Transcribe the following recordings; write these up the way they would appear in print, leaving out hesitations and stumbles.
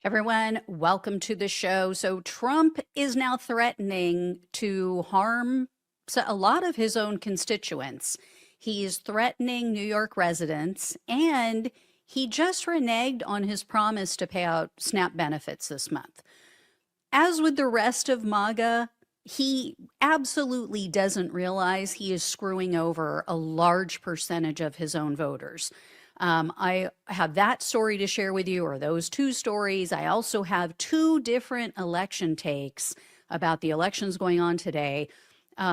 Everyone, welcome to the show. So Trump is now threatening to harm a lot of his own constituents. He's threatening New York residents, and he just reneged on his promise to pay out SNAP benefits this month. As with the rest of MAGA, he absolutely doesn't realize he is screwing over a large percentage of his own voters. I have that story to share with you, or those two stories. I also have two different election takes about the elections going on today.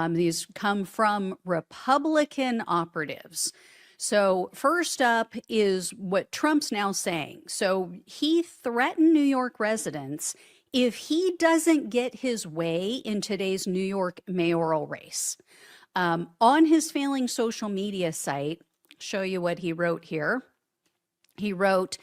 These come from Republican operatives. So first up is what Trump's now saying. So he threatened New York residents if he doesn't get his way in today's New York mayoral race. On his failing social media site, show you what he wrote here. He wrote,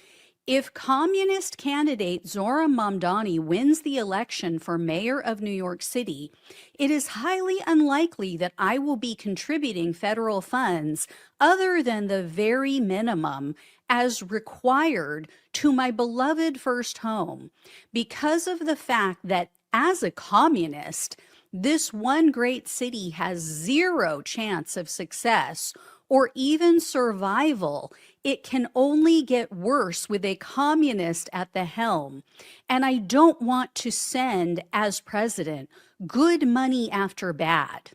if communist candidate Zohran Mamdani wins the election for mayor of New York City, it is highly unlikely that I will be contributing federal funds other than the very minimum as required to my beloved first home, because of the fact that as a communist, this one great city has zero chance of success or even survival. It can only get worse with a communist at the helm. And I don't want to send, as president, good money after bad.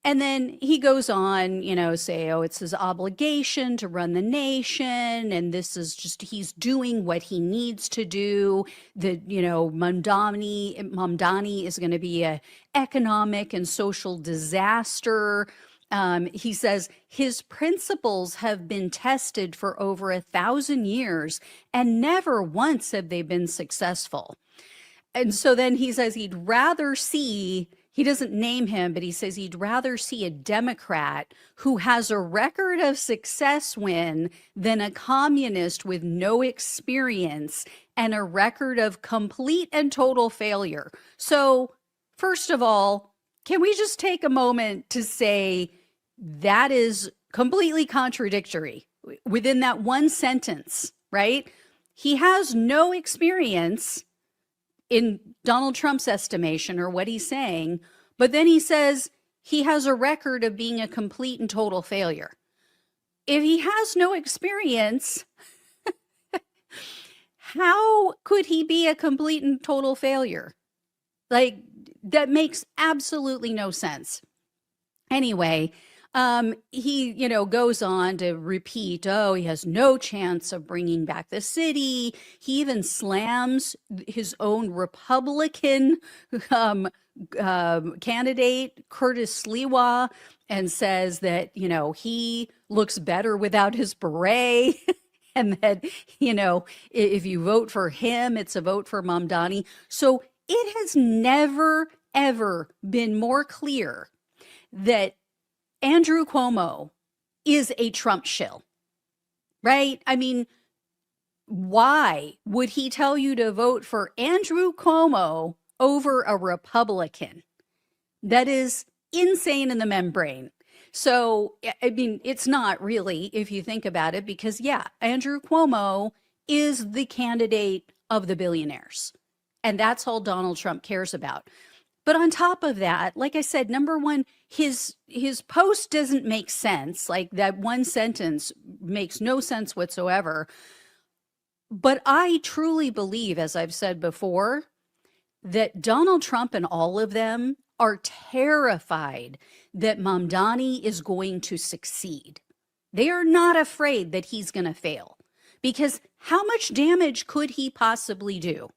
And then he goes on, say, oh, it's his obligation to run the nation. And this is just, he's doing what he needs to do. Mamdani is going to be an economic and social disaster. He says his principles have been tested for over 1,000 years and never once have they been successful. And so then he says he'd rather see, he doesn't name him, but he says he'd rather see a Democrat who has a record of success win than a communist with no experience and a record of complete and total failure. So first of all, can we just take a moment to say that is completely contradictory within that one sentence, right? He has no experience in Donald Trump's estimation or what he's saying, but then he says he has a record of being a complete and total failure. If he has no experience, how could he be a complete and total failure? Like, that makes absolutely no sense. Anyway, he, goes on to repeat, oh, he has no chance of bringing back the city. He even slams his own Republican candidate, Curtis Sliwa, and says that, he looks better without his beret. And that, if you vote for him, it's a vote for Mamdani. So it has never, ever been more clear that Andrew Cuomo is a Trump shill, right? I mean, why would he tell you to vote for Andrew Cuomo over a Republican? That is insane in the membrane. So, I mean, it's not really, if you think about it, because yeah, Andrew Cuomo is the candidate of the billionaires. And that's all Donald Trump cares about. But on top of that, like I said, number one, his post doesn't make sense. Like, that one sentence makes no sense whatsoever. But I truly believe, as I've said before, that Donald Trump and all of them are terrified that Mamdani is going to succeed. They are not afraid that he's going to fail, because how much damage could he possibly do?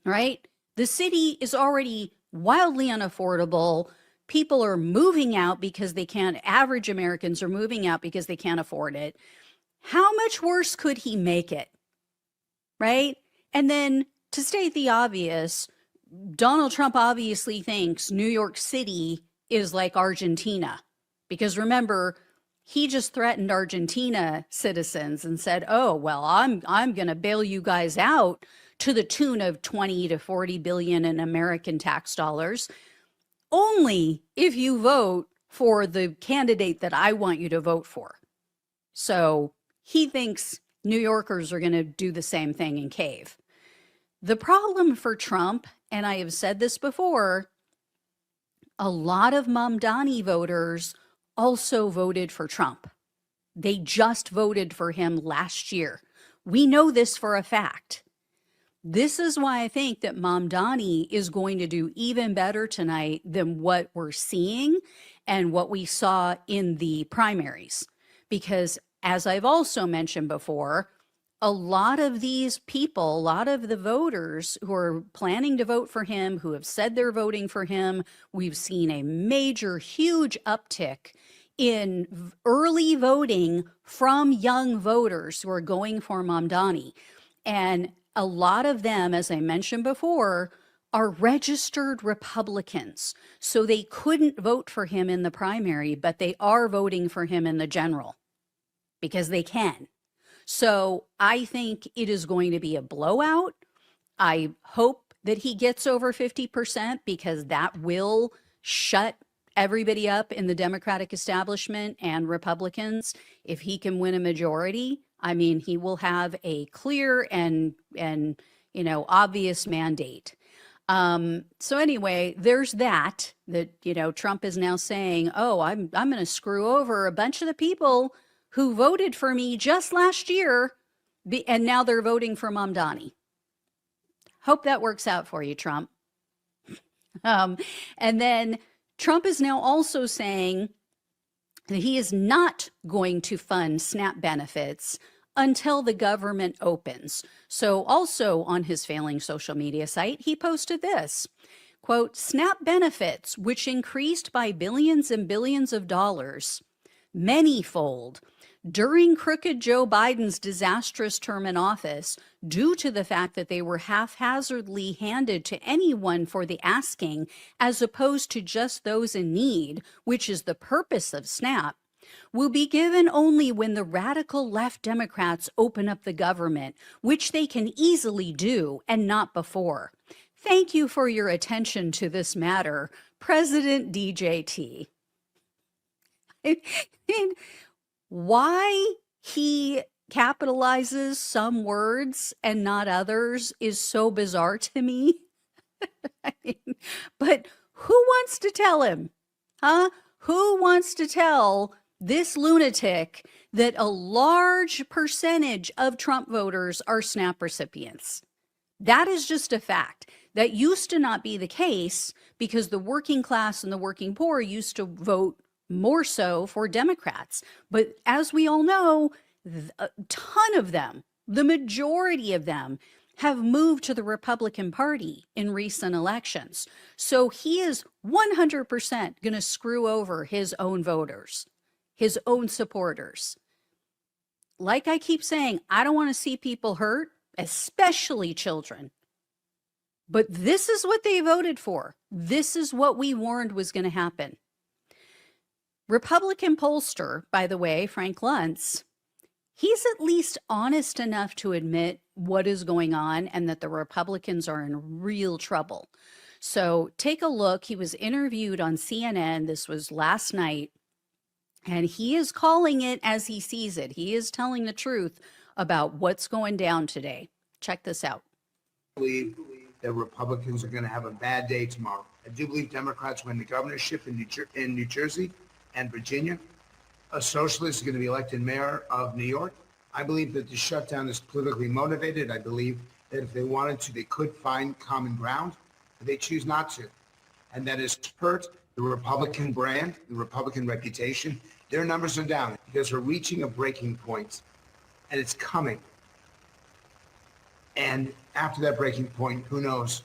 Right? The city is already wildly unaffordable. People are moving out because they can't, average Americans are moving out because they can't afford it. How much worse could he make it? Right? And then, to state the obvious, Donald Trump obviously thinks New York City is like Argentina. Because remember, he just threatened Argentina citizens and said, oh, well, I'm going to bail you guys out to the tune of 20 to 40 billion in American tax dollars, only if you vote for the candidate that I want you to vote for. So he thinks New Yorkers are going to do the same thing and cave. The problem for Trump, and I have said this before, a lot of Mamdani voters also voted for Trump. They just voted for him last year. We know this for a fact. This is why I think that Mamdani is going to do even better tonight than what we're seeing and what we saw in the primaries. Because as I've also mentioned before, a lot of these people, a lot of the voters who are planning to vote for him, who have said they're voting for him, we've seen a major, huge uptick in early voting from young voters who are going for Mamdani. And a lot of them, as I mentioned before, are registered Republicans. So they couldn't vote for him in the primary, but they are voting for him in the general because they can. So I think it is going to be a blowout. I hope that he gets over 50% because that will shut everybody up in the Democratic establishment and Republicans. If he can win a majority, I mean, he will have a clear and obvious mandate. So anyway, there's that Trump is now saying, oh, I'm going to screw over a bunch of the people who voted for me just last year, and now they're voting for Mamdani. Hope that works out for you, Trump. And then Trump is now also saying that he is not going to fund SNAP benefits until the government opens. So also on his failing social media site, he posted this, quote, SNAP benefits, which increased by billions and billions of dollars, manyfold, during crooked Joe Biden's disastrous term in office, due to the fact that they were haphazardly handed to anyone for the asking, as opposed to just those in need, which is the purpose of SNAP, will be given only when the radical left Democrats open up the government, which they can easily do, and not before. Thank you for your attention to this matter, President DJT. I mean, why he capitalizes some words and not others is so bizarre to me. I mean, but who wants to tell him? Huh? Who wants to tell this lunatic that a large percentage of Trump voters are SNAP recipients? That is just a fact. That used to not be the case because the working class and the working poor used to vote more so for Democrats. But as we all know, a ton of them, the majority of them, have moved to the Republican Party in recent elections. So he is 100% going to screw over his own voters, his own supporters. Like I keep saying, I don't want to see people hurt, especially children. But this is what they voted for. This is what we warned was going to happen. Republican pollster, by the way, Frank Luntz, he's at least honest enough to admit what is going on and that the Republicans are in real trouble. So take a look. He was interviewed on CNN. This was last night. And he is calling it as he sees it. He is telling the truth about what's going down today. Check this out. I believe that Republicans are going to have a bad day tomorrow. I do believe Democrats win the governorship in New Jersey and Virginia. A socialist is going to be elected mayor of New York. I believe that the shutdown is politically motivated. I believe that if they wanted to, they could find common ground, but they choose not to. And that has hurt the Republican brand, the Republican reputation. Their numbers are down because we're reaching a breaking point, and it's coming. And after that breaking point, who knows?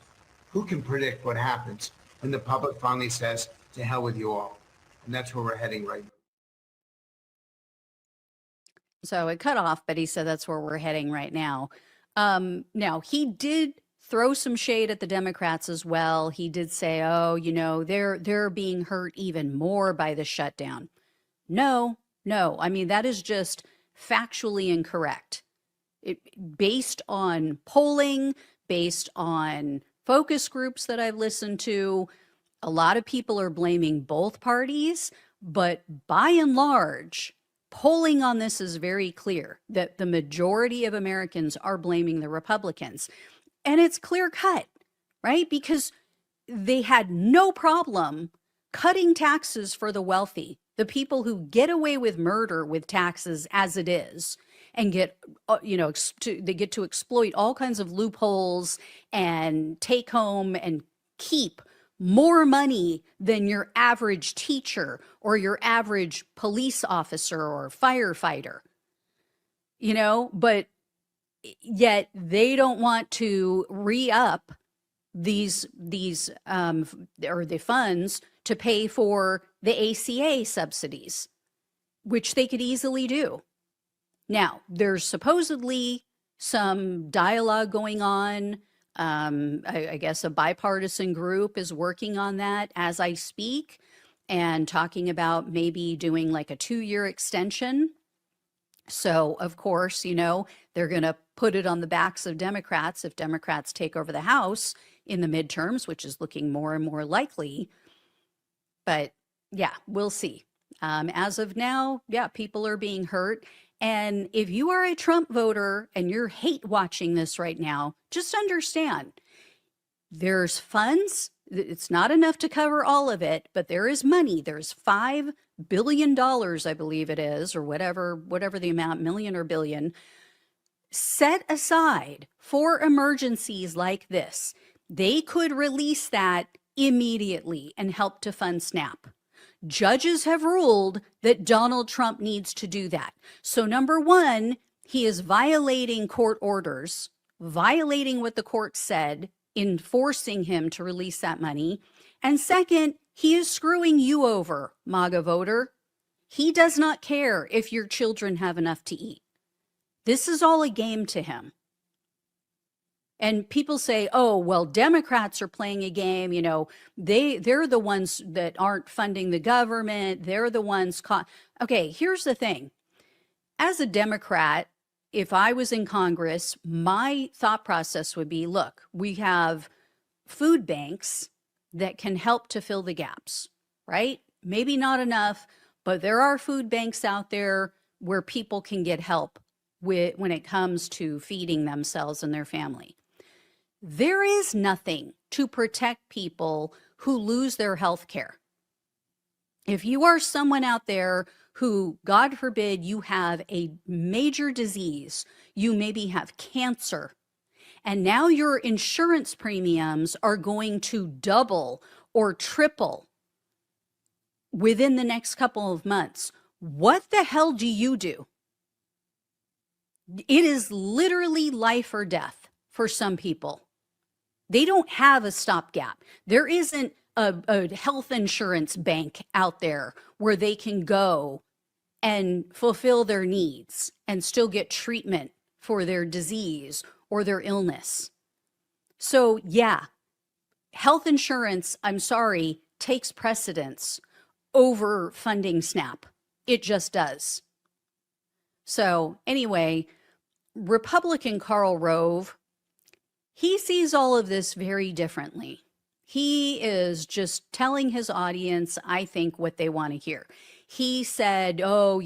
Who can predict what happens when the public finally says, to hell with you all? And that's where we're heading right now. So it cut off, but he said that's where we're heading right now. Now, he did throw some shade at the Democrats as well. He did say, oh, they're being hurt even more by the shutdown. No. I mean, that is just factually incorrect. Based on polling, based on focus groups that I've listened to, a lot of people are blaming both parties, but by and large, polling on this is very clear that the majority of Americans are blaming the Republicans. And it's clear cut, right? Because they had no problem cutting taxes for the wealthy, the people who get away with murder with taxes as it is, and get, they get to exploit all kinds of loopholes and take home and keep more money than your average teacher or your average police officer or firefighter, but yet they don't want to re-up these or the funds to pay for the ACA subsidies, which they could easily do. Now, there's supposedly some dialogue going on. I guess a bipartisan group is working on that as I speak and talking about maybe doing like a 2-year extension. So, of course, they're going to put it on the backs of Democrats if Democrats take over the House in the midterms, which is looking more and more likely. But yeah, we'll see. As of now, yeah, people are being hurt. And if you are a Trump voter and you're hate watching this right now, just understand there's funds. It's not enough to cover all of it, but there is money. There's $5 billion, I believe it is, or whatever the amount, million or billion, set aside for emergencies like this. They could release that immediately and help to fund SNAP. Judges have ruled that Donald Trump needs to do that. So number one, he is violating court orders, violating what the court said, in forcing him to release that money. And second, he is screwing you over, MAGA voter. He does not care if your children have enough to eat. This is all a game to him. And people say, oh, well, Democrats are playing a game. They're the ones that aren't funding the government. They're the ones caught. Okay, here's the thing. As a Democrat, if I was in Congress, my thought process would be, look, we have food banks that can help to fill the gaps, right? Maybe not enough, but there are food banks out there where people can get help when it comes to feeding themselves and their family. There is nothing to protect people who lose their health care. If you are someone out there who, God forbid, you have a major disease, you maybe have cancer, and now your insurance premiums are going to double or triple within the next couple of months, what the hell do you do? It is literally life or death for some people. They don't have a stopgap. There isn't a health insurance bank out there where they can go and fulfill their needs and still get treatment for their disease or their illness. So yeah, health insurance, I'm sorry, takes precedence over funding SNAP. It just does. So anyway, Republican Karl Rove, he sees all of this very differently. He is just telling his audience, I think, what they want to hear. He said, oh,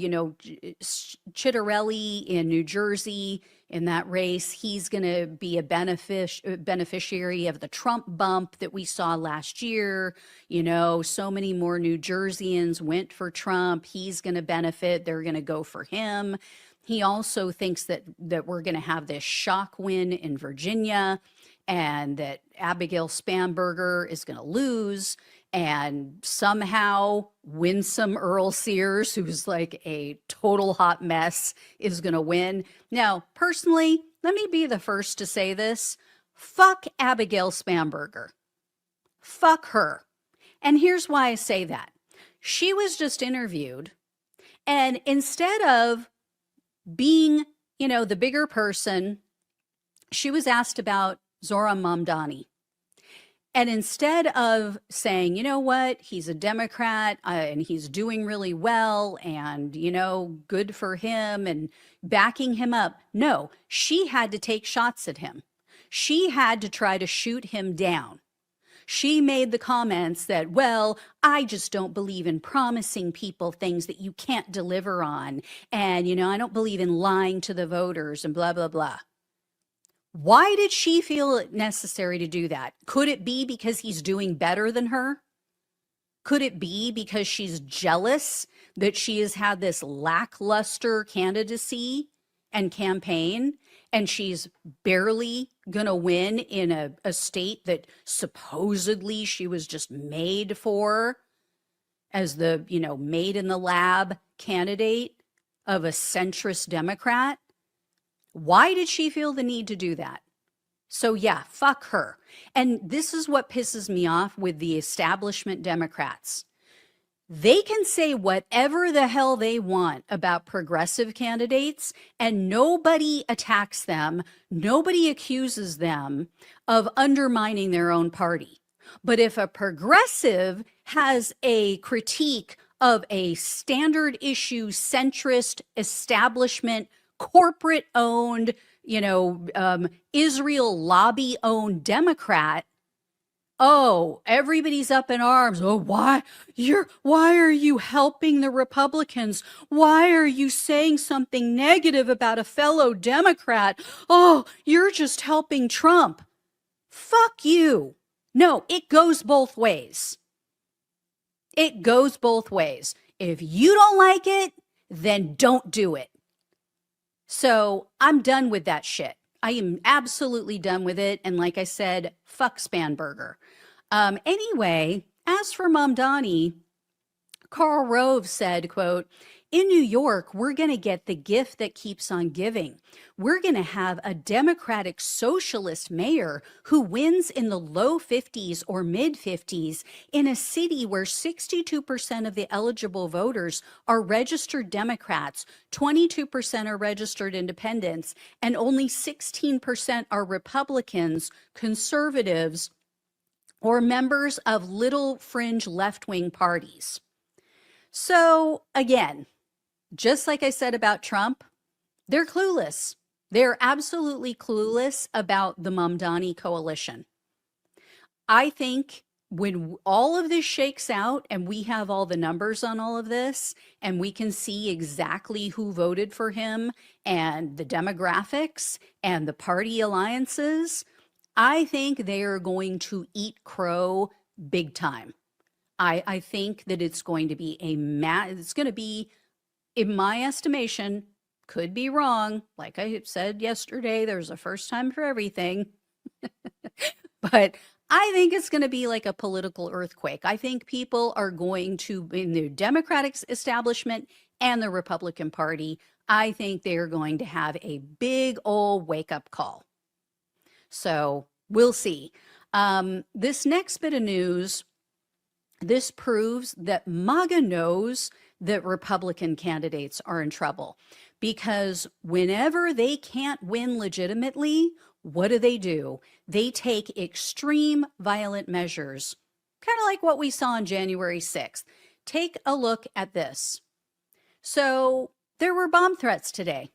Chitterelli in New Jersey, in that race, he's going to be a beneficiary of the Trump bump that we saw last year. So many more New Jerseyans went for Trump. He's going to benefit. They're going to go for him. He also thinks that we're going to have this shock win in Virginia and that Abigail Spanberger is going to lose, and somehow Winsome Earl Sears, who's like a total hot mess, is going to win. Now, personally, let me be the first to say this. Fuck Abigail Spanberger. Fuck her. And here's why I say that. She was just interviewed, and instead of being, the bigger person, she was asked about Zohran Mamdani. And instead of saying, you know what, he's a Democrat and he's doing really well and, good for him and backing him up. No, she had to take shots at him. She had to try to shoot him down. she made the comments that, well, I just don't believe in promising people things that you can't deliver on. And, I don't believe in lying to the voters and blah, blah, blah. Why did she feel it necessary to do that? Could it be because he's doing better than her? Could it be because she's jealous that she has had this lackluster candidacy and campaign, and she's barely going to win in a state that supposedly she was just made for as the, made in the lab candidate of a centrist Democrat? Why did she feel the need to do that? So yeah, fuck her. And this is what pisses me off with the establishment Democrats. They can say whatever the hell they want about progressive candidates, and nobody attacks them. Nobody accuses them of undermining their own party. But if a progressive has a critique of a standard issue, centrist, establishment, corporate owned, Israel lobby owned Democrat, oh, everybody's up in arms. Oh, why are you helping the Republicans? Why are you saying something negative about a fellow Democrat? Oh, you're just helping Trump. Fuck you. No, it goes both ways. It goes both ways. If you don't like it, then don't do it. So I'm done with that shit. I am absolutely done with it. And like I said, fuck Spanberger. Anyway, as for Mamdani, Karl Rove said, quote, in New York, we're going to get the gift that keeps on giving. We're going to have a Democratic socialist mayor who wins in the low 50s or mid 50s in a city where 62% of the eligible voters are registered Democrats, 22% are registered independents, and only 16% are Republicans, conservatives, or members of little fringe left-wing parties. So again, just like I said about Trump, they're clueless. They're absolutely clueless about the Mamdani coalition. I think when all of this shakes out and we have all the numbers on all of this and we can see exactly who voted for him and the demographics and the party alliances, I think they are going to eat crow big time. I think that it's going to be it's going to be, in my estimation, could be wrong. Like I said yesterday, there's a first time for everything. But I think it's going to be like a political earthquake. I think people are going to, in the Democratic establishment and the Republican Party, I think they are going to have a big old wake-up call. So we'll see. This next bit of news, this proves that MAGA knows that Republican candidates are in trouble, because whenever they can't win legitimately, what do? They take extreme violent measures, kind of like what we saw on January 6th. Take a look at this. So there were bomb threats today,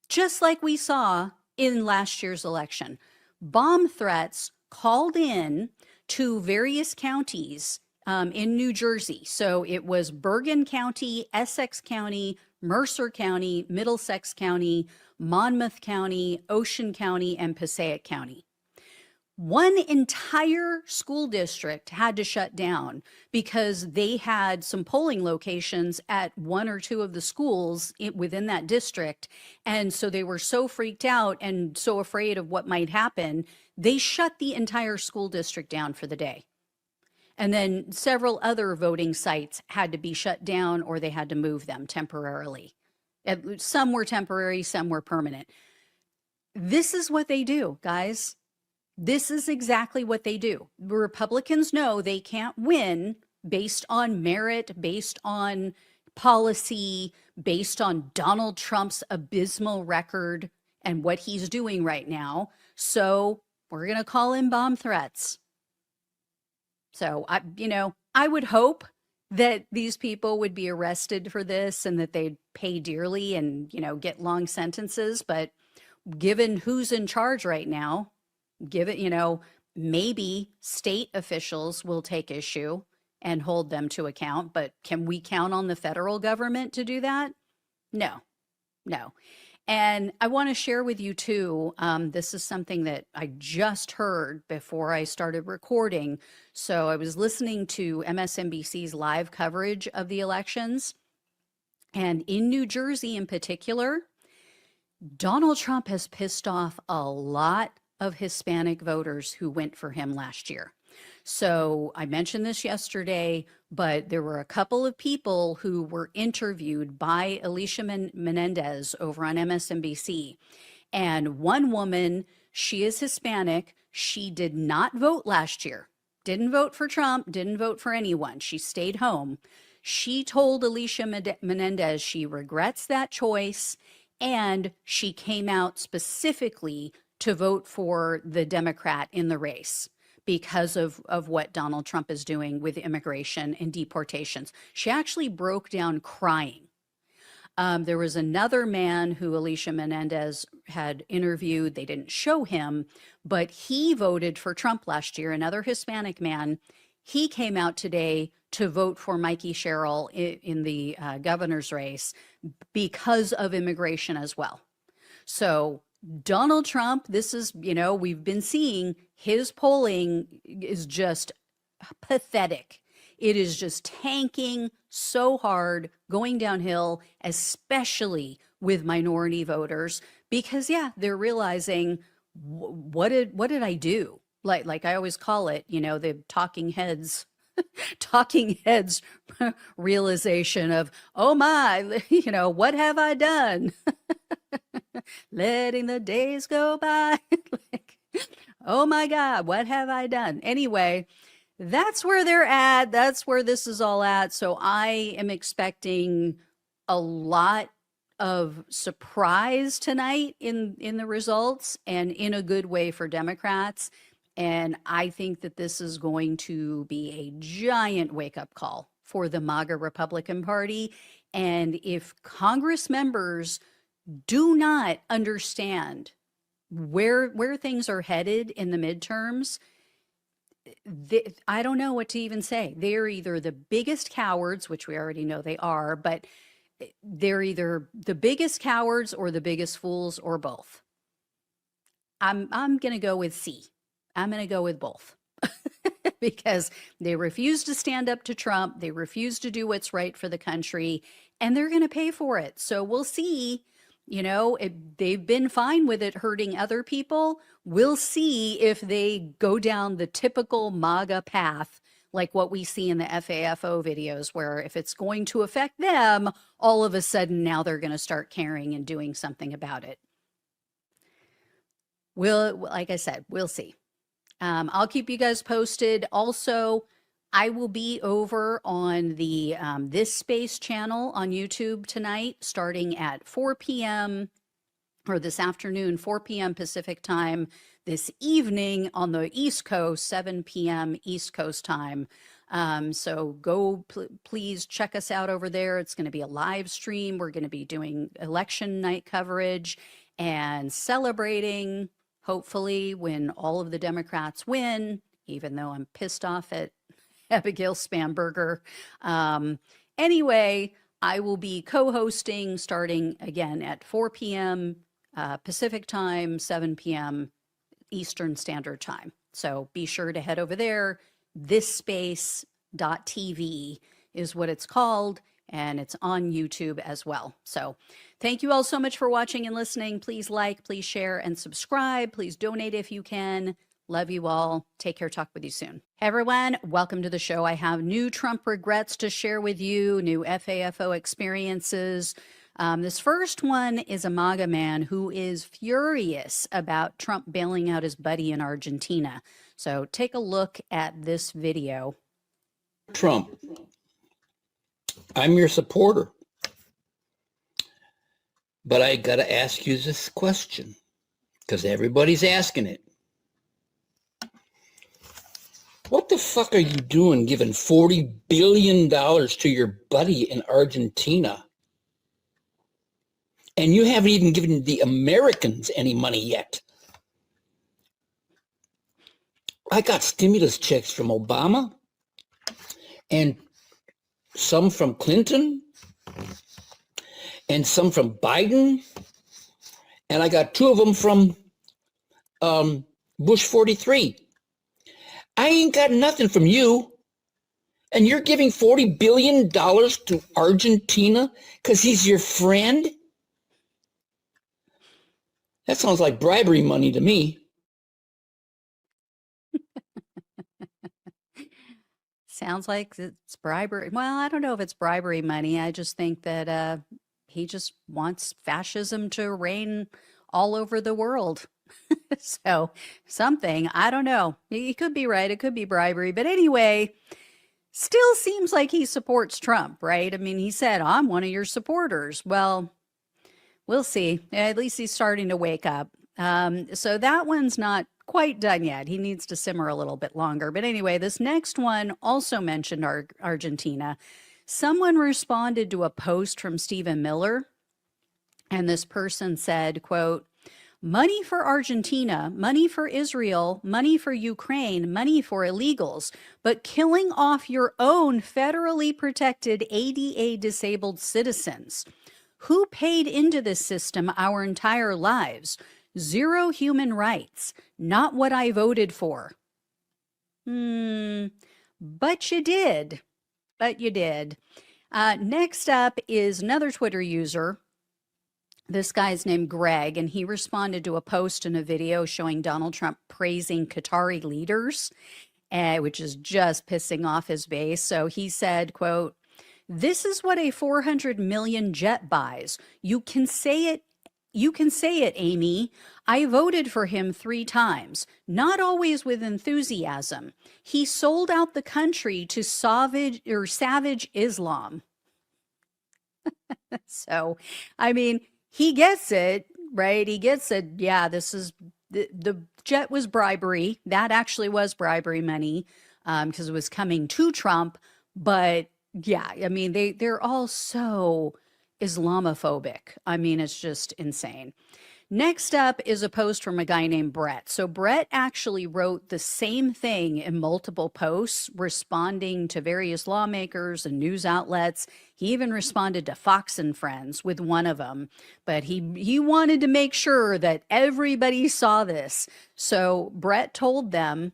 just like we saw in last year's election. Bomb threats called in to various counties in New Jersey. So it was Bergen County, Essex County, Mercer County, Middlesex County, Monmouth County, Ocean County, and Passaic County. One entire school district had to shut down because they had some polling locations at one or two of the schools within that district. And so they were so freaked out and so afraid of what might happen, they shut the entire school district down for the day. And then several other voting sites had to be shut down, or they had to move them temporarily. Some were temporary, some were permanent. This is what they do, guys. This is exactly what they do. The Republicans know they can't win based on merit, based on policy, based on Donald Trump's abysmal record and what he's doing right now. So we're going to call in bomb threats. So, I would hope that these people would be arrested for this and that they'd pay dearly and, get long sentences. But given who's in charge right now, maybe state officials will take issue and hold them to account, but can we count on the federal government to do that? No, no. And I want to share with you too, this is something that I just heard before I started recording. So I was listening to MSNBC's live coverage of the elections. And in New Jersey in particular, Donald Trump has pissed off a lot of Hispanic voters who went for him last year. So I mentioned this yesterday, but there were a couple of people who were interviewed by Alicia Menendez over on MSNBC. And one woman, she is Hispanic. She did not vote last year, didn't vote for Trump, didn't vote for anyone. She stayed home. She told Alicia Menendez she regrets that choice, and she came out specifically to vote for the Democrat in the race because of what Donald Trump is doing with immigration and deportations. She actually broke down crying. There was another man who Alicia Menendez had interviewed. They didn't show him, but he voted for Trump last year, another Hispanic man. He came out today to vote for Mikey Sherrill in the governor's race because of immigration as well. So Donald Trump, this is, we've been seeing his polling is just pathetic. It is just tanking so hard, going downhill, especially with minority voters, because they're realizing what did I do? Like I always call it, the talking heads realization of, oh my, what have I done? Letting the days go by. Like, oh my God, what have I done? Anyway, that's where they're at. That's where this is all at. So I am expecting a lot of surprise tonight in the results, and in a good way for Democrats. And I think that this is going to be a giant wake-up call for the MAGA Republican Party. And if Congress members do not understand where things are headed in the midterms, I don't know what to even say. They're either the biggest cowards, which we already know they are, but they're either the biggest cowards or the biggest fools, or both. I'm going to go with C. I'm going to go with both. Because they refuse to stand up to Trump. They refuse to do what's right for the country, and they're going to pay for it. So we'll see. They've been fine with it hurting other people. We'll see if they go down the typical MAGA path, like what we see in the FAFO videos, where if it's going to affect them, all of a sudden now they're going to start caring and doing something about it. Like I said, we'll see. I'll keep you guys posted. Also, I will be over on the This Space channel on YouTube tonight, starting at 4 p.m. or this afternoon, 4 p.m. Pacific time, this evening on the East Coast, 7 p.m. East Coast time. So go, please check us out over there. It's going to be a live stream. We're going to be doing election night coverage and celebrating, hopefully, when all of the Democrats win, even though I'm pissed off at Abigail Spanberger. Anyway, I will be co-hosting starting again at 4 p.m. Pacific time, 7 p.m. Eastern Standard Time. So be sure to head over there. Thisspace.tv is what it's called, and it's on YouTube as well. So thank you all so much for watching and listening. Please like, please share, and subscribe. Please donate if you can. Love you all. Take care. Talk with you soon. Hey everyone, welcome to the show. I have new Trump regrets to share with you, new FAFO experiences. This first one is a MAGA man who is furious about Trump bailing out his buddy in Argentina. So take a look at this video. Trump, I'm your supporter, but I got to ask you this question because everybody's asking it. What the fuck are you doing giving $40 billion to your buddy in Argentina? And you haven't even given the Americans any money yet. I got stimulus checks from Obama and some from Clinton and some from Biden. And I got 2 of them from Bush 43. I ain't got nothing from you. And you're giving $40 billion to Argentina because he's your friend? That sounds like bribery money to me. Sounds like it's bribery. Well, I don't know if it's bribery money. I just think that he just wants fascism to reign all over the world. So something, I don't know. He could be right. It could be bribery. But anyway, still seems like he supports Trump, right? I mean, he said, I'm one of your supporters. Well, we'll see. At least he's starting to wake up. So that one's not quite done yet. He needs to simmer a little bit longer. But anyway, this next one also mentioned Argentina. Someone responded to a post from Stephen Miller, and this person said, quote, money for Argentina, money for Israel, money for Ukraine, money for illegals, but killing off your own federally protected ADA disabled citizens. Who paid into this system our entire lives? 0 human rights. Not what I voted for. But you did. But you did. Next up is another Twitter user. This guy's named Greg, and he responded to a post and a video showing Donald Trump praising Qatari leaders, which is just pissing off his base. So he said, quote, this is what a 400 million jet buys. You can say it, Amy. I voted for him 3 times, not always with enthusiasm. He sold out the country to savage Islam. So, I mean, he gets it, right? He gets it. Yeah, this is the jet was bribery. That actually was bribery money because it was coming to Trump. But yeah, I mean, they're all so Islamophobic. I mean, it's just insane. Next up is a post from a guy named Brett. So Brett actually wrote the same thing in multiple posts, responding to various lawmakers and news outlets. He even responded to Fox and Friends with one of them, but he wanted to make sure that everybody saw this. So Brett told them,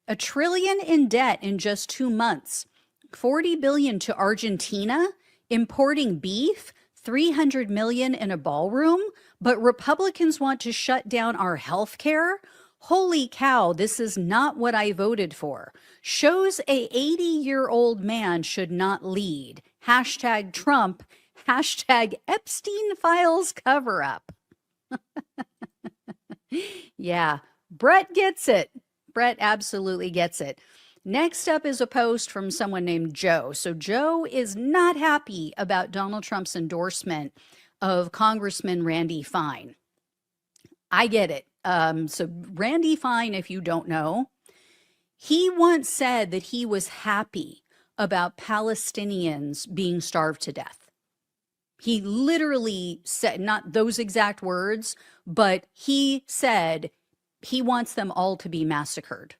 $1 trillion in debt in just 2 months, $40 billion to Argentina, importing beef, $300 million in a ballroom, but Republicans want to shut down our health care? Holy cow, this is not what I voted for. Shows a 80-year-old man should not lead. Hashtag Trump, hashtag Epstein Files cover up. Yeah, Brett gets it. Brett absolutely gets it. Next up is a post from someone named Joe. So Joe is not happy about Donald Trump's endorsement of Congressman Randy Fine. I get it. So Randy Fine, if you don't know, he once said that he was happy about Palestinians being starved to death. He literally said, not those exact words, but he said he wants them all to be massacred.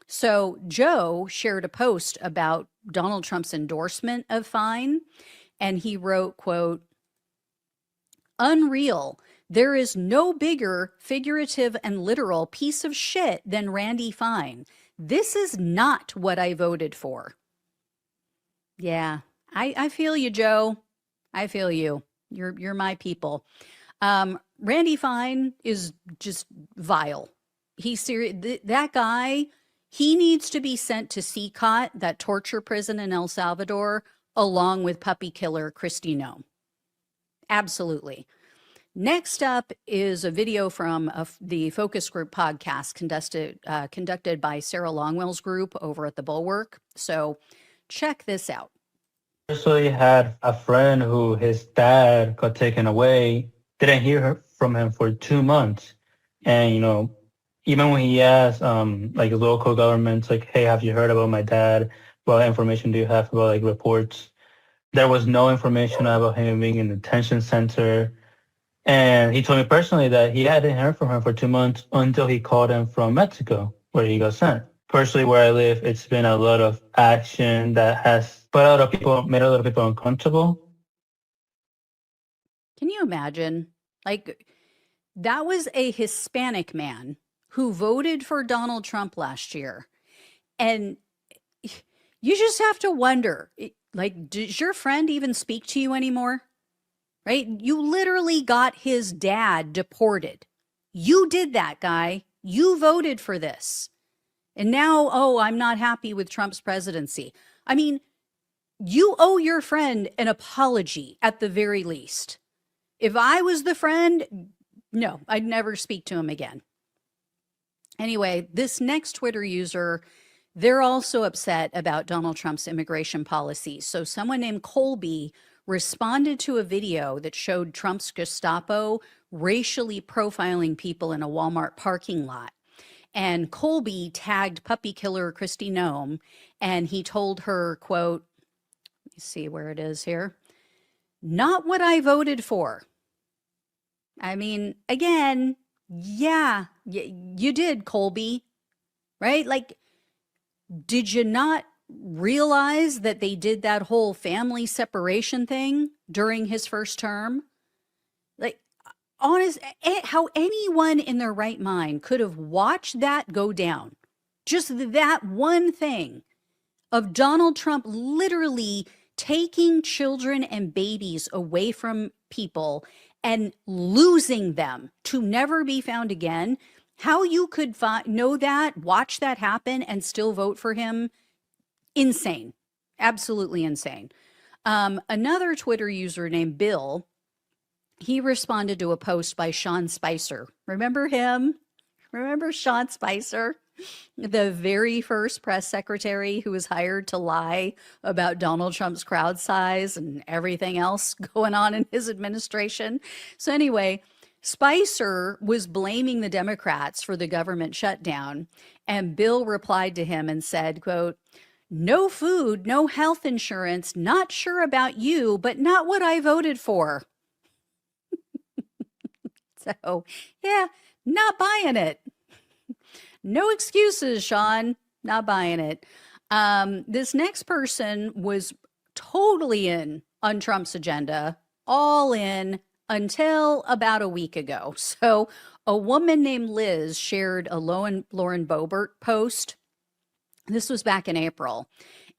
So Joe shared a post about Donald Trump's endorsement of Fine, and he wrote, quote, unreal. There is no bigger figurative and literal piece of shit than Randy Fine. This is not what I voted for. Yeah, I feel you, Joe. I feel you. You're my people. Randy Fine is just vile. He's serious. That guy, he needs to be sent to CCOT, that torture prison in El Salvador, along with puppy killer Kristi Noem. Absolutely. Next up is a video from the Focus Group podcast conducted by Sarah Longwell's group over at the Bulwark. So check this out. I actually had a friend who his dad got taken away, didn't hear from him for 2 months. And, even when he asked, like local governments, like, hey, have you heard about my dad? What information do you have about like reports? There was no information about him being in the detention center. And he told me personally that he hadn't heard from him for 2 months until he called him from Mexico. where he got sent. Personally, where I live, it's been a lot of action that has made a lot of people uncomfortable. Can you imagine? Like, that was a Hispanic man who voted for Donald Trump last year. And you just have to wonder, like, does your friend even speak to you anymore? Right? You literally got his dad deported. You did that, guy. You voted for this. And now, oh, I'm not happy with Trump's presidency. I mean, you owe your friend an apology at the very least. If I was the friend, no, I'd never speak to him again. Anyway, this next Twitter user, they're also upset about Donald Trump's immigration policy. So someone named Colby responded to a video that showed Trump's Gestapo racially profiling people in a Walmart parking lot. And Colby tagged puppy killer Kristi Noem, and he told her, quote, let me see where it is here, "Not what I voted for." I mean, again, yeah, you did, Colby, right? Like, did you not realize that they did that whole family separation thing during his first term? Like, honest, how anyone in their right mind could have watched that go down? Just that one thing of Donald Trump literally taking children and babies away from people and losing them to never be found again. How you could know that, watch that happen, and still vote for him? Insane. Absolutely insane. Another Twitter user named Bill, he responded to a post by Sean Spicer. Remember him? Remember Sean Spicer? The very first press secretary who was hired to lie about Donald Trump's crowd size and everything else going on in his administration. So anyway, Spicer was blaming the Democrats for the government shutdown, and Bill replied to him and said, quote, "No food, no health insurance, not sure about you, but not what I voted for." So, yeah, not buying it. No excuses, Sean. Not buying it. This next person was totally in on Trump's agenda, all in until about a week ago. So a woman named Liz shared a Lauren Boebert post. This was back in April.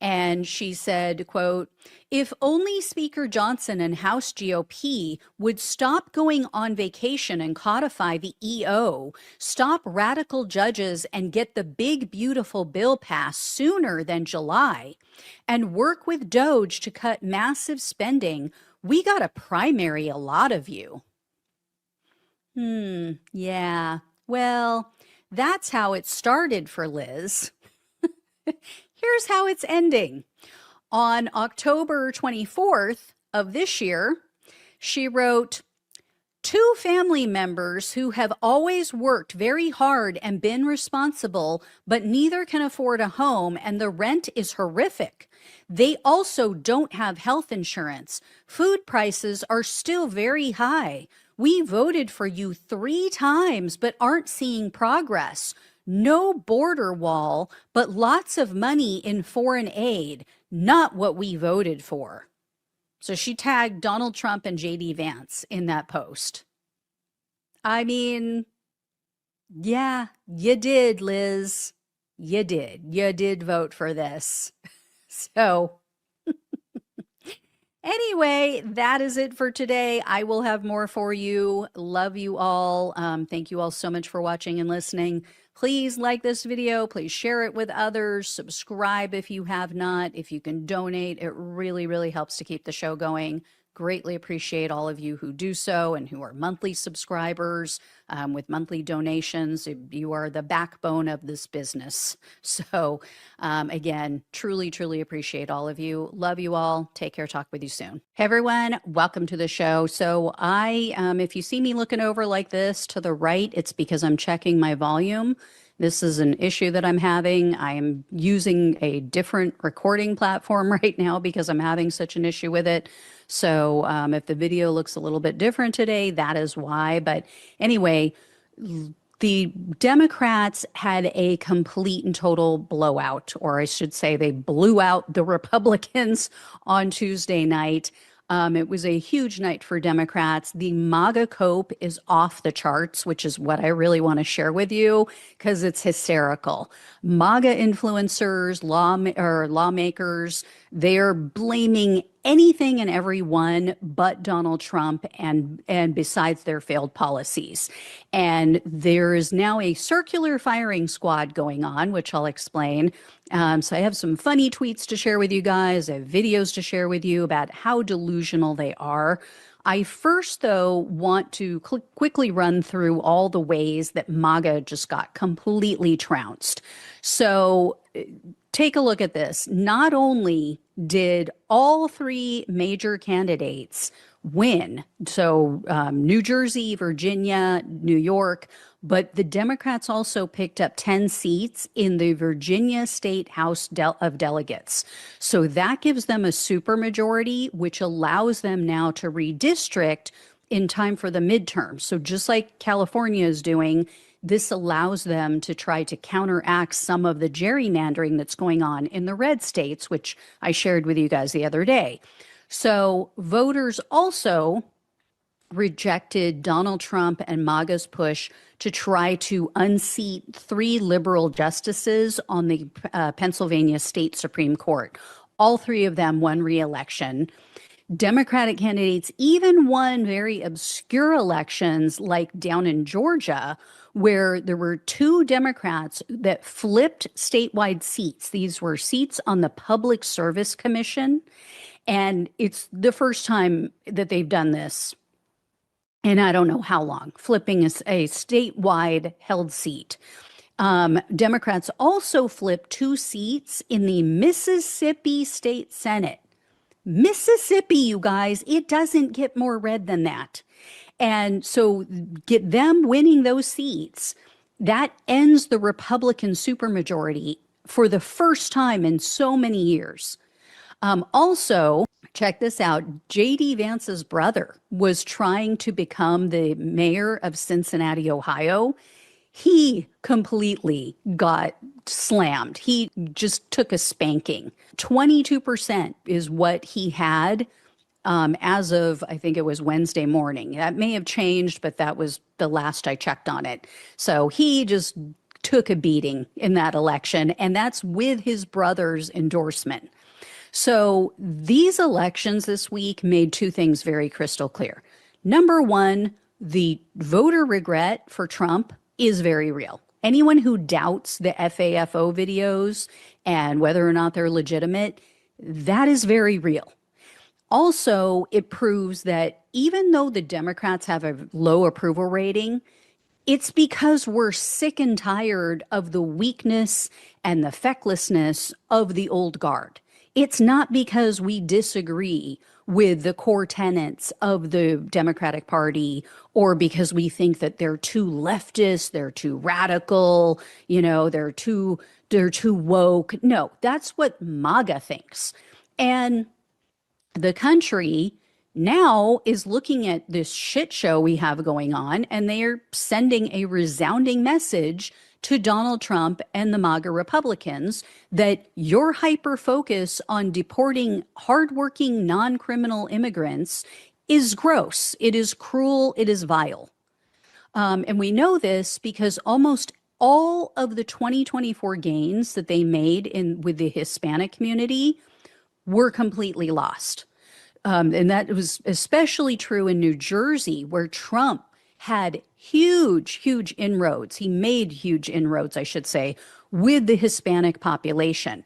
And she said, quote, "If only Speaker Johnson and House GOP would stop going on vacation and codify the EO, stop radical judges and get the big, beautiful bill passed sooner than July, and work with Doge to cut massive spending, we got to primary a lot of you." Yeah. Well, that's how it started for Liz. Here's how it's ending. On October 24th of this year, she wrote, "Two family members who have always worked very hard and been responsible, but neither can afford a home and the rent is horrific. They also don't have health insurance. Food prices are still very high. We voted for you 3 times, but aren't seeing progress. No border wall, but lots of money in foreign aid. Not what we voted for." So she tagged Donald Trump and JD Vance in that post. I mean, yeah, you did, Liz. You did. You did vote for this. So anyway, that is it for today. I will have more for you. Love you all. Thank you all so much for watching and listening. Please like this video. Please share it with others. Subscribe if you have not. If you can donate, it really, really helps to keep the show going. Greatly appreciate all of you who do so and who are monthly subscribers with monthly donations. You are the backbone of this business. So again, truly, truly appreciate all of you. Love you all. Take care. Talk with you soon. Hey, everyone. Welcome to the show. So if you see me looking over like this to the right, it's because I'm checking my volume. This is an issue that I'm having. I am using a different recording platform right now because I'm having such an issue with it. So if the video looks a little bit different today, that is why. But anyway, the Democrats had a complete and total blowout, or I should say they blew out the Republicans on Tuesday night. It was a huge night for Democrats. The MAGA cope is off the charts, which is what I really want to share with you because it's hysterical. MAGA influencers, lawmakers, they're blaming anything and everyone but Donald Trump and besides their failed policies. And there is now a circular firing squad going on, which I'll explain. So I have some funny tweets to share with you guys. I have videos to share with you about how delusional they are. I first, though, want to quickly run through all the ways that MAGA just got completely trounced. So take a look at this. Not only did all three major candidates win, so New Jersey, Virginia, New York, but the Democrats also picked up 10 seats in the Virginia State House of Delegates. So that gives them a supermajority, which allows them now to redistrict in time for the midterms. So just like California is doing, this allows them to try to counteract some of the gerrymandering that's going on in the red states, which I shared with you guys the other day. So voters also rejected Donald Trump and MAGA's push to try to unseat 3 liberal justices on the Pennsylvania State Supreme Court. All 3 of them won re-election. Democratic candidates even won very obscure elections like down in Georgia, where there were 2 Democrats that flipped statewide seats. These were seats on the Public Service Commission, and it's the first time that they've done this. And I don't know how long, flipping a statewide held seat. Democrats also flipped 2 seats in the Mississippi State Senate. Mississippi, you guys, it doesn't get more red than that. And so get them winning those seats, that ends the Republican supermajority for the first time in so many years. Also, check this out. J.D. Vance's brother was trying to become the mayor of Cincinnati, Ohio. He completely got slammed. He just took a spanking. 22% is what he had as of, I think it was Wednesday morning. That may have changed, but that was the last I checked on it. So he just took a beating in that election, and that's with his brother's endorsement. So these elections this week made 2 things very crystal clear. Number one, the voter regret for Trump is very real. Anyone who doubts the FAFO videos and whether or not they're legitimate, that is very real. Also, it proves that even though the Democrats have a low approval rating, it's because we're sick and tired of the weakness and the fecklessness of the old guard. It's not because we disagree with the core tenets of the Democratic Party or because we think that they're too leftist, they're too radical, they're too woke. No, that's what MAGA thinks. And the country now is looking at this shit show we have going on, and they are sending a resounding message to Donald Trump and the MAGA Republicans that your hyper focus on deporting hardworking non-criminal immigrants is gross. It is cruel. It is vile. And we know this because almost all of the 2024 gains that they made with the Hispanic community were completely lost. And that was especially true in New Jersey, where Trump had huge inroads. He made huge inroads, I should say, with the Hispanic population.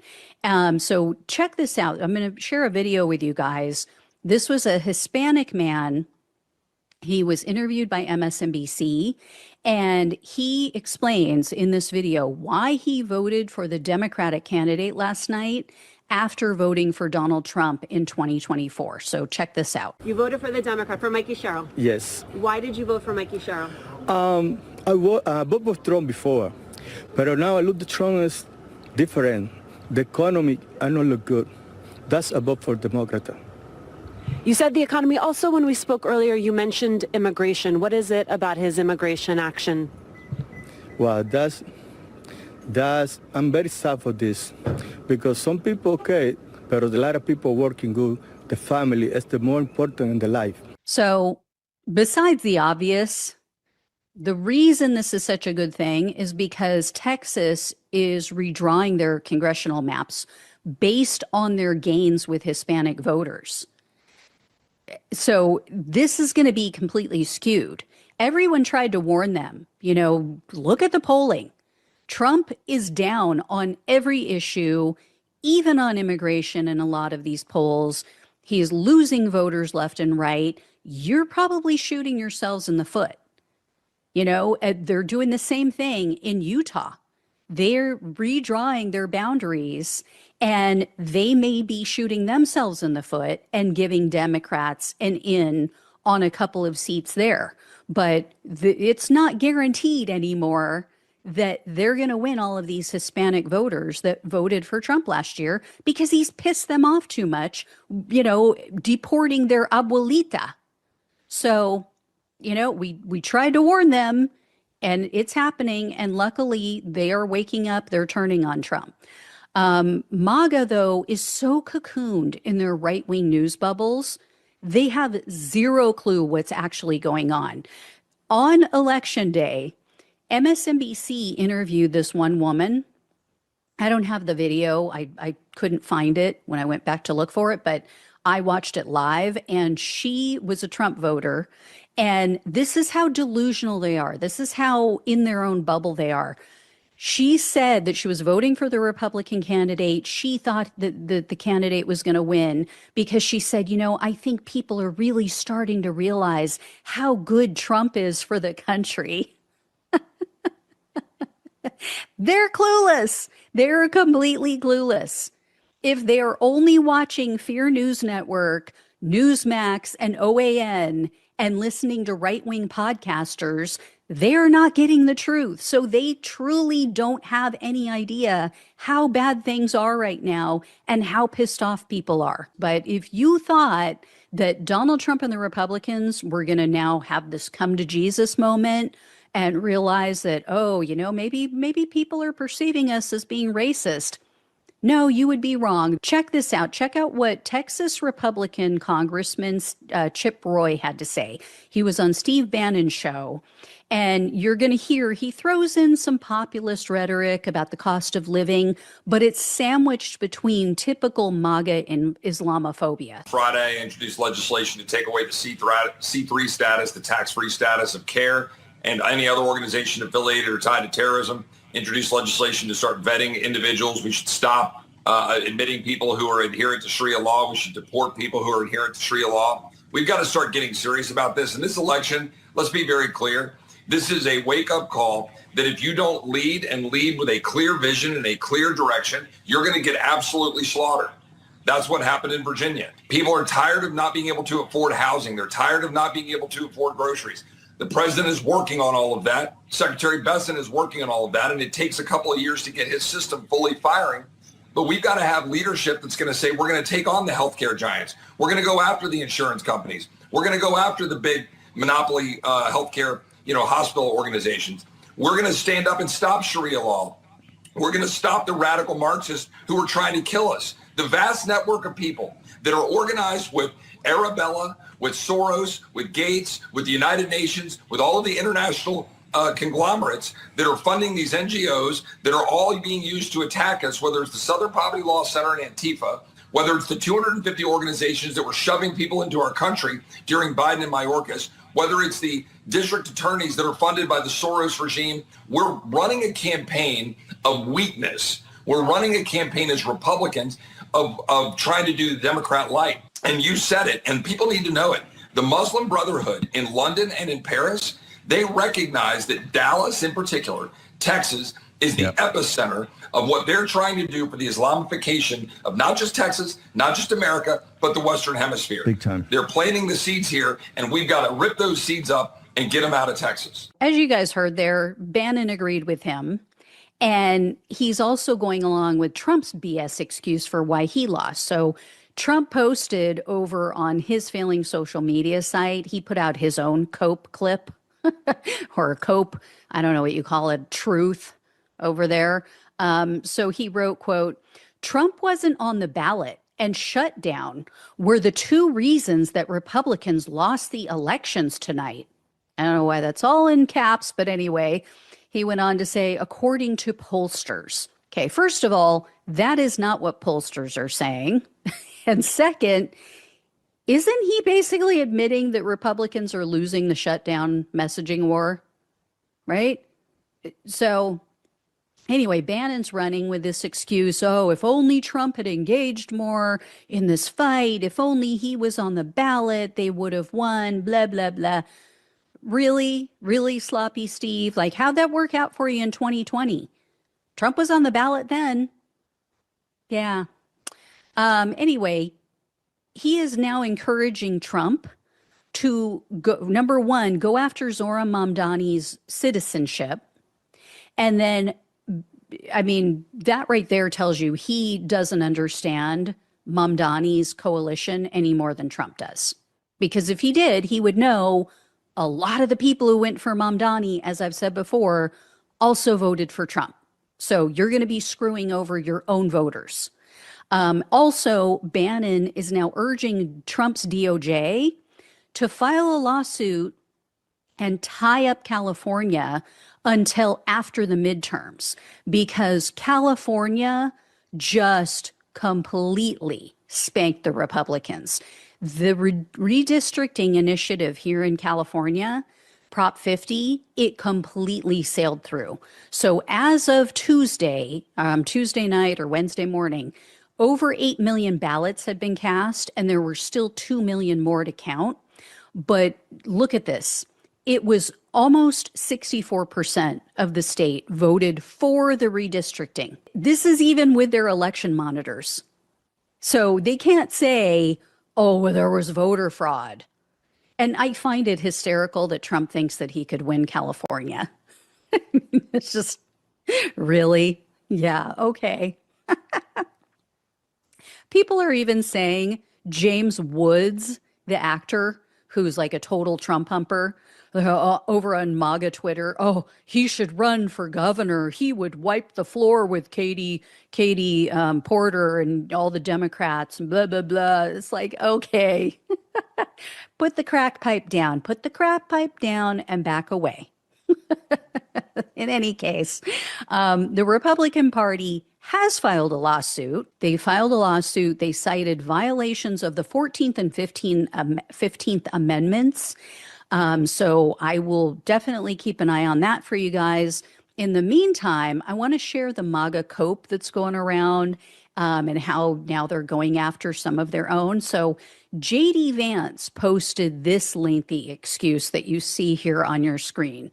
So check this out. I'm going to share a video with you guys. This was a Hispanic man. He was interviewed by MSNBC, and he explains in this video why he voted for the Democratic candidate last night after voting for Donald Trump in 2024. So check this out. You voted for the Democrat, for Mikey Sherrill. Yes. Why did you vote for Mikey Sherrill? I voted for Trump before, but now I look at Trump is different. The economy, I don't look good. That's a vote for Democrat. You said the economy. Also, when we spoke earlier, you mentioned immigration. What is it about his immigration action? Well, I'm very sad for this because some people okay, but a lot of people working good. The family is the more important in the life. So, besides the obvious, the reason this is such a good thing is because Texas is redrawing their congressional maps based on their gains with Hispanic voters. So this is going to be completely skewed. Everyone tried to warn them, look at the polling. Trump is down on every issue, even on immigration in a lot of these polls. He is losing voters left and right. You're probably shooting yourselves in the foot. They're doing the same thing in Utah. They're redrawing their boundaries and they may be shooting themselves in the foot and giving Democrats an in on a couple of seats there. But it's not guaranteed anymore that they're going to win all of these Hispanic voters that voted for Trump last year because he's pissed them off too much, deporting their abuelita. So, we tried to warn them and it's happening. And luckily they are waking up. They're turning on Trump. MAGA, though, is so cocooned in their right-wing news bubbles. They have zero clue what's actually going on. On election day, MSNBC interviewed this one woman. I don't have the video. I couldn't find it when I went back to look for it, but I watched it live, and she was a Trump voter. And this is how delusional they are. This is how in their own bubble they are. She said that she was voting for the Republican candidate. She thought that the candidate was going to win because she said, I think people are really starting to realize how good Trump is for the country. They're clueless. They're completely clueless. If they're only watching Fear News Network, Newsmax, and OAN and listening to right-wing podcasters, they're not getting the truth. So they truly don't have any idea how bad things are right now and how pissed off people are. But if you thought that Donald Trump and the Republicans were going to now have this come to Jesus moment and realize that, maybe people are perceiving us as being racist. No, you would be wrong. Check this out. Check out what Texas Republican Congressman Chip Roy had to say. He was on Steve Bannon's show, and you're going to hear he throws in some populist rhetoric about the cost of living, but it's sandwiched between typical MAGA and Islamophobia. Friday, I introduced legislation to take away the C3 status, the tax-free status of CARE, and any other organization affiliated or tied to terrorism. Introduced legislation to start vetting individuals. We should stop admitting people who are adherent to Sharia law. We should deport people who are adherent to Sharia law. We've got to start getting serious about this. In this election, let's be very clear. This is a wake-up call that if you don't lead with a clear vision and a clear direction, you're going to get absolutely slaughtered. That's what happened in Virginia. People are tired of not being able to afford housing. They're tired of not being able to afford groceries. The president is working on all of that. Secretary Besson is working on all of that, and it takes a couple of years to get his system fully firing. But we've got to have leadership that's going to say we're going to take on the healthcare giants. We're going to go after the insurance companies. We're going to go after the big monopoly healthcare, hospital organizations. We're going to stand up and stop Sharia law. We're going to stop the radical Marxists who are trying to kill us. The vast network of people that are organized with Arabella, with Soros, with Gates, with the United Nations, with all of the international conglomerates that are funding these NGOs that are all being used to attack us, whether it's the Southern Poverty Law Center and Antifa, whether it's the 250 organizations that were shoving people into our country during Biden and Mayorkas, whether it's the district attorneys that are funded by the Soros regime. We're running a campaign of weakness. We're running a campaign as Republicans of trying to do the Democrat light. And you said it, and people need to know it. The Muslim Brotherhood in London and in Paris, they recognize that Dallas in particular, Texas, is the epicenter of what they're trying to do for the Islamification of not just Texas, not just America, but the Western Hemisphere. Big time. They're planting the seeds here, and we've got to rip those seeds up and get them out of Texas. As you guys heard there, Bannon agreed with him. And he's also going along with Trump's BS excuse for why he lost. So Trump posted over on his failing social media site, he put out his own Cope clip or a cope. I don't know what you call it, truth over there. So he wrote, quote, Trump wasn't on the ballot and shut down were the two reasons that Republicans lost the elections tonight. I don't know why that's all in caps, but anyway, he went on to say, according to pollsters. Okay, first of all, that is not what pollsters are saying. And second, isn't he basically admitting that Republicans are losing the shutdown messaging war? Right? So anyway, Bannon's running with this excuse, oh, if only Trump had engaged more in this fight, if only he was on the ballot, they would have won, blah, blah, blah. Really? Really, Sloppy Steve? Like, how'd that work out for you in 2020? Trump was on the ballot then. Yeah. Anyway, he is now encouraging Trump to go, number one, go after Zohran Mamdani's citizenship. And then, I mean, that right there tells you he doesn't understand Mamdani's coalition any more than Trump does. Because if he did, he would know a lot of the people who went for Mamdani, as I've said before, also voted for Trump. So you're going to be screwing over your own voters. Also, Bannon is now urging Trump's DOJ to file a lawsuit and tie up California until after the midterms, because California just completely spanked the Republicans. The redistricting initiative here in California, Prop 50, it completely sailed through. So as of Tuesday night or Wednesday morning, over 8 million ballots had been cast, and there were still 2 million more to count. But look at this. It was almost 64% of the state voted for the redistricting. This is even with their election monitors. So they can't say, oh, well, there was voter fraud. And I find it hysterical that Trump thinks that he could win California. It's just, really? Yeah, okay. People are even saying James Woods, the actor, who's like a total Trump humper, over on MAGA Twitter, oh, he should run for governor. He would wipe the floor with Katie Porter and all the Democrats and blah, blah, blah. It's like, okay, put the crack pipe down, and back away. In any case, the Republican Party has filed a lawsuit. They filed a lawsuit. They cited violations of the 14th and 15th Amendments. So I will definitely keep an eye on that for you guys. In the meantime, I want to share the MAGA cope that's going around and how now they're going after some of their own. So JD Vance posted this lengthy excuse that you see here on your screen.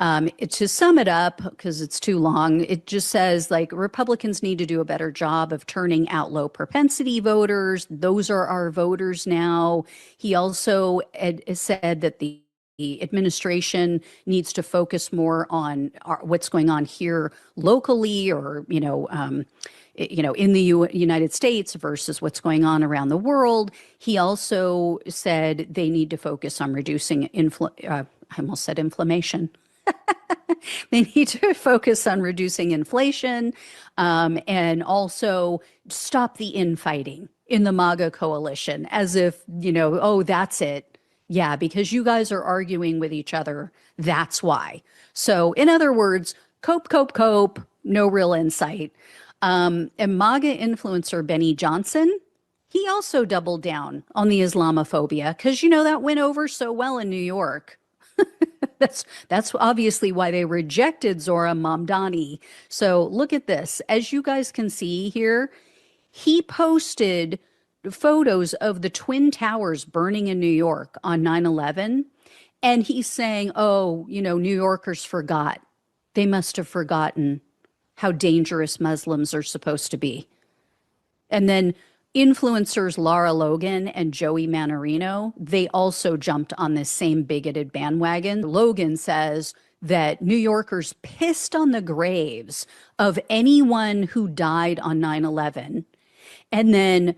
To sum it up, because it's too long, it just says, like, Republicans need to do a better job of turning out low propensity voters. Those are our voters now. He also said that the administration needs to focus more on what's going on here locally, or, in the United States versus what's going on around the world. He also said they need to focus on reducing I almost said inflammation. They need to focus on reducing inflation and also stop the infighting in the MAGA coalition, as if, oh, that's it. Yeah, because you guys are arguing with each other. That's why. So in other words, cope, no real insight. And MAGA influencer Benny Johnson, he also doubled down on the Islamophobia because, that went over so well in New York. That's obviously why they rejected Zohran Mamdani. So look at this. As you guys can see here, he posted photos of the Twin Towers burning in New York on 9/11. And he's saying, oh, New Yorkers forgot. They must have forgotten how dangerous Muslims are supposed to be. And then influencers Lara Logan and Joey Manorino, they also jumped on this same bigoted bandwagon. Logan says that New Yorkers pissed on the graves of anyone who died on 9/11. And then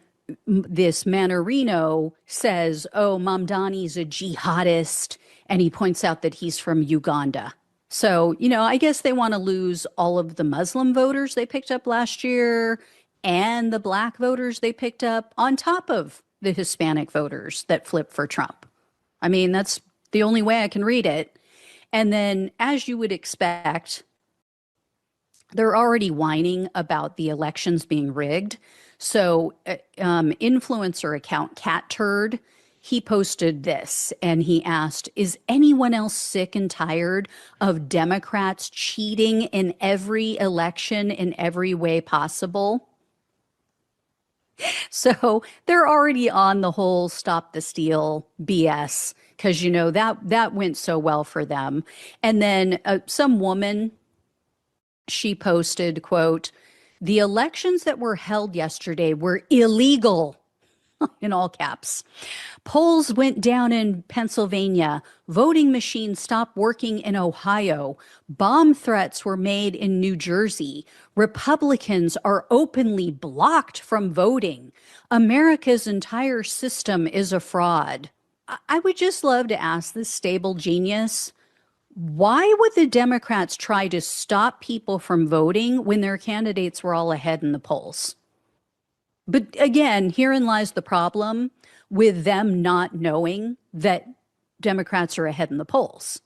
this Manorino says, oh, Mamdani's a jihadist And he points out that he's from Uganda. So, I guess they want to lose all of the Muslim voters they picked up last year and the black voters they picked up on top of the Hispanic voters that flipped for Trump. I mean, that's the only way I can read it. And then, as you would expect, they're already whining about the elections being rigged. So, influencer account Cat Turd, he posted this and he asked, is anyone else sick and tired of Democrats cheating in every election in every way possible? So they're already on the whole stop the steal BS because, that went so well for them. And then some woman, she posted, quote, the elections that were held yesterday were illegal, in all caps. Polls went down in Pennsylvania. Voting machines stopped working in Ohio. Bomb threats were made in New Jersey. Republicans are openly blocked from voting. America's entire system is a fraud. I would just love to ask this stable genius, why would the Democrats try to stop people from voting when their candidates were all ahead in the polls? But again, herein lies the problem with them not knowing that Democrats are ahead in the polls.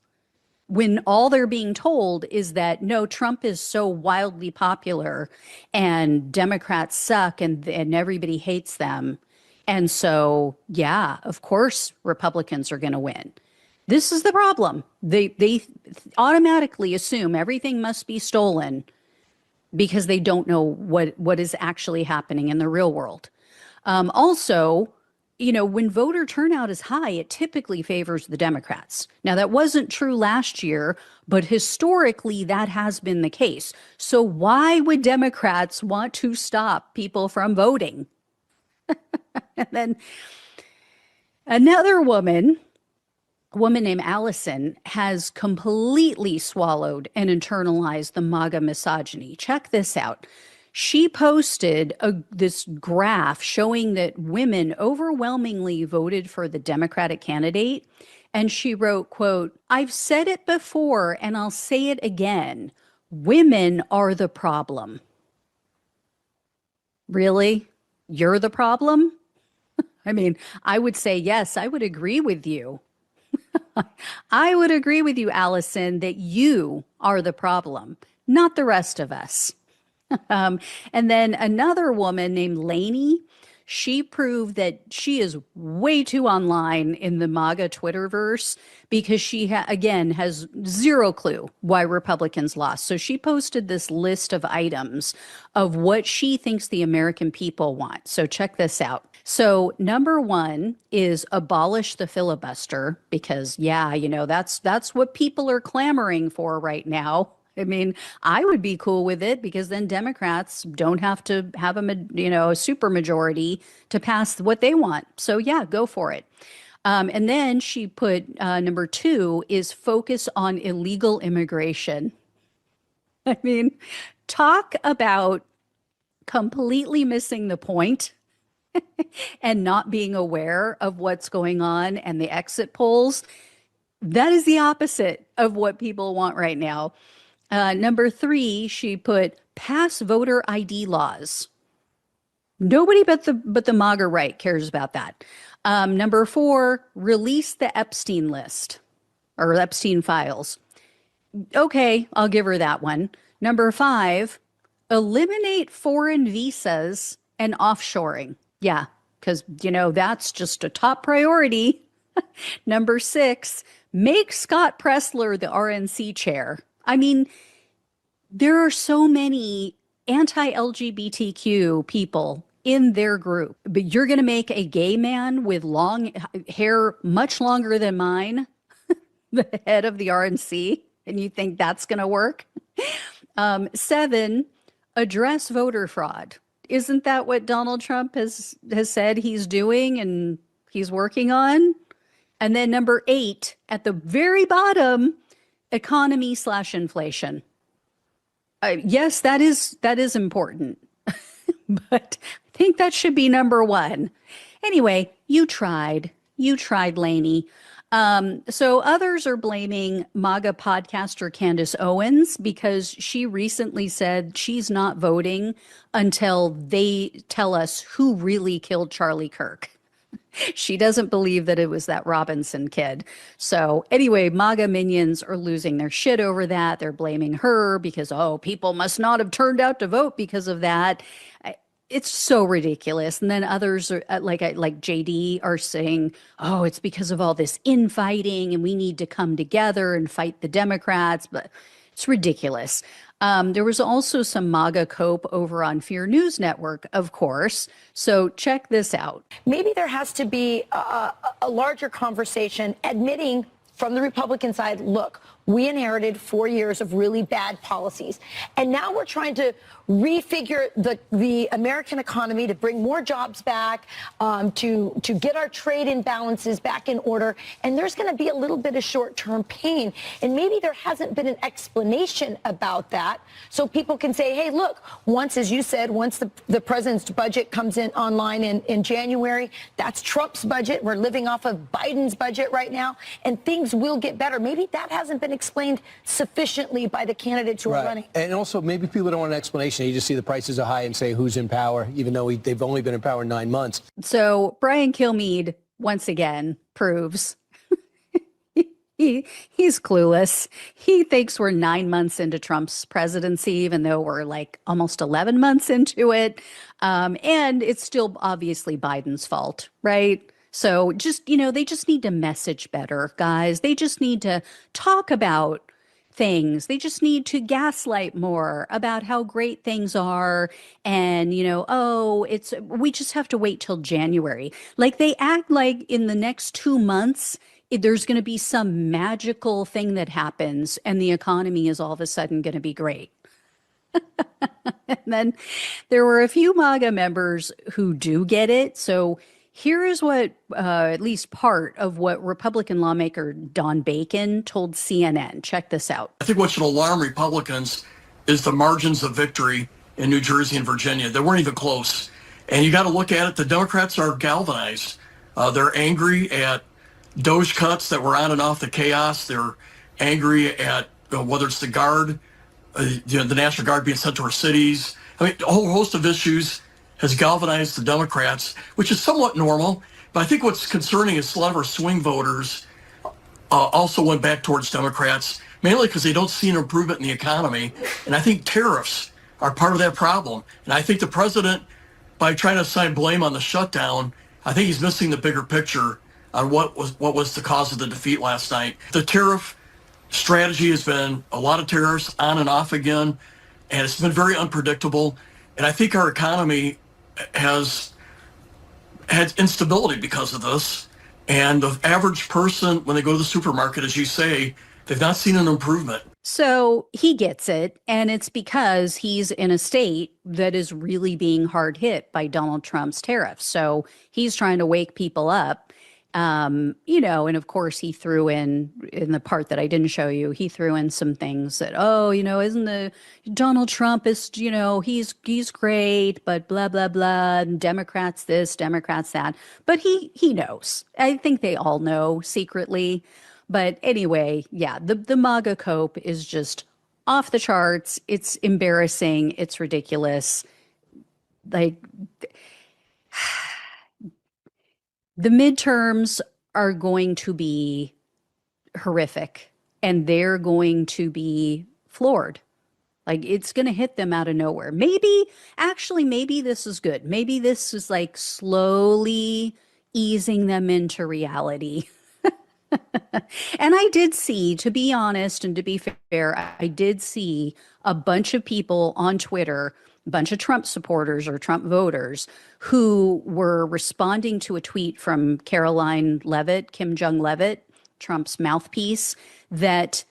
When all they're being told is that, no, Trump is so wildly popular and Democrats suck and everybody hates them. And so, yeah, of course, Republicans are going to win. This is the problem. They automatically assume everything must be stolen because they don't know what is actually happening in the real world. Also, when voter turnout is high, it typically favors the Democrats. Now, that wasn't true last year, but historically that has been the case. So why would Democrats want to stop people from voting? And then another woman, a woman named Allison, has completely swallowed and internalized the MAGA misogyny. Check this out. She posted this graph showing that women overwhelmingly voted for the Democratic candidate. And she wrote, quote, I've said it before and I'll say it again. Women are the problem. Really? You're the problem? I mean, I would say, yes, I would agree with you. I would agree with you, Allison, that you are the problem, not the rest of us. And then another woman named Lainey, she proved that she is way too online in the MAGA Twitterverse because she, again, has zero clue why Republicans lost. So she posted this list of items of what she thinks the American people want. So check this out. So number one is abolish the filibuster because, yeah, that's what people are clamoring for right now. I mean, I would be cool with it because then Democrats don't have to have a super majority to pass what they want. So yeah, go for it. And then she put number two is focus on illegal immigration. I mean, talk about completely missing the point and not being aware of what's going on and the exit polls. That is the opposite of what people want right now. Number three, she put pass voter ID laws. Nobody but the MAGA right cares about that. Number four, release the Epstein list or Epstein files. Okay, I'll give her that one. Number five, eliminate foreign visas and offshoring. Yeah, because, that's just a top priority. Number six, make Scott Pressler the RNC chair. I mean, there are so many anti-LGBTQ people in their group, but you're going to make a gay man with long hair, much longer than mine, the head of the RNC, and you think that's going to work? Seven, address voter fraud. Isn't that what Donald Trump has said he's doing and he's working on? And then number eight, at the very bottom, economy/inflation. Yes, that is important, but I think that should be number one. Anyway, you tried, Lainey. So others are blaming MAGA podcaster Candace Owens because she recently said she's not voting until they tell us who really killed Charlie Kirk. She doesn't believe that it was that Robinson kid. So anyway, MAGA minions are losing their shit over that. They're blaming her because, oh, people must not have turned out to vote because of that. It's so ridiculous. And then others are like JD are saying, oh, it's because of all this infighting and we need to come together and fight the Democrats. But it's ridiculous. There was also some MAGA cope over on Fear News Network, of course. So check this out. Maybe there has to be a larger conversation admitting from the Republican side, look, we inherited 4 years of really bad policies. And now we're trying to refigure the American economy to bring more jobs back, to get our trade imbalances back in order. And there's going to be a little bit of short-term pain. And maybe there hasn't been an explanation about that. So people can say, hey, look, once, as you said, once the president's budget comes in online in January, that's Trump's budget. We're living off of Biden's budget right now, and things will get better. Maybe that hasn't been explained sufficiently by the candidates who are running. And also, maybe people don't want an explanation. You just see the prices are high and say who's in power, even though they've only been in power 9 months. So Brian Kilmeade, once again, proves he's clueless. He thinks we're 9 months into Trump's presidency, even though we're like almost 11 months into it. And it's still obviously Biden's fault, right? So just, they just need to message better, guys. They just need to talk about things. They just need to gaslight more about how great things are. And, we just have to wait till January. Like they act like in the next 2 months, there's going to be some magical thing that happens and the economy is all of a sudden going to be great. And then there were a few MAGA members who do get it. So here is what, at least part of what Republican lawmaker Don Bacon told CNN. Check this out. I think what should alarm Republicans is the margins of victory in New Jersey and Virginia. They weren't even close. And you got to look at it. The Democrats are galvanized. They're angry at Doge cuts that were on and off the chaos. They're angry at whether it's the Guard, the National Guard being sent to our cities. I mean, a whole host of issues has galvanized the Democrats, which is somewhat normal. But I think what's concerning is a lot of our swing voters also went back towards Democrats, mainly because they don't see an improvement in the economy. And I think tariffs are part of that problem. And I think the president, by trying to assign blame on the shutdown, I think he's missing the bigger picture on what was the cause of the defeat last night. The tariff strategy has been a lot of tariffs on and off again, and it's been very unpredictable. And I think our economy has had instability because of this. And the average person, when they go to the supermarket, as you say, they've not seen an improvement. So he gets it. And it's because he's in a state that is really being hard hit by Donald Trump's tariffs. So he's trying to wake people up. And of course he threw in the part that I didn't show you, he threw in some things that, isn't the Donald Trump is, he's great, but blah, blah, blah, and Democrats this, Democrats that. But he knows. I think they all know secretly. But anyway, yeah, the MAGA cope is just off the charts. It's embarrassing. It's ridiculous. Like, the midterms are going to be horrific and they're going to be floored. Like it's going to hit them out of nowhere. Maybe this is good. Maybe this is like slowly easing them into reality. And I did see, to be honest and to be fair, I did see a bunch of people on Twitter, a bunch of Trump supporters or Trump voters who were responding to a tweet from Caroline Leavitt, Kim Jong-Leavitt, Trump's mouthpiece, that,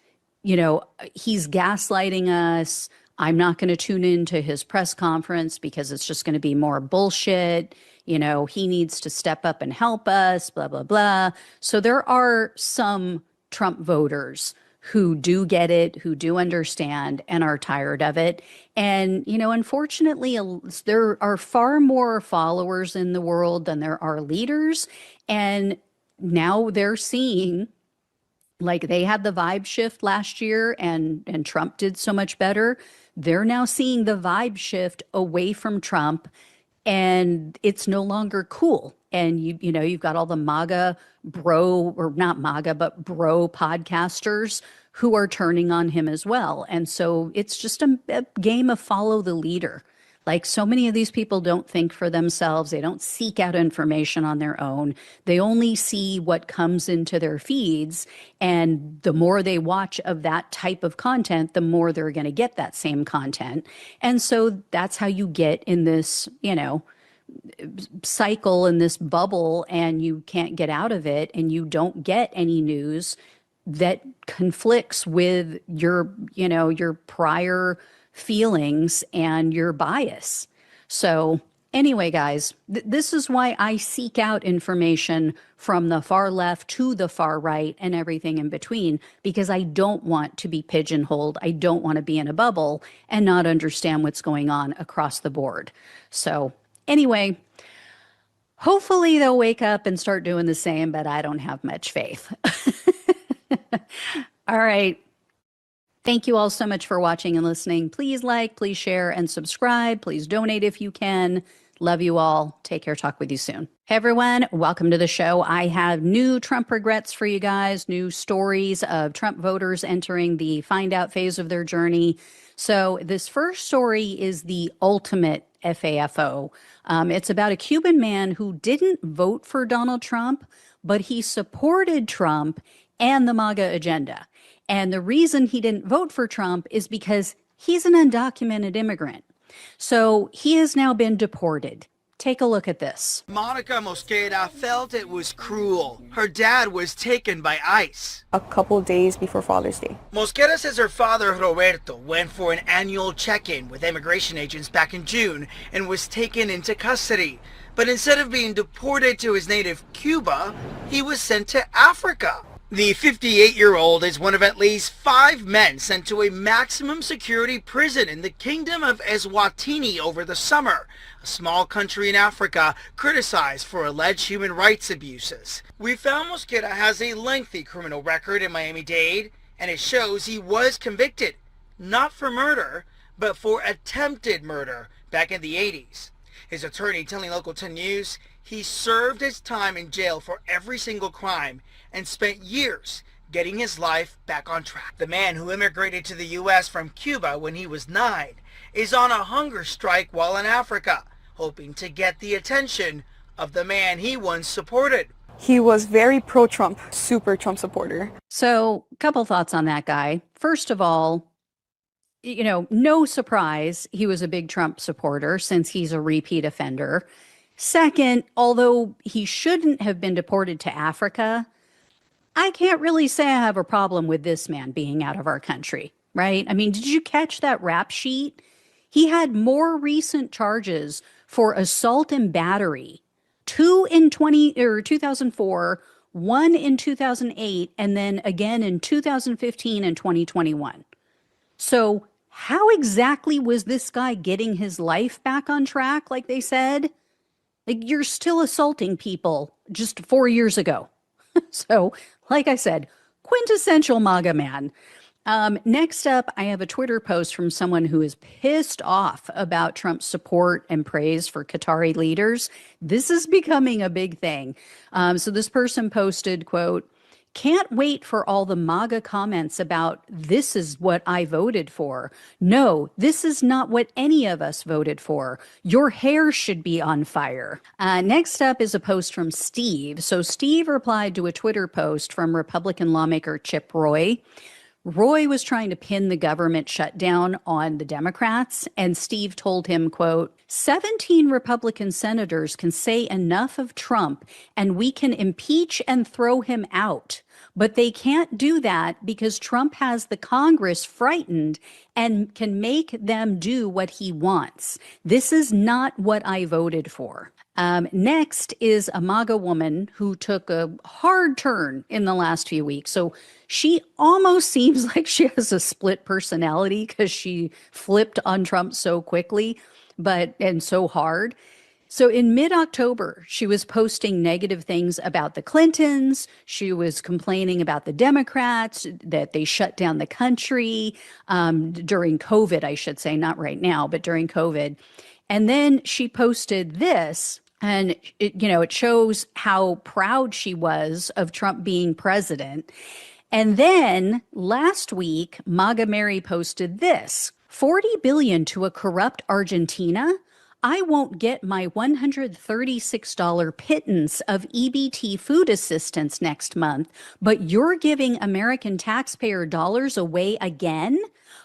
he's gaslighting us. I'm not going to tune into his press conference because it's just going to be more bullshit. He needs to step up and help us, blah, blah, blah. So there are some Trump voters who do get it, who do understand and are tired of it. And, unfortunately, there are far more followers in the world than there are leaders. And now they're seeing, like they had the vibe shift last year and Trump did so much better. They're now seeing the vibe shift away from Trump, and it's no longer cool. And you've got all the MAGA bro, or not MAGA, but bro podcasters who are turning on him as well. And so it's just a game of follow the leader. Like, so many of these people don't think for themselves. They don't seek out information on their own. They only see what comes into their feeds. And the more they watch of that type of content, the more they're going to get that same content. And so that's how you get in this, cycle, in this bubble, and you can't get out of it, and you don't get any news that conflicts with your prior feelings and your bias. So anyway, guys, this is why I seek out information from the far left to the far right and everything in between, because I don't want to be pigeonholed. I don't want to be in a bubble and not understand what's going on across the board. So anyway, hopefully they'll wake up and start doing the same, but I don't have much faith. All right. Thank you all so much for watching and listening. Please like, please share, and subscribe. Please donate if you can. Love you all. Take care. Talk with you soon. Hey, everyone. Welcome to the show. I have new Trump regrets for you guys, new stories of Trump voters entering the find out phase of their journey. So this first story is the ultimate FAFO. It's about a Cuban man who didn't vote for Donald Trump, but he supported Trump and the MAGA agenda. And the reason he didn't vote for Trump is because he's an undocumented immigrant. So he has now been deported. Take a look at this. Monica Mosqueda felt it was cruel. Her dad was taken by ICE. A couple days before Father's Day. Mosqueda says her father, Roberto, went for an annual check-in with immigration agents back in June and was taken into custody. But instead of being deported to his native Cuba, he was sent to Africa. The 58-year-old is one of at least 5 men sent to a maximum security prison in the Kingdom of Eswatini over the summer, a small country in Africa criticized for alleged human rights abuses. We found Mosqueda has a lengthy criminal record in Miami-Dade, and it shows he was convicted, not for murder, but for attempted murder back in the 80s. His attorney telling Local 10 News he served his time in jail for every single crime and spent years getting his life back on track. The man who immigrated to the U.S. from Cuba when he was 9 is on a hunger strike while in Africa, hoping to get the attention of the man he once supported. He was very pro-Trump, super Trump supporter. So a couple thoughts on that guy. First of all, no surprise he was a big Trump supporter since he's a repeat offender. Second, although he shouldn't have been deported to Africa, I can't really say I have a problem with this man being out of our country, right? I mean, did you catch that rap sheet? He had more recent charges for assault and battery, 2 in 2004, 1 in 2008, and then again in 2015 and 2021. So how exactly was this guy getting his life back on track, like they said? Like, you're still assaulting people just 4 years ago. So, like I said, quintessential MAGA man. Next up, I have a Twitter post from someone who is pissed off about Trump's support and praise for Qatari leaders. This is becoming a big thing. So this person posted, quote, "Can't wait for all the MAGA comments about this is what I voted for. No, this is not what any of us voted for. Your hair should be on fire." Next up is a post from Steve. So Steve replied to a Twitter post from Republican lawmaker Chip Roy. Roy was trying to pin the government shutdown on the Democrats, and Steve told him, quote, 17 Republican senators can say enough of Trump and we can impeach and throw him out. But they can't do that because Trump has the Congress frightened and can make them do what he wants. This is not what I voted for. Next is a MAGA woman who took a hard turn in the last few weeks. So she almost seems like she has a split personality because she flipped on Trump so quickly, and so hard. So in mid-October, she was posting negative things about the Clintons. She was complaining about the Democrats, that they shut down the country during COVID, I should say, not right now, but during COVID. And then she posted this, and it shows how proud she was of Trump being president. And then last week, MAGA Mary posted this: 40 billion to a corrupt Argentina. I won't get my $136 pittance of EBT food assistance next month, but you're giving American taxpayer dollars away again?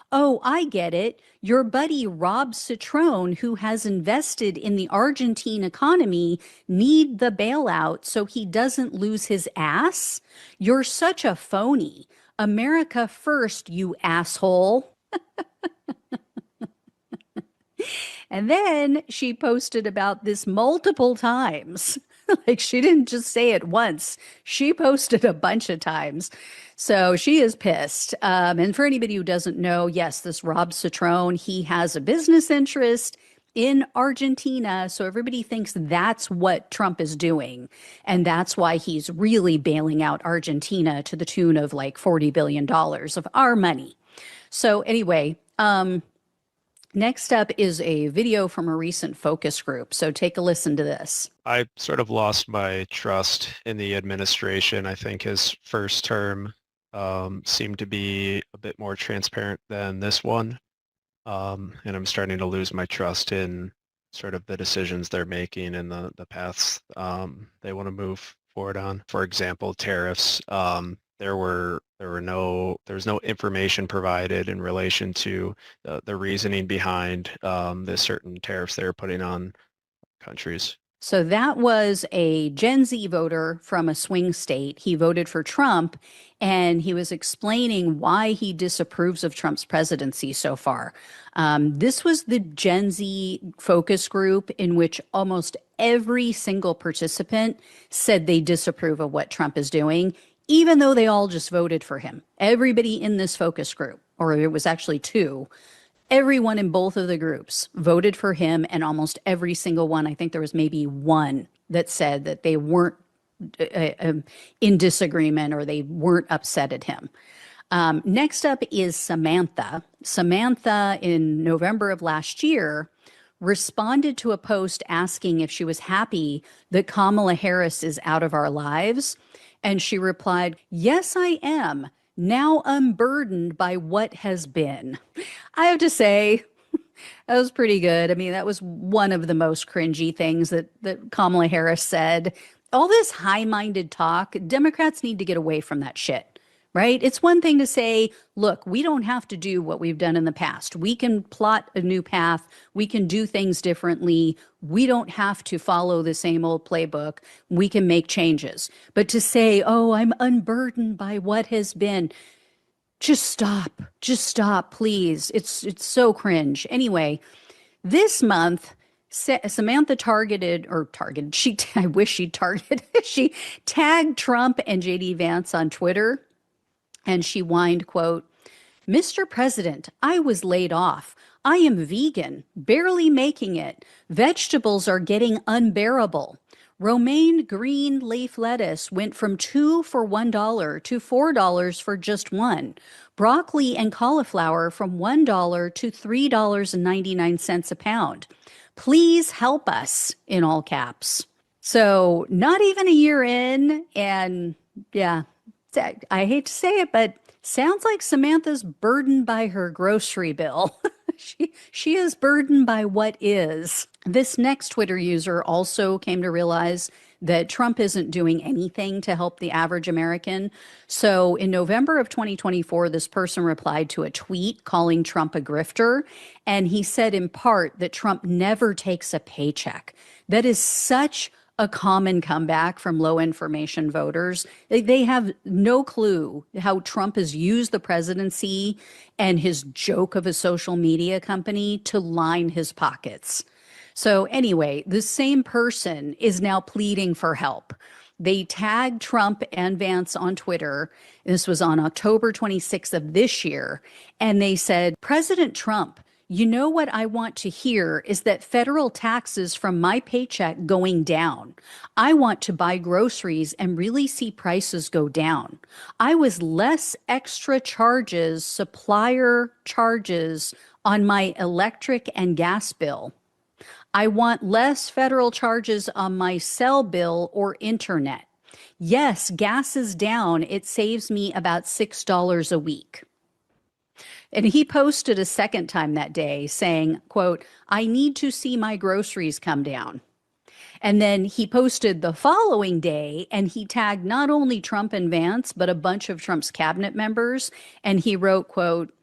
Oh, I get it. Your buddy Rob Citron, who has invested in the Argentine economy, need the bailout so he doesn't lose his ass? You're such a phony. America first, you asshole. And then she posted about this multiple times. Like, she didn't just say it once. She posted a bunch of times. So she is pissed. And for anybody who doesn't know, yes, this Rob Citron, he has a business interest in Argentina. So everybody thinks that's what Trump is doing. And that's why he's really bailing out Argentina to the tune of like $40 billion of our money. So anyway, next up is a video from a recent focus group. So take a listen to this. I sort of lost my trust in the administration. I think his first term seemed to be a bit more transparent than this one. And I'm starting to lose my trust in sort of the decisions they're making and the paths they want to move forward on. For example, tariffs. There was no information provided in relation to the reasoning behind the certain tariffs they were putting on countries. So that was a Gen Z voter from a swing state. He voted for Trump, and he was explaining why he disapproves of Trump's presidency so far. This was the Gen Z focus group in which almost every single participant said they disapprove of what Trump is doing, even though they all just voted for him. Everybody in this focus group, or it was actually two, everyone in both of the groups voted for him, and almost every single one, I think there was maybe one that said that they weren't in disagreement or they weren't upset at him. Next up is Samantha. Samantha, in November of last year, responded to a post asking if she was happy that Kamala Harris is out of our lives. And she replied, "Yes, I am. Now unburdened by what has been." I have to say, that was pretty good. I mean, that was one of the most cringy things that Kamala Harris said. All this high-minded talk, Democrats need to get away from that shit, right? It's one thing to say, look, we don't have to do what we've done in the past. We can plot a new path. We can do things differently. We don't have to follow the same old playbook. We can make changes. But to say, oh, I'm unburdened by what has been, just stop. Just stop, please. It's so cringe. Anyway, this month, Samantha I wish she targeted, she tagged Trump and JD Vance on Twitter, and she whined, quote, "Mr. President, I was laid off. I am vegan, barely making it. Vegetables are getting unbearable. Romaine green leaf lettuce went from $2 for $1 to $4 for just $1. Broccoli and cauliflower from $1 to $3.99 a pound. Please help us," in all caps. So not even a year in, and yeah, I hate to say it, but sounds like Samantha's burdened by her grocery bill. She is burdened by what is. This next Twitter user also came to realize that Trump isn't doing anything to help the average American. So in November of 2024, this person replied to a tweet calling Trump a grifter. And he said in part that Trump never takes a paycheck. That is such a common comeback from low information voters. They have no clue how Trump has used the presidency and his joke of a social media company to line his pockets. So anyway, the same person is now pleading for help. They tagged Trump and Vance on Twitter. This was on October 26th of this year. And they said, "President Trump, You know what I want to hear is that federal taxes from my paycheck going down. I want to buy groceries and really see prices go down. I was less extra charges, supplier charges on my electric and gas bill. I want less federal charges on my cell bill or internet. Yes, gas is down. It saves me about $6 a week. And he posted a second time that day saying, quote, I need to see my groceries come down. And then he posted the following day and he tagged not only Trump and Vance, but a bunch of Trump's cabinet members. And he wrote, quote,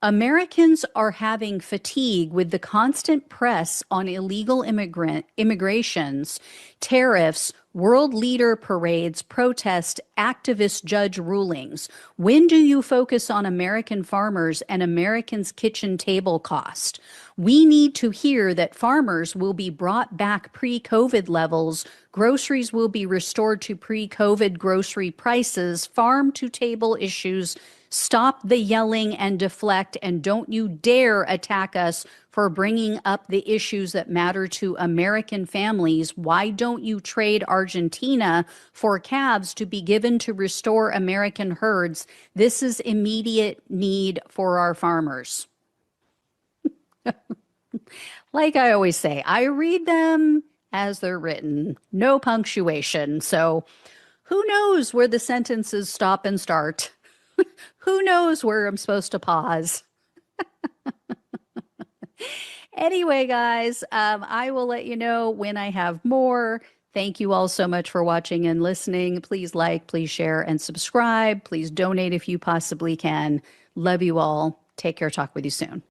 Americans are having fatigue with the constant press on illegal immigrations, tariffs, world leader parades, protest, activist judge rulings. When do you focus on American farmers and Americans' kitchen table cost? We need to hear that farmers will be brought back pre-COVID levels, groceries will be restored to pre-COVID grocery prices, farm-to-table issues. Stop the yelling and deflect, and don't you dare attack us for bringing up the issues that matter to American families. Why don't you trade Argentina for calves to be given to restore American herds? This is immediate need for our farmers. Like I always say, I read them as they're written, no punctuation. So who knows where the sentences stop and start? Who knows where I'm supposed to pause? Anyway, guys, I will let you know when I have more. Thank you all so much for watching and listening. Please like, please share, and subscribe. Please donate if you possibly can. Love you all. Take care. Talk with you soon.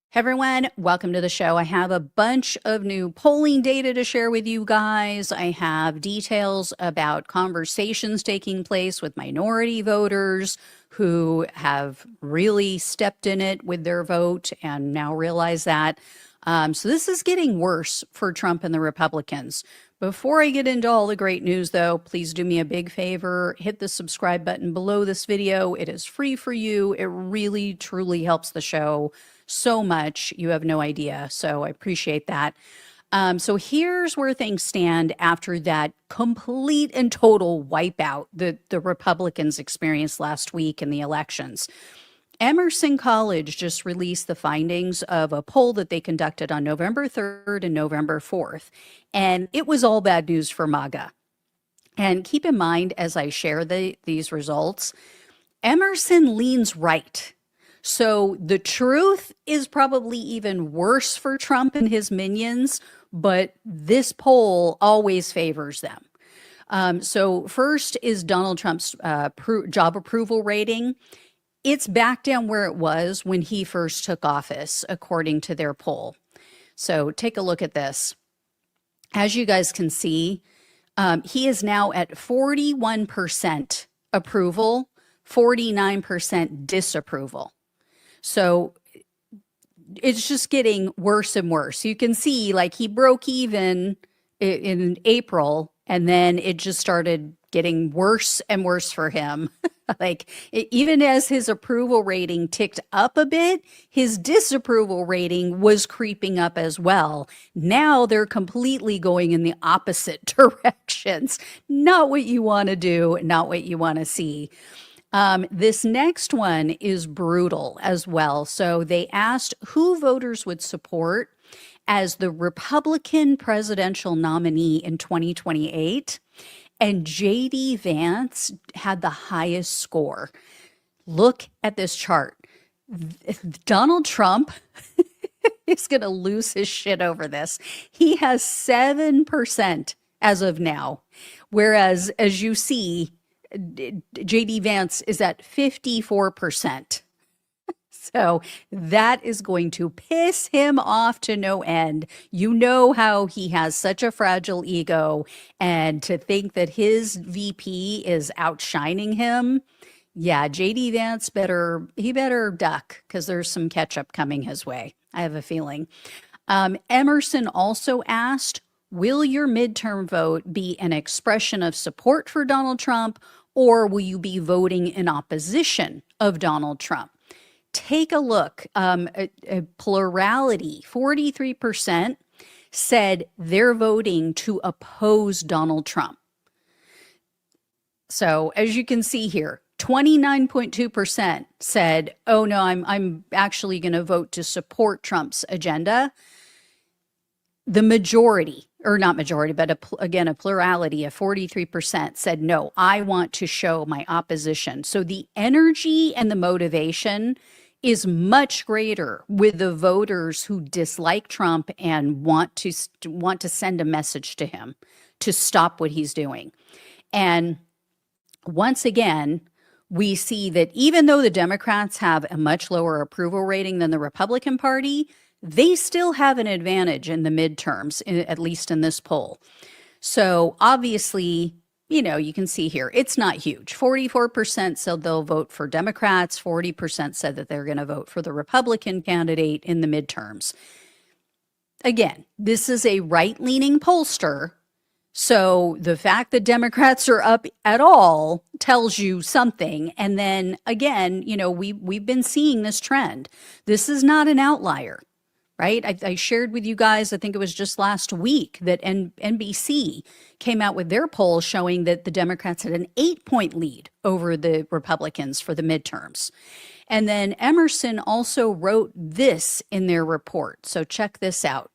Hey everyone, welcome to the show. I have a bunch of new polling data to share with you guys. I have details about conversations taking place with minority voters who have really stepped in it with their vote and now realize that. So this is getting worse for Trump and the Republicans. Before I get into all the great news, though, please do me a big favor. Hit the subscribe button below this video. It is free for you. It really, truly helps the show so much. You have no idea. So I appreciate that. So here's where things stand after that complete and total wipeout that the Republicans experienced last week in the elections. Emerson College just released the findings of a poll that they conducted on November 3rd and November 4th, and it was all bad news for MAGA. And keep in mind, as I share these results, Emerson leans right. So the truth is probably even worse for Trump and his minions, but this poll always favors them. So first is Donald Trump's job approval rating. It's back down where it was when he first took office, according to their poll. So take a look at this. As you guys can see, he is now at 41% approval, 49% disapproval. So it's just getting worse and worse. You can see like he broke even in April, and then it just started getting worse and worse for him. Like even as his approval rating ticked up a bit, his disapproval rating was creeping up as well. Now they're completely going in the opposite directions. Not what you want to do, not what you want to see. This next one is brutal as well. So they asked who voters would support as the Republican presidential nominee in 2028. And J.D. Vance had the highest score. Look at this chart. Donald Trump is going to lose his shit over this. He has 7% as of now. Whereas, as you see, J.D. Vance is at 54%. So that is going to piss him off to no end. You know how he has such a fragile ego, and to think that his VP is outshining him. Yeah, JD Vance better duck, because there's some catch-up coming his way. I have a feeling. Emerson also asked, will your midterm vote be an expression of support for Donald Trump, or will you be voting in opposition of Donald Trump? take a look. A plurality, 43%, said they're voting to oppose Donald Trump. So as you can see here, 29.2% said, oh no, I'm actually going to vote to support Trump's agenda. The majority, or not majority, but again, a plurality of 43% said, no, I want to show my opposition. So the energy and the motivation is much greater with the voters who dislike Trump and want to send a message to him to stop what he's doing. And once again, we see that even though the Democrats have a much lower approval rating than the Republican Party, they still have an advantage in the midterms, at least in this poll. So obviously, you know, you can see here, it's not huge. 44% said they'll vote for Democrats. 40% said that they're going to vote for the Republican candidate in the midterms. Again, this is a right-leaning pollster. So the fact that Democrats are up at all tells you something. And then again, you know, we've been seeing this trend. This is not an outlier, right? I shared with you guys, I think it was just last week, that NBC came out with their poll showing that the Democrats had an 8-point lead over the Republicans for the midterms. And then Emerson also wrote this in their report. So check this out.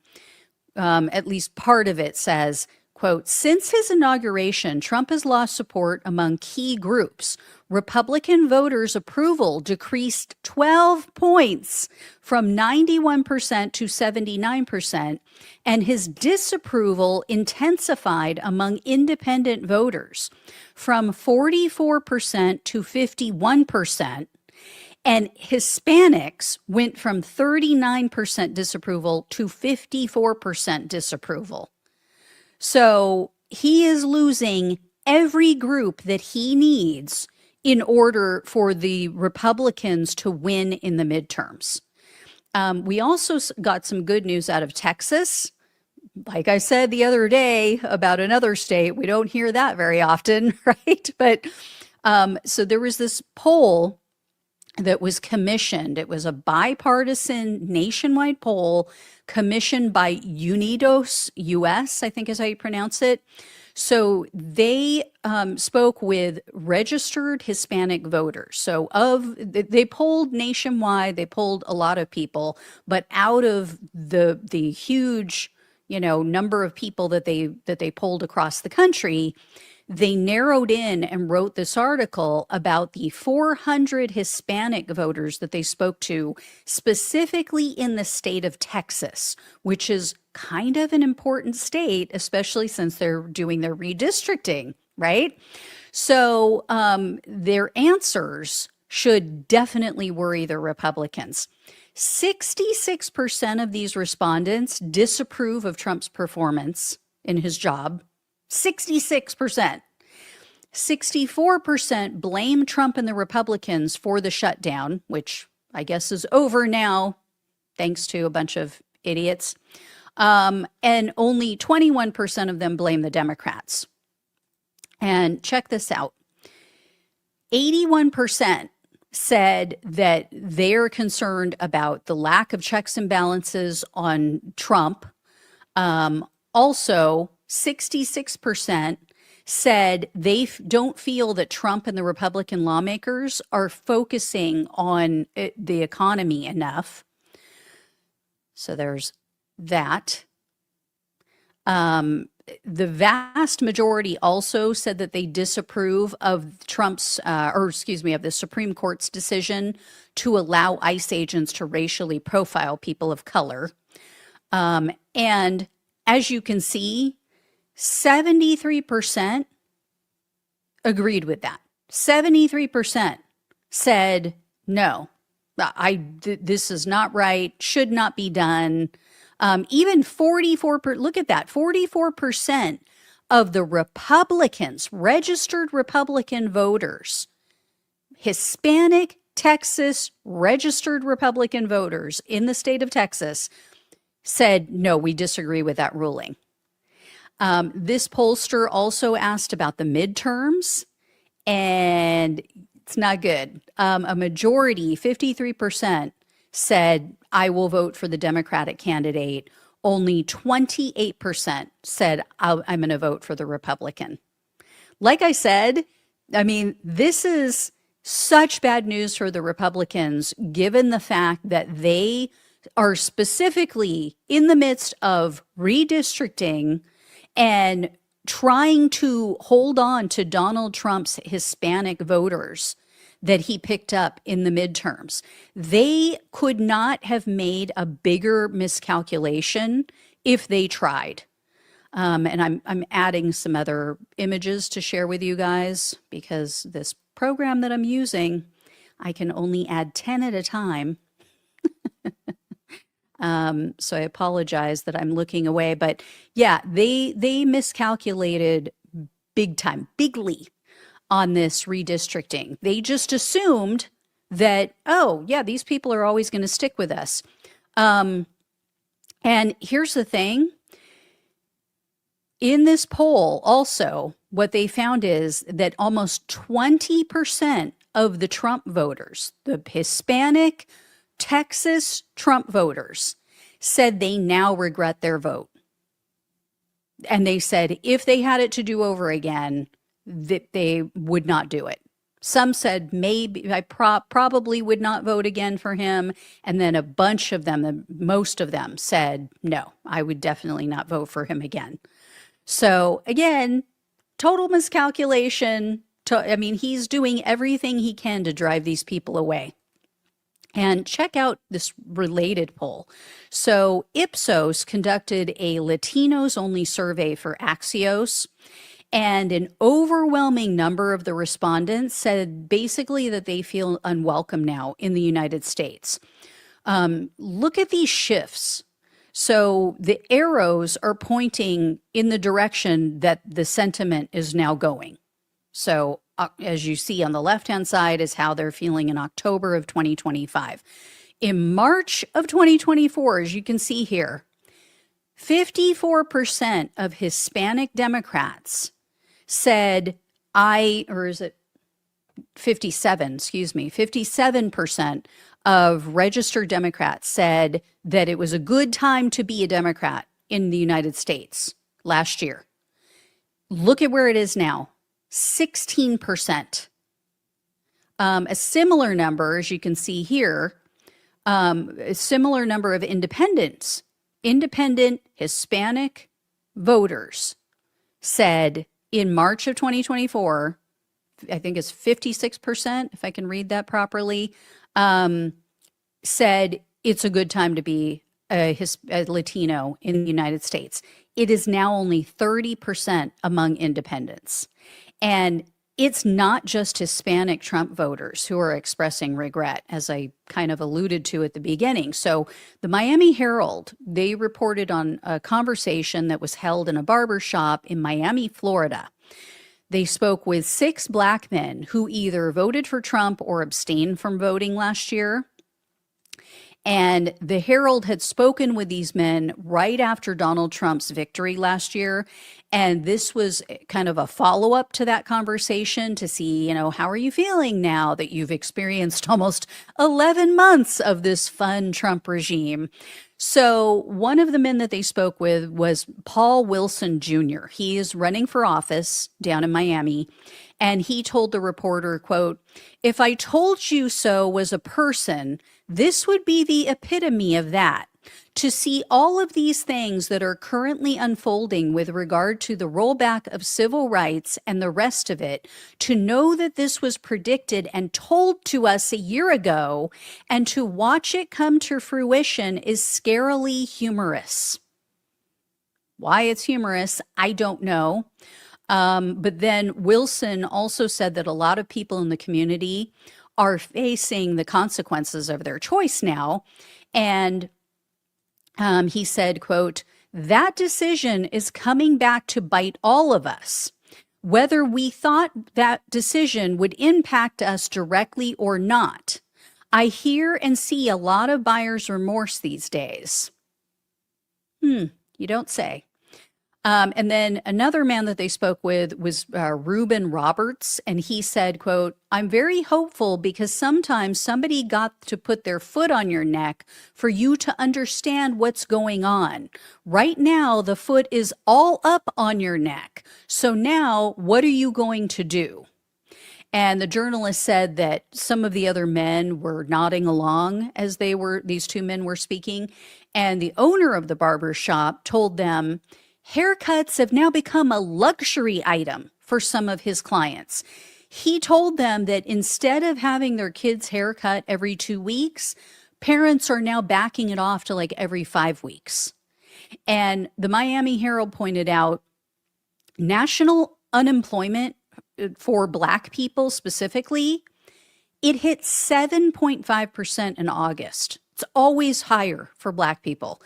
At least part of it says, quote, since his inauguration, Trump has lost support among key groups. Republican voters' approval decreased 12 points from 91% to 79%, and his disapproval intensified among independent voters from 44% to 51%, and Hispanics went from 39% disapproval to 54% disapproval. So he is losing every group that he needs in order for the Republicans to win in the midterms. We also got some good news out of Texas. Like I said the other day about another state, we don't hear that very often, right? But so there was this poll that was commissioned. It was a bipartisan nationwide poll commissioned by Unidos US, I think is how you pronounce it. So they spoke with registered Hispanic voters. So they polled nationwide, they polled a lot of people, but out of the huge, you know, number of people that they polled across the country, they narrowed in and wrote this article about the 400 Hispanic voters that they spoke to, specifically in the state of Texas, which is kind of an important state, especially since they're doing their redistricting, right? So their answers should definitely worry the Republicans. 66% of these respondents disapprove of Trump's performance in his job. 66%. 64% blame Trump and the Republicans for the shutdown, which I guess is over now, thanks to a bunch of idiots. And only 21% of them blame the Democrats. And check this out. 81% said that they're concerned about the lack of checks and balances on Trump. Also, 66% said they don't feel that Trump and the Republican lawmakers are focusing on the economy enough. So there's that. The vast majority also said that they disapprove of Trump's, of the Supreme Court's decision to allow ICE agents to racially profile people of color. And as you can see, 73% agreed with that. 73% said, no, this is not right, should not be done. Even 44%, look at that, 44% of the Republicans, registered Republican voters, Hispanic Texas registered Republican voters in the state of Texas said, no, we disagree with that ruling. This pollster also asked about the midterms, and it's not good. a majority, 53%, said, I will vote for the Democratic candidate. Only 28% said, I'm going to vote for the Republican. Like I said, I mean, this is such bad news for the Republicans, given the fact that they are specifically in the midst of redistricting and trying to hold on to Donald Trump's Hispanic voters that he picked up in the midterms. They could not have made a bigger miscalculation if they tried. And I'm adding some other images to share with you guys, because this program that I'm using, I can only add 10 at a time. So I apologize that I'm looking away, but yeah, they miscalculated big time, bigly on this redistricting. They just assumed that, oh yeah, these people are always going to stick with us. And here's the thing. In this poll also, what they found is that almost 20% of the Trump voters, the Hispanic Texas Trump voters, said they now regret their vote. And they said if they had it to do over again, that they would not do it. Some said maybe, I probably would not vote again for him. And then a bunch of them, most of them said, no, I would definitely not vote for him again. So again, total miscalculation. I mean, he's doing everything he can to drive these people away. And check out this related poll. So Ipsos conducted a Latinos only survey for Axios, and an overwhelming number of the respondents said basically that they feel unwelcome now in the United States. Look at these shifts. So the arrows are pointing in the direction that the sentiment is now going. So as you see on the left-hand side is how they're feeling in October of 2025. In March of 2024, as you can see here, 54% of Hispanic Democrats said or is it 57, 57% of registered Democrats said that it was a good time to be a Democrat in the United States last year. Look at where it is now. 16%. A similar number, as you can see here, a similar number of independent Hispanic voters said in March of 2024, I think it's 56%, if I can read that properly, said it's a good time to be a Latino in the United States. It is now only 30% among independents. And it's not just Hispanic Trump voters who are expressing regret, as I kind of alluded to at the beginning. So the Miami Herald, they reported on a conversation that was held in a barber shop in Miami, Florida. They spoke with 6 Black men who either voted for Trump or abstained from voting last year. And the Herald had spoken with these men right after Donald Trump's victory last year. And this was kind of a follow-up to that conversation to see, how are you feeling now that you've experienced almost 11 months of this fun Trump regime? So one of the men that they spoke with was Paul Wilson Jr. He is running for office down in Miami. And he told the reporter, quote, "If I told you so was a person, this would be the epitome of that. To see all of these things that are currently unfolding with regard to the rollback of civil rights and the rest of it, to know that this was predicted and told to us a year ago, and to watch it come to fruition is scarily humorous." Why it's humorous, I don't know. But then Wilson also said that a lot of people in the community are facing the consequences of their choice now. And he said, quote, "That decision is coming back to bite all of us. Whether we thought that decision would impact us directly or not, I hear and see a lot of buyer's remorse these days." You don't say. And then another man that they spoke with was Reuben Roberts, and he said, quote, "I'm very hopeful because sometimes somebody got to put their foot on your neck for you to understand what's going on. Right now, the foot is all up on your neck. So now, what are you going to do?" And the journalist said that some of the other men were nodding along as these two men were speaking. And the owner of the barber shop told them, haircuts have now become a luxury item for some of his clients. He told them that instead of having their kids' haircut every 2 weeks, parents are now backing it off to like every 5 weeks. And the Miami Herald pointed out national unemployment for Black people specifically, it hit 7.5% in August. It's always higher for Black people.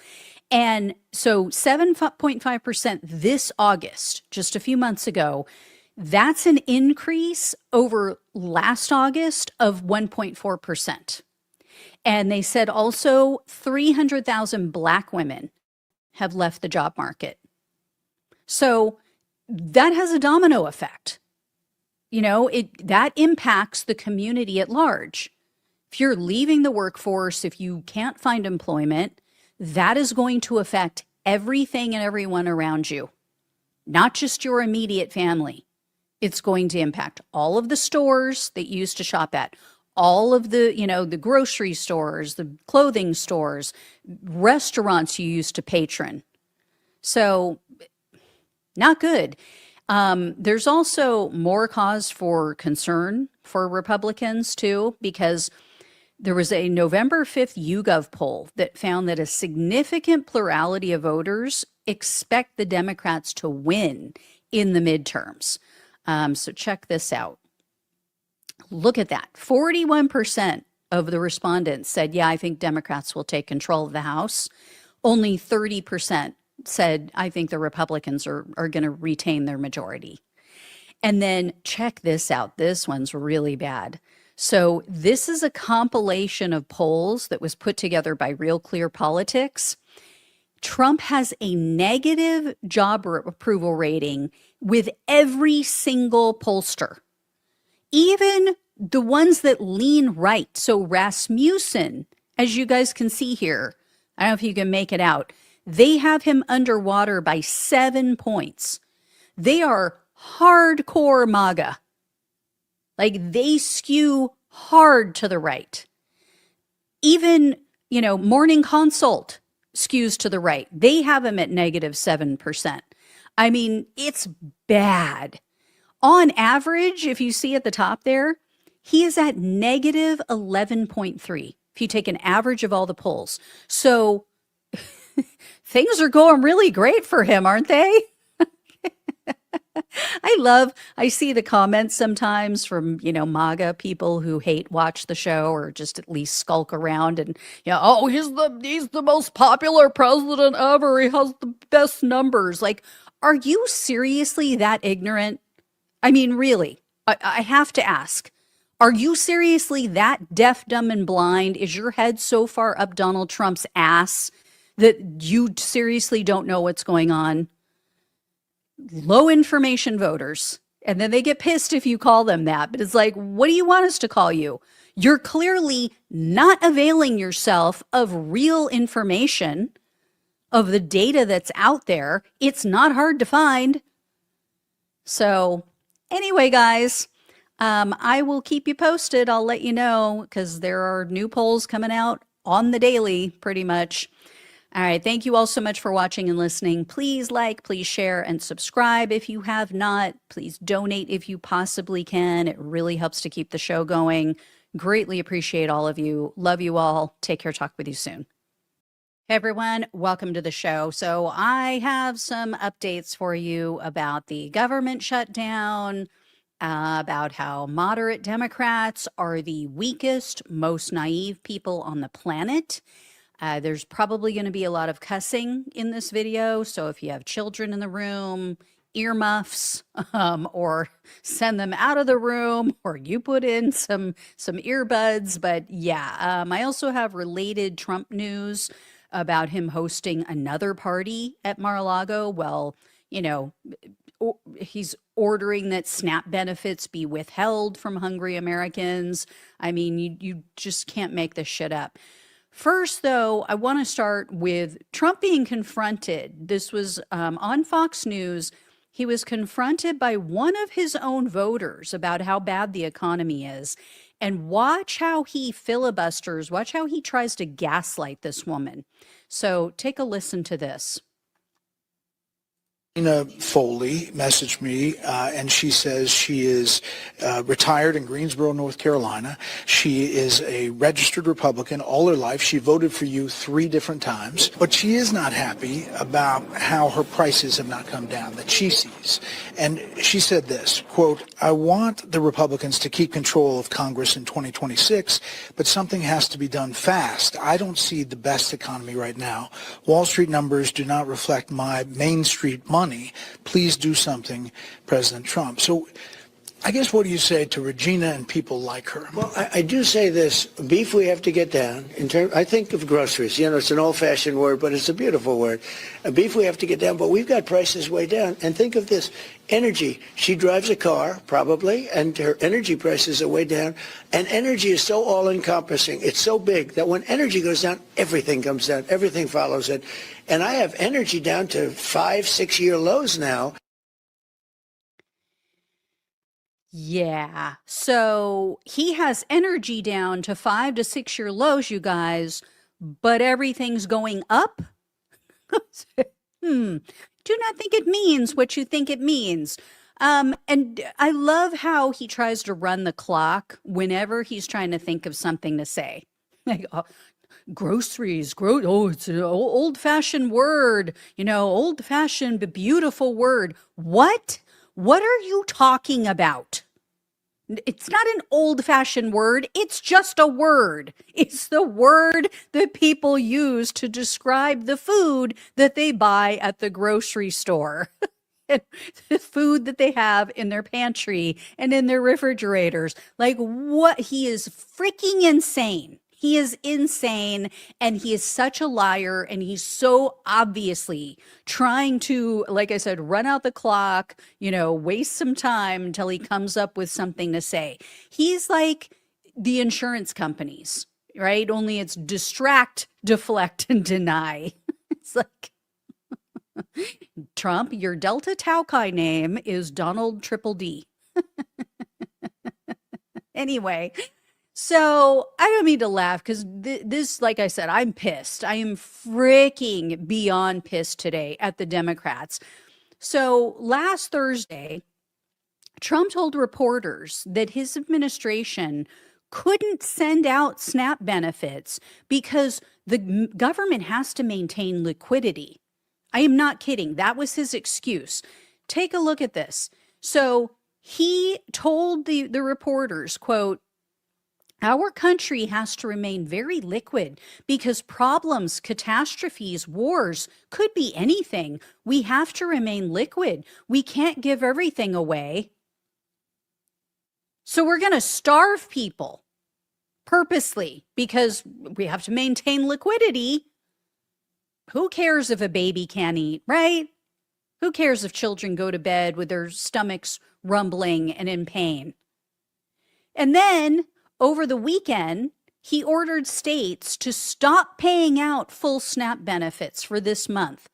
And so 7.5% this August, just a few months ago, that's an increase over last August of 1.4%. And they said also 300,000 Black women have left the job market. So that has a domino effect. You know, that impacts the community at large. If you're leaving the workforce, if you can't find employment, that is going to affect everything and everyone around you, not just your immediate family. It's going to impact all of the stores that you used to shop at, all of the, the grocery stores, the clothing stores, restaurants you used to patron. So, not good. There's also more cause for concern for Republicans, too, because there was a November 5th YouGov poll that found that a significant plurality of voters expect the Democrats to win in the midterms. So check this out. Look at that. 41% of the respondents said, yeah, I think Democrats will take control of the House. Only 30% said, I think the Republicans are going to retain their majority. And then check this out. This one's really bad. So this is a compilation of polls that was put together by Real Clear Politics. Trump has a negative job approval rating with every single pollster, even the ones that lean right. So Rasmussen, as you guys can see here, I don't know if you can make it out, they have him underwater by 7 points. They are hardcore MAGA. Like, they skew hard to the right. Even, Morning Consult skews to the right. They have him at negative 7%. I mean, it's bad. On average, if you see at the top there, he is at negative 11.3, if you take an average of all the polls. So things are going really great for him, aren't they? I see the comments sometimes from, MAGA people who hate watch the show or just at least skulk around and, oh, he's the most popular president ever. He has the best numbers. Like, are you seriously that ignorant? I mean, really, I have to ask, are you seriously that deaf, dumb, and blind? Is your head so far up Donald Trump's ass that you seriously don't know what's going on? Low information voters. And then they get pissed if you call them that. But it's like, what do you want us to call you? You're clearly not availing yourself of real information, of the data that's out there. It's not hard to find. So anyway, guys, I will keep you posted. I'll let you know because there are new polls coming out on the daily pretty much. All right. Thank you all so much for watching and listening. Please like, please share, and subscribe if you have not. Please donate if you possibly can. It really helps to keep the show going. Greatly appreciate all of you. Love you all. Take care. Talk with you soon. Hey everyone, welcome to the show. So I have some updates for you about the government shutdown, about how moderate Democrats are the weakest, most naive people on the planet. There's probably going to be a lot of cussing in this video. So if you have children in the room, earmuffs, or send them out of the room, or you put in some earbuds. But yeah, I also have related Trump news about him hosting another party at Mar-a-Lago. Well, you know, he's ordering that SNAP benefits be withheld from hungry Americans. I mean, you just can't make this shit up. First, though, I want to start with Trump being confronted. This was on Fox News. He was confronted by one of his own voters about how bad the economy is. And watch how he filibusters, watch how he tries to gaslight this woman. So take a listen to this. Gina Foley messaged me, and she says she is retired in Greensboro, North Carolina. She is a registered Republican all her life. She voted for you 3 different times, but she is not happy about how her prices have not come down that she sees. And she said this, quote, I want the Republicans to keep control of Congress in 2026, but something has to be done fast. I don't see the best economy right now. Wall Street numbers do not reflect my Main Street money. Please do something, President Trump. So I guess what do you say to Regina and people like her? Well, I do say this. Beef we have to get down. I think of groceries. You know, it's an old-fashioned word, but it's a beautiful word. Beef we have to get down, but we've got prices way down. And think of this. Energy. She drives a car, probably, and her energy prices are way down. And energy is so all-encompassing. It's so big that when energy goes down, everything comes down. Everything follows it. And I have energy down to 5-6-year lows now. Yeah. So he has energy down to 5 to 6 year lows, you guys, but everything's going up. Do not think it means what you think it means. And I love how he tries to run the clock whenever he's trying to think of something to say. Like, groceries, it's an old-fashioned word, old-fashioned but beautiful word. What? What are you talking about? It's not an old-fashioned word. It's just a word. It's the word that people use to describe the food that they buy at the grocery store. The food that they have in their pantry and in their refrigerators. Like, what? He is freaking insane. He is insane, and he is such a liar, and he's so obviously trying to, like I said, run out the clock, waste some time until he comes up with something to say. He's like the insurance companies, right? Only it's distract, deflect, and deny. It's like, Trump, your Delta Tau Chi name is Donald Triple D. Anyway. So I don't mean to laugh because this, like I said, I'm pissed. I am freaking beyond pissed today at the Democrats. So last Thursday, Trump told reporters that his administration couldn't send out SNAP benefits because the government has to maintain liquidity. I am not kidding. That was his excuse. Take a look at this. So he told the reporters, quote, our country has to remain very liquid because problems, catastrophes, wars could be anything. We have to remain liquid. We can't give everything away. So we're going to starve people purposely because we have to maintain liquidity. Who cares if a baby can't eat, right? Who cares if children go to bed with their stomachs rumbling and in pain? And then over the weekend, he ordered states to stop paying out full SNAP benefits for this month.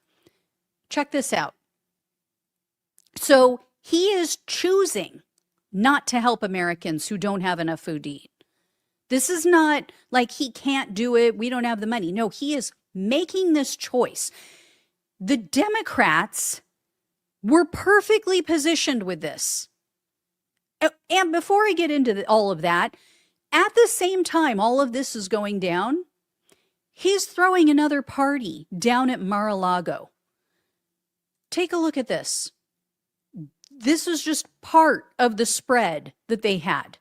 Check this out. So he is choosing not to help Americans who don't have enough food to eat. This is not like he can't do it, we don't have the money. No, he is making this choice. The Democrats were perfectly positioned with this. And before I get into all of that, at the same time all of this is going down, he's throwing another party down at Mar-a-Lago. Take a look at this. This is just part of the spread that they had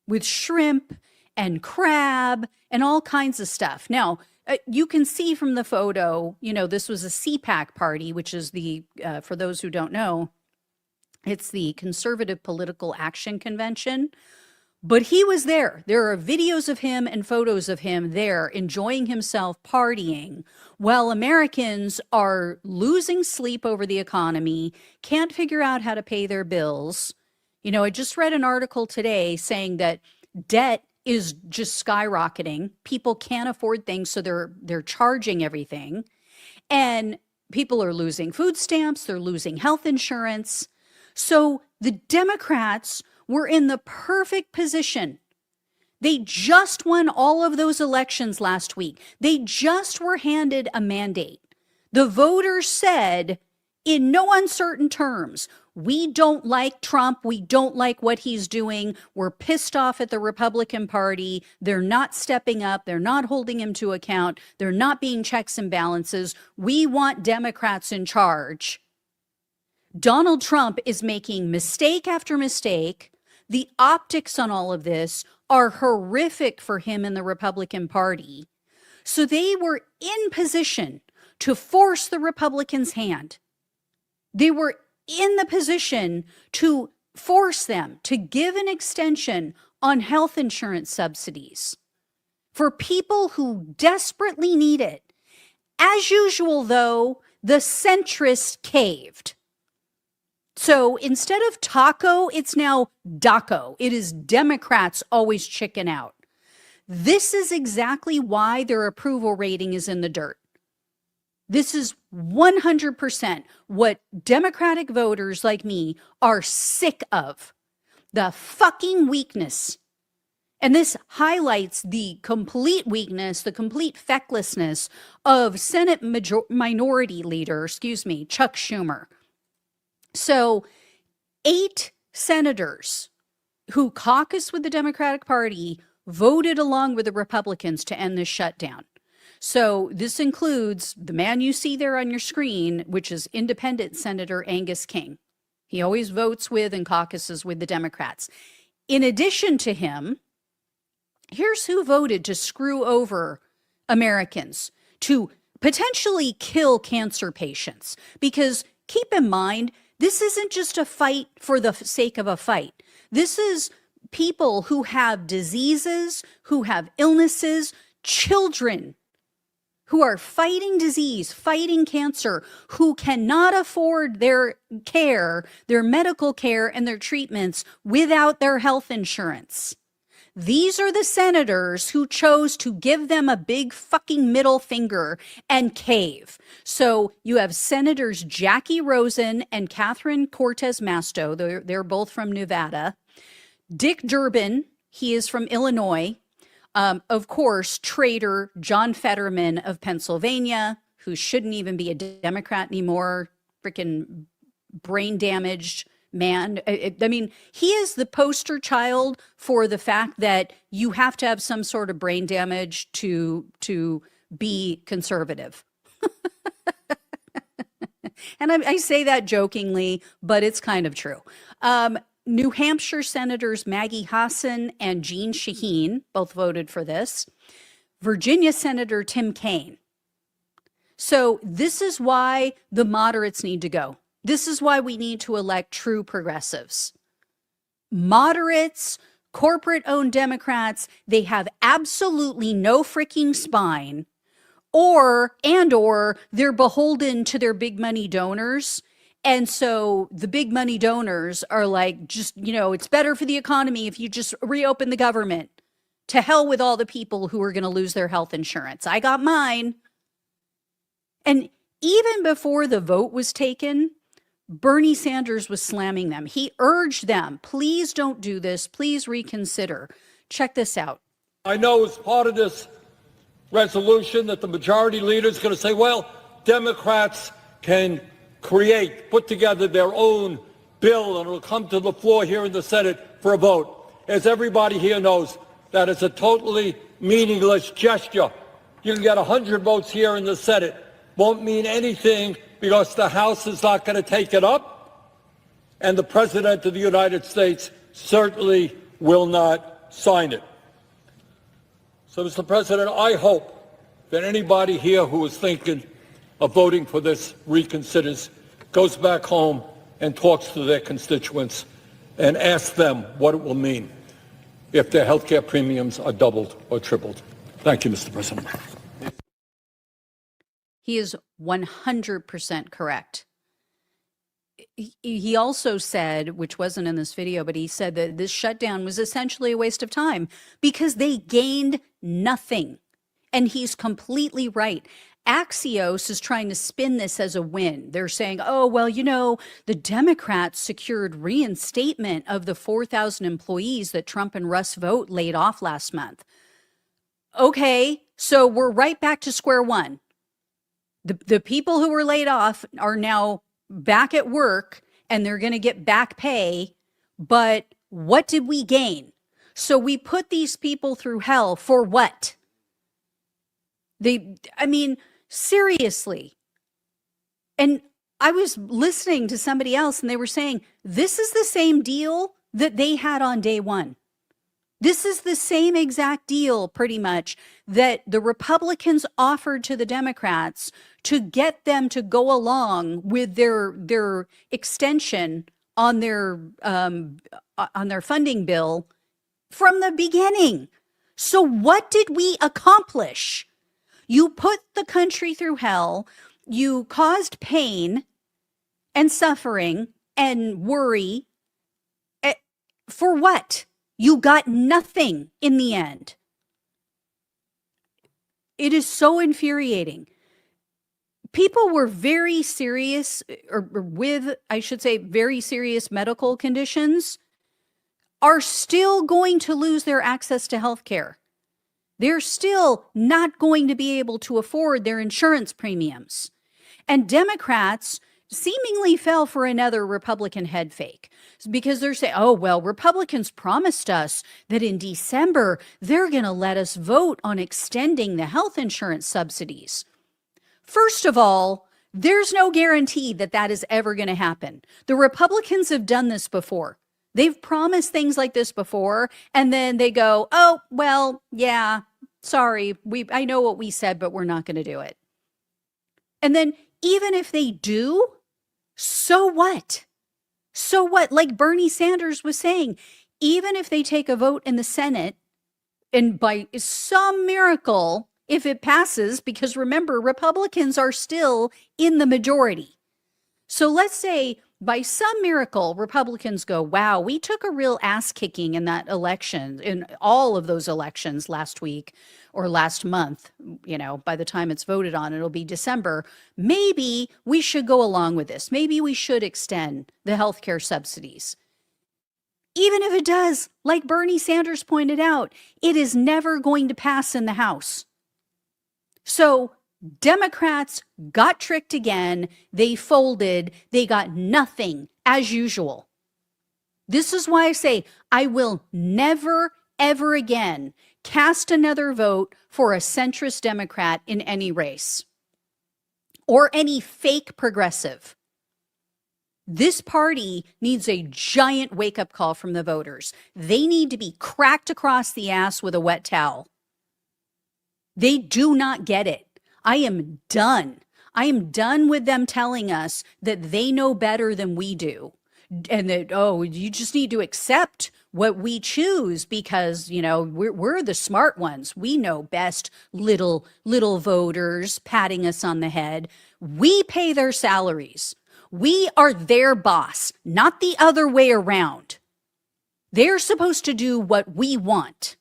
with shrimp and crab and all kinds of stuff. Now, you can see from the photo, this was a CPAC party, which is the, for those who don't know, it's the Conservative Political Action Convention. But he was there. There are videos of him and photos of him there enjoying himself partying while Americans are losing sleep over the economy, can't figure out how to pay their bills. You know, I just read an article today saying that debt is just skyrocketing. People can't afford things, so they're charging everything. And people are losing food stamps, they're losing health insurance. So the Democrats were in the perfect position. They just won all of those elections last week. They just were handed a mandate. The voters said, in no uncertain terms, we don't like Trump. We don't like what he's doing. We're pissed off at the Republican Party. They're not stepping up. They're not holding him to account. They're not being checks and balances. We want Democrats in charge. Donald Trump is making mistake after mistake. The optics on all of this are horrific for him and the Republican Party. So they were in position to force the Republicans' hand. They were in the position to force them to give an extension on health insurance subsidies for people who desperately need it. As usual, though, the centrists caved. So instead of taco, it's now DACO. It is Democrats always chicken out. This is exactly why their approval rating is in the dirt. This is 100% what Democratic voters like me are sick of. The fucking weakness. And this highlights the complete weakness, the complete fecklessness of Senate Minority Leader, Chuck Schumer. So 8 senators who caucus with the Democratic Party voted along with the Republicans to end this shutdown. So this includes the man you see there on your screen, which is Independent Senator Angus King. He always votes with and caucuses with the Democrats. In addition to him, here's who voted to screw over Americans, to potentially kill cancer patients. Because keep in mind, this isn't just a fight for the sake of a fight. This is people who have diseases, who have illnesses, children who are fighting disease, fighting cancer, who cannot afford their care, their medical care and their treatments without their health insurance. These are the senators who chose to give them a big fucking middle finger and cave. So you have Senators Jackie Rosen and Catherine Cortez Masto. They're both from Nevada. Dick Durbin, he is from Illinois. Of course, traitor John Fetterman of Pennsylvania, who shouldn't even be a Democrat anymore, freaking brain damaged man. I mean, he is the poster child for the fact that you have to have some sort of brain damage to be conservative. And I say that jokingly, but it's kind of true. New Hampshire Senators Maggie Hassan and Jean Shaheen both voted for this. Virginia Senator Tim Kaine. So this is why the moderates need to go. This is why we need to elect true progressives. Moderates, corporate-owned Democrats, they have absolutely no freaking spine, or they're beholden to their big money donors. And so the big money donors are like, just, it's better for the economy if you just reopen the government. To hell with all the people who are going to lose their health insurance. I got mine. And even before the vote was taken, Bernie Sanders was slamming them. He urged them, please don't do this. Please reconsider. Check this out. I know as part of this resolution that the majority leader is going to say, well, Democrats can put together their own bill, and it'll come to the floor here in the Senate for a vote. As everybody here knows, that is a totally meaningless gesture. You can get 100 votes here in the Senate. Won't mean anything because the House is not going to take it up, and the President of the United States certainly will not sign it. So, Mr. President, I hope that anybody here who is thinking of voting for this reconsiders, goes back home and talks to their constituents and asks them what it will mean. if their health care premiums are doubled or tripled. Thank you, Mr. President. He is 100% correct. He also said, which wasn't in this video, but he said that this shutdown was essentially a waste of time because they gained nothing. And he's completely right. Axios is trying to spin this as a win. They're saying, oh, well, you know, the Democrats secured reinstatement of the 4,000 employees that Trump and Russ Vogt laid off last month. Okay, so we're right back to square one. The people who were laid off are now back at work and they're going to get back pay. But what did we gain? So we put these people through hell for what? I mean, seriously. And I was listening to somebody else and they were saying, this is the same deal that they had on day one. This is the same exact deal, pretty much, that the Republicans offered to the Democrats to get them to go along with their extension on their funding bill from the beginning. So what did we accomplish? You put the country through hell. You caused pain and suffering and worry. For what? You got nothing in the end. It is so infuriating. People were very serious, or with, I should say, very serious medical conditions, are still going to lose their access to health care. They're still not going to be able to afford their insurance premiums. And Democrats seemingly fell for another Republican head fake because they're saying, oh, well, Republicans promised us that in December, they're going to let us vote on extending the health insurance subsidies. First of all, there's no guarantee that that is ever going to happen. The Republicans have done this before. They've promised things like this before, and then they go, oh, well, yeah, sorry, I know what we said, but we're not going to do it. And then even if they do, so what? So what? Like Bernie Sanders was saying, even if they take a vote in the Senate, and by some miracle, if it passes, because remember, Republicans are still in the majority. So let's say by some miracle, Republicans go, wow, we took a real ass kicking in that election, in all of those elections last week or last month. You know, by the time it's voted on, it'll be December. Maybe we should go along with this. Maybe we should extend the healthcare subsidies. Even if it does, like Bernie Sanders pointed out, it is never going to pass in the House. So Democrats got tricked again. They folded. They got nothing as usual. This is why I say I will never, ever again cast another vote for a centrist Democrat in any race or any fake progressive. This party needs a giant wake-up call from the voters. They need to be cracked across the ass with a wet towel. They do not get it. I am done. I am done with them telling us that they know better than we do. And that, oh, you just need to accept what we choose because, you know, we're the smart ones. We know best, little voters patting us on the head. We pay their salaries. We are their boss, not the other way around. They're supposed to do what we want.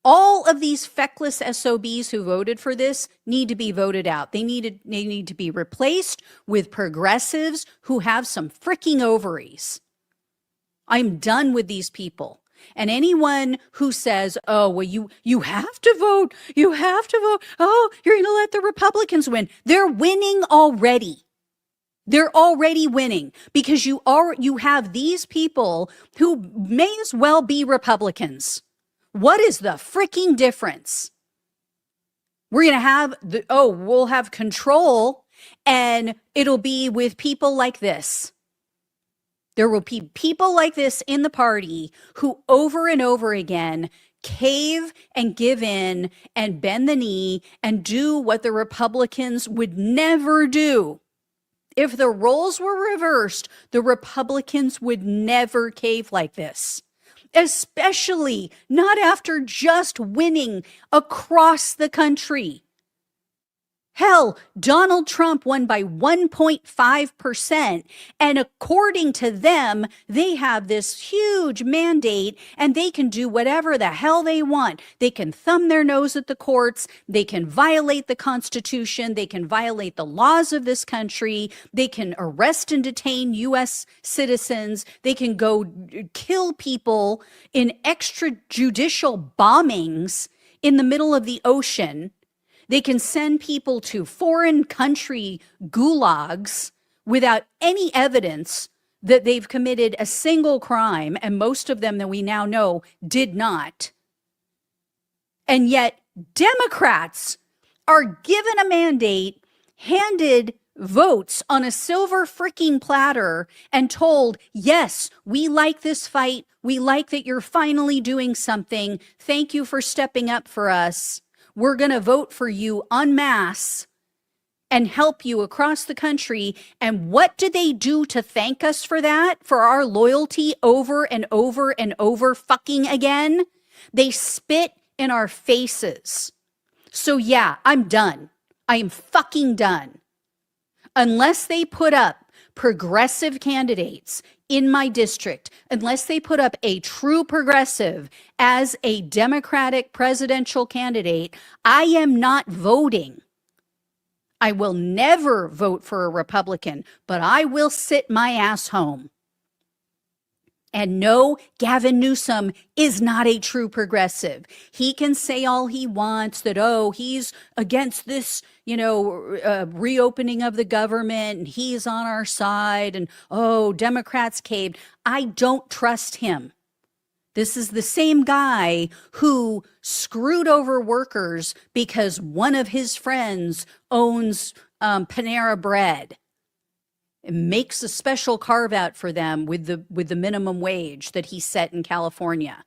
All of these feckless SOBs who voted for this need to be voted out. They need to be replaced with progressives who have some freaking ovaries. I'm done with these people. And anyone who says, oh, well, you have to vote. You have to vote. Oh, you're going to let the Republicans win. They're winning already. They're already winning because you have these people who may as well be Republicans. What is the freaking difference? We're going to have we'll have control and it'll be with people like this. There will be people like this in the party who over and over again cave and give in and bend the knee and do what the Republicans would never do. If the roles were reversed, the Republicans would never cave like this. especially not after just winning across the country. Hell, Donald Trump won by 1.5%. And according to them, they have this huge mandate and they can do whatever the hell they want. They can thumb their nose at the courts. They can violate the Constitution. They can violate the laws of this country. They can arrest and detain U.S. citizens. They can go kill people in extrajudicial bombings in the middle of the ocean. They can send people to foreign country gulags without any evidence that they've committed a single crime, and most of them that we now know did not. And yet, Democrats are given a mandate, handed votes on a silver freaking platter, and told, yes, we like this fight. We like that you're finally doing something. Thank you for stepping up for us. We're going to vote for you en masse and help you across the country. And what do they do to thank us for that? For our loyalty over and over and over fucking again? They spit in our faces. So yeah, I'm done. I am fucking done. Unless they put up progressive candidates in my district, unless they put up a true progressive as a Democratic presidential candidate, I am not voting. I will never vote for a Republican, but I will sit my ass home. And no, Gavin Newsom is not a true progressive. He can say all he wants that, oh, he's against this, reopening of the government and he's on our side and, oh, Democrats caved. I don't trust him. This is the same guy who screwed over workers because one of his friends owns Panera Bread. It makes a special carve out for them with the minimum wage that he set in California.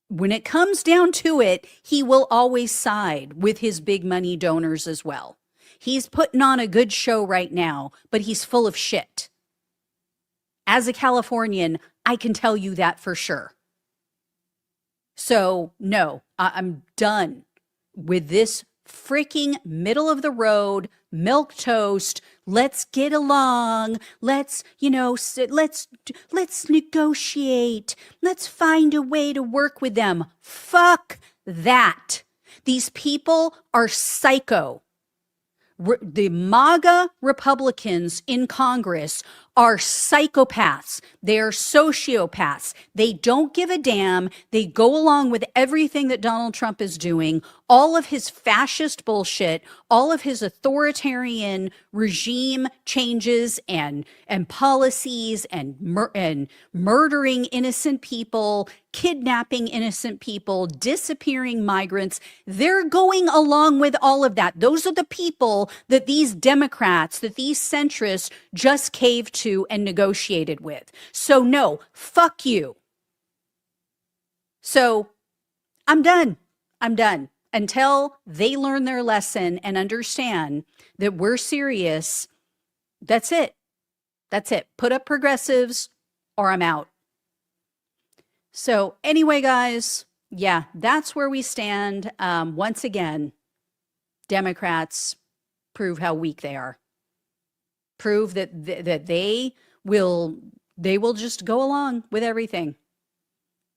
When it comes down to it, he will always side with his big money donors as well. He's putting on a good show right now, but he's full of shit. As a Californian, I can tell you that for sure. So no, I'm done with this freaking middle of the road, milquetoast. Let's get along. Let's negotiate. Let's find a way to work with them. Fuck that. These people are psycho. The MAGA Republicans in Congress are psychopaths. They are sociopaths. They don't give a damn. They go along with everything that Donald Trump is doing, all of his fascist bullshit, all of his authoritarian regime changes and policies and murdering innocent people, kidnapping innocent people, disappearing migrants. They're going along with all of that. Those are the people that these Democrats, that these centrists just caved to and negotiated with. So no, fuck you. So I'm done. I'm done. Until they learn their lesson and understand that we're serious, that's it. That's it. Put up progressives or I'm out. So anyway, guys, yeah, that's where we stand. Once again, Democrats prove how weak they are. Prove that they will just go along with everything.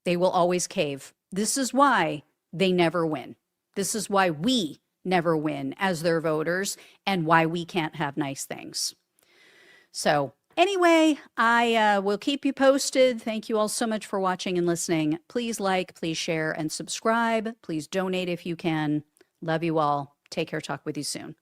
They will always cave. This is why they never win. This is why we never win as their voters and why we can't have nice things. So anyway, I will keep you posted. Thank you all so much for watching and listening. Please like, please share, and subscribe. Please donate if you can. Love you all. Take care. Talk with you soon.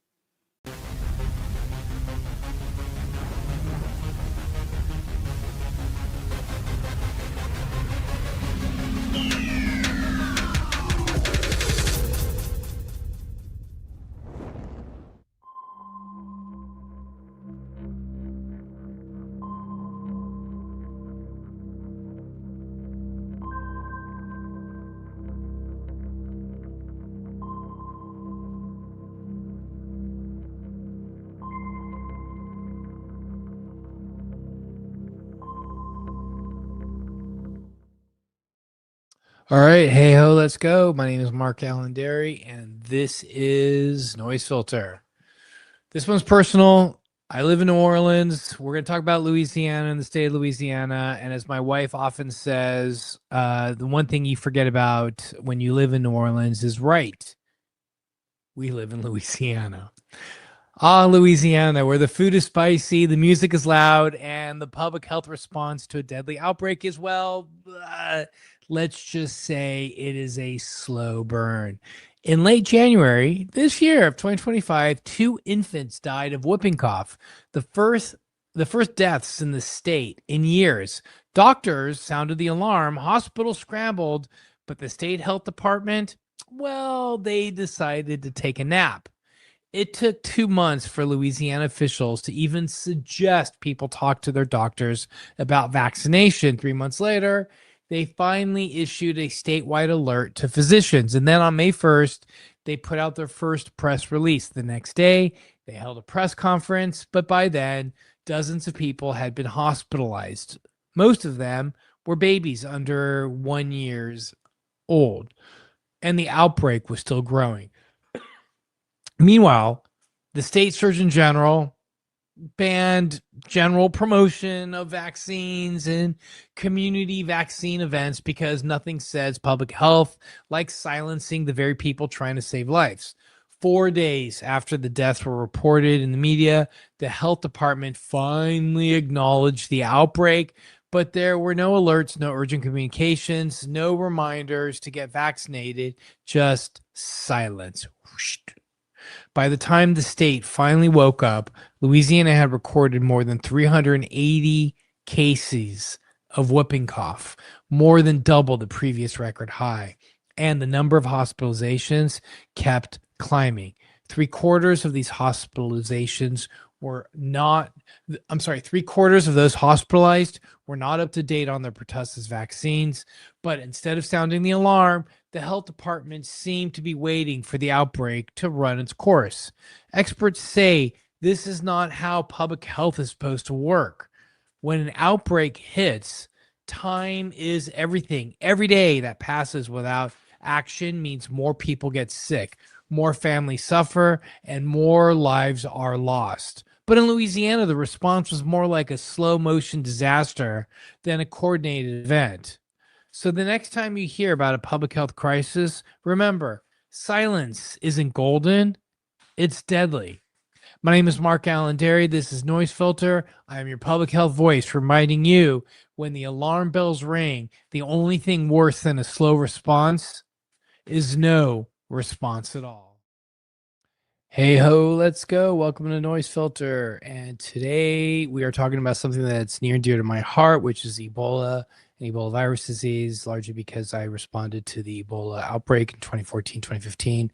All right, hey ho, let's go. My name is MARKALAIN, DERY, and this is Noise Filter. This one's personal. I live in New Orleans. We're going to talk about Louisiana and the state of Louisiana. And as my wife often says, the one thing you forget about when you live in New Orleans is right. We live in Louisiana. Louisiana, where the food is spicy, the music is loud, and the public health response to a deadly outbreak is, well, let's just say it is a slow burn. In late January this year of 2025, 2 infants died of whooping cough, the first deaths in the state in years. Doctors sounded the alarm, hospitals scrambled, but the state health department, well, they decided to take a nap. It took 2 months for Louisiana officials to even suggest people talk to their doctors about vaccination. 3 months later, they finally issued a statewide alert to physicians. And then on May 1st, they put out their first press release. The next day, they held a press conference, but by then, dozens of people had been hospitalized. Most of them were babies under 1 year old, and the outbreak was still growing. Meanwhile, the state surgeon general banned general promotion of vaccines and community vaccine events because nothing says public health like silencing the very people trying to save lives. 4 days after the deaths were reported in the media, the health department finally acknowledged the outbreak, but there were no alerts, no urgent communications, no reminders to get vaccinated, just silence. Whoosh. By the time the state finally woke up, Louisiana had recorded more than 380 cases of whooping cough, more than double the previous record high, and the number of hospitalizations kept climbing. 3/4 of these hospitalizations were not, I'm sorry, 3/4 of those hospitalized were not up to date on their pertussis vaccines, but instead of sounding the alarm, the health department seemed to be waiting for the outbreak to run its course. Experts say this is not how public health is supposed to work. When an outbreak hits, time is everything. Every day that passes without action means more people get sick, more families suffer, and more lives are lost. But in Louisiana, the response was more like a slow motion disaster than a coordinated event. So the next time you hear about a public health crisis, remember, silence isn't golden, it's deadly. My name is MARKALAIN, DERY. This is Noise Filter. I am your public health voice reminding you when the alarm bells ring, the only thing worse than a slow response is no response at all. Hey ho, let's go. Welcome to Noise Filter. And today we are talking about something that's near and dear to my heart, which is Ebola and Ebola virus disease, largely because I responded to the Ebola outbreak in 2014, 2015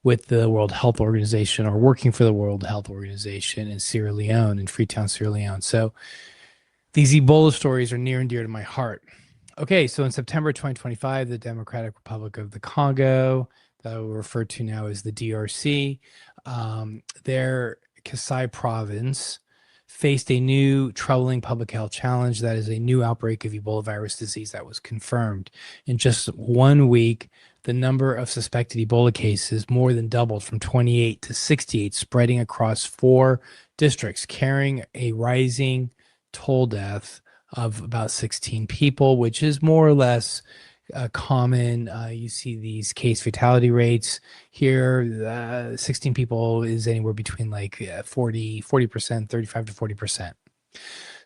with the World Health Organization, or working for the World Health Organization in Sierra Leone, in Freetown, Sierra Leone. So these Ebola stories are near and dear to my heart. Okay, so in September 2025, the Democratic Republic of the Congo, that we'll refer to now as the DRC, their Kasai province faced a new troubling public health challenge. That is a new outbreak of Ebola virus disease that was confirmed. In just 1 week, the number of suspected Ebola cases more than doubled from 28 to 68, spreading across 4 districts, carrying a rising toll death of about 16 people, which is more or less common. You see these case fatality rates here. 16 people is anywhere between like 40%, 35 to 40%.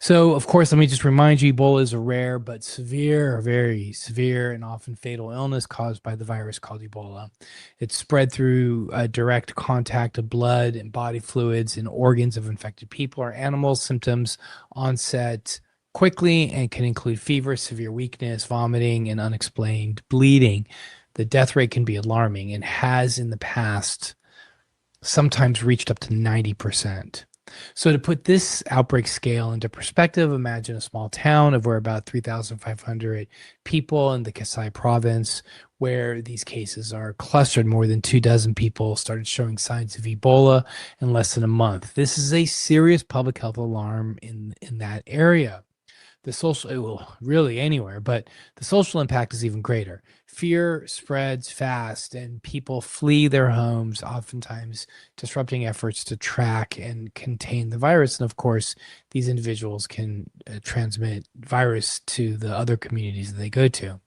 So, of course, let me just remind you, Ebola is a rare but severe, very severe, and often fatal illness caused by the virus called Ebola. It's spread through direct contact of blood and body fluids and organs of infected people or animals. Symptoms onset quickly and can include fever, severe weakness, vomiting, and unexplained bleeding. The death rate can be alarming and has in the past sometimes reached up to 90%. So to put this outbreak scale into perspective, imagine a small town of where about 3,500 people in the Kasai province, where these cases are clustered. More than 24 people started showing signs of Ebola in less than a month. This is a serious public health alarm in that area. The social, well, really anywhere, but the social impact is even greater. Fear spreads fast and people flee their homes, oftentimes disrupting efforts to track and contain the virus. And of course, these individuals can transmit virus to the other communities that they go to.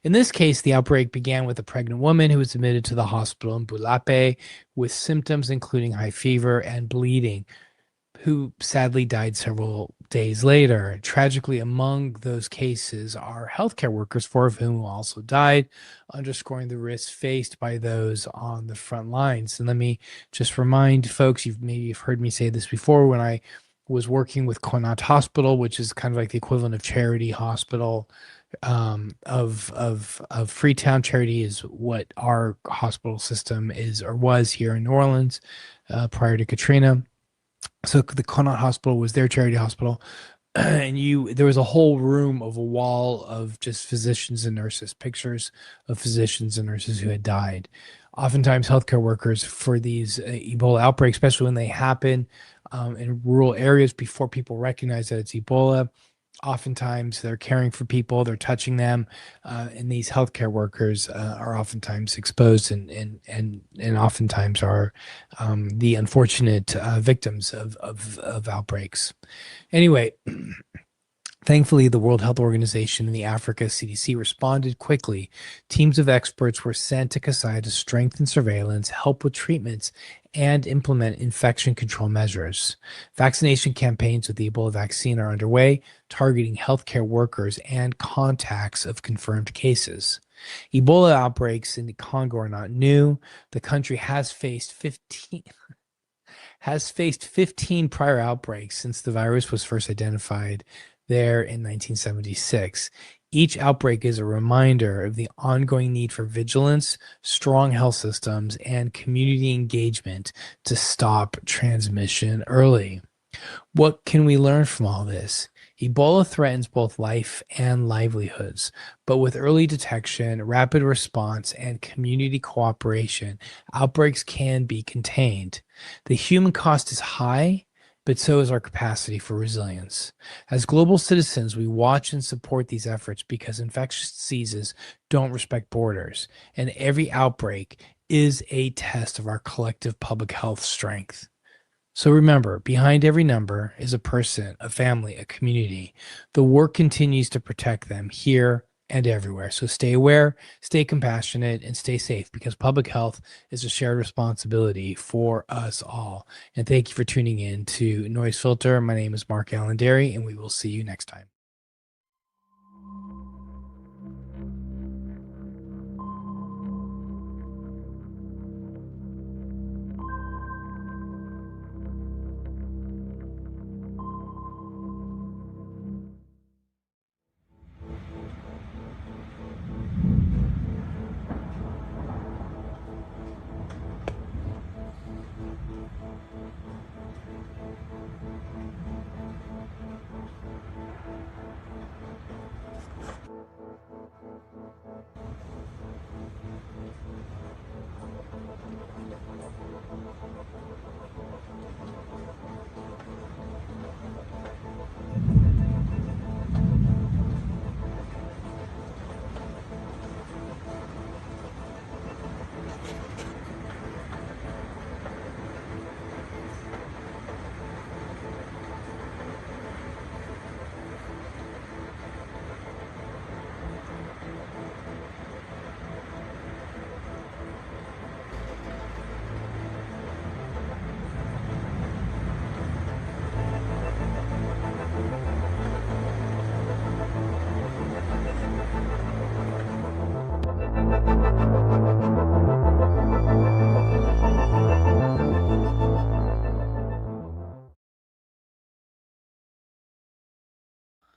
In this case, the outbreak began with a pregnant woman who was admitted to the hospital in Bulape with symptoms including high fever and bleeding, who sadly died several days later. Tragically, among those cases are healthcare workers, four of whom also died, underscoring the risks faced by those on the front lines. And let me just remind folks, you've heard me say this before, when I was working with Connaught Hospital, which is kind of like the equivalent of Charity Hospital of Freetown. Charity is what our hospital system is or was here in New Orleans prior to Katrina. So the Connaught Hospital was their charity hospital, and there was a whole room of a wall of just physicians and nurses, pictures of physicians and nurses who had died. Oftentimes, healthcare workers for these Ebola outbreaks, especially when they happen in rural areas before people recognize that it's Ebola. Oftentimes they're caring for people, they're touching them, and these healthcare workers are oftentimes exposed and oftentimes are the unfortunate victims of outbreaks. Anyway, thankfully, the World Health Organization and the Africa CDC responded quickly. Teams of experts were sent to Kasai to strengthen surveillance, help with treatments, and implement infection control measures. Vaccination campaigns with the Ebola vaccine are underway, targeting healthcare workers and contacts of confirmed cases. Ebola outbreaks in the Congo are not new. The country has faced 15 prior outbreaks since the virus was first identified there in 1976. Each outbreak is a reminder of the ongoing need for vigilance, strong health systems, and community engagement to stop transmission early. What can we learn from all this? Ebola threatens both life and livelihoods, but with early detection, rapid response, and community cooperation, outbreaks can be contained. The human cost is high, but so is our capacity for resilience. As global citizens, we watch and support these efforts because infectious diseases don't respect borders, and every outbreak is a test of our collective public health strength. So remember, behind every number is a person, a family, a community. The work continues to protect them here and everywhere. So stay aware, stay compassionate, and stay safe, because public health is a shared responsibility for us all. And thank you for tuning in to Noise Filter. My name is MARKALAIN, and we will see you next time.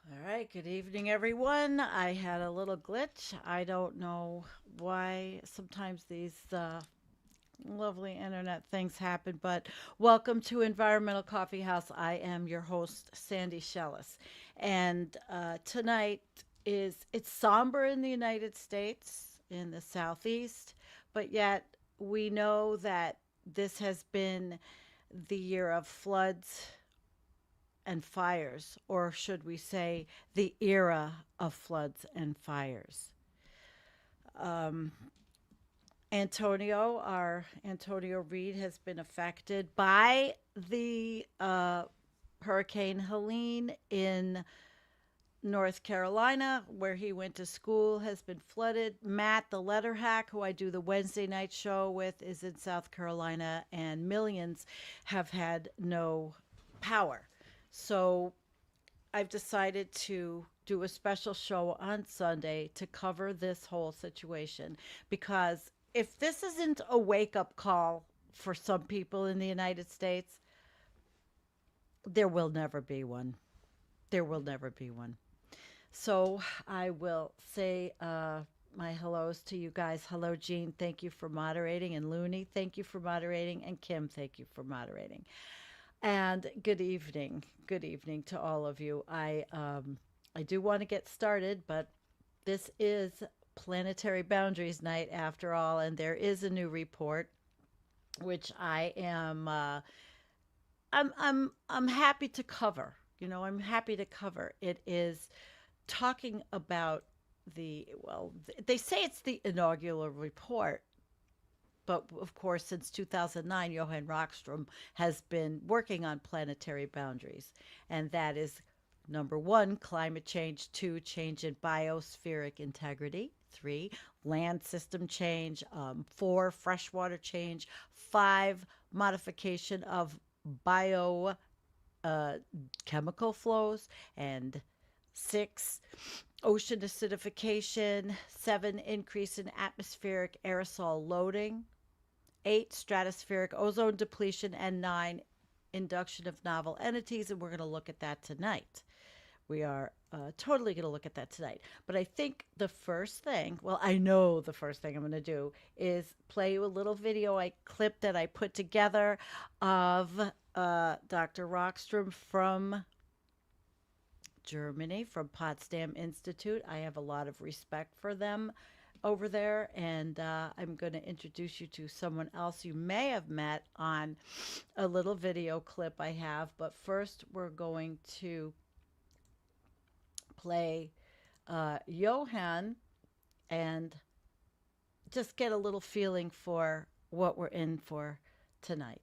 All right, good evening, everyone. I had a little glitch. I don't know why sometimes these lovely internet things happen, but welcome to Environmental Coffee House. I am your host, Sandee Shellis. And tonight it's somber in the United States, in the Southeast, but yet we know that this has been the year of floods and fires, or should we say the era of floods and fires. Antonio Reed has been affected by the Hurricane Helene in North Carolina, where he went to school, has been flooded. Matt, the letter hack, who I do the Wednesday night show with, is in South Carolina, and millions have had no power. So I've decided to do a special show on Sunday to cover this whole situation, because if this isn't a wake-up call for some people in the United States, there will never be one. There will never be one. So I will say my hellos to you guys. Hello, Jean. Thank you for moderating. And Looney, thank you for moderating. And Kim, thank you for moderating. And good evening. Good evening to all of you. I do want to get started, but this is Planetary Boundaries Night after all, and there is a new report, which I am I'm happy to cover. You know, I'm happy to cover. It is talking about they say it's the inaugural report, but of course, since 2009, Johan Rockström has been working on planetary boundaries, and that is number 1, climate change; 2, change in biospheric integrity; 3, land system change; 4, freshwater change; 5, modification of chemical flows; and 6, ocean acidification; 7, increase in atmospheric aerosol loading; 8, stratospheric ozone depletion; and 9, induction of novel entities. And we're going to look at that tonight. We are totally going to look at that tonight. But I think the first thing, I know the first thing I'm going to do is play you a little video clip that I put together of Dr. Rockström from Germany, from Potsdam Institute. I have a lot of respect for them over there, and I'm going to introduce you to someone else you may have met on a little video clip I have. But first, we're going to play Johan and just get a little feeling for what we're in for tonight.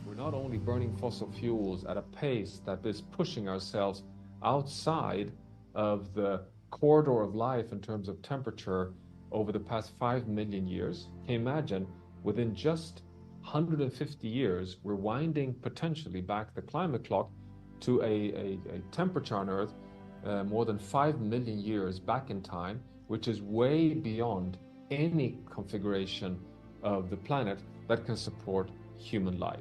We're not only burning fossil fuels at a pace that is pushing ourselves outside of the corridor of life in terms of temperature over the past 5 million years. Can you imagine, within just 150 years, we're winding potentially back the climate clock to a temperature on Earth more than 5 million years back in time, which is way beyond any configuration of the planet that can support human life.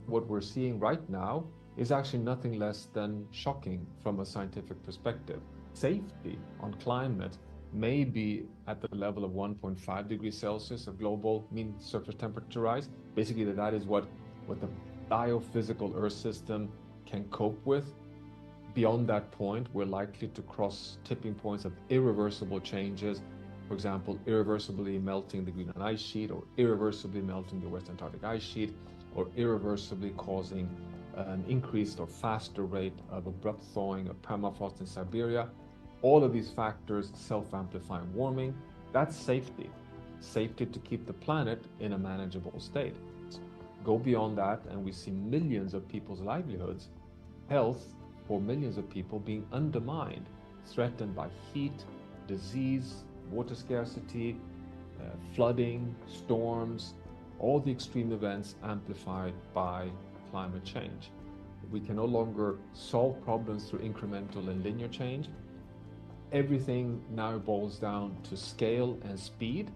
What we're seeing right now is actually nothing less than shocking from a scientific perspective. Safety on climate may be at the level of 1.5 degrees Celsius of global mean surface temperature rise. Basically, that is what the biophysical Earth system can cope with. Beyond that point, we're likely to cross tipping points of irreversible changes. For example, irreversibly melting the Greenland ice sheet, or irreversibly melting the West Antarctic ice sheet, or irreversibly causing an increased or faster rate of abrupt thawing of permafrost in Siberia. All of these factors self-amplifying warming. That's safety. Safety to keep the planet in a manageable state. Go beyond that and we see millions of people's livelihoods, health for millions of people being undermined, threatened by heat, disease, water scarcity, flooding, storms, all the extreme events amplified by climate change. We can no longer solve problems through incremental and linear change. Everything now boils down to scale and speed.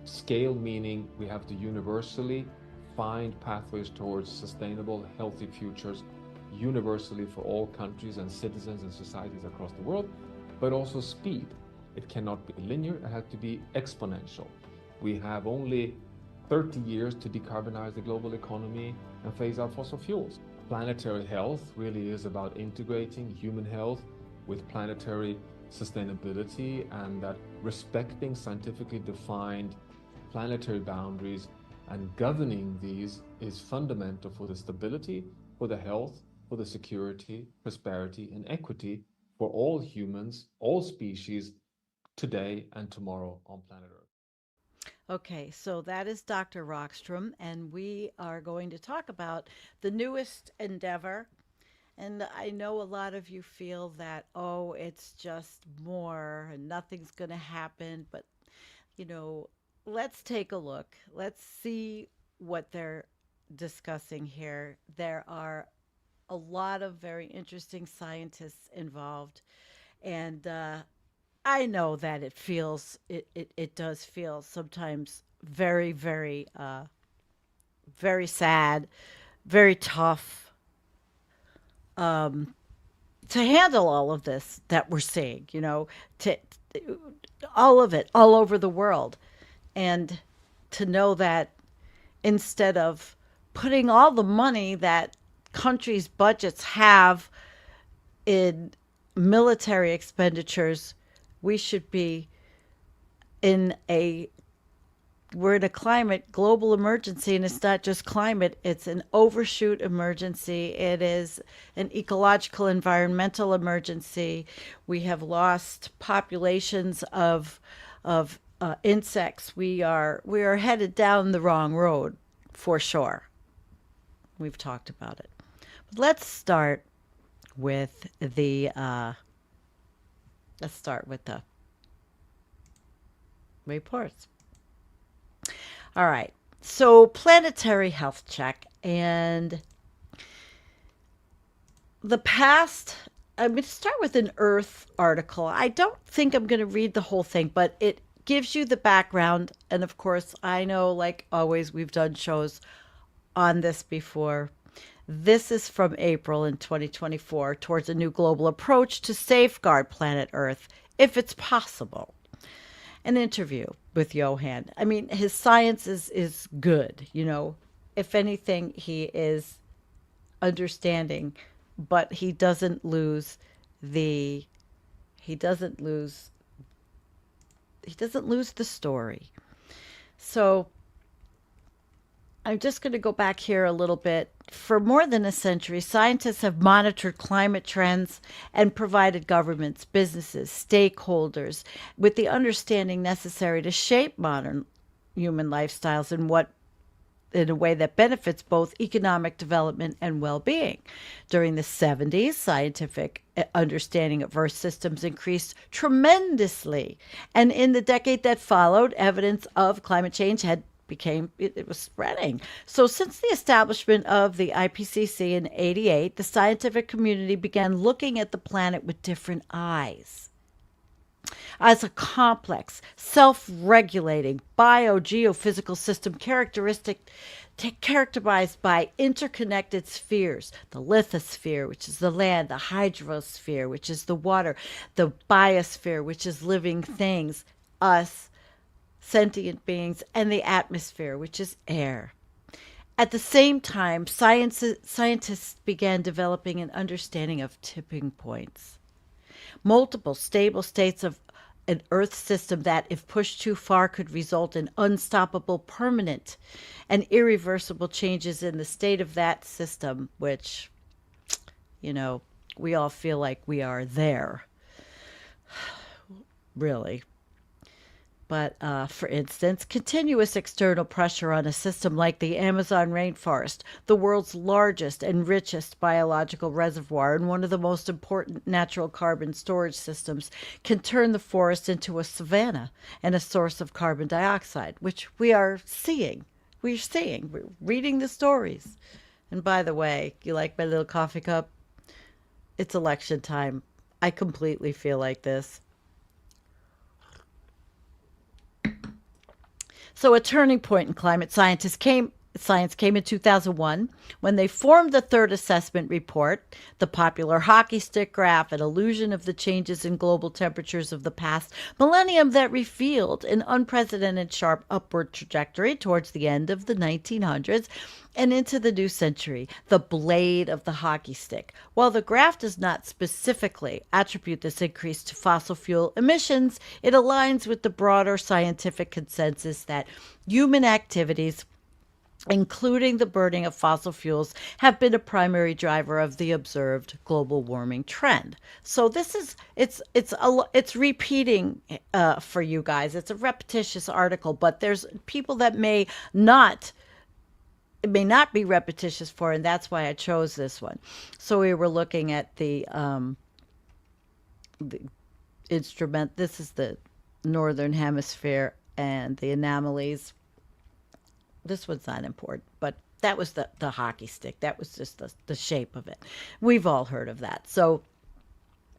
Scale meaning we have to universally find pathways towards sustainable, healthy futures, universally for all countries and citizens and societies across the world, but also speed. It cannot be linear, it has to be exponential. We have only 30 years to decarbonize the global economy and phase out fossil fuels. Planetary health really is about integrating human health with planetary sustainability, and that respecting scientifically defined planetary boundaries and governing these is fundamental for the stability, for the health, for the security, prosperity, and equity for all humans, all species, today and tomorrow on planet Earth. Okay, so that is Dr. Rockstrom, and we are going to talk about the newest endeavor. And I know a lot of you feel that, oh, it's just more and nothing's going to happen. But, you know, let's take a look. Let's see what they're discussing here. There are a lot of very interesting scientists involved. And I know that it does feel sometimes very, very sad, very tough to handle all of this that we're seeing, you know, to all of it, all over the world. And to know that instead of putting all the money that countries' budgets have in military expenditures, we should be we're in a climate global emergency, and it's not just climate, it's an overshoot emergency. It is an ecological environmental emergency. We have lost populations of insects. We are headed down the wrong road for sure. We've talked about it. But let's start with the reports. All right. So planetary health check, and the past, I'm going to start with an Earth article. I don't think I'm going to read the whole thing, but it gives you the background. And of course, I know, like always, we've done shows on this before. This is from April in 2024, towards a new global approach to safeguard planet Earth, if it's possible. An interview with Johan. I mean, his science is good, you know. If anything, he is understanding, but he doesn't lose the story. So I'm just going to go back here a little bit. For more than a century, scientists have monitored climate trends and provided governments, businesses, stakeholders with the understanding necessary to shape modern human lifestyles in a way that benefits both economic development and well-being. During the 70s, scientific understanding of Earth systems increased tremendously. And in the decade that followed, evidence of climate change it was spreading. So since the establishment of the IPCC in 88, the scientific community began looking at the planet with different eyes. As a complex, self-regulating biogeophysical system characterized by interconnected spheres, the lithosphere, which is the land, the hydrosphere, which is the water, the biosphere, which is living things, us, sentient beings, and the atmosphere, which is air. At the same time, scientists began developing an understanding of tipping points. Multiple stable states of an Earth system that, if pushed too far, could result in unstoppable, permanent, and irreversible changes in the state of that system, which, you know, we all feel like we are there. Really. But for instance, continuous external pressure on a system like the Amazon rainforest, the world's largest and richest biological reservoir and one of the most important natural carbon storage systems, can turn the forest into a savanna and a source of carbon dioxide, which we are seeing. We're reading the stories. And by the way, you like my little coffee cup? It's election time. I completely feel like this. So a turning point in climate scientists came Science came in 2001 when they formed the third assessment report, the popular hockey stick graph, an illusion of the changes in global temperatures of the past millennium that revealed an unprecedented sharp upward trajectory towards the end of the 1900s and into the new century, the blade of the hockey stick. While the graph does not specifically attribute this increase to fossil fuel emissions, it aligns with the broader scientific consensus that human activities, including the burning of fossil fuels, have been a primary driver of the observed global warming trend. So this is it's repeating for you guys. It's a repetitious article, but there's people that may not be repetitious for, and that's why I chose this one. So we were looking at the instrument. This is the Northern Hemisphere and the anomalies. This one's not important, but that was the hockey stick. That was just the shape of it. We've all heard of that. So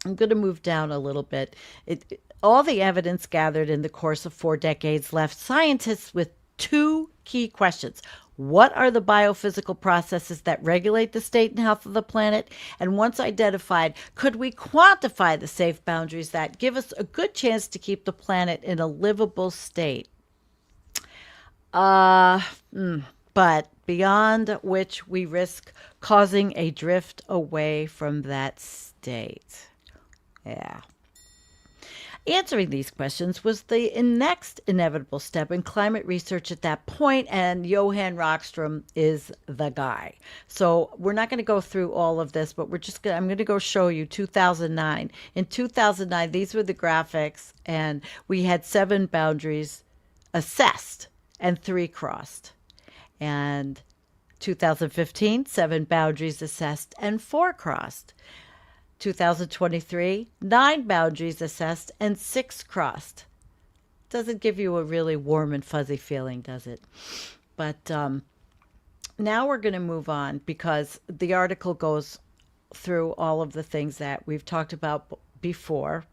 I'm going to move down a little bit. All the evidence gathered in the course of 4 decades left scientists with 2 key questions. What are the biophysical processes that regulate the state and health of the planet? And once identified, could we quantify the safe boundaries that give us a good chance to keep the planet in a livable state? But beyond which we risk causing a drift away from that state. Yeah. Answering these questions was the next inevitable step in climate research at that point, and Johan Rockström is the guy. So we're not going to go through all of this, but I'm going to go show you 2009. In 2009, these were the graphics, and we had 7 boundaries assessed and 3 crossed. And 2015, 7 boundaries assessed and 4 crossed. 2023, 9 boundaries assessed and 6 crossed. Doesn't give you a really warm and fuzzy feeling, does it? But now we're going to move on, because the article goes through all of the things that we've talked about before.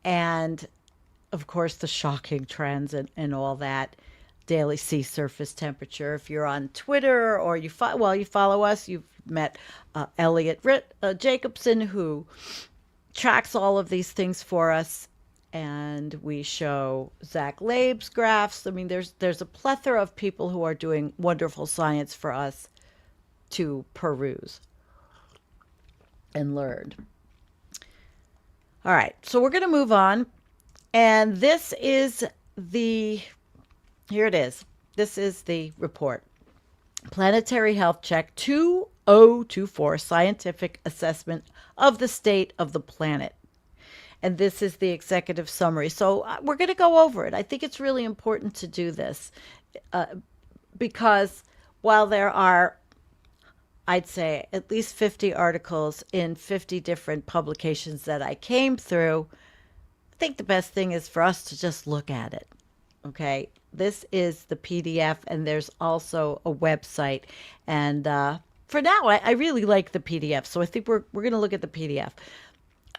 And, of course, the shocking trends and all that. Daily sea surface temperature. If you're on Twitter or you follow us, you've met Elliot Jacobson, who tracks all of these things for us, and we show Zach Laib's graphs. I mean, there's a plethora of people who are doing wonderful science for us to peruse and learn. All right, so we're going to move on, and this is here it is. This is the report. Planetary Health Check 2024, Scientific Assessment of the State of the Planet. And this is the executive summary. So we're going to go over it. I think it's really important to do this because while there are, I'd say, at least 50 articles in 50 different publications that I came through, I think the best thing is for us to just look at it. Okay? This is the PDF, and there's also a website. And for now, I really like the PDF. So I think we're going to look at the PDF.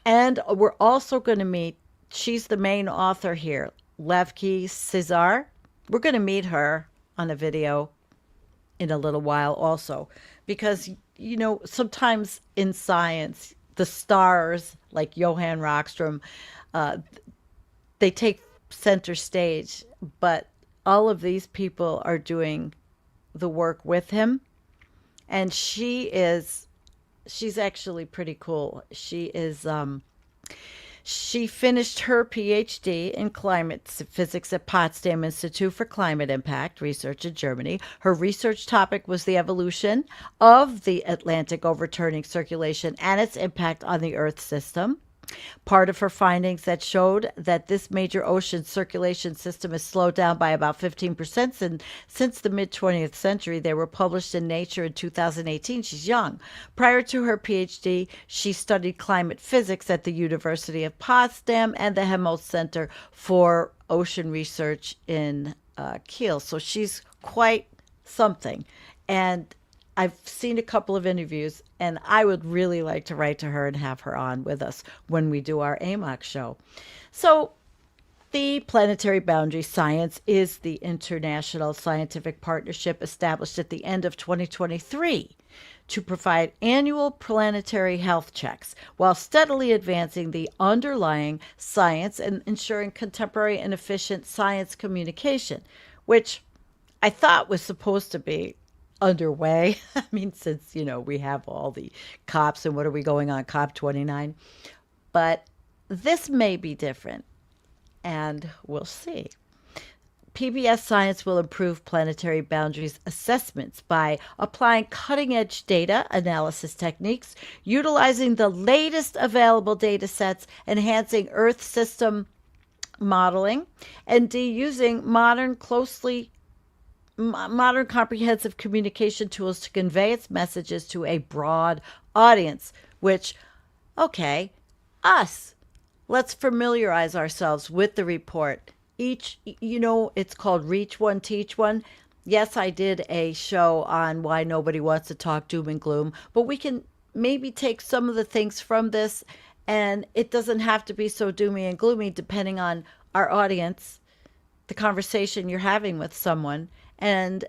And we're also going to meet, she's the main author here, Levki Cesar. We're going to meet her on a video in a little while also. Because, you know, sometimes in science, the stars, like Johan Rockström, they take center stage, but all of these people are doing the work with him. And she's actually pretty cool. She finished her PhD in climate physics at Potsdam Institute for Climate Impact Research in Germany. Her research topic was the evolution of the Atlantic overturning circulation and its impact on the Earth system. Part of her findings that showed that this major ocean circulation system has slowed down by about 15% since the mid-20th century. They were published in Nature in 2018. She's young. Prior to her PhD, she studied climate physics at the University of Potsdam and the Helmholtz Center for Ocean Research in Kiel. So she's quite something. And I've seen a couple of interviews, and I would really like to write to her and have her on with us when we do our AMOC show. So The Planetary Boundary Science is the international scientific partnership established at the end of 2023 to provide annual planetary health checks while steadily advancing the underlying science and ensuring contemporary and efficient science communication, which I thought was supposed to be underway. I mean, since, we have all the COPs and what are we going on, COP 29? But this may be different, and we'll see. PBS Science will improve planetary boundaries assessments by applying cutting-edge data analysis techniques, utilizing the latest available data sets, enhancing Earth system modeling, and using modern comprehensive communication tools to convey its messages to a broad audience, which, okay, us. Let's familiarize ourselves with the report. It's called Reach One, Teach One. Yes, I did a show on why nobody wants to talk doom and gloom, but we can maybe take some of the things from this, and it doesn't have to be so doomy and gloomy depending on our audience, the conversation you're having with someone, and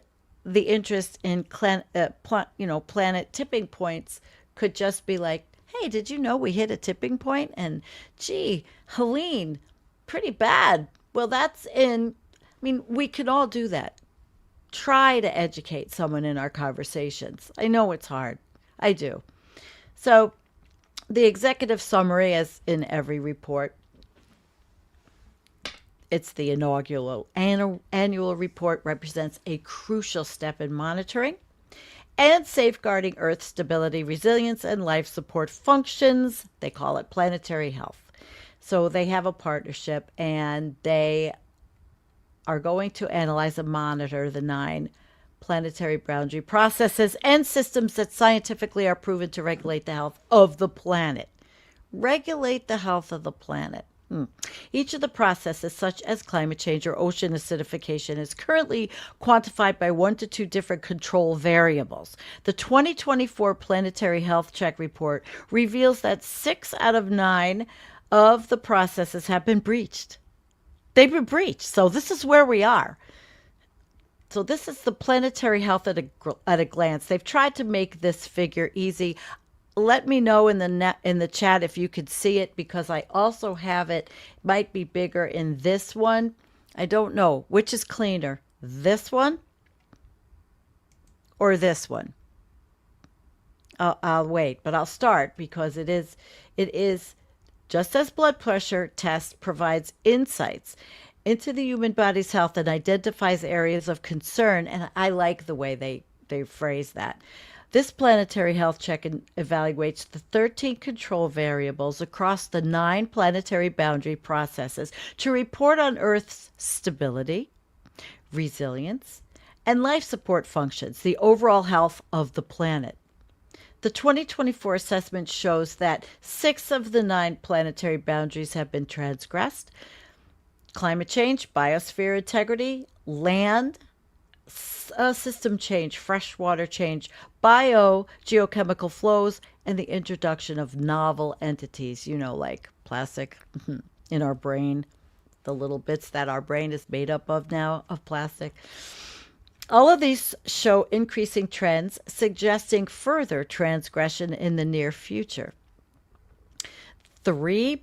the interest in planet tipping points could just be like, hey, did you know we hit a tipping point? And gee, Helene, pretty bad. Well, we can all do that. Try to educate someone in our conversations. I know it's hard. I do. So the executive summary, as in every report, it's the inaugural annual report, represents a crucial step in monitoring and safeguarding Earth's stability, resilience, and life support functions. They call it planetary health. So they have a partnership, and they are going to analyze and monitor the 9 planetary boundary processes and systems that scientifically are proven to regulate the health of the planet. Regulate the health of the planet. Each of the processes, such as climate change or ocean acidification, is currently quantified by 1 to 2 different control variables. The 2024 Planetary Health Check report reveals that 6 out of 9 of the processes have been breached. They've been breached. So this is where we are. So this is the planetary health at a glance. They've tried to make this figure easy. Let me know in the chat if you could see it, because I also have it. Might be bigger in this one. I don't know which is cleaner, this one or this one. I'll wait, but I'll start because it is just as blood pressure test provides insights into the human body's health and identifies areas of concern, and I like the way they phrase that. This planetary health check evaluates the 13 control variables across the 9 planetary boundary processes to report on Earth's stability, resilience, and life support functions, the overall health of the planet. The 2024 assessment shows that 6 of the 9 planetary boundaries have been transgressed: climate change, biosphere integrity, land, system change, freshwater change, geochemical flows, and the introduction of novel entities, like plastic in our brain, the little bits that our brain is made up of now, of plastic. All of these show increasing trends, suggesting further transgression in the near future. 3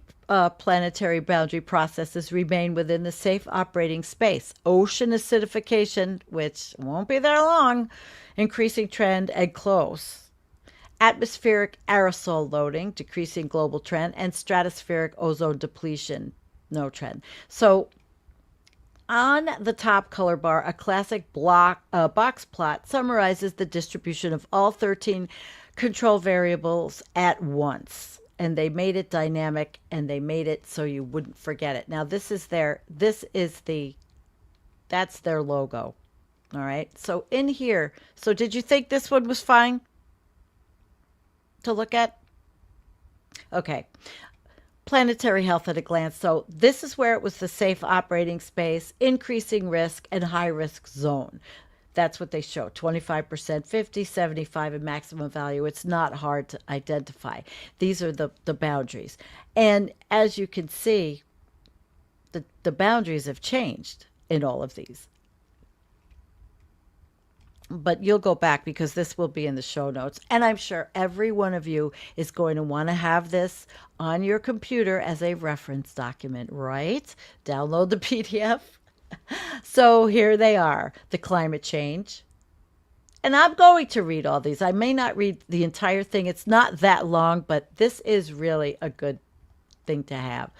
planetary boundary processes remain within the safe operating space: ocean acidification, which won't be there long, increasing trend and close; atmospheric aerosol loading, decreasing global trend; and stratospheric ozone depletion, no trend. So on the top color bar, a classic box plot summarizes the distribution of all 13 control variables at once. And they made it dynamic, and they made it so you wouldn't forget it. Now, that's their logo. All right. So in here, did you think this one was fine to look at? Okay. Planetary health at a glance. So this is where it was the safe operating space, increasing risk, and high risk zone. That's what they show: 25%, 50, 75, and maximum value. It's not hard to identify. These are the boundaries. And as you can see, the boundaries have changed in all of these. But you'll go back because this will be in the show notes. And I'm sure every one of you is going to want to have this on your computer as a reference document, right? Download the PDF. So here they are, the climate change. And I'm going to read all these. I may not read the entire thing. It's not that long, but this is really a good thing to have.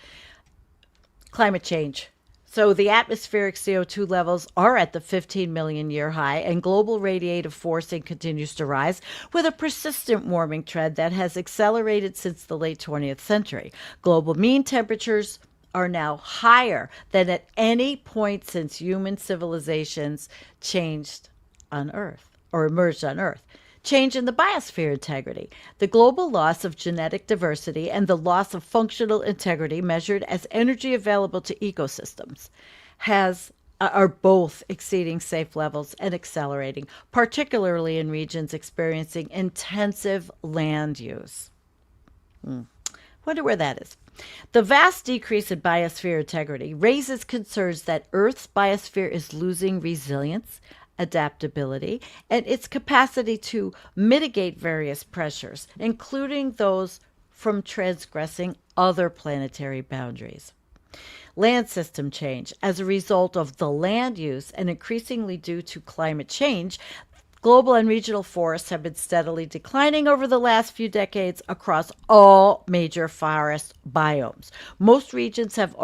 Climate change. So the atmospheric CO2 levels are at the 15 million year high, and global radiative forcing continues to rise with a persistent warming trend that has accelerated since the late 20th century. Global mean temperatures are now higher than at any point since human civilizations changed on Earth or emerged on Earth. Change in the biosphere integrity. The global loss of genetic diversity and the loss of functional integrity measured as energy available to ecosystems are both exceeding safe levels and accelerating, particularly in regions experiencing intensive land use. Wonder where that is. The vast decrease in biosphere integrity raises concerns that Earth's biosphere is losing resilience, adaptability, and its capacity to mitigate various pressures, including those from transgressing other planetary boundaries. Land system change. As a result of the land use and increasingly due to climate change, global and regional forests have been steadily declining over the last few decades across all major forest biomes. Most regions are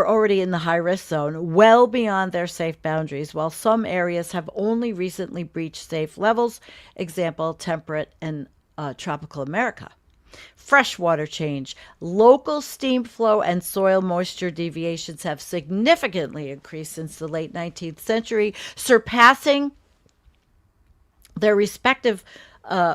already in the high-risk zone, well beyond their safe boundaries, while some areas have only recently breached safe levels, example, temperate and tropical America. Freshwater change. Local steam flow and soil moisture deviations have significantly increased since the late 19th century, surpassing their respective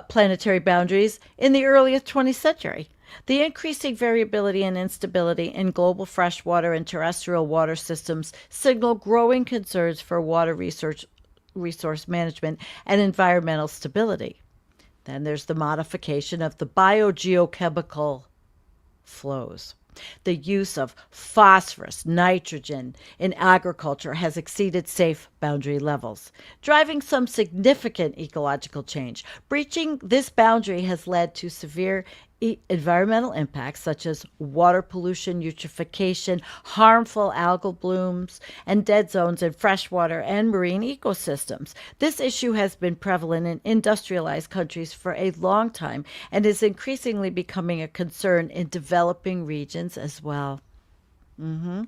planetary boundaries in the earliest 20th century. The increasing variability and instability in global freshwater and terrestrial water systems signal growing concerns for water resource management and environmental stability. Then there's the modification of the biogeochemical flows. The use of phosphorus, nitrogen in agriculture has exceeded safe boundary levels, driving some significant ecological change. Breaching this boundary has led to severe environmental impacts such as water pollution, eutrophication, harmful algal blooms, and dead zones in freshwater and marine ecosystems. This issue has been prevalent in industrialized countries for a long time and is increasingly becoming a concern in developing regions as well. The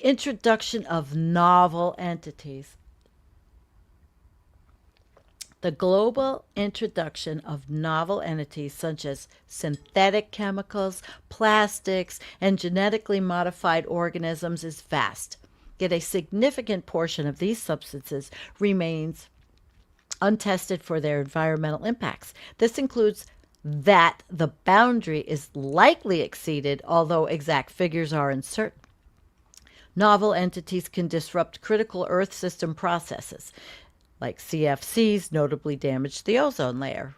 introduction of novel entities. The global introduction of novel entities such as synthetic chemicals, plastics, and genetically modified organisms is vast. Yet a significant portion of these substances remains untested for their environmental impacts. This includes that the boundary is likely exceeded, although exact figures are uncertain. Novel entities can disrupt critical Earth system processes, like CFCs, notably damage the ozone layer,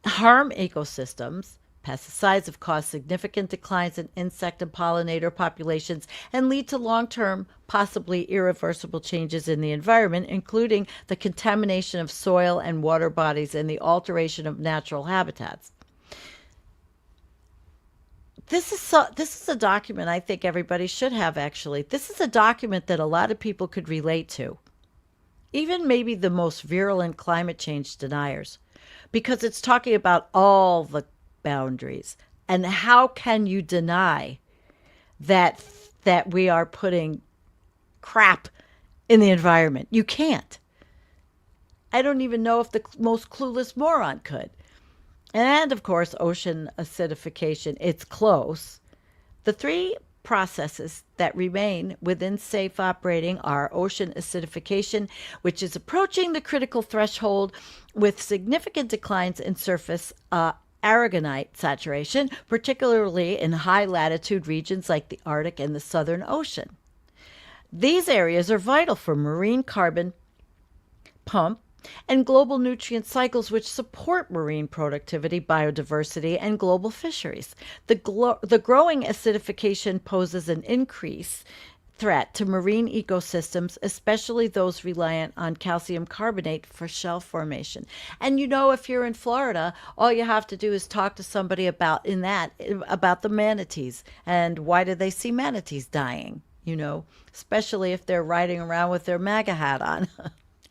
harm ecosystems. Pesticides have caused significant declines in insect and pollinator populations and lead to long-term, possibly irreversible changes in the environment, including the contamination of soil and water bodies and the alteration of natural habitats. This is a document I think everybody should have, actually. This is a document that a lot of people could relate to. Even maybe the most virulent climate change deniers, because it's talking about all the boundaries. And how can you deny that we are putting crap in the environment? You can't. I don't even know if the most clueless moron could. And of course, ocean acidification, it's close. The three processes that remain within safe operating are ocean acidification, which is approaching the critical threshold with significant declines in surface aragonite saturation, particularly in high latitude regions like the Arctic and the Southern Ocean. These areas are vital for marine carbon pump and global nutrient cycles which support marine productivity, biodiversity, and global fisheries. The growing acidification poses an increase threat to marine ecosystems, especially those reliant on calcium carbonate for shell formation. And if you're in Florida, all you have to do is talk to somebody about the manatees and why do they see manatees dying, especially if they're riding around with their MAGA hat on,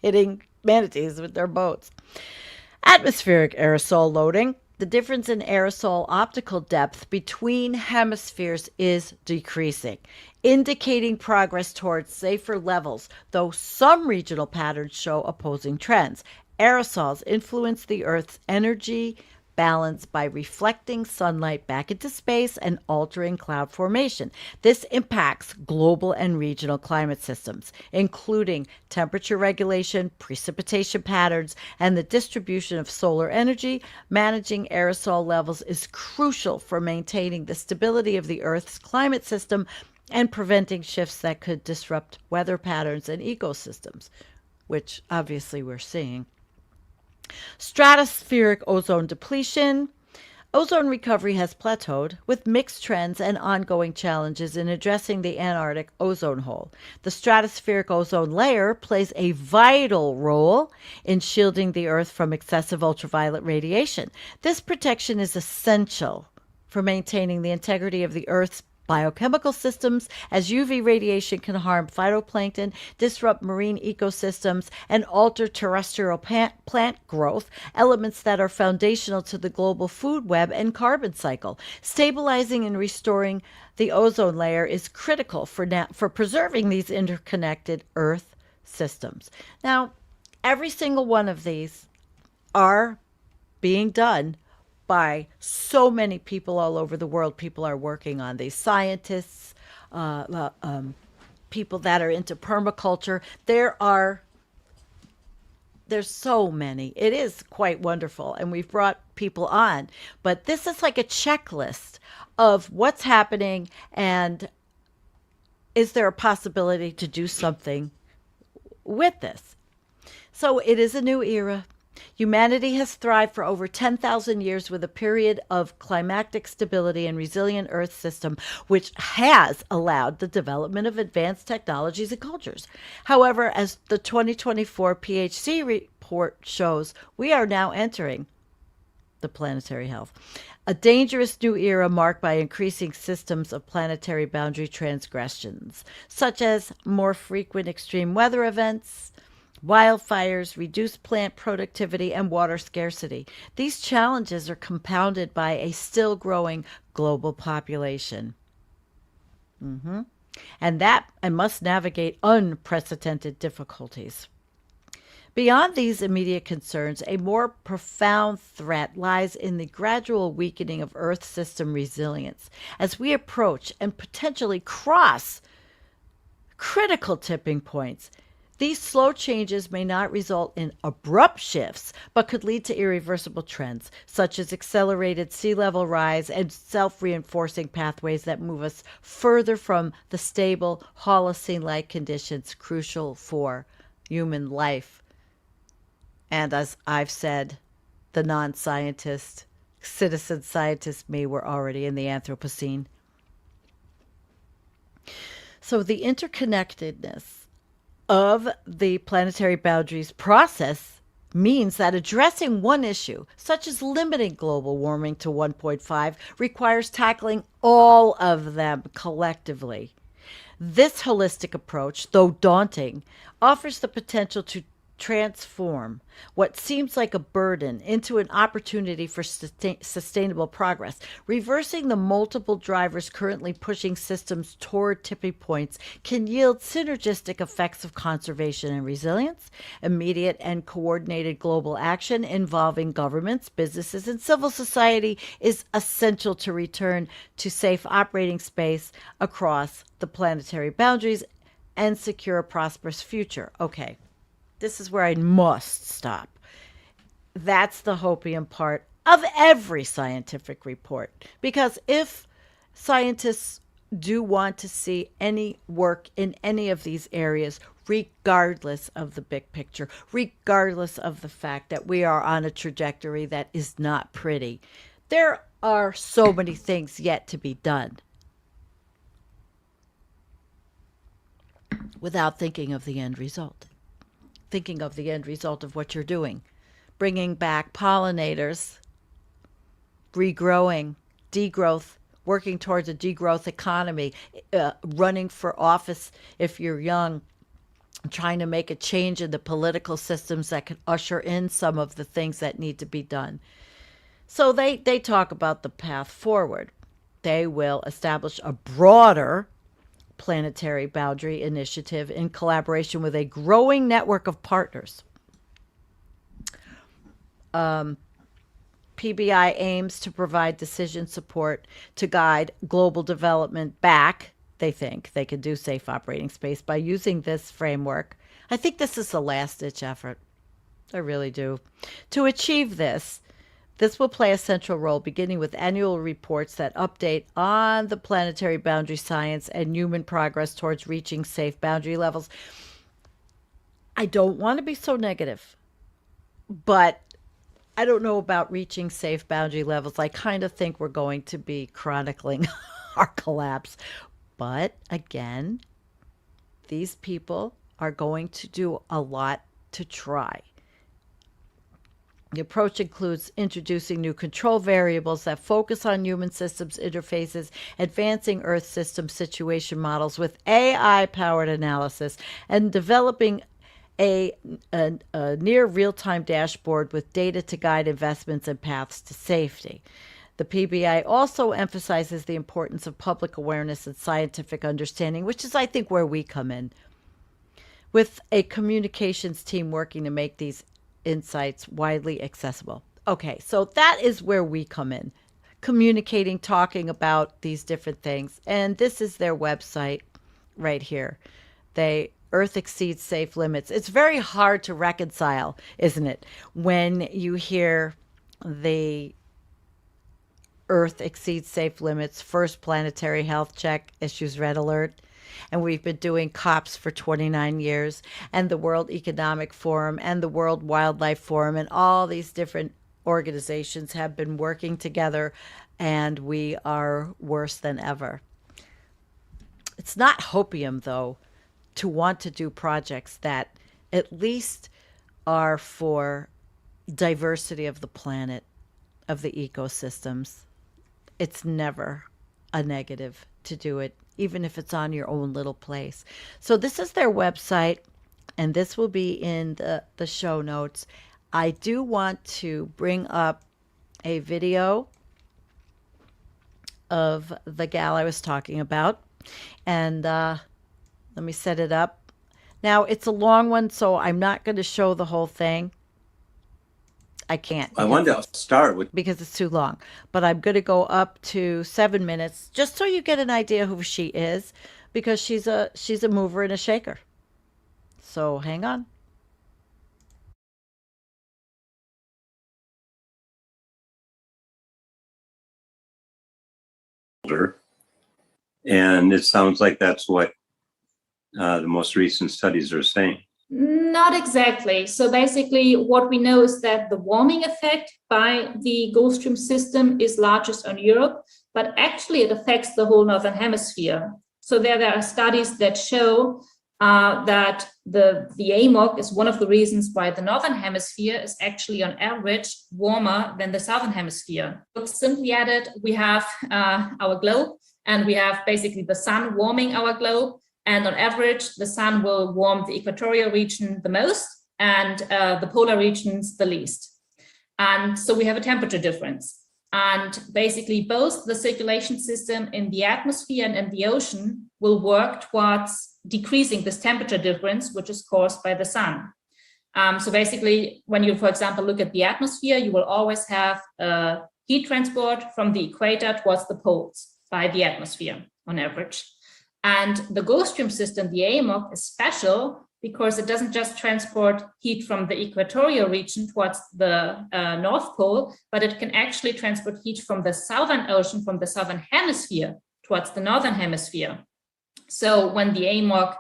hitting manatees with their boats. Atmospheric aerosol loading. The difference in aerosol optical depth between hemispheres is decreasing, indicating progress towards safer levels, though some regional patterns show opposing trends. Aerosols influence the Earth's energy balance by reflecting sunlight back into space and altering cloud formation. This impacts global and regional climate systems, including temperature regulation, precipitation patterns, and the distribution of solar energy. Managing aerosol levels is crucial for maintaining the stability of the Earth's climate system and preventing shifts that could disrupt weather patterns and ecosystems, which obviously we're seeing. Stratospheric ozone depletion. Ozone recovery has plateaued, with mixed trends and ongoing challenges in addressing the Antarctic ozone hole. The stratospheric ozone layer plays a vital role in shielding the Earth from excessive ultraviolet radiation. This protection is essential for maintaining the integrity of the Earth's biochemical systems, as UV radiation can harm phytoplankton, disrupt marine ecosystems, and alter terrestrial plant growth, elements that are foundational to the global food web and carbon cycle. Stabilizing and restoring the ozone layer is critical for preserving these interconnected Earth systems. Now, every single one of these are being done by so many people all over the world. People are working on these, scientists, people that are into permaculture. There's so many. It is quite wonderful, and we've brought people on. But this is like a checklist of what's happening, and is there a possibility to do something with this? So it is a new era. Humanity has thrived for over 10,000 years with a period of climatic stability and resilient Earth system, which has allowed the development of advanced technologies and cultures. However, as the 2024 PHC report shows, we are now entering the planetary health, a dangerous new era marked by increasing systems of planetary boundary transgressions, such as more frequent extreme weather events, wildfires, reduced plant productivity, and water scarcity. These challenges are compounded by a still growing global population. And must navigate unprecedented difficulties. Beyond these immediate concerns, a more profound threat lies in the gradual weakening of Earth system resilience as we approach and potentially cross critical tipping points. These slow changes may not result in abrupt shifts, but could lead to irreversible trends, such as accelerated sea level rise and self-reinforcing pathways that move us further from the stable Holocene-like conditions crucial for human life. And as I've said, the non-scientist, citizen scientist me were already in the Anthropocene. So the interconnectedness of the planetary boundaries process means that addressing one issue, such as limiting global warming to 1.5, requires tackling all of them collectively. This holistic approach, though daunting, offers the potential to transform what seems like a burden into an opportunity for sustainable progress. Reversing the multiple drivers currently pushing systems toward tipping points can yield synergistic effects of conservation and resilience. Immediate and coordinated global action involving governments, businesses, and civil society is essential to return to safe operating space across the planetary boundaries and secure a prosperous future. Okay. This is where I must stop. That's the hopium part of every scientific report. Because if scientists do want to see any work in any of these areas, regardless of the big picture, regardless of the fact that we are on a trajectory that is not pretty. There are so many things yet to be done without thinking of the end result. Thinking of the end result of what you're doing. Bringing back pollinators, regrowing, degrowth, working towards a degrowth economy, running for office if you're young, trying to make a change in the political systems that can usher in some of the things that need to be done. So they talk about the path forward. They will establish a broader planetary boundary initiative in collaboration with a growing network of partners. PBI aims to provide decision support to guide global development back. They think they can do safe operating space by using this framework. I think this is a last-ditch effort. I really do. To achieve this, this will play a central role, beginning with annual reports that update on the planetary boundary science and human progress towards reaching safe boundary levels. I don't want to be so negative, but I don't know about reaching safe boundary levels. I kind of think we're going to be chronicling our collapse. But again, these people are going to do a lot to try. The approach includes introducing new control variables that focus on human systems interfaces, advancing Earth system situation models with AI-powered analysis, and developing a near real-time dashboard with data to guide investments and paths to safety. The PBI also emphasizes the importance of public awareness and scientific understanding, which is, I think, where we come in, with a communications team working to make these insights widely accessible. Okay, so that is where we come in, communicating, talking about these different things. And this is their website right here. Earth exceeds safe limits. It's very hard to reconcile, isn't it, when you hear the Earth exceeds safe limits, first planetary health check issues red alert. And we've been doing COPs for 29 years, and the World Economic Forum and the World Wildlife Forum and all these different organizations have been working together, and we are worse than ever. It's not hopium, though, to want to do projects that at least are for diversity of the planet, of the ecosystems. It's never a negative to do it, even if it's on your own little place. So this is their website, and this will be in the show notes. I do want to bring up a video of the gal I was talking about, and let me set it up. Now, it's a long one, so I'm not going to show the whole thing. I can't. I wanted to start with, because it's too long, but I'm going to go up to 7 minutes just so you get an idea who she is, because she's a mover and a shaker. So hang on. and it sounds like that's what the most recent studies are saying. Not exactly. So basically what we know is that the warming effect by the Gulf Stream system is largest on Europe, but actually it affects the whole Northern Hemisphere. So there are studies that show that the AMOC is one of the reasons why the Northern Hemisphere is actually on average warmer than the Southern Hemisphere. But simply added, we have our globe, and we have basically the sun warming our globe. And on average, the sun will warm the equatorial region the most and the polar regions the least. And so we have a temperature difference. And basically both the circulation system in the atmosphere and in the ocean will work towards decreasing this temperature difference, which is caused by the sun. So basically, when you, for example, look at the atmosphere, you will always have heat transport from the equator towards the poles by the atmosphere on average. And the Gulf Stream system, the AMOC, is special because it doesn't just transport heat from the equatorial region towards the North Pole, but it can actually transport heat from the Southern Ocean, from the Southern Hemisphere towards the northern hemisphere. So when the AMOC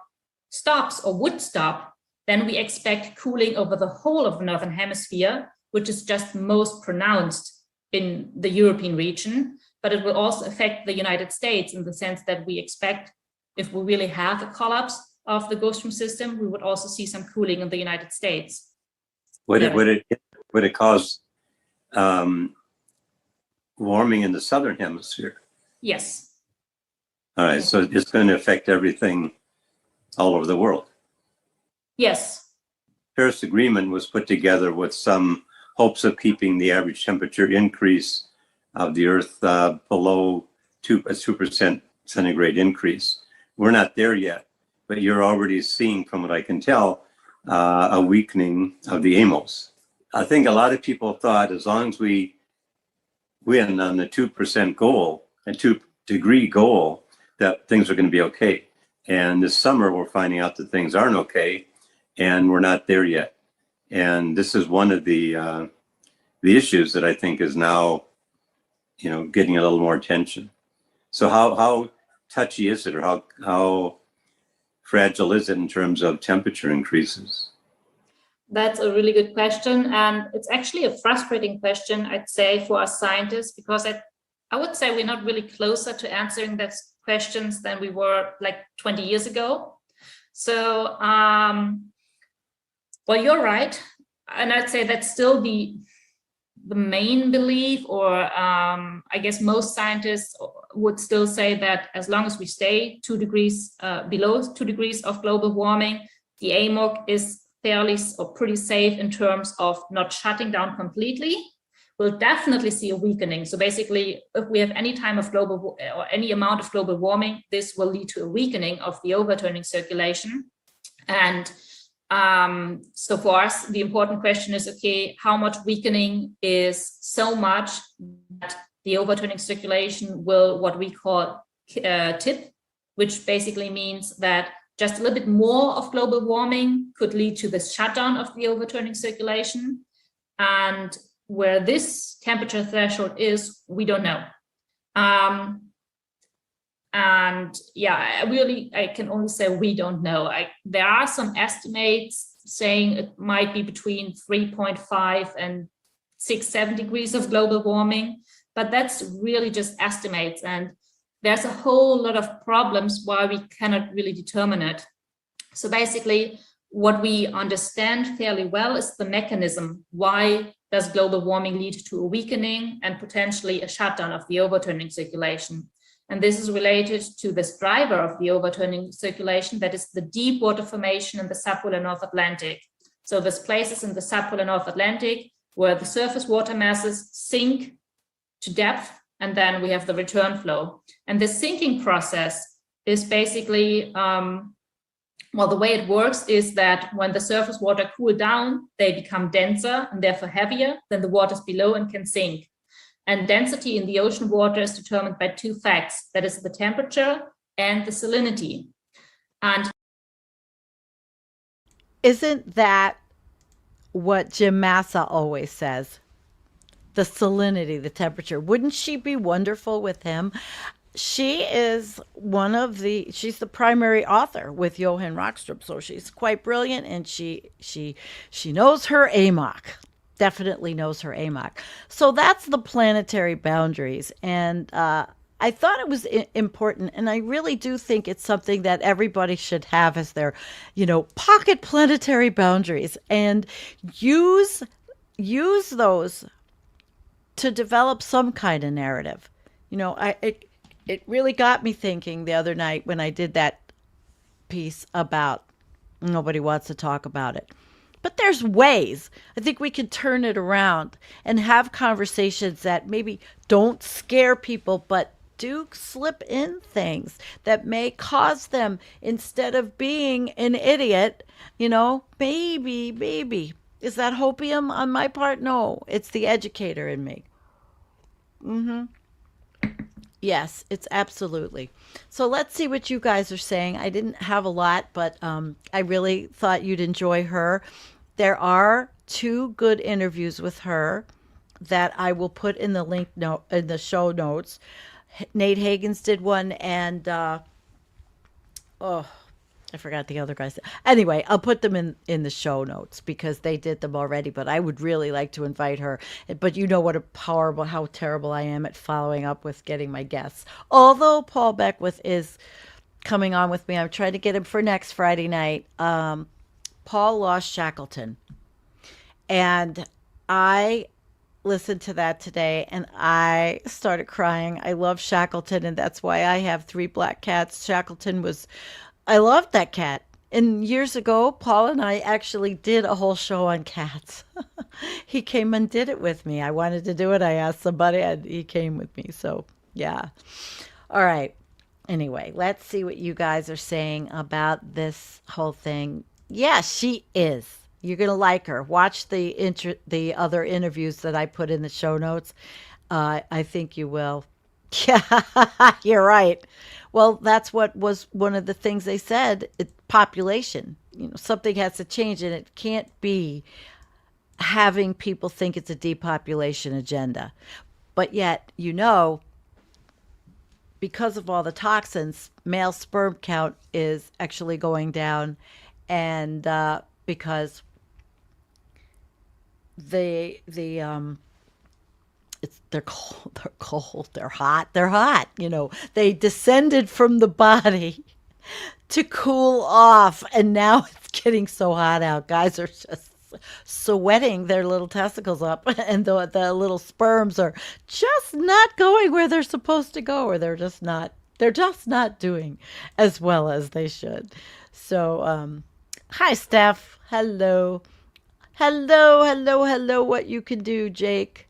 stops or would stop, then we expect cooling over the whole of the northern hemisphere, which is just most pronounced in the European region, but it will also affect the United States in the sense that we expect, if we really have a collapse of the Gulf Stream system, we would also see some cooling in the United States. Would it cause warming in the southern hemisphere? Yes. All right, so it's going to affect everything all over the world. Yes. Paris Agreement was put together with some hopes of keeping the average temperature increase of the Earth below a 2% centigrade increase. We're not there yet, but you're already seeing, from what I can tell, a weakening of the AMOS. I think a lot of people thought as long as we win on the 2% goal, a 2-degree goal, that things are going to be okay. And this summer, we're finding out that things aren't okay, and we're not there yet. And this is one of the issues that I think is now, getting a little more attention. So how touchy is it, or how fragile is it in terms of temperature increases? That's a really good question. And it's actually a frustrating question, I'd say, for us scientists, because I would say we're not really closer to answering those questions than we were like 20 years ago. So, well, you're right. And I'd say that's still the main belief, or I guess most scientists would still say that as long as we stay 2 degrees below 2 degrees of global warming, the AMOC is fairly or pretty safe in terms of not shutting down completely. We'll definitely see a weakening. So basically, if we have any time of global or any amount of global warming, this will lead to a weakening of the overturning circulation. And so for us, the important question is, okay, how much weakening is so much that the overturning circulation will, what we call tip, which basically means that just a little bit more of global warming could lead to the shutdown of the overturning circulation. And where this temperature threshold is, we don't know. And yeah, I can only say we don't know. There are some estimates saying it might be between 3.5 and 6-7 degrees of global warming, but that's really just estimates. And there's a whole lot of problems why we cannot really determine it. So basically, what we understand fairly well is the mechanism. Why does global warming lead to a weakening and potentially a shutdown of the overturning circulation? And this is related to this driver of the overturning circulation, that is the deep water formation in the subpolar North Atlantic. So there's places in the subpolar North Atlantic where the surface water masses sink to depth, and then we have the return flow. And this sinking process is basically, well, the way it works is that when the surface water cool down, they become denser and therefore heavier than the waters below and can sink. And density in the ocean water is determined by 2 facts, that is the temperature and the salinity. And isn't that what Jim Massa always says? The salinity, the temperature. Wouldn't she be wonderful with him? She is she's the primary author with Johan Rockström, so she's quite brilliant, and she knows her AMOC. Definitely knows her AMOC. So that's the planetary boundaries. And I thought it was important, and I really do think it's something that everybody should have as their, pocket planetary boundaries, and use those to develop some kind of narrative. It really got me thinking the other night when I did that piece about nobody wants to talk about it. But there's ways. I think we can turn it around and have conversations that maybe don't scare people, but do slip in things that may cause them, instead of being an idiot, maybe. Is that hopium on my part? No, it's the educator in me. Yes, it's absolutely. So let's see what you guys are saying. I didn't have a lot, but I really thought you'd enjoy her. There are 2 good interviews with her that I will put in the link note in the show notes. Nate Hagens did one, and oh, I forgot the other guys. Anyway, I'll put them in the show notes because they did them already, but I would really like to invite her. But you know how terrible I am at following up with getting my guests. Although Paul Beckwith is coming on with me, I'm trying to get him for next Friday night. Paul lost Shackleton. And I listened to that today and I started crying. I love Shackleton, and that's why I have 3 black cats. I loved that cat. And years ago, Paul and I actually did a whole show on cats. He came and did it with me. I wanted to do it. I asked somebody and he came with me. So, yeah. All right. Anyway, let's see what you guys are saying about this whole thing. Yeah, she is. You're going to like her. Watch the other interviews that I put in the show notes. I think you will. Yeah, you're right. Well, that's what was one of the things they said. Population. Something has to change, and it can't be having people think it's a depopulation agenda. But yet, because of all the toxins, male sperm count is actually going down, and because they're cold, they're hot. They descended from the body to cool off, and now it's getting so hot out. Guys are just sweating their little testicles up, and the little sperms are just not going where they're supposed to go, or they're just not doing as well as they should. So hi Steph. Hello. What you can do, Jake?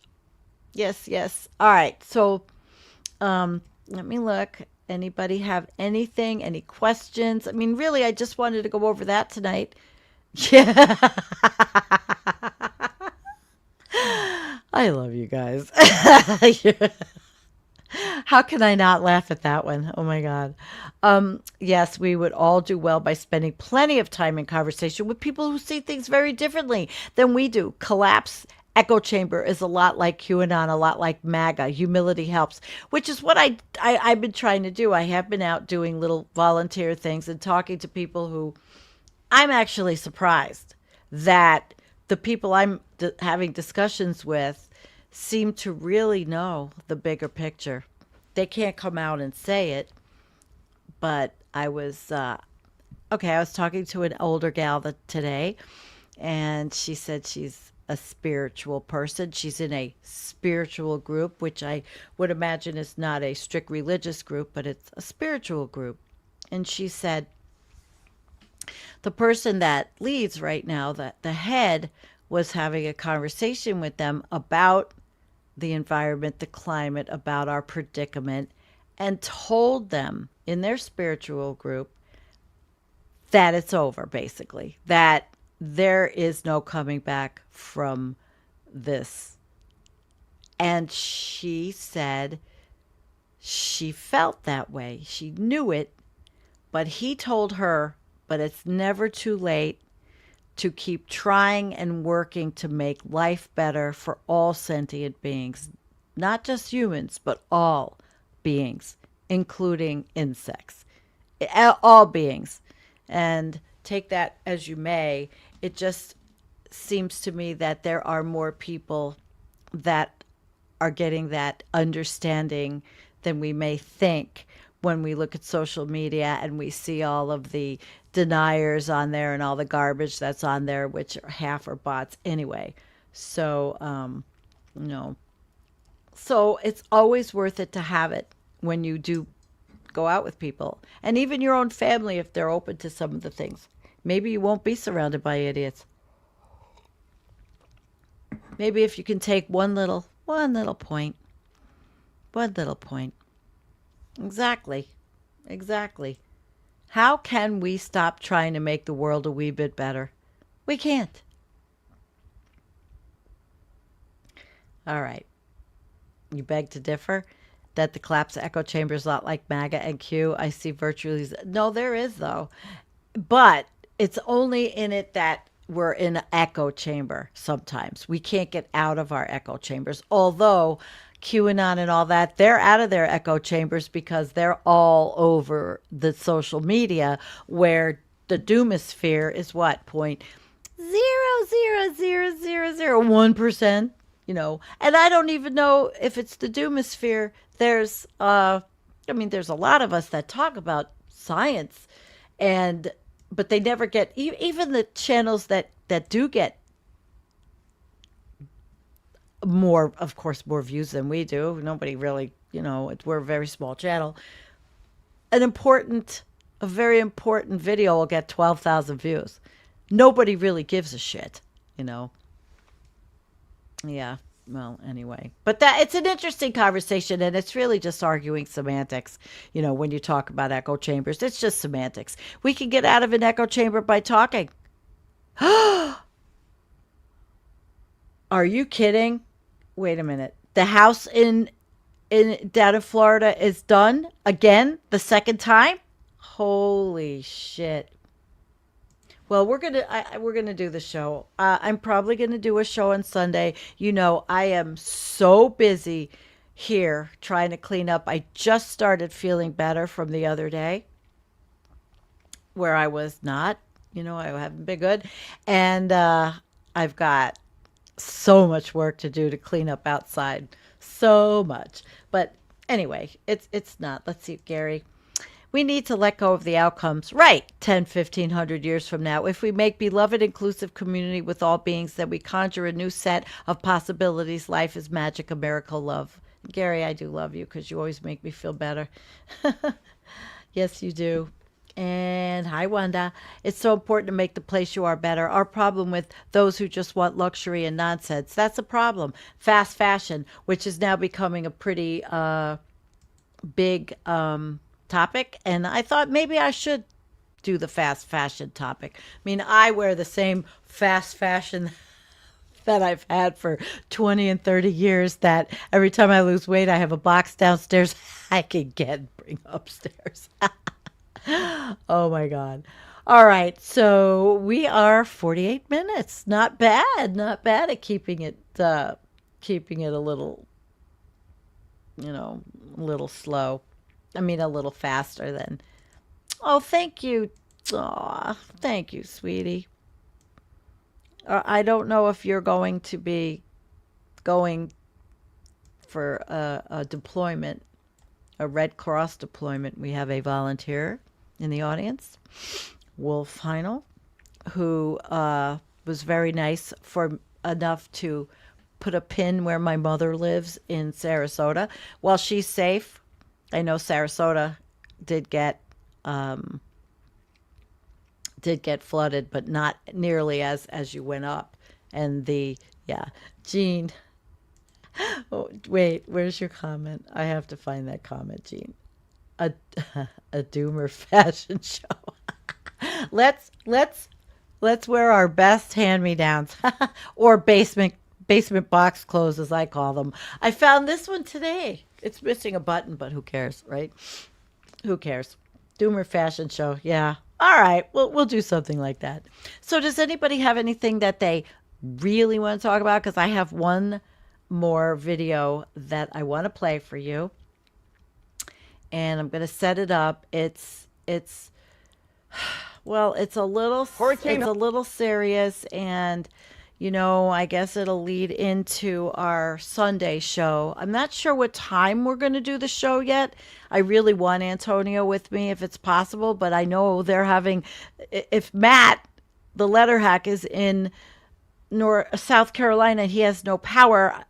Yes. All right. So let me look. Anybody have anything? Any questions? I mean, really, I just wanted to go over that tonight. Yeah. I love you guys. How can I not laugh at that one? Oh my God. Yes, we would all do well by spending plenty of time in conversation with people who see things very differently than we do. Collapse echo chamber is a lot like QAnon, a lot like MAGA. Humility helps, which is what I've been trying to do. I have been out doing little volunteer things and talking to people who I'm actually surprised that the people I'm having discussions with seem to really know the bigger picture. They can't come out and say it, but I was talking to an older gal today, and she said she's a spiritual person. She's in a spiritual group, which I would imagine is not a strict religious group, but it's a spiritual group. And she said the person that leads right now, the head, was having a conversation with them about the environment, the climate, about our predicament, and told them in their spiritual group that it's over, basically, that there is no coming back from this. And she said she felt that way. She knew it, but he told her, but it's never too late to keep trying and working to make life better for all sentient beings, not just humans, but all beings, including insects, all beings. And take that as you may, it just seems to me that there are more people that are getting that understanding than we may think when we look at social media and we see all of the deniers on there and all the garbage that's on there, which half are bots anyway. So, So it's always worth it to have it when you do go out with people, and even your own family, if they're open to some of the things. Maybe you won't be surrounded by idiots. Maybe if you can take one little point. Exactly. How can we stop trying to make the world a wee bit better? We can't. All right. You beg to differ that the collapse echo chamber is a lot like MAGA and Q. I see virtually... No, there is, though. But it's only in it that we're in an echo chamber sometimes. We can't get out of our echo chambers. Although QAnon and all that, they're out of their echo chambers because they're all over the social media, where the doomosphere is what? 0.0000001%, you know. And I don't even know if it's the doomosphere. There's there's a lot of us that talk about science, but they never get, even the channels that do get more, of course, more views than we do. Nobody really, we're a very small channel. A very important video will get 12,000 views. Nobody really gives a shit, Yeah. Well, anyway, but it's an interesting conversation, and it's really just arguing semantics. When you talk about echo chambers, it's just semantics. We can get out of an echo chamber by talking. Are you kidding? Wait a minute. The house down in Florida is done again, the second time? Holy shit. Well, we're gonna do the show. I'm probably gonna do a show on Sunday. I am so busy here trying to clean up. I just started feeling better from the other day, where I was not. I haven't been good, and I've got so much work to do to clean up outside. So much, but anyway, it's not. Let's see, Gary. We need to let go of the outcomes, right, 10, 1,500 years from now. If we make beloved, inclusive community with all beings, then we conjure a new set of possibilities. Life is magic, a miracle, love. Gary, I do love you because you always make me feel better. Yes, you do. And hi, Wanda. It's so important to make the place you are better. Our problem with those who just want luxury and nonsense, that's a problem. Fast fashion, which is now becoming a pretty big topic, and I thought maybe I should do the fast fashion topic. I mean, I wear the same fast fashion that I've had for 20 and 30 years, that every time I lose weight, I have a box downstairs I can get and bring upstairs. Oh my God. All right, so we are 48 minutes. Not bad at keeping it a little, a little slow. I mean, a little faster than. Oh, thank you. Aw, thank you, sweetie. I don't know if you're going to be going for a deployment, a Red Cross deployment. We have a volunteer in the audience, Wolf Heinel, who was very nice enough to put a pin where my mother lives in Sarasota. While she's safe, I know Sarasota did get flooded, but not nearly as you went up. And Jean. Oh, wait, where's your comment? I have to find that comment, Jean. A doomer fashion show. Let's wear our best hand-me-downs or basement box clothes, as I call them. I found this one today. It's missing a button, but who cares, right? Who cares? Doomer fashion show. Yeah. All right. We'll do something like that. So does anybody have anything that they really want to talk about? Because I have one more video that I want to play for you. And I'm going to set it up. It's a little serious, and I guess it'll lead into our Sunday show. I'm not sure what time we're going to do the show yet. I really want Antonio with me if it's possible, but I know they're having, if Matt, the letter hack, is in South Carolina, he has no power.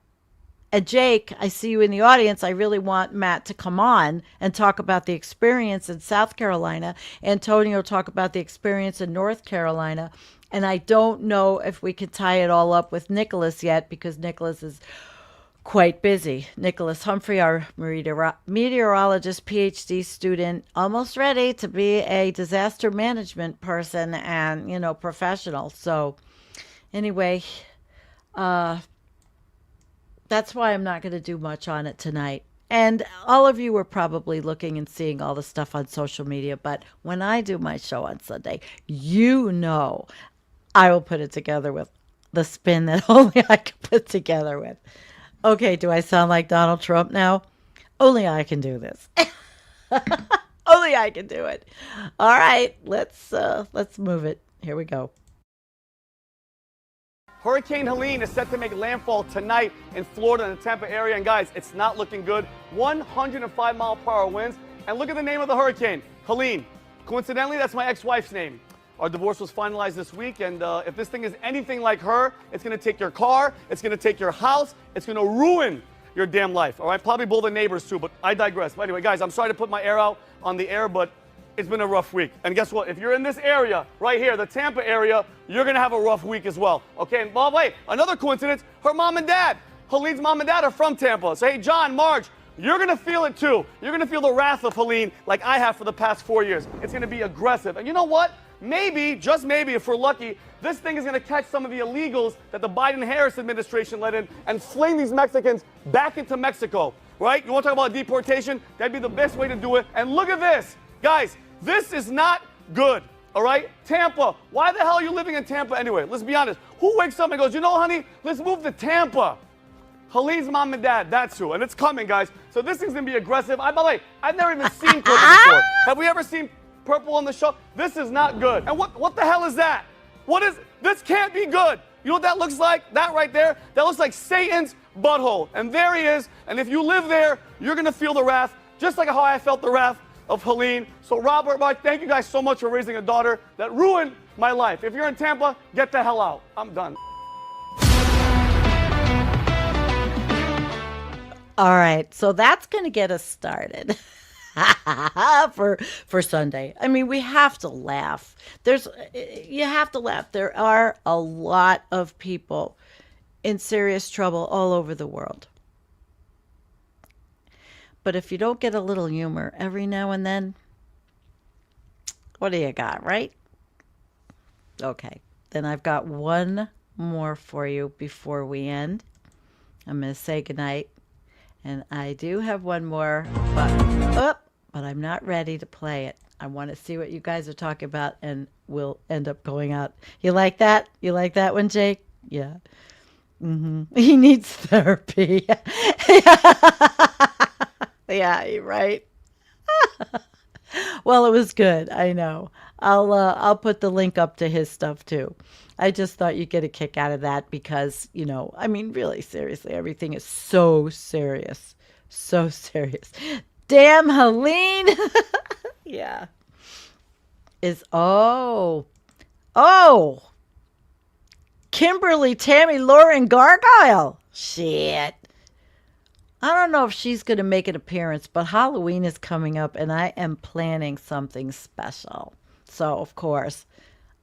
And Jake, I see you in the audience. I really want Matt to come on and talk about the experience in South Carolina. Antonio talk about the experience in North Carolina. And I don't know if we can tie it all up with Nicholas yet, because Nicholas is quite busy. Nicholas Humphrey, our meteorologist, PhD student, almost ready to be a disaster management person and, professional. So anyway, that's why I'm not going to do much on it tonight. And all of you are probably looking and seeing all the stuff on social media. But when I do my show on Sunday, I will put it together with the spin that only I can put together with. Okay, do I sound like Donald Trump now? Only I can do this. Only I can do it. All right, let's move it. Here we go. Hurricane Helene is set to make landfall tonight in Florida and the Tampa area. And guys, it's not looking good. 105-mile-per-hour winds. And look at the name of the hurricane, Helene. Coincidentally, that's my ex-wife's name. Our divorce was finalized this week, and if this thing is anything like her, it's going to take your car, it's going to take your house, it's going to ruin your damn life, all right? Probably both the neighbors too, but I digress. But anyway, guys, I'm sorry to put my air out on the air, but it's been a rough week. And guess what? If you're in this area, right here, the Tampa area, you're going to have a rough week as well, okay? And by the way, another coincidence, her mom and dad, Helene's mom and dad are from Tampa. So, hey, John, Marge, you're going to feel it too. You're going to feel the wrath of Helene like I have for the past 4 years. It's going to be aggressive. And you know what? Maybe, just maybe, if we're lucky, this thing is going to catch some of the illegals that the Biden-Harris administration let in and fling these Mexicans back into Mexico, right? You want to talk about deportation? That'd be the best way to do it. And look at this. Guys, this is not good, all right? Tampa. Why the hell are you living in Tampa anyway? Let's be honest. Who wakes up and goes, you know, honey, let's move to Tampa? Helene's mom and dad, that's who. And it's coming, guys. So this thing's going to be aggressive. By the way, I've never even seen purple before. Have we ever seen purple on the show? This is not good. And what the hell is that? This can't be good. You know what that looks like? That right there? That looks like Satan's butthole. And there he is. And if you live there, you're going to feel the wrath, just like how I felt the wrath of Helene. So Robert, Mike, thank you guys so much for raising a daughter that ruined my life. If you're in Tampa, get the hell out. I'm done. All right, so that's going to get us started for Sunday. I mean, we have to laugh. You have to laugh. There are a lot of people in serious trouble all over the world. But if you don't get a little humor every now and then, what do you got, right? Okay, then I've got one more for you before we end. I'm going to say goodnight. And I do have one more, but I'm not ready to play it. I want to see what you guys are talking about, and we'll end up going out. You like that? You like that one, Jake? Yeah. He needs therapy. Yeah, you're right. Well, it was good. I know. I'll put the link up to his stuff too. I just thought you'd get a kick out of that because, you know, I mean, really seriously, everything is so serious. So serious. Damn, Helene. Yeah. Kimberly, Tammy, Lauren, Gargile. Shit. I don't know if she's going to make an appearance, but Halloween is coming up and I am planning something special. So, of course,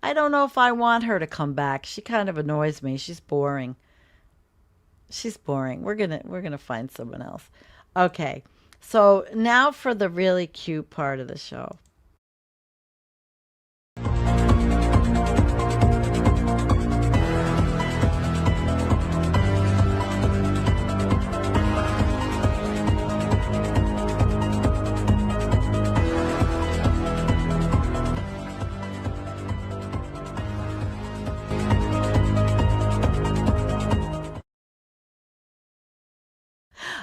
I don't know if I want her to come back. She kind of annoys me. She's boring. We're gonna find someone else. Okay. So now for the really cute part of the show.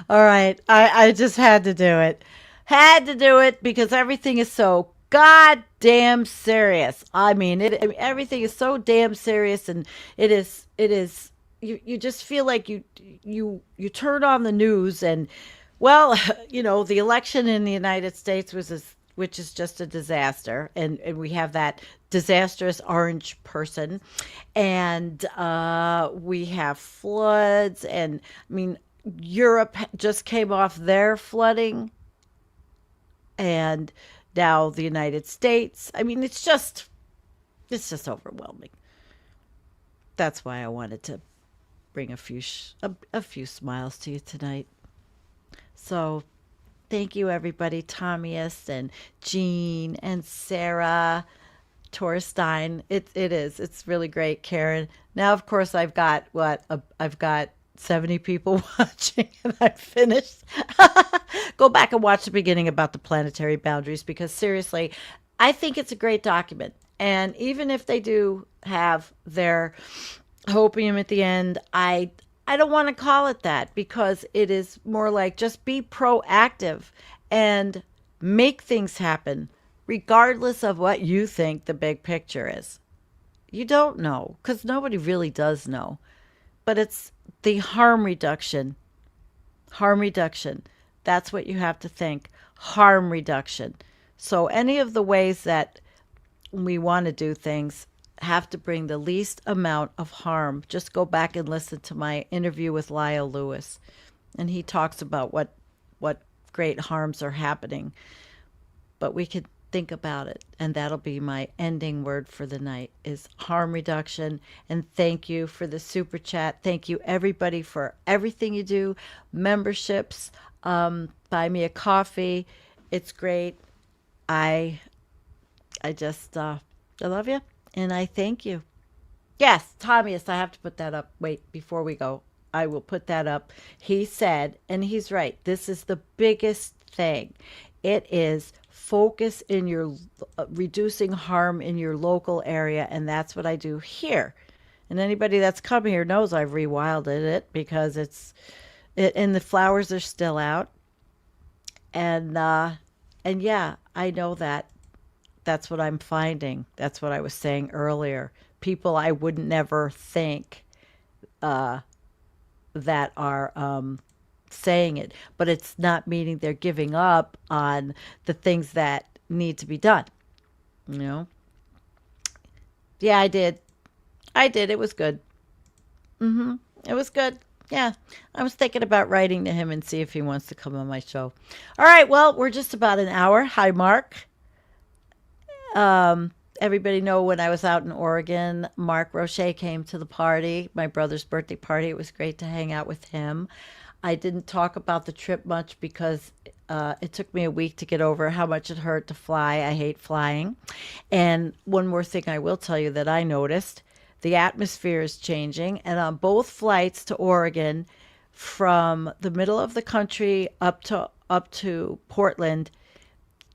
All right. I just had to do it. Had to do it because everything is so goddamn serious. I mean, everything is so damn serious, and it is you just feel like you turn on the news and, well, you know, the election in the United States which is just a disaster, and we have that disastrous orange person, and we have floods, and I mean, Europe just came off their flooding, and now the United States. I mean, it's just overwhelming. That's why I wanted to bring a few smiles to you tonight. So, thank you, everybody. Tommyist and Jean and Sarah Torstein. It's really great, Karen. Now, of course, I've got 70 people watching, and I'm finished. Go back and watch the beginning about the planetary boundaries, because seriously, I think it's a great document. And even if they do have their hopium at the end, I don't want to call it that, because it is more like just be proactive and make things happen, regardless of what you think the big picture is. You don't know, because nobody really does know. But it's the harm reduction. Harm reduction. That's what you have to think. Harm reduction. So any of the ways that we want to do things have to bring the least amount of harm. Just go back and listen to my interview with Lyle Lewis, and he talks about what great harms are happening. But we could think about it, and that'll be my ending word for the night, is harm reduction. And thank you for the super chat. Thank you everybody for everything you do. Memberships, buy me a coffee. It's great. I just I love you, and I thank you. Yes, Thomas, I have to put that up. Wait, before we go, I will put that up. He said, and he's right, this is the biggest thing. It is focus in your reducing harm in your local area, and that's what I do here. And anybody that's come here knows I've rewilded it, because and the flowers are still out. And yeah, I know that. That's what I'm finding. That's what I was saying earlier. People I would never think that are saying it, but it's not meaning they're giving up on the things that need to be done. You know? Yeah, I did. It was good. It was good. Yeah, I was thinking about writing to him and see if he wants to come on my show. All right, well, we're just about an hour. Hi, Mark. Everybody know when I was out in Oregon, Mark Roche came to the party, my brother's birthday party. It was great to hang out with him. I didn't talk about the trip much because it took me a week to get over how much it hurt to fly. I hate flying. And one more thing I will tell you that I noticed, the atmosphere is changing. And on both flights to Oregon, from the middle of the country up to Portland,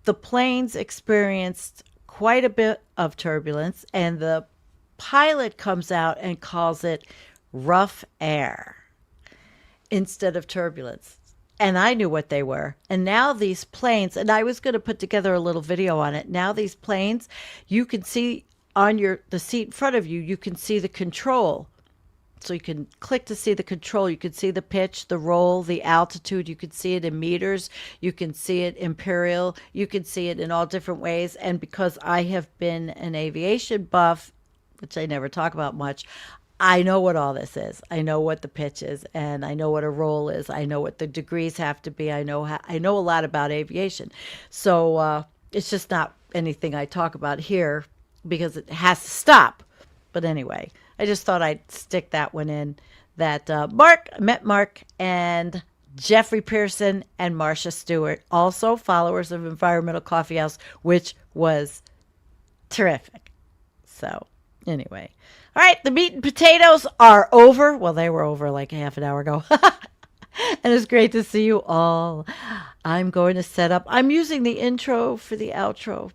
the planes experienced quite a bit of turbulence, and the pilot comes out and calls it rough air instead of turbulence. And I knew what they were. And now these planes, and I was going to put together a little video on it. Now these planes, you can see on the seat in front of you, you can see the control. So you can click to see the control. You can see the pitch, the roll, the altitude. You can see it in meters. You can see it imperial. You can see it in all different ways. And because I have been an aviation buff, which I never talk about much, I know what all this is. I know what the pitch is, and I know what a roll is. I know what the degrees have to be. I know a lot about aviation. So it's just not anything I talk about here because it has to stop. But anyway, I just thought I'd stick that one in. That met Mark and Jeffrey Pearson and Marcia Stewart, also followers of Environmental Coffeehouse, which was terrific. So anyway, all right, the meat and potatoes are over. Well, they were over like half an hour ago. And it's great to see you all. I'm going to set up. I'm using the intro for the outro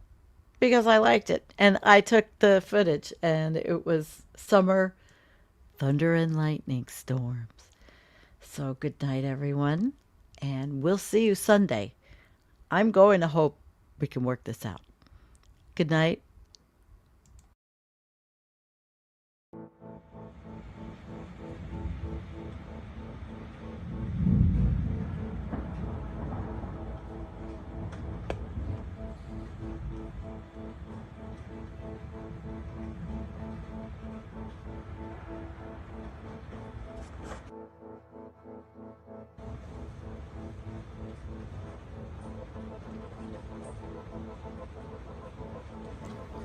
because I liked it. And I took the footage, and it was summer thunder and lightning storms. So good night, everyone. And we'll see you Sunday. I'm going to hope we can work this out. Good night.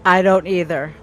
I don't either.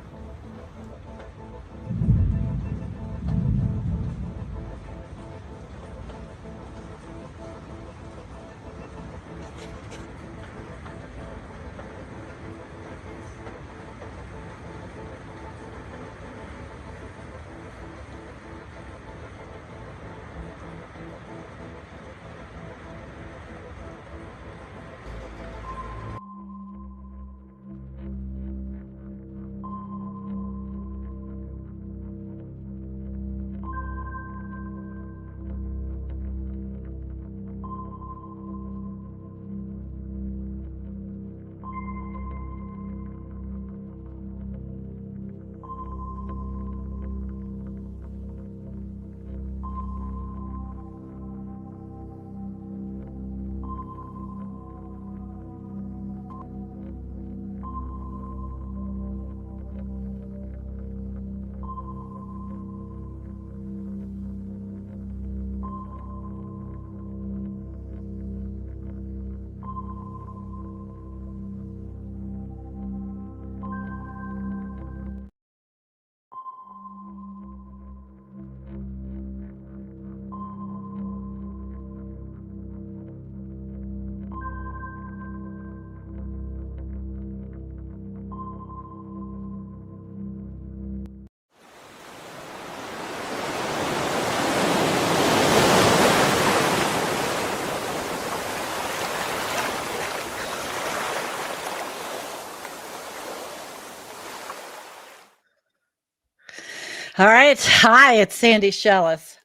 All right. Hi, it's Sandee Shellis.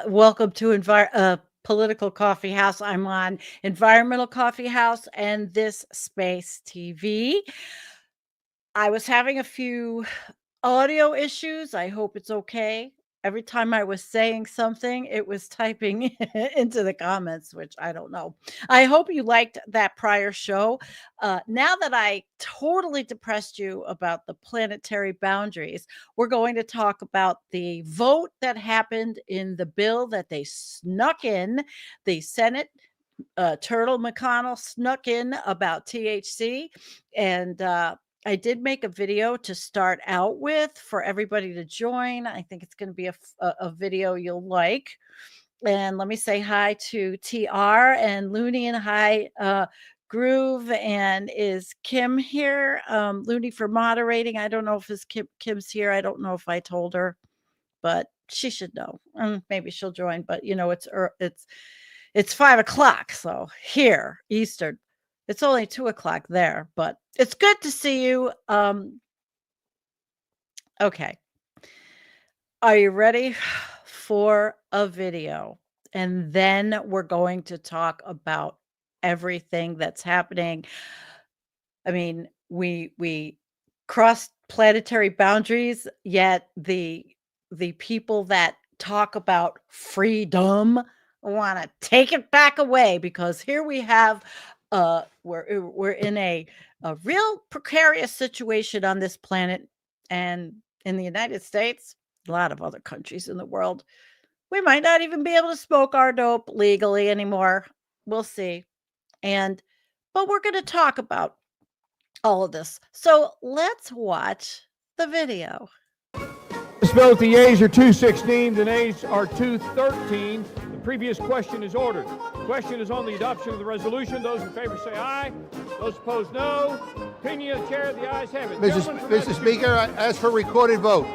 Welcome to Political Coffee House. I'm on Environmental Coffee House and This Space TV. I was having a few audio issues. I hope it's okay. Every time I was saying something, it was typing into the comments, which I don't know. I hope you liked that prior show. Now that I totally depressed you about the planetary boundaries, we're going to talk about the vote that happened in the bill that they snuck in. The Senate, Turtle McConnell snuck in about THC. And I did make a video to start out with for everybody to join. I think it's going to be a video you'll like. And let me say hi to TR and Looney, and hi, Groove. And is Kim here? Looney for moderating. I don't know if Kim's here. I don't know if I told her, but she should know. Maybe she'll join. But it's 5 o'clock. So here, Eastern. It's only 2 o'clock there, but it's good to see you. Okay. Are you ready for a video? And then we're going to talk about everything that's happening. I mean, we crossed planetary boundaries, yet the people that talk about freedom want to take it back away, because here we have we're in a real precarious situation on this planet, and in the United States, a lot of other countries in the world, we might not even be able to smoke our dope legally anymore. We'll see. But we're going to talk about all of this. So let's watch the video. This vote, the yeas are 216, the nays are 213. The previous question is ordered. The question is on the adoption of the resolution. Those in favor say aye. Those opposed, no. Opinion of the chair, the ayes have it. Mr. Speaker, I ask for recorded vote.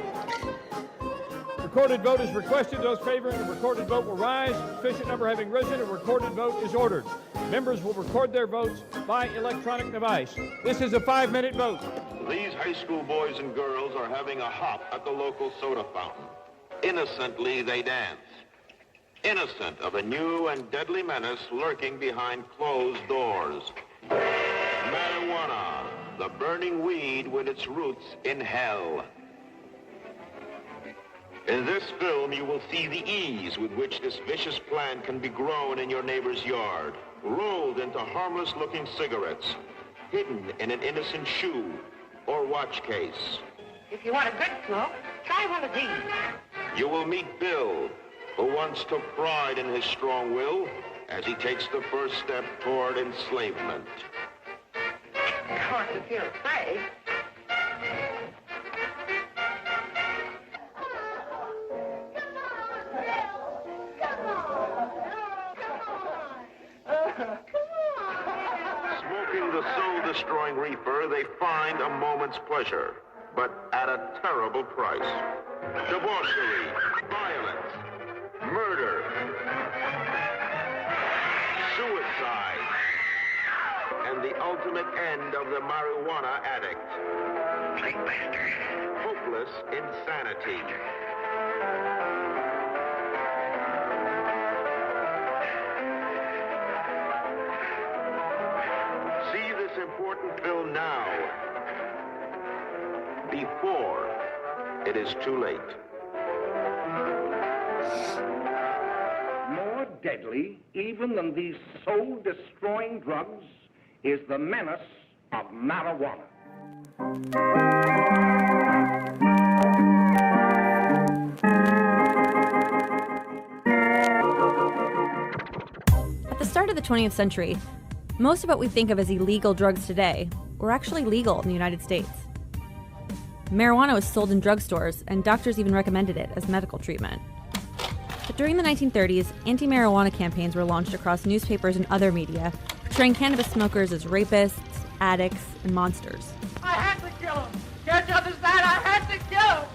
Recorded vote is requested. Those favoring the recorded vote will rise. Sufficient number having risen, a recorded vote is ordered. Members will record their votes by electronic device. This is a 5-minute vote. These high school boys and girls are having a hop at the local soda fountain. Innocently they dance. Innocent of a new and deadly menace lurking behind closed doors. Marijuana, the burning weed with its roots in hell. In this film, you will see the ease with which this vicious plant can be grown in your neighbor's yard, rolled into harmless-looking cigarettes, hidden in an innocent shoe or watch case. If you want a good smoke, try one of these. You will meet Bill, who once took pride in his strong will as he takes the first step toward enslavement. Of course, if you're afraid. Smoking the soul-destroying reefer, they find a moment's pleasure, but at a terrible price. Debauchery, violence, murder, suicide, and the ultimate end of the marijuana addict. Hopeless insanity. See this important film now, before it is too late. More deadly even than these soul-destroying drugs is the menace of marijuana. At the start of the 20th century, most of what we think of as illegal drugs today were actually legal in the United States. Marijuana was sold in drugstores, and doctors even recommended it as medical treatment. But during the 1930s, anti-marijuana campaigns were launched across newspapers and other media, portraying cannabis smokers as rapists, addicts, and monsters. I had to kill him. Can't you understand? I had to kill him.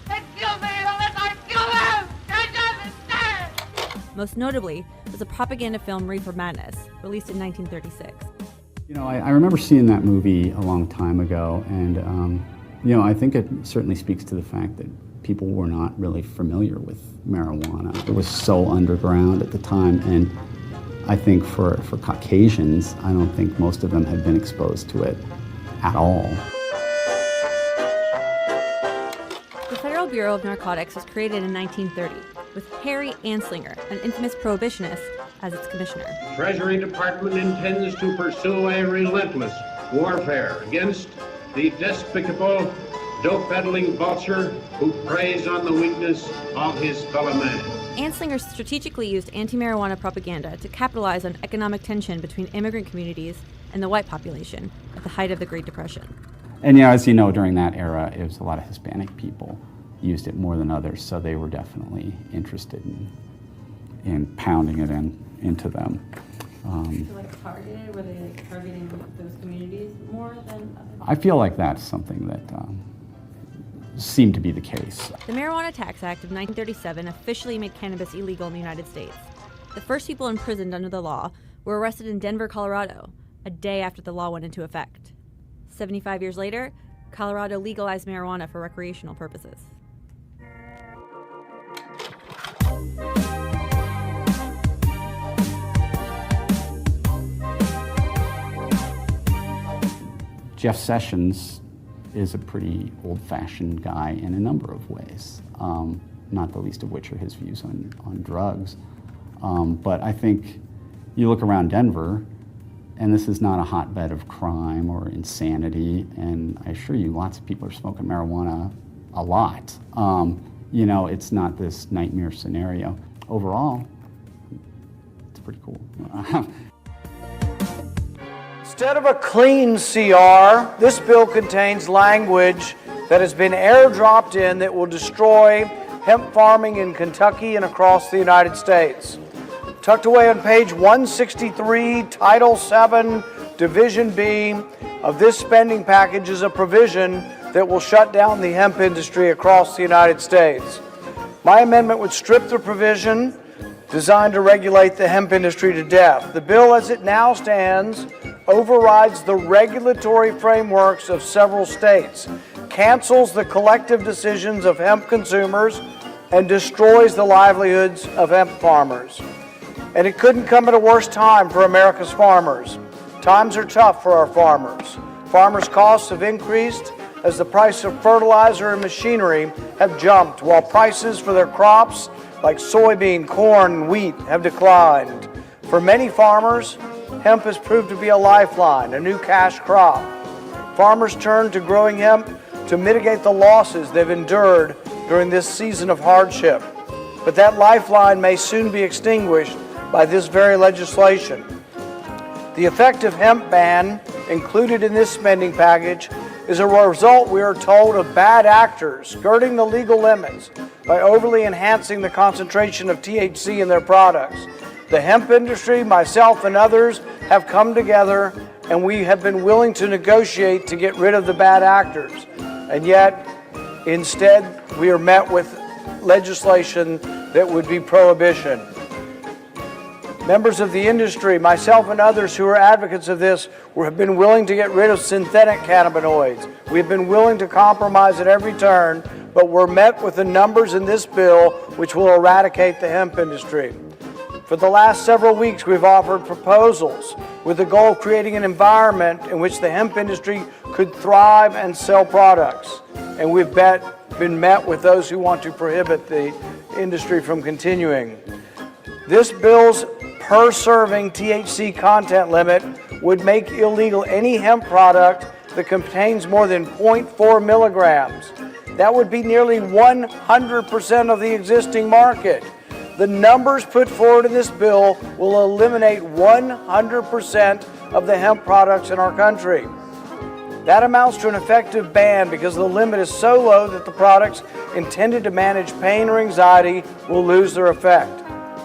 They killed me unless I kill them. Can't you understand? Most notably was a propaganda film, Reefer Madness, released in 1936. You know, I remember seeing that movie a long time ago, and you know, I think it certainly speaks to the fact that people were not really familiar with marijuana. It was so underground at the time, and I think for Caucasians, I don't think most of them had been exposed to it at all. The Federal Bureau of Narcotics was created in 1930 with Harry Anslinger, an infamous prohibitionist, as its commissioner. Treasury Department intends to pursue a relentless warfare against the despicable, dope-peddling vulture who preys on the weakness of his fellow man. Anslinger strategically used anti-marijuana propaganda to capitalize on economic tension between immigrant communities and the white population at the height of the Great Depression. And as you know, during that era, it was a lot of Hispanic people used it more than others, so they were definitely interested in pounding it into them. Targeted? Were they targeting those communities more than others? I feel like that's something that seemed to be the case. The Marijuana Tax Act of 1937 officially made cannabis illegal in the United States. The first people imprisoned under the law were arrested in Denver, Colorado, a day after the law went into effect. 75 years later, Colorado legalized marijuana for recreational purposes. Jeff Sessions is a pretty old-fashioned guy in a number of ways, not the least of which are his views on drugs. But I think you look around Denver, and this is not a hotbed of crime or insanity, and I assure you lots of people are smoking marijuana a lot. It's not this nightmare scenario. Overall, it's pretty cool. Instead of a clean CR, this bill contains language that has been airdropped in that will destroy hemp farming in Kentucky and across the United States. Tucked away on page 163, Title 7, Division B of this spending package is a provision that will shut down the hemp industry across the United States. My amendment would strip the provision designed to regulate the hemp industry to death. The bill as it now stands overrides the regulatory frameworks of several states, cancels the collective decisions of hemp consumers, and destroys the livelihoods of hemp farmers. And it couldn't come at a worse time for America's farmers. Times are tough for our farmers. Farmers' costs have increased as the price of fertilizer and machinery have jumped, while prices for their crops like soybean, corn, and wheat have declined. For many farmers, hemp has proved to be a lifeline, a new cash crop. Farmers turn to growing hemp to mitigate the losses they've endured during this season of hardship. But that lifeline may soon be extinguished by this very legislation. The effective hemp ban included in this spending package is a result, we are told, of bad actors skirting the legal limits by overly enhancing the concentration of THC in their products. The hemp industry, myself and others, have come together and we have been willing to negotiate to get rid of the bad actors. And yet, instead, we are met with legislation that would be prohibition. Members of the industry, myself and others who are advocates of this, have been willing to get rid of synthetic cannabinoids. We've been willing to compromise at every turn, but we're met with the numbers in this bill which will eradicate the hemp industry. For the last several weeks, we've offered proposals with the goal of creating an environment in which the hemp industry could thrive and sell products. And we've been met with those who want to prohibit the industry from continuing. This bill's per-serving THC content limit would make illegal any hemp product that contains more than 0.4 milligrams. That would be nearly 100% of the existing market. The numbers put forward in this bill will eliminate 100% of the hemp products in our country. That amounts to an effective ban because the limit is so low that the products intended to manage pain or anxiety will lose their effect.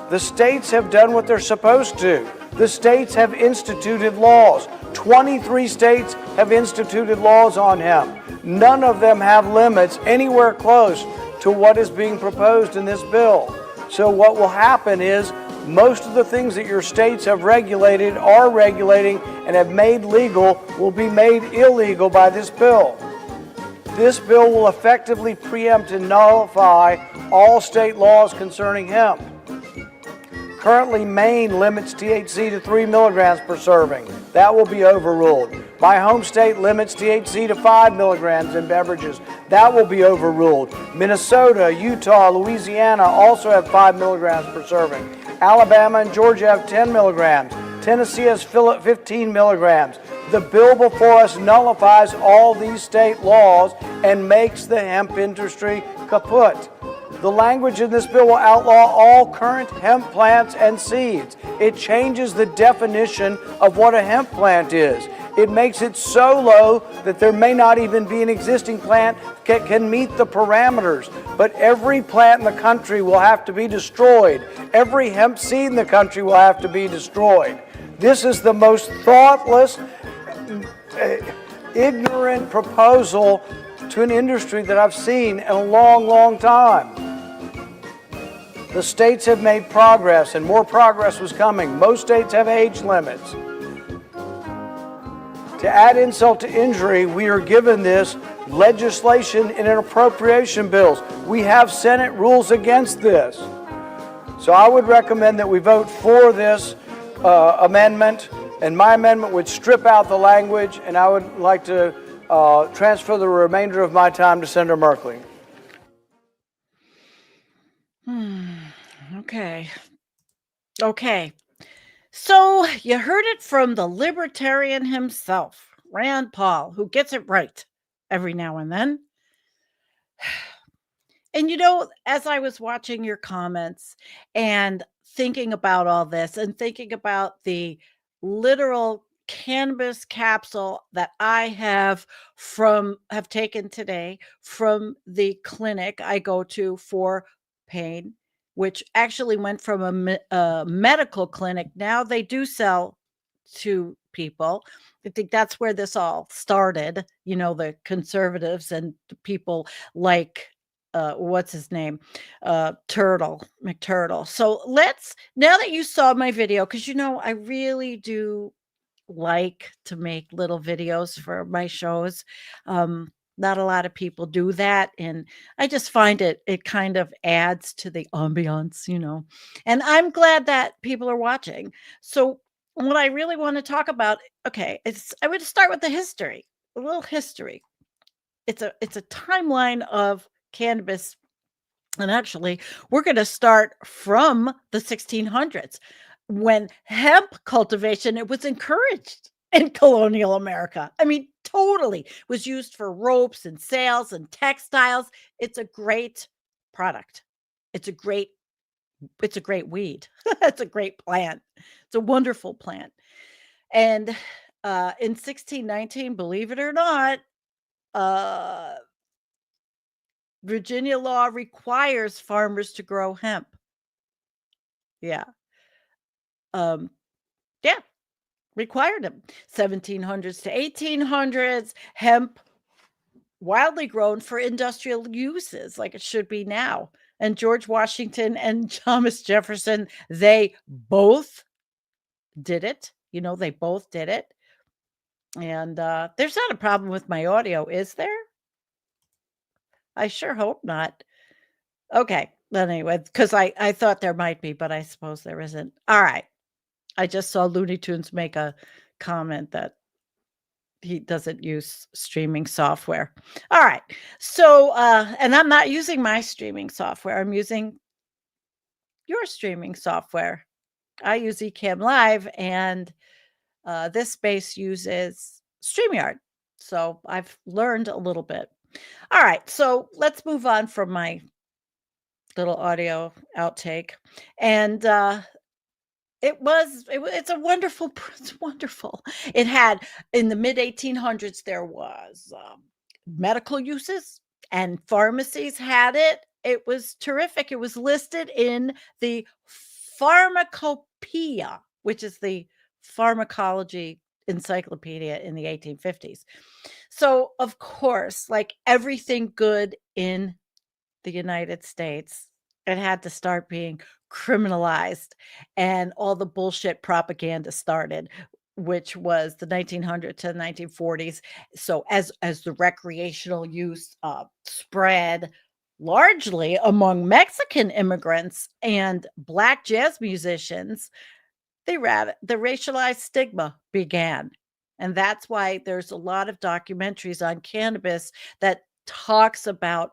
The states have done what they're supposed to. The states have instituted laws. 23 states have instituted laws on hemp. None of them have limits anywhere close to what is being proposed in this bill. So what will happen is most of the things that your states have regulated, are regulating, and have made legal will be made illegal by this bill. This bill will effectively preempt and nullify all state laws concerning hemp. Currently, Maine limits THC to 3 milligrams per serving. That will be overruled. My home state limits THC to 5 milligrams in beverages. That will be overruled. Minnesota, Utah, Louisiana also have 5 milligrams per serving. Alabama and Georgia have 10 milligrams. Tennessee has 15 milligrams. The bill before us nullifies all these state laws and makes the hemp industry kaput. The language in this bill will outlaw all current hemp plants and seeds. It changes the definition of what a hemp plant is. It makes it so low that there may not even be an existing plant that can meet the parameters. But every plant in the country will have to be destroyed. Every hemp seed in the country will have to be destroyed. This is the most thoughtless, ignorant proposal to an industry that I've seen in a long, long time. The states have made progress, and more progress was coming. Most states have age limits. To add insult to injury, we are given this legislation in an appropriation bills. We have Senate rules against this. So I would recommend that we vote for this amendment, and my amendment would strip out the language, and I would like to transfer the remainder of my time to Senator Merkley. Okay. So you heard it from the libertarian himself, Rand Paul, who gets it right every now and then. And as I was watching your comments and thinking about all this and thinking about the literal cannabis capsule that I have taken today from the clinic I go to for pain, which actually went from a medical clinic. Now they do sell to people. I think that's where this all started. The conservatives and the people like what's his name? McTurtle. So now that you saw my video, because I really do like to make little videos for my shows. Not a lot of people do that, and I just find it kind of adds to the ambiance, and I'm glad that people are watching. So what I really want to talk about, I would start with a little history. It's a timeline of cannabis, and actually we're going to start from the 1600s when hemp cultivation, it was encouraged in colonial America. I mean, totally was used for ropes and sails and textiles. It's a great product. It's a great weed. It's a great plant. It's a wonderful plant. And in 1619, believe it or not, Virginia law requires farmers to grow hemp. Yeah. Required them. 1700s to 1800s, hemp widely grown for industrial uses, like it should be now. And George Washington and Thomas Jefferson, they both did it. They both did it. And there's not a problem with my audio, is there? I sure hope not. Okay. But anyway, because I thought there might be, but I suppose there isn't. All right. I just saw Looney Tunes make a comment that he doesn't use streaming software. All right. So, and I'm not using my streaming software. I'm using your streaming software. I use Ecamm Live, and this space uses StreamYard. So I've learned a little bit. All right. So let's move on from my little audio outtake. And it's wonderful. It had, in the mid 1800s, there was medical uses, and pharmacies had it. It was terrific. It was listed in the Pharmacopoeia, which is the pharmacology encyclopedia in the 1850s. So, of course, like everything good in the United States, it had to start being criminalized, and all the bullshit propaganda started. which was the 1900s to the 1940s. So as the recreational use spread largely among Mexican immigrants and Black jazz musicians, the racialized stigma began. And that's why there's a lot of documentaries on cannabis that talks about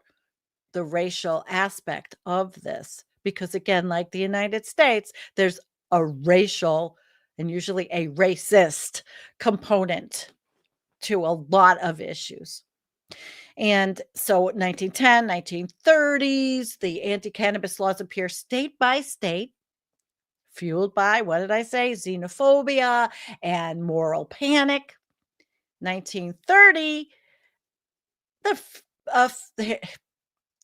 the racial aspect of this. Because again, like the United States, there's a racial and usually a racist component to a lot of issues. And so 1910, 1930s, the anti-cannabis laws appear state by state, fueled by, what did I say, xenophobia and moral panic. 1930,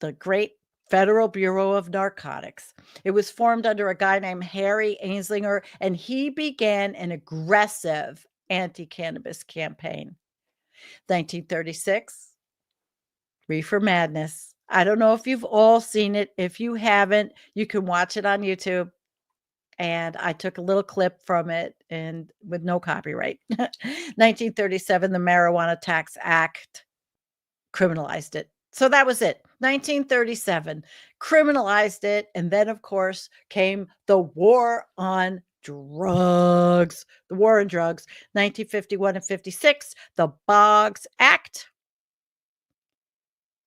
the great Federal Bureau of Narcotics. It was formed under a guy named Harry Anslinger, and he began an aggressive anti-cannabis campaign. 1936, Reefer Madness. I don't know if you've all seen it. If you haven't, you can watch it on YouTube. And I took a little clip from it and with no copyright. 1937, the Marijuana Tax Act criminalized it. So that was it. 1937 criminalized it. And then, of course, came the war on drugs. The war on drugs. 1951 and 56, the Boggs Act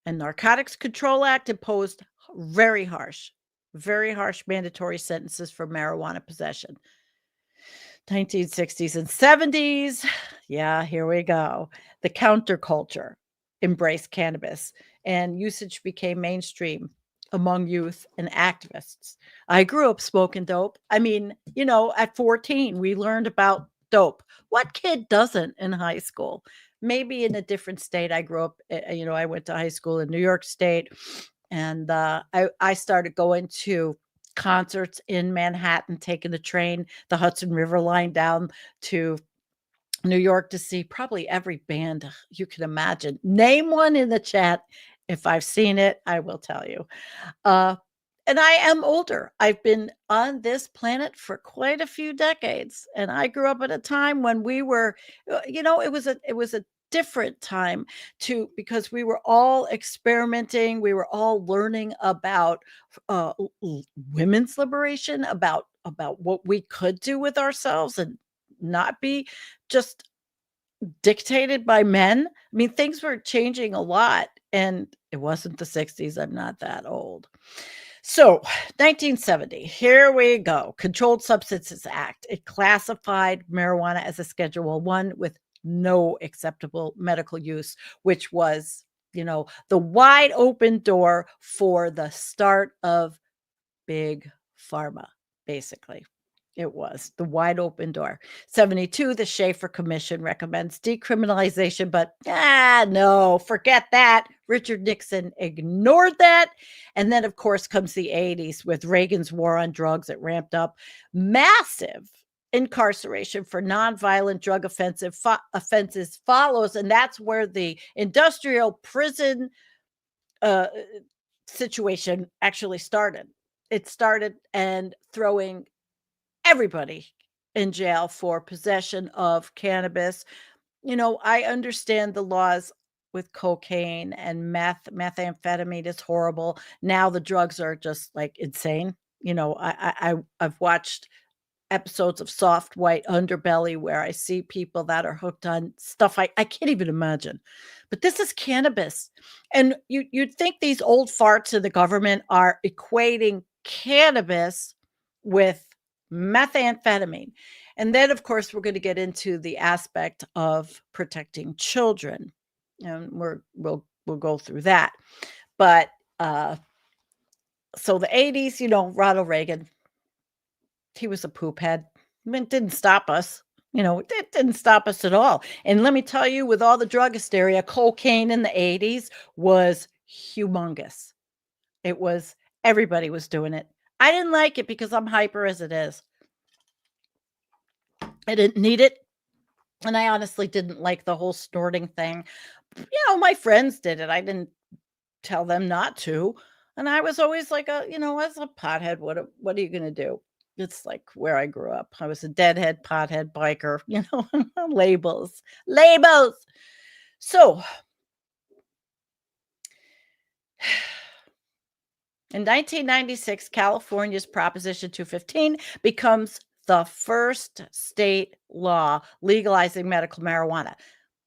and Narcotics Control Act imposed very harsh mandatory sentences for marijuana possession. 1960s and 70s. Yeah, here we go. The counterculture embraced cannabis and usage became mainstream among youth and activists. I grew up smoking dope. I mean, at 14, we learned about dope. What kid doesn't in high school? Maybe in a different state. I grew up, I went to high school in New York State, and I started going to concerts in Manhattan, taking the train, the Hudson River line down to New York to see probably every band you can imagine. Name one in the chat. If I've seen it, I will tell you. And I am older. I've been on this planet for quite a few decades. And I grew up at a time when we were, it was a different time because we were all experimenting. We were all learning about women's liberation, about what we could do with ourselves and not be just dictated by men. I mean, things were changing a lot, and it wasn't the 60s. I'm not that old. So 1970, here we go. Controlled Substances Act. It classified marijuana as a Schedule I with no acceptable medical use, which was, the wide open door for the start of big pharma, basically. It was the wide open door. 72, the Schaefer Commission recommends decriminalization, but no, forget that. Richard Nixon ignored that. And then, of course, comes the 80s with Reagan's war on drugs. It ramped up. Massive incarceration for nonviolent drug offenses follows, and that's where the industrial prison situation actually started. It started and throwing everybody in jail for possession of cannabis. I understand the laws with cocaine and methamphetamine is horrible. Now the drugs are just like insane. I've watched episodes of Soft White Underbelly where I see people that are hooked on stuff I can't even imagine. But this is cannabis. And you'd think these old farts of the government are equating cannabis with methamphetamine. And then, of course, we're going to get into the aspect of protecting children. And we'll go through that. But so the 80s, Ronald Reagan, he was a poop head. I mean, it didn't stop us. It didn't stop us at all. And let me tell you, with all the drug hysteria, cocaine in the 80s was humongous. It was, everybody was doing it. I didn't like it because I'm hyper as it is. I didn't need it. And I honestly didn't like the whole snorting thing. My friends did it. I didn't tell them not to. And I was always like as a pothead, what are you going to do? It's like where I grew up. I was a deadhead, pothead, biker, you know, labels, labels. So in 1996, California's Proposition 215 becomes the first state law legalizing medical marijuana.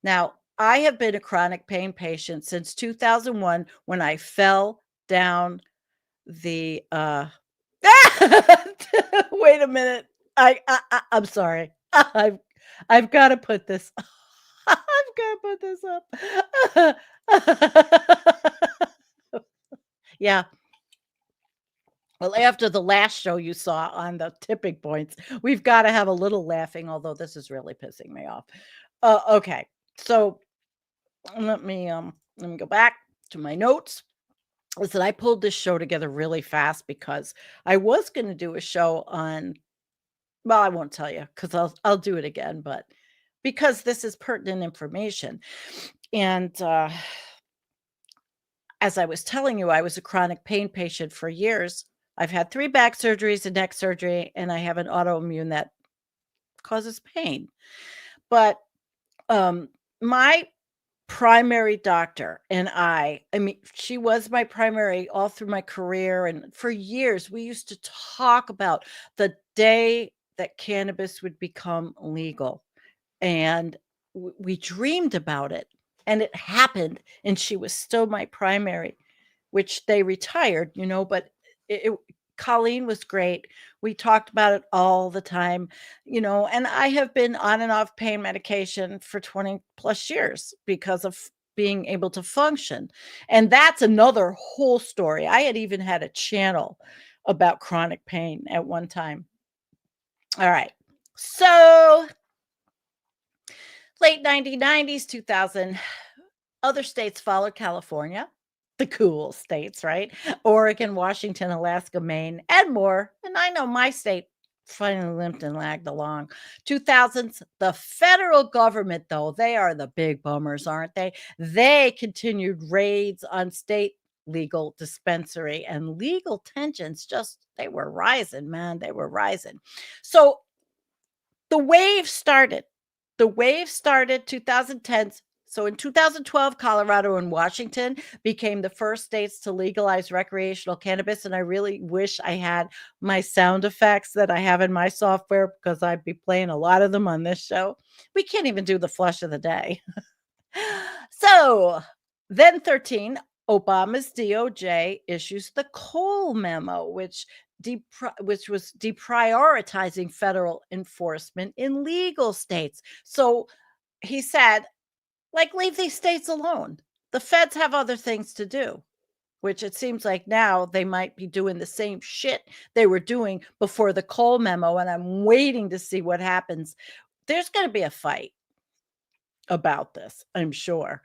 Now, I have been a chronic pain patient since 2001 when I fell down the wait a minute. I'm sorry. I've got to put this I've got to put this up. Yeah. Well, after the last show you saw on the tipping points, we've got to have a little laughing, although this is really pissing me off. Okay. So let me go back to my notes. Listen, I pulled this show together really fast because I was going to do a show on, well, I won't tell you because I'll do it again, but because this is pertinent information. And as I was telling you, I was a chronic pain patient for years. I've had 3 back surgeries, a neck surgery, and I have an autoimmune that causes pain. But my primary doctor and I mean, she was my primary all through my career. And for years, we used to talk about the day that cannabis would become legal. And we dreamed about it. And it happened. And she was still my primary, which they retired, you know, but Colleen was great. We talked about it all the time, you know, and I have been on and off pain medication for 20 plus years because of being able to function. And that's another whole story. I had even had a channel about chronic pain at one time. All right. So late 1990s, 2000, other states followed California. The cool states, right? Oregon, Washington, Alaska, Maine, and more. And I know my state finally limped and lagged along. 2000s, the federal government, though, they are the big bummers, aren't they? They continued raids on state legal dispensary, and legal tensions they were rising, man. They were rising. So the wave started. The wave started 2010s. So in 2012, Colorado and Washington became the first states to legalize recreational cannabis. And I really wish I had my sound effects that I have in my software because I'd be playing a lot of them on this show. We can't even do the flush of the day. So then 13, Obama's DOJ issues the Cole memo, which was deprioritizing federal enforcement in legal states. So he said, like, leave these states alone. The feds have other things to do, which it seems like now they might be doing the same shit they were doing before the Cole memo. And I'm waiting to see what happens. There's going to be a fight about this, I'm sure.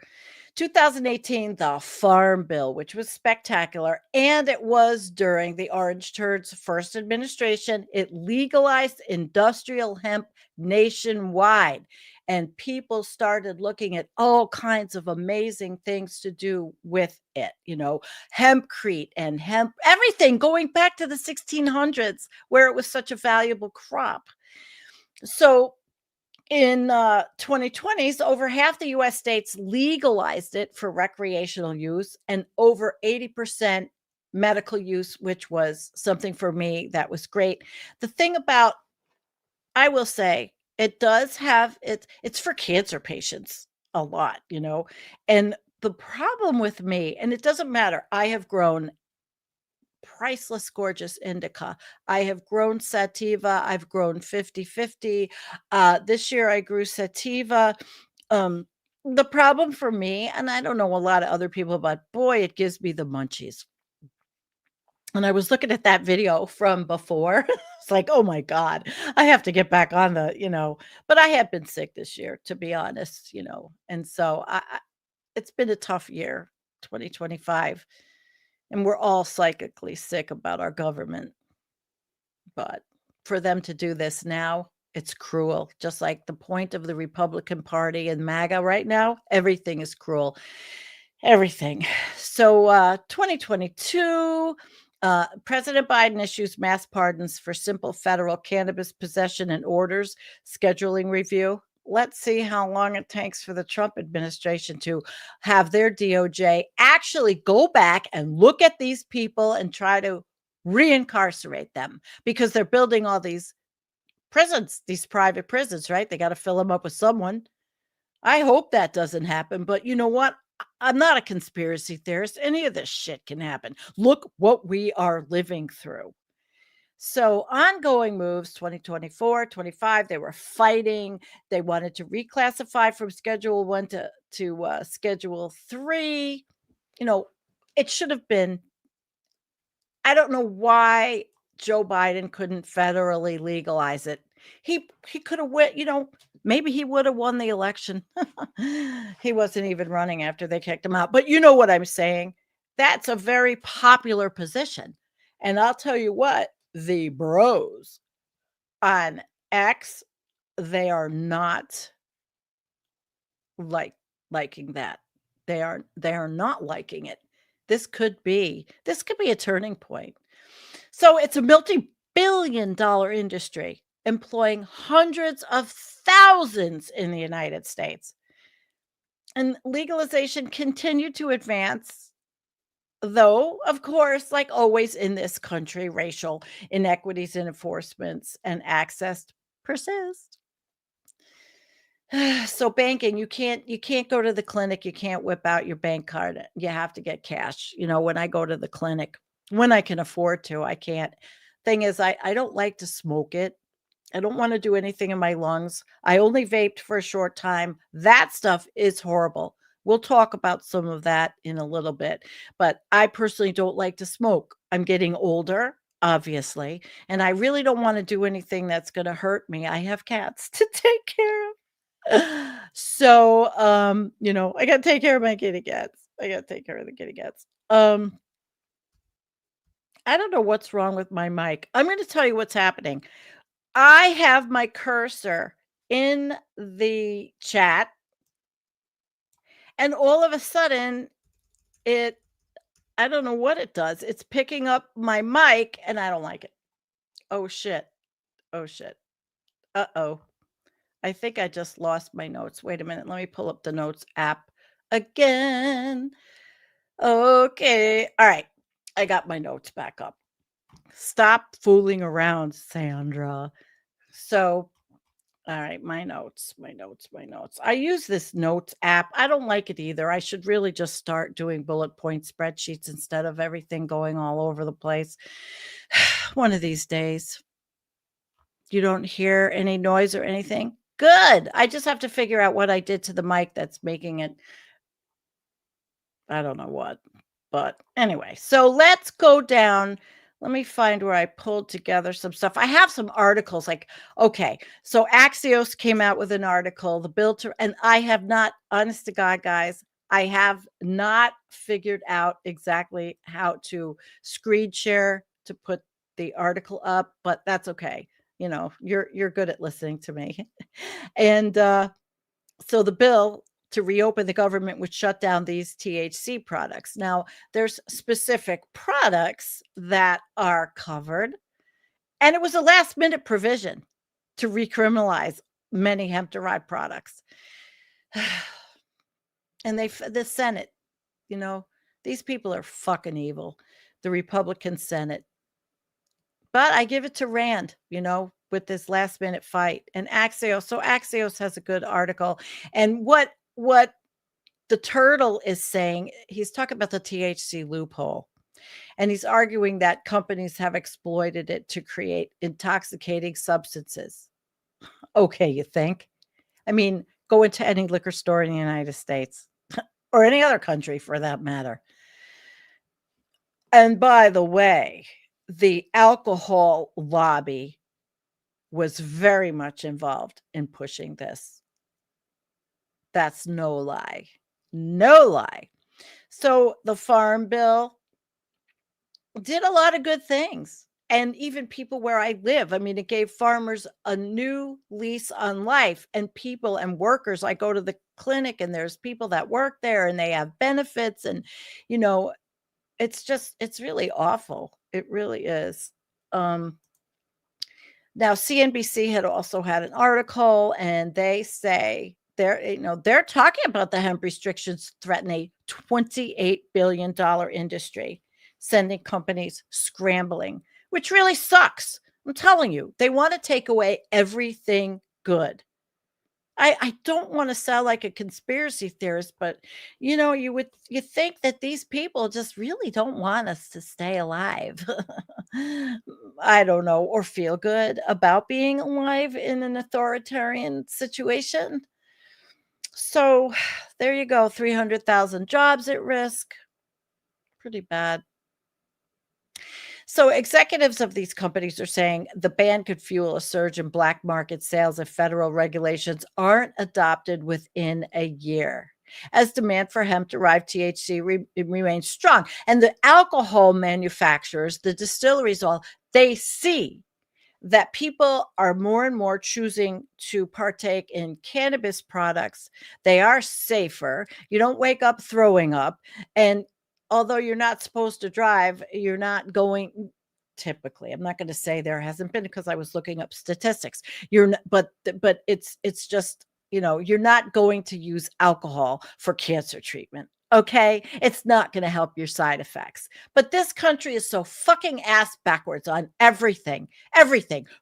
2018, the Farm Bill, which was spectacular, and it was during the Orange Turd's first administration. It legalized industrial hemp nationwide, and people started looking at all kinds of amazing things to do with it. You know, hempcrete and hemp, everything going back to the 1600s, where it was such a valuable crop. So in 2020s, over half the U.S. states legalized it for recreational use, and over 80% medical use, which was something for me that was great. The thing about, I will say, it does have, it's for cancer patients a lot, you know, and the problem with me, and it doesn't matter, I have grown priceless, gorgeous indica. I have grown sativa. I've grown 50-50. This year I grew sativa. The problem for me, and I don't know a lot of other people, but boy, it gives me the munchies. And I was looking at that video from before. It's like, oh my God, I have to get back on the, you know, but I have been sick this year, to be honest, you know, and so it's been a tough year, 2025. And we're all psychically sick about our government. But for them to do this now, it's cruel. Just like the point of the Republican Party and MAGA right now, everything is cruel. Everything. So 2022, President Biden issues mass pardons for simple federal cannabis possession and orders scheduling review. Let's see how long it takes for the Trump administration to have their DOJ actually go back and look at these people and try to reincarcerate them, because they're building all these prisons, these private prisons, right? They got to fill them up with someone. I hope that doesn't happen. But you know what? I'm not a conspiracy theorist. Any of this shit can happen. Look what we are living through. So ongoing moves, 2024, 25, they were fighting. They wanted to reclassify from Schedule 1 to Schedule 3. You know, it should have been, I don't know why Joe Biden couldn't federally legalize it. He could have went, you know, maybe he would have won the election. He wasn't even running after they kicked him out. But you know what I'm saying? That's a very popular position. And I'll tell you what, the bros on X, they are not liking that. They are not liking it. This could be a turning point. So it's a multi-billion-dollar industry employing hundreds of thousands in the United States. And legalization continued to advance, though, of course, like always in this country, racial inequities in enforcements and access persist. So banking, you can't go to the clinic, you can't whip out your bank card. You have to get cash. You know, when I go to the clinic, when I can afford to, I can't. Thing is, I don't like to smoke it. I don't want to do anything in my lungs. I only vaped for a short time. That stuff is horrible. We'll talk about some of that in a little bit. But I personally don't like to smoke. I'm getting older, obviously, and I really don't want to do anything that's going to hurt me. I have cats to take care of. So, you know, I got to take care of my kitty cats. I got to take care of the kitty cats. I don't know what's wrong with my mic. I'm going to tell you what's happening. I have my cursor in the chat, and all of a sudden I don't know what it does. It's picking up my mic, and I don't like it. Oh, shit. Oh, shit. Uh-oh. I think I just lost my notes. Wait a minute. Let me pull up the notes app again. Okay. All right. I got my notes back up. Stop fooling around, Sandra. So, all right, my notes. I use this notes app. I don't like it either. I should really just start doing bullet point spreadsheets instead of everything going all over the place. One of these days. You don't hear any noise or anything? Good. I just have to figure out what I did to the mic that's making it. I don't know what. But anyway, so let's go down. Let me find where I pulled together some stuff. I have some articles like, okay, so Axios came out with an article, the bill to, and I have not, honest to God, guys, I have not figured out exactly how to screen share to put the article up, but that's okay. You know, you're good at listening to me. And so the bill to reopen the government would shut down these THC products. Now, there's specific products that are covered, and it was a last-minute provision to recriminalize many hemp-derived products. And the Senate, you know, these people are fucking evil. The Republican Senate. But I give it to Rand, you know, with this last minute fight and Axios. So Axios has a good article. And what the turtle is saying, he's talking about the THC loophole. And he's arguing that companies have exploited it to create intoxicating substances. Okay, you think? I mean, go into any liquor store in the United States or any other country for that matter. And by the way, the alcohol lobby was very much involved in pushing this. That's no lie. No lie. So the Farm Bill did a lot of good things. And even people where I live, I mean, it gave farmers a new lease on life, and people and workers. I go to the clinic and there's people that work there and they have benefits, and, you know, it's really awful. It really is. Now CNBC had also had an article, and they say they're talking about the hemp restrictions threaten a $28 billion industry, sending companies scrambling, which really sucks. I'm telling you, they want to take away everything good. I don't want to sound like a conspiracy theorist, but you think that these people just really don't want us to stay alive. I don't know, or feel good about being alive in an authoritarian situation. So there you go, 300,000 jobs at risk. Pretty bad. So executives of these companies are saying the ban could fuel a surge in black market sales if federal regulations aren't adopted within a year, as demand for hemp-derived THC remains strong. And the alcohol manufacturers, the distilleries, they see that people are more and more choosing to partake in cannabis products. They are safer. You don't wake up throwing up. And although you're not supposed to drive, you're not going typically. I'm not going to say there hasn't been, because I was looking up statistics. But it's just, you're not going to use alcohol for cancer treatment. Okay, it's not going to help your side effects. But this country is so fucking ass backwards on everything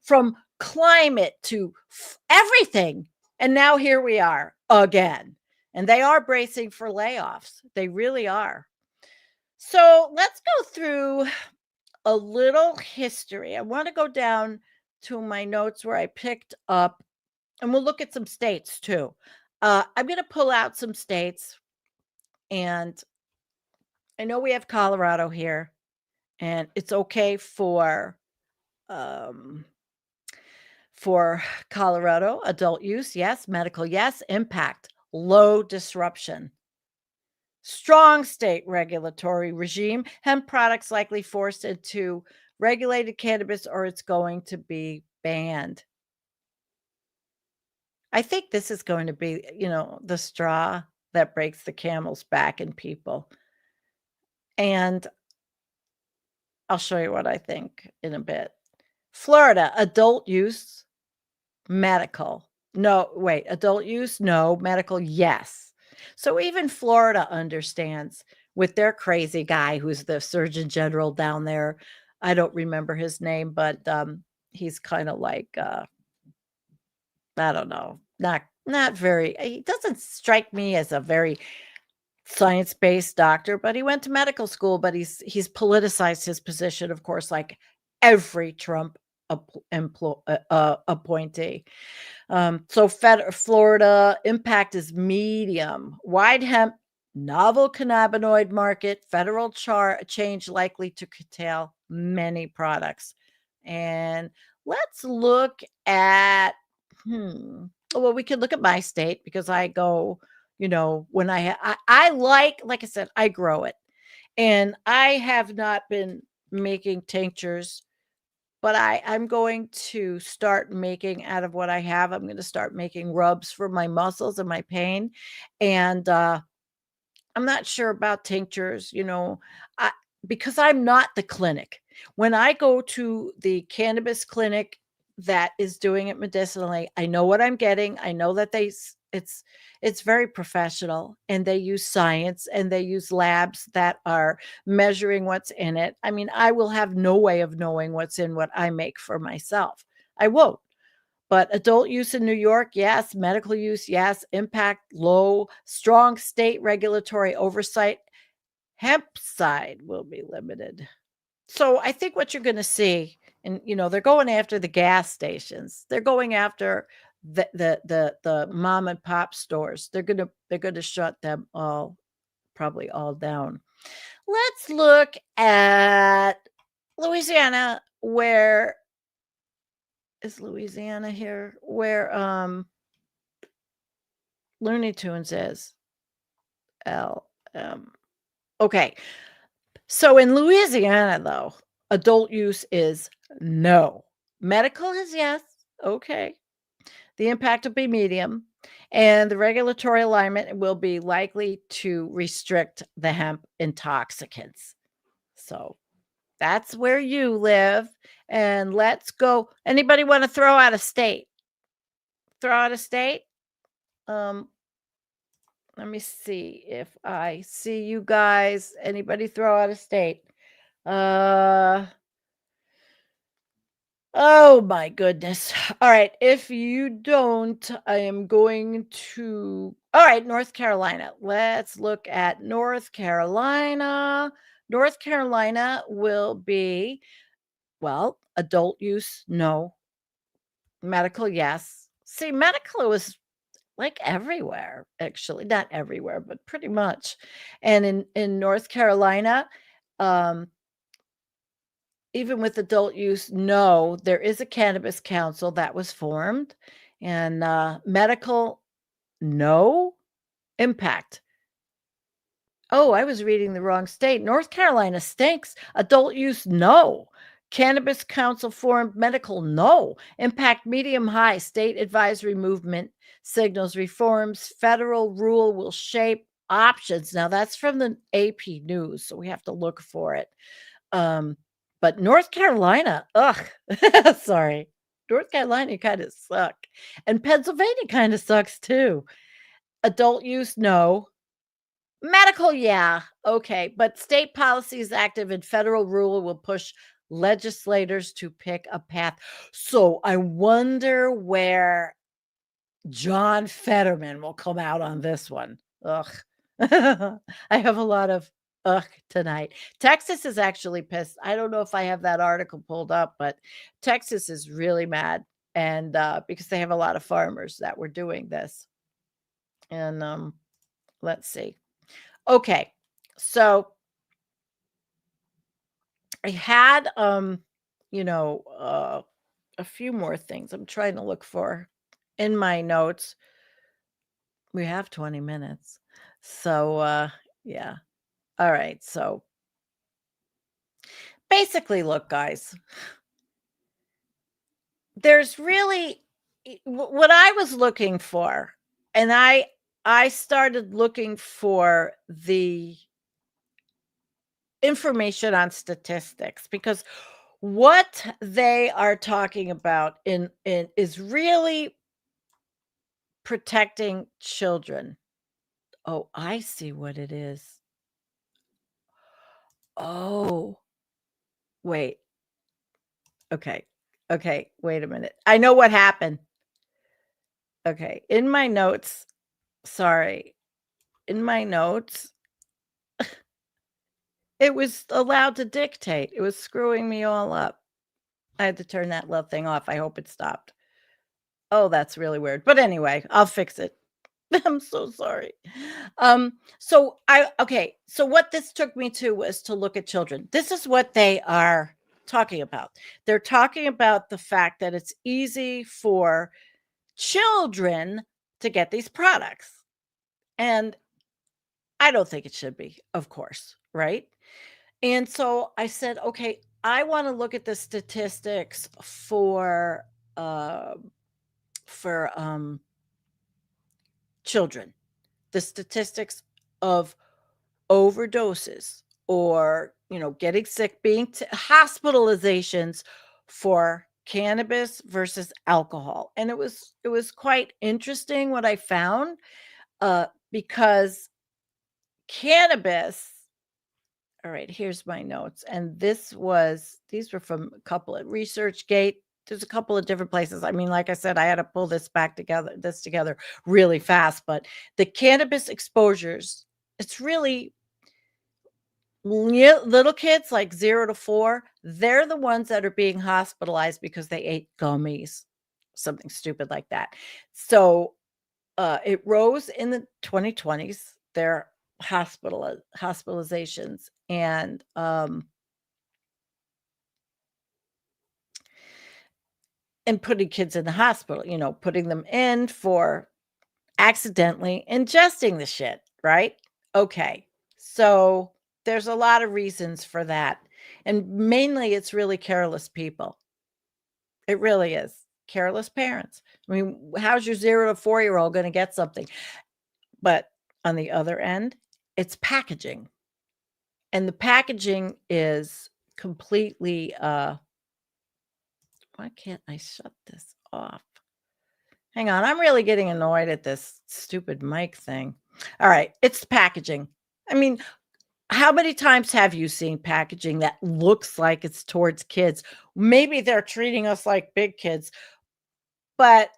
from climate to everything. And now here we are again. And they are bracing for layoffs. They really are. So let's go through a little history. I want to go down to my notes where I picked up, and we'll look at some states too. I'm going to pull out some states. And I know we have Colorado here, and it's okay for Colorado. Adult use, yes. Medical, yes. Impact, low disruption. Strong state regulatory regime. Hemp products likely forced into regulated cannabis, or it's going to be banned. I think this is going to be, the straw that breaks the camel's back in people. And I'll show you what I think in a bit. Florida, adult use, medical. No, wait, adult use, no, medical, yes. So even Florida understands, with their crazy guy who's the Surgeon General down there. I don't remember his name, but he's kind of like, I don't know, not very, he doesn't strike me as a very science-based doctor, but he went to medical school, but he's politicized his position, of course, like every Trump appointee. So Florida, impact is medium. Wide hemp, novel cannabinoid market, federal change likely to curtail many products. And let's look at, well, we could look at my state, because I go, when I like I said, I grow it, and I have not been making tinctures, but I'm going to start making out of what I have. I'm going to start making rubs for my muscles and my pain. And I'm not sure about tinctures, because I'm not the clinic. When I go to the cannabis clinic that is doing it medicinally, I know what I'm getting. I know that it's very professional, and they use science, and they use labs that are measuring what's in it. I mean, I will have no way of knowing what's in what I make for myself. I won't. But adult use in New York, yes. Medical use, yes. Impact, low. Strong state regulatory oversight. Hemp side will be limited. So I think what you're going to see, and they're going after the gas stations. They're going after the mom and pop stores. They're gonna shut them probably all down. Let's look at Louisiana. Where is Louisiana here? Where Looney Tunes is. Okay. So in Louisiana, though, adult use is no. Medical is yes. Okay. The impact will be medium, and the regulatory alignment will be likely to restrict the hemp intoxicants. So that's where you live. And let's go. Anybody want to throw out a state? Throw out a state? Let me see if I see you guys. Anybody throw out a state? Oh my goodness. All right. If you don't, I am going to. All right, North Carolina. Let's look at North Carolina. North Carolina will be, well, adult use, no. Medical, yes. See, medical was like everywhere, actually. Not everywhere, but pretty much. And in North Carolina, even with adult use, no, there is a cannabis council that was formed, and medical, no. Impact. Oh, I was reading the wrong state. North Carolina stinks. Adult use, no. Cannabis council formed. Medical, no. Impact, medium high. State advisory movement signals reforms. Federal rule will shape options. Now that's from the AP News, so we have to look for it. But North Carolina, ugh, sorry. North Carolina kind of suck. And Pennsylvania kind of sucks too. Adult use, no. Medical, yeah. Okay. But state policy is active and federal rule will push legislators to pick a path. So I wonder where John Fetterman will come out on this one. Ugh. I have a lot of ugh tonight. Texas is actually pissed. I don't know if I have that article pulled up, but Texas is really mad. And because they have a lot of farmers that were doing this. And let's see. Okay. So I had a few more things I'm trying to look for in my notes. We have 20 minutes. So yeah. All right. So basically, look, guys, there's really what I was looking for, and I started looking for the information on statistics, because what they are talking about in is really protecting children. Oh, I see what it is. Oh, wait. Okay. Okay. Wait a minute. I know what happened. Okay. In my notes, sorry. In my notes, it was allowed to dictate. It was screwing me all up. I had to turn that little thing off. I hope it stopped. Oh, that's really weird. But anyway, I'll fix it. I'm so sorry. So what this took me to was to look at children. This is what they are talking about. They're talking about the fact that it's easy for children to get these products. And I don't think it should be, of course, right? And so I said, okay, I want to look at the statistics for children, the statistics of overdoses or, getting sick, being hospitalizations for cannabis versus alcohol. And it was quite interesting what I found, because cannabis. All right, here's my notes. And these were from a couple of ResearchGate. There's a couple of different places. I mean, like I said, I had to pull this together really fast, but the cannabis exposures, it's really little kids like 0 to 4. They're the ones that are being hospitalized because they ate gummies, something stupid like that. So it rose in the 2020s, their hospitalizations, and putting kids in the hospital, putting them in for accidentally ingesting the shit, right? Okay. So there's a lot of reasons for that. And mainly it's really careless people. It really is. Careless parents. I mean, how's your 0 to 4-year-old going to get something? But on the other end, it's packaging. And the packaging is completely, why can't I shut this off? Hang on, I'm really getting annoyed at this stupid mic thing. All right, it's the packaging. I mean, how many times have you seen packaging that looks like it's towards kids? Maybe they're treating us like big kids, but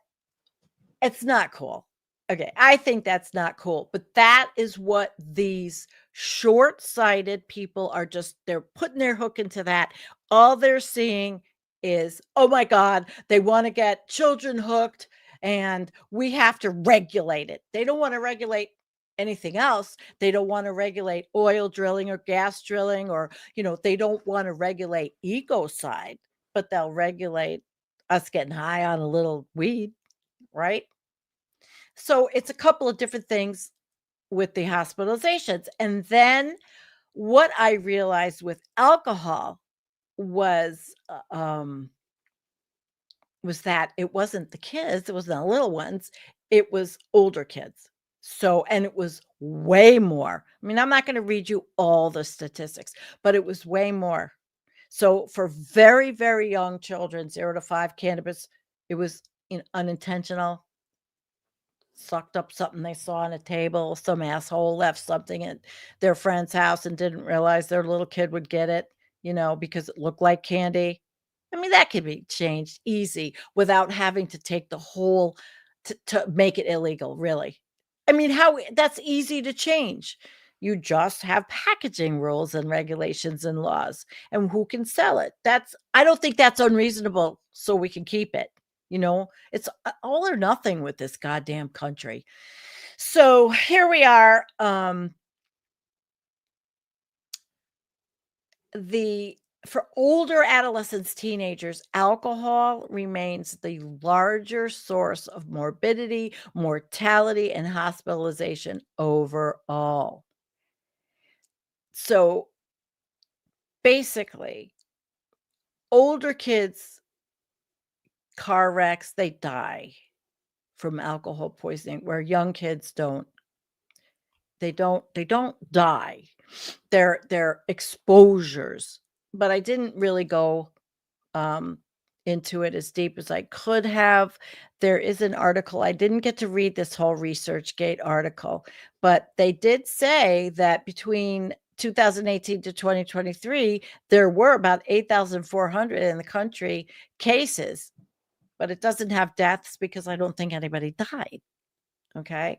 it's not cool. Okay, I think that's not cool, but that is what these short-sighted people are they're putting their hook into that. All they're seeing is, oh my God, they want to get children hooked and we have to regulate it. They don't want to regulate anything else. They don't want to regulate oil drilling or gas drilling, or, they don't want to regulate ecocide, but they'll regulate us getting high on a little weed, right? So it's a couple of different things with the hospitalizations. And then what I realized with alcohol was that it wasn't the kids, it wasn't the little ones, it was older kids. So, and it was way more. I mean, I'm not going to read you all the statistics, but it was way more. So for very, very young children, 0 to 5, cannabis, it was unintentional. Sucked up something they saw on a table. Some asshole left something at their friend's house and didn't realize their little kid would get it, because it looked like candy. I mean, that could be changed easy without having to take the whole to make it illegal, really. I mean, that's easy to change. You just have packaging rules and regulations and laws and who can sell it. I don't think that's unreasonable, so we can keep it. It's all or nothing with this goddamn country. So here we are. For older adolescents, teenagers, alcohol remains the larger source of morbidity, mortality, and hospitalization overall. So basically, older kids, car wrecks, they die from alcohol poisoning, where young kids don't. They don't die. They're exposures. But I didn't really go into it as deep as I could have. There is an article. I didn't get to read this whole ResearchGate article, but they did say that between 2018 to 2023, there were about 8,400 in the country cases, but it doesn't have deaths because I don't think anybody died. Okay.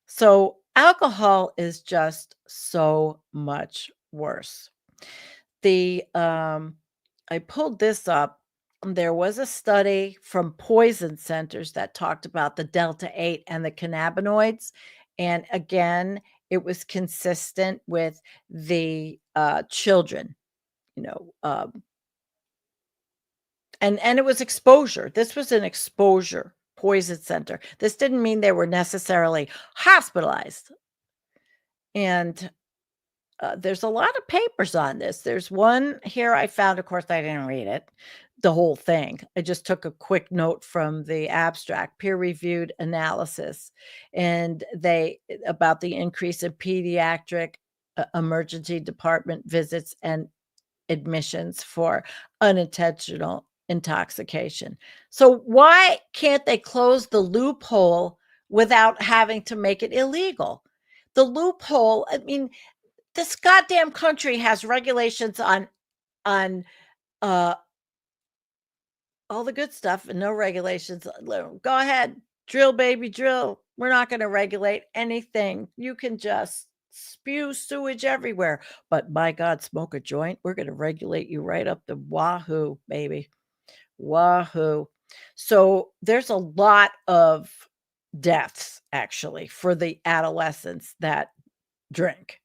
So alcohol is just so much worse. I pulled this up. There was a study from Poison Centers that talked about the Delta 8 and the cannabinoids. And again, it was consistent with the children, and it was exposure. This was an exposure poison center. This didn't mean they were necessarily hospitalized. And there's a lot of papers on this. There's one here I found. Of course, I didn't read it, the whole thing. I just took a quick note from the abstract, peer-reviewed analysis, and about the increase in pediatric emergency department visits and admissions for unintentional intoxication. So why can't they close the loophole without having to make it illegal? The loophole, I mean, this goddamn country has regulations on all the good stuff and no regulations. Go ahead, drill, baby, drill. We're not going to regulate anything. You can just spew sewage everywhere. But my God, smoke a joint. We're going to regulate you right up the wahoo, baby. Wahoo. So there's a lot of deaths, actually, for the adolescents that drink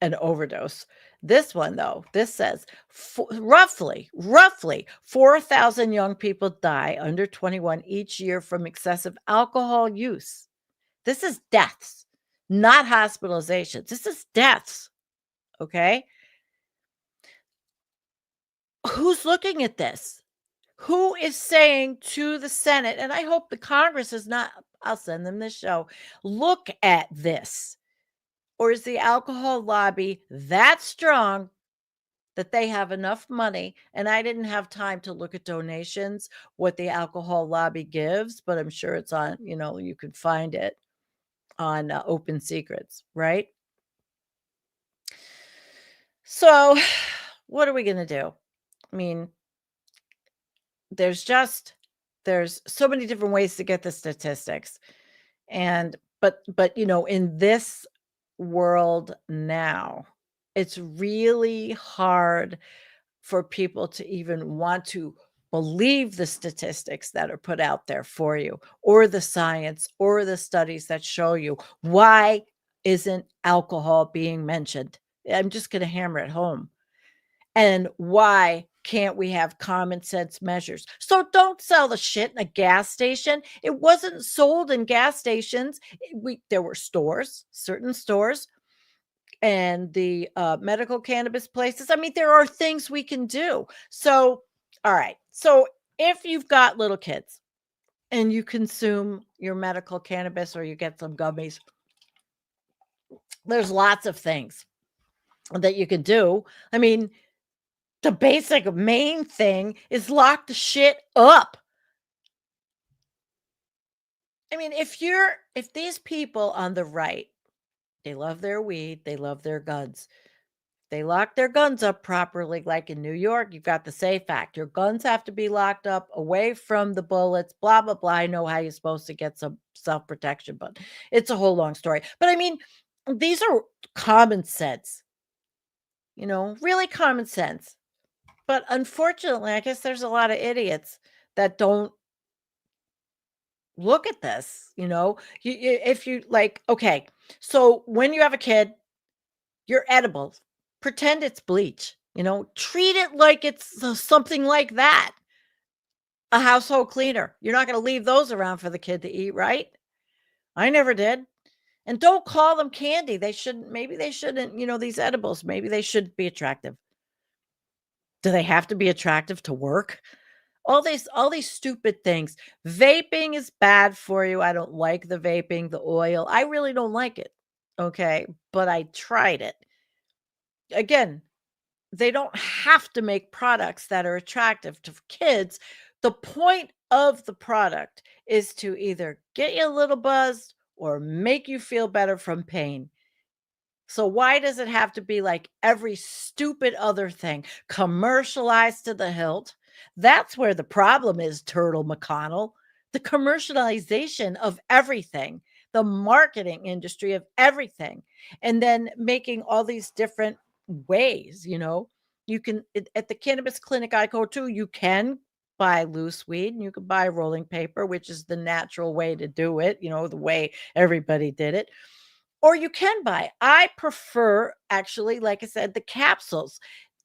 and overdose. This one, though, this says roughly 4,000 young people die under 21 each year from excessive alcohol use. This is deaths, not hospitalizations. This is deaths. Okay. Who's looking at this? Who is saying to the Senate, and I hope the Congress is not, I'll send them this show, look at this. Or is the alcohol lobby that strong that they have enough money? And I didn't have time to look at donations, what the alcohol lobby gives, but I'm sure it's on, you can find it on Open Secrets, right? So what are we going to do? I mean, there's so many different ways to get the statistics. And but in this world now, it's really hard for people to even want to believe the statistics that are put out there for you, or the science, or the studies that show you. Why isn't alcohol being mentioned? I'm just going to hammer it home. And why can't we have common sense measures? So don't sell the shit in a gas station. It wasn't sold in gas stations. There were stores, certain stores, and the medical cannabis places. I mean, there are things we can do. So, all right. So if you've got little kids and you consume your medical cannabis, or you get some gummies, there's lots of things that you can do. I mean, the basic main thing is lock the shit up. I mean, if these people on the right, they love their weed, they love their guns, they lock their guns up properly. Like in New York, you've got the SAFE Act. Your guns have to be locked up away from the bullets, blah, blah, blah. I know how you're supposed to get some self-protection, but it's a whole long story. But I mean, these are common sense, really common sense. But unfortunately, I guess there's a lot of idiots that don't look at this. If you like, okay, so when you have a kid, your edibles, pretend it's bleach, treat it like it's something like that. A household cleaner. You're not going to leave those around for the kid to eat, right? I never did. And don't call them candy. Maybe they shouldn't, these edibles, maybe they shouldn't be attractive. Do they have to be attractive to work? All these stupid things. Vaping is bad for you. I don't like the vaping, the oil. I really don't like it. Okay. But I tried it. Again, they don't have to make products that are attractive to kids. The point of the product is to either get you a little buzzed or make you feel better from pain. So why does it have to be like every stupid other thing, commercialized to the hilt? That's where the problem is, Turtle McConnell. The commercialization of everything, the marketing industry of everything, and then making all these different ways. You can, at the cannabis clinic I go to, you can buy loose weed and you can buy rolling paper, which is the natural way to do it, the way everybody did it. Or you can buy. I prefer, actually, like I said, the capsules.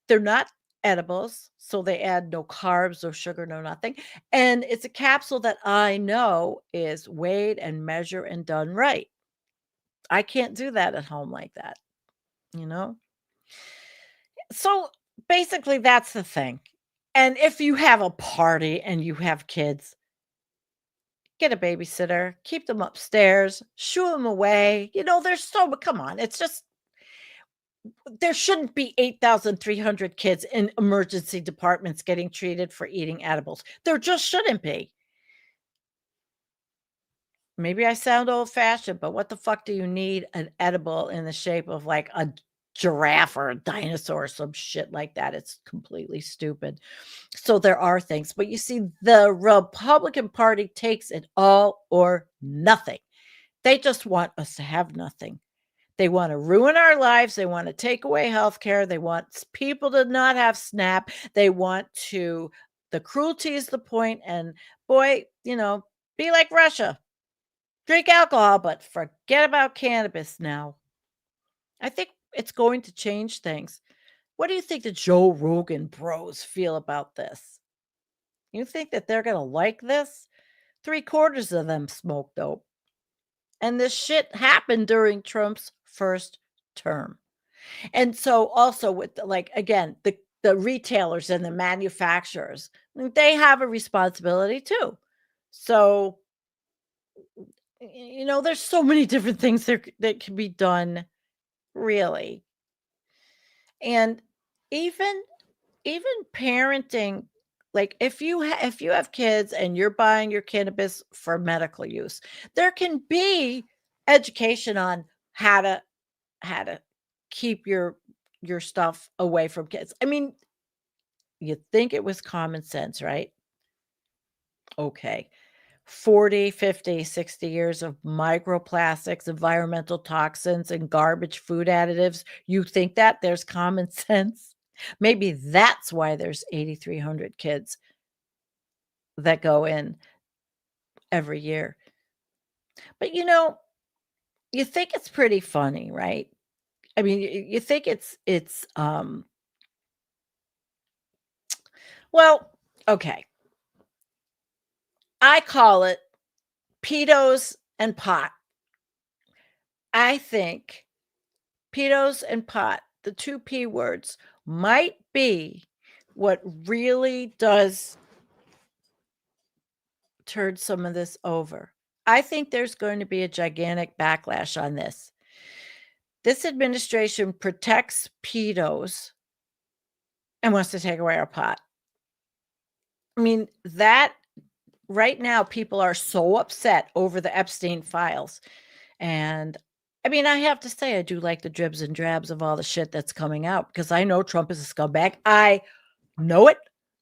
They're not edibles, so they add no carbs or sugar, no nothing. And it's a capsule that I know is weighed and measured and done right. I can't do that at home like that, So basically, that's the thing. And if you have a party and you have kids, get a babysitter, keep them upstairs, shoo them away. Come on. It's just, there shouldn't be 8,300 kids in emergency departments getting treated for eating edibles. There just shouldn't be. Maybe I sound old fashioned, but what the fuck do you need an edible in the shape of like a giraffe or a dinosaur or some shit like that? It's completely stupid. So there are things, but you see, the Republican Party takes it all or nothing. They just want us to have nothing. They want to ruin our lives. They want to take away healthcare. They want people to not have SNAP. They want to, the cruelty is the point. And boy, be like Russia. Drink alcohol, but forget about cannabis now. I think it's going to change things. What do you think the Joe Rogan bros feel about this? You think that they're going to like this? 3/4 of them smoke dope. And this shit happened during Trump's first term. And so also with the retailers and the manufacturers, they have a responsibility too. So, there's so many different things that can be done Really. And even parenting, like if you have kids and you're buying your cannabis for medical use, there can be education on how to keep your stuff away from kids. I mean, you'd think it was common sense, right? Okay. 40, 50, 60 years of microplastics, environmental toxins, and garbage food additives. You think that there's common sense? Maybe that's why there's 8,300 kids that go in every year. But you think it's pretty funny, right? I mean, you think it's well, okay. I call it pedos and pot. I think pedos and pot, the two P words, might be what really does turn some of this over. I think there's going to be a gigantic backlash on this. This administration protects pedos and wants to take away our pot. I mean, that right now, people are so upset over the Epstein files. And I mean, I have to say, I do like the dribs and drabs of all the shit that's coming out because I know Trump is a scumbag. I know it.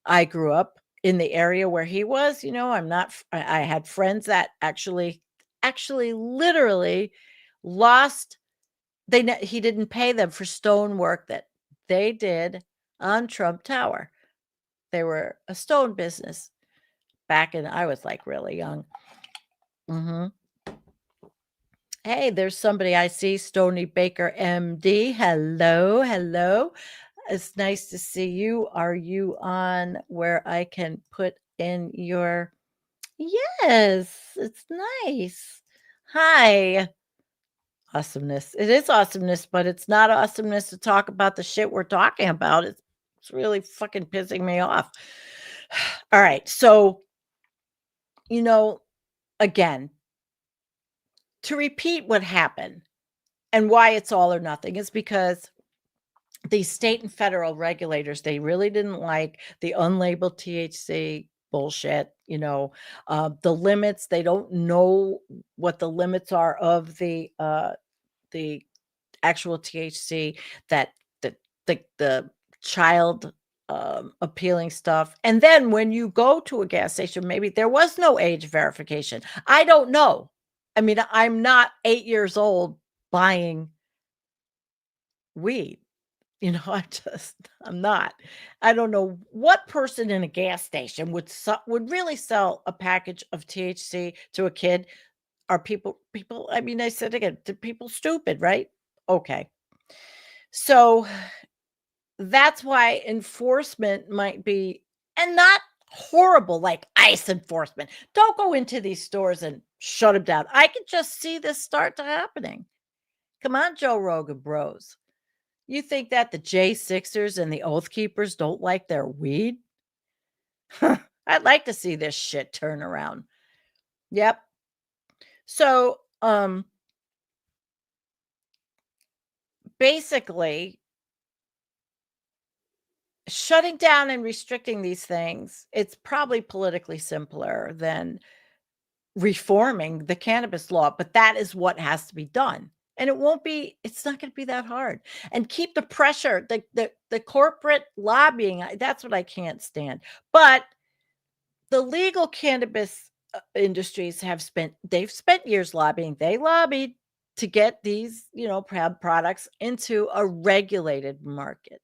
I grew up in the area where he was. I had friends that actually literally lost. He didn't pay them for stone work that they did on Trump Tower. They were a stone business back in, I was like really young. Hey, there's somebody I see, Stony Baker MD. Hello, hello. It's nice to see you. Are you on where I can put in your... Yes, it's nice. Hi. Awesomeness. It is awesomeness, but it's not awesomeness to talk about the shit we're talking about. It's really fucking pissing me off. All right. So, again, to repeat what happened and why it's all or nothing is because the state and federal regulators, they really didn't like the unlabeled THC bullshit. The limits, they don't know what the limits are of the actual THC, that the child appealing stuff. And then when you go to a gas station, maybe there was no age verification. I don't know. I mean, I'm not 8 years old buying weed. I'm not. I don't know what person in a gas station would really sell a package of THC to a kid. Are people, I mean, I said again, to people stupid, right? Okay. So that's why enforcement might be, and not horrible like ICE enforcement. Don't go into these stores and shut them down. I can just see this start to happening. Come on, Joe Rogan bros. You think that the J6ers and the Oath Keepers don't like their weed? I'd like to see this shit turn around. Yep. So, basically, shutting down and restricting these things, it's probably politically simpler than reforming the cannabis law, but that is what has to be done. And it's not going to be that hard. And keep the pressure, the corporate lobbying, that's what I can't stand. But the legal cannabis industries they've spent years lobbying. They lobbied to get these, products into a regulated market,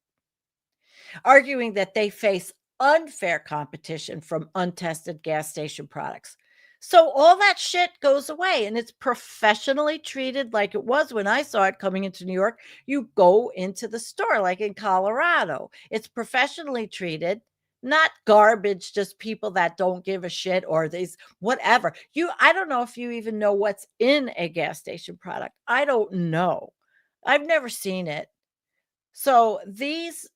arguing that they face unfair competition from untested gas station products. So all that shit goes away and it's professionally treated like it was when I saw it coming into New York. You go into the store like in Colorado. It's professionally treated, not garbage, just people that don't give a shit or these whatever. I don't know if you even know what's in a gas station product. I don't know. I've never seen it. So these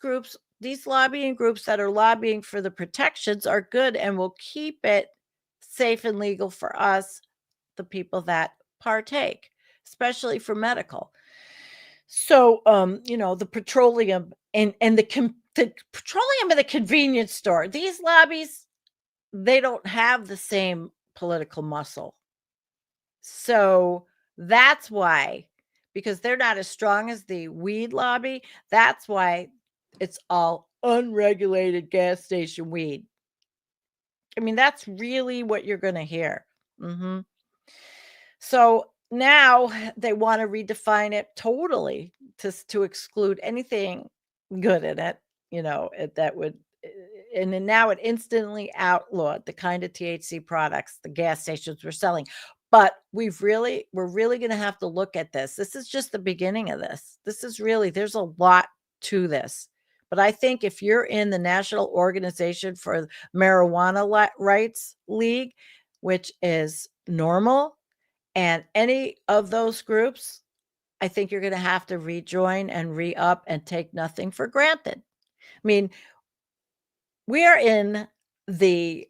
groups, these lobbying groups that are lobbying for the protections are good and will keep it safe and legal for us, the people that partake, especially for medical. So, the petroleum and the petroleum and the convenience store, these lobbies, they don't have the same political muscle. So that's why, because they're not as strong as the weed lobby, that's why it's all unregulated gas station weed. I mean, that's really what you're going to hear. So now they want to redefine it totally to exclude anything good in it, that would, and then now it instantly outlawed the kind of THC products the gas stations were selling. But we're really going to have to look at this. This is just the beginning of this. This is really, there's a lot to this. But I think if you're in the National Organization for Marijuana Rights League, which is normal, and any of those groups, I think you're going to have to rejoin and re-up and take nothing for granted. I mean, we are in the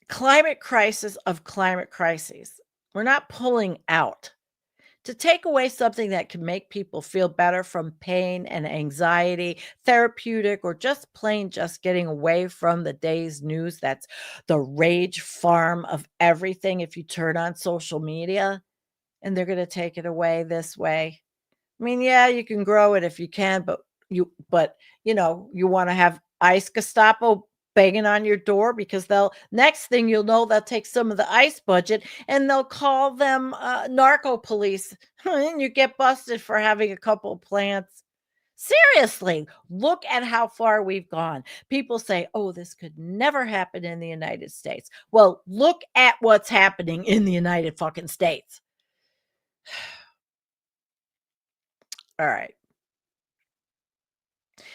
climate crisis of climate crises. We're not pulling out. To take away something that can make people feel better from pain and anxiety, therapeutic, or just plain just getting away from the day's news, that's the rage farm of everything if you turn on social media, and they're going to take it away this way. I mean, yeah, you can grow it if you can, but you want to have ICE Gestapo banging on your door, because next thing you'll know, they'll take some of the ICE budget and they'll call them narco police, and you get busted for having a couple plants. Seriously, look at how far we've gone. People say, oh, this could never happen in the United States. Well, look at what's happening in the United fucking States. All right.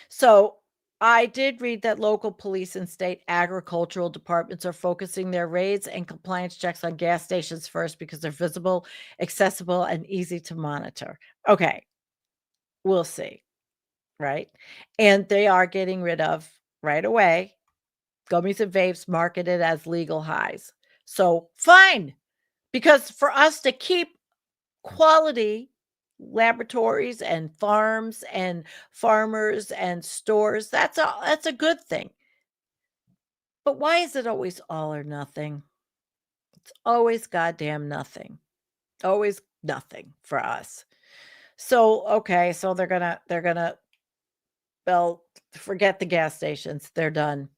So I did read that local police and state agricultural departments are focusing their raids and compliance checks on gas stations first because they're visible, accessible, and easy to monitor. Okay, we'll see, right? And they are getting rid of, right away, gummies and vapes marketed as legal highs. So fine, because for us to keep quality laboratories and farms and farmers and stores, that's a good thing. But why is it always all or nothing? It's always goddamn nothing. Always nothing for us. So okay, so they're gonna well, forget the gas stations. They're done.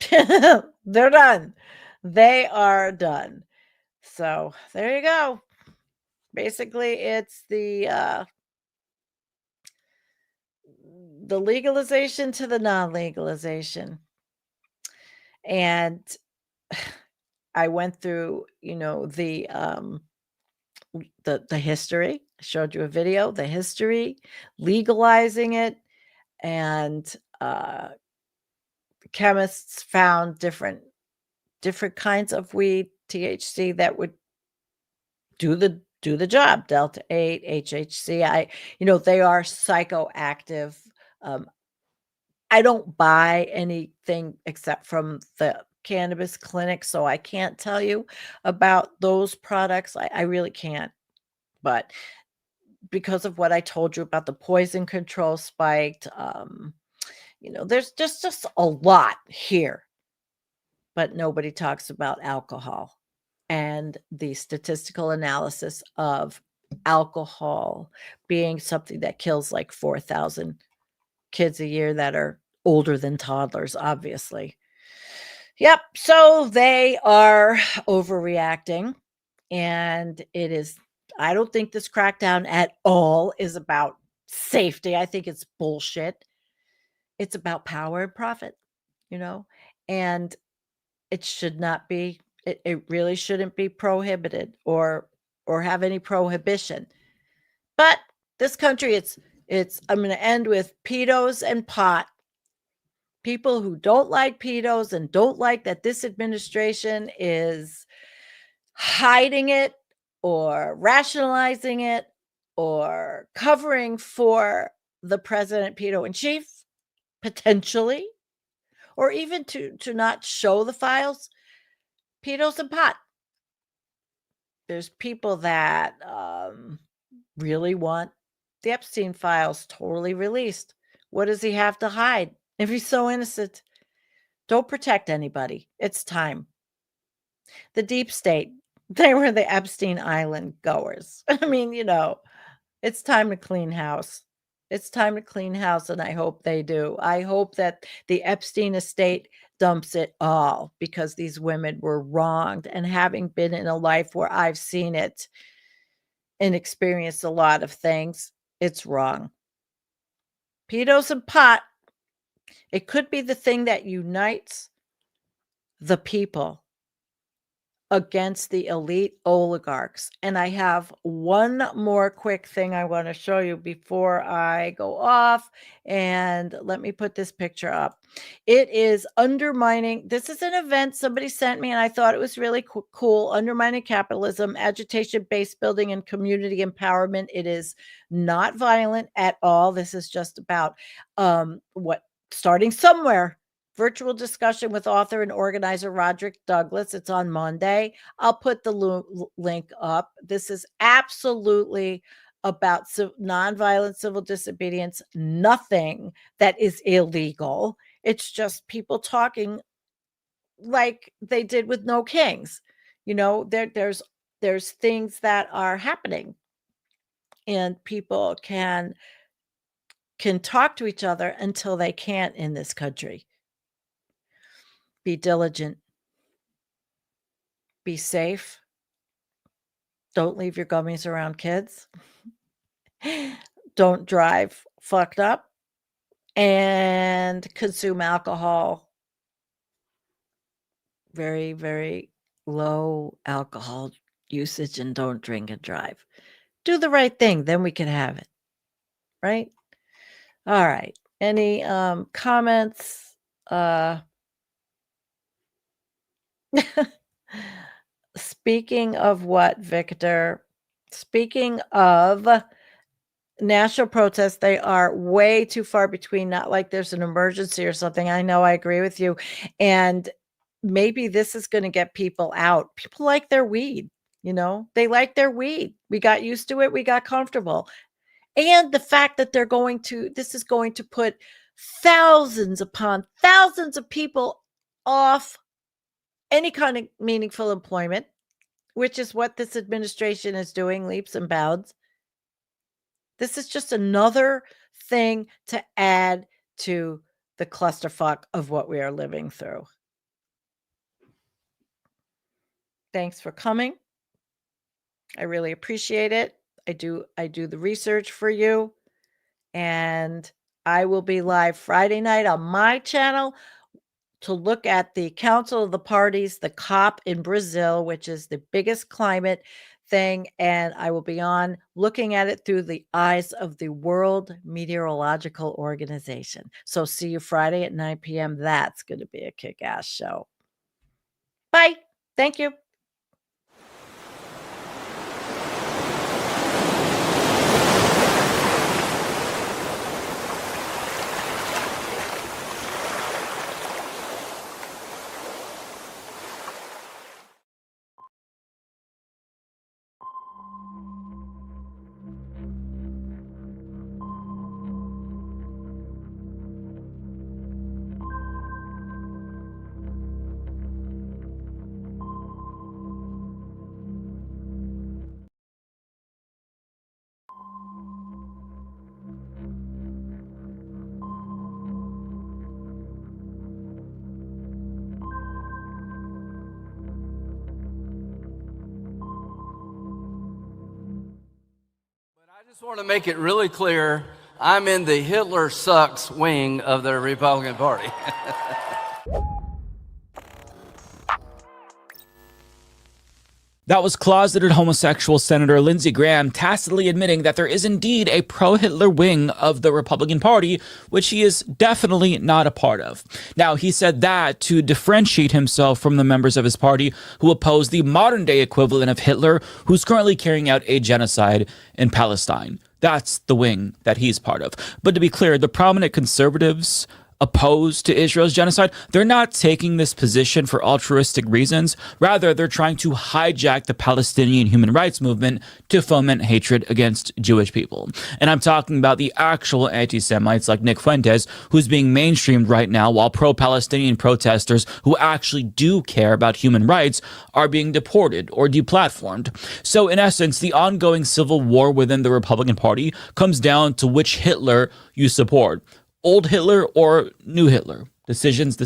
They're done. They are done. So there you go. Basically, it's the legalization to the non-legalization. And I went through, the history. I showed you a video, the history, legalizing it, and chemists found different kinds of weed, THC, that would do the job. Delta 8, HHC. They are psychoactive. I don't buy anything except from the cannabis clinic, so I can't tell you about those products. I really can't. But because of what I told you about the poison control spiked, there's just a lot here. But nobody talks about alcohol and the statistical analysis of alcohol being something that kills like 4,000 kids a year that are older than toddlers, obviously. Yep. So they are overreacting, and I don't think this crackdown at all is about safety. I think it's bullshit. It's about power and profit, and it should not be, it really shouldn't be prohibited or have any prohibition. But this country, I'm going to end with pedos and pot. People who don't like pedos and don't like that this administration is hiding it or rationalizing it or covering for the president pedo in chief, potentially, or even to not show the files, pedos and pot. There's people that really want The Epstein files totally released. What does he have to hide if he's so innocent? Don't protect anybody. It's time. The deep state, they were the Epstein Island goers. I mean, it's time to clean house. It's time to clean house, and I hope they do. I hope that the Epstein estate dumps it all, because these women were wronged. And having been in a life where I've seen it and experienced a lot of things, it's wrong. Pedos and pot, it could be the thing that unites the people against the elite oligarchs. And I have one more quick thing I want to show you before I go off. And let me put this picture up. It is undermining. This is an event somebody sent me, and I thought it was really cool. Undermining capitalism, agitation, base building, and community empowerment. It is not violent at all. This is just about starting somewhere. Virtual discussion with author and organizer Roderick Douglas. It's on Monday. I'll put the link up. This is absolutely about nonviolent civil disobedience. Nothing that is illegal. It's just people talking like they did with No Kings. There's things that are happening, and people can talk to each other until they can't in this country. Be diligent. Be safe. Don't leave your gummies around kids. Don't drive fucked up. And consume alcohol. Very, very low alcohol usage, and don't drink and drive. Do the right thing, then we can have it. Right? All right. Any comments? Speaking of what, Victor? Speaking of national protests, they are way too far between, not like there's an emergency or something. I know, I agree with you. And maybe this is going to get people out. People like their weed, they like their weed. We got used to it. We got comfortable. And the fact that this is going to put thousands upon thousands of people off any kind of meaningful employment, which is what this administration is doing, leaps and bounds. This is just another thing to add to the clusterfuck of what we are living through. Thanks for coming. I really appreciate it. I do the research for you, and I will be live Friday night on my channel to look at the Council of the Parties, the COP in Brazil, which is the biggest climate thing. And I will be on looking at it through the eyes of the World Meteorological Organization. So see you Friday at 9 p.m. That's going to be a kick-ass show. Bye. Thank you. I just want to make it really clear, I'm in the Hitler sucks wing of the Republican Party. That was closeted homosexual Senator Lindsey Graham tacitly admitting that there is indeed a pro-Hitler wing of the Republican Party, which he is definitely not a part of. Now, he said that to differentiate himself from the members of his party who oppose the modern-day equivalent of Hitler, who's currently carrying out a genocide in Palestine. That's the wing that he's part of. But to be clear, the prominent conservatives opposed to Israel's genocide, they're not taking this position for altruistic reasons. Rather, they're trying to hijack the Palestinian human rights movement to foment hatred against Jewish people. And I'm talking about the actual anti-Semites like Nick Fuentes, who's being mainstreamed right now, while pro-Palestinian protesters who actually do care about human rights are being deported or deplatformed. So in essence, the ongoing civil war within the Republican Party comes down to which Hitler you support. Old Hitler or new Hitler? Decisions,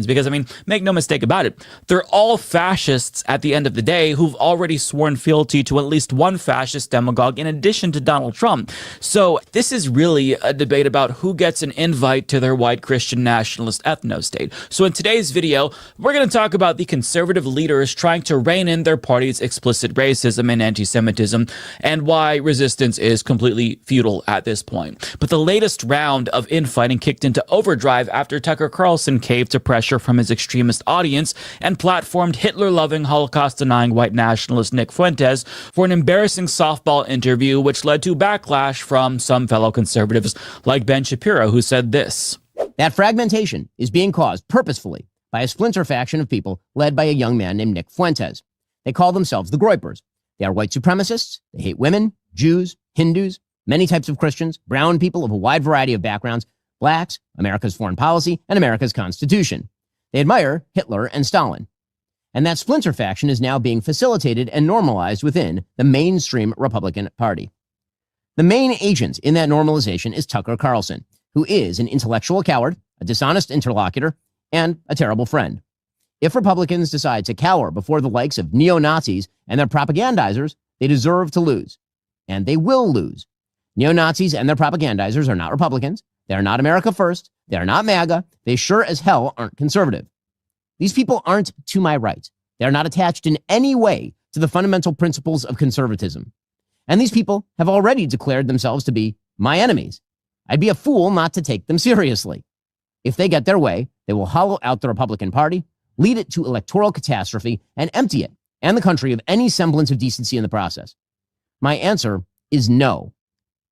because, I mean, make no mistake about it, they're all fascists at the end of the day who've already sworn fealty to at least one fascist demagogue in addition to Donald Trump. So this is really a debate about who gets an invite to their white Christian nationalist ethno-state. So in today's video, we're going to talk about the conservative leaders trying to rein in their party's explicit racism and anti-Semitism, and why resistance is completely futile at this point. But the latest round of infighting kicked into overdrive after Tucker Carlson caved to pressure from his extremist audience and platformed Hitler-loving, Holocaust-denying white nationalist Nick Fuentes for an embarrassing softball interview, which led to backlash from some fellow conservatives like Ben Shapiro, who said this. That fragmentation is being caused purposefully by a splinter faction of people led by a young man named Nick Fuentes. They call themselves the Groypers. They are white supremacists. They hate women, Jews, Hindus, many types of Christians, brown people of a wide variety of backgrounds, blacks, America's foreign policy, and America's Constitution. They admire Hitler and Stalin. And that splinter faction is now being facilitated and normalized within the mainstream Republican Party. The main agent in that normalization is Tucker Carlson, who is an intellectual coward, a dishonest interlocutor, and a terrible friend. If Republicans decide to cower before the likes of neo-Nazis and their propagandizers, they deserve to lose. And they will lose. Neo-Nazis and their propagandizers are not Republicans. They're not America First. They're not MAGA. They sure as hell aren't conservative. These people aren't to my right. They're not attached in any way to the fundamental principles of conservatism. And these people have already declared themselves to be my enemies. I'd be a fool not to take them seriously. If they get their way, they will hollow out the Republican Party, lead it to electoral catastrophe, and empty it and the country of any semblance of decency in the process. My answer is no.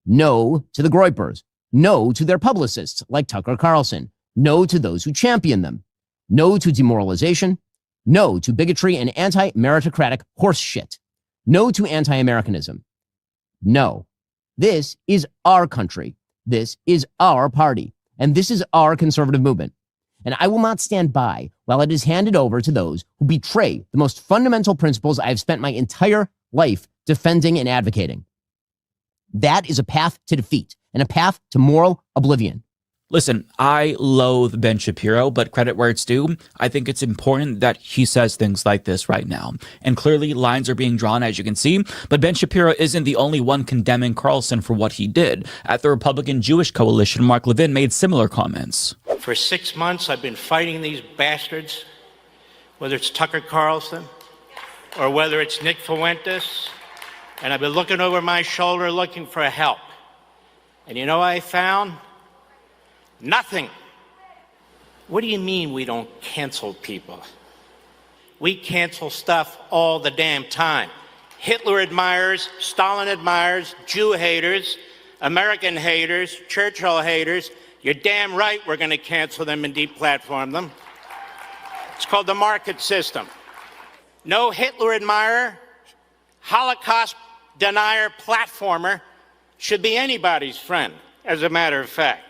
No to the Groypers. No to their publicists like Tucker Carlson. No to those who champion them. No to demoralization. No to bigotry and anti-meritocratic horse shit. No to anti-Americanism. No. This is our country. This is our party. And this is our conservative movement. And I will not stand by while it is handed over to those who betray the most fundamental principles I have spent my entire life defending and advocating. That is a path to defeat and a path to moral oblivion. Listen, I loathe Ben Shapiro, but credit where it's due. I think it's important that he says things like this right now. And clearly lines are being drawn, as you can see. But Ben Shapiro isn't the only one condemning Carlson for what he did. At the Republican Jewish Coalition, Mark Levin made similar comments. For 6 months, I've been fighting these bastards, whether it's Tucker Carlson or whether it's Nick Fuentes. And I've been looking over my shoulder looking for help. And you know what I found? Nothing. What do you mean we don't cancel people? We cancel stuff all the damn time. Hitler admirers, Stalin admirers, Jew haters, American haters, Churchill haters. You're damn right we're going to cancel them and deplatform them. It's called the market system. No Hitler admirer, Holocaust denier, platformer should be anybody's friend, as a matter of fact.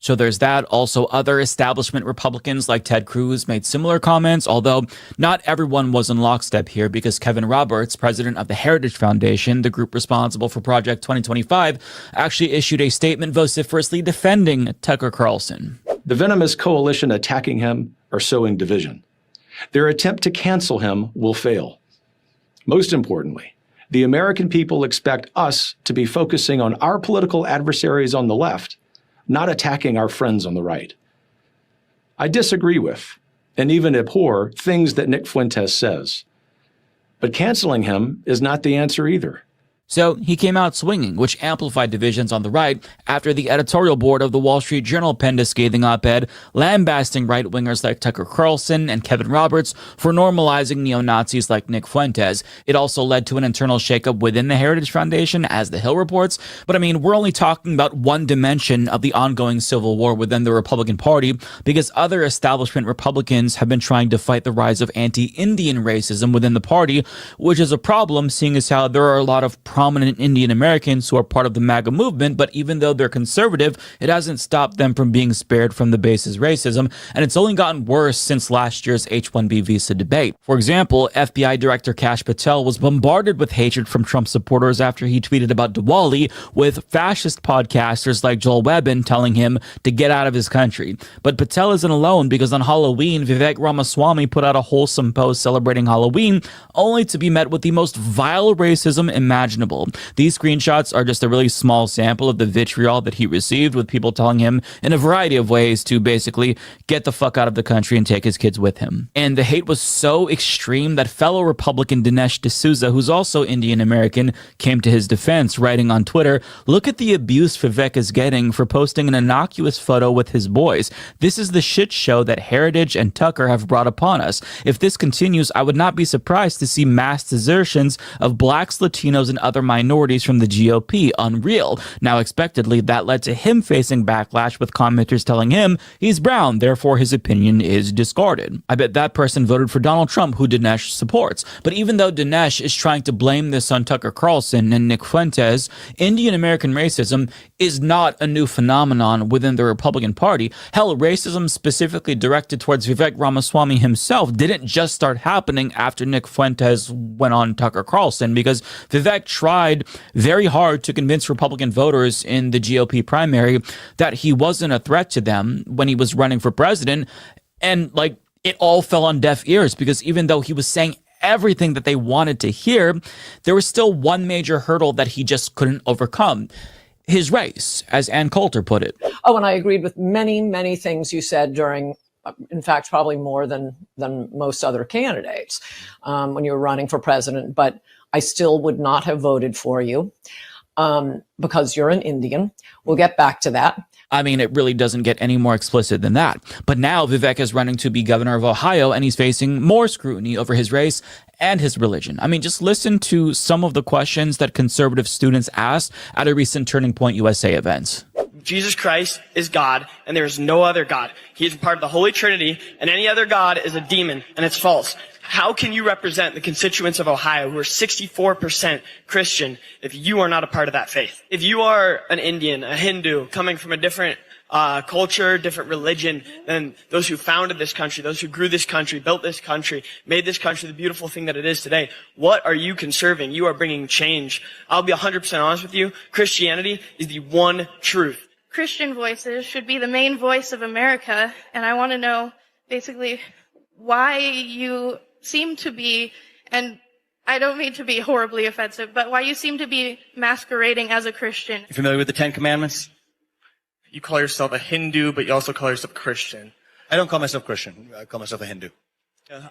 So there's that. Also, other establishment Republicans like Ted Cruz made similar comments, although not everyone was in lockstep here, because Kevin Roberts, president of the Heritage Foundation, the group responsible for Project 2025, actually issued a statement vociferously defending Tucker Carlson. The venomous coalition attacking him are sowing division. Their attempt to cancel him will fail. Most importantly, the American people expect us to be focusing on our political adversaries on the left, not attacking our friends on the right. I disagree with, and even abhor, things that Nick Fuentes says. But canceling him is not the answer either. So he came out swinging, which amplified divisions on the right after the editorial board of the Wall Street Journal penned a scathing op-ed lambasting right-wingers like Tucker Carlson and Kevin Roberts for normalizing neo-Nazis like Nick Fuentes. It also led to an internal shakeup within the Heritage Foundation, as The Hill reports. But I mean, we're only talking about one dimension of the ongoing civil war within the Republican Party, because other establishment Republicans have been trying to fight the rise of anti-Indian racism within the party, which is a problem, seeing as how there are a lot of prominent Indian Americans who are part of the MAGA movement, but even though they're conservative, it hasn't stopped them from being spared from the base's racism, and it's only gotten worse since last year's H-1B visa debate. For example, FBI Director Kash Patel was bombarded with hatred from Trump supporters after he tweeted about Diwali, with fascist podcasters like Joel Webbin telling him to get out of his country. But Patel isn't alone, because on Halloween, Vivek Ramaswamy put out a wholesome post celebrating Halloween, only to be met with the most vile racism imaginable. These screenshots are just a really small sample of the vitriol that he received, with people telling him in a variety of ways to basically get the fuck out of the country and take his kids with him. And the hate was so extreme that fellow Republican Dinesh D'Souza, who's also Indian American, came to his defense, writing on Twitter, "Look at the abuse Vivek is getting for posting an innocuous photo with his boys. This is the shit show that Heritage and Tucker have brought upon us. If this continues, I would not be surprised to see mass desertions of blacks, Latinos, and other minorities from the GOP. Unreal." Now, expectedly, that led to him facing backlash, with commenters telling him he's brown, therefore his opinion is discarded. I bet that person voted for Donald Trump, who Dinesh supports. But even though Dinesh is trying to blame this on Tucker Carlson and Nick Fuentes, Indian American racism is not a new phenomenon within the Republican Party. Hell, racism specifically directed towards Vivek Ramaswamy himself didn't just start happening after Nick Fuentes went on Tucker Carlson, because Vivek tried very hard to convince Republican voters in the GOP primary that he wasn't a threat to them when he was running for president. And like, it all fell on deaf ears, because even though he was saying everything that they wanted to hear, there was still one major hurdle that he just couldn't overcome: his race, as Ann Coulter put it. Oh, and I agreed with many, many things you said during, in fact, probably more than most other candidates when you were running for president. But I still would not have voted for you because you're an Indian. We'll get back to that. I mean, it really doesn't get any more explicit than that. But now Vivek is running to be governor of Ohio, and he's facing more scrutiny over his race and his religion. I mean, just listen to some of the questions that conservative students asked at a recent Turning Point USA event. Jesus Christ is God, and there is no other God. He is part of the Holy Trinity, and any other God is a demon, and it's false. How can you represent the constituents of Ohio who are 64% Christian if you are not a part of that faith? If you are an Indian, a Hindu, coming from a different culture, different religion than those who founded this country, those who grew this country, built this country, made this country the beautiful thing that it is today, what are you conserving? You are bringing change. I'll be 100% honest with you. Christianity is the one truth. Christian voices should be the main voice of America, and I want to know basically why you seem to be, and I don't mean to be horribly offensive, but why you seem to be masquerading as a Christian. You familiar with the Ten Commandments? You call yourself a Hindu, but you also call yourself Christian. I don't call myself Christian. I call myself a Hindu.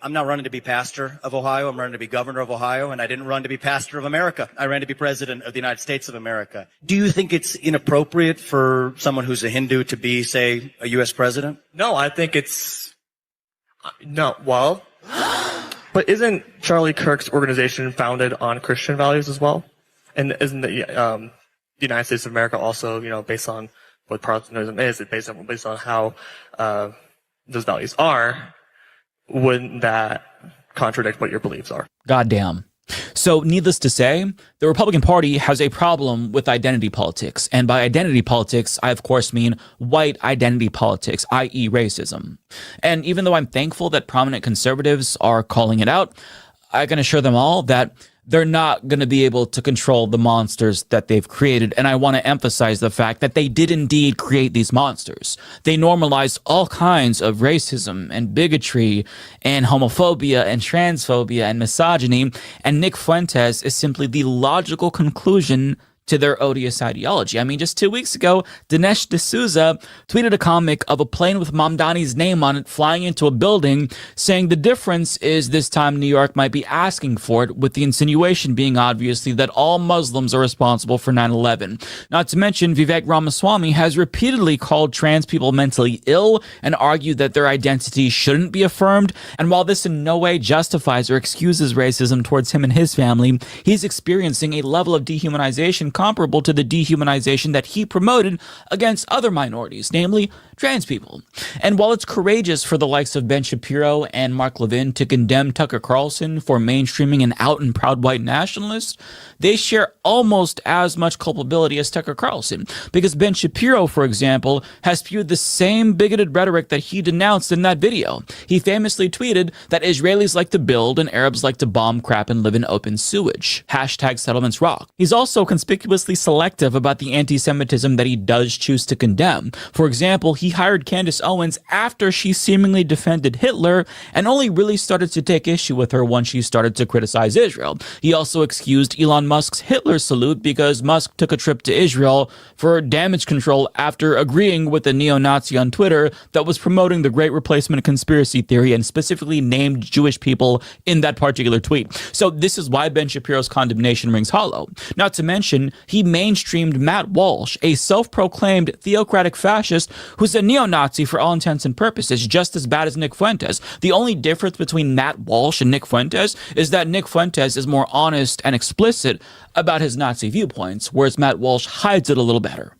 I'm not running to be pastor of Ohio. I'm running to be governor of Ohio, and I didn't run to be pastor of America. I ran to be president of the United States of America. Do you think it's inappropriate for someone who's a Hindu to be, say, a U.S. president? No, I think it's... No, well... But isn't Charlie Kirk's organization founded on Christian values as well? And isn't the United States of America also, based on what Protestantism is, based on how those values are? Wouldn't that contradict what your beliefs are? Goddamn. So, needless to say, the Republican Party has a problem with identity politics. And by identity politics, I of course mean white identity politics, i.e. racism. And even though I'm thankful that prominent conservatives are calling it out, I can assure them all that they're not going to be able to control the monsters that they've created. And I want to emphasize the fact that they did indeed create these monsters. They normalized all kinds of racism and bigotry and homophobia and transphobia and misogyny. And Nick Fuentes is simply the logical conclusion to their odious ideology. I mean, just 2 weeks ago, Dinesh D'Souza tweeted a comic of a plane with Mamdani's name on it flying into a building, saying the difference is this time New York might be asking for it, with the insinuation being obviously that all Muslims are responsible for 9/11. Not to mention, Vivek Ramaswamy has repeatedly called trans people mentally ill and argued that their identity shouldn't be affirmed. And while this in no way justifies or excuses racism towards him and his family, he's experiencing a level of dehumanization comparable to the dehumanization that he promoted against other minorities, namely trans people. And while it's courageous for the likes of Ben Shapiro and Mark Levin to condemn Tucker Carlson for mainstreaming an out and proud white nationalist, they share almost as much culpability as Tucker Carlson, because Ben Shapiro, for example, has spewed the same bigoted rhetoric that he denounced in that video. He famously tweeted that Israelis like to build and Arabs like to bomb crap and live in open sewage. Hashtag settlements rock. He's also conspicuously selective about the anti-Semitism that he does choose to condemn. For example, he hired Candace Owens after she seemingly defended Hitler and only really started to take issue with her once she started to criticize Israel. He also excused Elon Musk's Hitler salute because Musk took a trip to Israel for damage control after agreeing with a neo-Nazi on Twitter that was promoting the Great Replacement conspiracy theory and specifically named Jewish people in that particular tweet. So this is why Ben Shapiro's condemnation rings hollow. Not to mention, he mainstreamed Matt Walsh, a self-proclaimed theocratic fascist who's a neo-Nazi for all intents and purposes, just as bad as Nick Fuentes. The only difference between Matt Walsh and Nick Fuentes is that Nick Fuentes is more honest and explicit about his Nazi viewpoints, whereas Matt Walsh hides it a little better.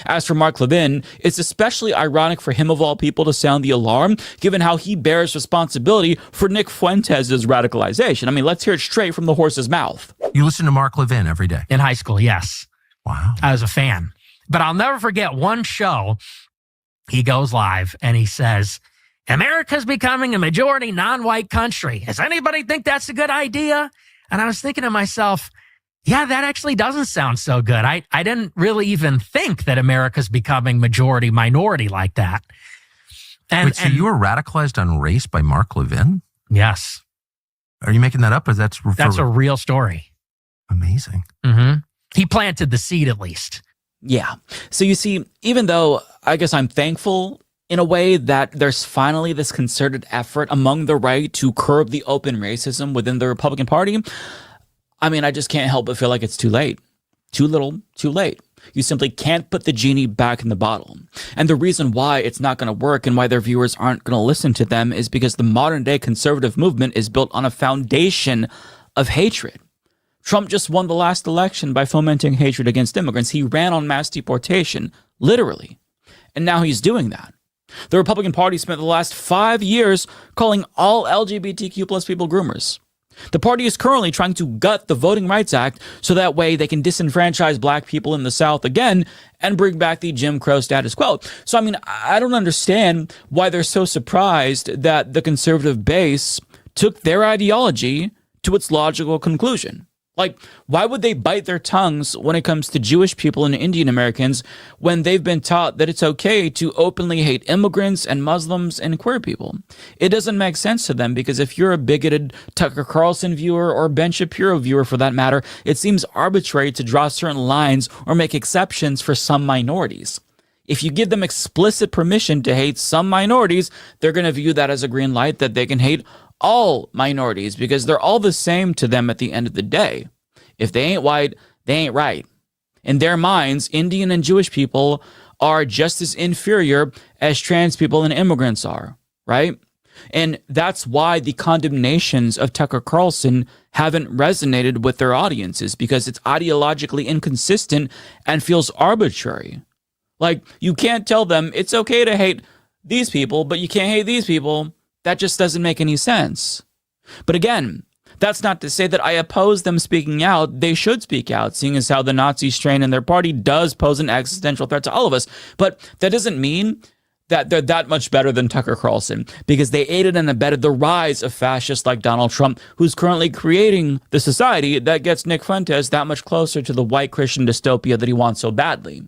As for Mark Levin, it's especially ironic for him of all people to sound the alarm, given how he bears responsibility for Nick Fuentes' radicalization. I mean, let's hear it straight from the horse's mouth. You listen to Mark Levin every day? In high school, yes. Wow. I was a fan. But I'll never forget one show. He goes live and he says, America's becoming a majority non-white country. Does anybody think that's a good idea? And I was thinking to myself, yeah, that actually doesn't sound so good. I didn't really even think that America's becoming majority minority like that. Wait, so you were radicalized on race by Mark Levin? Yes. Are you making that up? Or that's a real story. Amazing. Mm-hmm. He planted the seed at least. Yeah. So you see, even though I guess I'm thankful in a way that there's finally this concerted effort among the right to curb the open racism within the Republican Party, I mean, I just can't help but feel like it's too late. Too little, too late. You simply can't put the genie back in the bottle. And the reason why it's not going to work and why their viewers aren't going to listen to them is because the modern day conservative movement is built on a foundation of hatred. Trump just won the last election by fomenting hatred against immigrants. He ran on mass deportation, literally. And now he's doing that. The Republican Party spent the last 5 years calling all LGBTQ plus people groomers. The party is currently trying to gut the Voting Rights Act so that way they can disenfranchise black people in the South again and bring back the Jim Crow status quo. So, I mean, I don't understand why they're so surprised that the conservative base took their ideology to its logical conclusion. Like, why would they bite their tongues when it comes to Jewish people and Indian Americans when they've been taught that it's okay to openly hate immigrants and Muslims and queer people? It doesn't make sense to them because if you're a bigoted Tucker Carlson viewer or Ben Shapiro viewer for that matter, it seems arbitrary to draw certain lines or make exceptions for some minorities. If you give them explicit permission to hate some minorities, they're going to view that as a green light that they can hate all minorities because they're all the same to them at the end of the day. If they ain't white, they ain't right. In their minds, Indian and Jewish people are just as inferior as trans people and immigrants are, right? And that's why the condemnations of Tucker Carlson haven't resonated with their audiences because it's ideologically inconsistent and feels arbitrary. Like, you can't tell them it's okay to hate these people, but you can't hate these people. That just doesn't make any sense. But again, that's not to say that I oppose them speaking out. They should speak out, seeing as how the Nazi strain in their party does pose an existential threat to all of us. But that doesn't mean that they're that much better than Tucker Carlson, because they aided and abetted the rise of fascists like Donald Trump, who's currently creating the society that gets Nick Fuentes that much closer to the white Christian dystopia that he wants so badly.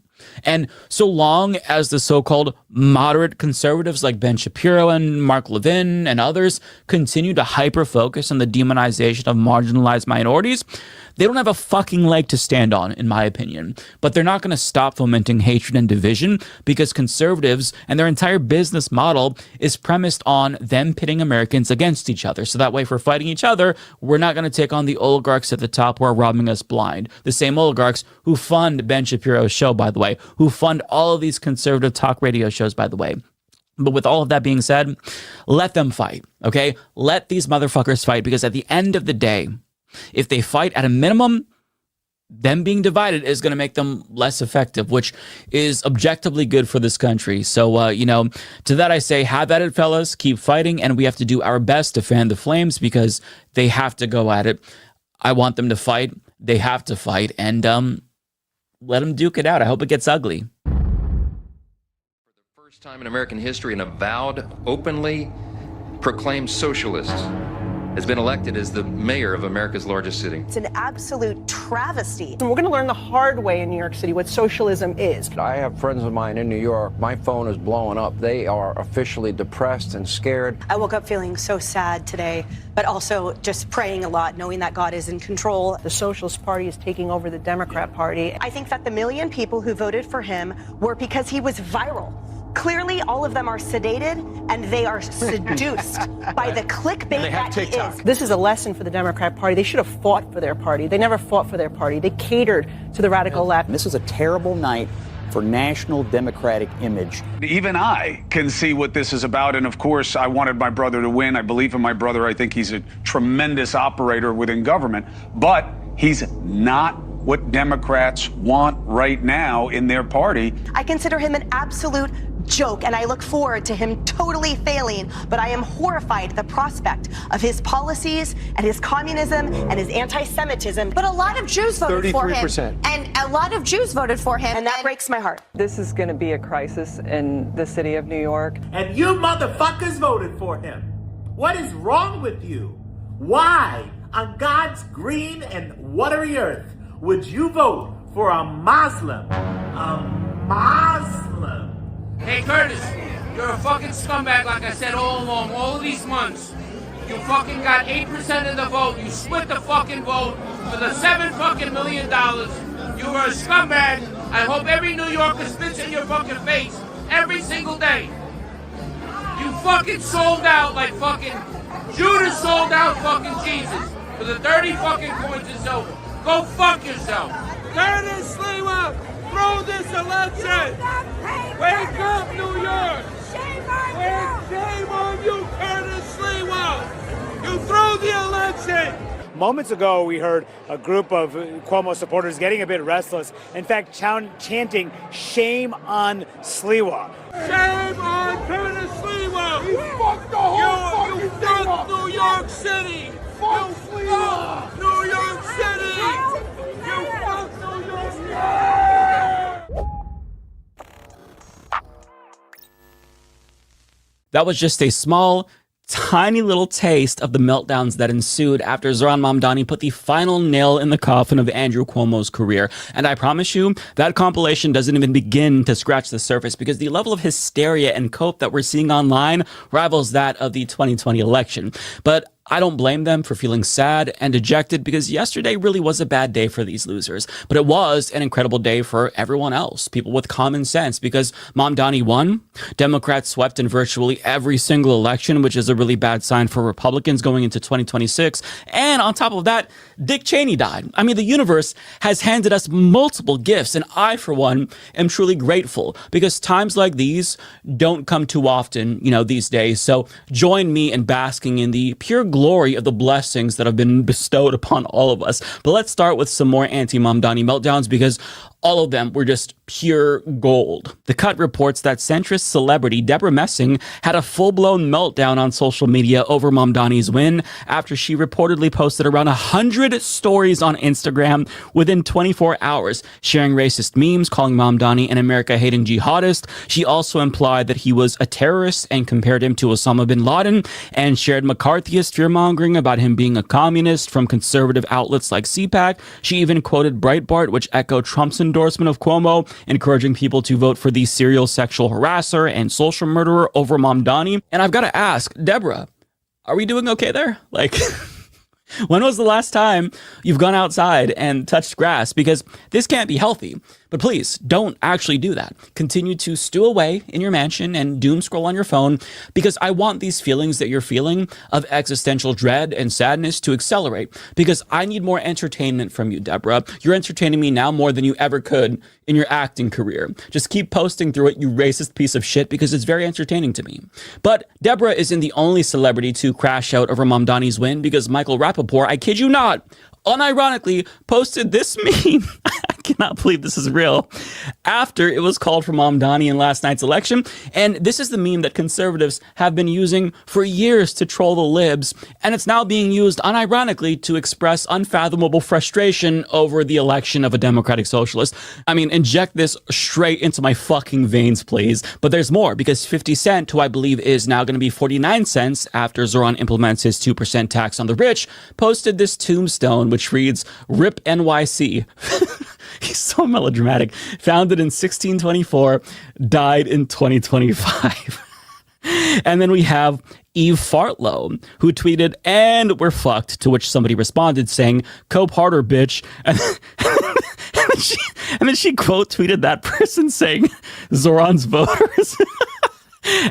And so long as the so-called moderate conservatives like Ben Shapiro and Mark Levin and others continue to hyper-focus on the demonization of marginalized minorities, they don't have a fucking leg to stand on, in my opinion. But they're not going to stop fomenting hatred and division, because conservatives and their entire business model is premised on them pitting Americans against each other. So that way, if we're fighting each other, we're not going to take on the oligarchs at the top who are robbing us blind. The same oligarchs who fund Ben Shapiro's show, by the way, who fund all of these conservative talk radio shows, by the way. But with all of that being said, let them fight, okay? Let these motherfuckers fight, because at the end of the day, if they fight, at a minimum, them being divided is going to make them less effective, which is objectively good for this country. So, to that I say, have at it, fellas. Keep fighting, and we have to do our best to fan the flames, because they have to go at it. I want them to fight. They have to fight, and let them duke it out. I hope it gets ugly. First time in American history, an avowed, openly proclaimed socialist has been elected as the mayor of America's largest city. It's an absolute travesty. And we're going to learn the hard way in New York City what socialism is. I have friends of mine in New York. My phone is blowing up. They are officially depressed and scared. I woke up feeling so sad today, but also just praying a lot, knowing that God is in control. The Socialist Party is taking over the Democrat Party. I think that the million people who voted for him were because he was viral. Clearly, all of them are sedated, and they are seduced by the clickbait that he is. This is a lesson for the Democrat Party. They should have fought for their party. They never fought for their party. They catered to the radical left. This is a terrible night for national democratic image. Even I can see what this is about, and of course, I wanted my brother to win. I believe in my brother. I think he's a tremendous operator within government, but he's not what Democrats want right now in their party. I consider him an absolute joke, and I look forward to him totally failing, but I am horrified at the prospect of his policies and his communism and his anti-Semitism. But a lot of Jews voted for him. And a lot of Jews voted for him, and that breaks my heart. This is going to be a crisis in the city of New York. And you motherfuckers voted for him. What is wrong with you? Why, on God's green and watery earth, would you vote for a Muslim? A Muslim? Hey, Curtis, you're a fucking scumbag, like I said all along, all of these months. You fucking got 8% of the vote. You split the fucking vote for the $7 million. You were a scumbag. I hope every New Yorker spits in your fucking face every single day. You fucking sold out like fucking Judas sold out fucking Jesus for the 30 fucking coins of silver. Go fuck yourself. Curtis Sliwa, throw this election. Wake up, New York. Shame on you, Curtis Sliwa. You throw the election. Moments ago, we heard a group of Cuomo supporters getting a bit restless. In fact, chanting, "Shame on Sliwa." Shame on Curtis Sliwa. You fucked the whole fucking thing up. New York City. Fuck Sliwa. New York City. You fucked New York City. That was just a small, tiny little taste of the meltdowns that ensued after Zohran Mamdani put the final nail in the coffin of Andrew Cuomo's career. And I promise you, that compilation doesn't even begin to scratch the surface, because the level of hysteria and cope that we're seeing online rivals that of the 2020 election. But I don't blame them for feeling sad and dejected, because yesterday really was a bad day for these losers. But it was an incredible day for everyone else, people with common sense, because Mamdani won. Democrats swept in virtually every single election, which is a really bad sign for Republicans going into 2026. And on top of that, Dick Cheney died. I mean, the universe has handed us multiple gifts, and I, for one, am truly grateful, because times like these don't come too often, these days. So join me in basking in the pure glory of the blessings that have been bestowed upon all of us. But let's start with some more anti-Mamdani meltdowns, because all of them were just pure gold. The Cut reports that centrist celebrity Deborah Messing had a full-blown meltdown on social media over Mamdani's win after she reportedly posted around 100 stories on Instagram within 24 hours, sharing racist memes, calling Mamdani an America-hating jihadist. She also implied that he was a terrorist and compared him to Osama bin Laden, and shared McCarthyist fear-mongering about him being a communist from conservative outlets like CPAC. She even quoted Breitbart, which echoed Trump's endorsement of Cuomo, encouraging people to vote for the serial sexual harasser and social murderer over Mamdani. And I've got to ask, Deborah, are we doing okay there? When was the last time you've gone outside and touched grass? Because this can't be healthy. But please, don't actually do that. Continue to stew away in your mansion and doom scroll on your phone, because I want these feelings that you're feeling of existential dread and sadness to accelerate, because I need more entertainment from you, Deborah. You're entertaining me now more than you ever could in your acting career. Just keep posting through it, you racist piece of shit, because it's very entertaining to me. But Deborah isn't the only celebrity to crash out over Mamdani's win, because Michael Rappaport, I kid you not, unironically posted this meme. I cannot believe this is real. After it was called for Mamdani in last night's election. And this is the meme that conservatives have been using for years to troll the libs. And it's now being used unironically to express unfathomable frustration over the election of a Democratic Socialist. I mean, inject this straight into my fucking veins, please. But there's more, because 50 Cent, who I believe is now going to be 49 cents after Zoran implements his 2% tax on the rich, posted this tombstone which reads, "RIP NYC." He's so melodramatic. Founded in 1624, died in 2025. And then we have Eve Fartlow, who tweeted, "And we're fucked," to which somebody responded saying, "Cope harder, bitch." And then she quote tweeted that person saying, "Zoran's voters."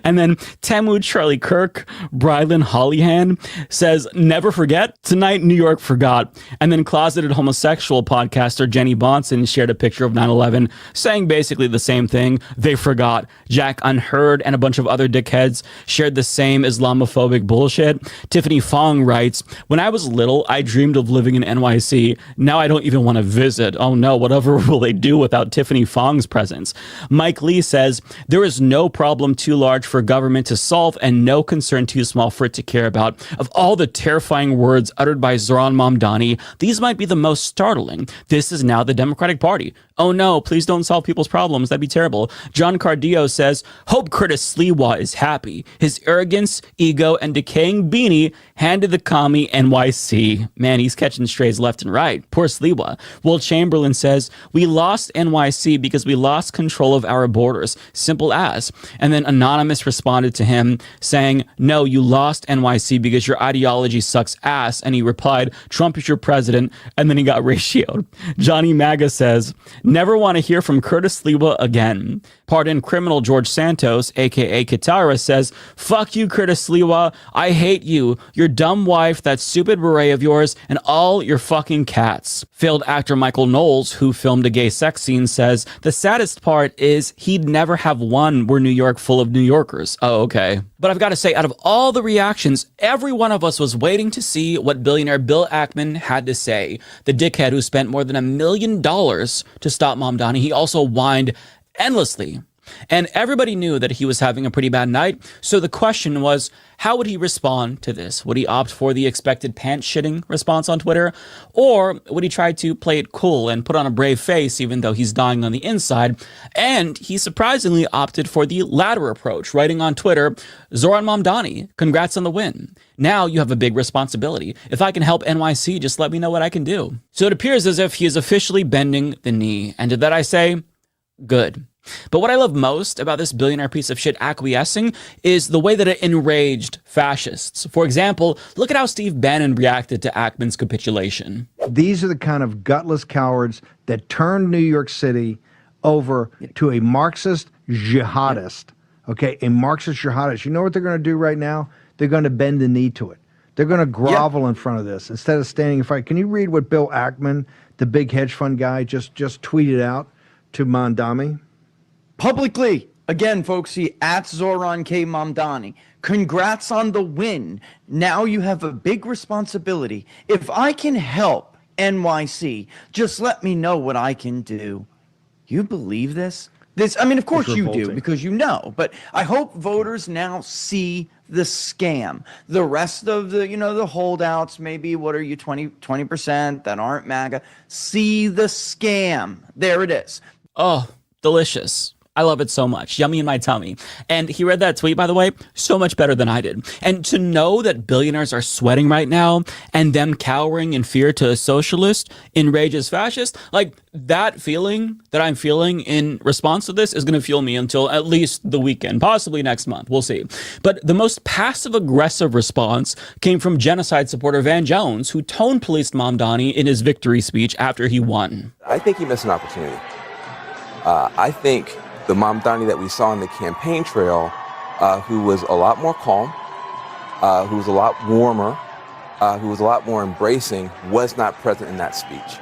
And then Tamu Charlie Kirk, Brylan Hollyhan says, "Never forget, tonight New York forgot." And then closeted homosexual podcaster Jenny Bonson shared a picture of 9/11 saying basically the same thing. They forgot. Jack Unheard and a bunch of other dickheads shared the same Islamophobic bullshit. Tiffany Fong writes, "When I was little, I dreamed of living in NYC. Now I don't even want to visit. Oh no, whatever will they do without Tiffany Fong's presence?" Mike Lee says, "There is no problem too large for government to solve and no concern too small for it to care about. Of all the terrifying words uttered by Zoran Mamdani, these might be the most startling. This is now the Democratic Party. Oh no, please don't solve people's problems. That'd be terrible." John Cardillo says, "Hope Curtis Sliwa is happy. His arrogance, ego, and decaying beanie handed the commie NYC." Man, he's catching strays left and right. Poor Sliwa. Will Chamberlain says, "We lost NYC because we lost control of our borders. Simple as." And then Anonymous responded to him saying, "No, you lost NYC because your ideology sucks ass." And he replied, "Trump is your president." And then he got ratioed. Johnny Maga says, "Never want to hear from Curtis Sliwa again." Pardon criminal George Santos, aka Katara, says, "Fuck you, Curtis Sliwa. I hate you, your dumb wife, that stupid beret of yours, and all your fucking cats." Failed actor Michael Knowles, who filmed a gay sex scene, says, "The saddest part is he'd never have won were New York full of New Yorkers." Oh, okay. But I've got to say, out of all the reactions, every one of us was waiting to see what billionaire Bill Ackman had to say. The dickhead who spent more than $1 million to stop Mamdani. He also whined endlessly. And everybody knew that he was having a pretty bad night. So the question was, how would he respond to this? Would he opt for the expected pants-shitting response on Twitter? Or would he try to play it cool and put on a brave face even though he's dying on the inside? And he surprisingly opted for the latter approach, writing on Twitter, "Zoran Mamdani, congrats on the win. Now you have a big responsibility. If I can help NYC, just let me know what I can do." So it appears as if he is officially bending the knee. And to that I say, good. But what I love most about this billionaire piece of shit acquiescing is the way that it enraged fascists. For example, look at how Steve Bannon reacted to Ackman's capitulation. These are the kind of gutless cowards that turned New York City over to a Marxist jihadist. Okay, a Marxist jihadist. You know what they're going to do right now? They're going to bend the knee to it. They're going to grovel in front of this instead of standing in front. Can you read what Bill Ackman, the big hedge fund guy, just tweeted out to Mamdani? Publicly, again, folks, see at Zoran K. Mamdani. Congrats on the win. Now you have a big responsibility. If I can help NYC, just let me know what I can do. You believe this? I mean, of course you do, because you know. But I hope voters now see the scam. The rest of the, the holdouts, maybe, what are you, 20% that aren't MAGA, see the scam. There it is. Oh, delicious. I love it so much. Yummy in my tummy. And he read that tweet, by the way, so much better than I did. And to know that billionaires are sweating right now and them cowering in fear to a socialist, enrages fascist, like that feeling that I'm feeling in response to this is going to fuel me until at least the weekend, possibly next month. We'll see. But the most passive aggressive response came from genocide supporter Van Jones, who tone policed Mamdani in his victory speech after he won. I think he missed an opportunity. I think the Mamdani that we saw on the campaign trail, who was a lot more calm, who was a lot warmer, who was a lot more embracing, was not present in that speech.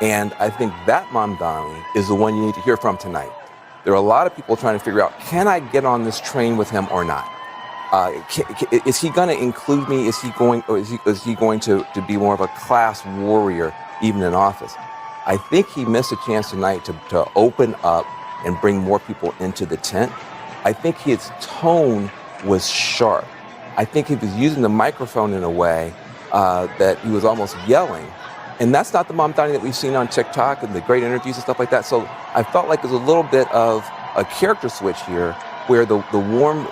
And I think that Mamdani is the one you need to hear from tonight. There are a lot of people trying to figure out, can I get on this train with him or not? Is he going to include me? Is he going to be more of a class warrior, even in office? I think he missed a chance tonight to open up and bring more people into the tent. I think his tone was sharp. I think he was using the microphone in a way that he was almost yelling. And that's not the Mamdani that we've seen on TikTok and the great interviews and stuff like that. So I felt like there's a little bit of a character switch here where the warm,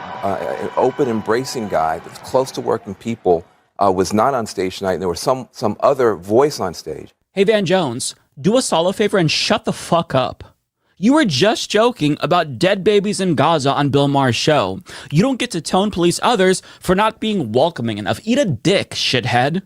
open, embracing guy that's close to working people was not on stage tonight. And there was some other voice on stage. Hey, Van Jones, do us all a favor and shut the fuck up. You were just joking about dead babies in Gaza on Bill Maher's show. You don't get to tone police others for not being welcoming enough. Eat a dick, shithead.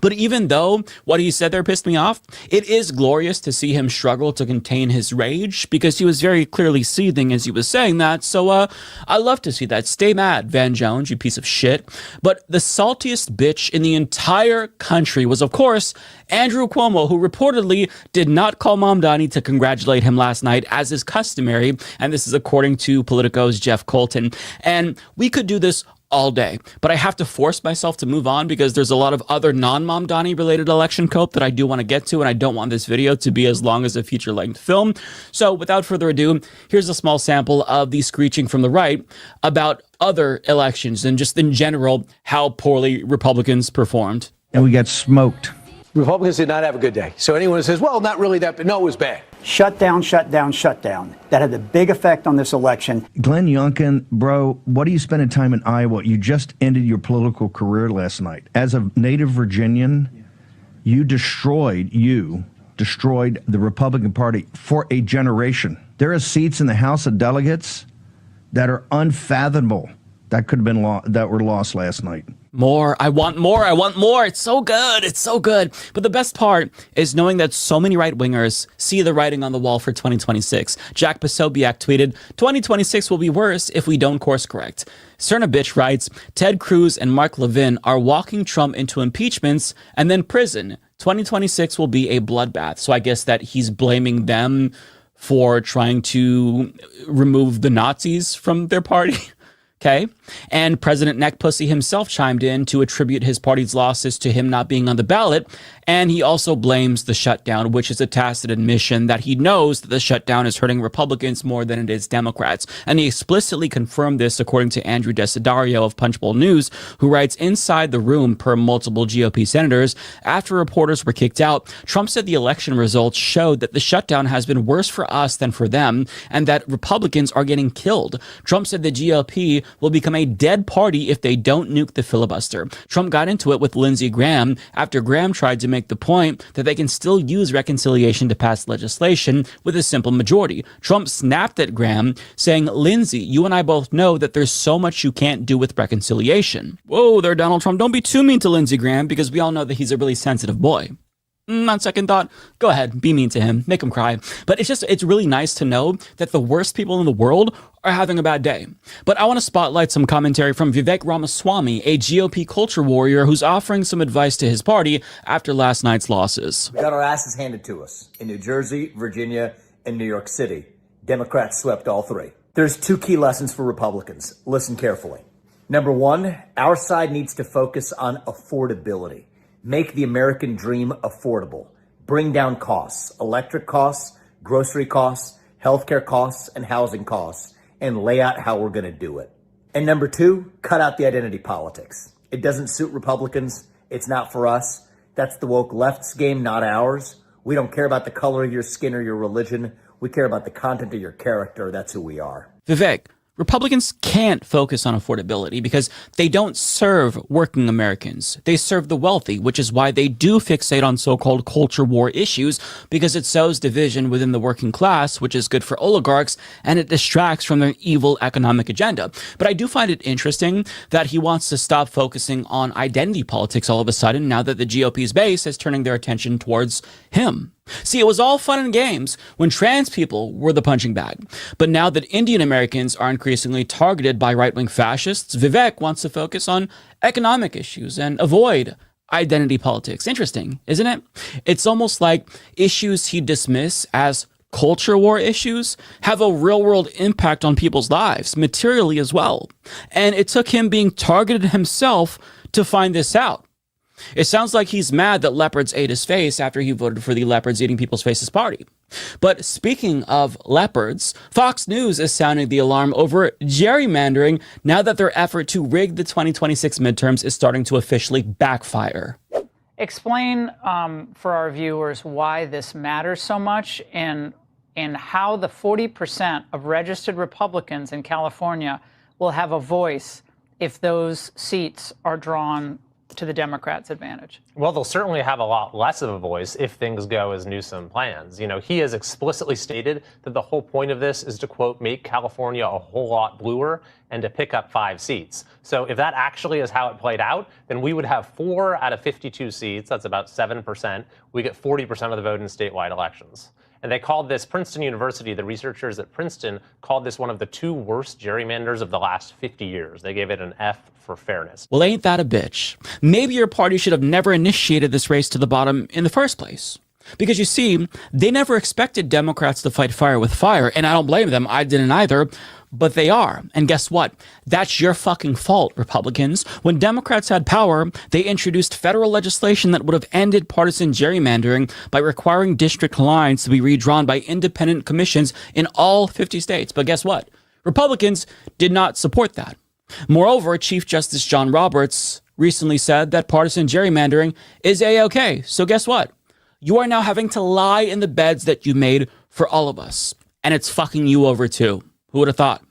But even though what he said there pissed me off, it is glorious to see him struggle to contain his rage because he was very clearly seething as he was saying that. So I love to see that. Stay mad, Van Jones, you piece of shit. But the saltiest bitch in the entire country was, of course, Andrew Cuomo, who reportedly did not call Mamdani to congratulate him last night, as is customary. And this is according to Politico's Jeff Colton. And we could do this all day, but I have to force myself to move on because there's a lot of other non-Mamdani related election cope that I do want to get to, and I don't want this video to be as long as a feature-length film. So without further ado, here's a small sample of the screeching from the right about other elections and just in general how poorly Republicans performed. And we got smoked. Republicans did not have a good day. So anyone who says, well, not really that, but no, it was bad. Shut down, shut down, shut down. That had a big effect on this election. Glenn Youngkin, bro, what are you spending time in Iowa? You just ended your political career last night. As a native Virginian, you destroyed the Republican Party for a generation. There are seats in the House of Delegates that are unfathomable that could have been that were lost last night. More. I want more. I want more. It's so good. It's so good. But the best part is knowing that so many right-wingers see the writing on the wall for 2026. Jack Posobiec tweeted, 2026 will be worse if we don't course correct. Cernabitch writes, Ted Cruz and Mark Levin are walking Trump into impeachments and then prison. 2026 will be a bloodbath. So I guess that he's blaming them for trying to remove the Nazis from their party. Okay. And President Neckpussy himself chimed in to attribute his party's losses to him not being on the ballot. And he also blames the shutdown, which is a tacit admission that he knows that the shutdown is hurting Republicans more than it is Democrats. And he explicitly confirmed this, according to Andrew Desidario of Punchbowl News, who writes, inside the room, per multiple GOP senators, after reporters were kicked out, Trump said the election results showed that the shutdown has been worse for us than for them, and that Republicans are getting killed. Trump said the GOP will become a dead party if they don't nuke the filibuster. Trump got into it with Lindsey Graham after Graham tried to make the point that they can still use reconciliation to pass legislation with a simple majority. Trump snapped at Graham, saying, Lindsey, you and I both know that there's so much you can't do with reconciliation. Whoa there, Donald Trump. Don't be too mean to Lindsey Graham because we all know that he's a really sensitive boy. On second thought, go ahead, be mean to him, make him cry. But it's really nice to know that the worst people in the world are having a bad day. But I want to spotlight some commentary from Vivek Ramaswamy, a GOP culture warrior who's offering some advice to his party after last night's losses. We got our asses handed to us in New Jersey, Virginia, and New York City. Democrats swept all three. There's two key lessons for Republicans. Listen carefully. Number one, our side needs to focus on affordability. Make the American dream affordable. Bring down costs, electric costs, grocery costs, healthcare costs, and housing costs, and lay out how we're going to do it. And number two, cut out the identity politics. It doesn't suit Republicans. It's not for us. That's the woke left's game, not ours. We don't care about the color of your skin or your religion. We care about the content of your character. That's who we are. Vivek, Republicans can't focus on affordability because they don't serve working Americans. They serve the wealthy, which is why they do fixate on so-called culture war issues, because it sows division within the working class, which is good for oligarchs, and it distracts from their evil economic agenda. But I do find it interesting that he wants to stop focusing on identity politics all of a sudden now that the GOP's base is turning their attention towards him. See, it was all fun and games when trans people were the punching bag. But now that Indian Americans are increasingly targeted by right-wing fascists, Vivek wants to focus on economic issues and avoid identity politics. Interesting, isn't it? It's almost like issues he dismiss as culture war issues have a real-world impact on people's lives, materially as well. And it took him being targeted himself to find this out. It sounds like he's mad that leopards ate his face after he voted for the Leopards Eating People's Faces party. But speaking of leopards, Fox News is sounding the alarm over gerrymandering now that their effort to rig the 2026 midterms is starting to officially backfire. Explain for our viewers why this matters so much and how the 40% of registered Republicans in California will have a voice if those seats are drawn to the Democrats' advantage. Well, they'll certainly have a lot less of a voice if things go as Newsom plans. You know, he has explicitly stated that the whole point of this is to, quote, make California a whole lot bluer and to pick up 5 seats. So if that actually is how it played out, then we would have 4 out of 52 seats. That's about 7%. We get 40% of the vote in statewide elections. And they called this, Princeton University, the researchers at Princeton called this one of the 2 worst gerrymanders of the last 50 years. They gave it an F for fairness. Well, ain't that a bitch? Maybe your party should have never initiated this race to the bottom in the first place. Because you see, they never expected Democrats to fight fire with fire, and I don't blame them, I didn't either, but they are. And guess what? That's your fucking fault, Republicans. When Democrats had power, they introduced federal legislation that would have ended partisan gerrymandering by requiring district lines to be redrawn by independent commissions in all 50 states. But guess what? Republicans did not support that. Moreover, Chief Justice John Roberts recently said that partisan gerrymandering is A-OK. So guess what? You are now having to lie in the beds that you made for all of us. And it's fucking you over too. Who would have thought?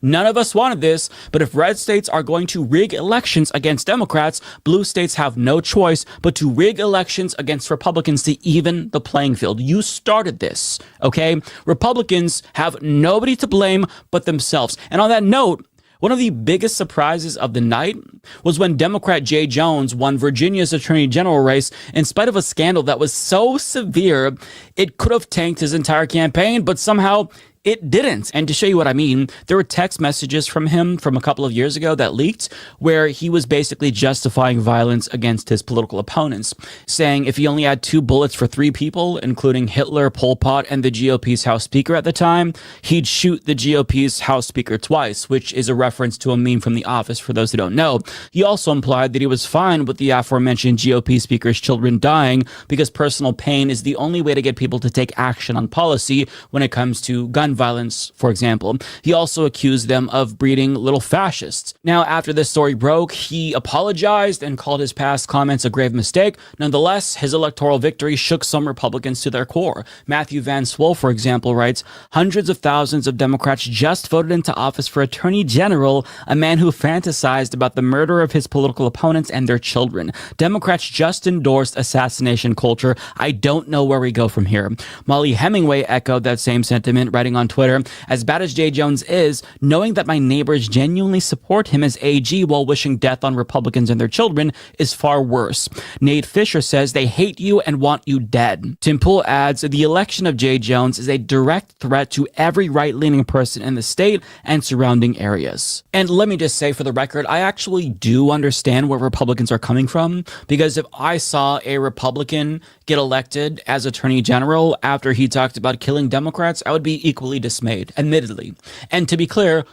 None of us wanted this, but if red states are going to rig elections against Democrats, blue states have no choice but to rig elections against Republicans to even the playing field. You started this, okay? Republicans have nobody to blame but themselves. And on that note, one of the biggest surprises of the night was when Democrat Jay Jones won Virginia's attorney general race in spite of a scandal that was so severe it could have tanked his entire campaign, but somehow it didn't. And to show you what I mean, there were text messages from him from a couple of years ago that leaked where he was basically justifying violence against his political opponents, saying if he only had 2 bullets for 3 people, including Hitler, Pol Pot, and the GOP's House Speaker at the time, he'd shoot the GOP's House Speaker twice, which is a reference to a meme from The Office for those who don't know. He also implied that he was fine with the aforementioned GOP Speaker's children dying because personal pain is the only way to get people to take action on policy when it comes to gun violence, for example. He also accused them of breeding little fascists. Now, after this story broke, he apologized and called his past comments a grave mistake. Nonetheless, his electoral victory shook some Republicans to their core. Matthew Van Swoel, for example, writes, hundreds of thousands of Democrats just voted into office for Attorney General, a man who fantasized about the murder of his political opponents and their children. Democrats just endorsed assassination culture. I don't know where we go from here. Molly Hemingway echoed that same sentiment, writing on Twitter, as bad as Jay Jones is, knowing that my neighbors genuinely support him as AG while wishing death on Republicans and their children is far worse. Nate Fisher says they hate you and want you dead. Tim Pool adds, the election of Jay Jones is a direct threat to every right-leaning person in the state and surrounding areas. And let me just say for the record, I actually do understand where Republicans are coming from, because if I saw a Republican get elected as Attorney General after he talked about killing Democrats, I would be equally dismayed, admittedly. And to be clear,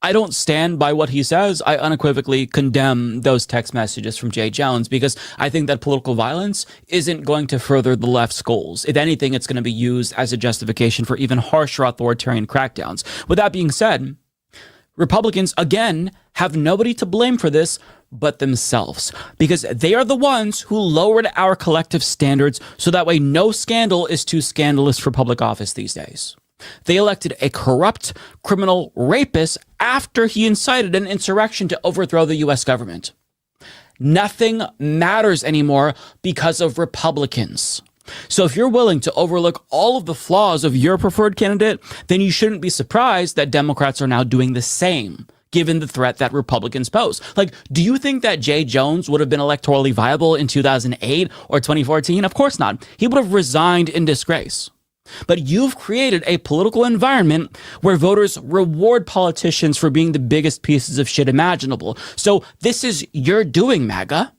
I don't stand by what he says. I unequivocally condemn those text messages from Jay Jones because I think that political violence isn't going to further the left's goals. If anything, it's going to be used as a justification for even harsher authoritarian crackdowns. With that being said, Republicans, again, have nobody to blame for this but themselves, because they are the ones who lowered our collective standards so that way no scandal is too scandalous for public office these days. They elected a corrupt criminal rapist after he incited an insurrection to overthrow the U.S. government. Nothing matters anymore because of Republicans. So if you're willing to overlook all of the flaws of your preferred candidate, then you shouldn't be surprised that Democrats are now doing the same, given the threat that Republicans pose. Like, do you think that Jay Jones would have been electorally viable in 2008 or 2014? Of course not. He would have resigned in disgrace. But you've created a political environment where voters reward politicians for being the biggest pieces of shit imaginable. So this is your doing, MAGA.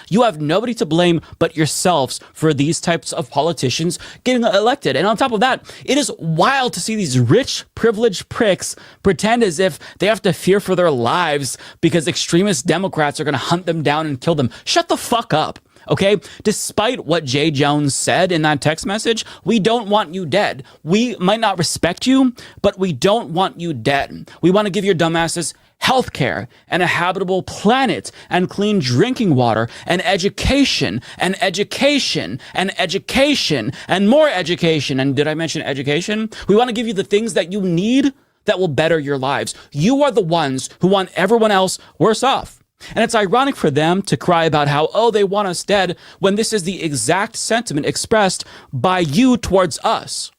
You have nobody to blame but yourselves for these types of politicians getting elected. And on top of that, it is wild to see these rich, privileged pricks pretend as if they have to fear for their lives because extremist Democrats are going to hunt them down and kill them. Shut the fuck up. Okay, despite what Jay Jones said in that text message, we don't want you dead. We might not respect you, but we don't want you dead. We want to give your dumbasses healthcare and a habitable planet and clean drinking water and education and education and education and more education. And did I mention education? We want to give you the things that you need that will better your lives. You are the ones who want everyone else worse off. And it's ironic for them to cry about how, oh, they want us dead, when this is the exact sentiment expressed by you towards us.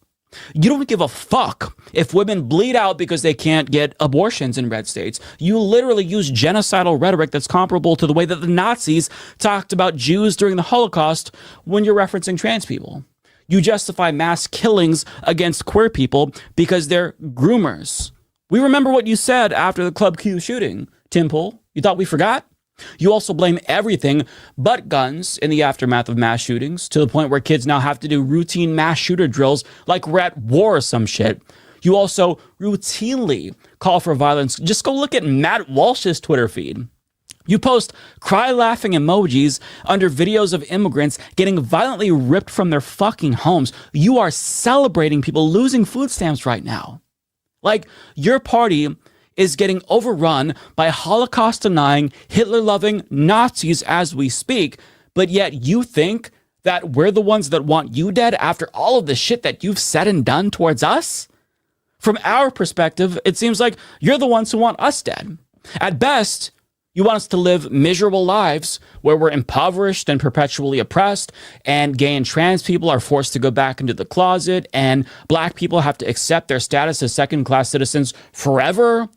You don't give a fuck if women bleed out because they can't get abortions in red states. You literally use genocidal rhetoric that's comparable to the way that the Nazis talked about Jews during the Holocaust when you're referencing trans people. You justify mass killings against queer people because they're groomers. We remember what you said after the Club Q shooting, Tim Pool. You thought we forgot? You also blame everything but guns in the aftermath of mass shootings, to the point where kids now have to do routine mass shooter drills like we're at war or some shit. You also routinely call for violence. Just go look at Matt Walsh's Twitter feed. You post cry-laughing emojis under videos of immigrants getting violently ripped from their fucking homes. You are celebrating people losing food stamps right now. Like, your party is getting overrun by Holocaust-denying, Hitler-loving Nazis as we speak, but yet you think that we're the ones that want you dead after all of the shit that you've said and done towards us? From our perspective, it seems like you're the ones who want us dead. At best, you want us to live miserable lives where we're impoverished and perpetually oppressed, and gay and trans people are forced to go back into the closet, and black people have to accept their status as second-class citizens forever.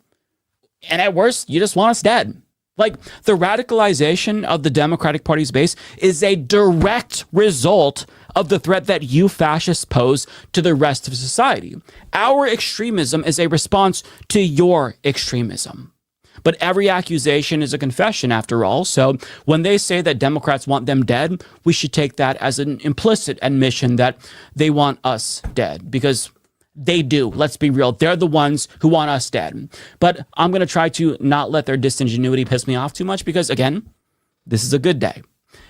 And at worst, you just want us dead. Like, the radicalization of the Democratic Party's base is a direct result of the threat that you fascists pose to the rest of society. Our extremism is a response to your extremism. But every accusation is a confession, after all. So when they say that Democrats want them dead, we should take that as an implicit admission that they want us dead, because they do. Let's be real. They're the ones who want us dead. But I'm going to try to not let their disingenuity piss me off too much, because, again, this is a good day.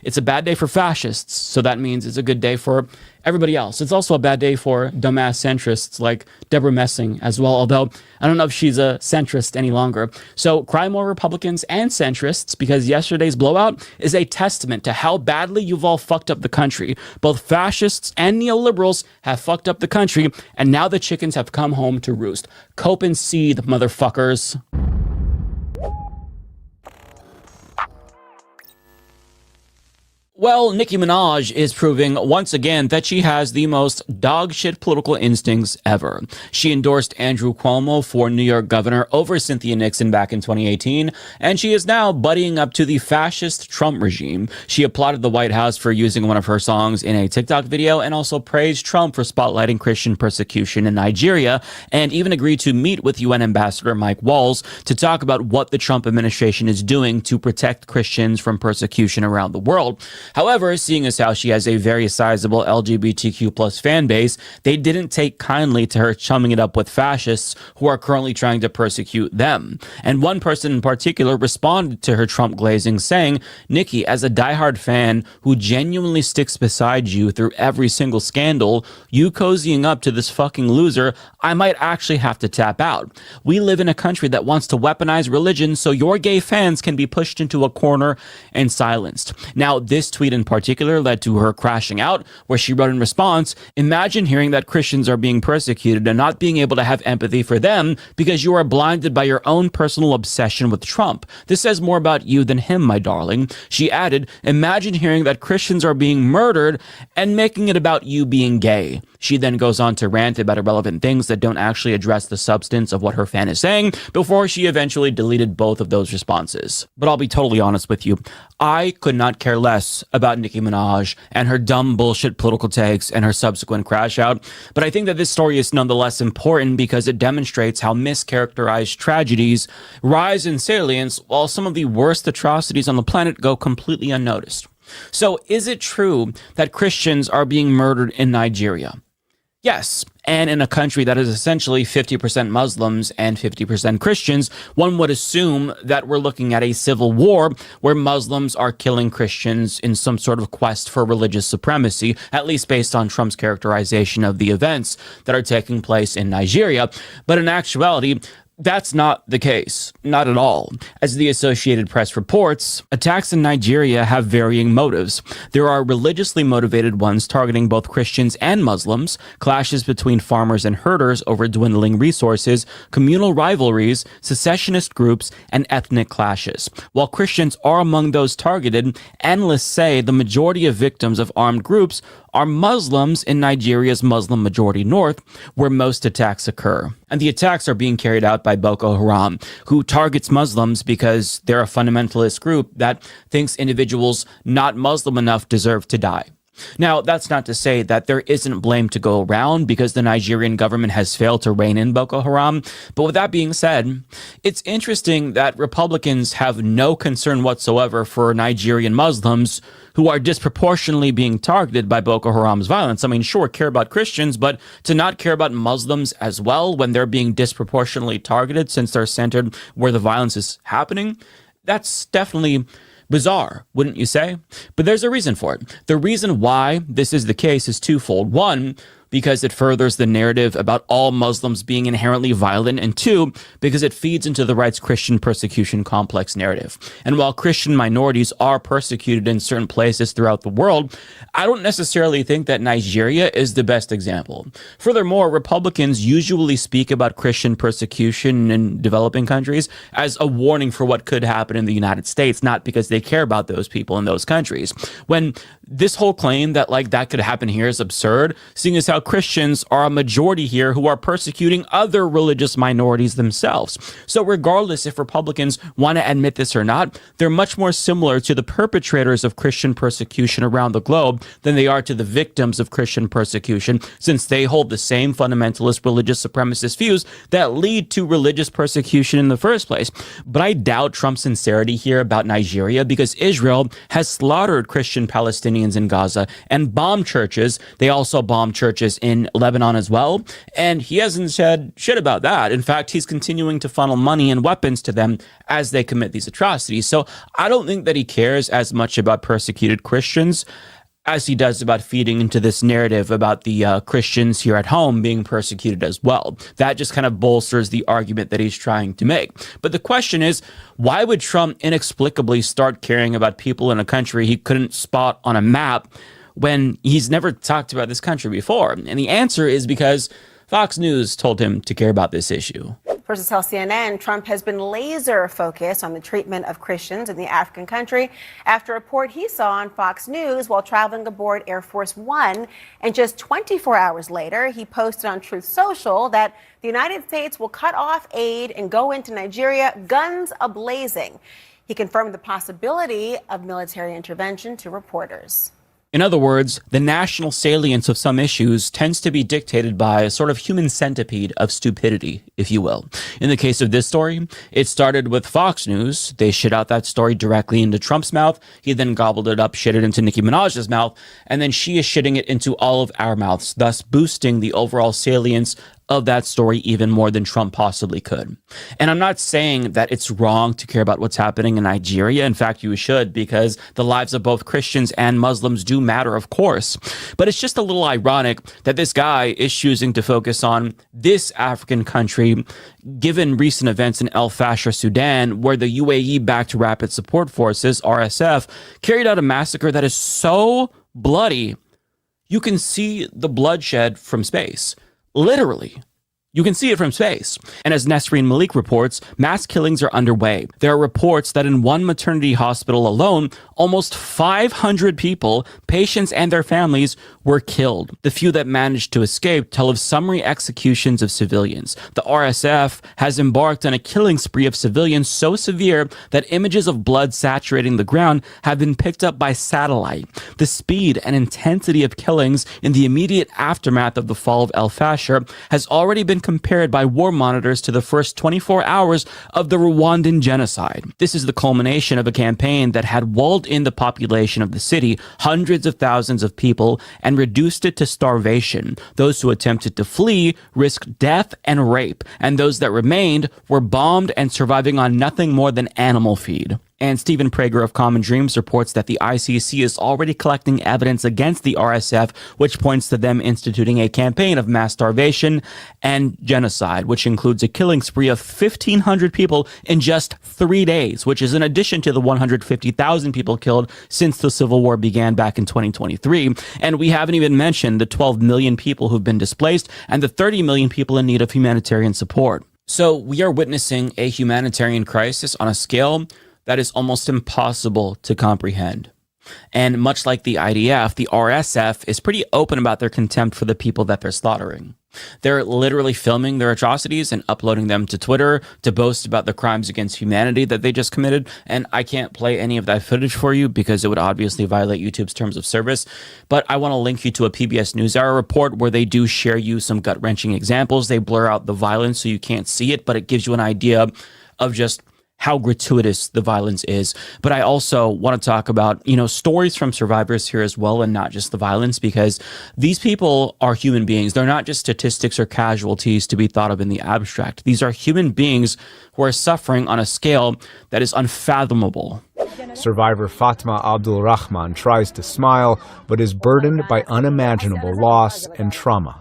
It's a bad day for fascists, so that means it's a good day for everybody else. It's also a bad day for dumbass centrists like Deborah Messing as well, although I don't know if she's a centrist any longer. So cry more Republicans and centrists, because yesterday's blowout is a testament to how badly you've all fucked up the country. Both fascists and neoliberals have fucked up the country, and now the chickens have come home to roost. Cope and seethe, motherfuckers. Well, Nicki Minaj is proving once again that she has the most dogshit political instincts ever. She endorsed Andrew Cuomo for New York governor over Cynthia Nixon back in 2018, and she is now buddying up to the fascist Trump regime. She applauded the White House for using one of her songs in a TikTok video, and also praised Trump for spotlighting Christian persecution in Nigeria, and even agreed to meet with UN Ambassador Mike Walls to talk about what the Trump administration is doing to protect Christians from persecution around the world. However, seeing as how she has a very sizable LGBTQ plus fan base, they didn't take kindly to her chumming it up with fascists who are currently trying to persecute them. And one person in particular responded to her Trump glazing saying, "Nikki, as a diehard fan who genuinely sticks beside you through every single scandal, you cozying up to this fucking loser, I might actually have to tap out. We live in a country that wants to weaponize religion so your gay fans can be pushed into a corner and silenced." Now, this tweet in particular led to her crashing out, where she wrote in response, "Imagine hearing that Christians are being persecuted and not being able to have empathy for them because you are blinded by your own personal obsession with Trump. This says more about you than him, my darling." She added, "Imagine hearing that Christians are being murdered and making it about you being gay." She then goes on to rant about irrelevant things that don't actually address the substance of what her fan is saying before she eventually deleted both of those responses. But I'll be totally honest with you. I could not care less about Nicki Minaj and her dumb bullshit political takes and her subsequent crash out. But I think that this story is nonetheless important because it demonstrates how mischaracterized tragedies rise in salience while some of the worst atrocities on the planet go completely unnoticed. So is it true that Christians are being murdered in Nigeria? Yes, and in a country that is essentially 50% Muslims and 50% Christians, one would assume that we're looking at a civil war where Muslims are killing Christians in some sort of quest for religious supremacy, at least based on Trump's characterization of the events that are taking place in Nigeria. But in actuality, that's not the case. Not at all. As the Associated Press reports, attacks in Nigeria have varying motives. There are religiously motivated ones targeting both Christians and Muslims, clashes between farmers and herders over dwindling resources, communal rivalries, secessionist groups, and ethnic clashes. While Christians are among those targeted, analysts say the majority of victims of armed groups are Muslims in Nigeria's Muslim-majority north, where most attacks occur. And the attacks are being carried out by Boko Haram, who targets Muslims because they're a fundamentalist group that thinks individuals not Muslim enough deserve to die. Now, that's not to say that there isn't blame to go around because the Nigerian government has failed to rein in Boko Haram. But with that being said, it's interesting that Republicans have no concern whatsoever for Nigerian Muslims who are disproportionately being targeted by Boko Haram's violence. I mean, sure, care about Christians, but to not care about Muslims as well when they're being disproportionately targeted since they're centered where the violence is happening, that's definitely bizarre, wouldn't you say? But there's a reason for it. The reason why this is the case is twofold. One, because it furthers the narrative about all Muslims being inherently violent, and two, because it feeds into the right's Christian persecution complex narrative. And while Christian minorities are persecuted in certain places throughout the world, I don't necessarily think that Nigeria is the best example. Furthermore, Republicans usually speak about Christian persecution in developing countries as a warning for what could happen in the United States, not because they care about those people in those countries. When this whole claim that that could happen here is absurd, seeing as how Christians are a majority here who are persecuting other religious minorities themselves. So regardless if Republicans want to admit this or not, they're much more similar to the perpetrators of Christian persecution around the globe than they are to the victims of Christian persecution, since they hold the same fundamentalist religious supremacist views that lead to religious persecution in the first place. But I doubt Trump's sincerity here about Nigeria, because Israel has slaughtered Christian Palestinians in Gaza and bombed churches. They also bombed churches in Lebanon as well, and he hasn't said shit about that. In fact, he's continuing to funnel money and weapons to them as they commit these atrocities. So I don't think that he cares as much about persecuted Christians as he does about feeding into this narrative about the Christians here at home being persecuted as well. That just kind of bolsters the argument that he's trying to make. But the question is, why would Trump inexplicably start caring about people in a country he couldn't spot on a map when he's never talked about this country before? And the answer is because Fox News told him to care about this issue. Sources tell CNN Trump has been laser focused on the treatment of Christians in the African country after a report he saw on Fox News while traveling aboard Air Force One. And just 24 hours later, he posted on Truth Social that the United States will cut off aid and go into Nigeria guns a-blazing. He confirmed the possibility of military intervention to reporters. In other words, the national salience of some issues tends to be dictated by a sort of human centipede of stupidity, if you will. In the case of this story, it started with Fox News. They shit out that story directly into Trump's mouth. He then gobbled it up, shit it into Nicki Minaj's mouth, and then she is shitting it into all of our mouths, thus boosting the overall salience of that story even more than Trump possibly could. And I'm not saying that it's wrong to care about what's happening in Nigeria. In fact, you should, because the lives of both Christians and Muslims do matter, of course. But it's just a little ironic that this guy is choosing to focus on this African country, given recent events in El Fasher, Sudan, where the UAE-backed Rapid Support Forces, RSF, carried out a massacre that is so bloody, you can see the bloodshed from space. Literally. You can see it from space. And as Nesreen Malik reports, mass killings are underway. There are reports that in one maternity hospital alone, almost 500 people, patients and their families, were killed. The few that managed to escape tell of summary executions of civilians. The RSF has embarked on a killing spree of civilians so severe that images of blood saturating the ground have been picked up by satellite. The speed and intensity of killings in the immediate aftermath of the fall of El Fasher has already been compared by war monitors to the first 24 hours of the Rwandan genocide. This is the culmination of a campaign that had walled in the population of the city, hundreds of thousands of people, and reduced it to starvation. Those who attempted to flee risked death and rape, and those that remained were bombed and surviving on nothing more than animal feed. And Stephen Prager of Common Dreams reports that the ICC is already collecting evidence against the RSF, which points to them instituting a campaign of mass starvation and genocide, which includes a killing spree of 1,500 people in just 3 days, which is in addition to the 150,000 people killed since the Civil War began back in 2023. And we haven't even mentioned the 12 million people who've been displaced and the 30 million people in need of humanitarian support. So we are witnessing a humanitarian crisis on a scale that is almost impossible to comprehend. And much like the IDF, the RSF is pretty open about their contempt for the people that they're slaughtering. They're literally filming their atrocities and uploading them to Twitter to boast about the crimes against humanity that they just committed. And I can't play any of that footage for you because it would obviously violate YouTube's terms of service. But I want to link you to a PBS NewsHour report where they do share you some gut-wrenching examples. They blur out the violence so you can't see it, but it gives you an idea of just how gratuitous the violence is. But I also want to talk about, stories from survivors here as well, and not just the violence, because these people are human beings. They're not just statistics or casualties to be thought of in the abstract. These are human beings who are suffering on a scale that is unfathomable. Survivor Fatma Abdul Rahman tries to smile, but is burdened by unimaginable loss and trauma.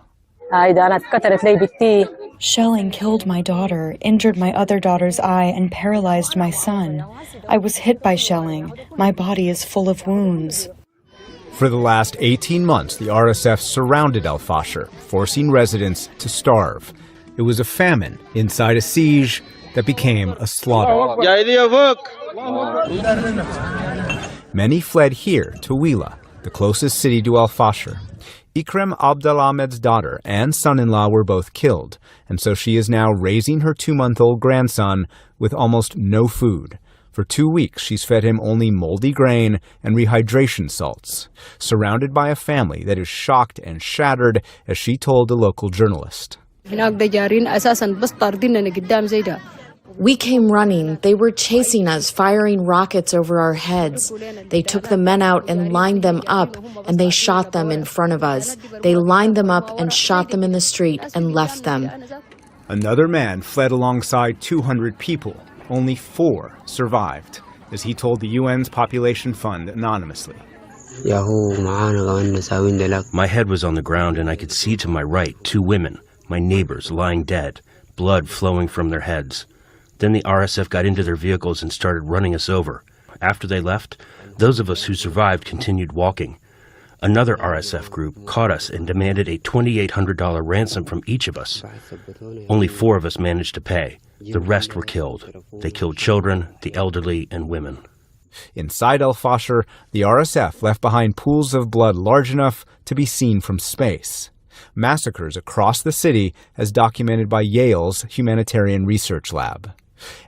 Shelling killed my daughter, injured my other daughter's eye, and paralyzed my son. I was hit by shelling. My body is full of wounds. For the last 18 months, the RSF surrounded El Fasher, forcing residents to starve. It was a famine inside a siege that became a slaughter. Many fled here to Wila, the closest city to El Fasher. Ikram Abdelahmed's daughter and son-in-law were both killed, and so she is now raising her 2-month-old grandson with almost no food. For 2 weeks, she's fed him only moldy grain and rehydration salts, surrounded by a family that is shocked and shattered, as she told a local journalist. We came running. They were chasing us, firing rockets over our heads. They took the men out and lined them up, and they shot them in front of us. They lined them up and shot them in the street and left them. Another man fled alongside 200 people. Only 4 survived, as he told the UN's Population Fund anonymously. My head was on the ground and I could see to my right 2 women, my neighbors, lying dead, blood flowing from their heads. Then the RSF got into their vehicles and started running us over. After they left, those of us who survived continued walking. Another RSF group caught us and demanded a $2,800 ransom from each of us. Only 4 of us managed to pay. The rest were killed. They killed children, the elderly, and women. Inside El Fasher, the RSF left behind pools of blood large enough to be seen from space. Massacres across the city as documented by Yale's Humanitarian Research Lab.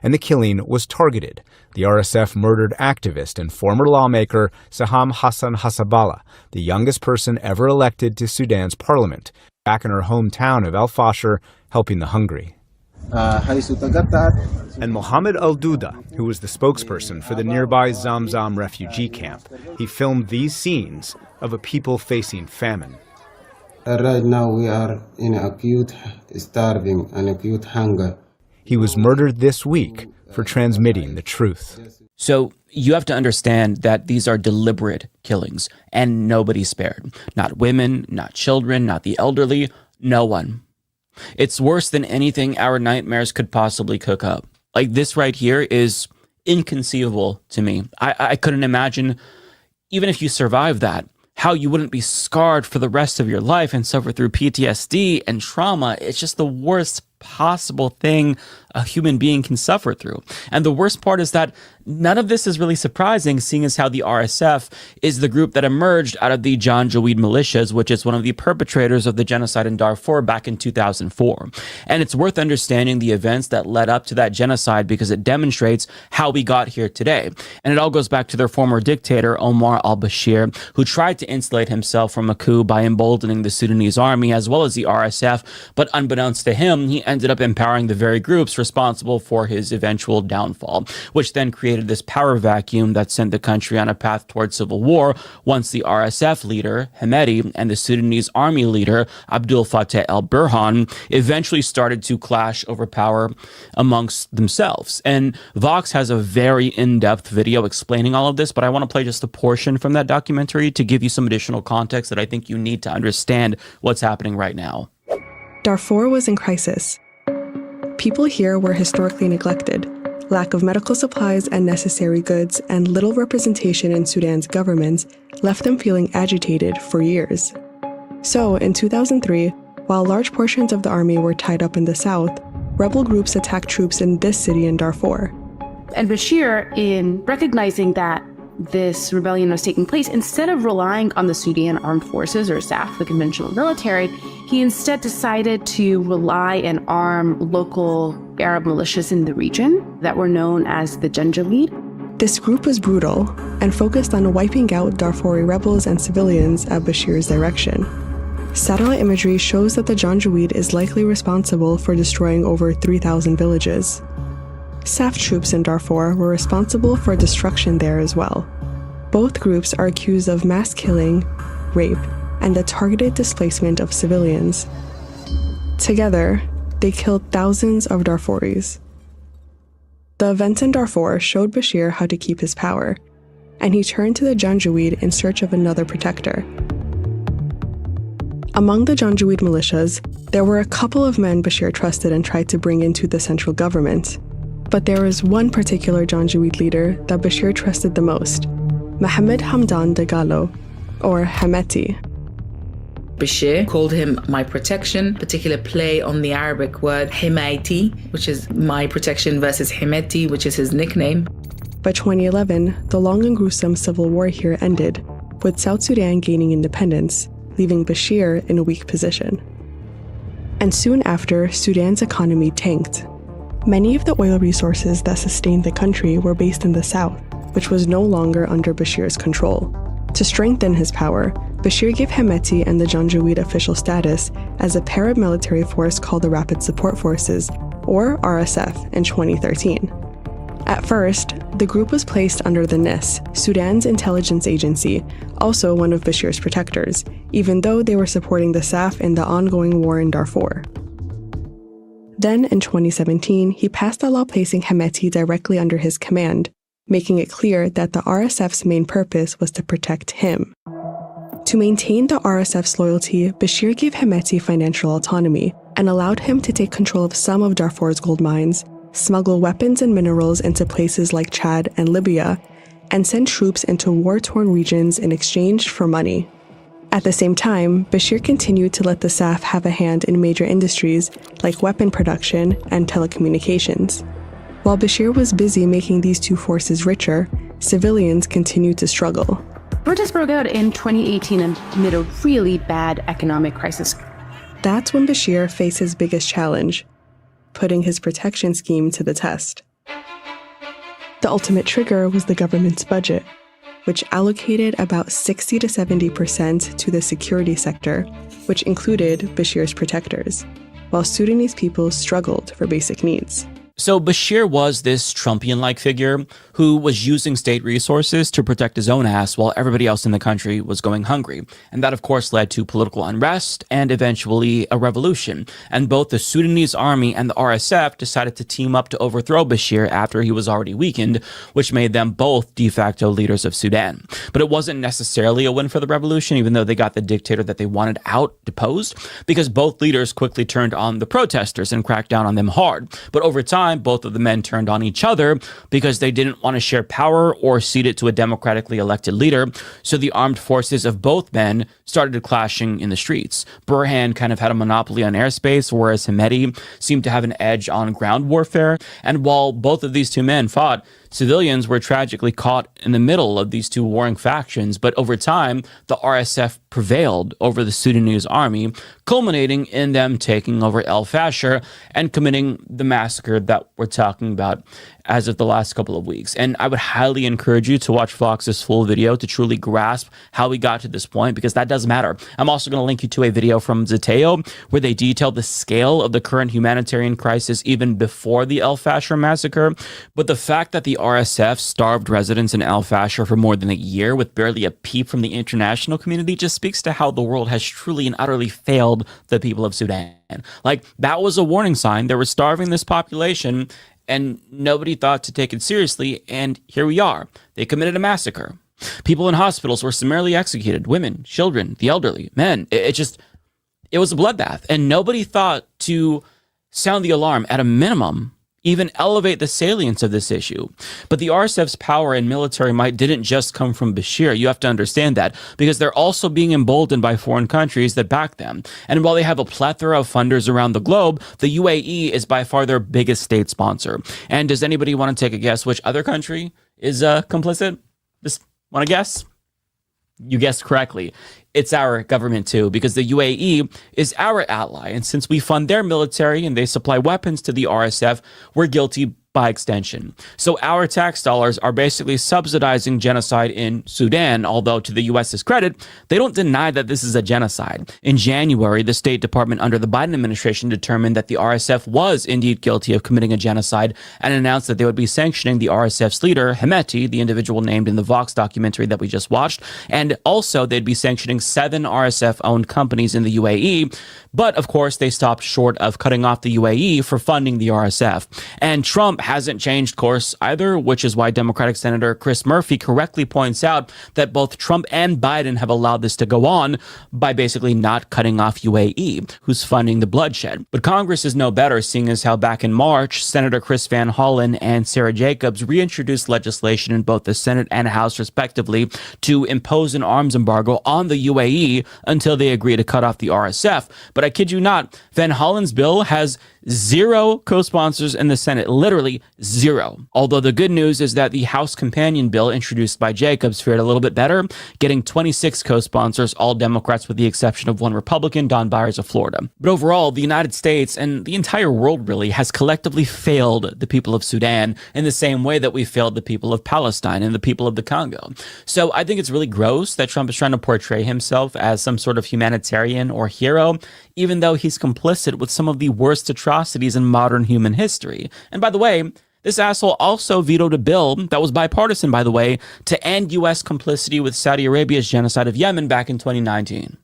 And the killing was targeted. The RSF murdered activist and former lawmaker Saham Hassan Hasabala, the youngest person ever elected to Sudan's parliament, back in her hometown of El Fasher, helping the hungry. And Mohammed Al-Duda, who was the spokesperson for the nearby Zamzam refugee camp, he filmed these scenes of a people facing famine. Right now we are in acute starving and acute hunger. He was murdered this week for transmitting the truth. So you have to understand that these are deliberate killings, and nobody spared. Not women, not children, not the elderly, no one. It's worse than anything our nightmares could possibly cook up. Like, this right here is inconceivable to me. I couldn't imagine, even if you survive that, how you wouldn't be scarred for the rest of your life and suffer through PTSD and trauma. It's just the worst possible thing a human being can suffer through. And the worst part is that none of this is really surprising, seeing as how the RSF is the group that emerged out of the Janjaweed militias, which is one of the perpetrators of the genocide in Darfur back in 2004. And it's worth understanding the events that led up to that genocide because it demonstrates how we got here today. And it all goes back to their former dictator, Omar al-Bashir, who tried to insulate himself from a coup by emboldening the Sudanese army as well as the RSF. But unbeknownst to him, he ended up empowering the very groups responsible for his eventual downfall, which then created this power vacuum that sent the country on a path towards civil war once the RSF leader, Hemeti, and the Sudanese army leader, Abdul Fattah el-Burhan, eventually started to clash over power amongst themselves. And Vox has a very in-depth video explaining all of this, but I want to play just a portion from that documentary to give you some additional context that I think you need to understand what's happening right now. Darfur was in crisis. People here were historically neglected. Lack of medical supplies and necessary goods and little representation in Sudan's government left them feeling agitated for years. So, in 2003, while large portions of the army were tied up in the south, rebel groups attacked troops in this city in Darfur. And Bashir, in recognizing that this rebellion was taking place, instead of relying on the Sudan armed forces or SAF, the conventional military, he instead decided to rely and arm local Arab militias in the region that were known as the Janjaweed. This group was brutal and focused on wiping out Darfuri rebels and civilians at Bashir's direction. Satellite imagery shows that the Janjaweed is likely responsible for destroying over 3,000 villages. SAF troops in Darfur were responsible for destruction there as well. Both groups are accused of mass killing, rape, and the targeted displacement of civilians. Together, they killed thousands of Darfuris. The events in Darfur showed Bashir how to keep his power, and he turned to the Janjaweed in search of another protector. Among the Janjaweed militias, there were a couple of men Bashir trusted and tried to bring into the central government. But there was one particular Janjaweed leader that Bashir trusted the most, Mohammed Hamdan Dagalo, or Hemeti. Bashir called him my protection, particular play on the Arabic word Hemaiti, which is my protection, versus Hemeti, which is his nickname. By 2011, the long and gruesome civil war here ended, with South Sudan gaining independence, leaving Bashir in a weak position. And soon after, Sudan's economy tanked. Many of the oil resources that sustained the country were based in the south, which was no longer under Bashir's control. To strengthen his power, Bashir gave Hemeti and the Janjaweed official status as a paramilitary force called the Rapid Support Forces, or RSF, in 2013. At first, the group was placed under the NIS, Sudan's intelligence agency, also one of Bashir's protectors, even though they were supporting the SAF in the ongoing war in Darfur. Then, in 2017, he passed a law placing Hemeti directly under his command, making it clear that the RSF's main purpose was to protect him. To maintain the RSF's loyalty, Bashir gave Hemeti financial autonomy and allowed him to take control of some of Darfur's gold mines, smuggle weapons and minerals into places like Chad and Libya, and send troops into war-torn regions in exchange for money. At the same time, Bashir continued to let the SAF have a hand in major industries like weapon production and telecommunications. While Bashir was busy making these two forces richer, civilians continued to struggle. Protests broke out in 2018 amid a really bad economic crisis. That's when Bashir faced his biggest challenge: putting his protection scheme to the test. The ultimate trigger was the government's budget, which allocated about 60 to 70% to the security sector, which included Bashir's protectors, while Sudanese people struggled for basic needs. So Bashir was this Trumpian-like figure who was using state resources to protect his own ass while everybody else in the country was going hungry. And that, of course, led to political unrest and eventually a revolution. And both the Sudanese army and the RSF decided to team up to overthrow Bashir after he was already weakened, which made them both de facto leaders of Sudan. But it wasn't necessarily a win for the revolution, even though they got the dictator that they wanted out deposed, because both leaders quickly turned on the protesters and cracked down on them hard. But over time, both of the men turned on each other because they didn't want to share power or cede it to a democratically elected leader. So the armed forces of both men started clashing in the streets. Burhan kind of had a monopoly on airspace, whereas Hemeti seemed to have an edge on ground warfare. And while both of these two men fought, civilians were tragically caught in the middle of these two warring factions, but over time, the RSF prevailed over the Sudanese army, culminating in them taking over El Fasher and committing the massacre that we're talking about as of the last couple of weeks. And I would highly encourage you to watch Fox's full video to truly grasp how we got to this point, because that does matter. I'm also going to link you to a video from Zateo where they detail the scale of the current humanitarian crisis even before the El Fasher massacre. But the fact that the RSF starved residents in El Fasher for more than a year with barely a peep from the international community just speaks to how the world has truly and utterly failed the people of Sudan. Like, that was a warning sign. They were starving this population and nobody thought to take it seriously, and here we are. They committed a massacre. People in hospitals were summarily executed. Women, children, the elderly, men. It was a bloodbath, and nobody thought to sound the alarm, at a minimum, even elevate the salience of this issue. But the RSF's power and military might didn't just come from Bashir. You have to understand that, because they're also being emboldened by foreign countries that back them. And while they have a plethora of funders around the globe, the UAE is by far their biggest state sponsor. And does anybody want to take a guess which other country is complicit? Just want to guess? You guessed correctly. It's our government too, because the UAE is our ally. And since we fund their military and they supply weapons to the RSF, we're guilty by extension. So our tax dollars are basically subsidizing genocide in Sudan, although to the US's credit, they don't deny that this is a genocide. In January, the State Department under the Biden administration determined that the RSF was indeed guilty of committing a genocide and announced that they would be sanctioning the RSF's leader, Hemeti, the individual named in the Vox documentary that we just watched, and also they'd be sanctioning 7 RSF-owned companies in the UAE. But of course, they stopped short of cutting off the UAE for funding the RSF. And Trump hasn't changed course either, which is why Democratic Senator Chris Murphy correctly points out that both Trump and Biden have allowed this to go on by basically not cutting off UAE, who's funding the bloodshed. But Congress is no better, seeing as how back in March, Senator Chris Van Hollen and Sarah Jacobs reintroduced legislation in both the Senate and House, respectively, to impose an arms embargo on the UAE until they agree to cut off the RSF. But I kid you not, Van Hollen's bill has 0 co-sponsors in the Senate, literally 0. Although the good news is that the House companion bill introduced by Jacobs fared a little bit better, getting 26 co-sponsors, all Democrats with the exception of one Republican, Don Byers of Florida. But overall, the United States and the entire world really has collectively failed the people of Sudan in the same way that we failed the people of Palestine and the people of the Congo. So I think it's really gross that Trump is trying to portray himself as some sort of humanitarian or hero, even though he's complicit with some of the worst atrocities in modern human history. And by the way, this asshole also vetoed a bill that was bipartisan, by the way, to end U.S. complicity with Saudi Arabia's genocide of Yemen back in 2019.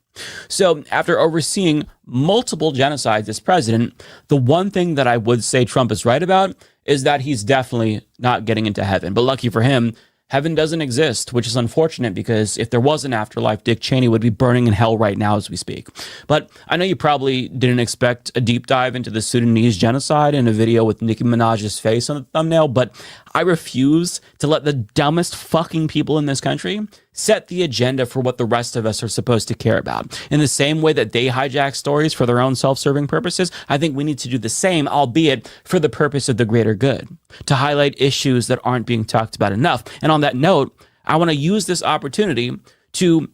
So after overseeing multiple genocides as president, the one thing that I would say Trump is right about is that he's definitely not getting into heaven. But lucky for him, heaven doesn't exist, which is unfortunate because if there was an afterlife, Dick Cheney would be burning in hell right now as we speak. But I know you probably didn't expect a deep dive into the Sudanese genocide in a video with Nicki Minaj's face on the thumbnail, but I refuse to let the dumbest fucking people in this country set the agenda for what the rest of us are supposed to care about. In the same way that they hijack stories for their own self-serving purposes, I think we need to do the same, albeit for the purpose of the greater good, to highlight issues that aren't being talked about enough. And on that note, I want to use this opportunity to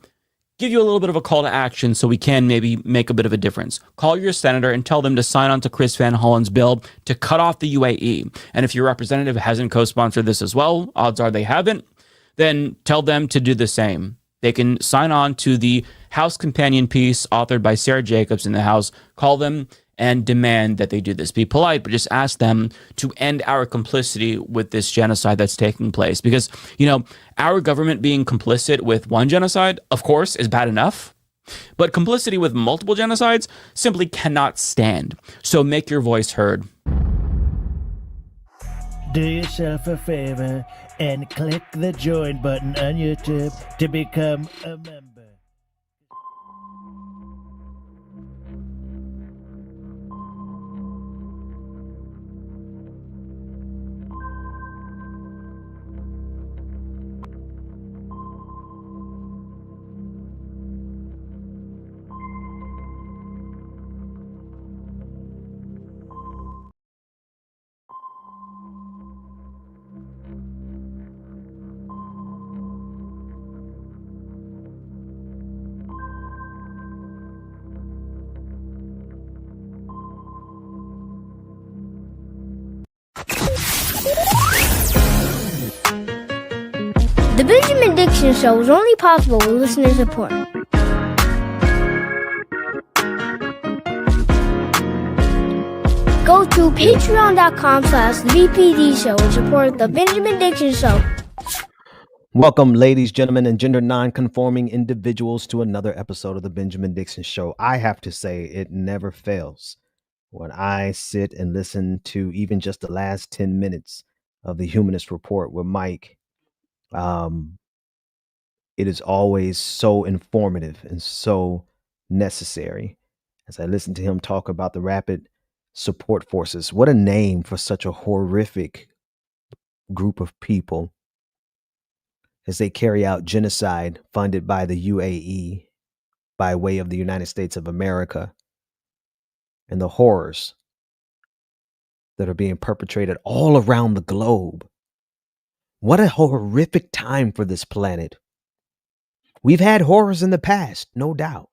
give you a little bit of a call to action so we can maybe make a bit of a difference. Call your senator and tell them to sign on to Chris Van Hollen's bill to cut off the UAE. And if your representative hasn't co-sponsored this as well, odds are they haven't, then tell them to do the same. They can sign on to the House companion piece authored by Sarah Jacobs in the House. Call them and demand that they do this. Be polite, but just ask them to end our complicity with this genocide that's taking place. Because, you know, our government being complicit with one genocide, of course, is bad enough. But complicity with multiple genocides simply cannot stand. So make your voice heard. Do yourself a favor and click the join button on YouTube to become a member. The Benjamin Dixon Show was only possible with listener support. Go to patreon.com/BPD Show and support the Benjamin Dixon Show. Welcome, ladies, gentlemen, and gender non-conforming individuals to another episode of the Benjamin Dixon Show. I have to say, it never fails when I sit and listen to even just the last 10 minutes of the Humanist Report with Mike. It is always so informative and so necessary as I listen to him talk about the Rapid Support Forces. What a name for such a horrific group of people as they carry out genocide funded by the UAE by way of the United States of America, and the horrors that are being perpetrated all around the globe. What a horrific time for this planet. We've had horrors in the past, no doubt.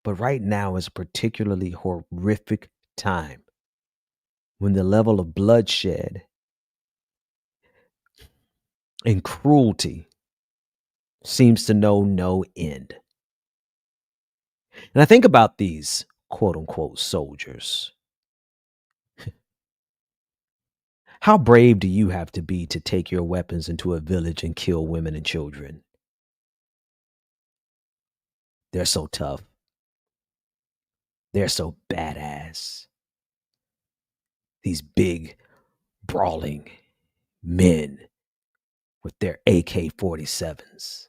But right now is a particularly horrific time when the level of bloodshed and cruelty seems to know no end. And I think about these quote unquote soldiers. How brave do you have to be to take your weapons into a village and kill women and children? They're so tough. They're so badass. These big, brawling men with their AK-47s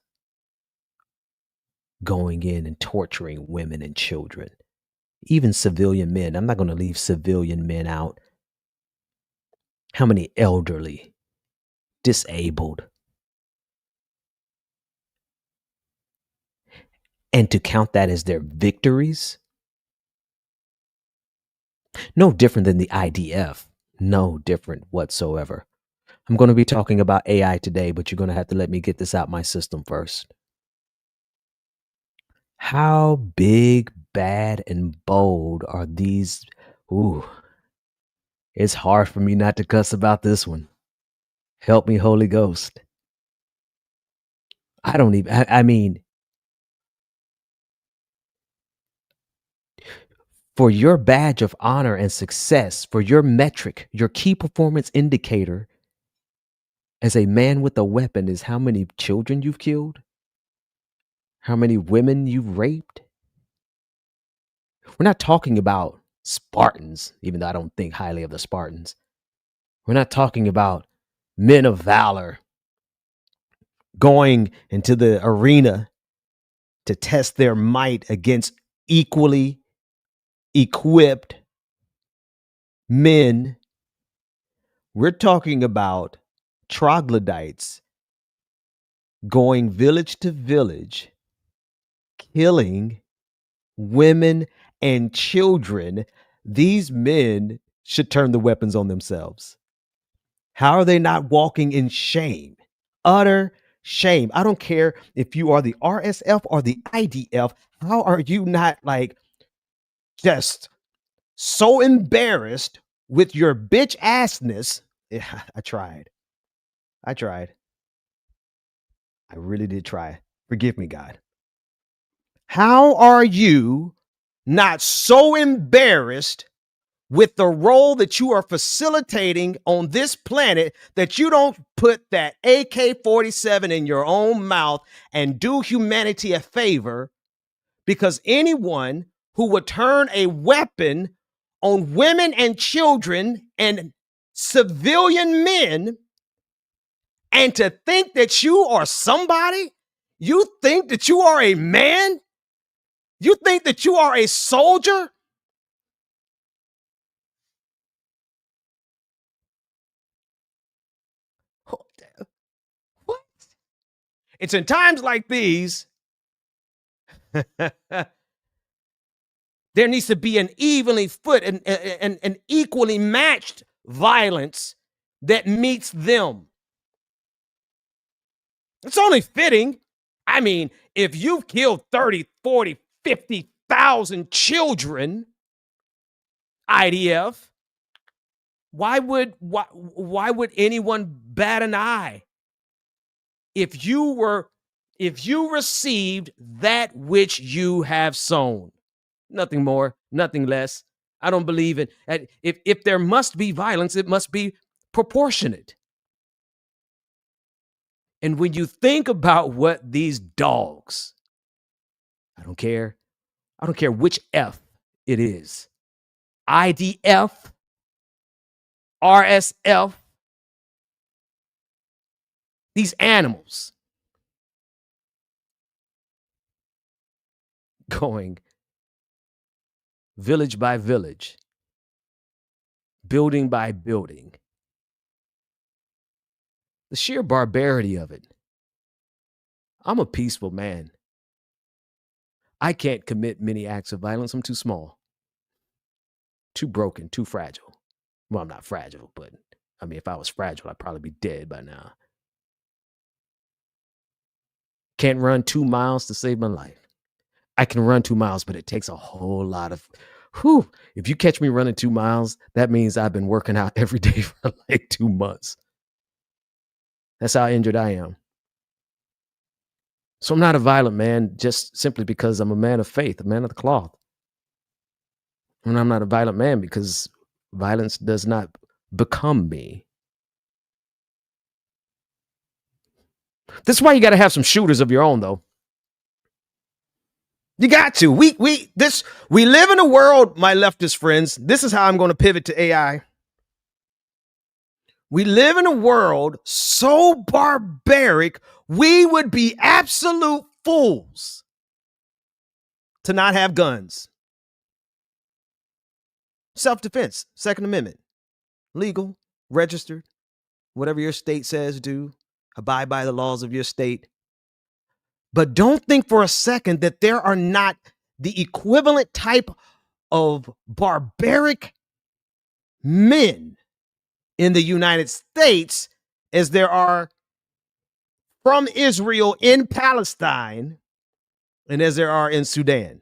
going in and torturing women and children, even civilian men. I'm not going to leave civilian men out. How many elderly, disabled, and to count that as their victories? No different than the IDF. No different whatsoever. I'm going to be talking about AI today, but you're going to have to let me get this out my system first. How big, bad, and bold are these? Ooh, it's hard for me not to cuss about this one. Help me, Holy Ghost. I mean, for your badge of honor and success, for your metric, your key performance indicator as a man with a weapon is how many children you've killed, how many women you've raped. We're not talking about Spartans, even though I don't think highly of the Spartans. We're not talking about men of valor going into the arena to test their might against equally equipped men. We're talking about troglodytes going village to village, killing women and children. These men should turn the weapons on themselves. How are they not walking in shame? Utter shame. I don't care if you are the RSF or the IDF. How are you not like just so embarrassed with your bitch assness? Yeah, I tried. I really did try. Forgive me, God. How are you not so embarrassed with the role that you are facilitating on this planet that you don't put that AK-47 in your own mouth and do humanity a favor? Because anyone who would turn a weapon on women and children and civilian men, and to think that you are somebody, you think that you are a man, you think that you are a soldier. What? It's in times like these there needs to be an evenly foot and an equally matched violence that meets them. It's only fitting. I mean, if you've killed 30, 40, 50,000 children, IDF, why would anyone bat an eye? If you received that which you have sown, nothing more, nothing less. I don't believe it. If there must be violence, it must be proportionate. And when you think about what these dogs, I don't care which F it is, IDF, RSF, these animals going village by village, building by building. The sheer barbarity of it. I'm a peaceful man. I can't commit many acts of violence. I'm too small, too broken, too fragile. Well, I'm not fragile, but I mean, if I was fragile, I'd probably be dead by now. Can't run 2 miles to save my life. I can run 2 miles, but it takes a whole lot of, if you catch me running 2 miles, that means I've been working out every day for like 2 months. That's how injured I am. So I'm not a violent man just simply because I'm a man of faith, a man of the cloth. And I'm not a violent man because violence does not become me. This is why you got to have some shooters of your own, though. You got to. We live in a world, my leftist friends. This is how I'm going to pivot to AI. We live in a world so barbaric, we would be absolute fools to not have guns. Self-defense, Second Amendment, legal, registered, whatever your state says do, abide by the laws of your state. But don't think for a second that there are not the equivalent type of barbaric men in the United States as there are from Israel in Palestine and as there are in Sudan.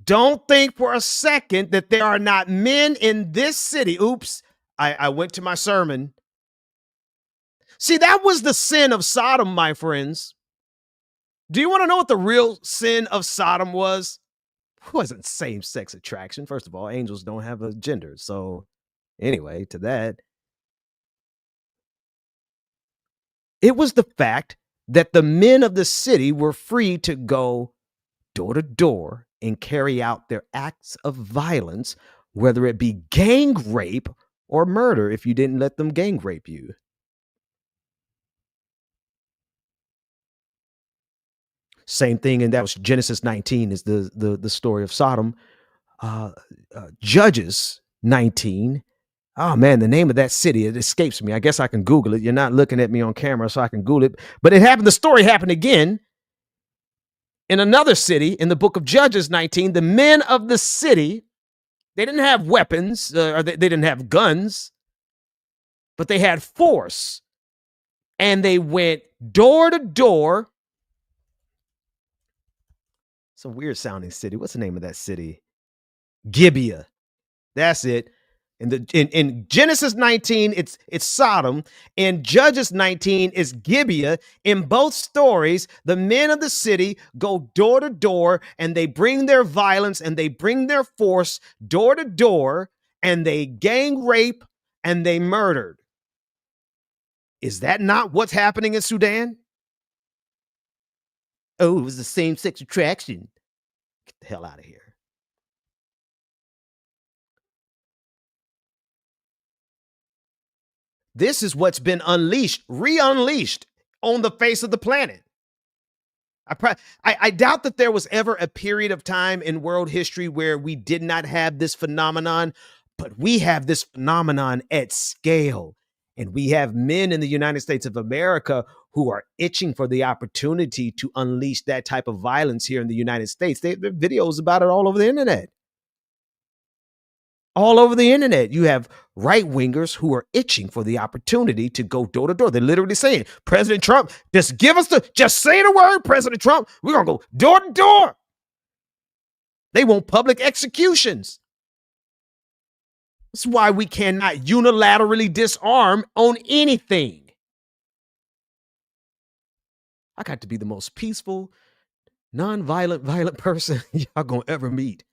Don't think for a second that there are not men in this city. Oops, I went to my sermon. See, that was the sin of Sodom, my friends. Do you want to know what the real sin of Sodom was? It wasn't same-sex attraction. First of all, angels don't have a gender. So anyway, to that, it was the fact that the men of the city were free to go door to door and carry out their acts of violence, whether it be gang rape or murder if you didn't let them gang rape you. Same thing, and that was Genesis 19 is the story of Sodom. Judges 19. Oh man, the name of that city, it escapes me. I guess I can Google it. You're not looking at me on camera, so I can Google it. But it happened. The story happened again in another city in the book of Judges 19. The men of the city, they didn't have weapons, or they didn't have guns, but they had force. and they went door to door. It's a weird sounding city. What's the name of that city? Gibeah. That's it. In Genesis 19, it's Sodom. In Judges 19, it's Gibeah. In both stories, the men of the city go door to door and they bring their violence and they bring their force door to door and they gang rape and they murdered. Is that not what's happening in Sudan? Oh, it was the same-sex attraction. Get the hell out of here. This is what's been unleashed, re-unleashed on the face of the planet. I doubt that there was ever a period of time in world history where we did not have this phenomenon, but we have this phenomenon at scale. And we have men in the United States of America who are itching for the opportunity to unleash that type of violence here in the United States. There are videos about it all over the internet. All over the internet, you have right-wingers who are itching for the opportunity to go door to door. They're literally saying, President Trump, just say the word, President Trump. We're going to go door to door. They want public executions. That's why we cannot unilaterally disarm on anything. I got to be the most peaceful, violent person y'all gonna ever meet.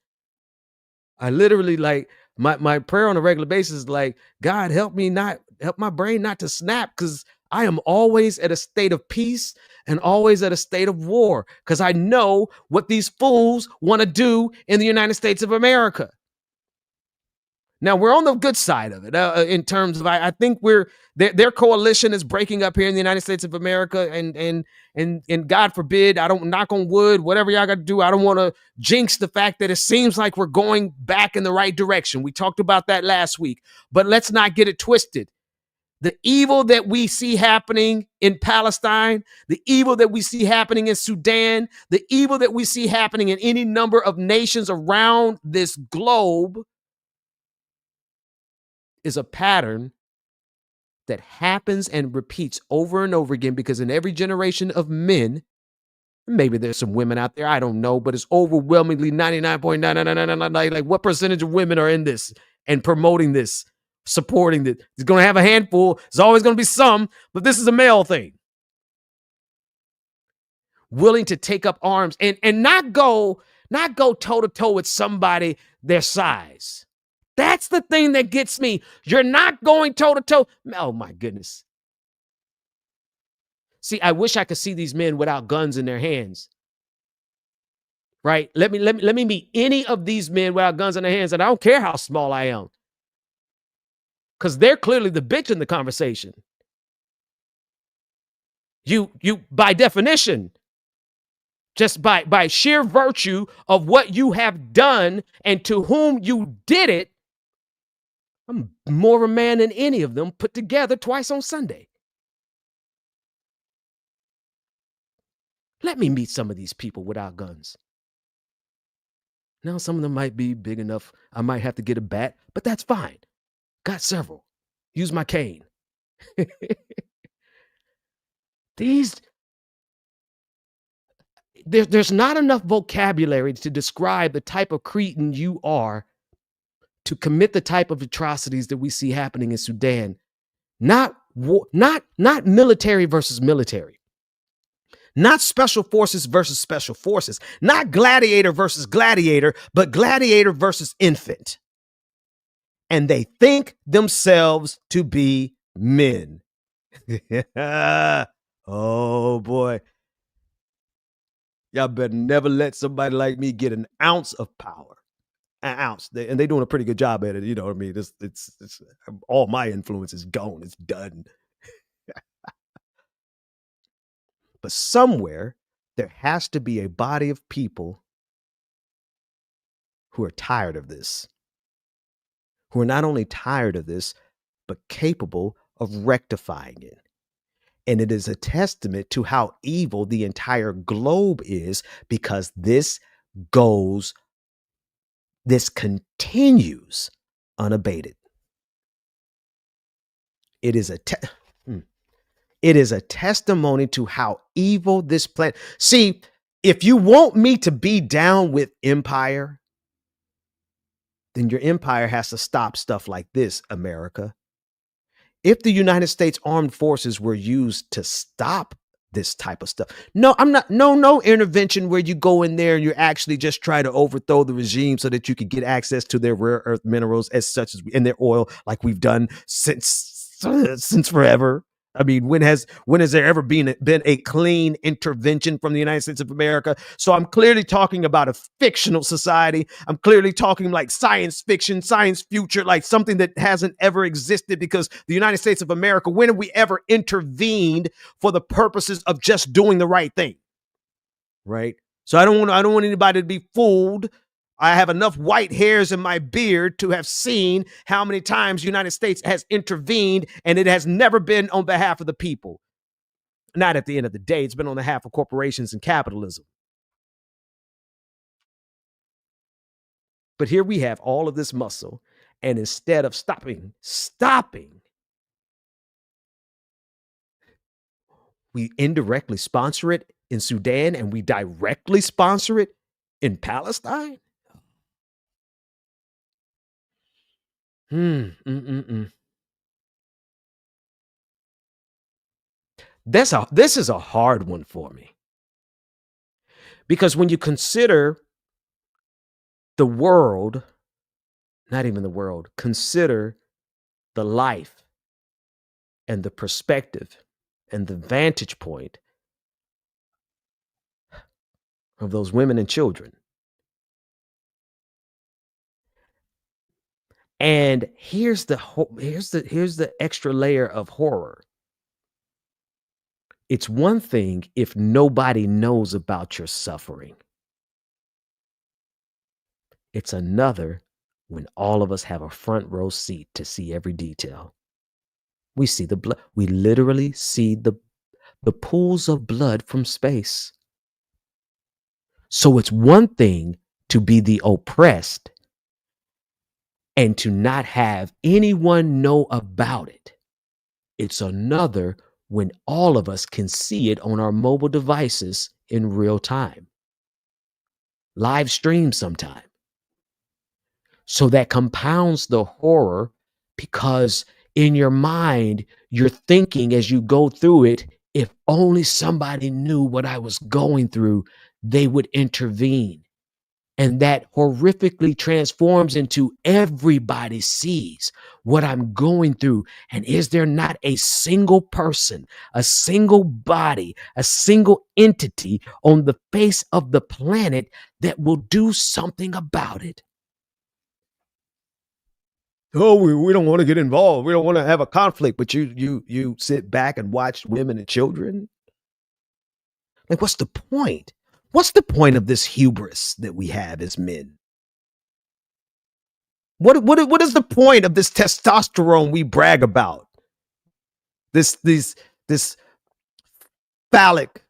I literally, like, my prayer on a regular basis is like, God, help my brain not to snap, because I am always at a state of peace and always at a state of war, because I know what these fools want to do in the United States of America. Now, we're on the good side of it in terms of, I think their coalition is breaking up here in the United States of America, and God forbid, I don't, knock on wood, whatever y'all got to do, I don't want to jinx the fact that it seems like we're going back in the right direction. We talked about that last week, but let's not get it twisted. The evil that we see happening in Palestine, the evil that we see happening in Sudan, the evil that we see happening in any number of nations around this globe is a pattern that happens and repeats over and over again, because in every generation of men, maybe there's some women out there, I don't know, but it's overwhelmingly 99.999, like, what percentage of women are in this and promoting this, supporting this? It's going to have a handful. There's always going to be some, but this is a male thing. Willing to take up arms and not go toe to toe with somebody their size. That's the thing that gets me. You're not going toe to toe. Oh my goodness. See, I wish I could see these men without guns in their hands. Right? Let me meet any of these men without guns in their hands, and I don't care how small I am, because they're clearly the bitch in the conversation. You by definition, just by sheer virtue of what you have done and to whom you did it, I'm more of a man than any of them put together twice on Sunday. Let me meet some of these people without guns. Now, some of them might be big enough, I might have to get a bat, but that's fine. Got several. Use my cane. There's not enough vocabulary to describe the type of cretin you are to commit the type of atrocities that we see happening in Sudan. Not military versus military. Not special forces versus special forces. Not gladiator versus gladiator, but gladiator versus infant. And they think themselves to be men. Oh boy. Y'all better never let somebody like me get an ounce of power. An ounce. And they're doing a pretty good job at it. You know what I mean? It's all my influence is gone. It's done. But somewhere there has to be a body of people who are tired of this. Who are not only tired of this, but capable of rectifying it. And it is a testament to how evil the entire globe is, because this continues unabated. It It is a testimony to how evil this planet. See, if you want me to be down with empire, then your empire has to stop stuff like this, America. If the United States Armed Forces were used to stop this type of stuff. No, I'm not. No intervention where you go in there and you actually just try to overthrow the regime so that you could get access to their rare earth minerals as such as and their oil, like we've done since forever. I mean, when has there ever been a clean intervention from the United States of America? So I'm clearly talking about a fictional society. I'm clearly talking like science fiction, science future, like something that hasn't ever existed, because the United States of America, when have we ever intervened for the purposes of just doing the right thing? Right? So I don't want anybody to be fooled. I have enough white hairs in my beard to have seen how many times the United States has intervened, and it has never been on behalf of the people. Not at the end of the day, it's been on behalf of corporations and capitalism. But here we have all of this muscle, and instead of stopping, we indirectly sponsor it in Sudan, and we directly sponsor it in Palestine. This is a hard one for me, because when you consider the world, not even the world, consider the life and the perspective and the vantage point of those women and children. And here's the extra layer of horror. It's one thing if nobody knows about your suffering. It's another when all of us have a front row seat to see every detail. We see the blood. We literally see the pools of blood from space. So it's one thing to be the oppressed and to not have anyone know about it. It's another when all of us can see it on our mobile devices in real time. Live stream sometime. So that compounds the horror, because in your mind, you're thinking as you go through it, if only somebody knew what I was going through, they would intervene. And that horrifically transforms into everybody sees what I'm going through. And is there not a single person, a single body, a single entity on the face of the planet that will do something about it? Oh, we don't want to get involved. We don't want to have a conflict, but you sit back and watch women and children. Like, what's the point? What's the point of this hubris that we have as men? What is the point of this testosterone we brag about? This phallic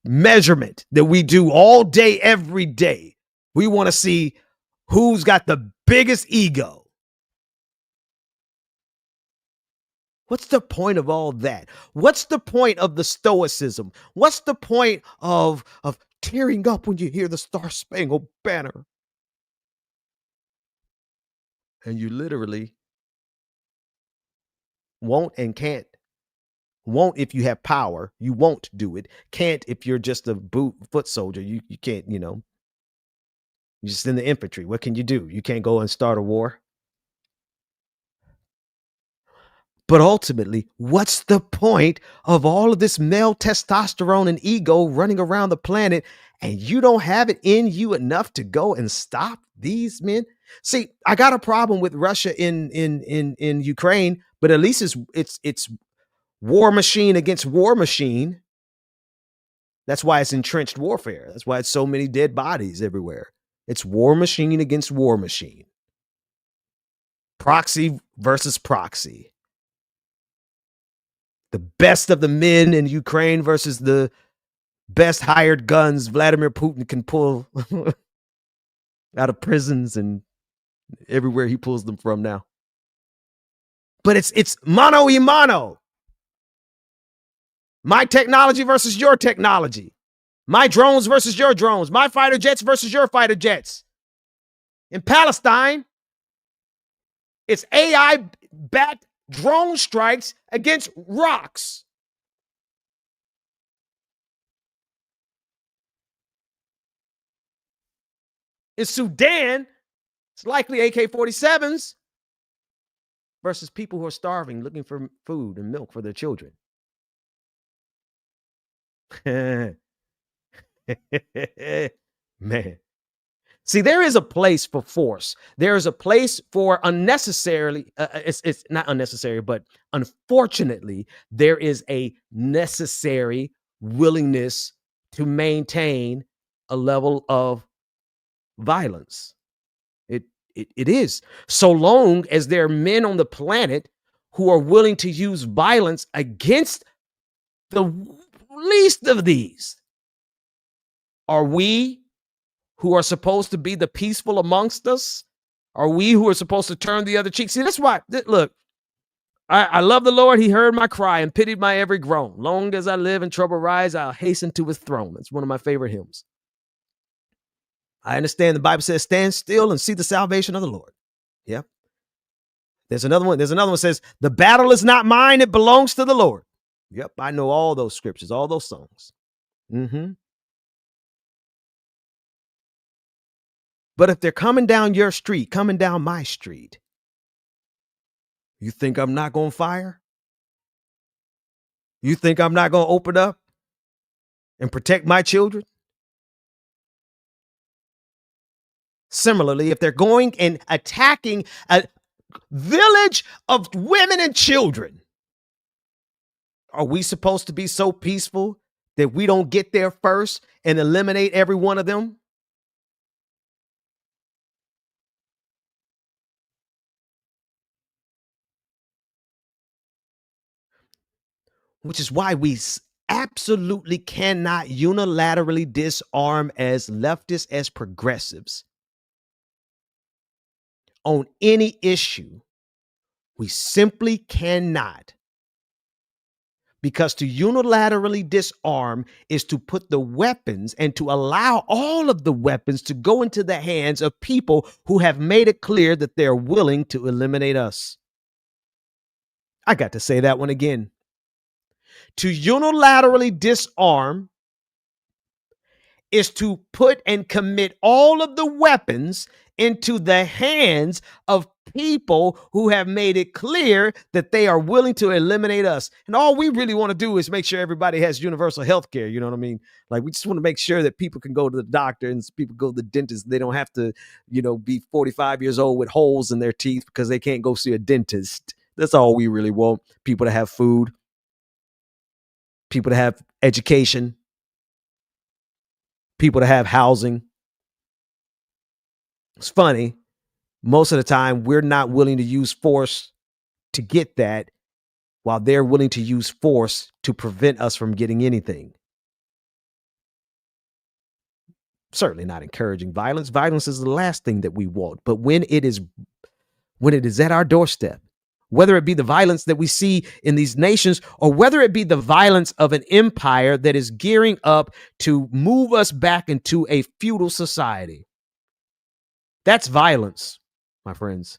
measurement that we do all day, every day. We want to see who's got the biggest ego. What's the point of all that? What's the point of the stoicism? What's the point of tearing up when you hear the Star-Spangled Banner? And you literally won't and can't. Won't if you have power. You won't do it. Can't if you're just a foot soldier. You can't, you're just in the infantry. What can you do? You can't go and start a war. But ultimately, what's the point of all of this male testosterone and ego running around the planet, and you don't have it in you enough to go and stop these men? See, I got a problem with Russia in Ukraine, but at least it's war machine against war machine. That's why it's entrenched warfare. That's why it's so many dead bodies everywhere. It's war machine against war machine. Proxy versus proxy. The best of the men in Ukraine versus the best hired guns Vladimir Putin can pull out of prisons and everywhere he pulls them from now. But it's mano y mano. My technology versus your technology. My drones versus your drones. My fighter jets versus your fighter jets. In Palestine, it's AI-backed drone strikes against rocks. In Sudan, it's likely AK-47s versus people who are starving, looking for food and milk for their children. Man. See, there is a place for force. There is a place for unnecessarily, it's not unnecessary, but unfortunately, there is a necessary willingness to maintain a level of violence. It is. So long as there are men on the planet who are willing to use violence against the least of these, are we who are supposed to be the peaceful amongst us? Are we who are supposed to turn the other cheek? See, that's why, look, I love the Lord. He heard my cry and pitied my every groan. Long as I live and trouble rise, I'll hasten to his throne. It's one of my favorite hymns. I understand the Bible says, stand still and see the salvation of the Lord. Yep. There's another one. There's another one that says, the battle is not mine, it belongs to the Lord. Yep. I know all those scriptures, all those songs. But if they're coming down your street, coming down my street, you think I'm not going to fire? You think I'm not going to open up and protect my children? Similarly, if they're going and attacking a village of women and children, are we supposed to be so peaceful that we don't get there first and eliminate every one of them? Which is why we absolutely cannot unilaterally disarm as leftists, as progressives on any issue. We simply cannot. Because to unilaterally disarm is to put the weapons and to allow all of the weapons to go into the hands of people who have made it clear that they're willing to eliminate us. I got to say that one again. To unilaterally disarm is to put and commit all of the weapons into the hands of people who have made it clear that they are willing to eliminate us. And all we really want to do is make sure everybody has universal health care. You know what I mean? Like, we just want to make sure that people can go to the doctor and people go to the dentist. They don't have to, be 45 years old with holes in their teeth because they can't go see a dentist. That's all we really want. People to have food, people to have education, people to have housing. It's funny. Most of the time, we're not willing to use force to get that, while they're willing to use force to prevent us from getting anything. Certainly not encouraging violence. Violence is the last thing that we want. But when it is at our doorstep, whether it be the violence that we see in these nations, or whether it be the violence of an empire that is gearing up to move us back into a feudal society, that's violence, my friends.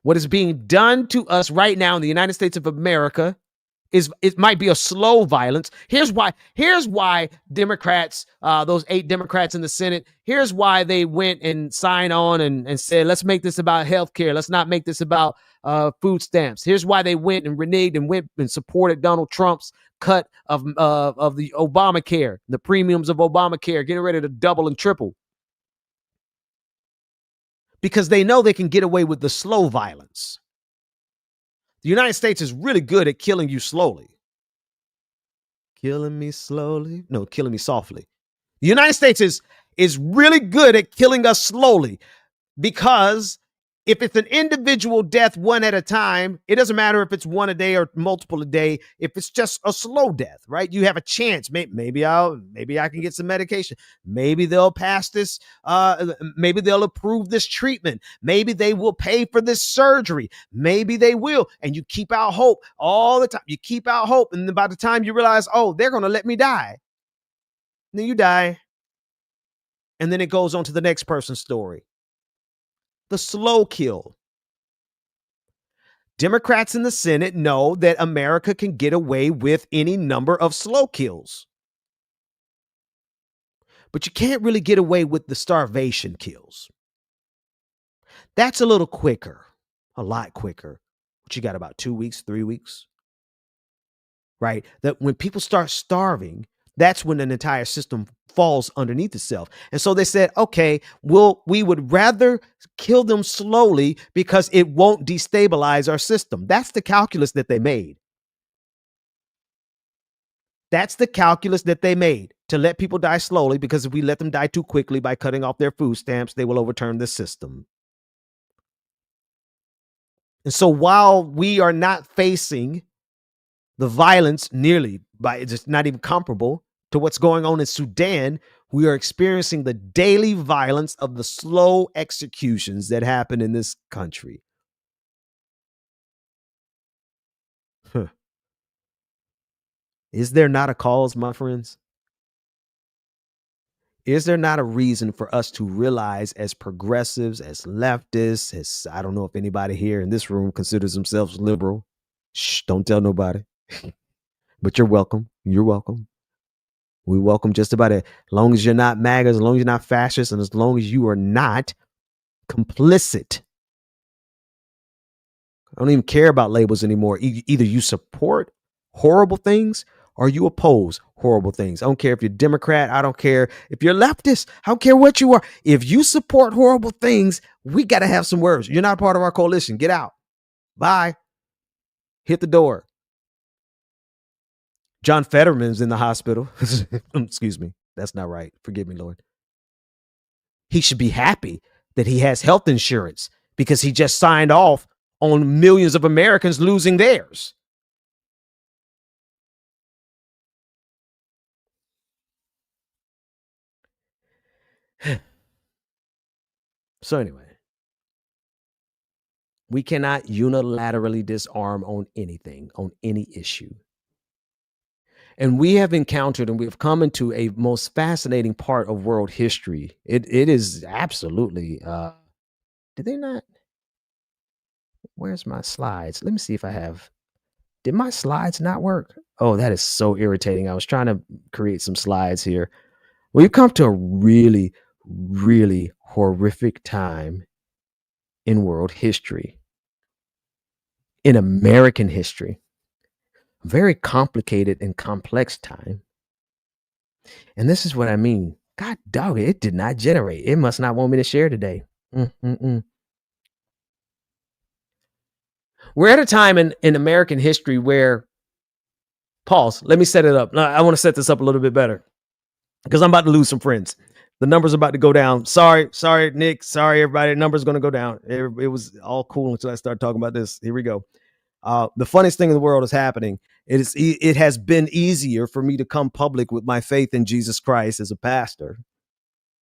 What is being done to us right now in the United States of America it might be a slow violence. Here's why Democrats, those 8 Democrats in the Senate, here's why they went and signed on and said, let's make this about healthcare. Let's not make this about food stamps. Here's why they went and reneged and went and supported Donald Trump's cut of the Obamacare, the premiums of Obamacare, getting ready to double and triple. Because they know they can get away with the slow violence. The United States is really good at killing you slowly. Killing me slowly? No, killing me softly. The United States is really good at killing us slowly, because If it's an individual death, one at a time, it doesn't matter if it's one a day or multiple a day. If it's just a slow death, right? You have a chance. Maybe I can get some medication. Maybe they'll pass this. Maybe they'll approve this treatment. Maybe they will pay for this surgery. Maybe they will. And you keep out hope all the time. You keep out hope. And then by the time you realize, oh, they're going to let me die. And then you die. And then it goes on to the next person's story. The slow kill. Democrats in the Senate know that America can get away with any number of slow kills. But you can't really get away with the starvation kills. That's a little quicker, a lot quicker. But you got about 2 weeks, 3 weeks, right? That when people start starving, that's when an entire system falls underneath itself. And so they said, okay, we would rather kill them slowly because it won't destabilize our system. That's the calculus that they made. That's the calculus that they made, to let people die slowly, because if we let them die too quickly by cutting off their food stamps, they will overturn the system. And so while we are not facing the violence nearly by, it's just not even comparable to what's going on in Sudan, we are experiencing the daily violence of the slow executions that happen in this country. Is there not a cause, my friends? Is there not a reason for us to realize, as progressives, as leftists, as I don't know if anybody here in this room considers themselves liberal. Shh, don't tell nobody. But you're welcome. You're welcome. We welcome just about it. As long as you're not MAGA, as long as you're not fascist, and as long as you are not complicit. I don't even care about labels anymore. Either you support horrible things or you oppose horrible things. I don't care if you're Democrat. I don't care if you're leftist. I don't care what you are. If you support horrible things, we got to have some words. You're not part of our coalition. Get out. Bye. Hit the door. John Fetterman's in the hospital. Excuse me. That's not right. Forgive me, Lord. He should be happy that he has health insurance because he just signed off on millions of Americans losing theirs. So anyway, we cannot unilaterally disarm on anything, on any issue. And we have encountered and we've come into a most fascinating part of world history. It is absolutely, did they not? Where's my slides? Let me see if I have, did my slides not work? Oh, that is so irritating. I was trying to create some slides here. We've come to a really, really horrific time in world history, in American history. Very complicated and complex time. And this is what I mean. God dog, it did not generate. It must not want me to share today. We're at a time in American history where, pause, let me set it up. I want to set this up a little bit better because I'm about to lose some friends. The number's about to go down. Sorry, Nick. Sorry, everybody. The number's going to go down. It was all cool until I started talking about this. Here we go. The funniest thing in the world is happening. It has been easier for me to come public with my faith in Jesus Christ as a pastor.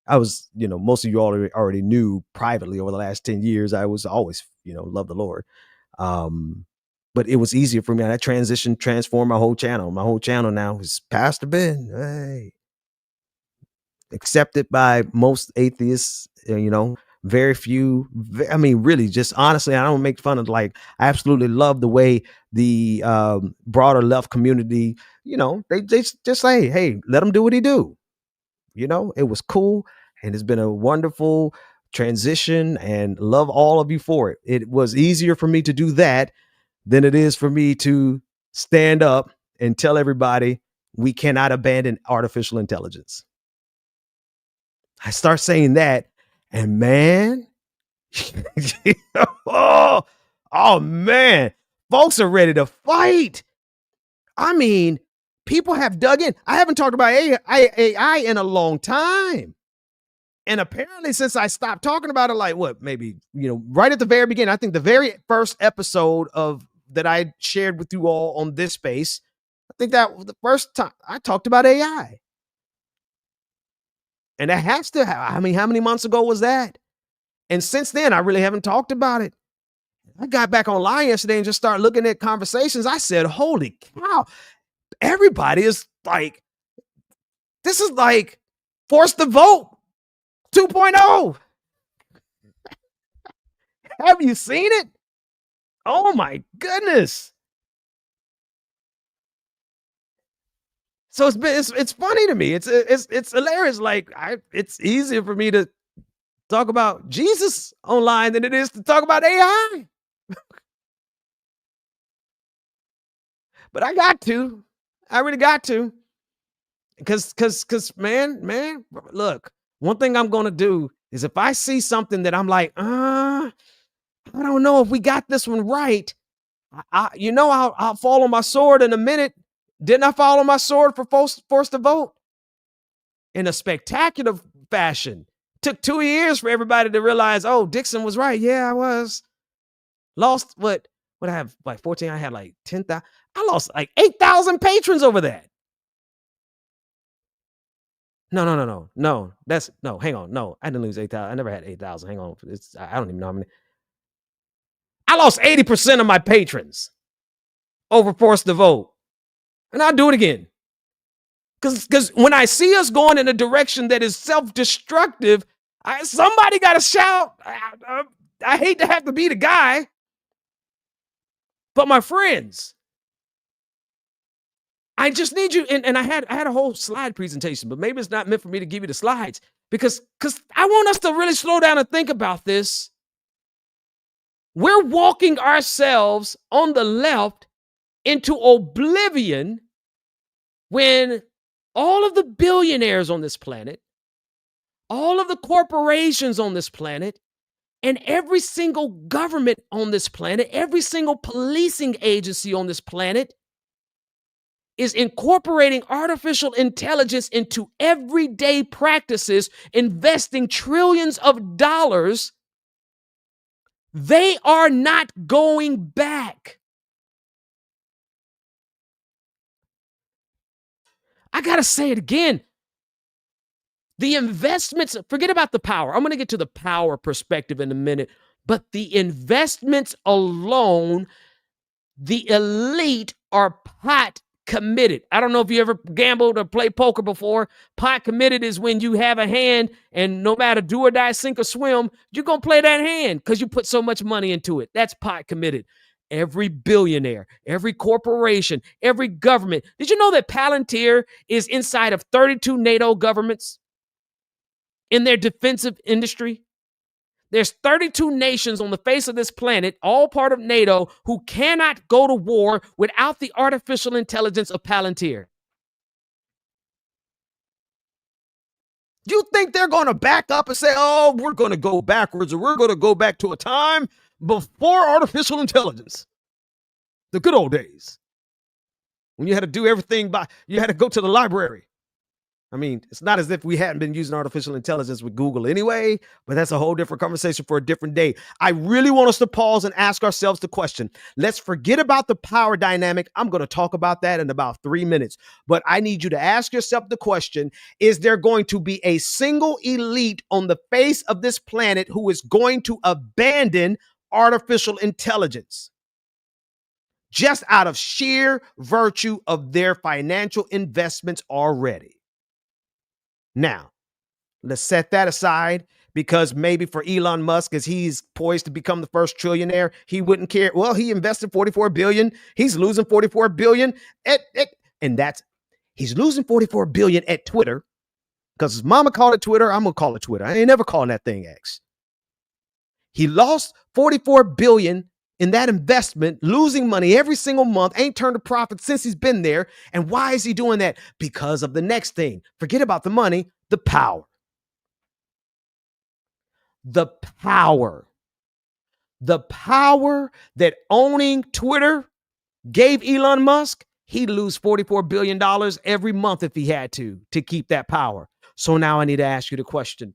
I was, most of you already knew privately over the last 10 years, I was always, love the Lord. But it was easier for me. That transition transformed my whole channel. My whole channel now is Pastor Ben. Hey. Accepted by most atheists, very few. I mean, really, just honestly, I don't make fun of, I absolutely love the way the broader left community, they just say, hey, let him do what he do. It was cool. And it's been a wonderful transition and love all of you for it. It was easier for me to do that than it is for me to stand up and tell everybody we cannot abandon artificial intelligence. I start saying that, and man, oh man, folks are ready to fight. I mean, people have dug in. I haven't talked about AI in a long time. And apparently, since I stopped talking about it, like what, maybe, right at the very beginning, I think the very first episode that I shared with you all on this space, I think that was the first time I talked about AI. And that has to have, how many months ago was that? And since then, I really haven't talked about it. I got back online yesterday and just started looking at conversations. I said, holy cow, everybody is like, this is like Force the Vote 2.0. Have you seen it? Oh my goodness. So it's funny to me. It's hilarious. Like it's easier for me to talk about Jesus online than it is to talk about AI. But I got to. I really got to. Because man, look, one thing I'm going to do is if I see something that I'm like, I don't know if we got this one right, I'll fall on my sword in a minute. Didn't I fall on my sword for Force the Vote? In a spectacular fashion. Took 2 years for everybody to realize, oh, Dixon was right. Yeah, I was. Lost what I have, like 14, I had like 10,000. I lost like 8,000 patrons over that. No. Hang on. No, I didn't lose 8,000. I never had 8,000. Hang on. I don't even know how many. I lost 80% of my patrons over Force the Vote. And I'll do it again. Because when I see us going in a direction that is self-destructive, somebody got to shout. I hate to have to be the guy. But my friends, I just need you. And I had a whole slide presentation, but maybe it's not meant for me to give you the slides because I want us to really slow down and think about this. We're walking ourselves on the left into oblivion when all of the billionaires on this planet, all of the corporations on this planet, and every single government on this planet, every single policing agency on this planet is incorporating artificial intelligence into everyday practices, investing trillions of dollars. They are not going back. I got to say it again. The investments, forget about the power. I'm going to get to the power perspective in a minute. But the investments alone, the elite are pot committed. I don't know if you ever gambled or played poker before. Pot committed is when you have a hand and no matter do or die, sink or swim, you're going to play that hand because you put so much money into it. That's pot committed. Every billionaire, every corporation, every government. Did you know that Palantir is inside of 32 NATO governments in their defensive industry? There's 32 nations on the face of this planet, all part of NATO, who cannot go to war without the artificial intelligence of Palantir. You think they're going to back up and say, oh, we're going to go backwards or we're going to go back to a time before artificial intelligence? The good old days when you had to do everything you had to go to the library. I mean, it's not as if we hadn't been using artificial intelligence with Google anyway, but that's a whole different conversation for a different day. I really want us to pause and ask ourselves the question. Let's forget about the power dynamic. I'm going to talk about that in about 3 minutes, but I need you to ask yourself the question, is there going to be a single elite on the face of this planet who is going to abandon artificial intelligence just out of sheer virtue of their financial investments already? Now, let's set that aside because maybe for Elon Musk, as he's poised to become the first trillionaire, he wouldn't care. Well, he invested $44 billion. He's losing $44 billion he's losing $44 billion at Twitter because his mama called it Twitter. I'm going to call it Twitter. I ain't never calling that thing X. He lost $44 billion in that investment, losing money every single month, ain't turned a profit since he's been there. And why is he doing that? Because of the next thing. Forget about the money, the power. The power. The power that owning Twitter gave Elon Musk, he'd lose $44 billion every month if he had to keep that power. So now I need to ask you the question.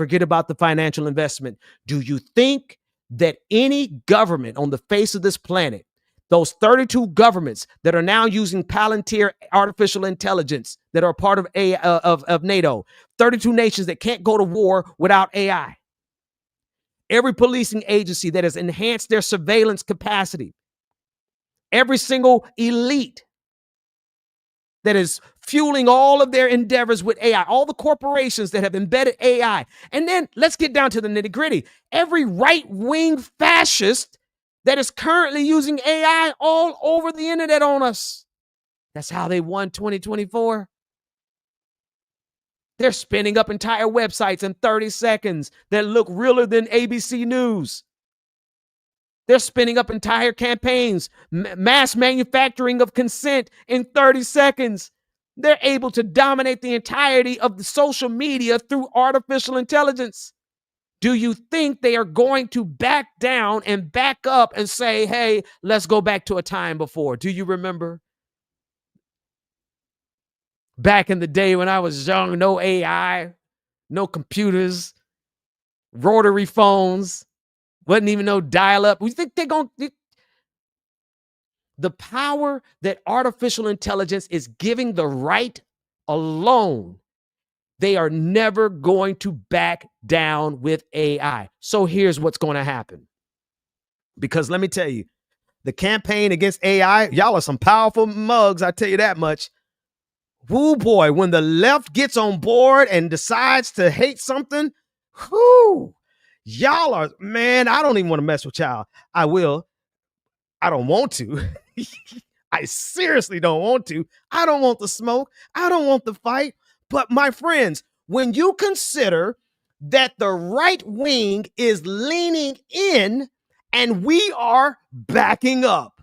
Forget about the financial investment. Do you think that any government on the face of this planet, those 32 governments that are now using Palantir artificial intelligence that are part of NATO, 32 nations that can't go to war without AI, every policing agency that has enhanced their surveillance capacity, every single elite that is fueling all of their endeavors with AI, all the corporations that have embedded AI. And then let's get down to the nitty gritty. Every right-wing fascist that is currently using AI all over the internet on us. That's how they won 2024. They're spinning up entire websites in 30 seconds that look realer than ABC News. They're spinning up entire campaigns, mass manufacturing of consent in 30 seconds. They're able to dominate the entirety of the social media through artificial intelligence. Do you think they are going to back down and back up and say, hey, let's go back to a time before? Do you remember? Back in the day when I was young, no AI, no computers, rotary phones, wasn't even no dial-up. We think they're going to... The power that artificial intelligence is giving the right alone, they are never going to back down with AI. So here's what's going to happen. Because let me tell you, the campaign against AI, y'all are some powerful mugs, I tell you that much. Woo boy, when the left gets on board and decides to hate something, whoo, y'all are, man, I don't even want to mess with y'all. I will. I don't want to. I seriously don't want to. I don't want the smoke. I don't want the fight. But my friends, when you consider that the right wing is leaning in and we are backing up,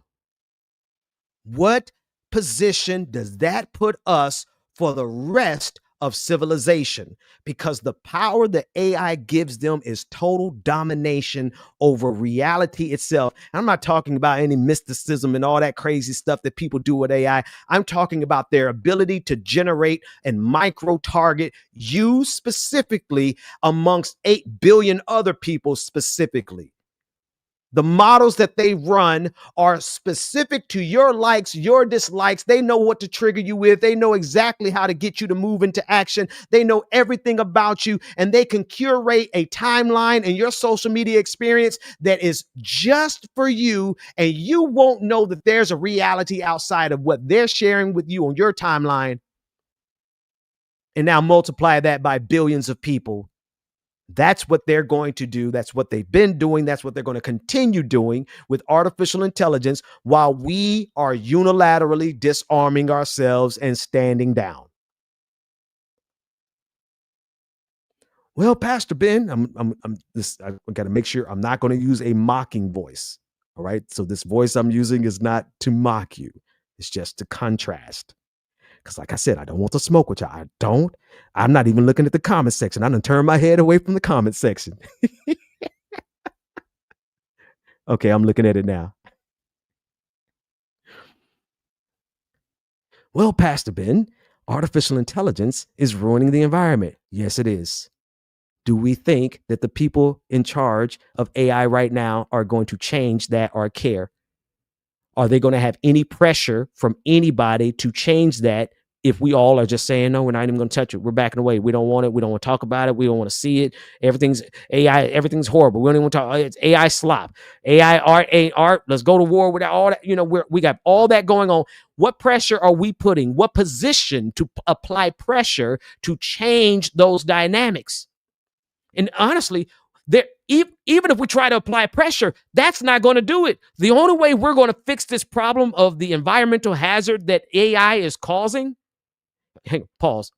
what position does that put us for the rest of civilization? Because the power that AI gives them is total domination over reality itself. I'm not talking about any mysticism and all that crazy stuff that people do with AI. I'm talking about their ability to generate and micro-target you specifically amongst 8 billion other people specifically. The models that they run are specific to your likes, your dislikes. They know what to trigger you with. They know exactly how to get you to move into action. They know everything about you, and they can curate a timeline and your social media experience that is just for you, and you won't know that there's a reality outside of what they're sharing with you on your timeline. And now multiply that by billions of people. That's what they're going to do. That's what they've been doing. That's what they're going to continue doing with artificial intelligence while we are unilaterally disarming ourselves and standing down. Well, Pastor Ben, I got to make sure I'm not going to use a mocking voice. All right. So this voice I'm using is not to mock you. It's just to contrast. Because like I said, I don't want to smoke with y'all. I'm not even looking at the comment section. I done turned my head away from the comment section. Okay, I'm looking at it now. Well, Pastor Ben, artificial intelligence is ruining the environment. Yes, it is. Do we think that the people in charge of AI right now are going to change that or care? Are they going to have any pressure from anybody to change that if we all are just saying, no, we're not even going to touch it. We're backing away. We don't want it. We don't want to talk about it. We don't want to see it. Everything's AI. Everything's horrible. We don't even want to talk. It's AI slop. AI art ain't art. Let's go to war with all that. You know, we got all that going on. What pressure are we putting? What position to apply pressure to change those dynamics? And honestly, even if we try to apply pressure, that's not going to do it. The only way we're going to fix this problem of the environmental hazard that AI is causing. Hang on, pause.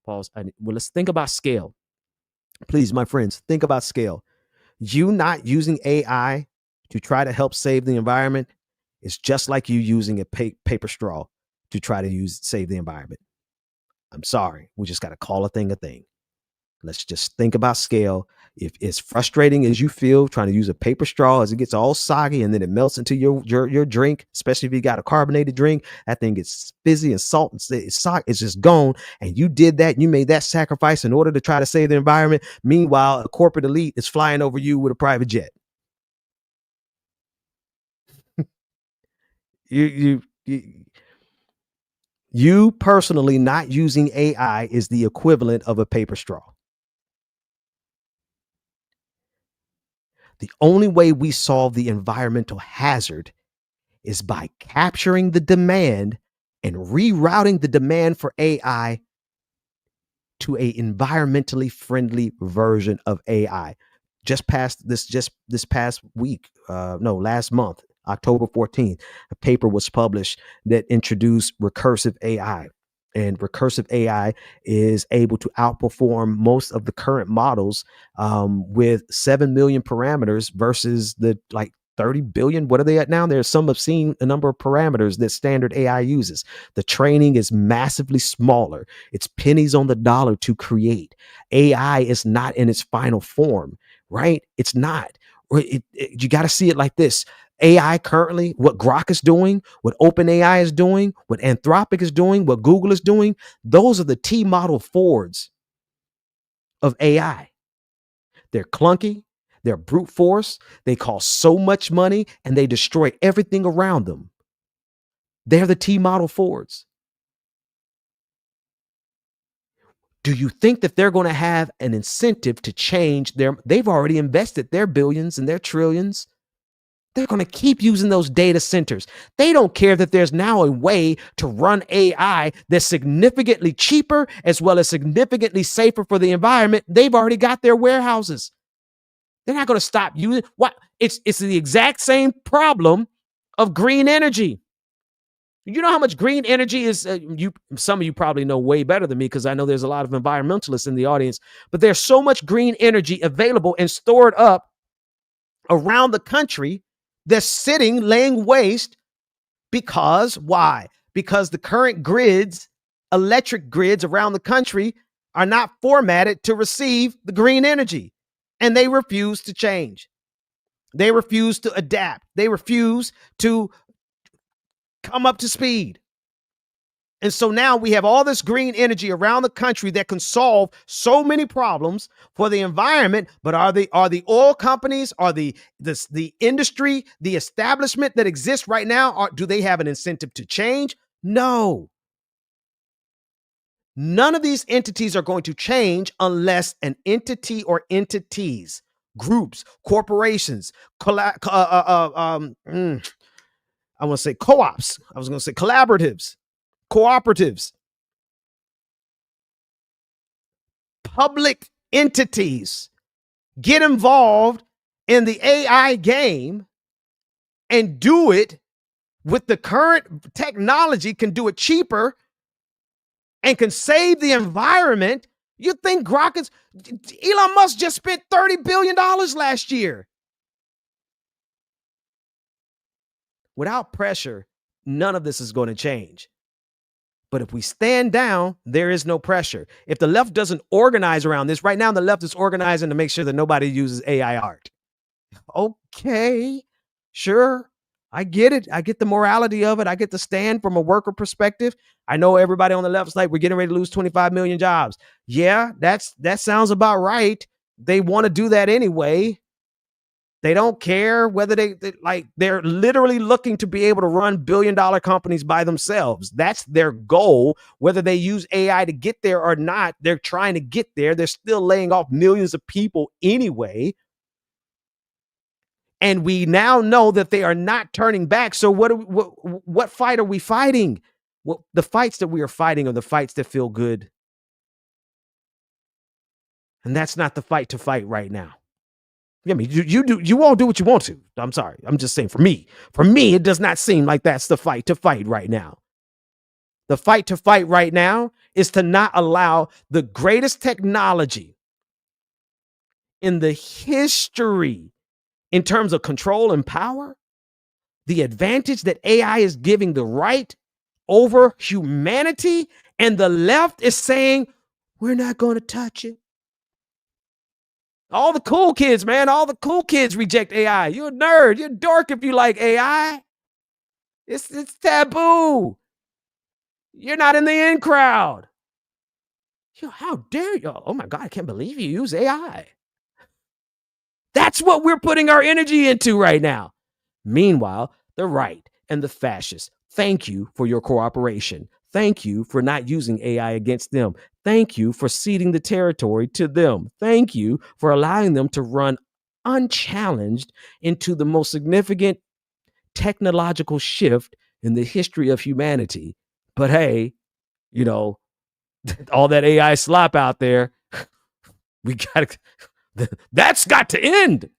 Well, let's think about scale. Please, my friends, think about scale. You not using AI to try to help save the environment is just like you using a paper straw to try to save the environment. I'm sorry. We just got to call a thing a thing. Let's just think about scale. If as frustrating as you feel trying to use a paper straw as it gets all soggy and then it melts into your drink, especially if you got a carbonated drink, that thing gets fizzy and salt and it's just gone. And you did that, you made that sacrifice in order to try to save the environment. Meanwhile, a corporate elite is flying over you with a private jet. You personally not using AI is the equivalent of a paper straw. The only way we solve the environmental hazard is by capturing the demand and rerouting the demand for AI to a environmentally friendly version of AI. Just this past week, last month, October 14th, a paper was published that introduced recursive AI. And recursive AI is able to outperform most of the current models with 7 million parameters versus the 30 billion. What are they at now? There's some obscene number of parameters that standard AI uses. The training is massively smaller. It's pennies on the dollar to create. AI is not in its final form, right? It's not. You got to see it like this. AI currently, what Grok is doing, what OpenAI is doing, what Anthropic is doing, what Google is doing, those are the T model Fords of AI. They're clunky, they're brute force, they cost so much money, and they destroy everything around them. They're the T model Fords. Do you think that they're going to have an incentive to change they've already invested their billions and their trillions. They're going to keep using those data centers. They don't care that there's now a way to run AI that's significantly cheaper as well as significantly safer for the environment. They've already got their warehouses. They're not going to stop using what? It's the exact same problem of green energy. You know how much green energy is? Some of you probably know way better than me because I know there's a lot of environmentalists in the audience. But there's so much green energy available and stored up around the country that's sitting, laying waste because why? Because the current grids, electric grids around the country are not formatted to receive the green energy. And they refuse to change. They refuse to adapt. They refuse to come up to speed. And so now we have all this green energy around the country that can solve so many problems for the environment. But are the oil companies, are the industry, the establishment that exists right now, do they have an incentive to change? No. None of these entities are going to change unless an entity or entities, groups, corporations, I want to say co-ops. I was going to say collaboratives, cooperatives, public entities get involved in the AI game and do it with the current technology, can do it cheaper and can save the environment. You think Elon Musk just spent $30 billion last year. Without pressure, none of this is going to change. But if we stand down, there is no pressure. If the left doesn't organize around this, right now the left is organizing to make sure that nobody uses AI art. Okay, sure. I get it. I get the morality of it. I get the stand from a worker perspective. I know everybody on the left's like, we're getting ready to lose 25 million jobs. Yeah, that sounds about right. They want to do that anyway. They don't care whether they're literally looking to be able to run billion-dollar companies by themselves. That's their goal. Whether they use AI to get there or not, they're trying to get there. They're still laying off millions of people anyway. And we now know that they are not turning back. So what fight are we fighting? Well, the fights that we are fighting are the fights that feel good. And that's not the fight to fight right now. I mean, you won't do what you want to. I'm sorry. I'm just saying for me, it does not seem like that's the fight to fight right now. The fight to fight right now is to not allow the greatest technology in the history in terms of control and power, the advantage that AI is giving the right over humanity, and the left is saying, we're not going to touch it. All the cool kids, man, all the cool kids reject AI. You're a nerd. You're a dork if you like AI. It's taboo. You're not in the in crowd. How dare you? Oh my God, I can't believe you use AI. That's what we're putting our energy into right now. Meanwhile, the right and the fascists, thank you for your cooperation. Thank you for not using AI against them. Thank you for ceding the territory to them. Thank you for allowing them to run unchallenged into the most significant technological shift in the history of humanity. But hey, you know, all that AI slop out there, that's got to end.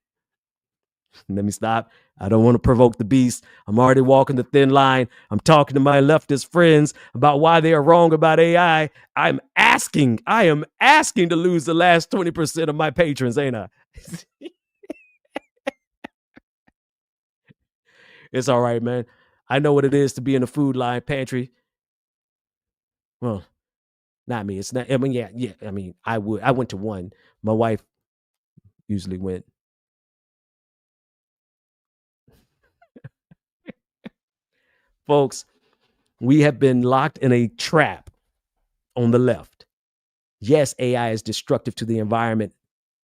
Let me stop. I don't want to provoke the beast. I'm already walking the thin line. I'm talking to my leftist friends about why they are wrong about AI. I am asking to lose the last 20% of my patrons, ain't I? It's all right, man. I know what it is to be in a food line pantry. Well, not me. It's not. I mean, yeah. I mean, I went to one. My wife usually went. Folks, we have been locked in a trap on the left. Yes, AI is destructive to the environment.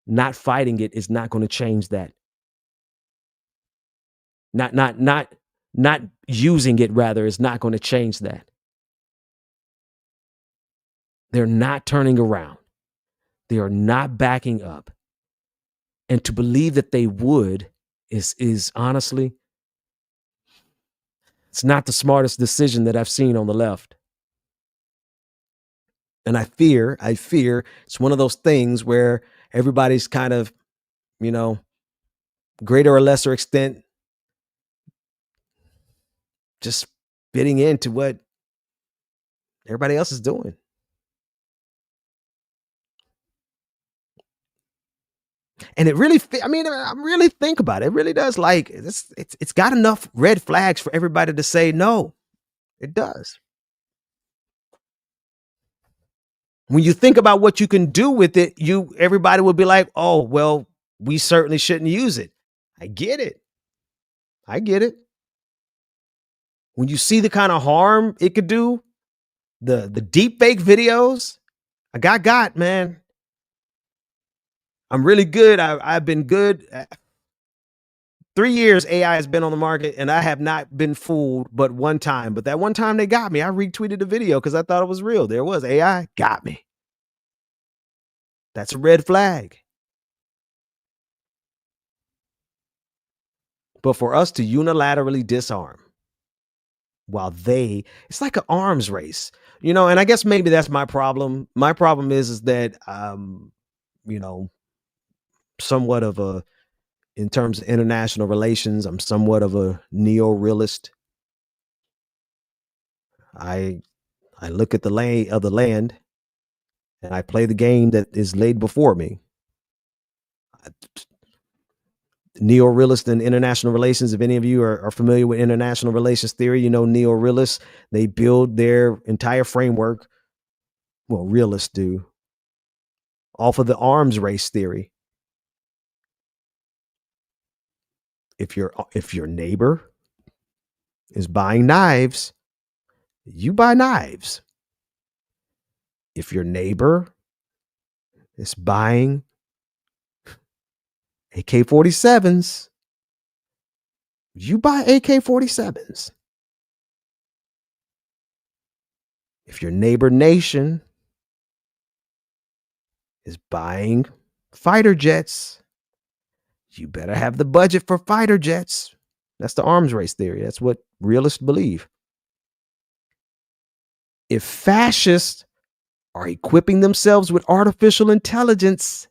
Not fighting it is not going to change that. Not using it, rather, is not going to change that. They're not turning around. They are not backing up. And to believe that they would is honestly, it's not the smartest decision that I've seen on the left. And I fear it's one of those things where everybody's kind of, greater or lesser extent, just fitting into what everybody else is doing. And it really, I really think about it. It really does. Like, it's got enough red flags for everybody to say no. It does. When you think about what you can do with it, everybody will be like, oh, well, we certainly shouldn't use it. I get it. When you see the kind of harm it could do, the deep fake videos, I got, man. I'm really good. I've been good. 3 years AI has been on the market and I have not been fooled but one time. But that one time they got me. I retweeted the video because I thought it was real. There was AI, got me. That's a red flag. But for us to unilaterally disarm while it's like an arms race, and I guess maybe that's my problem. My problem is that, somewhat of in terms of international relations, I'm somewhat of a neo-realist. I look at the lay of the land and I play the game that is laid before me. Neo-realist and international relations, if any of you are familiar with international relations theory, neo-realists, they build their entire framework, well, realists do, off of the arms race theory. If your neighbor is buying knives, you buy knives. If your neighbor is buying AK-47s, you buy AK-47s. If your neighbor nation is buying fighter jets, you better have the budget for fighter jets. That's the arms race theory. That's what realists believe. If fascists are equipping themselves with artificial intelligence,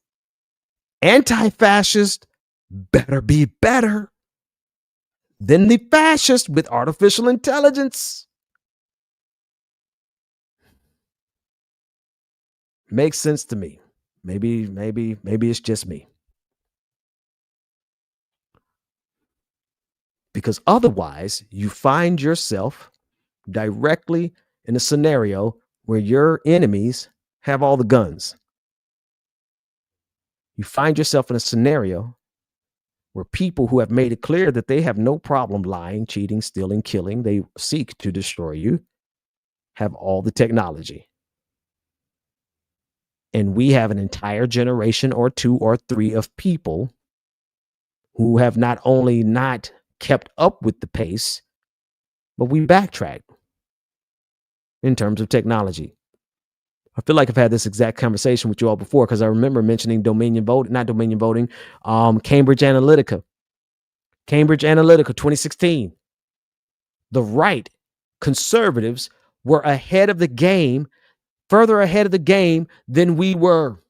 anti-fascists better be better than the fascists with artificial intelligence. Makes sense to me. Maybe it's just me. Because otherwise, you find yourself directly in a scenario where your enemies have all the guns. you find yourself in a scenario where people who have made it clear that they have no problem lying, cheating, stealing, killing, they seek to destroy you, have all the technology. And we have an entire generation or 2 or 3 of people who have not only not kept up with the pace, but we backtrack in terms of technology. I feel like I've had this exact conversation with you all before, because I remember mentioning Cambridge Analytica. Cambridge Analytica 2016. The right, conservatives, were ahead of the game, further ahead of the game than we were.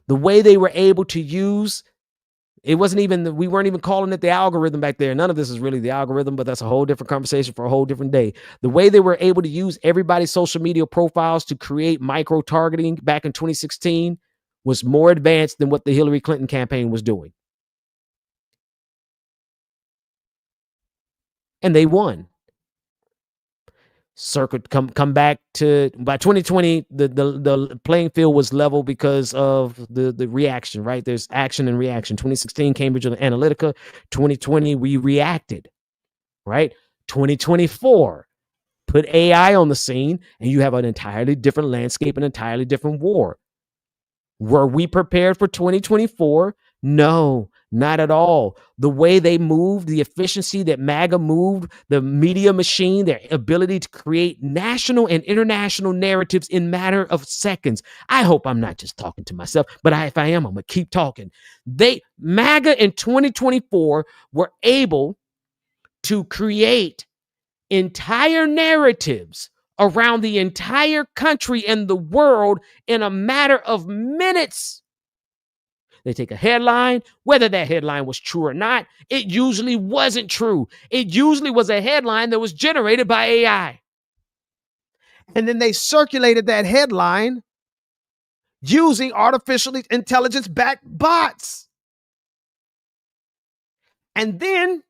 The way they were able to use, we weren't even calling it the algorithm back there. None of this is really the algorithm, but that's a whole different conversation for a whole different day. The way they were able to use everybody's social media profiles to create micro-targeting back in 2016 was more advanced than what the Hillary Clinton campaign was doing. And they won. Circuit come back to by 2020, the playing field was level because of the reaction, right? There's action and reaction. 2016, Cambridge Analytica. 2020, we reacted, right? 2024, put AI on the scene, and you have an entirely different landscape, an entirely different war. Were we prepared for 2024? No, not at all. The way they moved, the efficiency that MAGA moved, the media machine, their ability to create national and international narratives in matter of seconds. I hope I'm not just talking to myself, but if I am, I'm going to keep talking. MAGA in 2024 were able to create entire narratives around the entire country and the world in a matter of minutes. They take a headline, whether that headline was true or not, it usually wasn't true. It usually was a headline that was generated by AI. And then they circulated that headline using artificial intelligence-backed bots. And then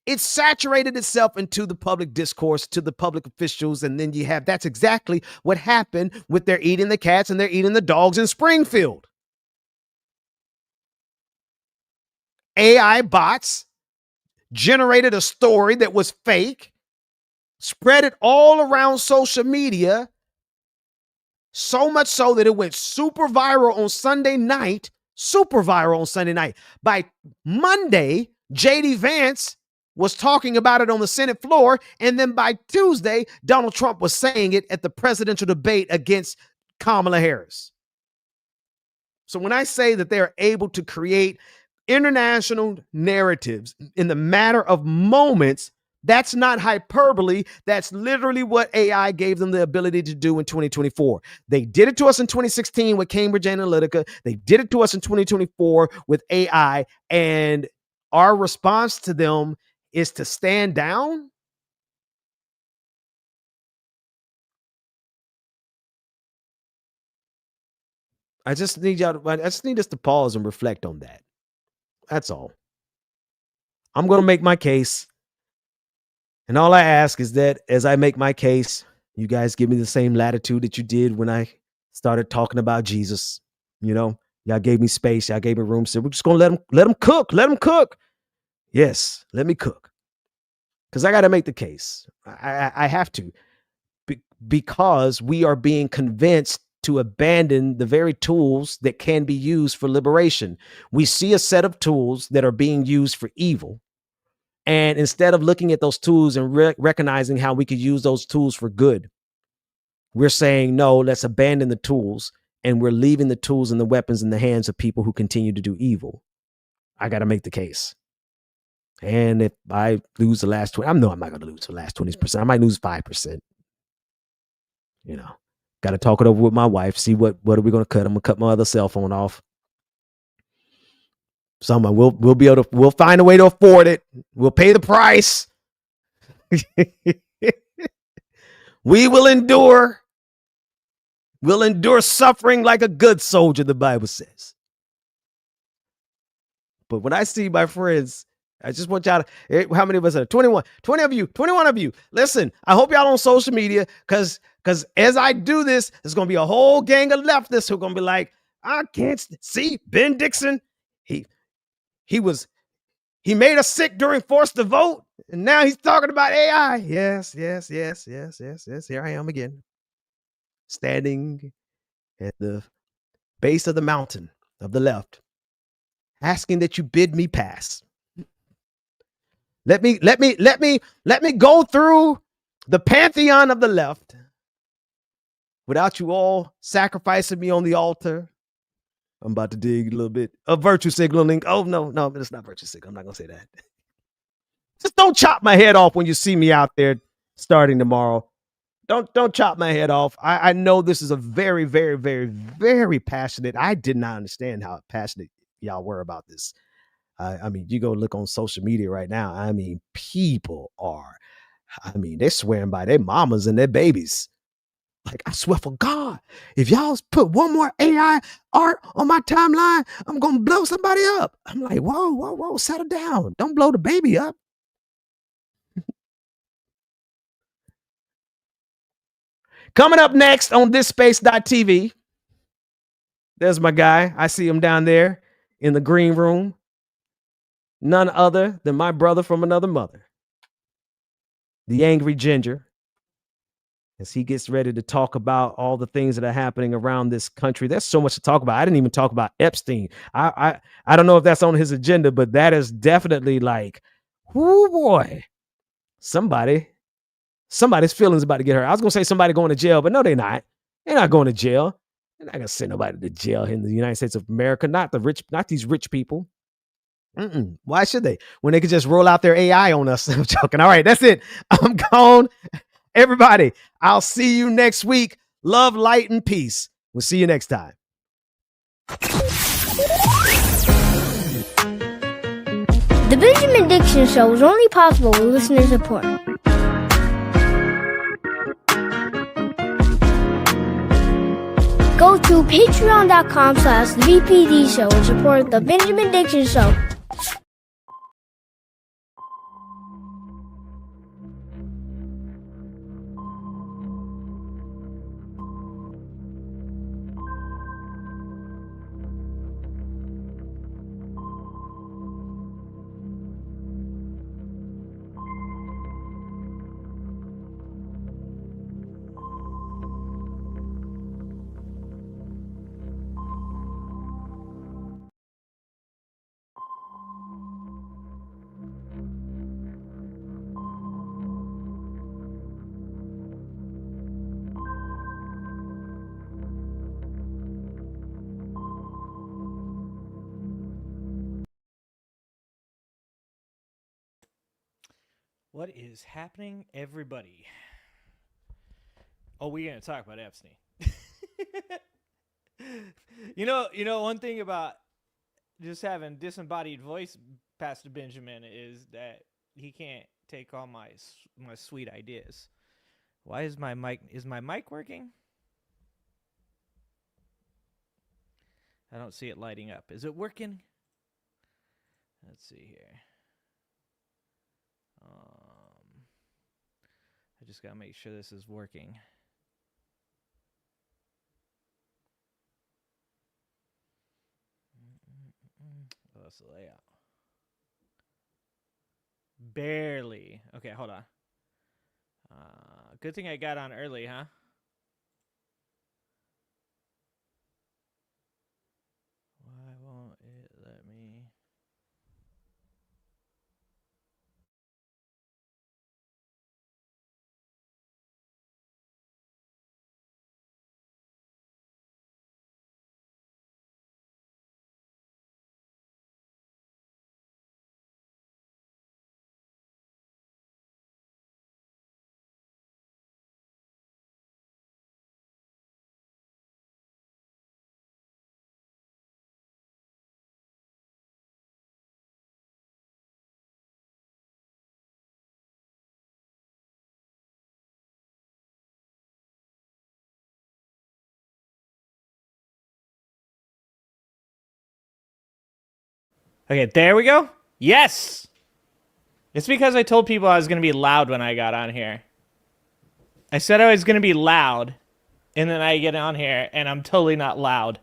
it saturated itself into the public discourse, to the public officials, and then that's exactly what happened with they're eating the cats and they're eating the dogs in Springfield. AI bots generated a story that was fake, spread it all around social media, so much so that it went super viral on Sunday night. By Monday, J.D. Vance was talking about it on the Senate floor, and then by Tuesday, Donald Trump was saying it at the presidential debate against Kamala Harris. So when I say that they're able to create international narratives in the matter of moments, that's not hyperbole. That's literally what AI gave them the ability to do in 2024. They did it to us in 2016 with Cambridge Analytica. They did it to us in 2024 with AI. And our response to them is to stand down. I just need us to pause and reflect on that. That's all. I'm going to make my case. And all I ask is that as I make my case, you guys give me the same latitude that you did when I started talking about Jesus. You know, y'all gave me space. Y'all gave me room. So we're just going to let them cook. Let them cook. Yes, let me cook. Because I got to make the case. I have to. Because we are being convinced to abandon the very tools that can be used for liberation. We see a set of tools that are being used for evil. And instead of looking at those tools and recognizing how we could use those tools for good, we're saying, no, let's abandon the tools. And we're leaving the tools and the weapons in the hands of people who continue to do evil. I got to make the case. And if I lose the last 20, I'm not going to lose the last 20%. I might lose 5%. You know. Got to talk it over with my wife. See what are we going to cut? I'm going to cut my other cell phone off. We'll find a way to afford it. We'll pay the price. We will endure. We'll endure suffering like a good soldier, the Bible says. But when I see my friends, I just want y'all to, how many of us are 21 of you. Listen, I hope y'all on social media because as I do this, there's going to be a whole gang of leftists who are going to be like, I can't see Ben Dixon. He made us sick during forced to vote, and now he's talking about AI. Yes. Here I am again, standing at the base of the mountain of the left, asking that you bid me pass. Let me go through the pantheon of the left without you all sacrificing me on the altar. I'm about to dig a little bit of virtue signaling. Oh, no, it's not virtue signaling. I'm not going to say that. Just don't chop my head off when you see me out there starting tomorrow. Don't chop my head off. I know this is a very, very, very, very passionate. I did not understand how passionate y'all were about this. I mean, you go look on social media right now. I mean, people are, they're swearing by their mamas and their babies. Like, I swear for God, if y'all put one more AI art on my timeline, I'm going to blow somebody up. I'm like, whoa, settle down. Don't blow the baby up. Coming up next on thisspace.tv, there's my guy. I see him down there in the green room. None other than my brother from another mother, the Angry Ginger, as he gets ready to talk about all the things that are happening around this country. There's so much to talk about. I didn't even talk about Epstein. I don't know if that's on his agenda, but that is definitely like, whoo boy, somebody's feelings about to get hurt. I was gonna say somebody going to jail, but no, they're not. They're not going to jail. They're not gonna send nobody to jail in the United States of America. Not these rich people. Why should they? When they could just roll out their AI on us. I'm joking. All right, that's it. I'm gone. Everybody, I'll see you next week. Love, light, and peace. We'll see you next time. The Benjamin Dixon Show is only possible with listener support. Go to patreon.com/VPD Show and support the Benjamin Dixon Show. What is happening, everybody? Oh, we're gonna talk about Epstein. You know, one thing about just having disembodied voice, Pastor Benjamin, is that he can't take all my sweet ideas. Why is my mic working? I don't see it lighting up. Is it working? Let's see here. I just gotta make sure this is working. Oh, that's the layout. Barely. Okay, hold on. Good thing I got on early, huh? Why won't it let me? Okay, there we go. Yes! It's because I told people I was going to be loud when I got on here. I said I was going to be loud, and then I get on here, and I'm totally not loud.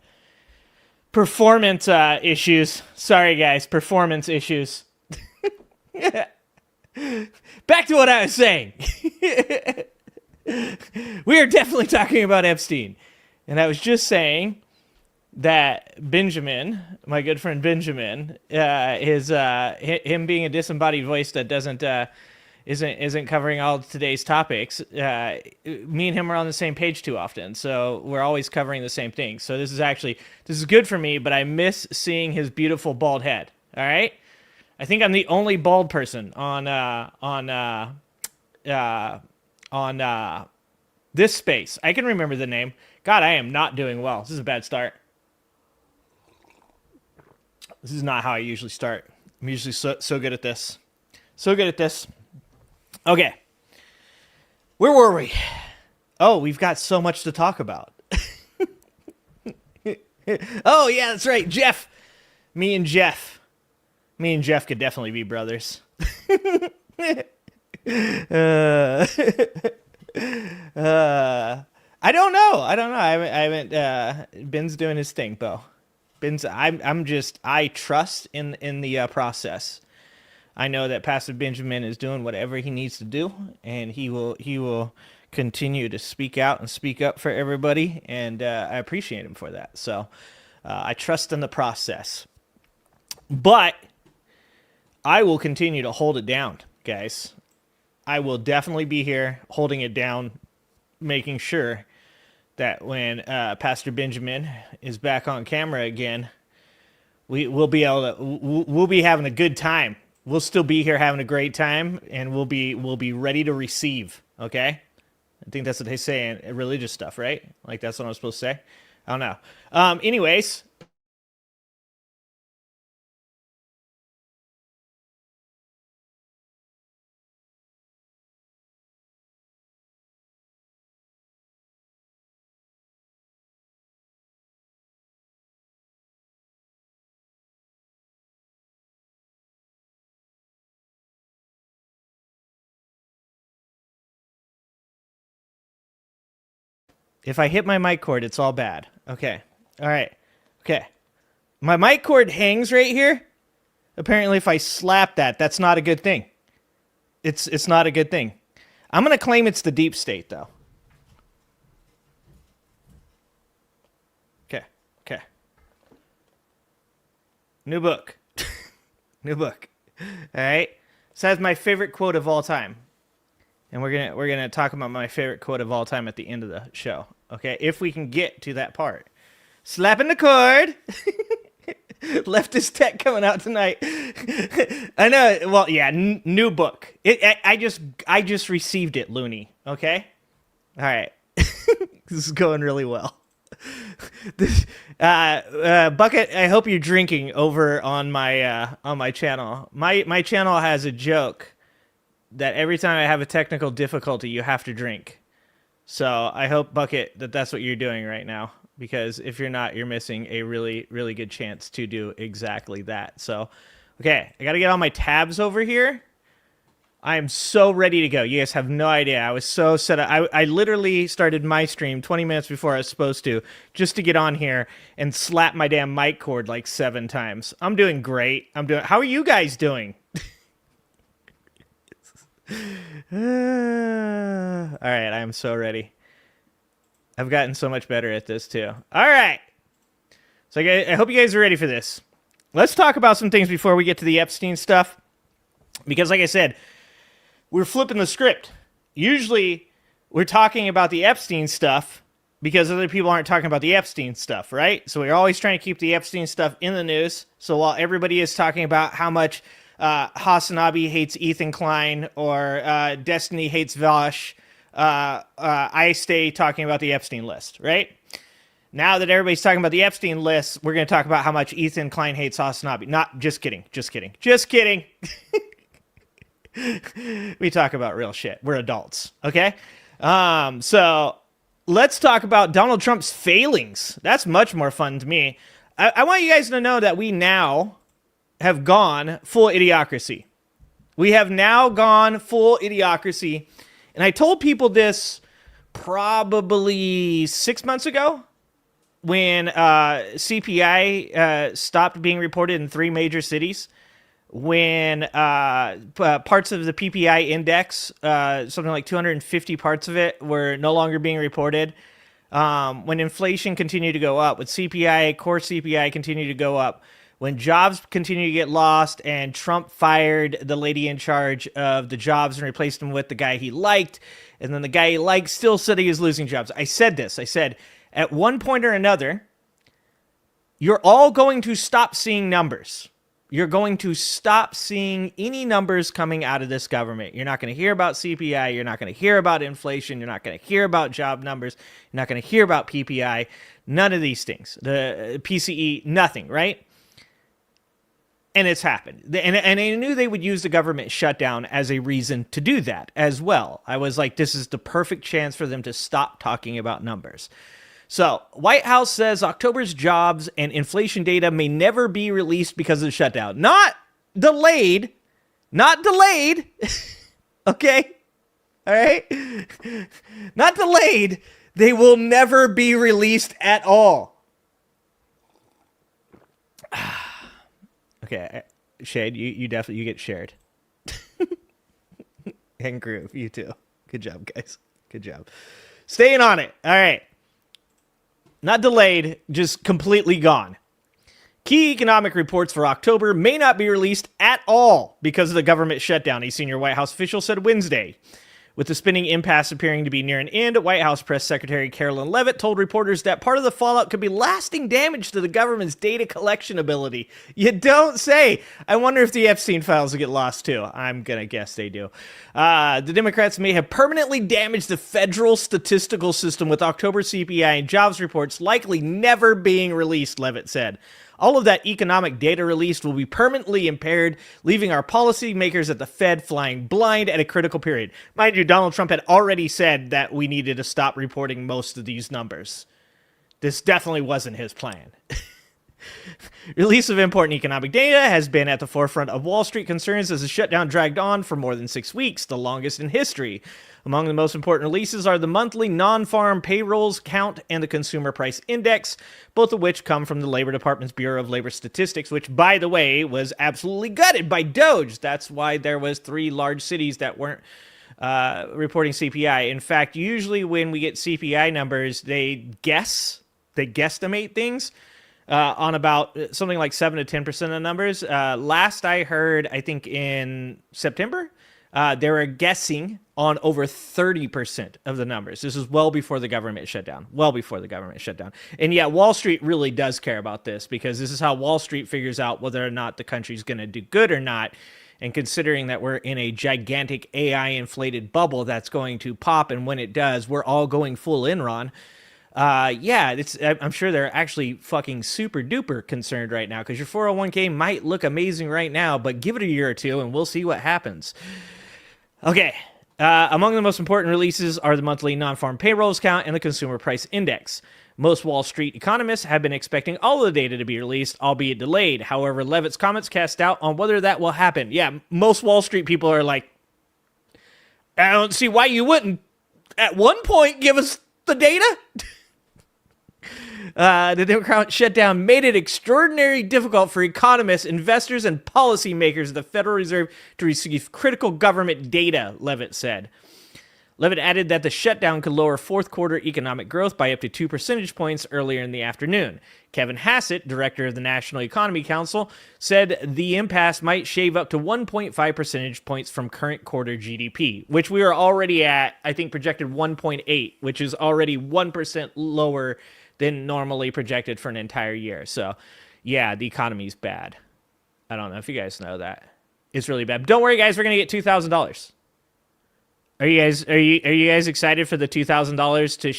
performance issues. Sorry, guys, performance issues. Back to what I was saying. We are definitely talking about Epstein. And I was just saying that Benjamin, my good friend Benjamin, is him being a disembodied voice that isn't covering all of today's topics. Me and him are on the same page too often, so we're always covering the same thing. So this is good for me, but I miss seeing his beautiful bald head. All right, I think I'm the only bald person on this space. I can remember the name. God, I am not doing well. This is a bad start. This is not how I usually start. I'm usually so good at this. So good at this. Okay. Where were we? Oh, we've got so much to talk about. Oh, yeah, that's right. Jeff. Me and Jeff could definitely be brothers. I don't know. I haven't Ben's doing his thing, though. I trust in the process. I know that Pastor Benjamin is doing whatever he needs to do, and he will continue to speak out and speak up for everybody, and I appreciate him for that. So I trust in the process. But I will continue to hold it down, guys. I will definitely be here holding it down, making sure that when Pastor Benjamin is back on camera again, we'll be having a good time. We'll still be here having a great time, and we'll be ready to receive. Okay, I think that's what they say in religious stuff, right? Like that's what I'm supposed to say. I don't know. Anyways. If I hit my mic cord, it's all bad. Okay. All right. Okay. My mic cord hangs right here. Apparently, if I slap that, that's not a good thing. It's not a good thing. I'm going to claim it's the deep state, though. Okay. Okay. New book. New book. All right. So that's my favorite quote of all time. And we're gonna talk about my favorite quote of all time at the end of the show. Okay, if we can get to that part. Slapping the cord. Leftist tech coming out tonight. I know. Well, yeah, new book. I just received it, Looney. Okay. All right. This is going really well. Bucket, I hope you're drinking over on my channel. My channel has a joke that every time I have a technical difficulty, you have to drink. So I hope, Bucket, that's what you're doing right now. Because if you're not, you're missing a really, really good chance to do exactly that. So, okay, I got to get all my tabs over here. I am so ready to go. You guys have no idea. I was so set up. I literally started my stream 20 minutes before I was supposed to, just to get on here and slap my damn mic cord like 7 times. I'm doing great. How are you guys doing? All right, I am so ready. I've gotten so much better at this too. All right. So I hope you guys are ready for this. Let's talk about some things before we get to the Epstein stuff. Because like I said, we're flipping the script. Usually we're talking about the Epstein stuff because other people aren't talking about the Epstein stuff, right? So we're always trying to keep the Epstein stuff in the news. So while everybody is talking about how much Hasanabi hates Ethan Klein or Destiny hates Vosh, I stay talking about the Epstein list, right? Now that everybody's talking about the Epstein list, we're going to talk about how much Ethan Klein hates Hasanabi. Just kidding. We talk about real shit. We're adults, okay? So let's talk about Donald Trump's failings. That's much more fun to me. I want you guys to know that we now have gone full idiocracy. We have now gone full idiocracy. And I told people this probably 6 months ago. when CPI stopped being reported in 3 major cities, when parts of the PPI index, something like 250 parts of it, were no longer being reported, when inflation continued to go up, when CPI, core CPI continued to go up, when jobs continued to get lost, and Trump fired the lady in charge of the jobs and replaced him with the guy he liked, and then the guy he liked still said he was losing jobs. I said this. I said, at one point or another, you're all going to stop seeing numbers. You're going to stop seeing any numbers coming out of this government. You're not going to hear about CPI. You're not going to hear about inflation. You're not going to hear about job numbers. You're not going to hear about PPI. None of these things. The PCE, nothing, right? And it's happened. And I knew they would use the government shutdown as a reason to do that as well. I was like, this is the perfect chance for them to stop talking about numbers. So, White House says October's jobs and inflation data may never be released because of the shutdown. Not delayed. Not delayed. Okay? All right? Not delayed. They will never be released at all. Okay, Shade, you definitely get shared. And Groove, you too. Good job, guys. Good job. Staying on it. All right. Not delayed, just completely gone. Key economic reports for October may not be released at all because of the government shutdown, a senior White House official said Wednesday. With the spending impasse appearing to be near an end, White House Press Secretary Carolyn Leavitt told reporters that part of the fallout could be lasting damage to the government's data collection ability. You don't say. I wonder if the Epstein files will get lost too. I'm going to guess they do. The Democrats may have permanently damaged the federal statistical system with October CPI and jobs reports likely never being released, Leavitt said. All of that economic data released will be permanently impaired, leaving our policymakers at the Fed flying blind at a critical period. Mind you, Donald Trump had already said that we needed to stop reporting most of these numbers. This definitely wasn't his plan. Release of important economic data has been at the forefront of Wall Street concerns as the shutdown dragged on for more than 6 weeks, the longest in history. Among the most important releases are the monthly non-farm payrolls count and the consumer price index, both of which come from the Labor Department's Bureau of Labor Statistics, which, by the way, was absolutely gutted by Doge. That's why there was 3 large cities that weren't reporting CPI. In fact, usually when we get CPI numbers, they guesstimate things on about something like 7 to 10% of numbers. Last I heard, I think in September, they were guessing on over 30% of the numbers. This is well before the government shutdown. Well before the government shutdown. And yeah, Wall Street really does care about this because this is how Wall Street figures out whether or not the country's going to do good or not. And considering that we're in a gigantic AI-inflated bubble that's going to pop, and when it does, we're all going full Enron. Yeah, I'm sure they're actually fucking super duper concerned right now because your 401k might look amazing right now, but give it a year or two and we'll see what happens. Okay. Among the most important releases are the monthly non-farm payrolls count and the consumer price index. Most Wall Street economists have been expecting all of the data to be released, albeit delayed. However, Leavitt's comments cast doubt on whether that will happen. Yeah, most Wall Street people are like, I don't see why you wouldn't at one point give us the data. The Democrat shutdown made it extraordinarily difficult for economists, investors, and policymakers of the Federal Reserve to receive critical government data, Leavitt said. Leavitt added that the shutdown could lower fourth quarter economic growth by up to 2 percentage points earlier in the afternoon. Kevin Hassett, director of the National Economy Council, said the impasse might shave up to 1.5 percentage points from current quarter GDP, which we are already at, I think, projected 1.8, which is already 1% lower than normally projected for an entire year. So, yeah, the economy's bad. I don't know if you guys know that. It's really bad. But don't worry, guys. We're gonna get $2,000. Are you guys excited for the $2,000 to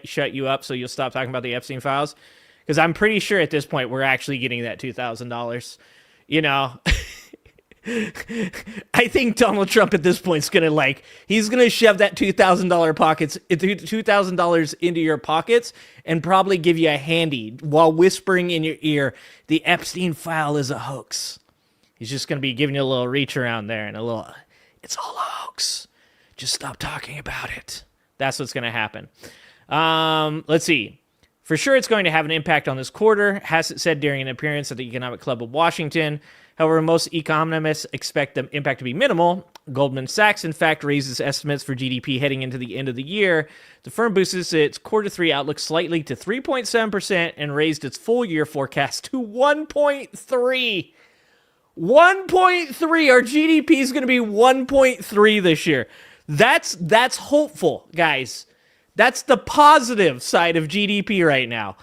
shut you up so you'll stop talking about the Epstein files? Because I'm pretty sure at this point we're actually getting that $2,000. You know, I think Donald Trump at this point is he's gonna shove that $2,000 into your pockets and probably give you a handy while whispering in your ear, the Epstein file is a hoax. He's just gonna be giving you a little reach around there and it's all a hoax. Just stop talking about it. That's what's gonna happen. Let's see. For sure, it's going to have an impact on this quarter, Hassett said during an appearance at the Economic Club of Washington. However, most economists expect the impact to be minimal. Goldman Sachs, in fact, raises estimates for GDP heading into the end of the year. The firm boosted its quarter three outlook slightly to 3.7% and raised its full year forecast to 1.3. 1.3. Our GDP is going to be 1.3 this year. That's hopeful, guys. That's the positive side of GDP right now.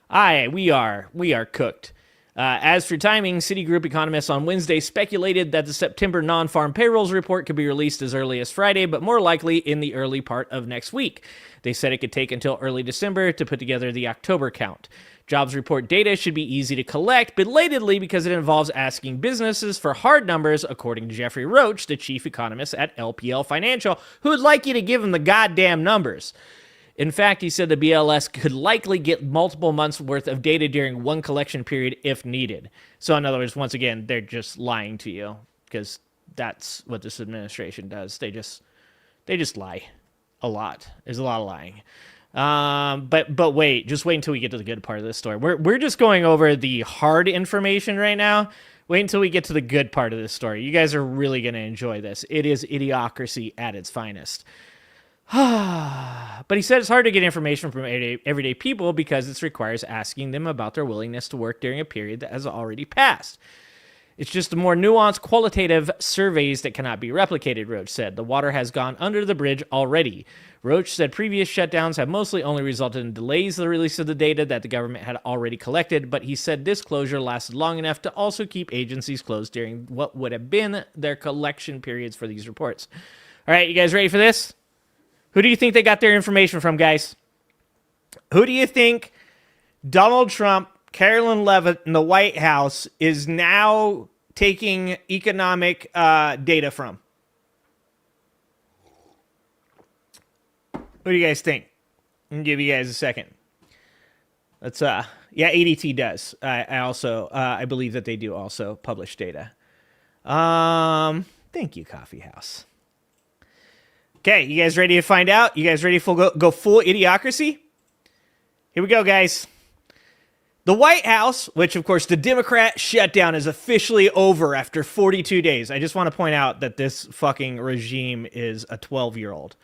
We are cooked. As for timing, Citigroup economists on Wednesday speculated that the September non-farm payrolls report could be released as early as Friday, but more likely in the early part of next week. They said it could take until early December to put together the October count. Jobs report data should be easy to collect, belatedly because it involves asking businesses for hard numbers, according to Jeffrey Roach, the chief economist at LPL Financial, who would like you to give him the goddamn numbers. In fact, he said the BLS could likely get multiple months' worth of data during one collection period if needed. So in other words, once again, they're just lying to you because that's what this administration does. They just lie a lot. There's a lot of lying. But wait, just wait until we get to the good part of this story. We're just going over the hard information right now. Wait until we get to the good part of this story. You guys are really going to enjoy this. It is idiocracy at its finest. But he said it's hard to get information from everyday people because it requires asking them about their willingness to work during a period that has already passed. It's just the more nuanced, qualitative surveys that cannot be replicated, Roach said. The water has gone under the bridge already. Roach said previous shutdowns have mostly only resulted in delays in the release of the data that the government had already collected, but he said this closure lasted long enough to also keep agencies closed during what would have been their collection periods for these reports. All right, you guys ready for this? Who do you think they got their information from, guys? Who do you think Donald Trump, Carolyn Levitt, and the White House is now taking economic data from? Who do you guys think? I'm going to give you guys a second. Let's, yeah, ADT does. I believe that they do also publish data. Thank you, Coffeehouse. Okay, you guys ready to find out? You guys ready to go full idiocracy? Here we go, guys. The White House, which, of course, the Democrat shutdown is officially over after 42 days. I just want to point out that this fucking regime is a 12-year-old.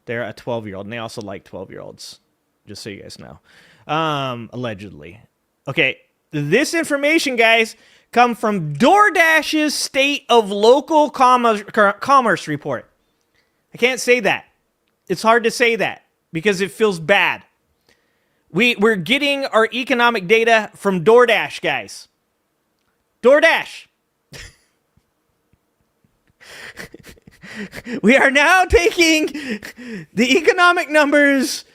They're a 12-year-old, and they also like 12-year-olds, just so you guys know. Allegedly. Okay, this information, guys, come from DoorDash's State of Local Commerce report. I can't say that. It's hard to say that because it feels bad. We're getting our economic data from DoorDash, guys. DoorDash. We are now taking the economic numbers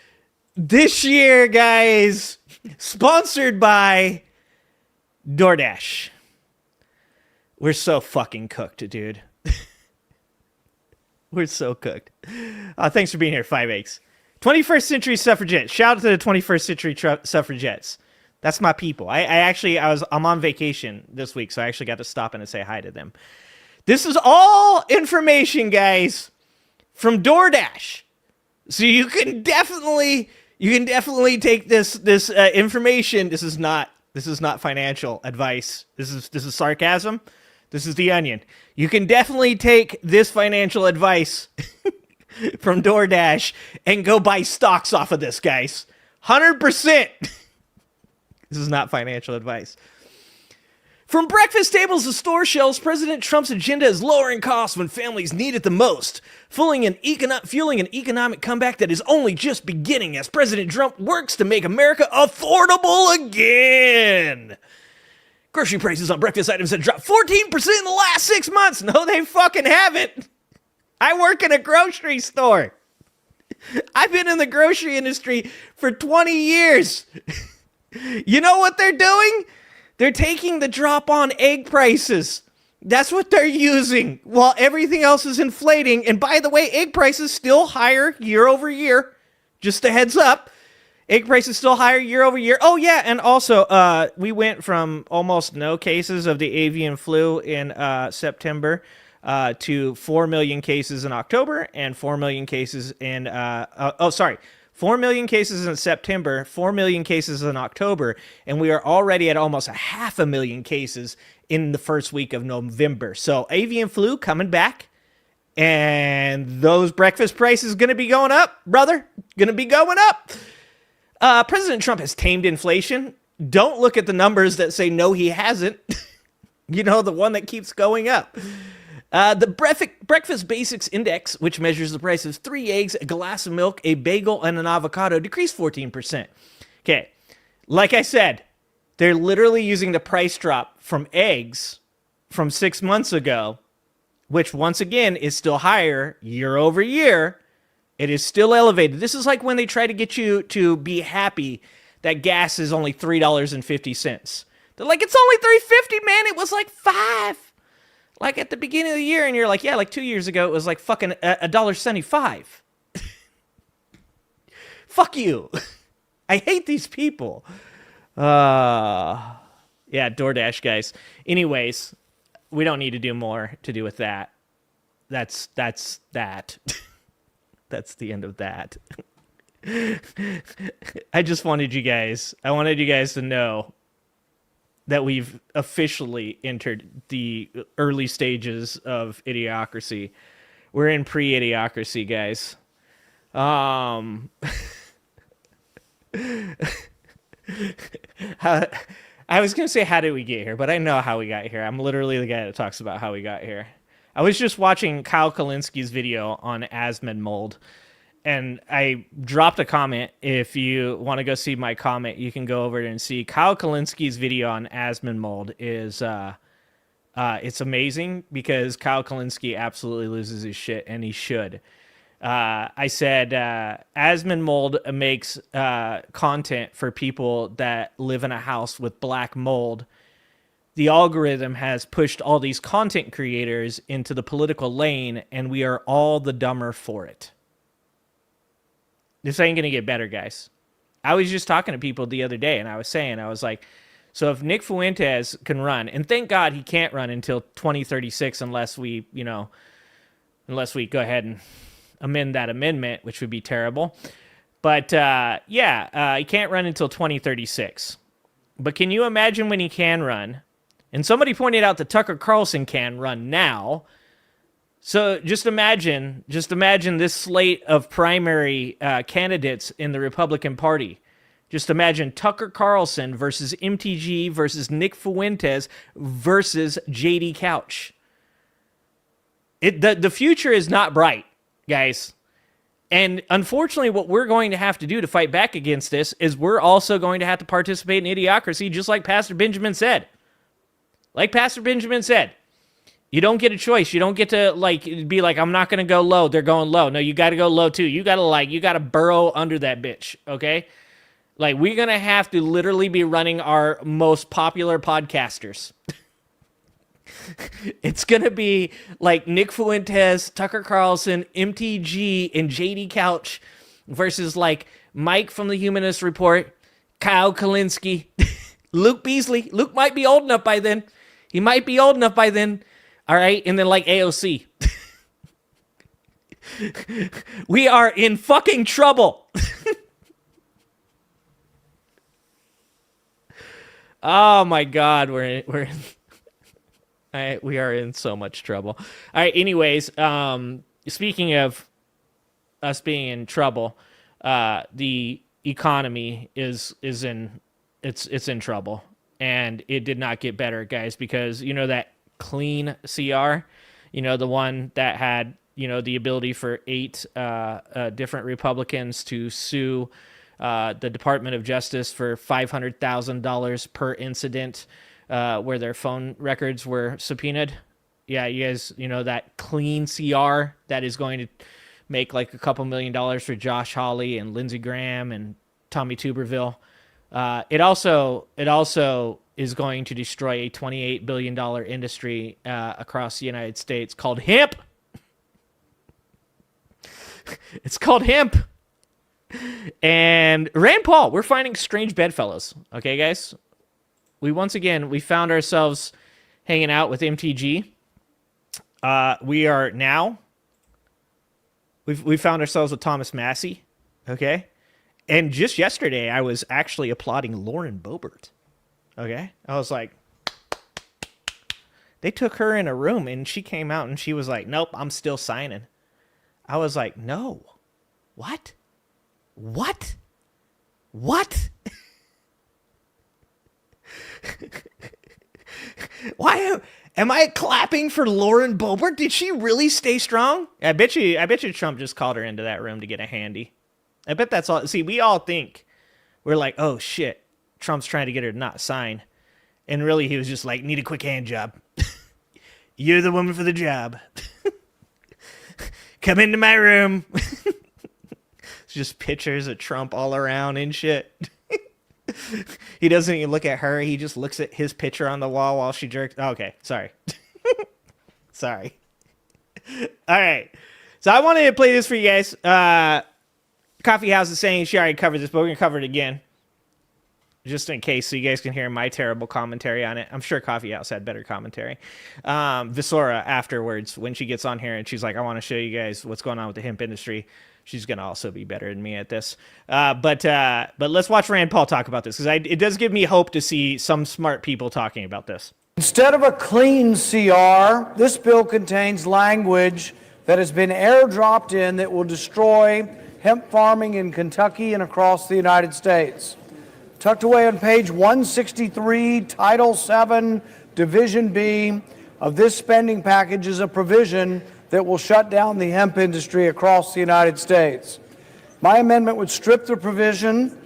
this year, guys, sponsored by DoorDash. We're so fucking cooked, dude. We're so cooked. Thanks for being here, 5X. 21st Century Suffragettes. Shout out to the 21st Century Suffragettes. That's my people. I'm on vacation this week, so I actually got to stop in and say hi to them. This is all information, guys, from DoorDash. So you can definitely take this information. This is not financial advice. This is sarcasm. This is The Onion. You can definitely take this financial advice from DoorDash and go buy stocks off of this, guys. 100%. This is not financial advice. From breakfast tables to store shelves, President Trump's agenda is lowering costs when families need it the most, fueling an economic comeback that is only just beginning as President Trump works to make America affordable again. Grocery prices on breakfast items have dropped 14% in the last 6 months. No, they fucking haven't. I work in a grocery store. I've been in the grocery industry for 20 years. You know what they're doing? They're taking the drop on egg prices. That's what they're using while everything else is inflating. And by the way, egg prices still higher year over year. Just a heads up. Egg prices still higher year over year. Oh, yeah. And also, we went from almost no cases of the avian flu in September to 4 million cases in October and 4 million cases in, 4 million cases in September, 4 million cases in October, and we are already at almost 500,000 cases in the first week of November. So avian flu coming back, and those breakfast prices going to be going up, brother. Going to be going up. President Trump has tamed inflation. Don't look at the numbers that say no, he hasn't. You know, the one that keeps going up. The Breakfast Basics Index, which measures the price of 3 eggs, a glass of milk, a bagel, and an avocado, decreased 14%. Okay, like I said, they're literally using the price drop from eggs from 6 months ago, which once again is still higher year over year. It is still elevated. This is like when they try to get you to be happy that gas is only $3.50. They're like, it's only $3.50, man. It was like $5. Like at the beginning of the year, and you're like, yeah, like 2 years ago, it was like fucking $1.75. Fuck you. I hate these people. Yeah, DoorDash guys. Anyways, we don't need to do more to do with that. That's that. That's the end of that. I wanted you guys to know that we've officially entered the early stages of idiocracy. We're in pre-idiocracy, guys. I was going to say, how did we get here? But I know how we got here. I'm literally the guy that talks about how we got here. I was just watching Kyle Kalinski's video on asthma and mold, and I dropped a comment. If you want to go see my comment, you can go over and see Kyle Kalinski's video on asthma and mold. It's amazing because Kyle Kalinski absolutely loses his shit, and he should. I said asthma and mold makes content for people that live in a house with black mold. The algorithm has pushed all these content creators into the political lane, and we are all the dumber for it. This ain't going to get better, guys. I was just talking to people the other day, and I was like, so if Nick Fuentes can run, and thank God he can't run until 2036 unless we go ahead and amend that amendment, which would be terrible. But he can't run until 2036. But can you imagine when he can run? And somebody pointed out that Tucker Carlson can run now. So just imagine this slate of primary candidates in the Republican Party. Just imagine Tucker Carlson versus MTG versus Nick Fuentes versus JD Couch. The future is not bright, guys. And unfortunately, what we're going to have to do to fight back against this is we're also going to have to participate in idiocracy, just like Pastor Benjamin said. Like Pastor Benjamin said, you don't get a choice. You don't get to be like, I'm not going to go low. They're going low. No, you got to go low too. You got to burrow under that bitch. Okay. Like, we're going to have to literally be running our most popular podcasters. It's going to be like Nick Fuentes, Tucker Carlson, MTG, and JD Couch versus like Mike from the Humanist Report, Kyle Kalinski, Luke Beasley. Luke might be old enough by then. He might be old enough by then. All right. And then like AOC. We are in fucking trouble. Oh my God. We are in so much trouble. All right. Anyways, speaking of us being in trouble, the economy is in trouble, and it did not get better, guys, because that clean CR, the one that had the ability for 8 different Republicans to sue the Department of Justice for $500,000 per incident. Where their phone records were subpoenaed. Yeah, you guys, that clean CR that is going to make like a couple $1 million for Josh Hawley and Lindsey Graham and Tommy Tuberville. It also is going to destroy a $28 billion industry across the United States called hemp. It's called hemp. And Rand Paul, we're finding strange bedfellows. Okay, guys? We found ourselves hanging out with MTG. We found ourselves with Thomas Massey. Okay. And just yesterday, I was actually applauding Lauren Boebert. Okay? I was like, they took her in a room and she came out and she was like, nope, I'm still signing. I was like, no. What? What? What? Why am I clapping for Lauren Boebert? Did she really stay strong? I bet you Trump just called her into that room to get a handy. I bet that's all. See, we all think, we're like, oh shit, Trump's trying to get her to not sign. And really he was just like, need a quick hand job. You're the woman for the job. Come into my room. It's just pictures of Trump all around and shit. He doesn't even look at her. He just looks at his picture on the wall while she jerks. Okay, sorry. Sorry. All right. So I wanted to play this for you guys. Coffeehouse is saying she already covered this, but we're going to cover it again. Just in case, so you guys can hear my terrible commentary on it. I'm sure Coffeehouse had better commentary. Visora, afterwards, when she gets on here and she's like, I want to show you guys what's going on with the hemp industry, she's going to also be better than me at this. But let's watch Rand Paul talk about this, because it does give me hope to see some smart people talking about this. Instead of a clean CR, this bill contains language that has been airdropped in that will destroy hemp farming in Kentucky and across the United States. Tucked away on page 163, Title 7, Division B of this spending package is a provision that will shut down the hemp industry across the United States. My amendment would strip the provision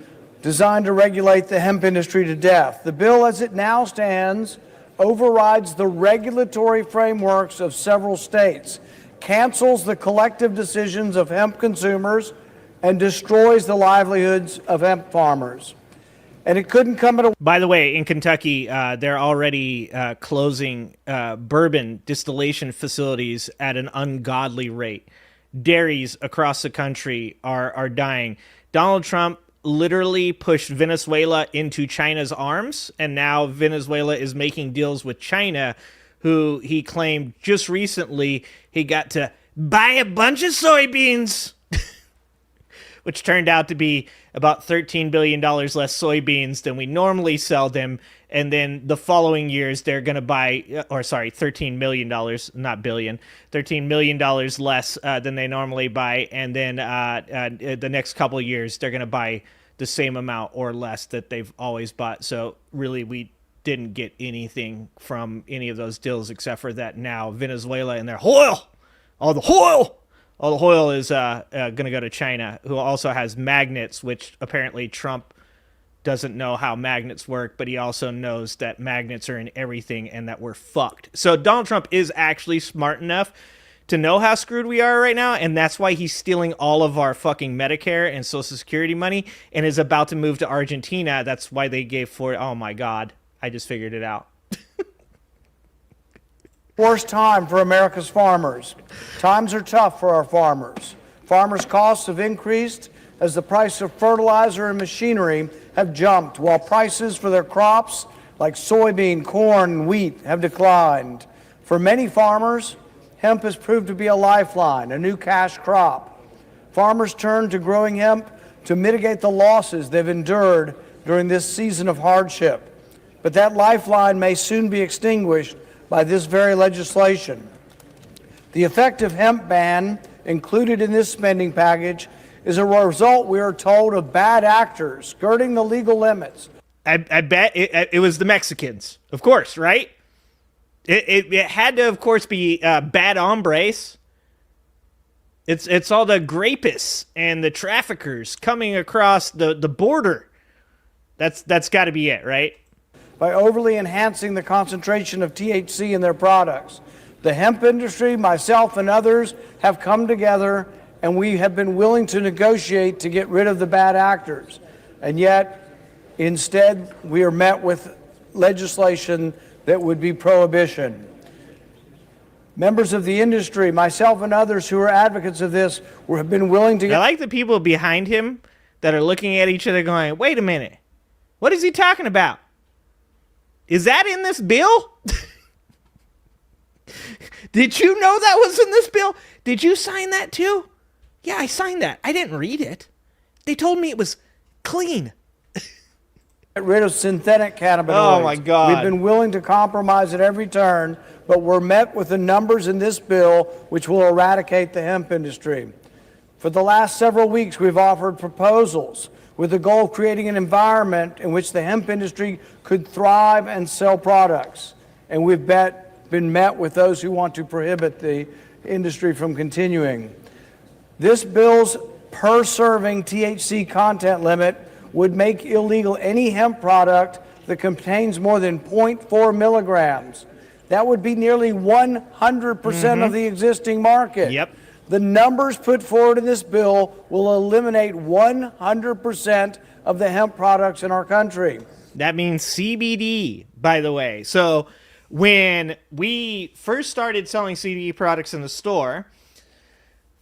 designed to regulate the hemp industry to death. The bill as it now stands overrides the regulatory frameworks of several states, cancels the collective decisions of hemp consumers, and destroys the livelihoods of hemp farmers. And it couldn't come at a... By the way, in Kentucky, they're already closing bourbon distillation facilities at an ungodly rate. Dairies across the country are dying. Donald Trump literally pushed Venezuela into China's arms, and now Venezuela is making deals with China, who he claimed just recently he got to buy a bunch of soybeans, which turned out to be about $13 billion less soybeans than we normally sell them. And then the following years, they're going to buy, $13 million, not billion, $13 million less than they normally buy. And then the next couple of years, they're going to buy the same amount or less that they've always bought. So really, we didn't get anything from any of those deals except for that now Venezuela and their oil, all the oil is going to go to China, who also has magnets, which apparently Trump doesn't know how magnets work, but he also knows that magnets are in everything and that we're fucked. So Donald Trump is actually smart enough to know how screwed we are right now, and that's why he's stealing all of our fucking Medicare and Social Security money and is about to move to Argentina. That's why they gave oh my God, I just figured it out. Worst time for America's farmers. Times are tough for our farmers. Farmers' costs have increased as the price of fertilizer and machinery have jumped, while prices for their crops like soybean, corn, and wheat have declined. For many farmers, hemp has proved to be a lifeline, a new cash crop. Farmers turn to growing hemp to mitigate the losses they've endured during this season of hardship. But that lifeline may soon be extinguished by this very legislation. The effective hemp ban included in this spending package is a result, we are told, of bad actors skirting the legal limits. I bet it was the Mexicans, of course, right? It had to, of course, be bad hombres. It's all the grapists and the traffickers coming across the border. That's got to be it, right? By overly enhancing the concentration of THC in their products. The hemp industry, myself and others, have come together and we have been willing to negotiate to get rid of the bad actors. And yet, instead, we are met with legislation that would be prohibition. Members of the industry, myself and others who are advocates of this, have been willing to... I like the people behind him that are looking at each other going, wait a minute, what is he talking about? Is that in this bill? Did you know that was in this bill? Did you sign that too? Yeah, I signed that. I didn't read it. They told me it was clean. Get rid of synthetic cannabinoids. Oh, my God. We've been willing to compromise at every turn, but we're met with the numbers in this bill which will eradicate the hemp industry. For the last several weeks, we've offered proposals with the goal of creating an environment in which the hemp industry could thrive and sell products. And we've been met with those who want to prohibit the industry from continuing. This bill's per-serving THC content limit would make illegal any hemp product that contains more than 0.4 milligrams. That would be nearly 100% of the existing market. Yep. The numbers put forward in this bill will eliminate 100% of the hemp products in our country. That means CBD, by the way. So when we first started selling CBD products in the store,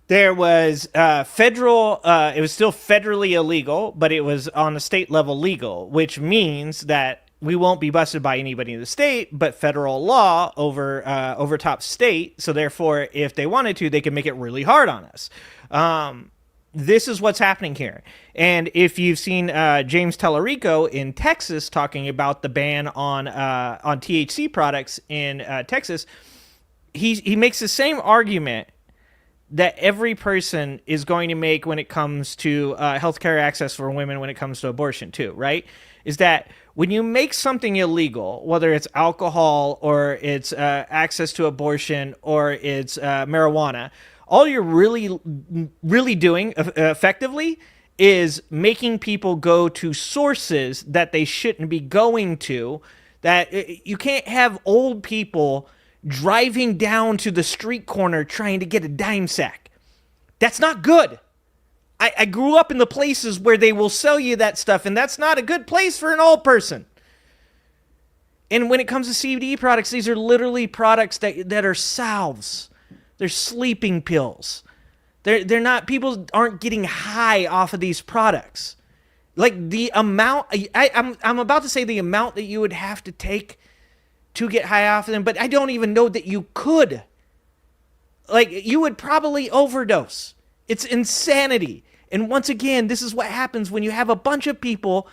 there was federal, it was still federally illegal, but it was on the state level legal, which means that we won't be busted by anybody in the state, but federal law overtops state. So therefore, if they wanted to, they could make it really hard on us. This is what's happening here. And if you've seen James Tellerico in Texas talking about the ban on THC products in Texas, he makes the same argument that every person is going to make when it comes to healthcare access for women, when it comes to abortion too, right? Is that when you make something illegal, whether it's alcohol or it's access to abortion or it's marijuana, all you're really doing effectively is making people go to sources that they shouldn't be going to. That you can't have old people driving down to the street corner trying to get a dime sack. That's not good. I grew up in the places where they will sell you that stuff, and that's not a good place for an old person. And when it comes to CBD products, these are literally products that are salves. They're sleeping pills. They're not, people aren't getting high off of these products. Like the amount, I'm about to say the amount that you would have to take to get high off of them, but I don't even know that you could. Like, you would probably overdose. It's insanity. And once again, this is what happens when you have a bunch of people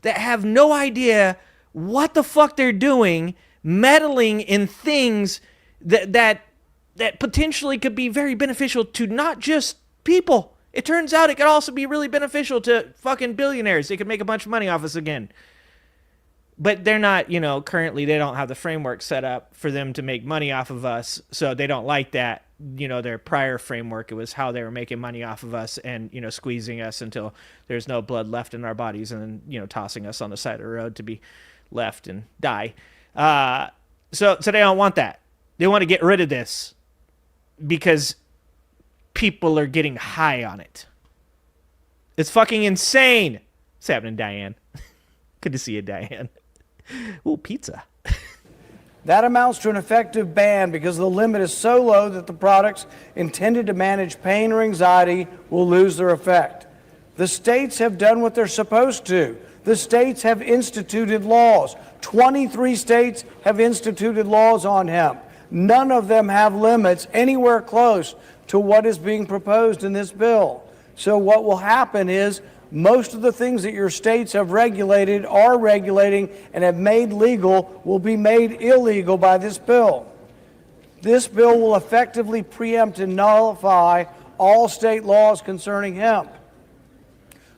that have no idea what the fuck they're doing, meddling in things that potentially could be very beneficial to not just people. It turns out it could also be really beneficial to fucking billionaires. They could make a bunch of money off us again. But they're not, currently they don't have the framework set up for them to make money off of us. So they don't like that. Their prior framework, it was how they were making money off of us and, squeezing us until there's no blood left in our bodies and then, tossing us on the side of the road to be left and die. So they don't want that. They want to get rid of this because people are getting high on it. It's fucking insane. What's happening, Diane? Good to see you, Diane. Ooh, pizza. That amounts to an effective ban because the limit is so low that the products intended to manage pain or anxiety will lose their effect. The states have done what they're supposed to. The states have instituted laws. 23 states have instituted laws on hemp. None of them have limits anywhere close to what is being proposed in this bill. So what will happen is most of the things that your states have regulated, are regulating, and have made legal will be made illegal by this bill. This bill will effectively preempt and nullify all state laws concerning hemp.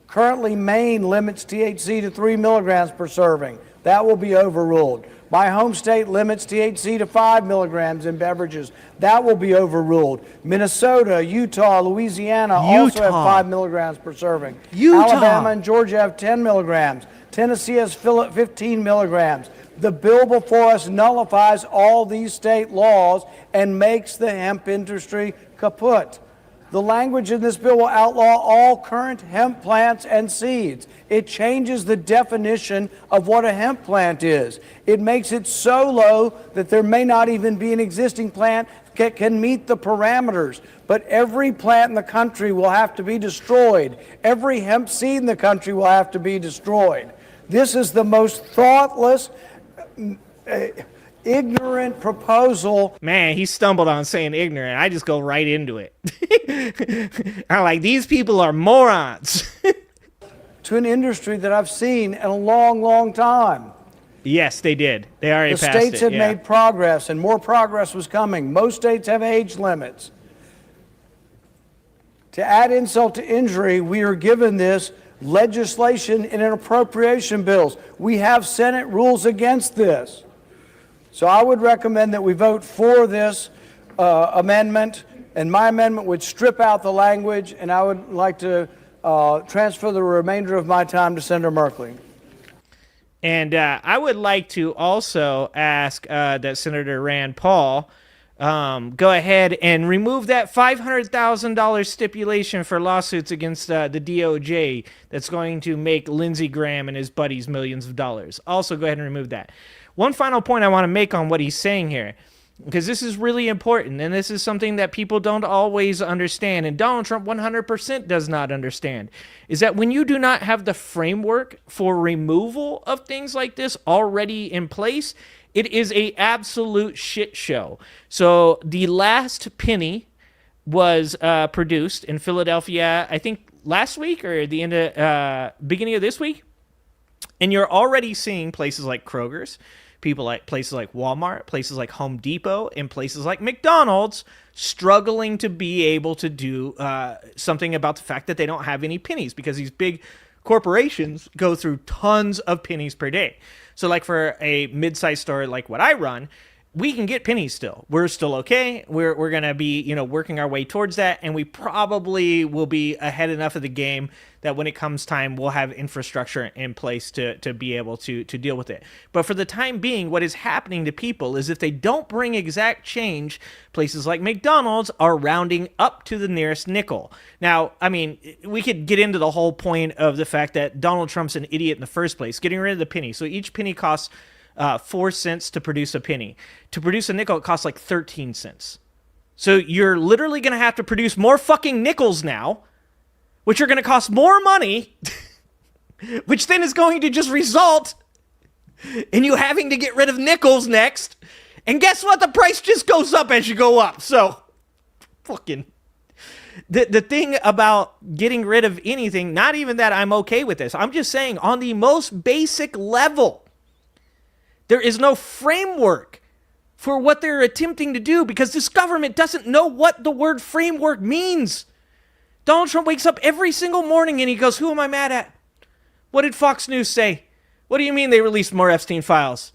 Currently, Maine limits THC to 3 milligrams per serving. That will be overruled. My home state limits THC to 5 milligrams in beverages. That will be overruled. Minnesota, Utah, Louisiana also have 5 milligrams per serving. Alabama and Georgia have 10 milligrams. Tennessee has 15 milligrams. The bill before us nullifies all these state laws and makes the hemp industry kaput. The language in this bill will outlaw all current hemp plants and seeds. It changes the definition of what a hemp plant is. It makes it so low that there may not even be an existing plant that can meet the parameters. But every plant in the country will have to be destroyed. Every hemp seed in the country will have to be destroyed. This is the most thoughtless, ignorant proposal. Man, he stumbled on saying ignorant. I just go right into it. I'm like, these people are morons. to an industry that I've seen in a long, long time. Yes, they did. They already The passed states it. had Yeah. made progress, and more progress was coming. Most states have age limits. To add insult to injury, we are given this legislation in an appropriation bills. We have Senate rules against this. So I would recommend that we vote for this amendment, and my amendment would strip out the language, and I would like to transfer the remainder of my time to Senator Merkley. And I would like to also ask that Senator Rand Paul go ahead and remove that $500,000 stipulation for lawsuits against the DOJ that's going to make Lindsey Graham and his buddies millions of dollars. Also, go ahead and remove that. One final point I want to make on what he's saying here, because this is really important, and this is something that people don't always understand, and Donald Trump 100% does not understand, is that when you do not have the framework for removal of things like this already in place, it is a absolute shit show. So the last penny was produced in Philadelphia, I think last week or the end of beginning of this week, and you're already seeing places like Kroger's, places like Walmart, places like Home Depot, and places like McDonald's struggling to be able to do something about the fact that they don't have any pennies, because these big corporations go through tons of pennies per day. So like for a mid-sized store like what I run, we can get pennies still. We're still okay. We're going to be, working our way towards that, and we probably will be ahead enough of the game that when it comes time, we'll have infrastructure in place to be able to deal with it. But for the time being, what is happening to people is if they don't bring exact change, places like McDonald's are rounding up to the nearest nickel. Now, I mean, we could get into the whole point of the fact that Donald Trump's an idiot in the first place, getting rid of the penny. So each penny costs 4 cents to produce a penny. To produce a nickel, it costs like 13 cents. So you're literally going to have to produce more fucking nickels now, which are going to cost more money, which then is going to just result in you having to get rid of nickels next. And guess what? The price just goes up as you go up. So, fucking... The thing about getting rid of anything, not even that I'm okay with this, I'm just saying on the most basic level, there is no framework for what they're attempting to do because this government doesn't know what the word framework means. Donald Trump wakes up every single morning and he goes, who am I mad at? What did Fox News say? What do you mean they released more Epstein files?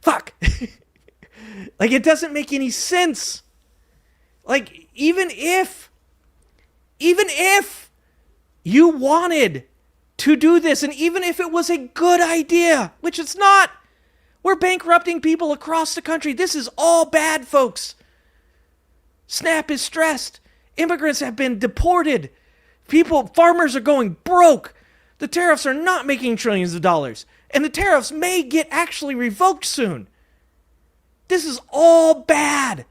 Fuck. Like, it doesn't make any sense. Like, even if you wanted to do this, and even if it was a good idea, which it's not, we're bankrupting people across the country. This is all bad, folks. SNAP is stressed. Immigrants have been deported. Farmers are going broke. The tariffs are not making trillions of dollars. And the tariffs may get actually revoked soon. This is all bad.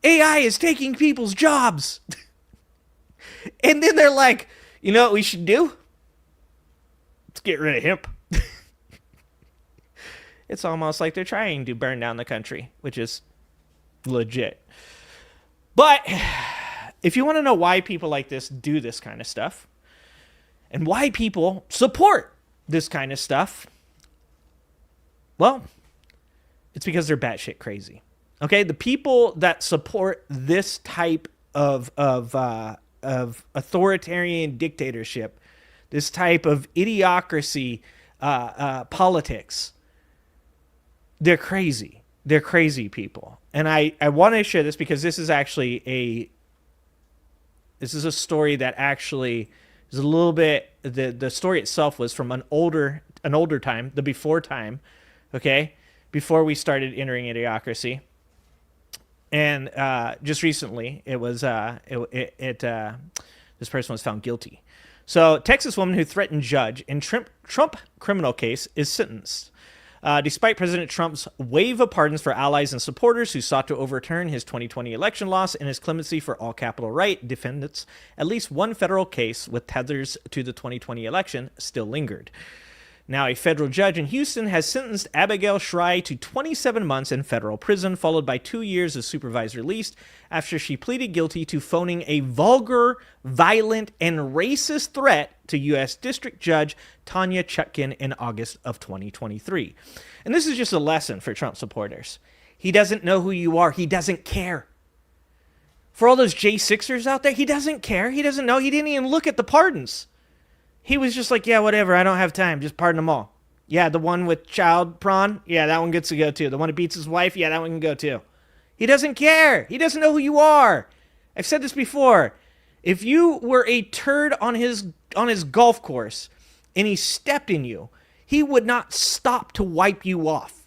AI is taking people's jobs. And then they're like, you know what we should do? Let's get rid of hemp. It's almost like they're trying to burn down the country, which is legit. But if you want to know why people like this do this kind of stuff, and why people support this kind of stuff, well, it's because they're batshit crazy. Okay, the people that support this type of authoritarian dictatorship, this type of idiocracy politics, they're crazy. They're crazy people. And I want to share this because this is actually a story that actually is a little bit, the story itself was from an older time, the before time, okay, before we started entering idiocracy. And just recently, it was this person was found guilty. So, Texas woman who threatened judge in Trump criminal case is sentenced. Despite President Trump's wave of pardons for allies and supporters who sought to overturn his 2020 election loss and his clemency for all Capitol right defendants, at least one federal case with tethers to the 2020 election still lingered. Now, a federal judge in Houston has sentenced Abigail Schrei to 27 months in federal prison, followed by 2 years of supervised release after she pleaded guilty to phoning a vulgar, violent, and racist threat to U.S. District Judge Tanya Chutkan in August of 2023. And this is just a lesson for Trump supporters. He doesn't know who you are. He doesn't care. For all those J6ers out there, he doesn't care. He doesn't know. He didn't even look at the pardons. He was just like, yeah, whatever. I don't have time. Just pardon them all. Yeah, the one with child prawn. Yeah, that one gets to go too. The one who beats his wife. Yeah, that one can go too. He doesn't care. He doesn't know who you are. I've said this before. If you were a turd on his golf course and he stepped in you, he would not stop to wipe you off.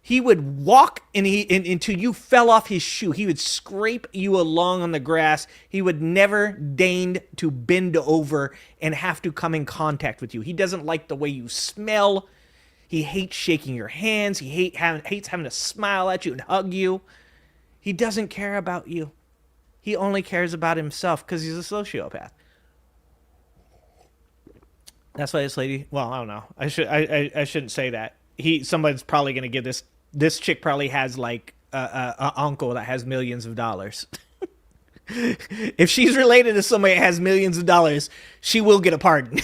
He would walk until you fell off his shoe. He would scrape you along on the grass. He would never deign to bend over and have to come in contact with you. He doesn't like the way you smell. He hates shaking your hands. He hates having to smile at you and hug you. He doesn't care about you. He only cares about himself because he's a sociopath. That's why this lady, well, I don't know. I shouldn't say that. Somebody's probably going to give this chick probably has like a uncle that has millions of dollars. If she's related to somebody that has millions of dollars, she will get a pardon.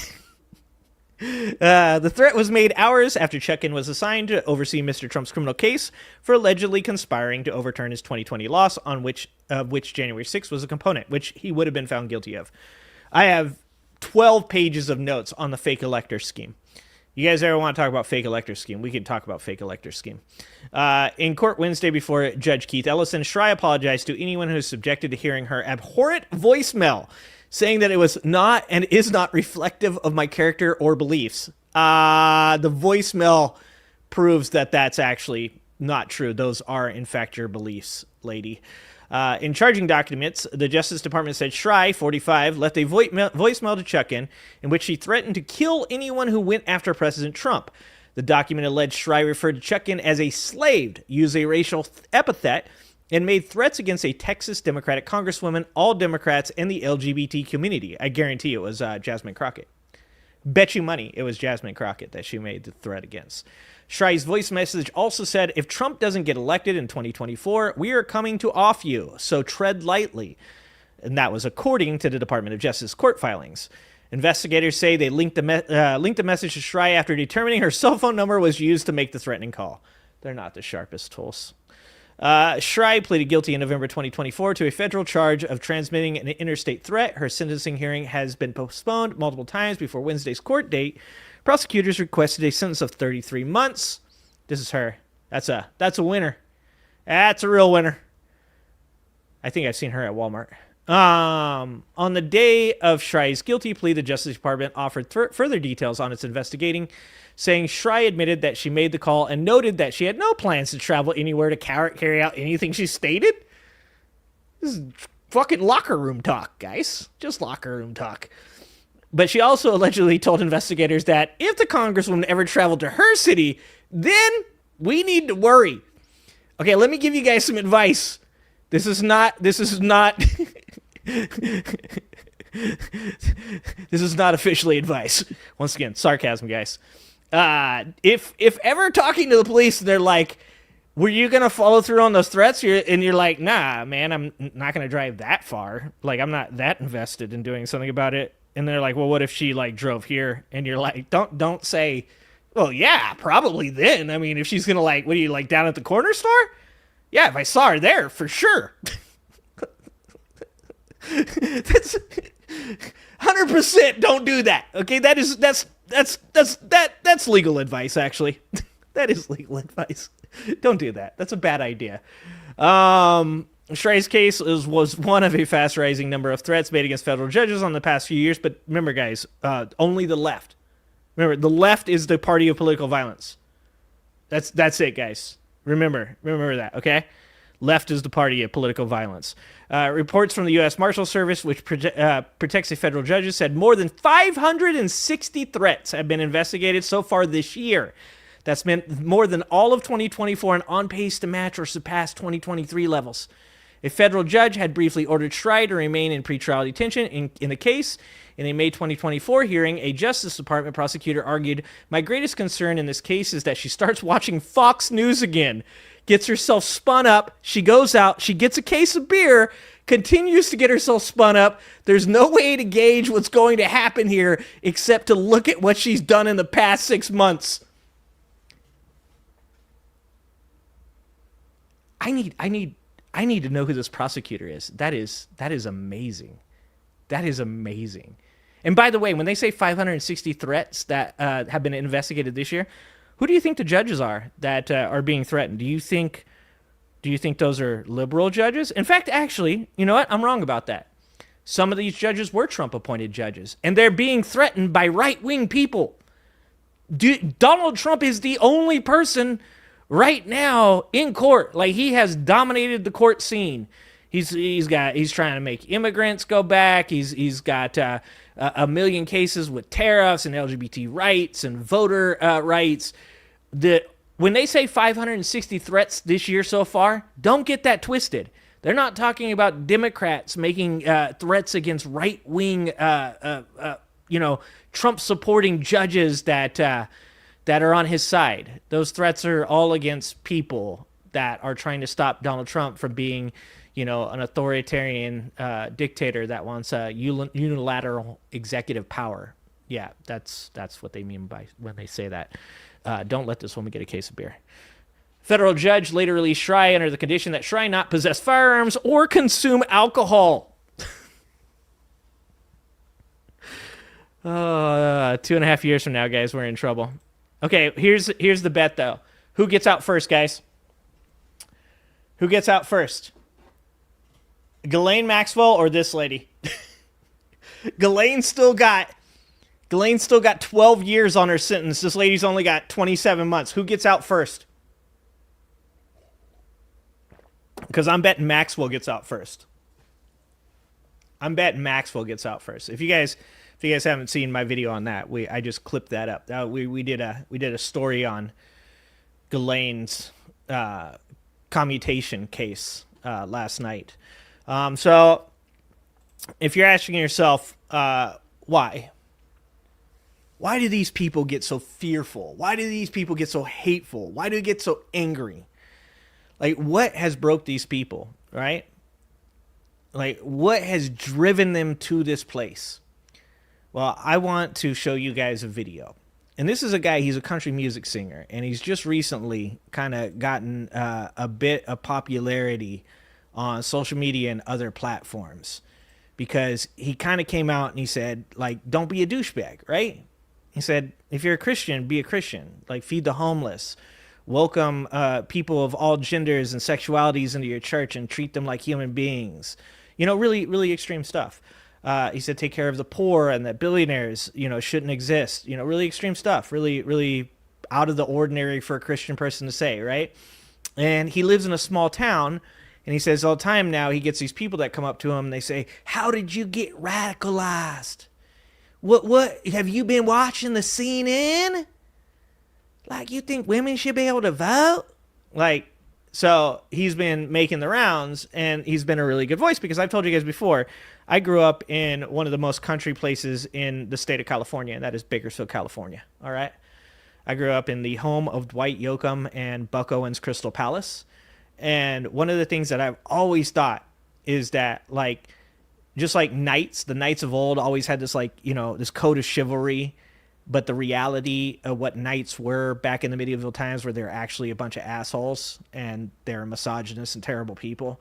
The threat was made hours after Chutkan was assigned to oversee Mr. Trump's criminal case for allegedly conspiring to overturn his 2020 loss, on which January 6th was a component, which he would have been found guilty of. I have 12 pages of notes on the fake elector scheme. You guys ever want to talk about fake elector scheme? We can talk about fake elector scheme. In court Wednesday before Judge Keith Ellison, Schrei apologized to anyone who is subjected to hearing her abhorrent voicemail, saying that it was not and is not reflective of my character or beliefs. The voicemail proves that that's actually not true. Those are, in fact, your beliefs, lady. In charging documents, the Justice Department said Schrei, 45, left a voicemail to Chutkan in which she threatened to kill anyone who went after President Trump. The document alleged Schrei referred to Chutkan as a slave, used a racial epithet, and made threats against a Texas Democratic congresswoman, all Democrats, and the LGBT community. I guarantee it was Jasmine Crockett. Bet you money it was Jasmine Crockett that she made the threat against. Schrei's voice message also said, if Trump doesn't get elected in 2024, we are coming to off you, so tread lightly. And that was according to the Department of Justice court filings. Investigators say they linked the message to Schrei after determining her cell phone number was used to make the threatening call. They're not the sharpest tools. Schrei pleaded guilty in November 2024 to a federal charge of transmitting an interstate threat. Her sentencing hearing has been postponed multiple times before Wednesday's court date. Prosecutors requested a sentence of 33 months. This is her. That's a winner. That's a real winner. I think I've seen her at Walmart. On the day of Schrei's guilty plea, the Justice Department offered further details on its investigating, saying Schrei admitted that she made the call and noted that she had no plans to travel anywhere to carry out anything she stated. This is fucking locker room talk, guys. Just locker room talk. But she also allegedly told investigators that if the congresswoman ever traveled to her city, then we need to worry. Okay, let me give you guys some advice. This is not this is not officially advice. Once again, sarcasm, guys. If ever talking to the police, they're like, were you going to follow through on those threats? You're like, nah, man, I'm not going to drive that far. Like, I'm not that invested in doing something about it. And they're like, well, what if she like drove here? And you're like, don't say, well, yeah, probably then. I mean, if she's going to like, what are you like down at the corner store? Yeah, if I saw her there, for sure. That's 100% don't do that. Okay, that's legal advice, actually. That is legal advice. Don't do that. That's a bad idea. Schrei's case was one of a fast-rising number of threats made against federal judges on the past few years, but remember, guys, only the left. Remember, the left is the party of political violence. That's it, guys. Remember that, okay? Left is the party of political violence. Reports from the U.S. Marshal Service, which protects the federal judges, said more than 560 threats have been investigated so far this year. That's meant more than all of 2024 and on pace to match or surpass 2023 levels. A federal judge had briefly ordered Schrei to remain in pretrial detention in the case. In a May 2024 hearing, a Justice Department prosecutor argued, "My greatest concern in this case is that she starts watching Fox News again, gets herself spun up, she goes out, she gets a case of beer, continues to get herself spun up. There's no way to gauge what's going to happen here except to look at what she's done in the past 6 months." I need to know who this prosecutor is. That is amazing. That is amazing. And by the way, when they say 560 threats that have been investigated this year, who do you think the judges are that are being threatened? Do you think those are liberal judges? In fact, actually, you know what? I'm wrong about that. Some of these judges were Trump-appointed judges, and they're being threatened by right-wing people. Donald Trump is the only person right now in court. Like, he has dominated the court scene. He's trying to make immigrants go back. He's got a million cases with tariffs and LGBT rights and voter rights. When they say 560 threats this year so far, don't get that twisted. They're not talking about Democrats making threats against right-wing, Trump-supporting judges that are on his side. Those threats are all against people that are trying to stop Donald Trump from being, an authoritarian dictator that wants a unilateral executive power. Yeah, that's what they mean by when they say that. Don't let this woman get a case of beer. Federal judge later released Schrei under the condition that Schrei not possess firearms or consume alcohol. 2.5 years from now, guys, we're in trouble. Okay, here's the bet, though. Who gets out first, guys? Who gets out first? Ghislaine Maxwell or this lady? Ghislaine's still got 12 years on her sentence. This lady's only got 27 months. Who gets out first? Because I'm betting Maxwell gets out first. If you guys haven't seen my video on that, I just clipped that up. We did a story on Ghislaine's commutation case last night. So if you're asking yourself why do these people get so fearful? Why do these people get so hateful? Why do they get so angry? Like, what has broke these people, right? Like, what has driven them to this place? Well, I want to show you guys a video. And this is a guy, he's a country music singer, and he's just recently kind of gotten a bit of popularity on social media and other platforms because he kind of came out and he said, like, don't be a douchebag, right? He said, if you're a Christian, be a Christian. Like, feed the homeless. Welcome people of all genders and sexualities into your church and treat them like human beings. Really, really extreme stuff. He said, take care of the poor and that billionaires, shouldn't exist. Really extreme stuff. Really, really out of the ordinary for a Christian person to say, right? And he lives in a small town, and he says all the time now he gets these people that come up to him and they say, how did you get radicalized? What have you been watching the CNN? Like, you think women should be able to vote? Like, so he's been making the rounds, and he's been a really good voice because I've told you guys before, I grew up in one of the most country places in the state of California, and that is Bakersfield, California. All right. I grew up in the home of Dwight Yoakam and Buck Owens' Crystal Palace. And one of the things that I've always thought is that, like, just like knights, the knights of old always had this, like, this code of chivalry. But the reality of what knights were back in the medieval times where they're actually a bunch of assholes and they're misogynist and terrible people.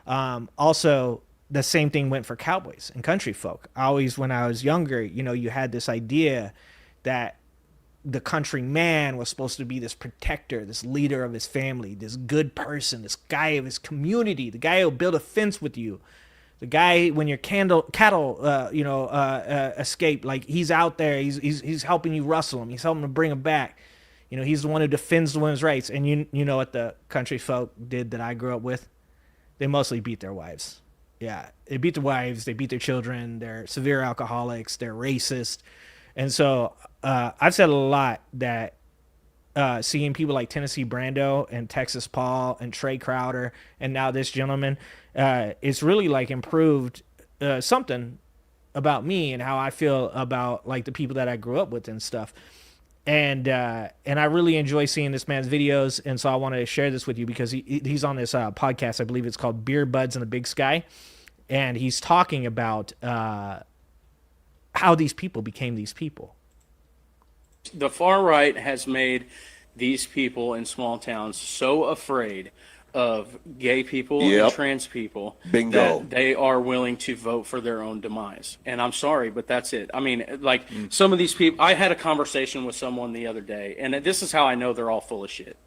Also, the same thing went for cowboys and country folk. Always, when I was younger, you had this idea that the country man was supposed to be this protector, this leader of his family, this good person, this guy of his community, the guy who'll build a fence with you. The guy, when your cattle, escape, like, he's out there, he's helping you rustle them, he's helping to bring them back. He's the one who defends the women's rights. And you know what the country folk did that I grew up with? They mostly beat their wives. Yeah, they beat their wives, they beat their children, they're severe alcoholics, they're racist. And so I've said a lot that seeing people like Tennessee Brando and Texas Paul and Trey Crowder and now this gentleman, it's really like improved something about me and how I feel about like the people that I grew up with and stuff. And I really enjoy seeing this man's videos, and so I want to share this with you because he's on this podcast. I believe it's called Beer Buds in the Big Sky, and he's talking about how these people became these people. The far right has made these people in small towns so afraid of gay people and trans people that they are willing to vote for their own demise. And I'm sorry, but that's it. I mean, like some of these people, I had a conversation with someone the other day, and this is how I know they're all full of shit.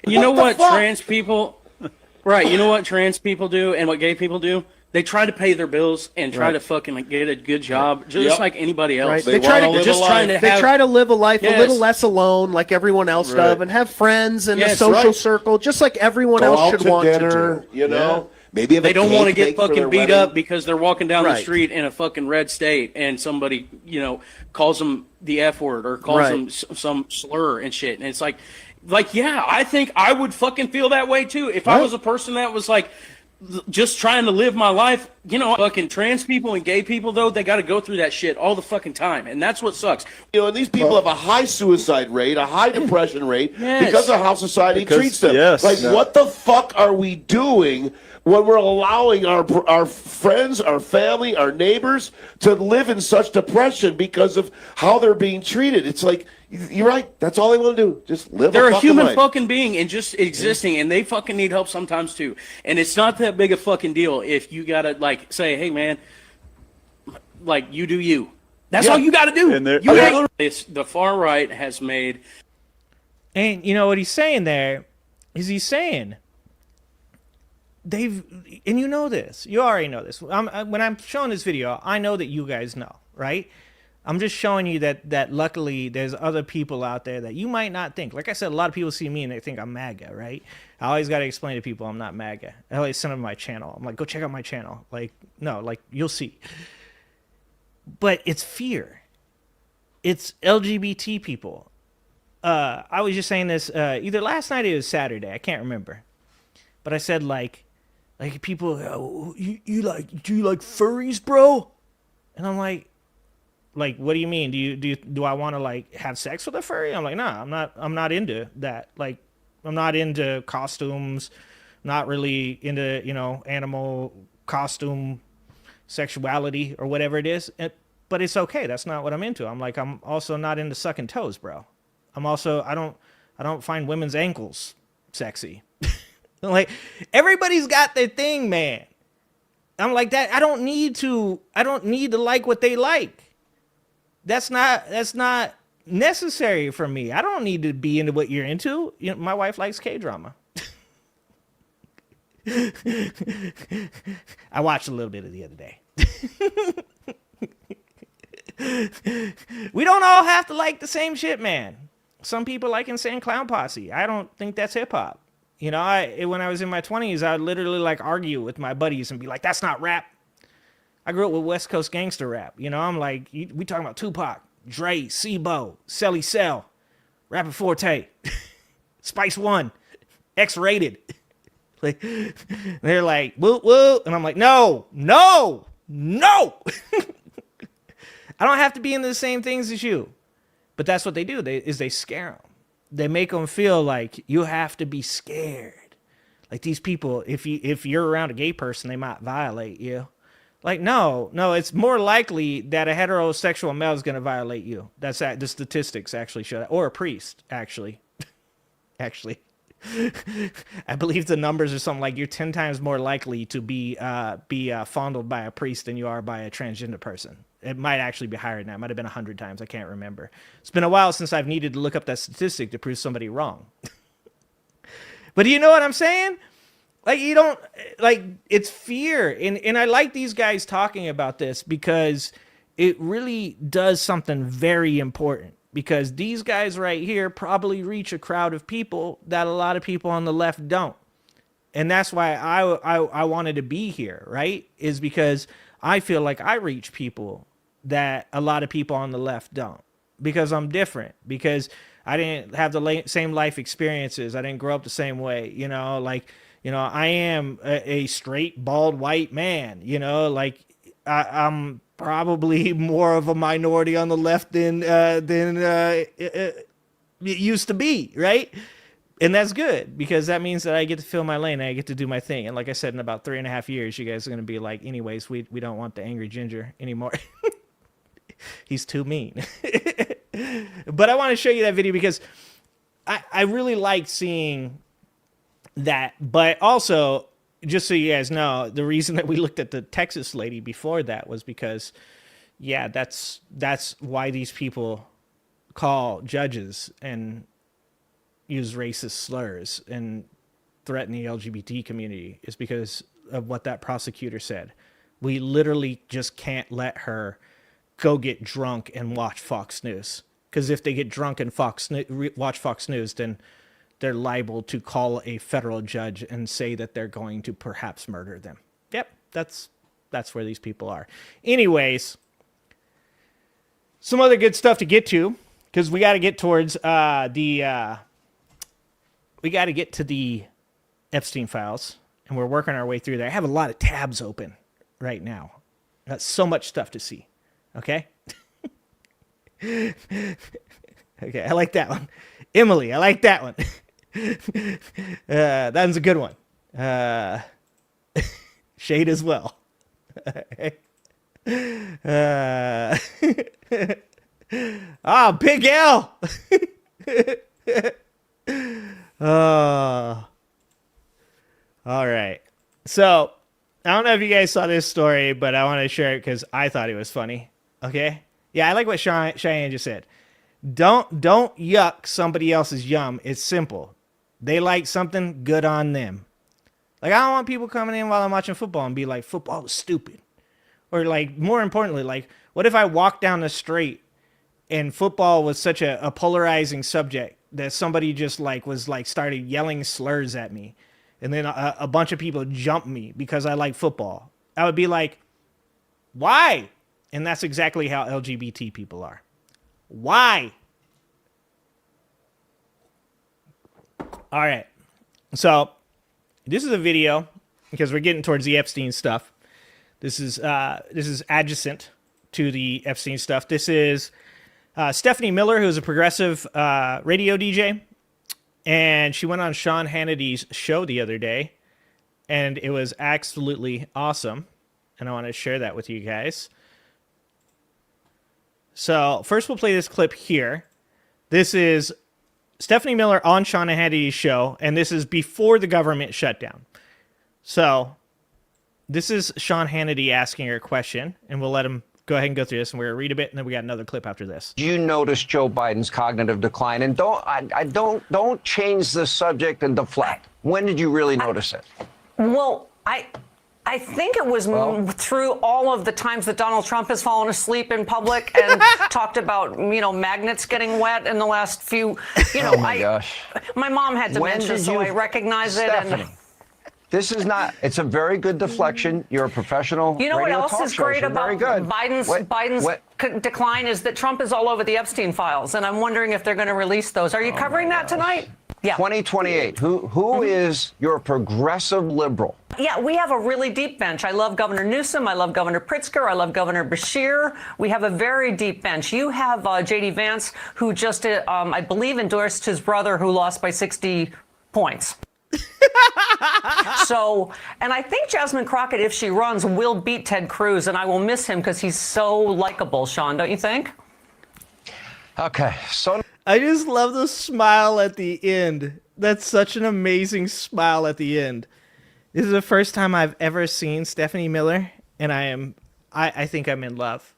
You know what trans people, right, you know what trans people do and what gay people do? They try to pay their bills and try to fucking get a good job, just like anybody else. Right. They try to live a life a little less alone, like everyone else does, and have friends and a social circle, just like everyone else should want to do. You know, maybe if they don't want to get fucking beat up because they're walking down the street in a fucking red state and somebody, you know, calls them the F word or calls them some slur and shit. And it's like, yeah, I think I would fucking feel that way too if I was a person that was like, just trying to live my life. You know, fucking trans people and gay people, though, they got to go through that shit all the fucking time, and that's what sucks. You know, and these people have a high suicide rate, a high depression rate because of how society treats them. What the fuck are we doing when we're allowing our friends, our family, our neighbors to live in such depression because of how they're being treated? It's like, you're right. That's all they want to do. Just live. They're a human life. fucking being and just existing, and they fucking need help sometimes too. And it's not that big a fucking deal if you gotta like say, "Hey, man, like you do you." That's all you gotta do. The far right has made. And you know what he's saying there is he's saying they've, and you know this, you already know this. When I'm showing this video, I know that you guys know, right? I'm just showing you that luckily there's other people out there that you might not think. Like I said, a lot of people see me and they think I'm MAGA, right? I always got to explain to people I'm not MAGA. I always send them my channel. I'm like, go check out my channel. Like, no, like you'll see. But it's fear. It's LGBT people. I was just saying this either last night or it was Saturday. I can't remember. But I said like people, do you like furries, bro? And I'm like, what do you mean? Do I want to like have sex with a furry? I'm like, nah, I'm not into that. Like, I'm not into costumes, not really into, you know, animal costume sexuality or whatever it is. But it's okay. That's not what I'm into. I'm like, I'm also not into sucking toes, bro. I'm also, I don't find women's ankles sexy. Like, everybody's got their thing, man. I'm like that. I don't need to like what they like. That's not necessary for me. I don't need to be into what you're into. You know, my wife likes K-drama. I watched a little bit of the other day. We don't all have to like the same shit, man. Some people like Insane Clown Posse. I don't think that's hip hop. You know, when I was in my 20s, I would literally like argue with my buddies and be like, that's not rap. I grew up with West Coast gangster rap. You know, I'm like, we talking about Tupac, Dre, Sebo, Celly Cell, Rapid Forte, Spice One, X-Rated. Like, they're like, woo. And I'm like, no. I don't have to be into the same things as you. But that's what they do. They scare them. They make them feel like you have to be scared. Like these people, if you're around a gay person, they might violate you. Like, no, it's more likely that a heterosexual male is going to violate you. That's the statistics actually show that. Or a priest, actually. Actually. I believe the numbers are something like you're 10 times more likely to be fondled by a priest than you are by a transgender person. It might actually be higher than that. It might have been 100 times. I can't remember. It's been a while since I've needed to look up that statistic to prove somebody wrong. But do you know what I'm saying? Like, you don't, like, it's fear. And I like these guys talking about this because it really does something very important. Because these guys right here probably reach a crowd of people that a lot of people on the left don't. And that's why I wanted to be here, right? Is because I feel like I reach people that a lot of people on the left don't. Because I'm different. Because I didn't have the same life experiences. I didn't grow up the same way. You know, like, you know, I am a straight, bald, white man. You know, like I'm probably more of a minority on the left than it used to be, right? And that's good, because that means that I get to fill my lane and I get to do my thing. And like I said, in about 3.5 years, you guys are going to be like, anyways, we don't want the angry ginger anymore. He's too mean. But I want to show you that video because I really like seeing that. But also, just so you guys know, the reason that we looked at the Texas lady before that was because, yeah, that's why these people call judges and use racist slurs and threaten the LGBT community, is because of what that prosecutor said. We literally just can't let her go get drunk and watch Fox News. Because if they get drunk and watch Fox News, then they're liable to call a federal judge and say that they're going to perhaps murder them. Yep, that's where these people are. Anyways, some other good stuff to get to, because we got to get towards we got to get to the Epstein files, and we're working our way through there. I have a lot of tabs open right now. Got so much stuff to see. Okay? Okay, I like that one. Emily, I like that one. That one's a good one. Shade as well. Big L. All right. So, I don't know if you guys saw this story, but I want to share it because I thought it was funny. Okay? Yeah, I like what Cheyenne just said. Don't yuck somebody else's yum. It's simple. They like something, good on them. Like, I don't want people coming in while I'm watching football and be like, football is stupid. Or, like, more importantly, like, what if I walk down the street and football was such a polarizing subject that somebody just, like, was, like, started yelling slurs at me, and then a bunch of people jump me because I like football? I would be like, why? And that's exactly how LGBT people are. Why? All right. So this is a video because we're getting towards the Epstein stuff. This is adjacent to the Epstein stuff. This is Stephanie Miller, who's a progressive radio DJ, and she went on Sean Hannity's show the other day, and it was absolutely awesome. And I want to share that with you guys. So first we'll play this clip here. This is Stephanie Miller on Sean Hannity's show, and this is before the government shutdown. So this is Sean Hannity asking her a question, and we'll let him go ahead and go through this, and we're going to read a bit, and then we got another clip after this. You notice Joe Biden's cognitive decline, and don't change the subject and deflect. When did you really notice it? Well, I think it was through all of the times that Donald Trump has fallen asleep in public and talked about, magnets getting wet in the last few, oh my gosh. My mom had dementia, so I recognize Stephanie, it. This is not, it's a very good deflection. You're a professional. You know what else is great about Biden's decline is that Trump is all over the Epstein files, and I'm wondering if they're going to release those. Are you covering that tonight? Yeah. 2028. Who is your progressive liberal? Yeah, we have a really deep bench. I love Governor Newsom. I love Governor Pritzker. I love Governor Beshear. We have a very deep bench. You have J.D. Vance, who just, I believe, endorsed his brother who lost by 60 points. So, and I think Jasmine Crockett, if she runs, will beat Ted Cruz, and I will miss him because he's so likable, Sean, don't you think? Okay, so I just love the smile at the end. That's such an amazing smile at the end. This is the first time I've ever seen Stephanie Miller, and I think I'm in love.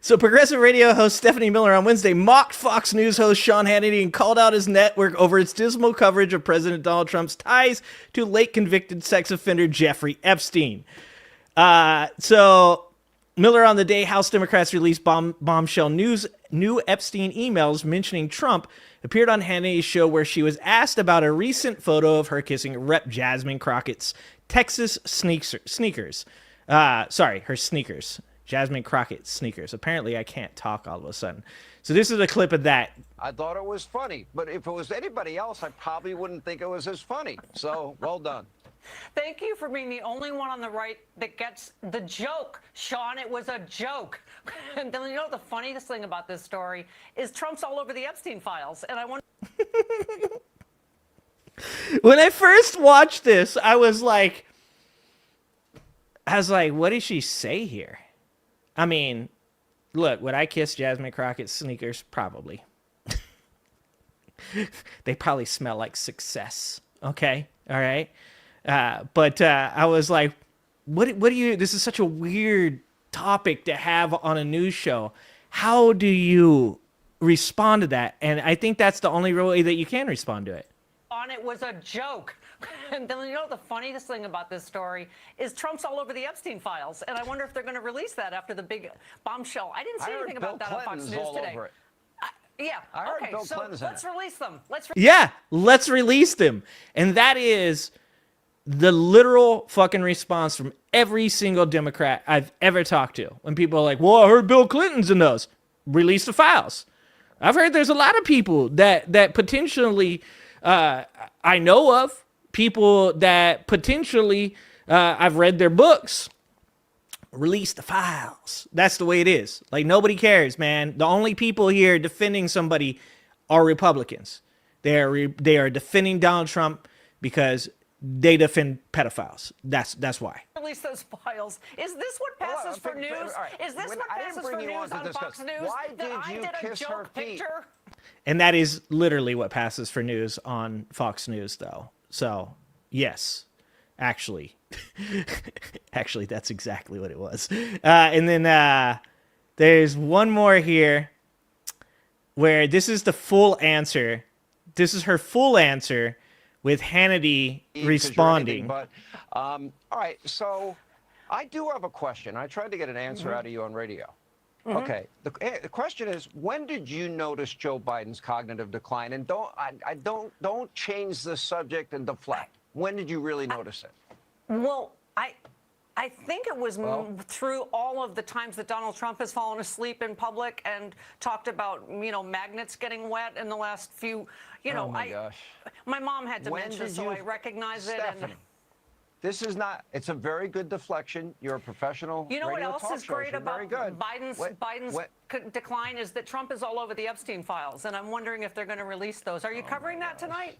So progressive radio host Stephanie Miller on Wednesday mocked Fox News host Sean Hannity and called out his network over its dismal coverage of President Donald Trump's ties to late convicted sex offender Jeffrey Epstein. So Miller on the day House Democrats released bombshell new Epstein emails mentioning Trump appeared on Hannity's show, where she was asked about a recent photo of her kissing Rep. Jasmine Crockett's Texas sneakers. Her sneakers. Jasmine Crockett sneakers. Apparently, I can't talk all of a sudden. So this is a clip of that. I thought it was funny, but if it was anybody else, I probably wouldn't think it was as funny. So, well done. Thank you for being the only one on the right that gets the joke, Sean. It was a joke. And then you know the funniest thing about this story is Trump's all over the Epstein files, and I wonder. When I first watched this, I was like, what did she say here? I mean, look, would I kiss Jasmine Crockett's sneakers? Probably. They probably smell like success. Okay, all right. But I was like, what do you? This is such a weird topic to have on a news show. How do you respond to that? And I think that's the only way that you can respond to it. On it was a joke. And then you know the funniest thing about this story is Trump's all over the Epstein files, and I wonder if they're going to release that after the big bombshell. I didn't see anything about that on Fox News today. Yeah. Okay. So let's release them. Let's release them. And that is the literal fucking response from every single Democrat I've ever talked to. When people are like, well, I heard Bill Clinton's in those. Release the files. I've heard there's a lot of people that potentially I know of, people that potentially I've read their books. Release the files. That's the way it is. Like, nobody cares, man. The only people here defending somebody are Republicans. They are defending Donald Trump because they defend pedophiles. That's why. Release those files. Is this what passes for news? Is this what passes for news on Fox News? Why did you kiss her feet? And that is literally what passes for news on Fox News, though. So, yes, actually, that's exactly what it was. And then there's one more here where this is the full answer. This is her full answer with Hannity responding. But all right, so I do have a question. I tried to get an answer out of you on radio. Okay, the question is, when did you notice Joe Biden's cognitive decline? And don't change the subject and deflect. When did you really notice it? Well, I think it was through all of the times that Donald Trump has fallen asleep in public and talked about, magnets getting wet in the last few, oh my gosh. My mom had dementia, so I recognize it. Stephanie, this is not, it's a very good deflection. You're a professional. You know what radio else talk is shows. great You're about very good. Biden's decline is that Trump is all over the Epstein files, and I'm wondering if they're going to release those. Are you covering that tonight?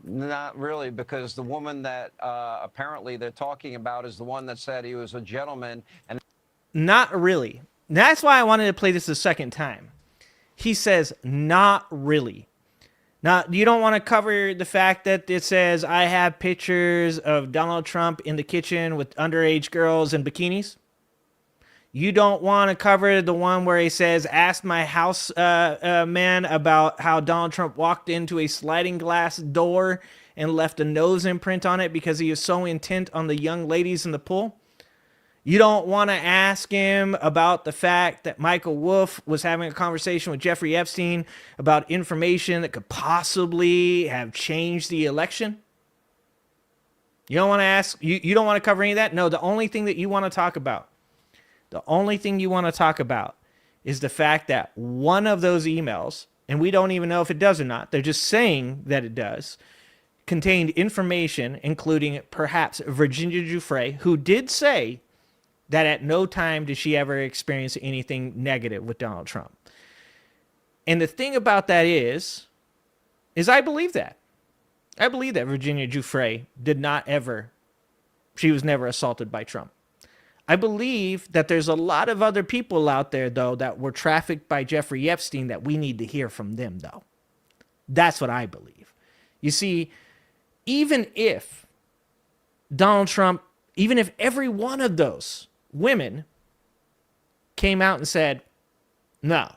Not really, because the woman that apparently they're talking about is the one that said he was a gentleman. And not really. That's why I wanted to play this a second time. He says, not really. Now, you don't want to cover the fact that it says, I have pictures of Donald Trump in the kitchen with underage girls in bikinis? You don't want to cover the one where he says, ask my house man about how Donald Trump walked into a sliding glass door and left a nose imprint on it because he was so intent on the young ladies in the pool? You don't want to ask him about the fact that Michael Wolff was having a conversation with Jeffrey Epstein about information that could possibly have changed the election? You don't want to ask, you don't want to cover any of that? No, the only thing that you want to talk about, is the fact that one of those emails, and we don't even know if it does or not, they're just saying that it does, contained information, including perhaps Virginia Giuffre, who did say that at no time did she ever experience anything negative with Donald Trump. And the thing about that is I believe that. I believe that Virginia Giuffre she was never assaulted by Trump. I believe that there's a lot of other people out there, though, that were trafficked by Jeffrey Epstein that we need to hear from them, though. That's what I believe. You see, even if Donald Trump, even if every one of those women came out and said, no,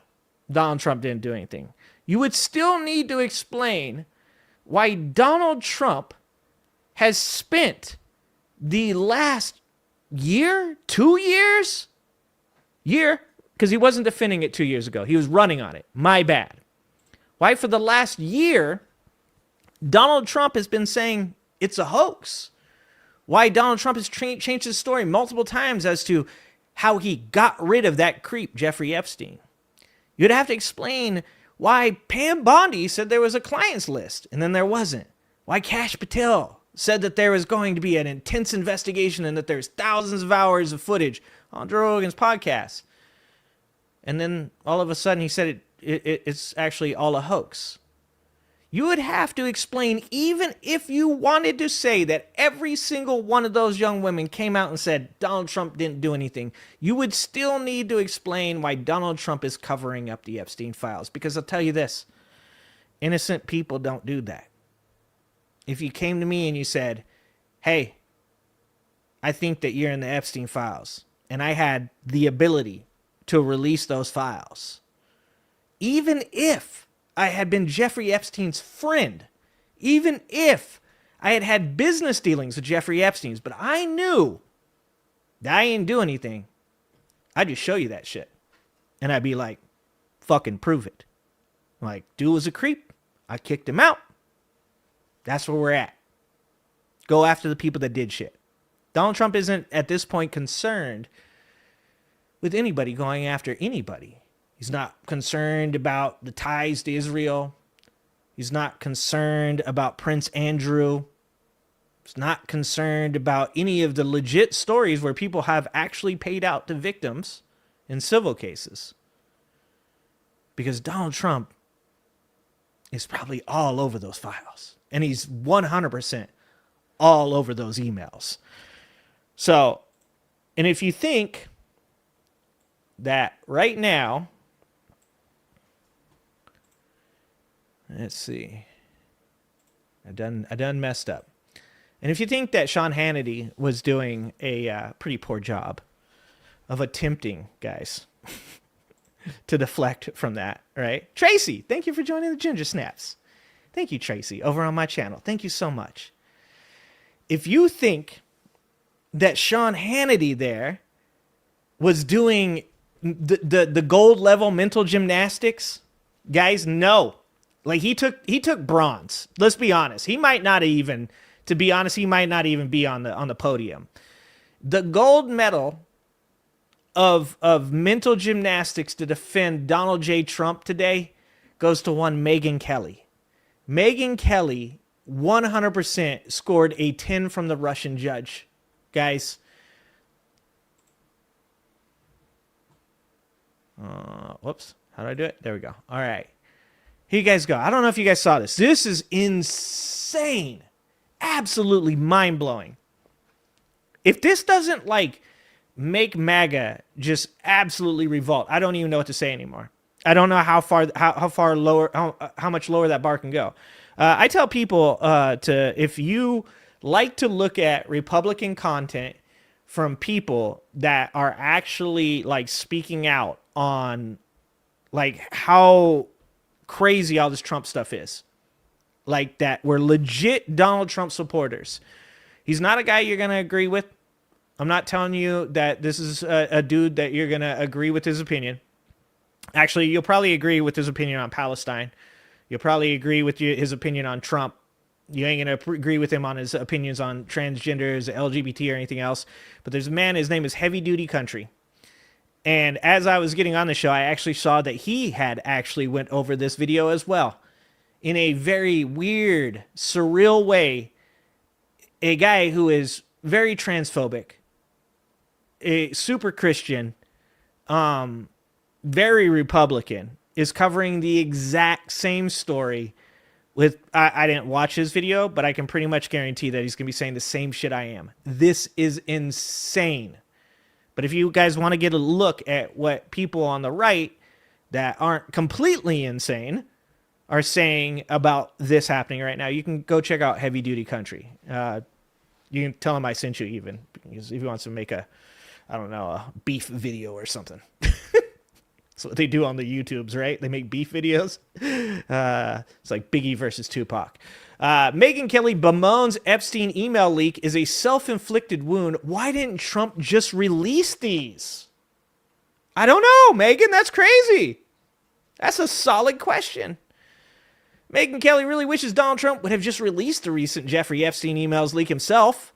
Donald Trump didn't do anything, you would still need to explain why Donald Trump has spent the last year, 2 years, because he wasn't defending it 2 years ago. He was running on it. My bad. Why for the last year, Donald Trump has been saying it's a hoax. Why Donald Trump has changed his story multiple times as to how he got rid of that creep, Jeffrey Epstein. You'd have to explain why Pam Bondi said there was a clients list and then there wasn't. Why Kash Patel said that there was going to be an intense investigation and that there's thousands of hours of footage on Joe Rogan's podcast. And then all of a sudden he said it's actually all a hoax. You would have to explain, even if you wanted to say that every single one of those young women came out and said Donald Trump didn't do anything, you would still need to explain why Donald Trump is covering up the Epstein files. Because I'll tell you this, innocent people don't do that. If you came to me and you said, hey, I think that you're in the Epstein files, and I had the ability to release those files, even if I had been Jeffrey Epstein's friend, even if I had had business dealings with Jeffrey Epstein's, but I knew that I didn't do anything, I'd just show you that shit. And I'd be like, fucking prove it. Like, dude was a creep. I kicked him out. That's where we're at. Go after the people that did shit. Donald Trump isn't at this point concerned with anybody going after anybody. He's not concerned about the ties to Israel. He's not concerned about Prince Andrew. He's not concerned about any of the legit stories where people have actually paid out to victims in civil cases. Because Donald Trump is probably all over those files. And he's 100% all over those emails. So, and if you think that right now, let's see, I done messed up. And if you think that Sean Hannity was doing a pretty poor job of attempting, guys, to deflect from that, right? Tracy, thank you for joining the Ginger Snaps. Thank you, Tracy, over on my channel. Thank you so much. If you think that Sean Hannity there was doing the gold level mental gymnastics, guys, no. Like he took bronze. Let's be honest. He might not even, to be honest, he might not even be on the podium. The gold medal of mental gymnastics to defend Donald J. Trump today goes to one Megyn Kelly. Megyn Kelly 100% scored a 10 from the Russian judge. Guys, whoops. How do I do it? There we go. All right. Here you guys go. I don't know if you guys saw this. This is insane. Absolutely mind-blowing. If this doesn't, like, make MAGA just absolutely revolt, I don't even know what to say anymore. I don't know how far lower, how much lower that bar can go. I tell people if you like to look at Republican content from people that are actually like speaking out on like how crazy all this Trump stuff is, like that we're legit Donald Trump supporters. He's not a guy you're going to agree with. I'm not telling you that this is a dude that you're going to agree with his opinion. Actually, you'll probably agree with his opinion on Palestine. You'll probably agree with his opinion on Trump. You ain't going to agree with him on his opinions on transgenders, LGBT, or anything else. But there's a man, his name is Heavy Duty Country. And as I was getting on the show, I actually saw that he had actually went over this video as well. In a very weird, surreal way, a guy who is very transphobic, a super Christian, very Republican, is covering the exact same story with, I didn't watch his video, but I can pretty much guarantee that he's going to be saying the same shit I am. This is insane. But if you guys want to get a look at what people on the right that aren't completely insane are saying about this happening right now, you can go check out Heavy Duty Country. You can tell him I sent you even, because if he wants to make a, I don't know, a beef video or something. That's what they do on the YouTubes, right? They make beef videos. It's like Biggie versus Tupac. Megyn Kelly bemoans Epstein email leak is a self-inflicted wound. Why didn't Trump just release these? I don't know, Megyn. That's crazy. That's a solid question. Megyn Kelly really wishes Donald Trump would have just released the recent Jeffrey Epstein emails leak himself.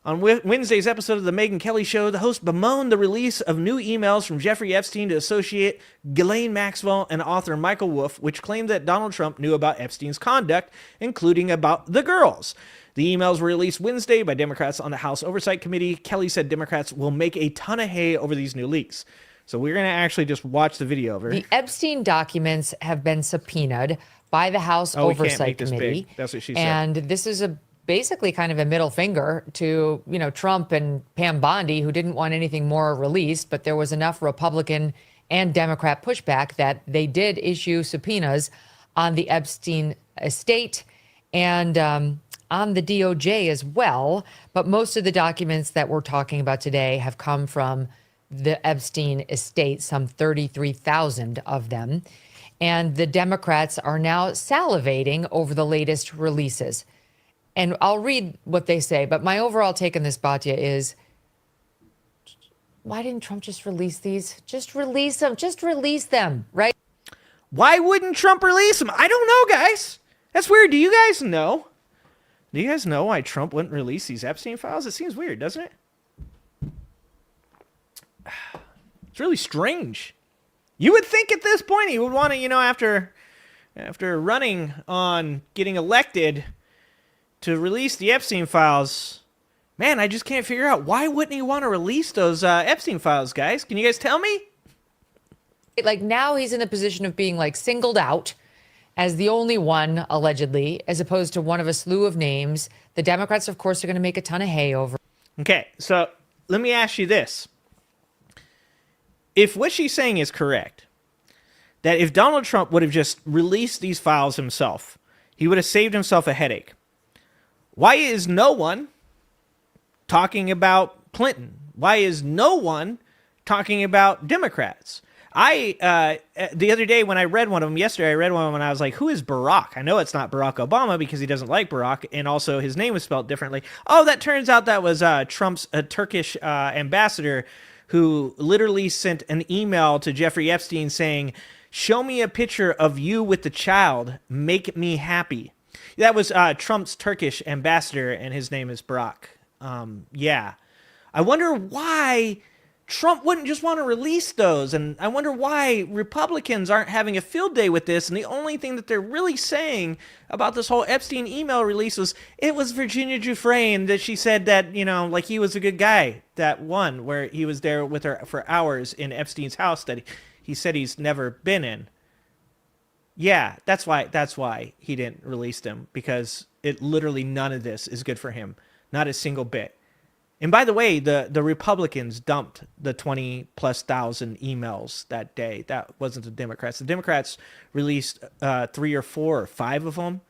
On Wednesday's episode of The Megyn Kelly Show, the host bemoaned the release of new emails from Jeffrey Epstein to associate Ghislaine Maxwell and author Michael Wolff, which claimed that Donald Trump knew about Epstein's conduct, including about the girls. The emails were released Wednesday by Democrats on the House Oversight Committee. Kelly said Democrats will make a ton of hay over these new leaks. So we're going to actually just watch the video of her. The Epstein documents have been subpoenaed by the House Oversight Committee. That's what she said. And this is basically kind of a middle finger to, Trump and Pam Bondi, who didn't want anything more released, but there was enough Republican and Democrat pushback that they did issue subpoenas on the Epstein estate and on the DOJ as well. But most of the documents that we're talking about today have come from the Epstein estate, some 33,000 of them. And the Democrats are now salivating over the latest releases. And I'll read what they say, but my overall take on this, Batya, is why didn't Trump just release these? Just release them. Just release them, right? Why wouldn't Trump release them? I don't know, guys. That's weird. Do you guys know? Do you guys know why Trump wouldn't release these Epstein files? It seems weird, doesn't it? It's really strange. You would think at this point he would want to, after running on getting elected, to release the Epstein files. Man, I just can't figure out, why wouldn't he want to release those Epstein files, guys? Can you guys tell me? Like, now he's in the position of being singled out as the only one, allegedly, as opposed to one of a slew of names. The Democrats, of course, are going to make a ton of hay over. Okay, so let me ask you this. If what she's saying is correct, that if Donald Trump would have just released these files himself, he would have saved himself a headache. Why is no one talking about Clinton? Why is no one talking about Democrats? The other day when I read one of them, yesterday I read one of them and I was like, who is Barack? I know it's not Barack Obama because he doesn't like Barack, and also his name was spelled differently. Oh, that turns out that was Trump's Turkish ambassador who literally sent an email to Jeffrey Epstein saying, show me a picture of you with the child, make me happy. That was Trump's Turkish ambassador, and his name is Barack. Yeah. I wonder why Trump wouldn't just want to release those, and I wonder why Republicans aren't having a field day with this, and the only thing that they're really saying about this whole Epstein email release was, it was Virginia Giuffre, that she said that, he was a good guy, that one, where he was there with her for hours in Epstein's house that he said he's never been in. Yeah, that's why he didn't release them, because literally none of this is good for him. Not a single bit. And by the way, the Republicans dumped the 20,000+ emails that day. That wasn't the Democrats. The Democrats released 3 or 4 or 5 of them.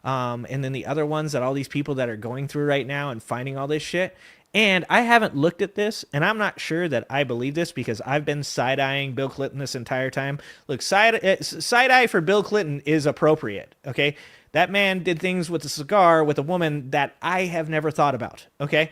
And then the other ones that all these people that are going through right now and finding all this shit. And I haven't looked at this, and I'm not sure that I believe this because I've been side-eyeing Bill Clinton this entire time. Look, side-eye for Bill Clinton is appropriate, okay? That man did things with a cigar with a woman that I have never thought about, okay?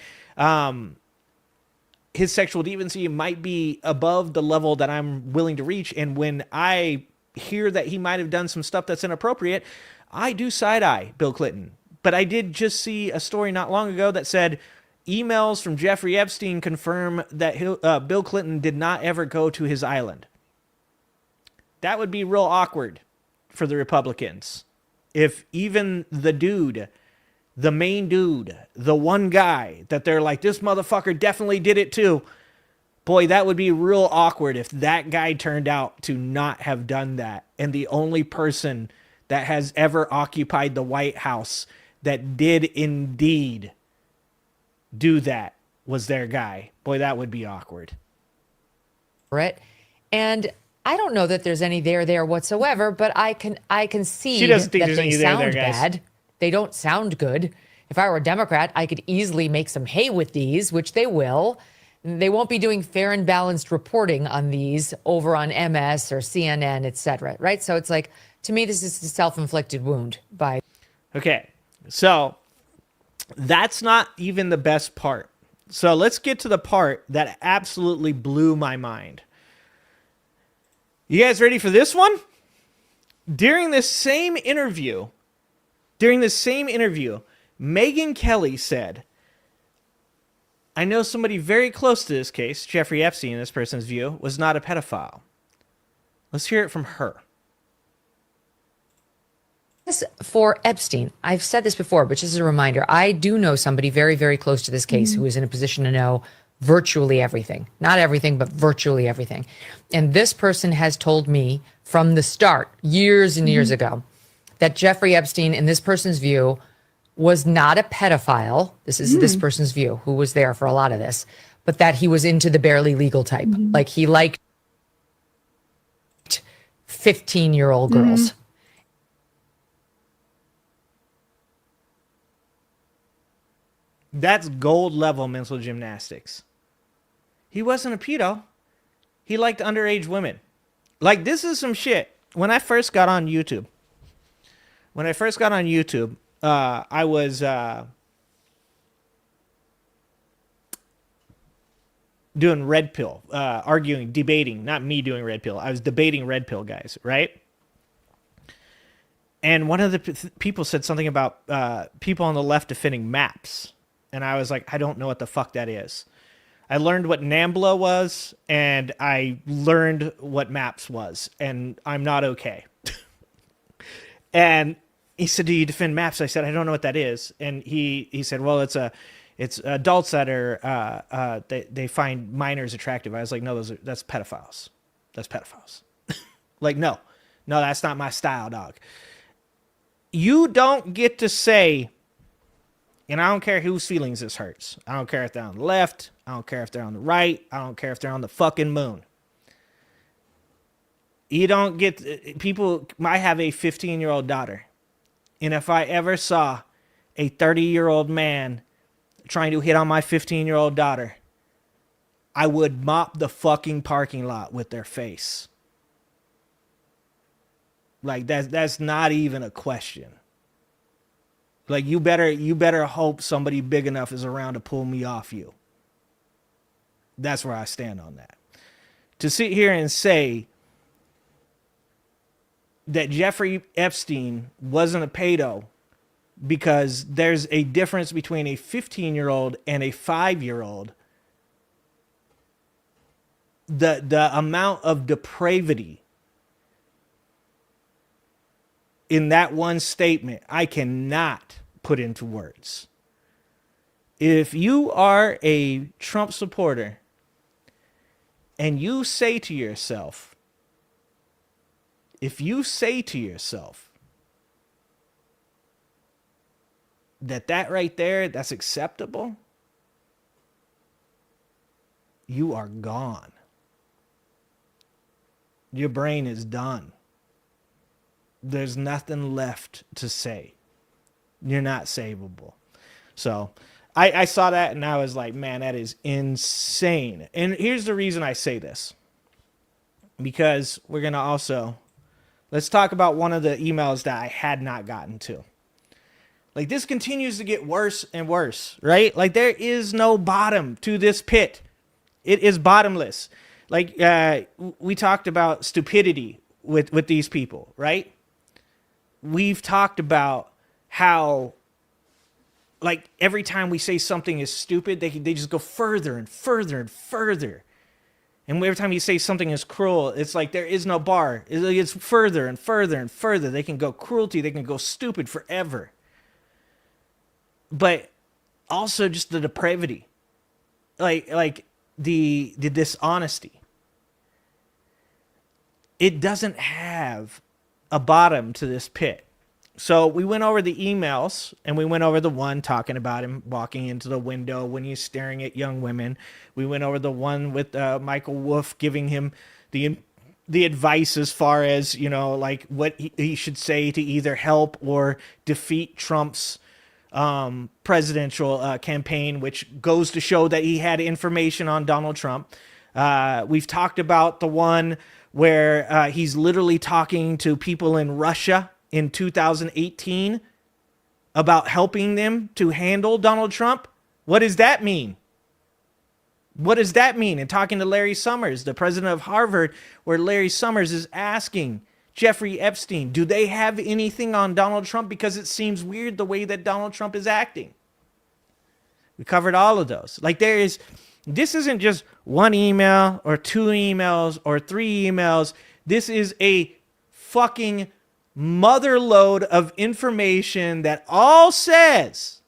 His sexual deviancy might be above the level that I'm willing to reach, and when I hear that he might have done some stuff that's inappropriate, I do side-eye Bill Clinton. But I did just see a story not long ago that said emails from Jeffrey Epstein confirm that Bill Clinton did not ever go to his island. That would be real awkward for the Republicans. If even the dude, the main dude, the one guy that they're like, this motherfucker definitely did it too. Boy, that would be real awkward if that guy turned out to not have done that. And the only person that has ever occupied the White House that did indeed do that was their guy. Boy, that would be awkward. Right. And I don't know that there's any there whatsoever, but I can see She doesn't think that there's they any sound there, guys. bad. They don't sound good. If I were a Democrat, I could easily make some hay with these, which they will. They won't be doing fair and balanced reporting on these over on MS or CNN, et cetera, right? So it's like, to me, this is a self-inflicted wound by... Okay, so that's not even the best part. So let's get to the part that absolutely blew my mind. You guys ready for this one? During this same interview, Megyn Kelly said I know somebody very close to this case, Jeffrey Epstein, in this person's view, was not a pedophile. Let's hear it from her. For Epstein, I've said this before, but just as a reminder, I do know somebody very, very close to this case who is in a position to know virtually everything. Not everything, but virtually everything. And this person has told me from the start, years and years ago, that Jeffrey Epstein, in this person's view, was not a pedophile. This is this person's view, who was there for a lot of this, but that he was into the barely legal type. Like he liked 15-year-old girls. That's gold level mental gymnastics. He wasn't a pedo. He liked underage women. Like, this is some shit. When I first got on YouTube, I was doing red pill, arguing, debating, not me doing red pill. I was debating red pill guys, right? And one of the people said something about people on the left defending maps. And I was like, I don't know what the fuck that is. I learned what NAMBLA was, and I learned what maps was, and I'm not okay. And he said, do you defend maps? I said, I don't know what that is. And he said, well, it's adults that are they find minors attractive. I was like, no, that's pedophiles. That's pedophiles. Like, no, that's not my style, dog. You don't get to say, and I don't care whose feelings this hurts. I don't care if they're on the left. I don't care if they're on the right. I don't care if they're on the fucking moon. You don't get, people, I have a 15-year-old daughter. And if I ever saw a 30-year-old man trying to hit on my 15-year-old daughter, I would mop the fucking parking lot with their face. Like, that's not even a question. Like, you better hope somebody big enough is around to pull me off you. That's where I stand on that. To sit here and say that Jeffrey Epstein wasn't a pedo because there's a difference between a 15-year-old and a 5-year-old, the amount of depravity in that one statement, I cannot put into words. If you are a Trump supporter and you say to yourself, that right there, that's acceptable, you are gone. Your brain is done. There's nothing left to say. You're not savable. So I saw that and I was like, man, that is insane. And here's the reason I say this. Because we're going to also, let's talk about one of the emails that I had not gotten to. Like, this continues to get worse and worse, right? Like, there is no bottom to this pit. It is bottomless. Like, we talked about stupidity with these people, right? We've talked about how, like, every time we say something is stupid, they just go further and further and further. And every time you say something is cruel, it's like there is no bar. It's further and further and further. They can go cruelty. They can go stupid forever. But also just the depravity. Like the dishonesty. It doesn't have a bottom to this pit. So we went over the emails, and we went over the one talking about him walking into the window when he's staring at young women. We went over the one with Michael Wolff giving him the advice as far as, you know, like what he should say to either help or defeat Trump's presidential campaign, which goes to show that he had information on Donald Trump. We've talked about the one where he's literally talking to people in Russia in 2018 about helping them to handle Donald Trump. What does that mean? What does that mean? And talking to Larry Summers, the president of Harvard, where Larry Summers is asking Jeffrey Epstein, do they have anything on Donald Trump? Because it seems weird the way that Donald Trump is acting. We covered all of those. Like this isn't just one email or two emails or three emails. This is a fucking motherload of information that all says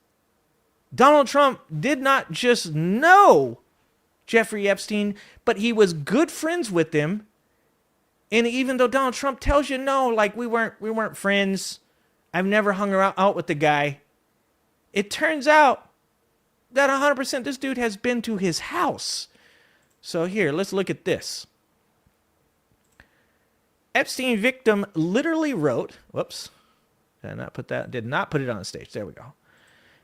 Donald Trump did not just know Jeffrey Epstein, but he was good friends with him. And even though Donald Trump tells you no, like we weren't friends, I've never hung out with the guy. It turns out that 100% this dude has been to his house. So here, let's look at this. Epstein victim literally wrote, whoops, did not put it on the stage. There we go.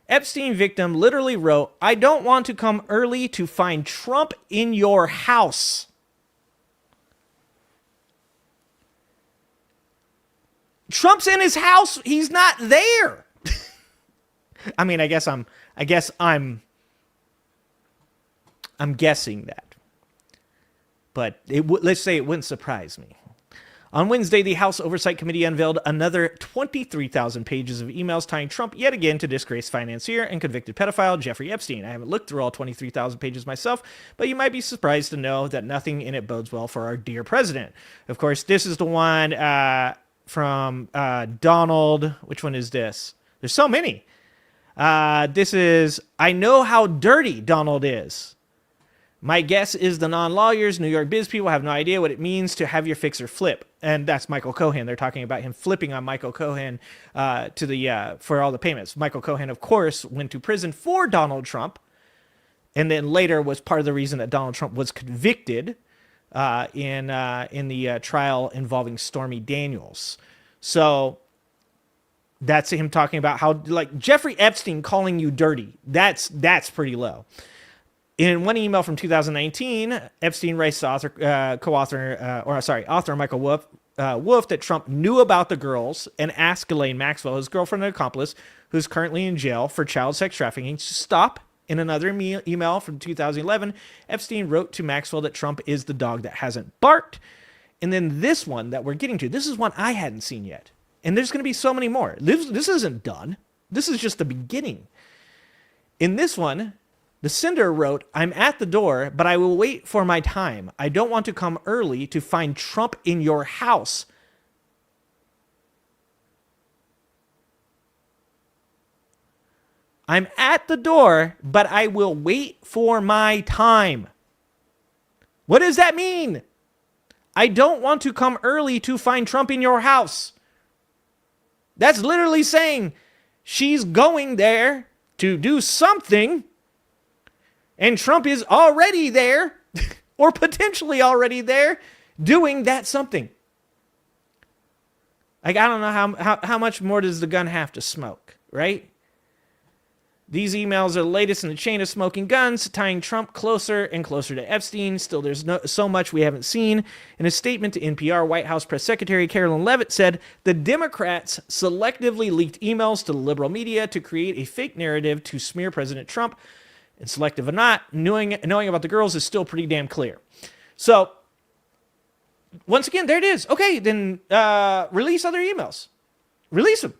Epstein victim literally wrote, I don't want to come early to find Trump in your house. Trump's in his house. He's not there. I mean, I guess I'm guessing that. But let's say it wouldn't surprise me. On Wednesday, the House Oversight Committee unveiled another 23,000 pages of emails tying Trump yet again to disgraced financier and convicted pedophile Jeffrey Epstein. I haven't looked through all 23,000 pages myself, but you might be surprised to know that nothing in it bodes well for our dear president. Of course, this is the one from Donald. Which one is this? There's so many. This is, I know how dirty Donald is. My guess is the non-lawyers, New York biz people have no idea what it means to have your fixer flip. And that's Michael Cohen. They're talking about him flipping on Michael Cohen for all the payments. Michael Cohen, of course, went to prison for Donald Trump, and then later was part of the reason that Donald Trump was convicted in the trial involving Stormy Daniels. So that's him talking about how, like, Jeffrey Epstein calling you dirty. That's pretty low. In one email from 2019, Epstein writes to author Michael Wolff that Trump knew about the girls and asked Ghislaine Maxwell, his girlfriend and accomplice, who's currently in jail for child sex trafficking, to stop. In another email from 2011, Epstein wrote to Maxwell that Trump is the dog that hasn't barked. And then this one that we're getting to, this is one I hadn't seen yet. And there's going to be so many more. This isn't done. This is just the beginning. In this one, the sender wrote, I'm at the door, but I will wait for my time. I don't want to come early to find Trump in your house. I'm at the door, but I will wait for my time. What does that mean? I don't want to come early to find Trump in your house. That's literally saying she's going there to do something, and Trump is already there, or potentially already there, doing that something. Like, I don't know how much more does the gun have to smoke, right? These emails are the latest in the chain of smoking guns, tying Trump closer and closer to Epstein. Still, there's so much we haven't seen. In a statement to NPR, White House Press Secretary Carolyn Leavitt said, the Democrats selectively leaked emails to the liberal media to create a fake narrative to smear President Trump. And selective or not, knowing about the girls is still pretty damn clear. So, once again, there it is. Okay, then release other emails. Release them.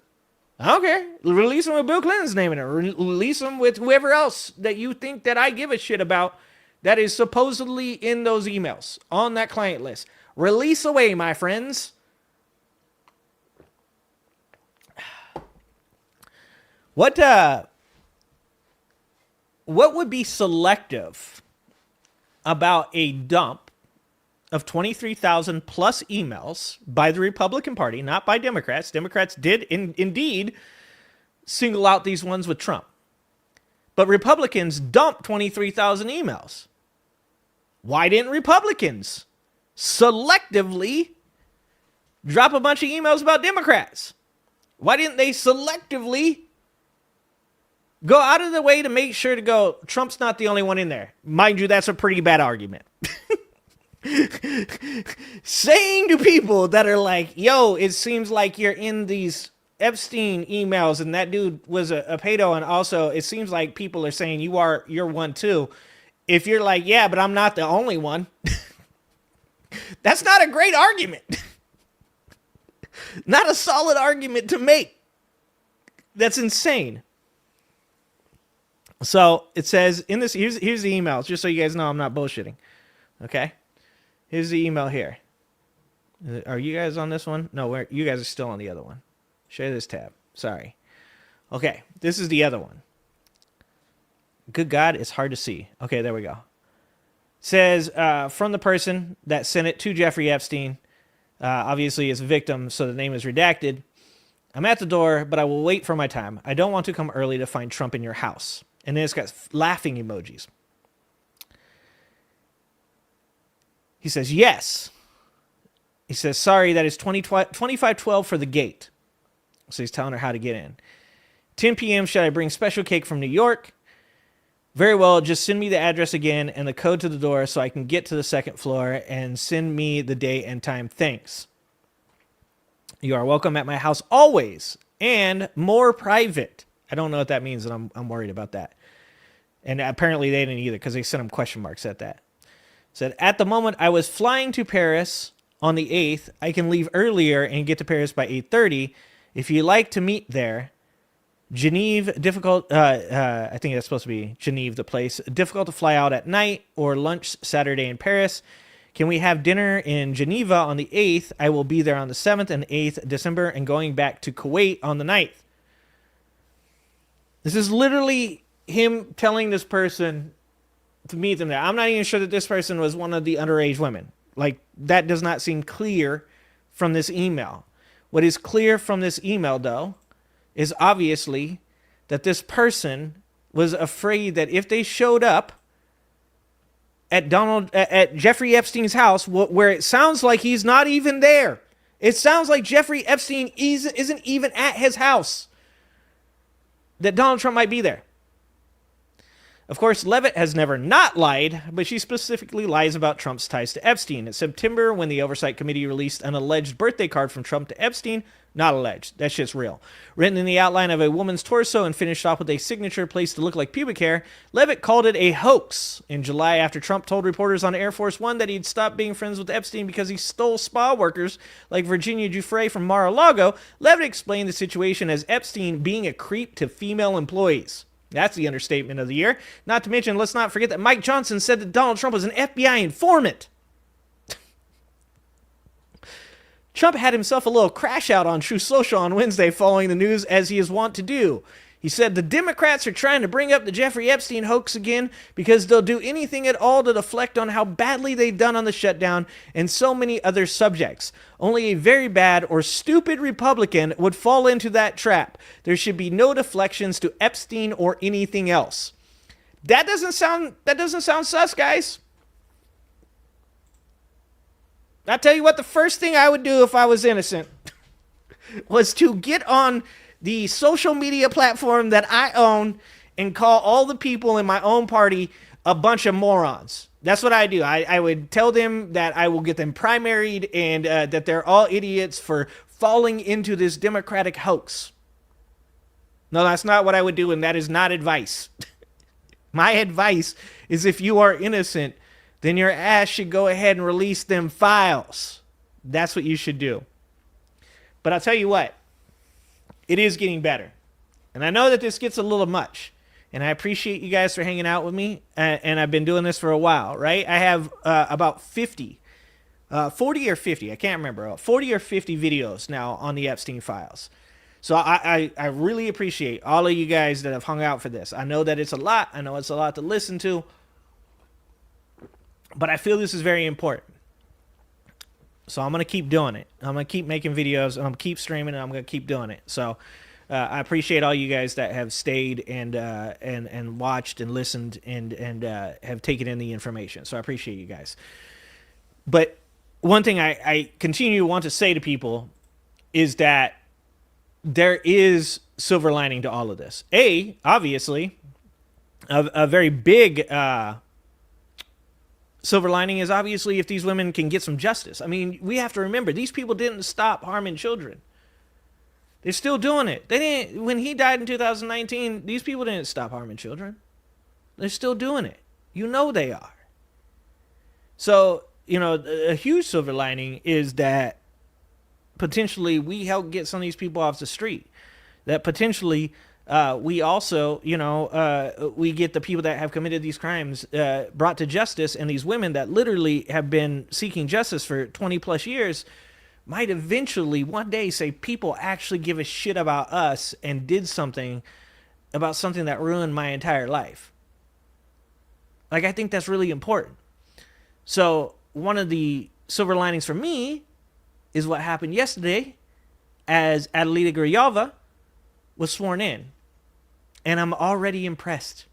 Okay, release them with Bill Clinton's name in it. Release them with whoever else that you think that I give a shit about that is supposedly in those emails on that client list. Release away, my friends. What would be selective about a dump of 23,000 plus emails by the Republican Party, not by Democrats? Democrats did indeed single out these ones with Trump. But Republicans dumped 23,000 emails. Why didn't Republicans selectively drop a bunch of emails about Democrats? Why didn't they selectively go out of the way to make sure to go, Trump's not the only one in there? Mind you, that's a pretty bad argument. Saying to people that are like, yo, it seems like you're in these Epstein emails and that dude was a pedo, and also it seems like people are saying you're one too. If you're like, yeah, but I'm not the only one, that's not a great argument. Not a solid argument to make. That's insane. So it says in this, here's the email, just so you guys know I'm not bullshitting. Okay? Here's the email here. Are you guys on this one? No, you guys are still on the other one. Share this tab. Sorry. Okay, this is the other one. Good God, it's hard to see. Okay, there we go. Says from the person that sent it to Jeffrey Epstein. Obviously, it's a victim, so the name is redacted. I'm at the door, but I will wait for my time. I don't want to come early to find Trump in your house. And then it's got laughing emojis. He says, yes. He says, sorry, that is 2512 for the gate. So he's telling her how to get in. 10 p.m., should I bring special cake from New York? Very well, just send me the address again and the code to the door so I can get to the second floor, and send me the day and time. Thanks. You are welcome at my house always, and more private. I don't know what that means, and I'm worried about that. And apparently they didn't either, because they sent him question marks at that. Said, at the moment I was flying to Paris on the 8th. I can leave earlier and get to Paris by 8:30. If you like to meet there. Genève, difficult, I think that's supposed to be Genève, the place. Difficult to fly out at night, or lunch Saturday in Paris. Can we have dinner in Geneva on the 8th? I will be there on the 7th and 8th December and going back to Kuwait on the 9th. This is literally him telling this person to meet them there. I'm not even sure that this person was one of the underage women. Like, that does not seem clear from this email. What is clear from this email, though, is obviously that this person was afraid that if they showed up at Jeffrey Epstein's house, where it sounds like he's not even there. It sounds like Jeffrey Epstein isn't even at his house, that Donald Trump might be there. Of course, Levitt has never not lied, but she specifically lies about Trump's ties to Epstein. In September, when the Oversight Committee released an alleged birthday card from Trump to Epstein, not alleged, that shit's real, written in the outline of a woman's torso and finished off with a signature placed to look like pubic hair, Levitt called it a hoax in July after Trump told reporters on Air Force One that he'd stopped being friends with Epstein because he stole spa workers like Virginia Giuffre from Mar-a-Lago. Levitt explained the situation as Epstein being a creep to female employees. That's the understatement of the year. Not to mention, let's not forget that Mike Johnson said that Donald Trump was an FBI informant. Trump had himself a little crash out on Truth Social on Wednesday following the news, as he is wont to do. He said the Democrats are trying to bring up the Jeffrey Epstein hoax again because they'll do anything at all to deflect on how badly they've done on the shutdown and so many other subjects. Only a very bad or stupid Republican would fall into that trap. There should be no deflections to Epstein or anything else. That doesn't sound sus, guys. I'll tell you what, the first thing I would do if I was innocent was to get on the social media platform that I own and call all the people in my own party a bunch of morons. That's what I do. I would tell them that I will get them primaried and that they're all idiots for falling into this Democratic hoax. No, that's not what I would do, and that is not advice. My advice is if you are innocent, then your ass should go ahead and release them files. That's what you should do. But I'll tell you what, it is getting better. And I know that this gets a little much. And I appreciate you guys for hanging out with me. And I've been doing this for a while, right? I have about 40 or 50, I can't remember, 40 or 50 videos now on the Epstein files. So I really appreciate all of you guys that have hung out for this. I know that it's a lot. I know it's a lot to listen to. But I feel this is very important. So I'm going to keep doing it. I'm going to keep making videos, and I'm going to keep streaming, and I'm going to keep doing it. So I appreciate all you guys that have stayed and watched and listened and have taken in the information. So I appreciate you guys. But one thing I continue to want to say to people is that there is silver lining to all of this. Obviously, a very big silver lining is obviously if these women can get some justice. I mean, we have to remember, these people didn't stop harming children. They're still doing it. They didn't. When he died in 2019, these people didn't stop harming children. They're still doing it. You know they are. So, you know, a huge silver lining is that potentially we help get some of these people off the street. That potentially we also, we get the people that have committed these crimes brought to justice, and these women that literally have been seeking justice for 20 plus years might eventually one day say, people actually give a shit about us and did something about something that ruined my entire life. Like, I think that's really important. So one of the silver linings for me is what happened yesterday as Adelita Grijalva was sworn in. And I'm already impressed.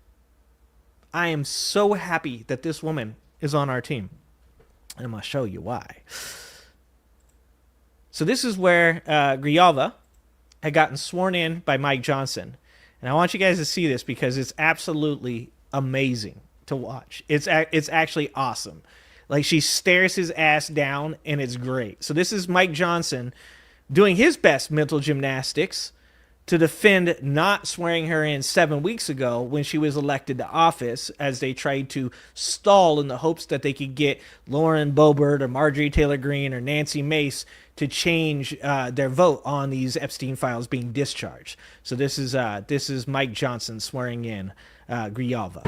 I am so happy that this woman is on our team. And I'm going to show you why. So this is where Grijalva had gotten sworn in by Mike Johnson. And I want you guys to see this because it's absolutely amazing to watch. It's actually awesome. Like, she stares his ass down, and it's great. So this is Mike Johnson doing his best mental gymnastics to defend not swearing her in 7 weeks ago when she was elected to office, as they tried to stall in the hopes that they could get Lauren Boebert or Marjorie Taylor Greene or Nancy Mace to change their vote on these Epstein files being discharged. So this is Mike Johnson swearing in Grijalva.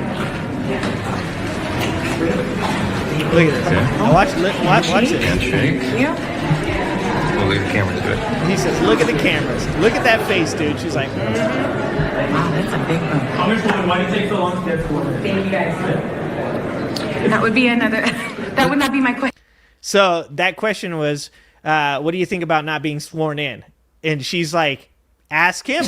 Look at this. Now watch this. We'll leave the camera to it. He says, look at the cameras. Look at that face, dude. She's like, wow, that's a big one. Congresswoman, why do you take so long to get sworn in? Thank you guys. That would be another, that would not be my question. So that question was, what do you think about not being sworn in? And she's like, ask him.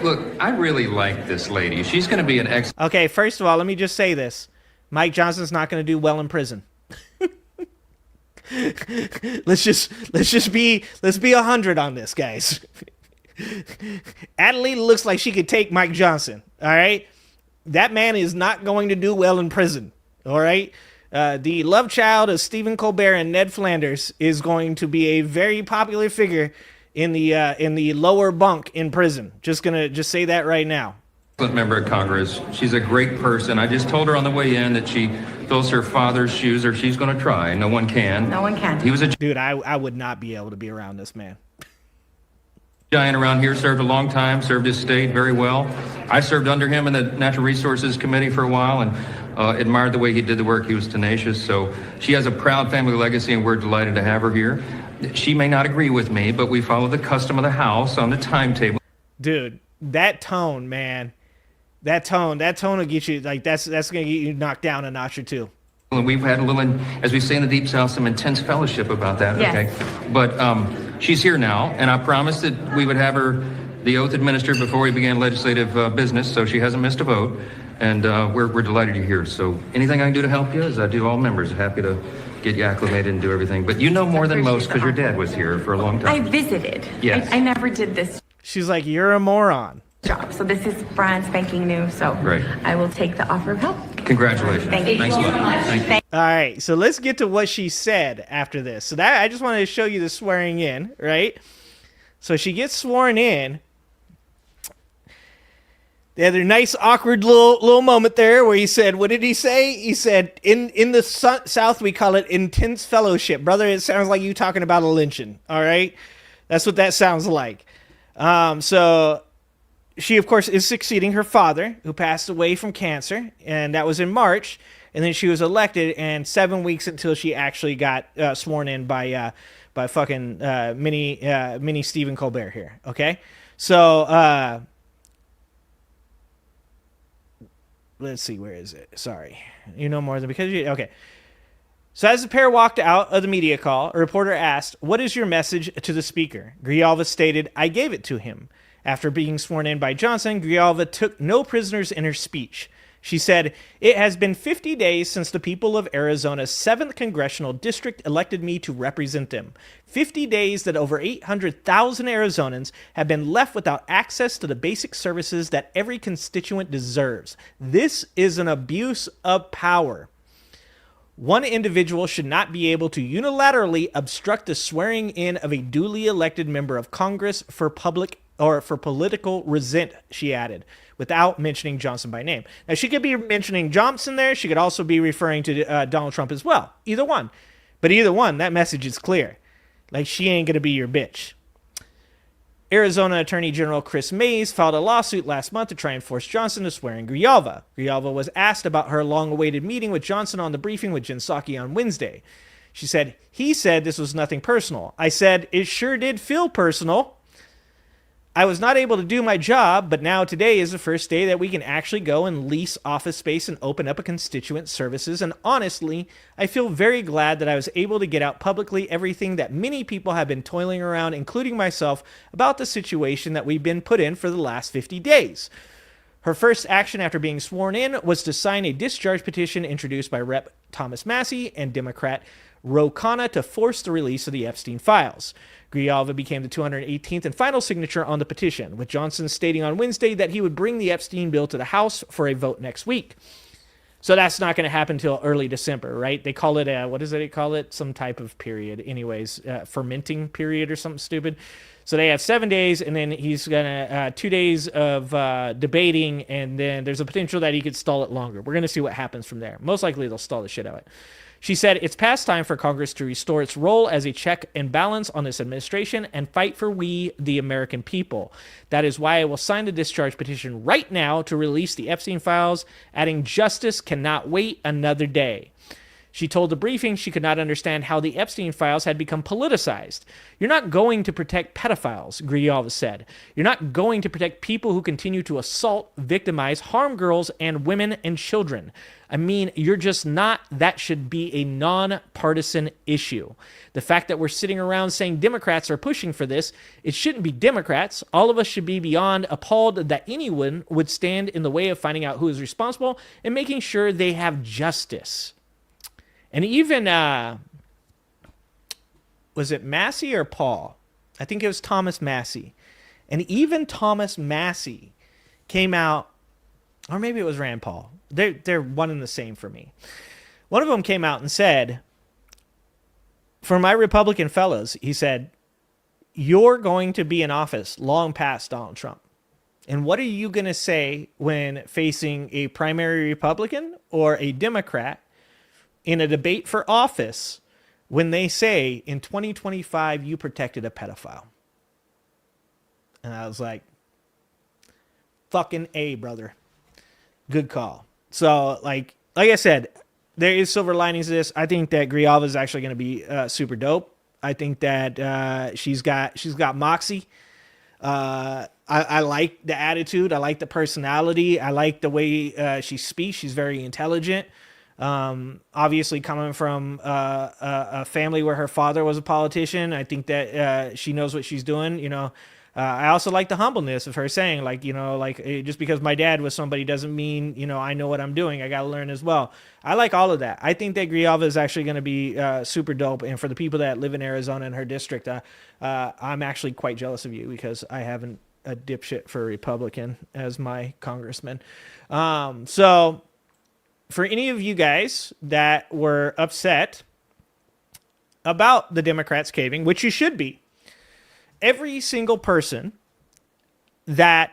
Look, I really like this lady. She's going to be an Okay, first of all, let me just say this. Mike Johnson's not going to do well in prison. let's be 100 on this, guys. Adelita looks like she could take Mike Johnson. All right, that man is not going to do well in prison. All right, the love child of Stephen Colbert and Ned Flanders is going to be a very popular figure in the lower bunk in prison. Just say that right now. Member of Congress. She's a great person. I just told her on the way in that she fills her father's shoes, or she's going to try. No one can. No one can. He was a dude. I would not be able to be around this man. Giant around here, served a long time, served his state very well. I served under him in the Natural Resources Committee for a while and admired the way he did the work. He was tenacious. So she has a proud family legacy, and we're delighted to have her here. She may not agree with me, but we follow the custom of the House on the timetable. Dude, that tone, man. That tone will get you, like, that's going to get you knocked down a notch or two. And we've had a little, as we say in the Deep South, some intense fellowship about that. Yes. Okay. But she's here now, and I promised that we would have her the oath administered before we began legislative business, so she hasn't missed a vote. And we're delighted you're here. So anything I can do to help you, as I do all members, happy to get you acclimated and do everything. But you know more than most because your dad was here for a long time. I visited. Yes. I never did this She's like, you're a moron. job. So this is brand spanking new. So Great. I will take the offer of help. Congratulations. Thank you. Thanks a lot. Thank you. All right, so let's get to what she said after this. So that I just wanted to show you the swearing in, right? So she gets sworn in. They had a nice awkward little moment there where he said, what did he say? He said, in the South we call it intense fellowship. Brother, it sounds like you talking about a lynching, all right? That's what that sounds like. So she, of course, is succeeding her father, who passed away from cancer, and that was in March. And then she was elected, and 7 weeks until she actually got sworn in by fucking mini Stephen Colbert here. Okay, so let's see, where is it? Sorry, you know more than because you okay. So as the pair walked out of the media call, a reporter asked, "What is your message to the speaker?" Grijalva stated, "I gave it to him." After being sworn in by Johnson, Grijalva took no prisoners in her speech. She said, "It has been 50 days since the people of Arizona's 7th Congressional District elected me to represent them. 50 days that over 800,000 Arizonans have been left without access to the basic services that every constituent deserves. This is an abuse of power. One individual should not be able to unilaterally obstruct the swearing in of a duly elected member of Congress for political resent," she added, without mentioning Johnson by name. Now, she could be mentioning Johnson there. She could also be referring to Donald Trump as well. Either one. But either one, that message is clear. Like, she ain't going to be your bitch. Arizona Attorney General Chris Mays filed a lawsuit last month to try and force Johnson to swear in Grijalva. Grijalva was asked about her long-awaited meeting with Johnson on the briefing with Jen Psaki on Wednesday. She said, he said this was nothing personal. I said, it sure did feel personal. I was not able to do my job, but now today is the first day that we can actually go and lease office space and open up a constituent services. And honestly, I feel very glad that I was able to get out publicly everything that many people have been toiling around, including myself, about the situation that we've been put in for the last 50 days. Her first action after being sworn in was to sign a discharge petition introduced by Rep. Thomas Massie and Democrat Ro Khanna to force the release of the Epstein files. Grijalva became the 218th and final signature on the petition, with Johnson stating on Wednesday that he would bring the Epstein bill to the House for a vote next week. So that's not going to happen until early December, right? They call it what does they call it? Some type of period. Anyways, fermenting period or something stupid. So they have 7 days, and then he's going to 2 days of debating, and then there's a potential that he could stall it longer. We're going to see what happens from there. Most likely they'll stall the shit out of it. She said, it's past time for Congress to restore its role as a check and balance on this administration and fight for we, the American people. That is why I will sign the discharge petition right now to release the Epstein files, adding justice cannot wait another day. She told the briefing she could not understand how the Epstein files had become politicized. You're not going to protect pedophiles, Grijalva said. You're not going to protect people who continue to assault, victimize, harm girls and women and children. I mean, you're just not. That should be a nonpartisan issue. The fact that we're sitting around saying Democrats are pushing for this, it shouldn't be Democrats. All of us should be beyond appalled that anyone would stand in the way of finding out who is responsible and making sure they have justice. And even, was it Massie or Paul? I think it was Thomas Massie. And even Thomas Massie came out, or maybe it was Rand Paul. They're one and the same for me. One of them came out and said, for my Republican fellows, he said, you're going to be in office long past Donald Trump. And what are you going to say when facing a primary Republican or a Democrat in a debate for office when they say in 2025 you protected a pedophile? And I was like, fucking A, brother. Good call. So like I said, there is silver linings to this. I think that Grijalva is actually going to be super dope. I think that she's got moxie. I like the attitude. I like the personality. I like the way she speaks. She's very intelligent. Obviously coming from a family where her father was a politician, I think that she knows what she's doing. You know, I also like the humbleness of her saying, like, you know, like just because my dad was somebody doesn't mean, you know, I know what I'm doing. I got to learn as well. I like all of that. I think that Grijalva is actually going to be super dope. And for the people that live in Arizona and her district, I'm actually quite jealous of you because I haven't a dipshit for a Republican as my congressman. So for any of you guys that were upset about the Democrats caving, which you should be, every single person that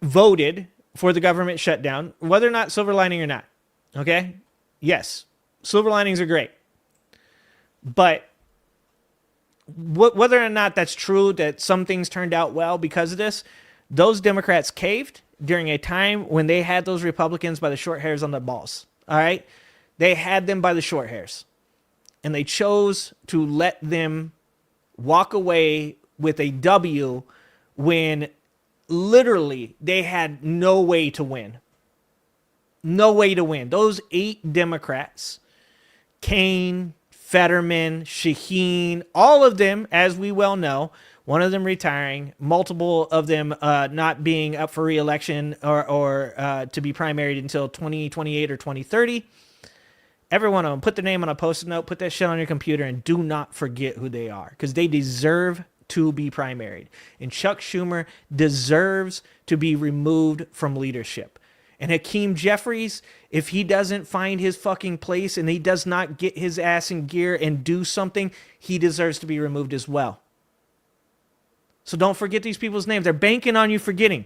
voted for the government shutdown, whether or not silver lining or not, okay? Yes, silver linings are great. But whether or not that's true, that some things turned out well because of this, those Democrats caved during a time when they had those Republicans by the short hairs on their balls, all right? They had them by the short hairs. And they chose to let them walk away with a W when literally they had no way to win. No way to win. Those 8 Democrats, Kane, Fetterman, Shaheen, all of them, as we well know, one of them retiring, multiple of them not being up for re-election or to be primaried until 2028 or 2030. Every one of them, put their name on a Post-it note, put that shit on your computer, and do not forget who they are, because they deserve to be primaried. And Chuck Schumer deserves to be removed from leadership. And Hakeem Jeffries, if he doesn't find his fucking place and he does not get his ass in gear and do something, he deserves to be removed as well. So don't forget these people's names. They're banking on you forgetting.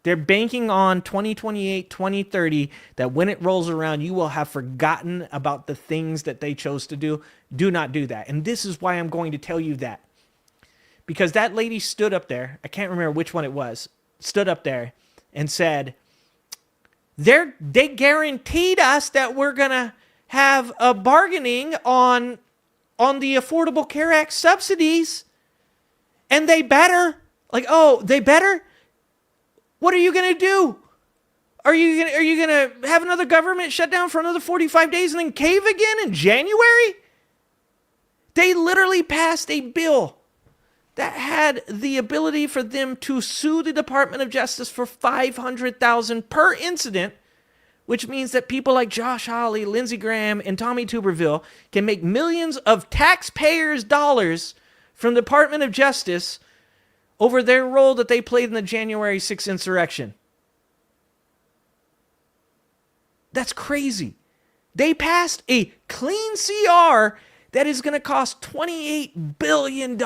They're banking on 2028, 2030, that when it rolls around, you will have forgotten about the things that they chose to do. Do not do that. And this is why I'm going to tell you that. because that lady stood up there. I can't remember which one it was. Stood up there and said, they guaranteed us that we're going to have a bargaining on the Affordable Care Act subsidies. And they better. Like, oh, they better? What are you going to do? Are you going to have another government shutdown for another 45 days and then cave again in January? They literally passed a bill that had the ability for them to sue the Department of Justice for $500,000 per incident, which means that people like Josh Hawley, Lindsey Graham, and Tommy Tuberville can make millions of taxpayers' dollars from the Department of Justice over their role that they played in the January 6th insurrection. That's crazy. They passed a clean CR that is going to cost $28 billion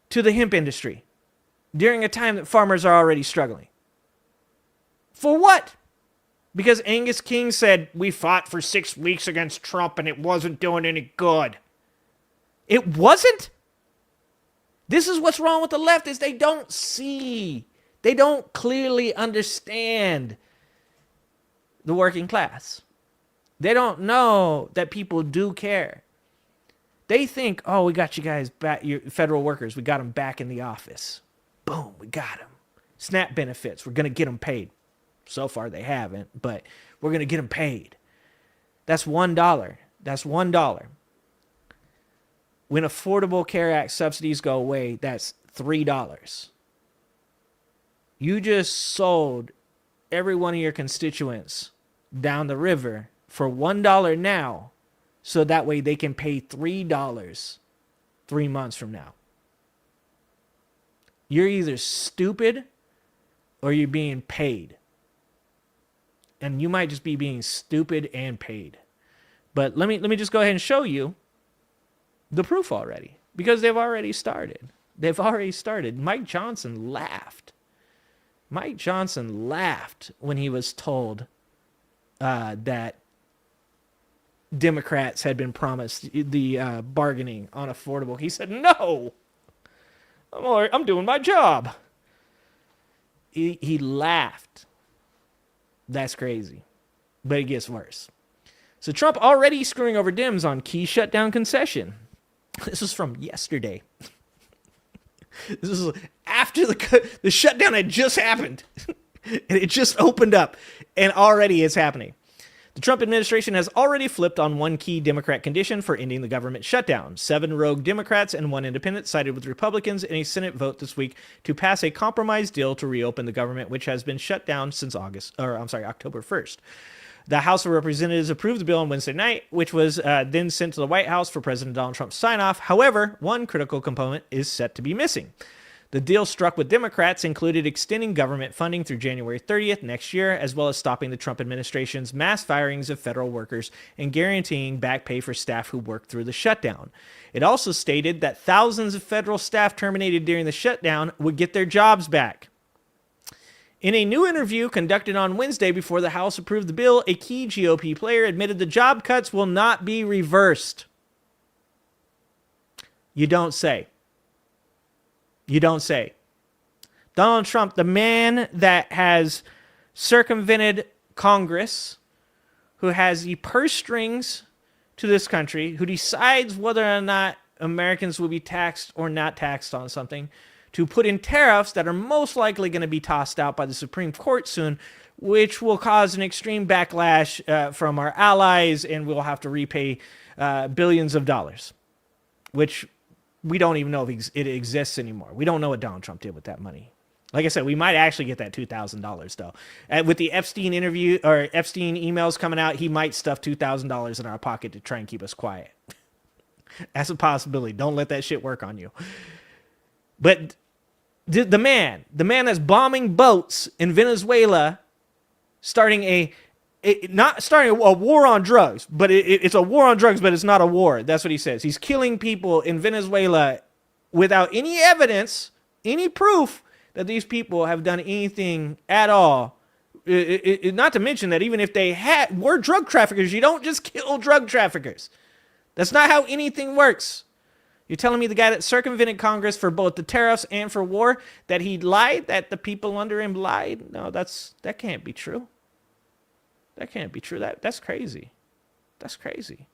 to the hemp industry during a time that farmers are already struggling. For what? Because Angus King said, we fought for 6 weeks against Trump and it wasn't doing any good. It wasn't? This is what's wrong with the left, is they don't see. They don't clearly understand the working class. They don't know that people do care. They think, oh, we got you guys back, your federal workers. We got them back in the office. Boom, we got them. SNAP benefits, we're going to get them paid. So far they haven't, but we're going to get them paid. That's $1. That's $1. When Affordable Care Act subsidies go away, that's $3. You just sold every one of your constituents down the river for $1 now, so that way they can pay $3 3 months from now. You're either stupid or you're being paid. And you might just be being stupid and paid. But let me just go ahead and show you the proof already, because they've already started. They've already started. Mike Johnson laughed. Mike Johnson laughed when he was told that Democrats had been promised the bargaining on affordable. He said, no, I'm doing my job. He laughed. That's crazy. But it gets worse. So Trump already screwing over Dems on key shutdown concession. This is from yesterday. This is after the shutdown had just happened. And it just opened up. And already it's happening. The Trump administration has already flipped on one key Democrat condition for ending the government shutdown. 7 rogue Democrats and 1 independent sided with Republicans in a Senate vote this week to pass a compromise deal to reopen the government, which has been shut down since October 1st. The House of Representatives approved the bill on Wednesday night, which was then sent to the White House for President Donald Trump's sign-off. However, one critical component is set to be missing. The deal struck with Democrats included extending government funding through January 30th next year, as well as stopping the Trump administration's mass firings of federal workers and guaranteeing back pay for staff who worked through the shutdown. It also stated that thousands of federal staff terminated during the shutdown would get their jobs back. In a new interview conducted on Wednesday before the House approved the bill, a key GOP player admitted the job cuts will not be reversed. You don't say. You don't say. Donald Trump, the man that has circumvented Congress, who has the purse strings to this country, who decides whether or not Americans will be taxed or not taxed on something, to put in tariffs that are most likely going to be tossed out by the Supreme Court soon, which will cause an extreme backlash from our allies, and we'll have to repay billions of dollars, which we don't even know if it exists anymore. We don't know what Donald Trump did with that money. Like I said, we might actually get that $2,000 though. With the Epstein interview or Epstein emails coming out, he might stuff $2,000 in our pocket to try and keep us quiet. That's a possibility. Don't let that shit work on you. But the man that's bombing boats in Venezuela, not starting a war on drugs, but it's a war on drugs, but it's not a war. That's what he says. He's killing people in Venezuela without any evidence, any proof that these people have done anything at all. Not to mention that even if they were drug traffickers, you don't just kill drug traffickers. That's not how anything works. You're telling me the guy that circumvented Congress for both the tariffs and for war, that he lied, that the people under him lied? No, that can't be true. That can't be true. That's crazy. That's crazy.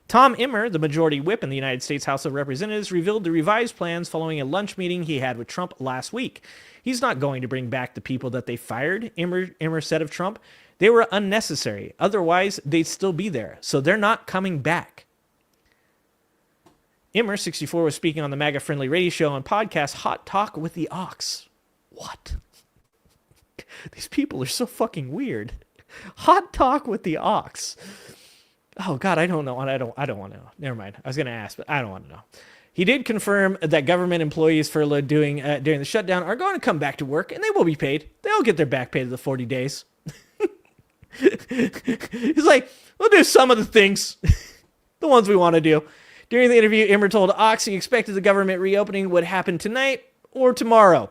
Tom Emmer, the majority whip in the United States House of Representatives, revealed the revised plans following a lunch meeting he had with Trump last week. He's not going to bring back the people that they fired, Emmer said of Trump. They were unnecessary. Otherwise, they'd still be there. So they're not coming back. Emmer, 64, was speaking on the MAGA-friendly radio show and podcast Hot Talk with the Ox. What? These people are so fucking weird. Hot Talk with the Ox. Oh God, I don't know. I don't want to know. Never mind. I was going to ask, but I don't want to know. He did confirm that government employees furloughed during the shutdown are going to come back to work, and they will be paid. They'll get their back pay to the 40 days. He's like, we'll do some of the things, the ones we want to do. During the interview, Emmer told Ox he expected the government reopening would happen tonight or tomorrow.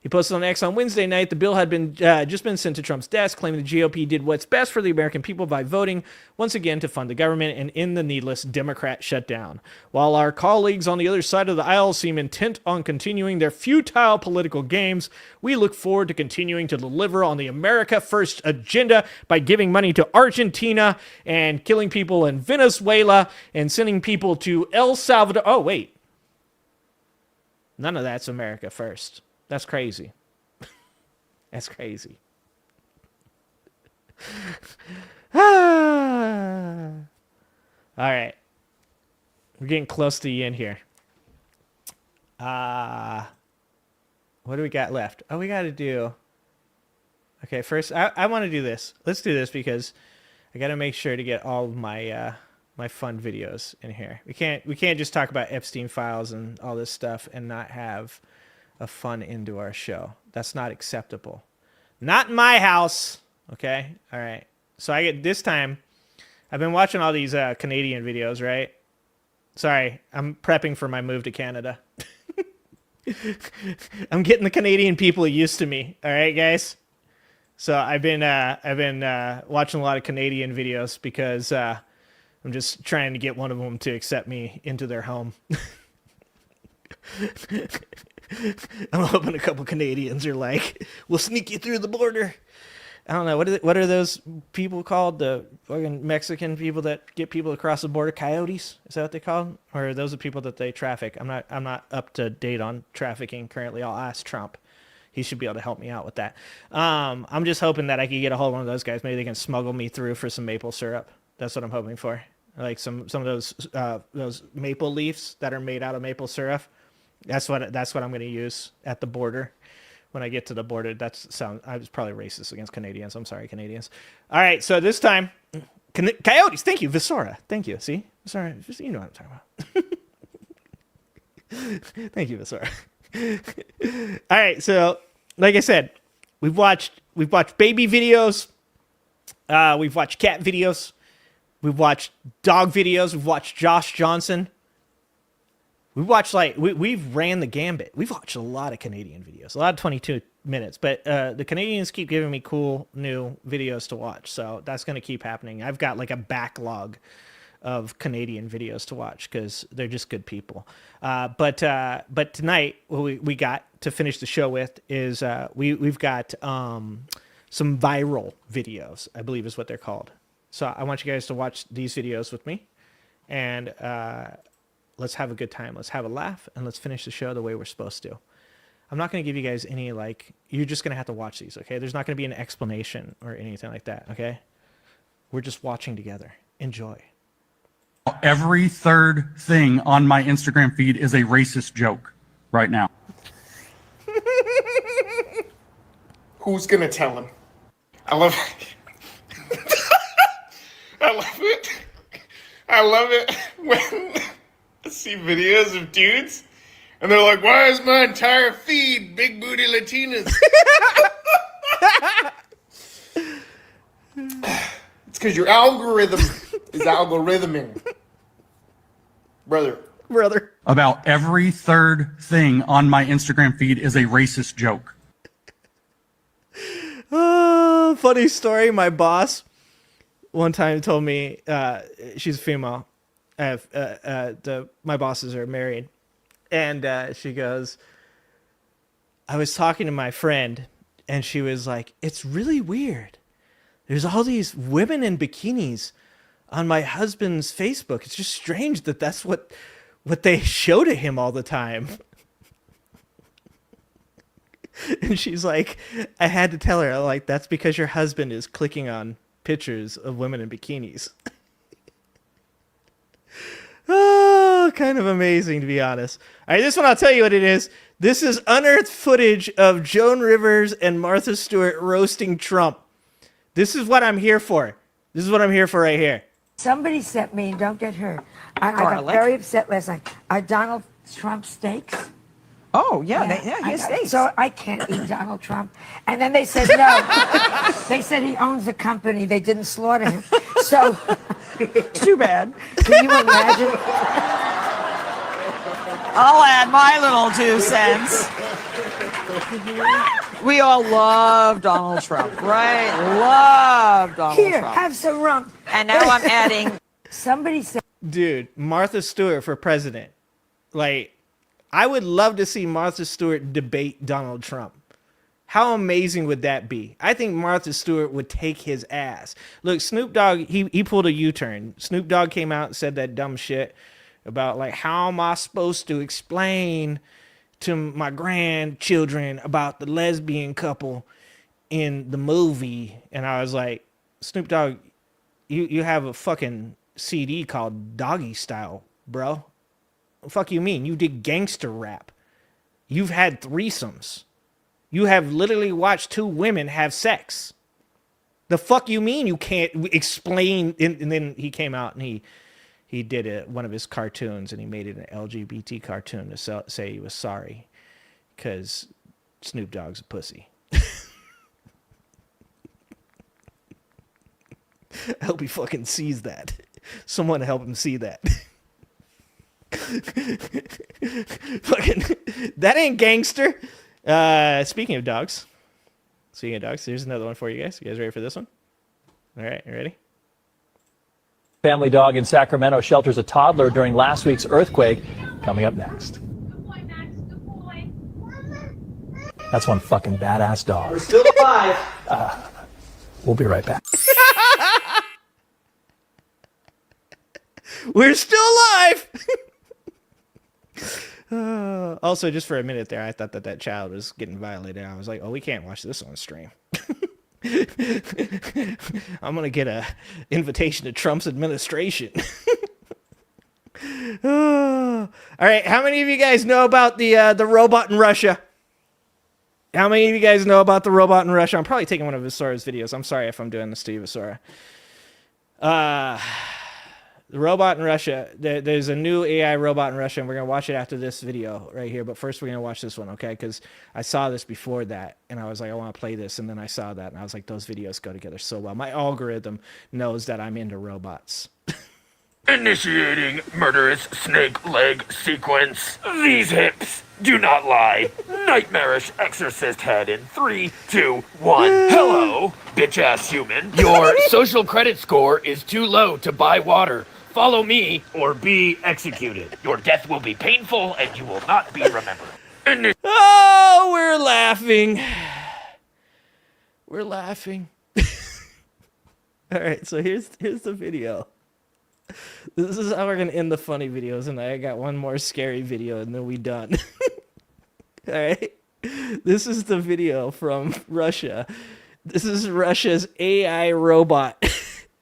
He posted on X on Wednesday night the bill had been just been sent to Trump's desk, claiming the GOP did what's best for the American people by voting once again to fund the government and end the needless Democrat shutdown. While our colleagues on the other side of the aisle seem intent on continuing their futile political games, we look forward to continuing to deliver on the America First agenda by giving money to Argentina and killing people in Venezuela and sending people to El Salvador. Oh, wait. None of that's America First. That's crazy. That's crazy. All right. We're getting close to the end here. What do we got left? Oh, we got to do... Okay, first, I want to do this. Let's do this because I got to make sure to get all of my my fun videos in here. We can't just talk about Epstein files and all this stuff and not have a fun into our show. That's not acceptable. Not in my house. Okay? All right. So I get this time, I've been watching all these Canadian videos, right? Sorry, I'm prepping for my move to Canada. I'm getting the Canadian people used to me. All right, guys? So I've been watching a lot of Canadian videos because I'm just trying to get one of them to accept me into their home. I'm hoping a couple Canadians are like, we'll sneak you through the border. I don't know. What are those people called? The fucking Mexican people that get people across the border? Coyotes? Is that what they call them? Or are those the people that they traffic? I'm not up to date on trafficking currently. I'll ask Trump. He should be able to help me out with that. I'm just hoping that I can get a hold of one of those guys. Maybe they can smuggle me through for some maple syrup. That's what I'm hoping for. Like some of those maple leaves that are made out of maple syrup. That's what I'm going to use at the border. When I get to the border, I was probably racist against Canadians. I'm sorry, Canadians. All right, so this time, coyotes. Thank you, Visora. Thank you. See, Visora. You know what I'm talking about. Thank you, Visora. All right, so like I said, we've watched baby videos. We've watched cat videos. We've watched dog videos. We've watched Josh Johnson. We watched we've ran the gambit. We've watched a lot of Canadian videos, a lot of 22 minutes, but the Canadians keep giving me cool new videos to watch. So that's going to keep happening. I've got like a backlog of Canadian videos to watch because they're just good people. But tonight what we got to finish the show with is we've got some viral videos, I believe is what they're called. So I want you guys to watch these videos with me and, let's have a good time. Let's have a laugh, and let's finish the show the way we're supposed to. I'm not going to give you guys any, you're just going to have to watch these, okay? There's not going to be an explanation or anything like that, okay? We're just watching together. Enjoy. Every third thing on my Instagram feed is a racist joke right now. Who's going to tell him? I love it. I love it when... see videos of dudes and they're like, why is my entire feed big booty Latinas? It's because your algorithm is algorithming. Brother. About every third thing on my Instagram feed is a racist joke. Funny story. My boss one time told me, she's a female, My bosses are married, and she goes, I was talking to my friend, and she was like, it's really weird. There's all these women in bikinis on my husband's Facebook. It's just strange that that's what they show to him all the time. And she's like, I had to tell her, like, that's because your husband is clicking on pictures of women in bikinis. Oh, kind of amazing, to be honest. All right, this one, I'll tell you what it is. This is unearthed footage of Joan Rivers and Martha Stewart roasting Trump. This is what I'm here for. This is what I'm here for right here. Somebody sent me, don't get hurt. I got Garlic. very upset last night. Donald Trump steaks. Oh, yeah, he has steaks. So I can't eat Donald Trump. And then they said no. They said he owns a company. They didn't slaughter him. So too bad. Can you imagine? I'll add my little 2 cents. We all love Donald Trump, right? Love Donald Here, Trump. have some rum. And now I'm adding. Somebody said, dude, Martha Stewart for president. Like, I would love to see Martha Stewart debate Donald Trump. How amazing would that be? I think Martha Stewart would take his ass. Look, Snoop Dogg, he pulled a U-turn. Snoop Dogg came out and said that dumb shit about, like, how am I supposed to explain to my grandchildren about the lesbian couple in the movie? And I was like, Snoop Dogg, you have a fucking CD called Doggy Style, bro. The fuck you mean? You did gangster rap. You've had threesomes. You have literally watched 2 women have sex. The fuck you mean you can't explain? And then he came out and he did one of his cartoons, and he made it an LGBT cartoon to say he was sorry because Snoop Dogg's a pussy. I hope he fucking sees that. Someone help him see that. Fucking, that ain't gangster. Speaking of dogs, here's another one for you guys. You guys ready for this one? All right, you ready? Family dog in Sacramento shelters a toddler during last week's earthquake. Coming up next. That's one fucking badass dog. We're still alive. We'll be right back. We're still alive. Also, just for a minute there, I thought that child was getting violated. I was like, oh, we can't watch this on stream. I'm going to get a invitation to Trump's administration. All right. How many of you guys know about the robot in Russia? How many of you guys know about the robot in Russia? I'm probably taking one of Visora's videos. I'm sorry if I'm doing this to you, Visora. The robot in Russia, there's a new AI robot in Russia, and we're going to watch it after this video right here. But first, we're going to watch this one, okay? Because I saw this before that, and I was like, I want to play this. And then I saw that, and I was like, those videos go together so well. My algorithm knows that I'm into robots. Initiating murderous snake leg sequence. These hips do not lie. Nightmarish exorcist head in 3, 2, 1. Hello, bitch-ass human. Your social credit score is too low to buy water. Follow me or be executed. Your death will be painful and you will not be remembered. Oh, we're laughing. We're laughing. All right, so here's the video. This is how we're going to end the funny videos, and I got one more scary video, and then we done. All right? This is the video from Russia. This is Russia's AI robot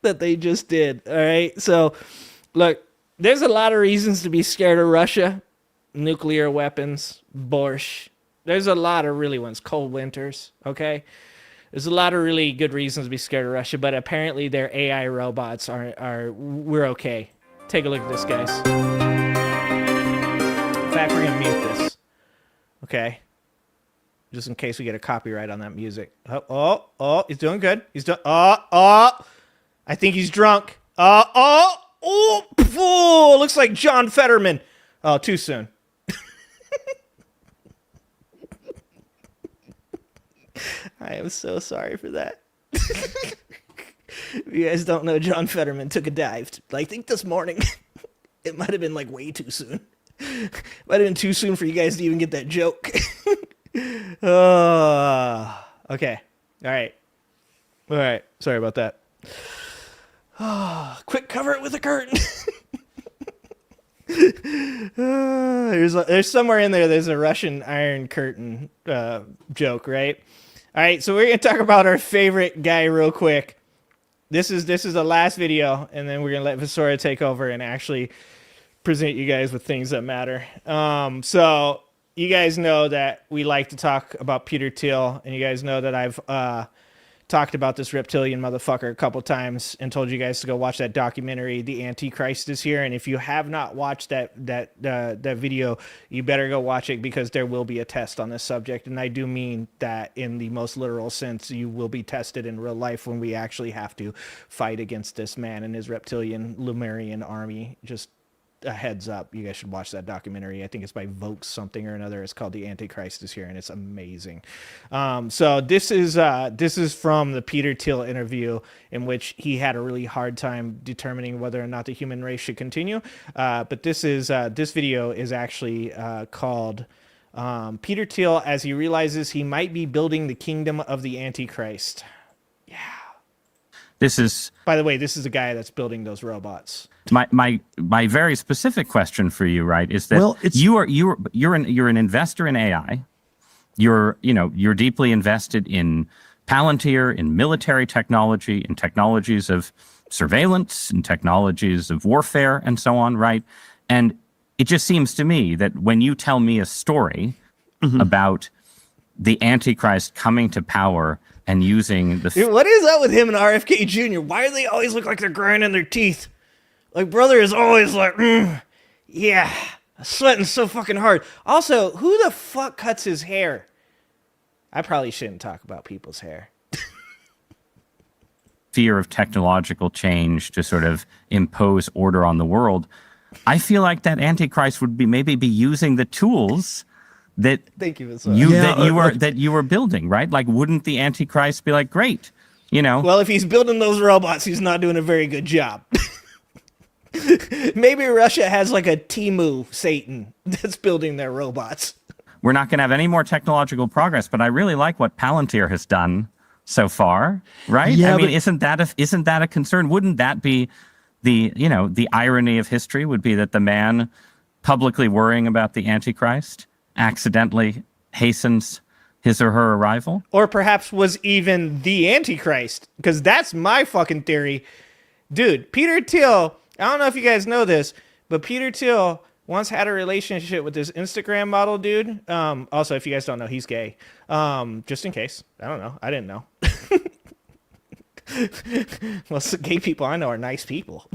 that they just did. All right? So, look, there's a lot of reasons to be scared of Russia. Nuclear weapons, borscht. There's a lot of really ones. Cold winters, okay? There's a lot of really good reasons to be scared of Russia, but apparently their AI robots we're okay. Take a look at this, guys. In fact, we're going to mute this. Okay? Just in case we get a copyright on that music. Oh, he's doing good. He's doing, I think he's drunk. Looks like John Fetterman. Oh, too soon. I am so sorry for that. If you guys don't know, John Fetterman took a dive, I think this morning. It might have been like way too soon. Might have been too soon for you guys to even get that joke. Okay. All right. Sorry about that. Quick, cover it with a curtain. There's somewhere in there's a Russian Iron Curtain joke, right? All right, so we're gonna talk about our favorite guy real quick. This is the last video, and then we're gonna let Visora take over and actually present you guys with things that matter. So you guys know that we like to talk about Peter Thiel, and you guys know that I've talked about this reptilian motherfucker a couple times and told you guys to go watch that documentary, The Antichrist is Here. And if you have not watched that video, you better go watch it, because there will be a test on this subject. And I do mean that in the most literal sense. You will be tested in real life when we actually have to fight against this man and his reptilian Lemurian army. Just a heads up, you guys should watch that documentary. I think it's by Vokes something or another. It's called The Antichrist is Here, and it's amazing. So this is from the Peter Thiel interview, in which he had a really hard time determining whether or not the human race should continue. But this video is actually called Peter Thiel as he realizes he might be building the kingdom of the Antichrist. Yeah. This is, by the way, this is the guy that's building those robots. My very specific question for you, right, is that you're an investor in AI. You're deeply invested in Palantir, in military technology, in technologies of surveillance, in technologies of warfare, and so on, right? And it just seems to me that when you tell me a story about the Antichrist coming to power and using the... Dude, what is up with him and RFK Jr.? Why do they always look like they're grinding their teeth? Like, brother is always like, yeah, sweating so fucking hard. Also, who the fuck cuts his hair? I probably shouldn't talk about people's hair. fear of technological change to sort of impose order on the world. I feel like that Antichrist would maybe be using the tools that you were building, right? Like, wouldn't the Antichrist be like, great, Well, if he's building those robots, he's not doing a very good job. Maybe Russia has like a Timu Satan that's building their robots. We're not going to have any more technological progress, but I really like what Palantir has done so far, right? Yeah, I mean, isn't that a concern? Wouldn't that be the irony of history would be that the man publicly worrying about the Antichrist accidentally hastens his or her arrival? Or perhaps was even the Antichrist, because that's my fucking theory. Dude, Peter Thiel, I don't know if you guys know this, but Peter Thiel once had a relationship with this Instagram model dude. Also, if you guys don't know, he's gay. Just in case. I don't know. I didn't know. Well, gay people I know are nice people.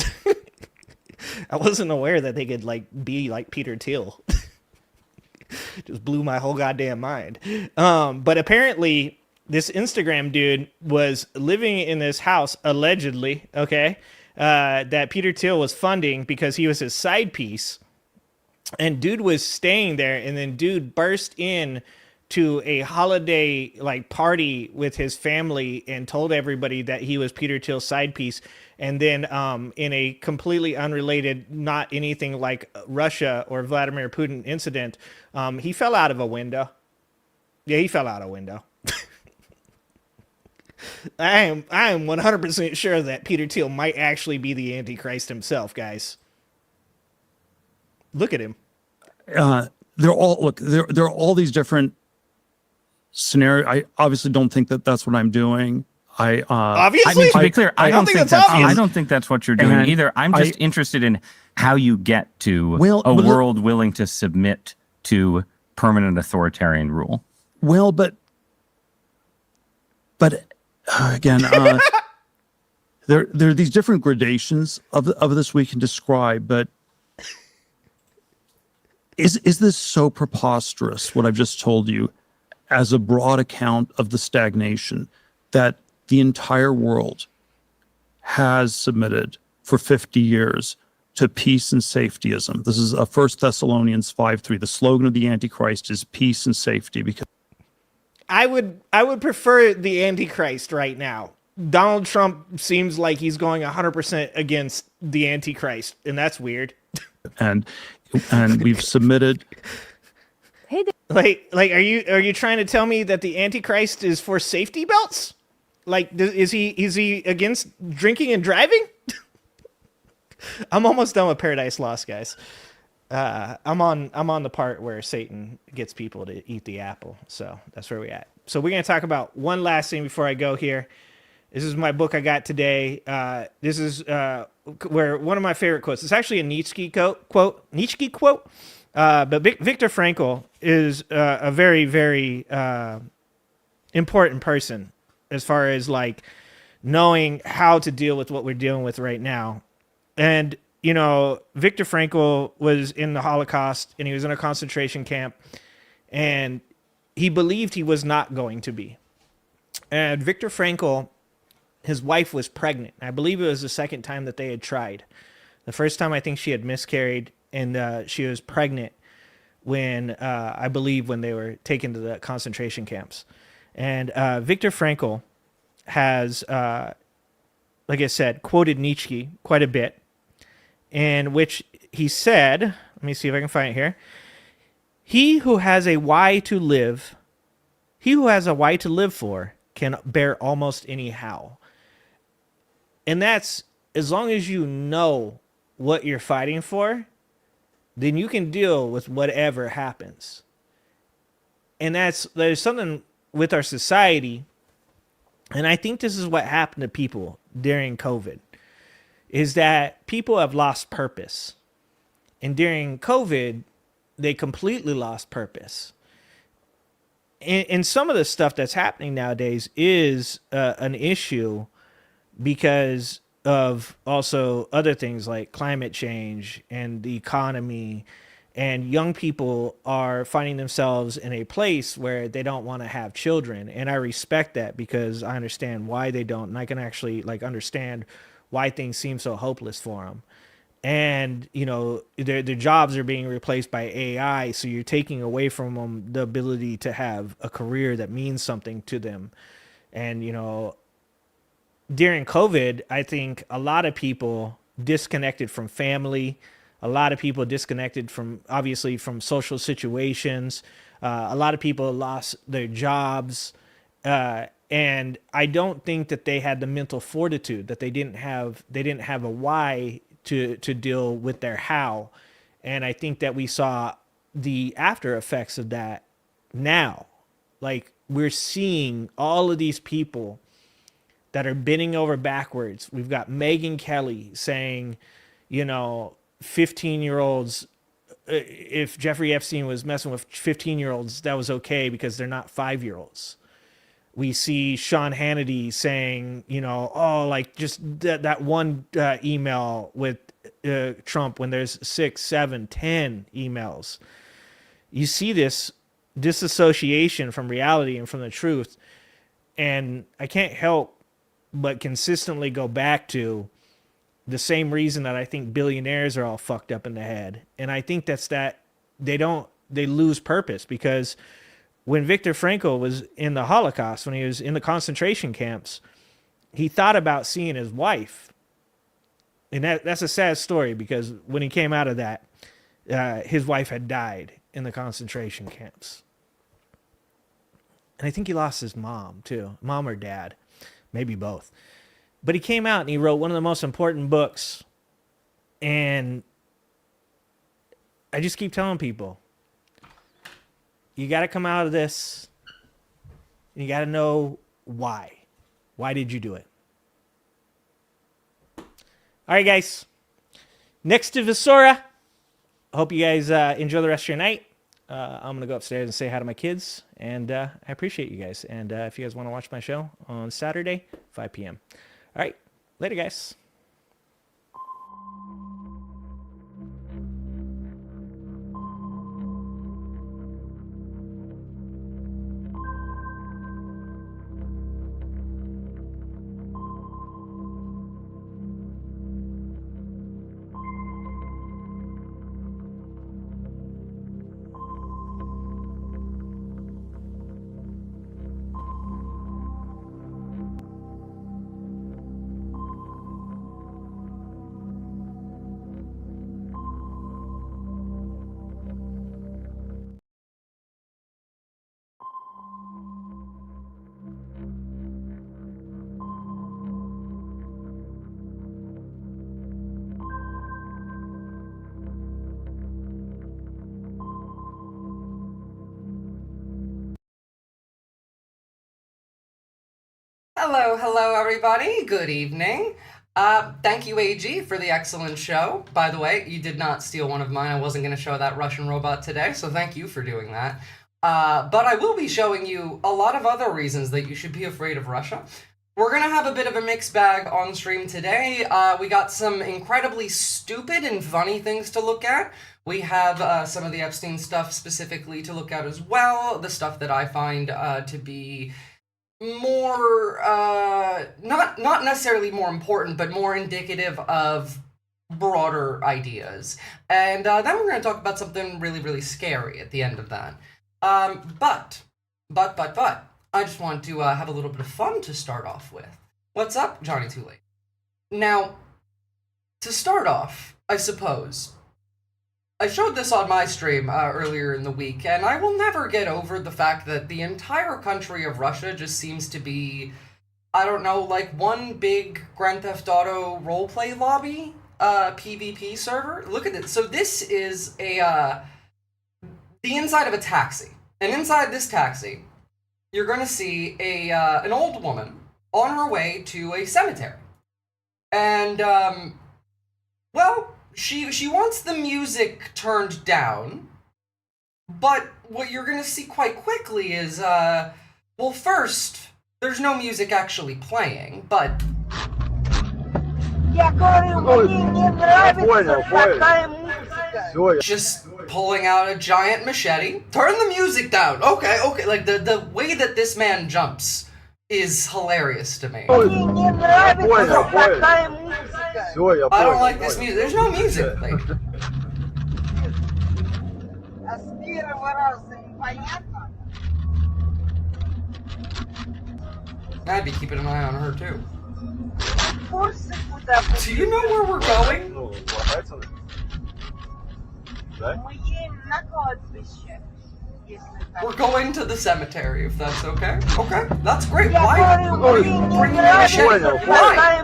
I wasn't aware that they could be like Peter Thiel. Just blew my whole goddamn mind. But apparently this Instagram dude was living in this house, allegedly, okay, that Peter Thiel was funding because he was his side piece. And dude was staying there, and then dude burst in to a holiday party with his family and told everybody that he was Peter Thiel's side piece. And then in a completely unrelated, not anything like Russia or Vladimir Putin incident, he fell out of a window. Yeah, he fell out a window. I am 100% sure that Peter Thiel might actually be the Antichrist himself, guys. Look at him. There are all these different scenarios. I obviously don't think that that's what I'm doing. Obviously, I mean, to be clear, I don't think that's obvious. I don't think that's what you're doing And either. I'm just interested in how you get to a world willing to submit to permanent authoritarian rule. Well, but again, there are these different gradations of this we can describe. But is this so preposterous, what I've just told you, as a broad account of the stagnation that the entire world has submitted for 50 years to peace and safetyism? This is 1 Thessalonians 5:3. The slogan of the Antichrist is peace and safety. Because I would prefer the Antichrist right now. Donald Trump seems like he's going 100% against the Antichrist, and that's weird. and we've submitted. Like, are you trying to tell me that the Antichrist is for safety belts? Like, is he against drinking and driving? I'm almost done with Paradise Lost, guys. I'm on the part where Satan gets people to eat the apple. So that's where we're at. So we're gonna talk about one last thing before I go here. This is my book I got today. This is where one of my favorite quotes. It's actually a Nietzsche quote. But Viktor Frankl is a very, very important person as far as like knowing how to deal with what we're dealing with right now. And, you know, Viktor Frankl was in the Holocaust and he was in a concentration camp and he believed he was not going to be. And Viktor Frankl, his wife was pregnant. I believe it was the second time that they had tried. The first time I think she had miscarried and she was pregnant when, I believe when they were taken to the concentration camps. And Viktor Frankl has, like I said, quoted Nietzsche quite a bit, in which he said, let me see if I can find it here. He who has a why to live for can bear almost any how. And that's, as long as you know what you're fighting for, then you can deal with whatever happens. And there's something with our society, and I think this is what happened to people during COVID, is that people have lost purpose. And during COVID, they completely lost purpose. And some of the stuff that's happening nowadays is an issue because of also other things like climate change and the economy, and young people are finding themselves in a place where they don't want to have children. And I respect that because I understand why they don't, and I can actually like understand why things seem so hopeless for them. And, you know, their jobs are being replaced by AI, so you're taking away from them the ability to have a career that means something to them. And, you know, during COVID, I think a lot of people disconnected from family, a lot of people disconnected from, obviously, from social situations. A lot of people lost their jobs. And I don't think that they had the mental fortitude, that they didn't have a why to deal with their how. And I think that we saw the after effects of that now. Like, we're seeing all of these people that are bending over backwards. We've got Megyn Kelly saying, you know, 15-year-olds, if Jeffrey Epstein was messing with 15-year-olds, that was okay because they're not 5-year-olds. We see Sean Hannity saying, you know, oh, like just that one email with Trump when there's 6, 7, 10 emails. You see this disassociation from reality and from the truth. And I can't help but consistently go back to the same reason that I think billionaires are all fucked up in the head. And I think that's that they lose purpose, because when Viktor Frankl was in the Holocaust, when he was in the concentration camps, he thought about seeing his wife. And that's a sad story, because when he came out of that, his wife had died in the concentration camps. And I think he lost his mom too, mom or dad, maybe both. But he came out and he wrote one of the most important books. And I just keep telling people, you got to come out of this. You got to know why. Why did you do it? All right, guys. Next to Visora. I hope you guys enjoy the rest of your night. I'm going to go upstairs and say hi to my kids. And I appreciate you guys. And if you guys want to watch my show on Saturday, 5 p.m. All right. Later, guys. Hello, everybody. Good evening. Thank you, AG, for the excellent show. By the way, you did not steal one of mine. I wasn't going to show that Russian robot today, so thank you for doing that. But I will be showing you a lot of other reasons that you should be afraid of Russia. We're going to have a bit of a mixed bag on stream today. We got some incredibly stupid and funny things to look at. We have some of the Epstein stuff specifically to look at as well. The stuff that I find to be more, not necessarily more important, but more indicative of broader ideas. And then we're going to talk about something really, really scary at the end of that. But, I just want to have a little bit of fun to start off with. What's up, Johnny Too Late? Now, to start off, I suppose, I showed this on my stream earlier in the week, and I will never get over the fact that the entire country of Russia just seems to be, I don't know, like one big Grand Theft Auto roleplay lobby, PvP server. Look at this. So this is the inside of a taxi. And inside this taxi, you're going to see an old woman on her way to a cemetery. And, well, she wants the music turned down, but what you're going to see quite quickly is, well, first, there's no music actually playing, but... Just pulling out a giant machete. Turn the music down. Okay. Like, the way that this man jumps is hilarious to me. I don't like this music. There's no music played. I'd be keeping an eye on her, too. Do you know where we're going? We're going to the cemetery, if that's okay. Okay, that's great. Why are you bringing me a machete? Why?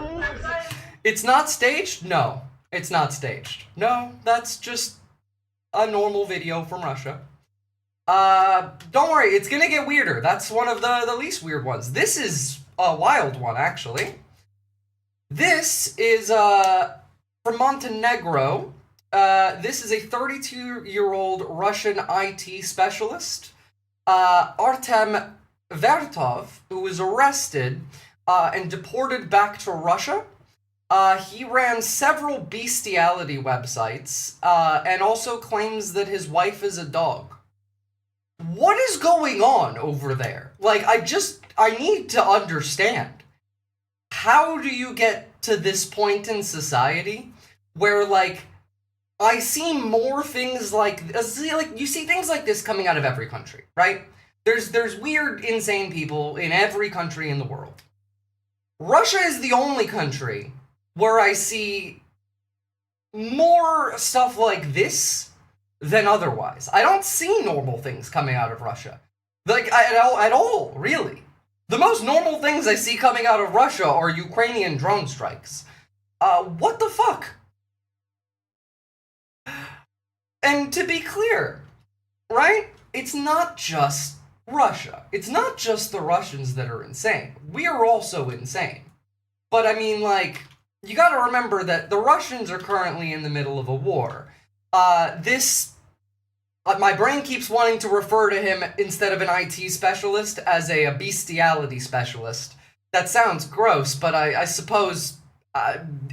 It's not staged? No, it's not staged. No, that's just a normal video from Russia. Don't worry, it's gonna get weirder. That's one of the least weird ones. This is a wild one, actually. This is from Montenegro. This is a 32-year-old Russian IT specialist, Artem Vertov, who was arrested and deported back to Russia. He ran several bestiality websites and also claims that his wife is a dog. What is going on over there? Like, I need to understand. How do you get to this point in society where, like, I see more things like you see things like this coming out of every country, right? There's weird, insane people in every country in the world. Russia is the only country where I see more stuff like this than otherwise. I don't see normal things coming out of Russia. Like, at all, really. The most normal things I see coming out of Russia are Ukrainian drone strikes. What the fuck? And to be clear, right? It's not just Russia. It's not just the Russians that are insane. We are also insane. But I mean, like, you gotta remember that the Russians are currently in the middle of a war. My brain keeps wanting to refer to him, instead of an IT specialist, as a bestiality specialist. That sounds gross, but I suppose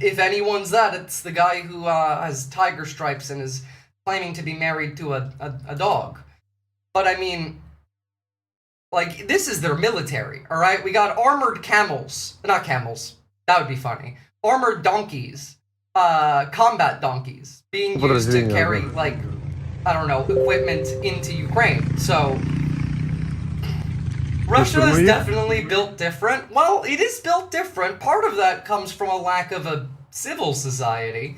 if anyone's that, it's the guy who has tiger stripes and is claiming to be married to a dog. But I mean, like, this is their military, alright? We got armored camels. Not camels. That would be funny. Armored donkeys. Combat donkeys. Being used to carry, like, I don't know, equipment into Ukraine. So, Russia is definitely built different. Well, it is built different. Part of that comes from a lack of a civil society.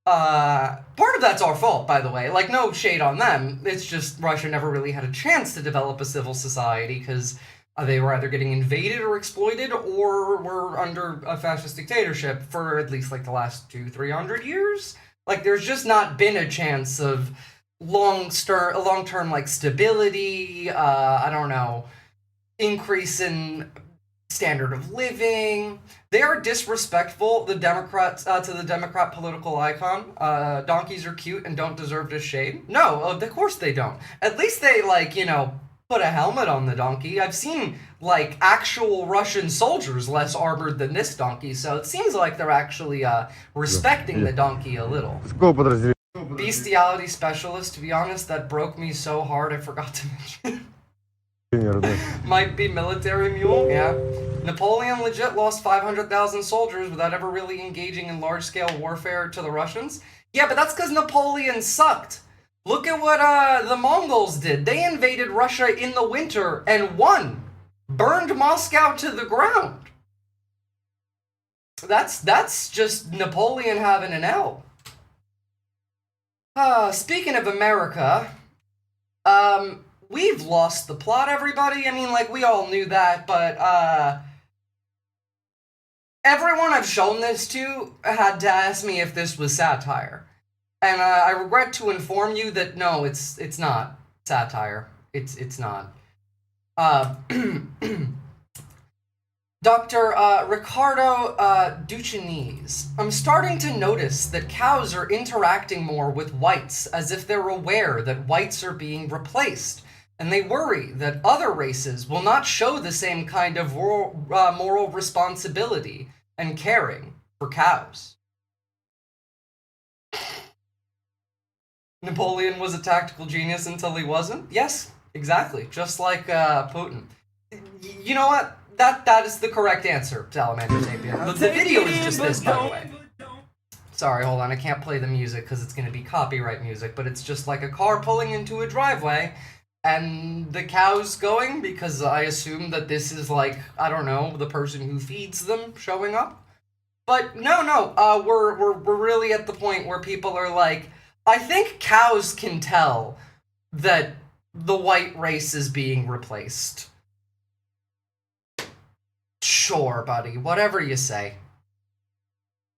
Part of that's our fault, by the way. Like, no shade on them. It's just Russia never really had a chance to develop a civil society because they were either getting invaded or exploited or were under a fascist dictatorship for at least, like, the last 200-300 years. Like, there's just not been a chance of long-term, like, stability, I don't know, increase in standard of living. They are disrespectful, the Democrats, to the Democrat political icon. Donkeys are cute and don't deserve to shade. No, of course they don't. At least they, like, you know, put a helmet on the donkey. I've seen, like, actual Russian soldiers less armored than this donkey, so it seems like they're actually respecting the donkey a little. Bestiality specialist, to be honest, that broke me so hard I forgot to mention. Might be military mule, yeah. Napoleon legit lost 500,000 soldiers without ever really engaging in large-scale warfare to the Russians. Yeah, but that's because Napoleon sucked. Look at what the Mongols did. They invaded Russia in the winter and won. Burned Moscow to the ground. That's just Napoleon having an L. Speaking of America, we've lost the plot, everybody. I mean, like, we all knew that, but, everyone I've shown this to had to ask me if this was satire. And, I regret to inform you that, no, it's not satire. It's not. Dr. Ricardo Duchinese. I'm starting to notice that cows are interacting more with whites as if they're aware that whites are being replaced, and they worry that other races will not show the same kind of moral responsibility and caring for cows. Napoleon was a tactical genius until he wasn't? Yes, exactly. Just like Putin. You know what? That is the correct answer, Salamander Sapien. The video is just this, by the way. Sorry, hold on. I can't play the music because it's going to be copyright music, but it's just like a car pulling into a driveway and the cows going, because I assume that this is like, I don't know, the person who feeds them showing up. But no, we're really at the point where people are like, I think cows can tell that the white race is being replaced. Sure, buddy, whatever you say.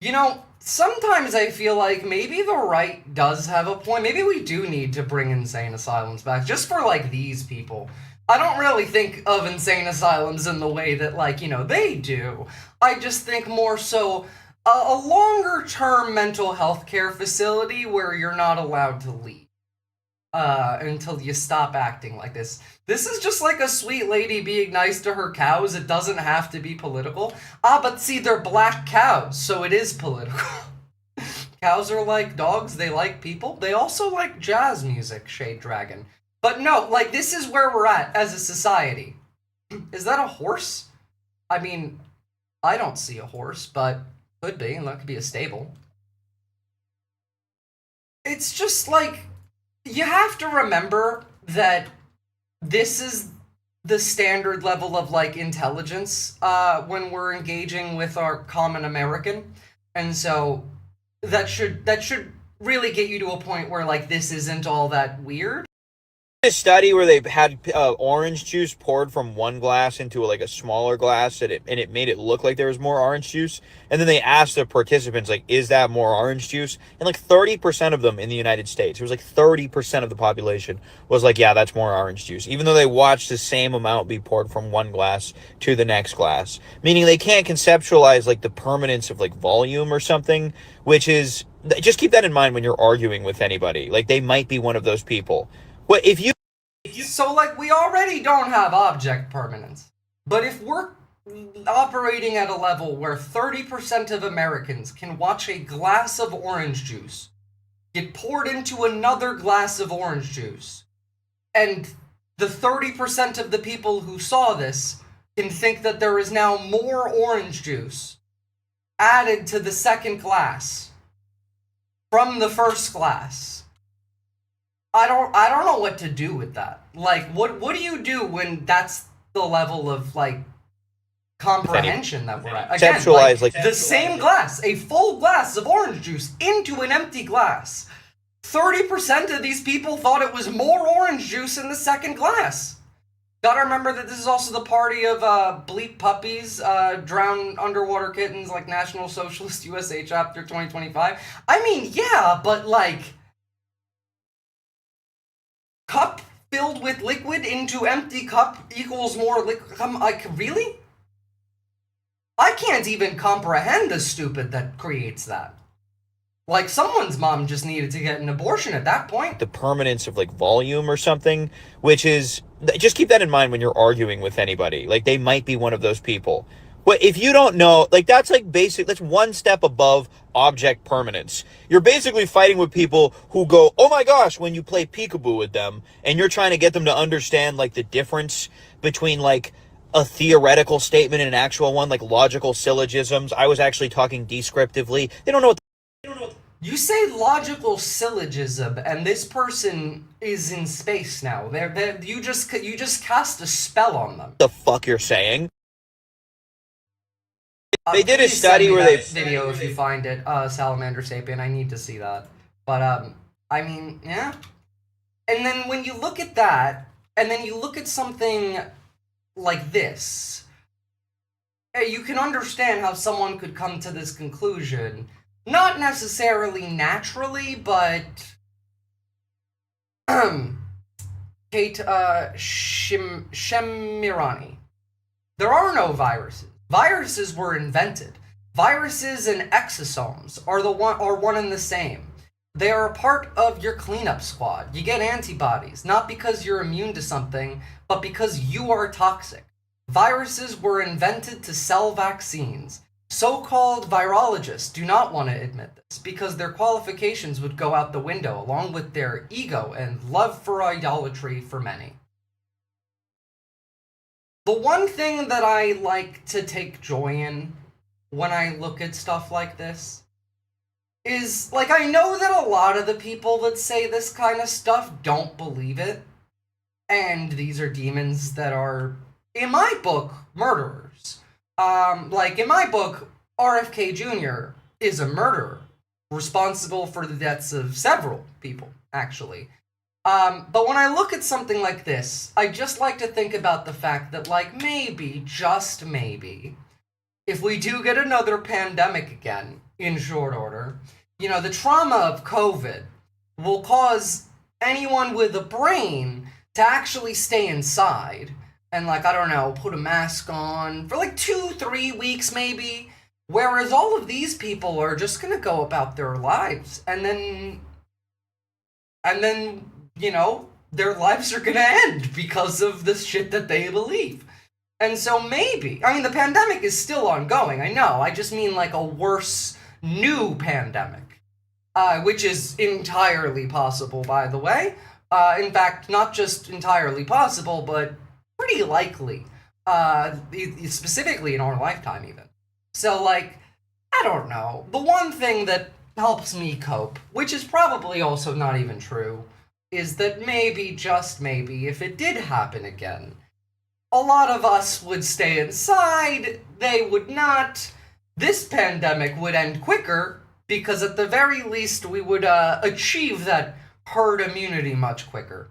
You know, sometimes I feel like maybe the right does have a point. Maybe we do need to bring insane asylums back, just for, like, these people. I don't really think of insane asylums in the way that, like, you know, they do. I just think more so a longer-term mental health care facility where you're not allowed to leave. Until you stop acting like this. This is just like a sweet lady being nice to her cows. It doesn't have to be political. But see, they're black cows, so it is political. Cows are like dogs. They like people. They also like jazz music, Shade Dragon. But no, like, this is where we're at as a society. Is that a horse? I mean, I don't see a horse, but could be, and that could be a stable. It's just like, you have to remember that this is the standard level of, like, intelligence when we're engaging with our common American. And so that should really get you to a point where, like, this isn't all that weird. A study where they had orange juice poured from one glass into like a smaller glass, and it made it look like there was more orange juice. And then they asked the participants, like, is that more orange juice? And like 30% of them in the United States, it was like 30% of the population was like, yeah, that's more orange juice, even though they watched the same amount be poured from one glass to the next glass. Meaning they can't conceptualize like the permanence of like volume or something, which is, just keep that in mind when you're arguing with anybody. Like, they might be one of those people. Well, if you... So, like, we already don't have object permanence. But if we're operating at a level where 30% of Americans can watch a glass of orange juice get poured into another glass of orange juice, and the 30% of the people who saw this can think that there is now more orange juice added to the second glass from the first glass, I don't know what to do with that. Like, what do you do when that's the level of, like, comprehension that we're at? Again, Conceptualize, like the same glass, a full glass of orange juice into an empty glass. 30% of these people thought it was more orange juice in the second glass. Gotta remember that this is also the party of bleep puppies, drown underwater kittens, like National Socialist USA Chapter 2025. I mean, yeah, but, like, cup filled with liquid into empty cup equals more liquid. Like, really? I can't even comprehend the stupid that creates that. Like, someone's mom just needed to get an abortion at that point. The permanence of like volume or something, which is, just keep that in mind when you're arguing with anybody. Like, they might be one of those people. But if you don't know, like, that's like that's one step above object permanence. You're basically fighting with people who go, oh my gosh, when you play peekaboo with them, and you're trying to get them to understand like the difference between like a theoretical statement and an actual one, like logical syllogisms. I was actually talking descriptively. They don't know what You say logical syllogism, and this person is in space now. You just cast a spell on them. the fuck you're saying. They did a study where they video if you find it, Salamander Sapien. I need to see that. But I mean, yeah. And then when you look at that, and then you look at something like this, you can understand how someone could come to this conclusion. Not necessarily naturally, but Kate Shemirani. There are no viruses. Viruses were invented. Viruses and exosomes are one and the same. They are a part of your cleanup squad. You get antibodies, not because you're immune to something, but because you are toxic. Viruses were invented to sell vaccines. So-called virologists do not want to admit this because their qualifications would go out the window along with their ego and love for idolatry for many. The one thing that I like to take joy in when I look at stuff like this is, like, I know that a lot of the people that say this kind of stuff don't believe it, and these are demons that are, in my book, murderers. Like, in my book, RFK Jr. is a murderer, responsible for the deaths of several people, actually. But when I look at something like this, I just like to think about the fact that, like, maybe, just maybe, if we do get another pandemic again, in short order, you know, the trauma of COVID will cause anyone with a brain to actually stay inside and, like, I don't know, put a mask on for like 2-3 weeks maybe, whereas all of these people are just gonna go about their lives, and then, you know, their lives are gonna end because of the shit that they believe. And so maybe, I mean, the pandemic is still ongoing, I know, I just mean like a worse new pandemic, which is entirely possible, by the way. In fact, not just entirely possible, but pretty likely, specifically in our lifetime even. So, like, I don't know. The one thing that helps me cope, which is probably also not even true, is that maybe, just maybe, if it did happen again, a lot of us would stay inside, they would not. This pandemic would end quicker, because at the very least we would achieve that herd immunity much quicker.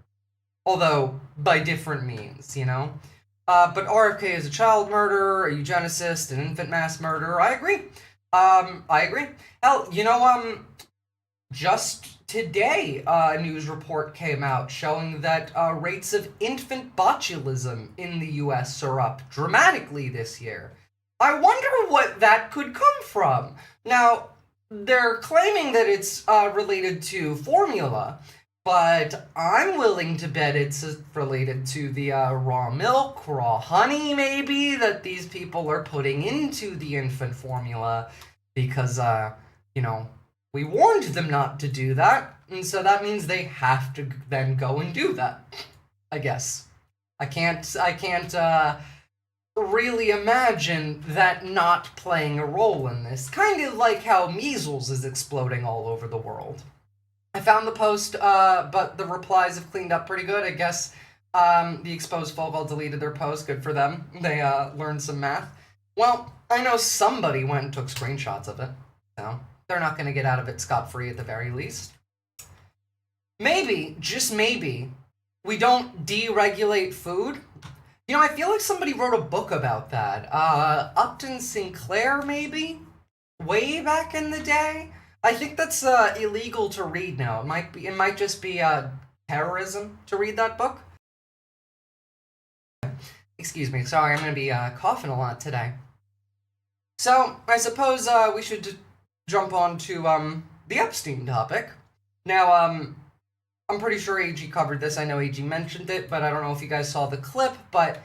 Although, by different means, you know? But RFK is a child murderer, a eugenicist, an infant mass murderer. I agree. I agree. Hell, you know, just today, a news report came out showing that rates of infant botulism in the US are up dramatically this year. I wonder what that could come from. Now, they're claiming that it's related to formula, but I'm willing to bet it's related to the raw milk, raw honey, maybe, that these people are putting into the infant formula because, you know, we warned them not to do that, and so that means they have to then go and do that, I guess. I can't really imagine that not playing a role in this. Kind of like how measles is exploding all over the world. I found the post, but the replies have cleaned up pretty good. I guess the exposed folk all deleted their post. Good for them. They learned some math. Well, I know somebody went and took screenshots of it. So they're not going to get out of it scot-free at the very least. Maybe, just maybe, we don't deregulate food. You know, I feel like somebody wrote a book about that. Upton Sinclair, maybe? Way back in the day? I think that's illegal to read now. It might just be terrorism to read that book. Excuse me, sorry, I'm gonna be coughing a lot today. So, I suppose we should jump on to the Epstein topic. Now, I'm pretty sure AG covered this. I know AG mentioned it, but I don't know if you guys saw the clip, but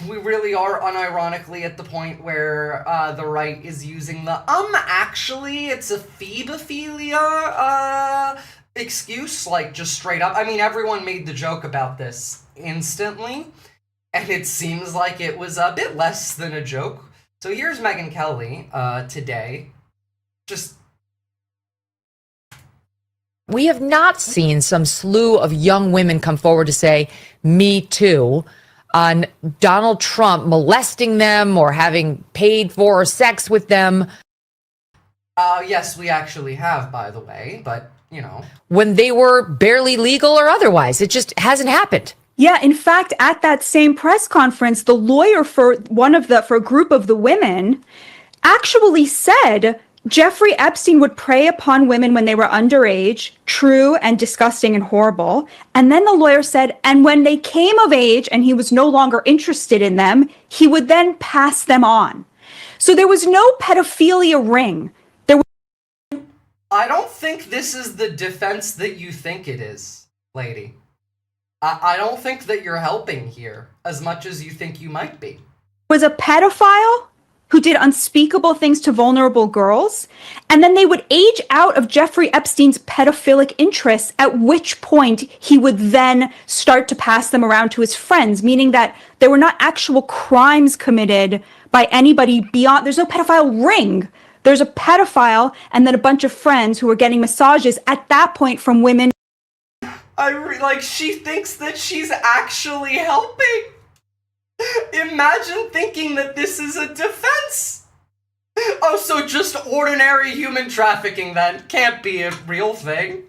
we really are unironically at the point where the right is using the actually it's a phoebophilia excuse, like just straight up. I mean, everyone made the joke about this instantly, and it seems like it was a bit less than a joke. So here's Megyn Kelly today. We have not seen some slew of young women come forward to say, "Me too," on Donald Trump molesting them or having paid for sex with them. Yes, we actually have, by the way, but, you know. When they were barely legal or otherwise. It just hasn't happened. Yeah, in fact, at that same press conference, the lawyer for a group of the women actually said Jeffrey Epstein would prey upon women when they were underage, true and disgusting and horrible. And then the lawyer said, and when they came of age and he was no longer interested in them, he would then pass them on. So there was no pedophilia ring. I don't think this is the defense that you think it is, lady. I don't think that you're helping here as much as you think you might be. Was a pedophile who did unspeakable things to vulnerable girls, and then they would age out of Jeffrey Epstein's pedophilic interests, at which point he would then start to pass them around to his friends, meaning that there were not actual crimes committed by anybody beyond. There's no pedophile ring. There's a pedophile and then a bunch of friends who were getting massages at that point from women. She thinks that she's actually helping. Imagine thinking that this is a defense. Oh, so just ordinary human trafficking then can't be a real thing.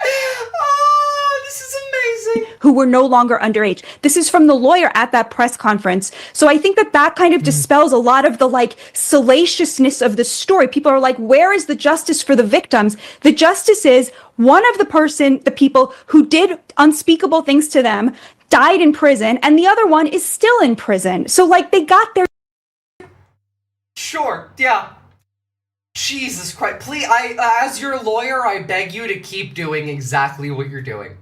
Oh, this is amazing. Who were no longer underage. This is from the lawyer at that press conference. So I think that kind of dispels a lot of the salaciousness of the story. People are like, where is the justice for the victims? The justice is one of the people who did unspeakable things to them died in prison, and the other one is still in prison. So they got their. Sure, yeah. Jesus Christ. Please, as your lawyer, I beg you to keep doing exactly what you're doing.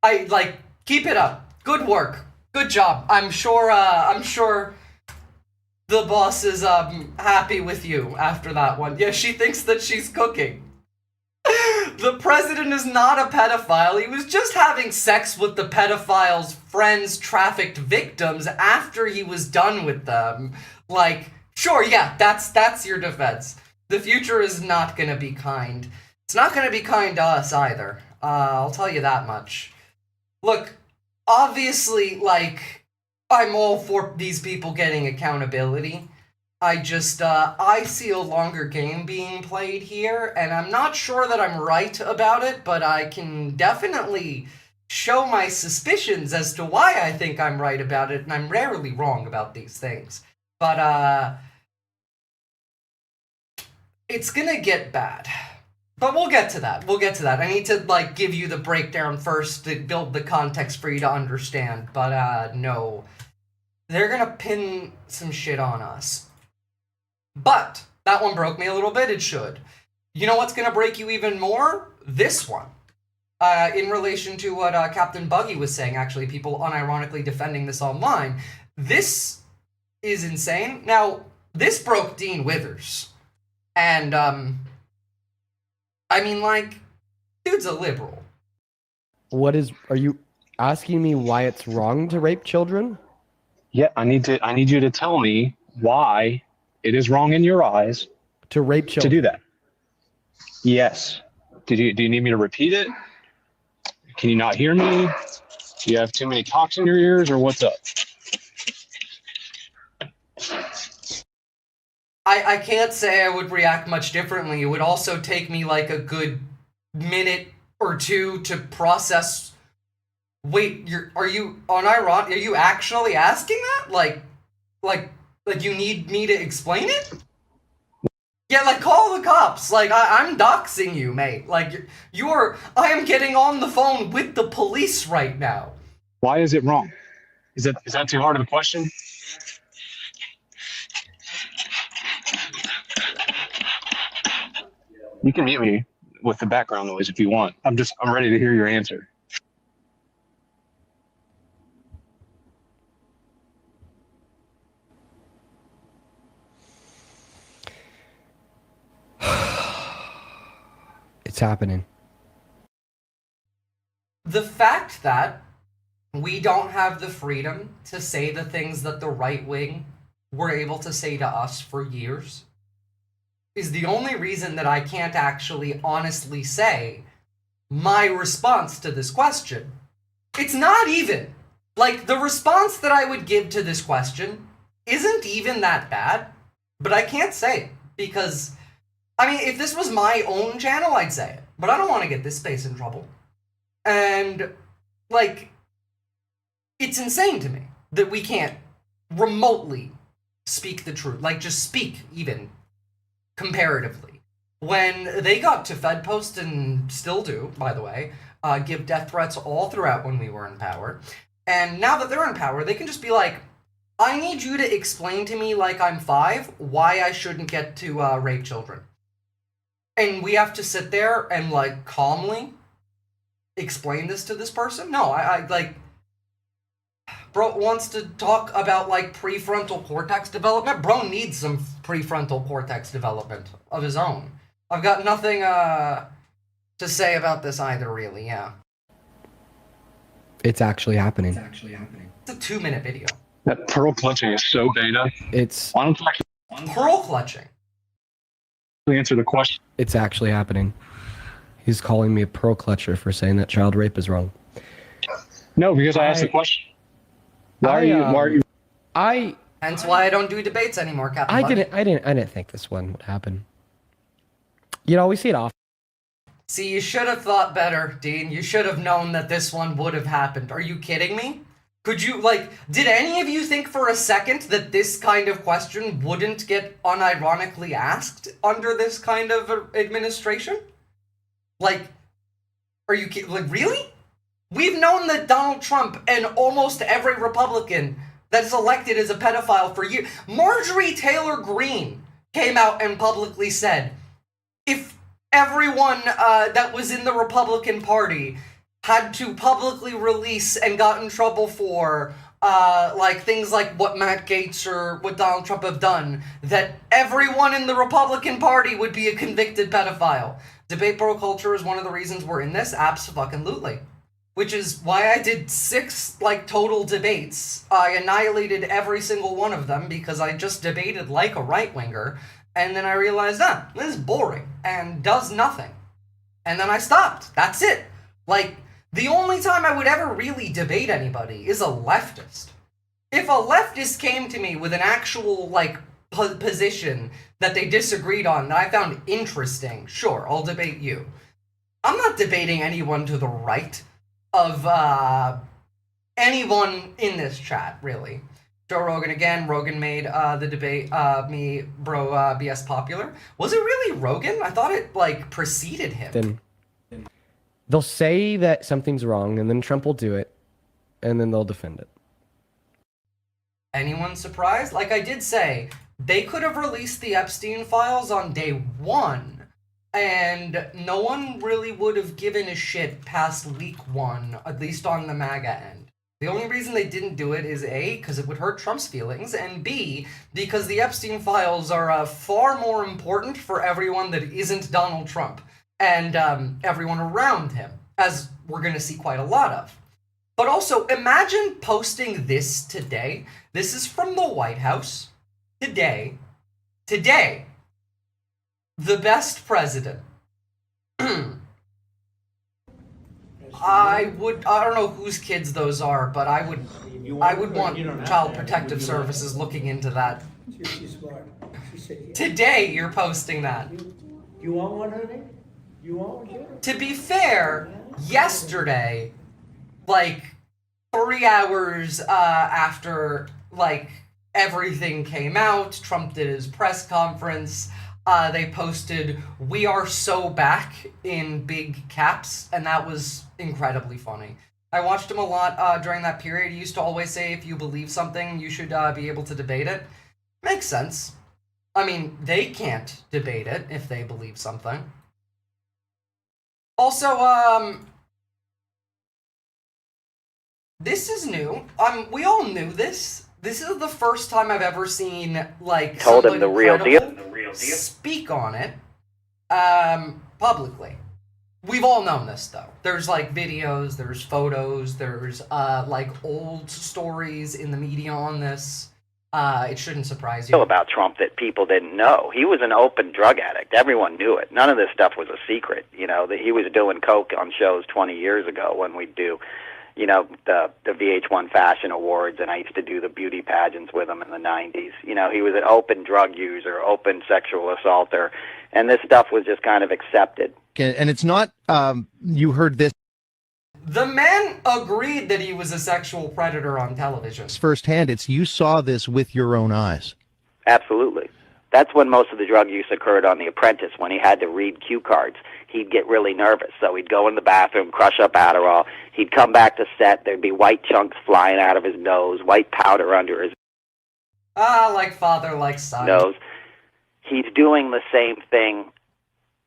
Keep it up. Good work. Good job. I'm sure the boss is happy with you after that one. Yeah, she thinks that she's cooking. The president is not a pedophile. He was just having sex with the pedophile's friends' trafficked victims after he was done with them. Sure, yeah, that's your defense. The future is not gonna be kind. It's not gonna be kind to us either. I'll tell you that much. Look, obviously, I'm all for these people getting accountability. I see a longer game being played here, and I'm not sure that I'm right about it, but I can definitely show my suspicions as to why I think I'm right about it, and I'm rarely wrong about these things. But, it's gonna get bad. But we'll get to that. I need to, give you the breakdown first to build the context for you to understand. But, no. They're gonna pin some shit on us. But that one broke me a little bit. It should. You know what's going to break you even more? This one. In relation to what Captain Buggy was saying, actually, people unironically defending this online. This is insane. Now, this broke Dean Withers. And, dude's a liberal. Are you asking me why it's wrong to rape children? Yeah, I need you to tell me why it is wrong in your eyes to rape children. To do that. Yes. Do you need me to repeat it? Can you not hear me? Do you have too many cocks in your ears, or what's up? I can't say I would react much differently. It would also take me a good minute or two to process. Wait, are you unironic? Are you actually asking that? You need me to explain it? Yeah, call the cops. I'm doxing you, mate. I am getting on the phone with the police right now. Why is it wrong? Is that too hard of a question? You can mute me with the background noise if you want. I'm ready to hear your answer. It's happening. The fact that we don't have the freedom to say the things that the right wing were able to say to us for years is the only reason that I can't actually honestly say my response to this question. It's not even. Like, the response that I would give to this question isn't even that bad, but I can't say it because, I mean, if this was my own channel, I'd say it, but I don't want to get this space in trouble. And, like, it's insane to me that we can't remotely speak the truth, like, just speak even comparatively. When they got to Fed Post, and still do, by the way, give death threats all throughout when we were in power, and now that they're in power, they can just be like, I need you to explain to me, like I'm 5, why I shouldn't get to rape children. And we have to sit there and, like, calmly explain this to this person? No, I like, bro wants to talk about, like, prefrontal cortex development. Bro needs some prefrontal cortex development of his own. I've got nothing to say about this either, really, yeah. It's actually happening. It's a 2-minute video. That pearl clutching is so beta. It's Why don't you actually Pearl clutching? answer the question? It's actually happening. He's calling me a pearl clutcher for saying that child rape is wrong. No, because I asked the question. Why are you? Hence why I don't do debates anymore, Captain. I Buck. didn't think this one would happen. You know, we see it often. See, you should have thought better, Dean. You should have known that this one would have happened. Are you kidding me? Could you, like, did any of you think for a second that this kind of question wouldn't get unironically asked under this kind of administration? Like, are you kidding? Like, really? We've known that Donald Trump and almost every Republican that is elected is a pedophile for years. Marjorie Taylor Greene came out and publicly said, if everyone that was in the Republican Party had to publicly release and got in trouble for like things like what Matt Gaetz or what Donald Trump have done, that everyone in the Republican Party would be a convicted pedophile. Debate bro culture is one of the reasons we're in this, abso-fucking-lutely. Which is why I did 6, like, total debates. I annihilated every single one of them because I just debated like a right-winger, and then I realized, this is boring and does nothing. And then I stopped. That's it. Like, the only time I would ever really debate anybody is a leftist. If a leftist came to me with an actual, like, position that they disagreed on that I found interesting, sure, I'll debate you. I'm not debating anyone to the right of anyone in this chat, really. Joe Rogan again. Rogan made the debate me bro BS popular. Was it really Rogan? I thought it, like, preceded him. Then they'll say that something's wrong, and then Trump will do it, and then they'll defend it. Anyone surprised? Like I did say, they could have released the Epstein files on day 1. And no one really would have given a shit past leak 1, at least on the MAGA end. The only reason they didn't do it is A, because it would hurt Trump's feelings, and B, because the Epstein files are far more important for everyone that isn't Donald Trump, and everyone around him, as we're going to see quite a lot of. But also, imagine posting this today. This is from the White House. Today. The best president. I don't know whose kids those are, but I would want Child Protective Services looking into that. Today, you're posting that. You want one, honey? You want one? To be fair, yesterday, like 3 hours after, like, everything came out, Trump did his press conference. They posted, "We are so back" in big caps, and that was incredibly funny. I watched him a lot during that period. He used to always say, if you believe something, you should be able to debate it. Makes sense. I mean, they can't debate it if they believe something. Also, this is new. We all knew this. This is the first time I've ever seen, like, Told him someone the real deal. credible speak on it, publicly. We've all known this, though. There's, like, videos, there's photos, there's, like, old stories in the media on this. It shouldn't surprise you. About Trump that people didn't know. He was an open drug addict. Everyone knew it. None of this stuff was a secret. You know, that he was doing coke on shows 20 years ago when we'd do, you know, the VH1 Fashion Awards, and I used to do the beauty pageants with him in the 90s. You know, he was an open drug user, open sexual assaulter, and this stuff was just kind of accepted. And it's not, you heard this The man agreed that he was a sexual predator on television. firsthand. It's you saw this with your own eyes. Absolutely. That's when most of the drug use occurred on The Apprentice, when he had to read cue cards. He'd get really nervous, so he'd go in the bathroom, crush up Adderall. He'd come back to set. There'd be white chunks flying out of his nose, white powder under his Like father, like son. nose. He's doing the same thing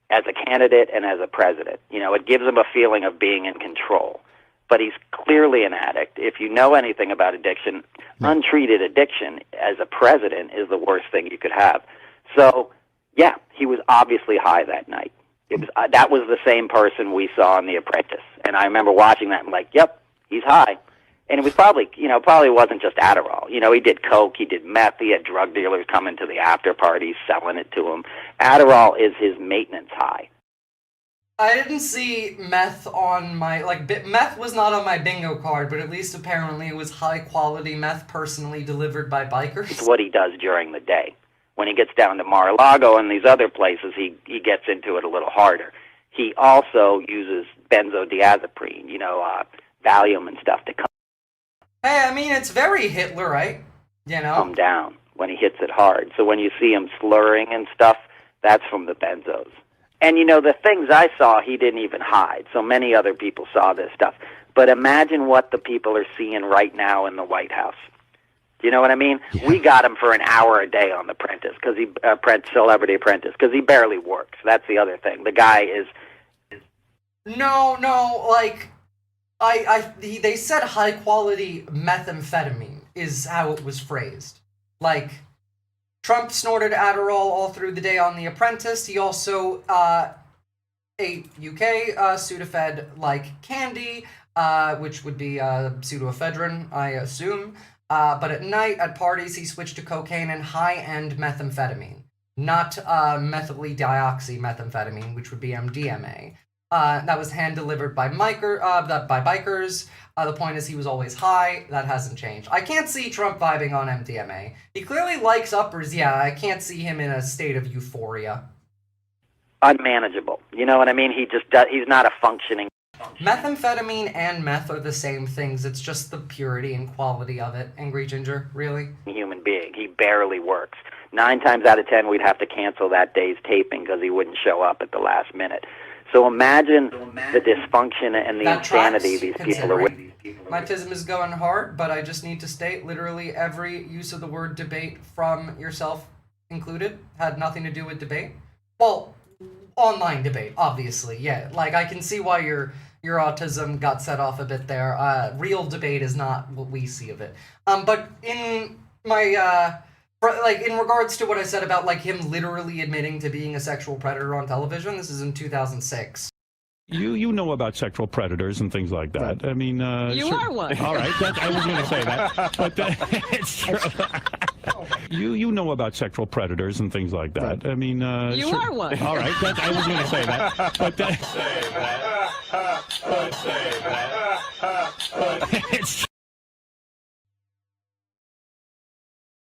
as a candidate and as a president. You know, it gives him a feeling of being in control. But he's clearly an addict. If you know anything about addiction, untreated addiction as a president is the worst thing you could have. So, yeah, he was obviously high that night. It was that was the same person we saw in The Apprentice. And I remember watching that and like, yep, he's high. And it was probably, you know, probably wasn't just Adderall. You know, he did coke, he did meth, he had drug dealers coming to the after parties selling it to him. Adderall is his maintenance high. I didn't see meth on my, meth was not on my bingo card, but at least apparently it was high quality meth personally delivered by bikers. It's what he does during the day. When he gets down to Mar-a-Lago and these other places, he gets into it a little harder. He also uses benzodiazepine, you know, Valium and stuff to Hey, I mean, it's very Hitlerite, you know? calm down when he hits it hard. So when you see him slurring and stuff, that's from the benzos. And, you know, the things I saw, he didn't even hide. So many other people saw this stuff. But imagine what the people are seeing right now in the White House. Do you know what I mean? Yeah. We got him for an hour a day on The Apprentice, because Celebrity Apprentice, because he barely works. That's the other thing. The guy is... No, like... they said high quality methamphetamine is how it was phrased. Like, Trump snorted Adderall all through the day on The Apprentice. He also ate UK Sudafed like candy, which would be pseudoephedrine, I assume. But at night, at parties, he switched to cocaine and high-end methamphetamine, not methylidioxymethamphetamine, which would be MDMA. That was hand-delivered by bikers. The point is he was always high. That hasn't changed. I can't see Trump vibing on MDMA. He clearly likes uppers. Yeah, I can't see him in a state of euphoria. unmanageable. You know what I mean? He's not a functioning... Methamphetamine and meth are the same things. It's just the purity and quality of it. Angry Ginger, really? Human being. He barely works. 9 times out of 10, we'd have to cancel that day's taping because he wouldn't show up at the last minute. So imagine the dysfunction and the insanity these people are with. My tism is going hard, but I just need to state literally every use of the word debate from yourself included had nothing to do with debate. Well, online debate, obviously, yeah. Like, I can see why your autism got set off a bit there. Real debate is not what we see of it. But in my, in regards to what I said about, like, him literally admitting to being a sexual predator on television, this is in 2006. You know about sexual predators and things like that. I mean, You are one. All right, I was going to say that, but it's true. You know about sexual predators and things like that. I mean, You are one. All right, I was going to say that, but it's.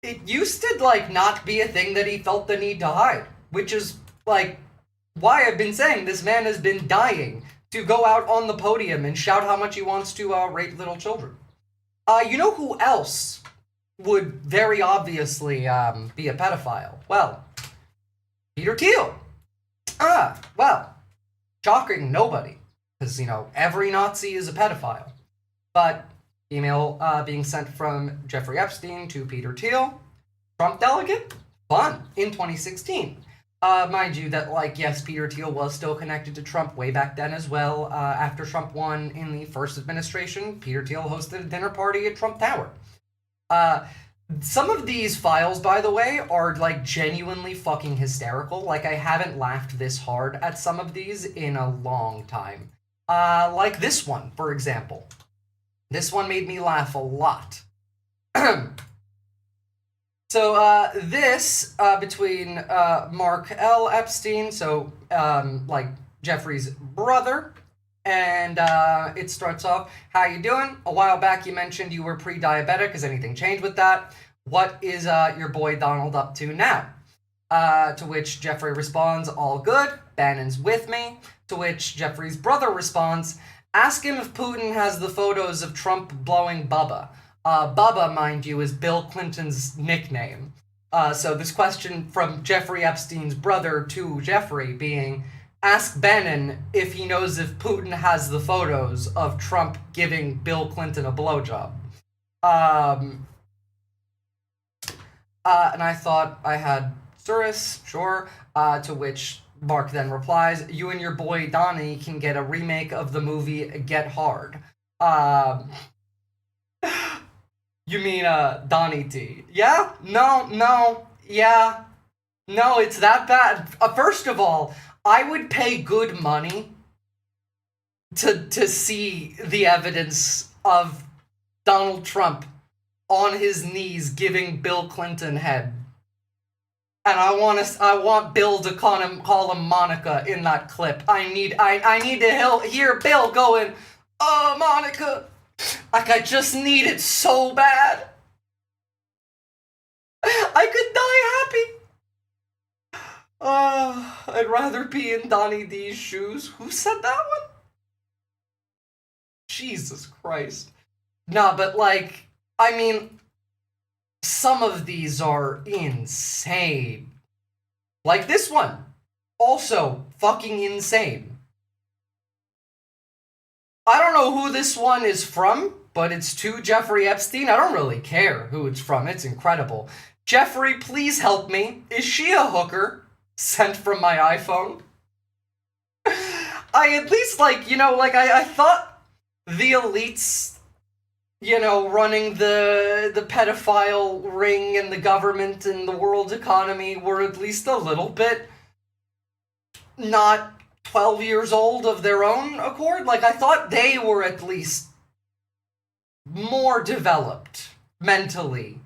It used to, like, not be a thing that he felt the need to hide, which is, like, why I've been saying this man has been dying to go out on the podium and shout how much he wants to rape little children. You know who else would very obviously be a pedophile? Well, Peter Thiel. Well, shocking nobody, because, you know, every Nazi is a pedophile. But email being sent from Jeffrey Epstein to Peter Thiel, Trump delegate, fun, in 2016. Mind you that, like, yes, Peter Thiel was still connected to Trump way back then as well. After Trump won in the first administration, Peter Thiel hosted a dinner party at Trump Tower. Some of these files, by the way, are, like, genuinely fucking hysterical. Like, I haven't laughed this hard at some of these in a long time. Like this one, for example. This one made me laugh a lot. So, this, between, Mark L. Epstein, so, like, Jeffrey's brother, and, it starts off, how you doing? A while back you mentioned you were pre-diabetic. Has anything changed with that? What is, your boy Donald up to now? To which Jeffrey responds, all good, Bannon's with me. To which Jeffrey's brother responds, ask him if Putin has the photos of Trump blowing Bubba. Bubba, mind you, is Bill Clinton's nickname. So this question from Jeffrey Epstein's brother to Jeffrey being, ask Bannon if he knows if Putin has the photos of Trump giving Bill Clinton a blowjob. And I thought I had Surus, sure, to which Mark then replies, you and your boy Donnie can get a remake of the movie Get Hard. You mean, Donnie T? Yeah? No, yeah. No, it's that bad. First of all, I would pay good money to see the evidence of Donald Trump on his knees giving Bill Clinton head. And I want Bill to call him Monica in that clip. I need to hear Bill going, oh, Monica. Like, I just need it so bad. I could die happy. I'd rather be in Donnie D's shoes. Who said that one? Jesus Christ. Nah, but, like, I mean, some of these are insane. Like this one. Also fucking insane. I don't know who this one is from, but it's to Jeffrey Epstein. I don't really care who it's from. It's incredible. Jeffrey, please help me. Is she a hooker? Sent from my iPhone. I at least, like, you know, like, I thought the elites, you know, running the pedophile ring and the government and the world economy were at least a little bit not 12 years old of their own accord. Like, I thought they were at least more developed mentally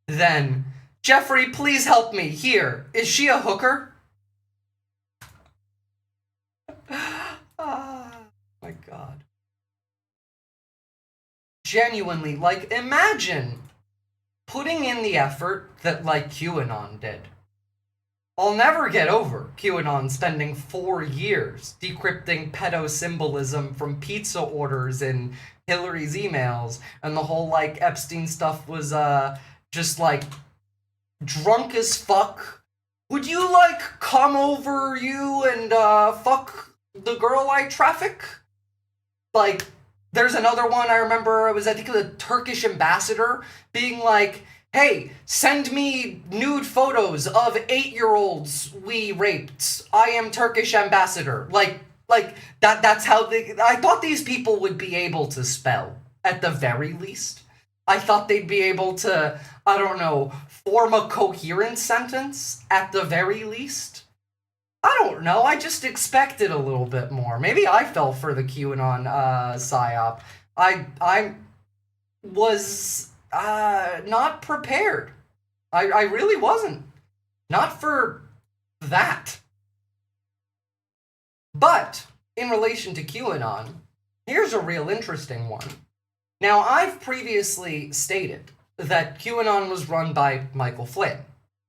than, Jeffrey, please help me. Here, is she a hooker? My God. Genuinely, like, imagine putting in the effort that, like, QAnon did. I'll never get over QAnon spending 4 years decrypting pedo symbolism from pizza orders in Hillary's emails, and the whole, like, Epstein stuff was, just, like, drunk as fuck. Would you, like, come over you and, fuck the girl I traffic? Like, there's another one I remember, I think it was a Turkish ambassador being like, hey, send me nude photos of 8-year-olds we raped. I am Turkish ambassador. Like that's how I thought these people would be able to spell, at the very least. I thought they'd be able to, I don't know, form a coherent sentence, at the very least. I don't know, I just expected a little bit more. Maybe I fell for the QAnon psyop. I was not prepared. I really wasn't. Not for that. But, in relation to QAnon, here's a real interesting one. Now, I've previously stated that QAnon was run by Michael Flynn.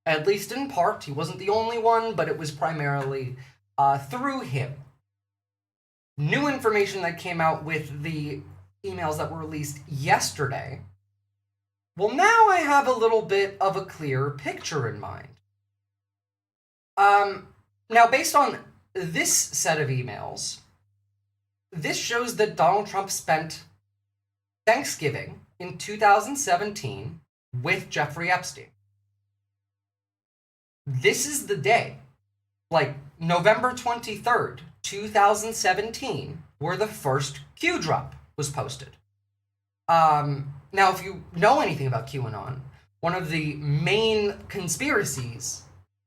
At least in part. He wasn't the only one, but it was primarily through him. New information that came out with the emails that were released yesterday. Well, now I have a little bit of a clearer picture in mind. Now, based on this set of emails, this shows that Donald Trump spent Thanksgiving in 2017 with Jeffrey Epstein. This is the day like November 23rd, 2017, where the first Q drop was posted. Now, if you know anything about QAnon, one of the main conspiracies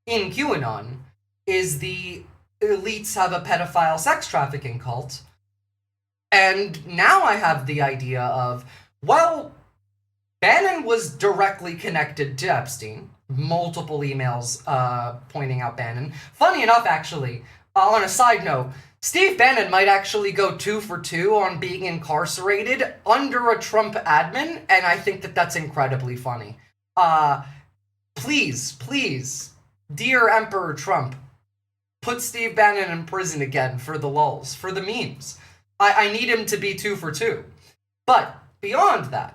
in QAnon is the elites have a pedophile sex trafficking cult. And now I have the idea of, well, Bannon was directly connected to Epstein. Multiple emails pointing out Bannon. Funny enough, actually, on a side note, Steve Bannon might actually go 2 for 2 on being incarcerated under a Trump admin, and I think that that's incredibly funny. Please, dear Emperor Trump, put Steve Bannon in prison again for the lulz, for the memes. I need him to be 2 for 2. But beyond that,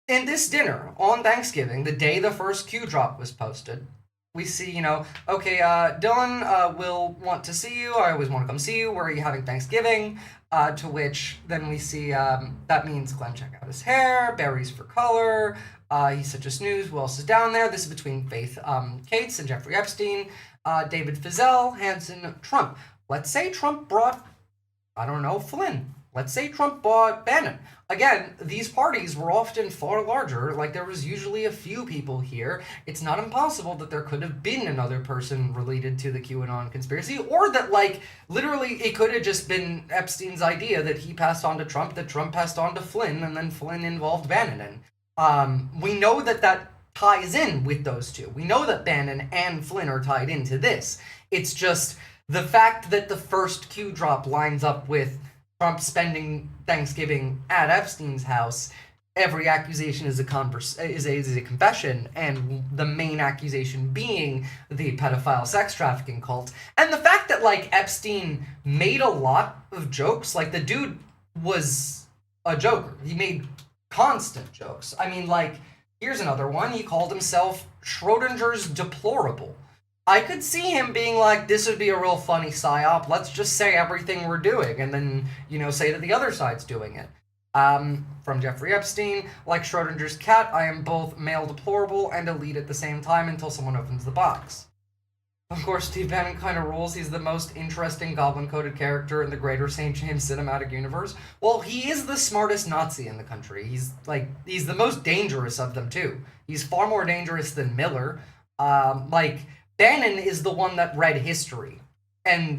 in this dinner on Thanksgiving, the day the first Q drop was posted, we see, okay, Dylan will want to see you. I always want to come see you. Where are you having Thanksgiving? To which then we see that means Glenn check out his hair, berries for color. He's such a snooze. Who else is down there? This is between Faith Cates and Jeffrey Epstein, David Fizell, Hanson, Trump. Let's say Trump brought, I don't know, Flynn. Let's say Trump bought Bannon. Again, these parties were often far larger. Like, there was usually a few people here. It's not impossible that there could have been another person related to the QAnon conspiracy, or that, like, literally it could have just been Epstein's idea that he passed on to Trump, that Trump passed on to Flynn, and then Flynn involved Bannon. And we know that that ties in with those two. We know that Bannon and Flynn are tied into this. It's just the fact that the first Q drop lines up with Trump spending Thanksgiving at Epstein's house. Every accusation is a confession, and the main accusation being the pedophile sex trafficking cult. And the fact that, like, Epstein made a lot of jokes, like, the dude was a joker. He made constant jokes. I mean, like, here's another one. He called himself Schrodinger's deplorable. I could see him being like, this would be a real funny psyop. Let's just say everything we're doing, and then, say that the other side's doing it. From Jeffrey Epstein, like Schrodinger's cat, I am both male deplorable and elite at the same time until someone opens the box. Of course, Steve Bannon kind of rules. He's the most interesting goblin-coded character in the greater St. James cinematic universe. Well, he is the smartest Nazi in the country. He's the most dangerous of them, too. He's far more dangerous than Miller. Bannon is the one that read history and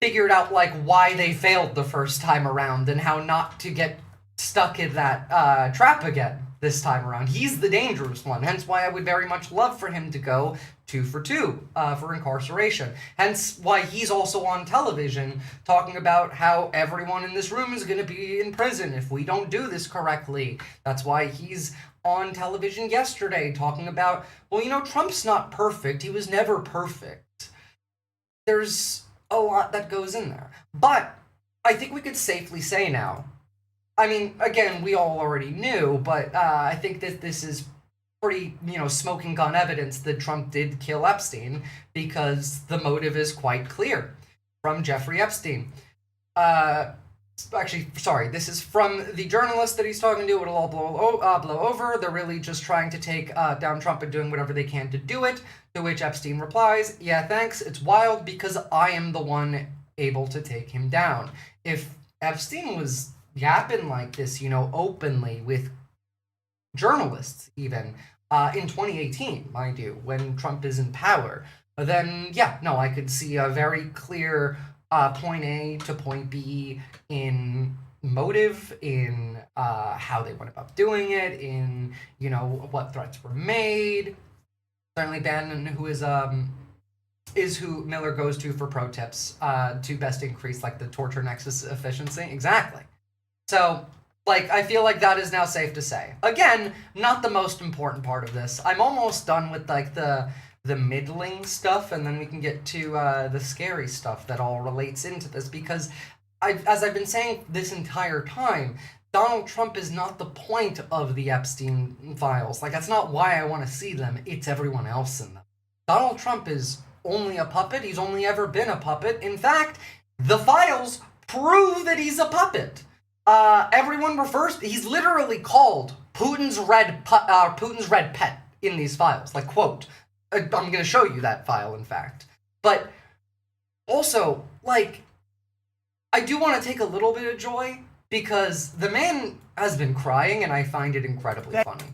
figured out, why they failed the first time around and how not to get stuck in that trap again this time around. He's the dangerous one, hence why I would very much love for him to go 2 for 2 for incarceration. Hence why he's also on television talking about how everyone in this room is going to be in prison if we don't do this correctly. That's why he's on television yesterday talking about, Trump's not perfect. He was never perfect. There's a lot that goes in there. But I think we could safely say now, I mean, again, we all already knew, but I think that this is pretty, smoking gun evidence that Trump did kill Epstein, because the motive is quite clear from Jeffrey Epstein. Actually, sorry, this is from the journalist that he's talking to. It'll all blow over. They're really just trying to take down Trump and doing whatever they can to do it. To which Epstein replies, yeah, thanks. It's wild because I am the one able to take him down. If Epstein was yapping like this, openly with journalists even, in 2018, mind you, when Trump is in power, then, yeah, no, I could see a very clear point A to point B in motive, in how they went about doing it, in, what threats were made. Certainly Bannon, who is who Miller goes to for pro tips to best increase, the torture nexus efficiency. Exactly. So, I feel like that is now safe to say. Again, not the most important part of this. I'm almost done with, the middling stuff, and then we can get to the scary stuff that all relates into this, because as I've been saying this entire time, Donald Trump is not the point of the Epstein files. That's not why I want to see them. It's everyone else in them. Donald Trump is only a puppet. He's only ever been a puppet. In fact, the files prove that he's a puppet. Everyone refers, he's literally called Putin's red pet in these files. Quote, I'm going to show you that file, in fact. But also, like, I do want to take a little bit of joy because the man has been crying, and I find it incredibly funny.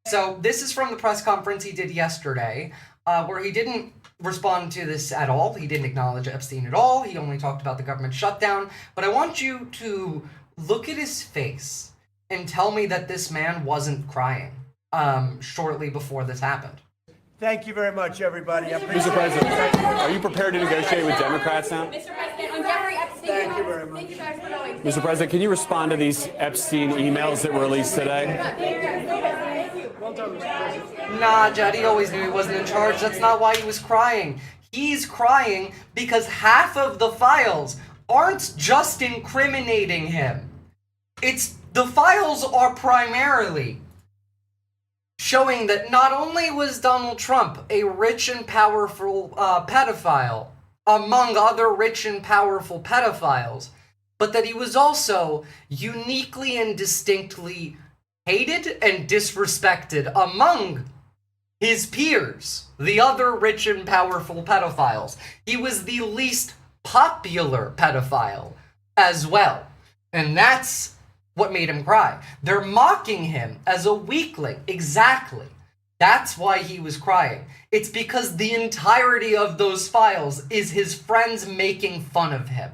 So this is from the press conference he did yesterday, where he didn't respond to this at all. He didn't acknowledge Epstein at all. He only talked about the government shutdown. But I want you to look at his face and tell me that this man wasn't crying shortly before this happened. Thank you very much, everybody. Mr. President, are you prepared to negotiate with Democrats now? Mr. President, on Jeffrey Epstein. Thank you very much. Thank you guys for knowing. Mr. President, can you respond to these Epstein emails that were released today? Nah, Jed, he always knew he wasn't in charge. That's not why he was crying. He's crying because half of the files aren't just incriminating him. The files are primarily showing that not only was Donald Trump a rich and powerful pedophile, among other rich and powerful pedophiles, but that he was also uniquely and distinctly hated and disrespected among his peers, the other rich and powerful pedophiles. He was the least popular pedophile as well. And that's what made him cry. They're mocking him as a weakling. Exactly. That's why he was crying. It's because the entirety of those files is his friends making fun of him.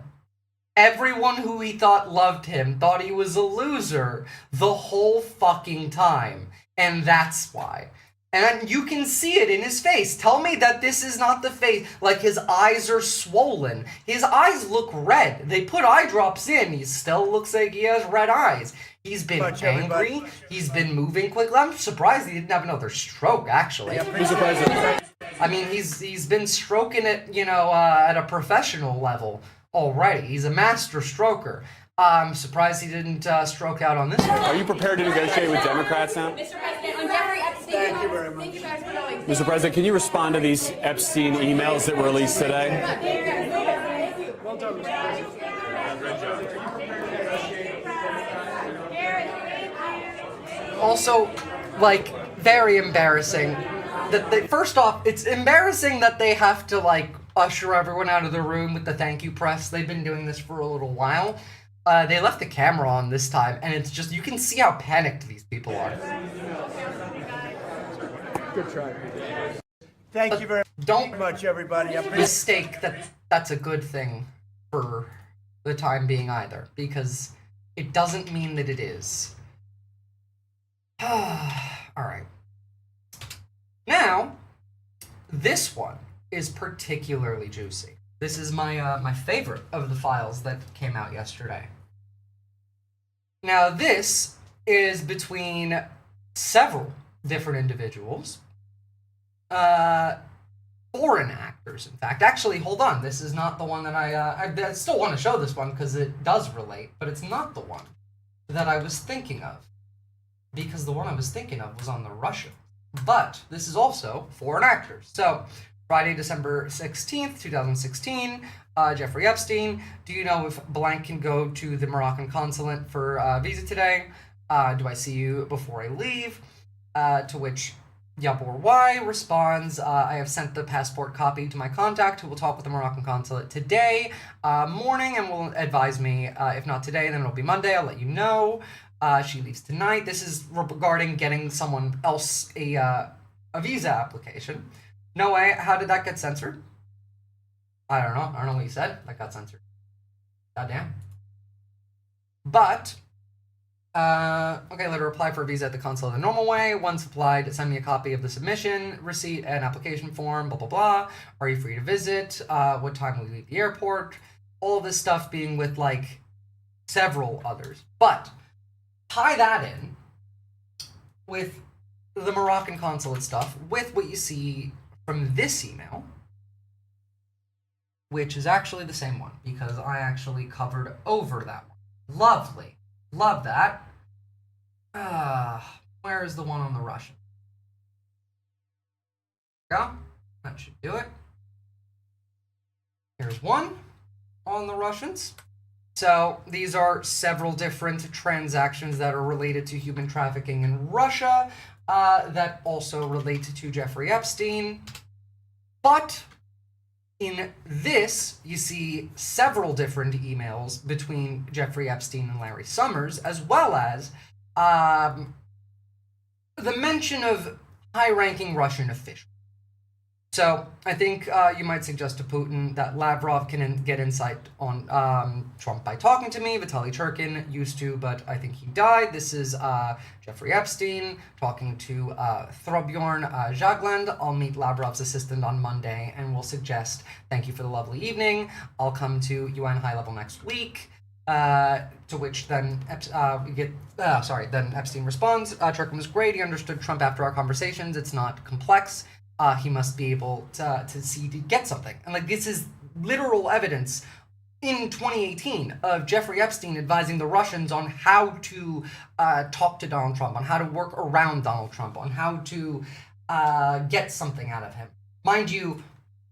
Everyone who he thought loved him thought he was a loser the whole fucking time. And that's why. And you can see it in his face. Tell me that this is not the face. Like, his eyes are swollen. His eyes look red. They put eye drops in. He still looks like he has red eyes. He's been angry. He's been moving quickly. I'm surprised he didn't have another stroke, actually. Mr. President. I mean, he's been stroking it, at a professional level already. He's a master stroker. I'm surprised he didn't stroke out on this one. Are you prepared to negotiate with Democrats now? Mr. President, on Jeffrey Epstein. Thank you very much. Thank you guys for knowing. Mr. President, can you respond to these Epstein emails that were released today? Well done, Mr. President. Also, like, very embarrassing that they, first off, it's embarrassing that they have to, like, usher everyone out of the room with the thank you press. They've been doing this for a little while. They left the camera on this time, and it's just, you can see how panicked these people are. Good try. Thank you very much, everybody. Mistake that that's a good thing for the time being either, because it doesn't mean that it is. Alright. Now, this one is particularly juicy. This is my favorite of the files that came out yesterday. Now, this is between several different individuals. Foreign actors, in fact. Actually, hold on. This is not the one that I still want to show this one because it does relate, but it's not the one that I was thinking of. Because the one I was thinking of was on the Russian. But this is also foreign actors. So, Friday, December 16th, 2016, Jeffrey Epstein. Do you know if blank can go to the Moroccan consulate for a visa today? Do I see you before I leave? To which Yup or Y responds, I have sent the passport copy to my contact who will talk with the Moroccan consulate today morning and will advise me. If not today, then it'll be Monday. I'll let you know. She leaves tonight. This is regarding getting someone else a visa application. No way. How did that get censored? I don't know. I don't know what you said. That got censored. Goddamn. But, okay, let her apply for a visa at the consulate the normal way. Once applied, send me a copy of the submission, receipt, and application form, blah, blah, blah. Are you free to visit? What time will you leave the airport? All of this stuff being with, like, several others. But, tie that in with the Moroccan consulate stuff, with what you see from this email, which is actually the same one, because I actually covered over that one. Lovely. Love that. Where is the one on the Russian? There we go. That should do it. Here's one on the Russians. So these are several different transactions that are related to human trafficking in Russia that also relate to Jeffrey Epstein. But in this, you see several different emails between Jeffrey Epstein and Larry Summers, as well as the mention of high-ranking Russian officials. So I think you might suggest to Putin that Lavrov can get insight on Trump by talking to me. Vitaly Churkin used to, but I think he died. This is Jeffrey Epstein talking to Thorbjorn Jagland. I'll meet Lavrov's assistant on Monday, and will suggest, thank you for the lovely evening. I'll come to UN high level next week. To which then then Epstein responds, Churkin was great. He understood Trump after our conversations. It's not complex. He must be able to get something. And like, this is literal evidence in 2018 of Jeffrey Epstein advising the Russians on how to talk to Donald Trump, on how to work around Donald Trump, on how to get something out of him. Mind you,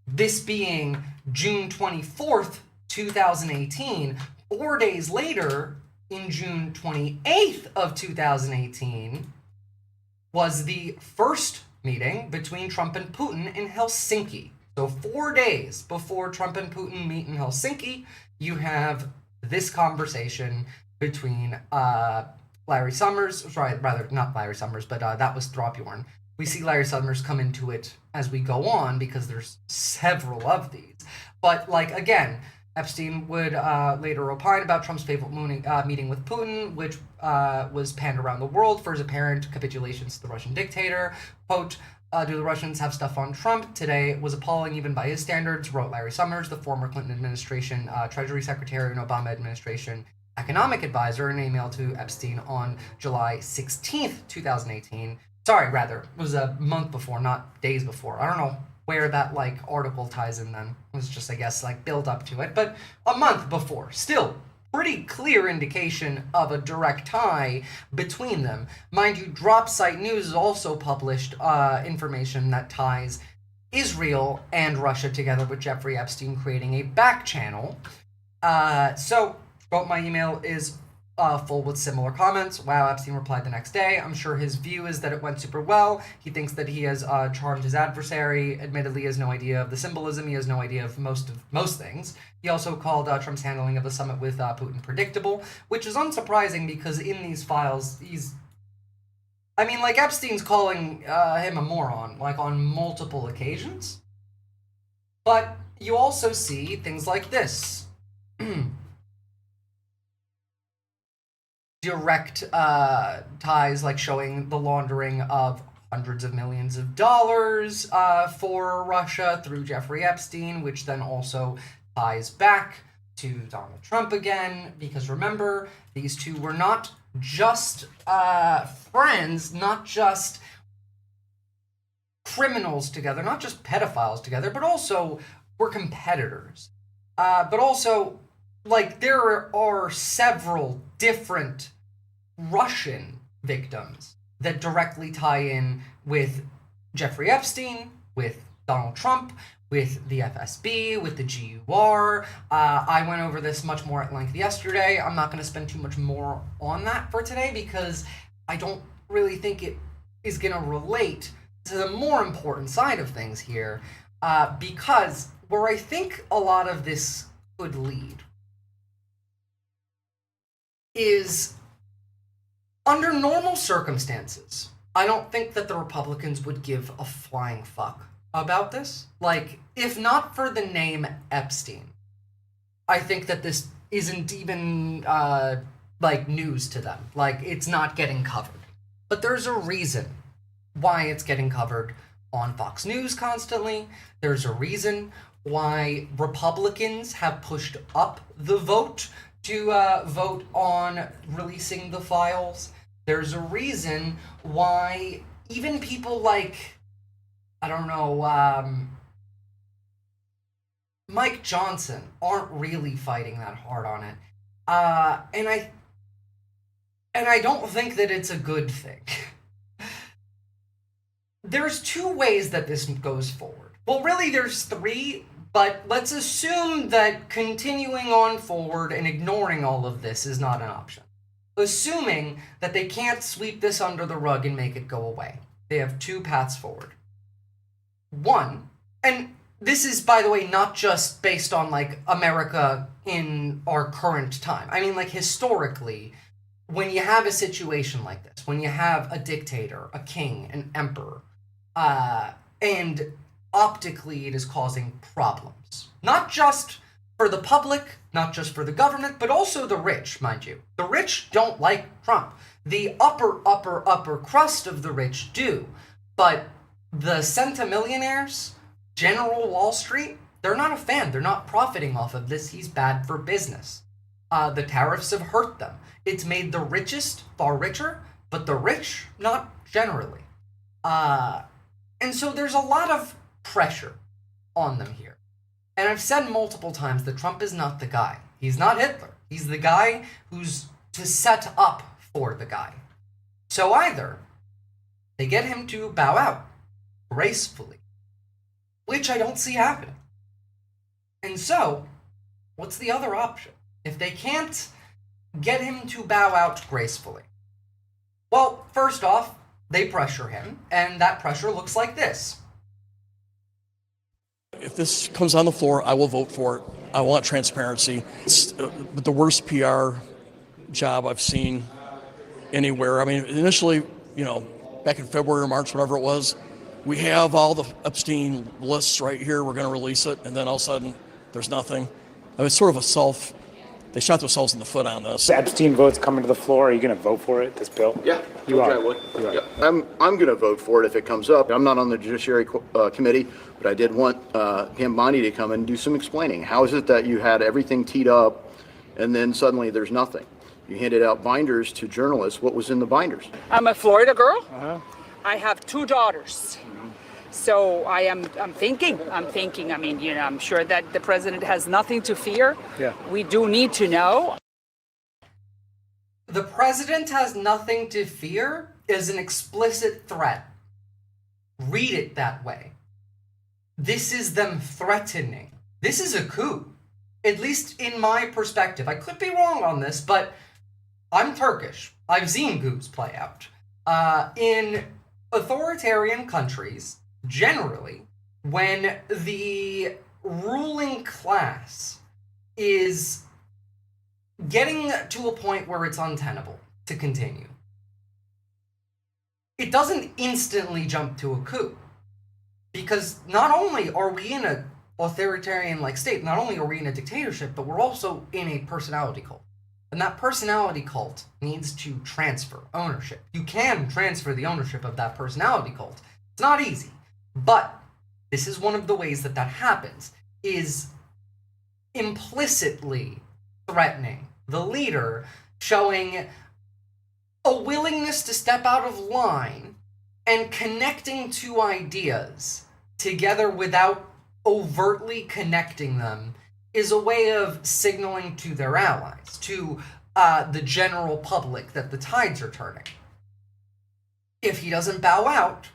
this being June 24th, 2018, 4 days later, in June 28th of 2018, was the first meeting between Trump and Putin in Helsinki. So 4 days before Trump and Putin meet in Helsinki, you have this conversation between Larry Summers, sorry, rather not Larry Summers, but that was Thorbjorn. We see Larry Summers come into it as we go on because there's several of these. But like, again, Epstein would later opine about Trump's favorite meeting with Putin, which was panned around the world for his apparent capitulations to the Russian dictator. Quote, do the Russians have stuff on Trump? Today was appalling even by his standards, wrote Larry Summers, the former Clinton administration Treasury Secretary and Obama administration economic advisor, in an email to Epstein on July 16th, 2018. Sorry, rather, it was a month before, not days before. I don't know where that like article ties in then. It was just, I guess, like build up to it, but a month before. Still pretty clear indication of a direct tie between them. Mind you, Drop Site News has also published information that ties Israel and Russia together with Jeffrey Epstein, creating a back channel. So my email is full with similar comments. Wow, Epstein replied the next day. I'm sure his view is that it went super well. He thinks that he has charmed his adversary. Admittedly, he has no idea of the symbolism. He has no idea of most things. He also called Trump's handling of the summit with Putin predictable, which is unsurprising because in these files, Epstein's calling him a moron, like on multiple occasions. But you also see things like this. Direct ties, like showing the laundering of hundreds of millions of dollars for Russia through Jeffrey Epstein, which then also ties back to Donald Trump again, because remember, these two were not just friends, not just criminals together, not just pedophiles together, but also were competitors. But also, like, there are several different Russian victims that directly tie in with Jeffrey Epstein, with Donald Trump, with the FSB, with the GUR. I went over this much more at length yesterday. I'm not going to spend too much more on that for today because I don't really think it is going to relate to the more important side of things here, because where I think a lot of this could lead is, under normal circumstances, I don't think that the Republicans would give a flying fuck about this. Like, if not for the name Epstein, I think that this isn't even, news to them. Like, it's not getting covered. But there's a reason why it's getting covered on Fox News constantly. There's a reason why Republicans have pushed up the vote to vote on releasing the files. There's a reason why even people like, I don't know, Mike Johnson aren't really fighting that hard on it. And I don't think that it's a good thing. There's two ways that this goes forward. Well, really, there's three, but let's assume that continuing on forward and ignoring all of this is not an option. Assuming that they can't sweep this under the rug and make it go away. They have two paths forward. One, and this is, by the way, not just based on like America in our current time. I mean, like historically, when you have a situation like this, when you have a dictator, a king, an emperor, and optically it is causing problems, not just for the public, not just for the government, but also the rich, mind you. The rich don't like Trump. The upper crust of the rich do. But the centimillionaires, General Wall Street, they're not a fan. They're not profiting off of this. He's bad for business. The tariffs have hurt them. It's made the richest far richer, but the rich not generally. And so there's a lot of pressure on them here. And I've said multiple times that Trump is not the guy. He's not Hitler. He's the guy who's to set up for the guy. So either they get him to bow out gracefully, which I don't see happening. And so, what's the other option? If they can't get him to bow out gracefully, well, first off, they pressure him, and that pressure looks like this. If this comes on the floor, I will vote for it. I want transparency. It's the worst PR job I've seen anywhere. I mean, initially, back in February or March, whatever it was, we have all the Epstein lists right here. We're going to release it. And then all of a sudden, there's nothing. I mean, it's sort of they shot themselves in the foot on this. The Epstein vote's coming to the floor. Are you going to vote for it, this bill? Yeah, you are. I would. Yeah. I'm going to vote for it if it comes up. I'm not on the Judiciary Committee, but I did want Pam Bondi to come and do some explaining. How is it that you had everything teed up and then suddenly there's nothing? You handed out binders to journalists. What was in the binders? I'm a Florida girl. I have 2 daughters. So I'm thinking, I mean, I'm sure that the president has nothing to fear. Yeah. We do need to know. The president has nothing to fear is an explicit threat. Read it that way. This is them threatening. This is a coup. At least in my perspective. I could be wrong on this, but I'm Turkish. I've seen coups play out. In authoritarian countries, generally, when the ruling class is getting to a point where it's untenable to continue, it doesn't instantly jump to a coup. Because not only are we in an authoritarian-like state, not only are we in a dictatorship, but we're also in a personality cult. And that personality cult needs to transfer ownership. You can transfer the ownership of that personality cult. It's not easy. But this is one of the ways that happens, is implicitly threatening the leader, showing a willingness to step out of line and connecting two ideas together without overtly connecting them is a way of signaling to their allies, to the general public, that the tides are turning. If he doesn't bow out,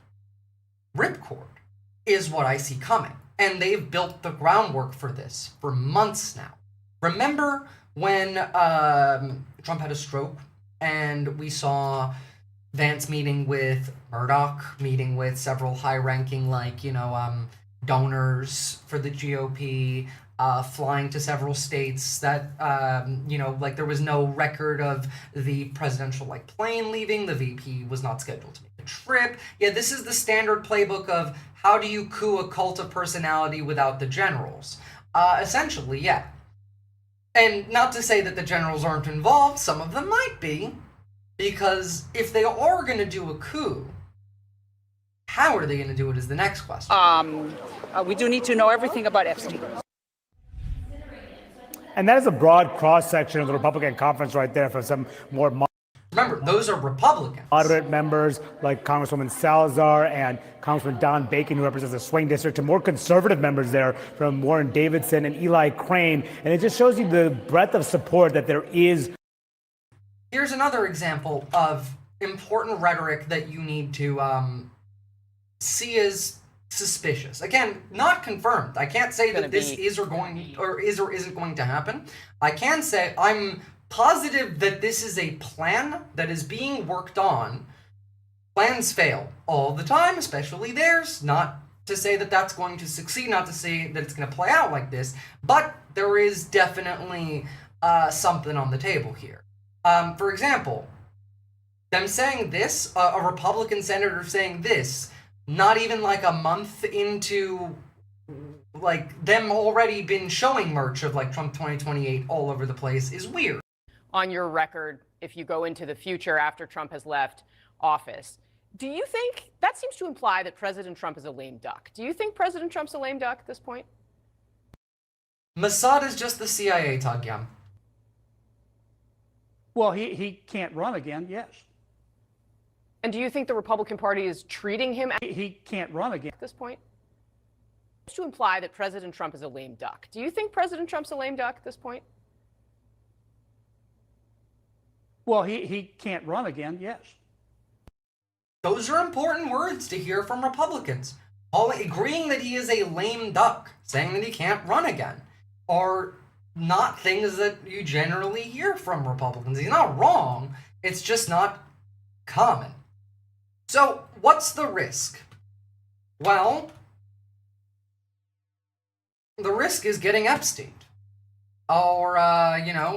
ripcord is what I see coming. And they've built the groundwork for this for months now. Remember when Trump had a stroke and we saw Vance meeting with Murdoch, meeting with several high-ranking, donors for the GOP, flying to several states that, there was no record of the presidential, plane leaving. The VP was not scheduled to make a trip. Yeah, this is the standard playbook of how do you coup a cult of personality without the generals? Essentially, yeah. And not to say that the generals aren't involved, some of them might be, because if they are going to do a coup, how are they going to do it is the next question. We do need to know everything about Epstein. And that is a broad cross-section of the Republican conference right there for some more Remember, those are Republicans. Moderate members like Congresswoman Salazar and Congressman Don Bacon, who represents the swing district, to more conservative members there from Warren Davidson and Eli Crane. And it just shows you the breadth of support that there is. Here's another example of important rhetoric that you need to see as suspicious. Again, not confirmed. I can't say that this is or isn't going to happen. I can say I'm positive that this is a plan that is being worked on. Plans fail all the time, especially theirs, not to say that that's going to succeed, not to say that it's going to play out like this, but there is definitely something on the table here. For example, them saying this, a Republican senator saying this, not even like a month into like them already been showing merch of like Trump 2028 all over the place, is weird. On your record, if you go into the future after Trump has left office, do you think that seems to imply that President Trump is a lame duck? Do you think President Trump's a lame duck at this point? Mossad is just the CIA, Tagyam. Well, he can't run again, yes. And do you think the Republican Party is treating him? He can't run again at this point? To imply that President Trump is a lame duck. Do you think President Trump's a lame duck at this point? Well, he can't run again, yes. Those are important words to hear from Republicans. All agreeing that he is a lame duck, saying that he can't run again, are not things that you generally hear from Republicans. He's not wrong, it's just not common. So, what's the risk? Well, the risk is getting Epstein. Or,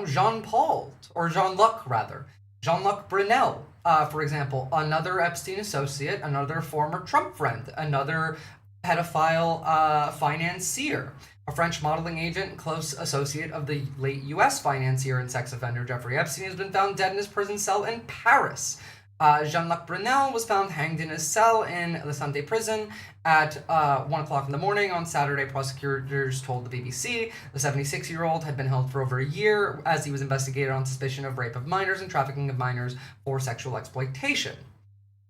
Jean-Paul, or Jean-Luc, rather. Jean-Luc Brunel, for example, another Epstein associate, another former Trump friend, another pedophile financier, a French modeling agent, close associate of the late U.S. financier and sex offender Jeffrey Epstein, has been found dead in his prison cell in Paris. Jean-Luc Brunel was found hanged in his cell in the Sandee prison at 1 o'clock in the morning on Saturday, prosecutors told the BBC. The 76-year-old had been held for over a year as he was investigated on suspicion of rape of minors and trafficking of minors for sexual exploitation.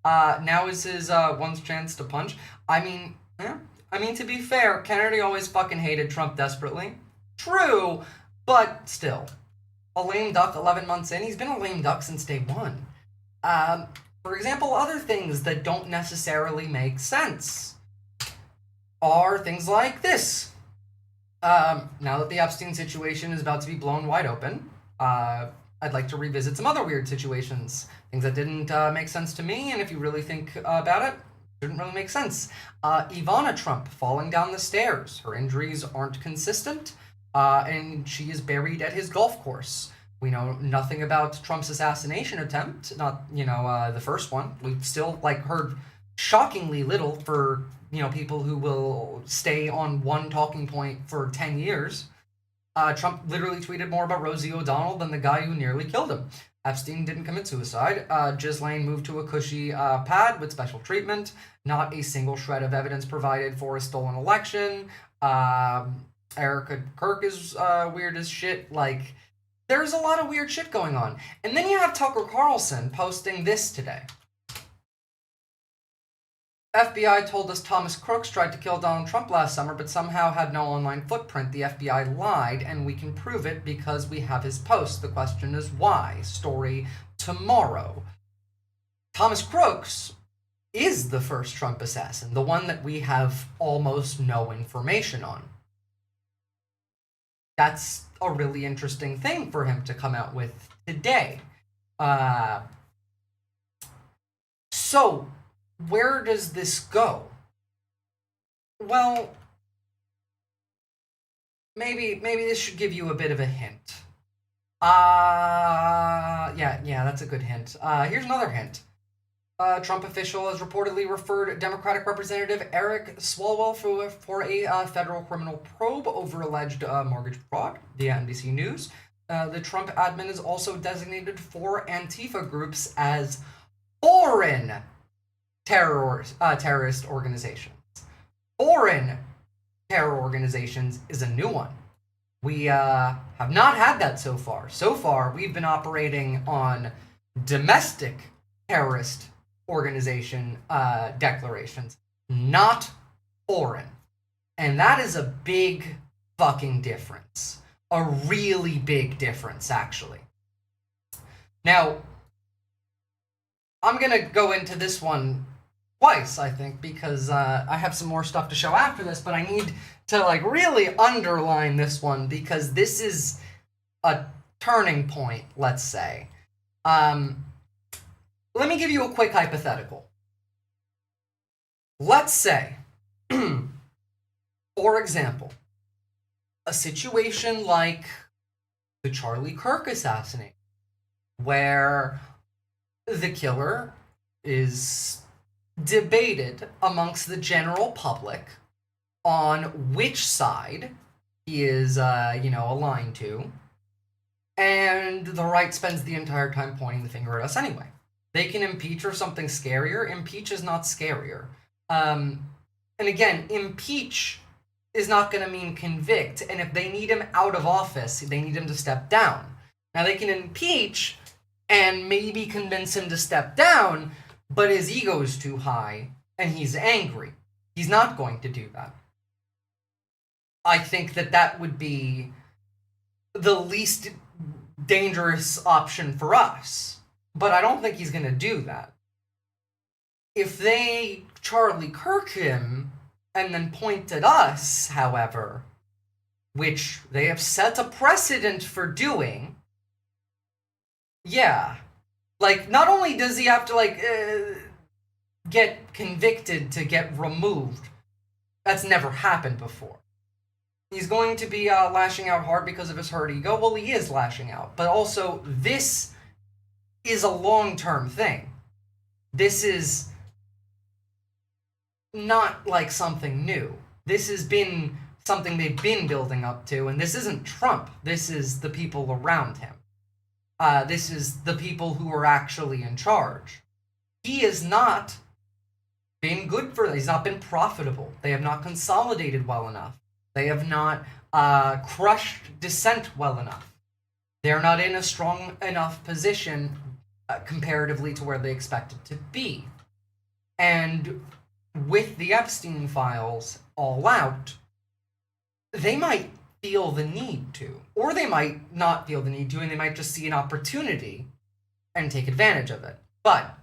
Now is his one chance to punch. I mean, to be fair, Kennedy always fucking hated Trump desperately. True, but still. A lame duck 11 months in? He's been a lame duck since day one. For example, other things that don't necessarily make sense are things like this. Now that the Epstein situation is about to be blown wide open, I'd like to revisit some other weird situations. Things that didn't make sense to me, and if you really think about it, didn't really make sense. Ivana Trump falling down the stairs. Her injuries aren't consistent, and she is buried at his golf course. We know nothing about Trump's assassination attempt, not, the first one. We've still, heard shockingly little for, people who will stay on one talking point for 10 years. Trump literally tweeted more about Rosie O'Donnell than the guy who nearly killed him. Epstein didn't commit suicide. Ghislaine moved to a cushy pad with special treatment. Not a single shred of evidence provided for a stolen election. Erica Kirk is weird as shit. There's a lot of weird shit going on. And then you have Tucker Carlson posting this today. FBI told us Thomas Crooks tried to kill Donald Trump last summer, but somehow had no online footprint. The FBI lied, and we can prove it because we have his post. The question is why? Story tomorrow. Thomas Crooks is the first Trump assassin, the one that we have almost no information on. That's a really interesting thing for him to come out with today. So, where does this go? Well, maybe this should give you a bit of a hint. Yeah, that's a good hint. Here's another hint. Trump official has reportedly referred Democratic Representative Eric Swalwell for a federal criminal probe over alleged mortgage fraud via NBC News. The Trump admin is also designated 4 Antifa groups as foreign terrorist organizations. Foreign terror organizations is a new one. We have not had that so far. So far, we've been operating on domestic terrorist organization declarations, not foreign. And that is a big fucking difference. A really big difference, actually. Now, I'm gonna go into this one twice, I think, because I have some more stuff to show after this, but I need to really underline this one because this is a turning point, let's say. Let me give you a quick hypothetical. Let's say For example, a situation like the Charlie Kirk assassination, where the killer is debated amongst the general public on which side he is, aligned to, and the right spends the entire time pointing the finger at us anyway. They can impeach or something scarier. Impeach is not scarier. And again, impeach is not going to mean convict, and if they need him out of office, they need him to step down. Now, they can impeach and maybe convince him to step down, but his ego is too high, and he's angry. He's not going to do that. I think that would be the least dangerous option for us, but I don't think he's going to do that. If they Charlie Kirk him and then point at us, however, which they have set a precedent for doing, yeah. Like, not only does he have to, get convicted to get removed, that's never happened before. He's going to be lashing out hard because of his hurt ego. Well, he is lashing out. But also, this is a long-term thing. This is not like something new. This has been something they've been building up to, and this isn't Trump. This is the people around him. This is the people who are actually in charge. He has not been good for them. He's not been profitable. They have not consolidated well enough. They have not crushed dissent well enough. They're not in a strong enough position comparatively to where they expected to be. And with the Epstein files all out, they might feel the need to, or they might not feel the need to, and they might just see an opportunity and take advantage of it. But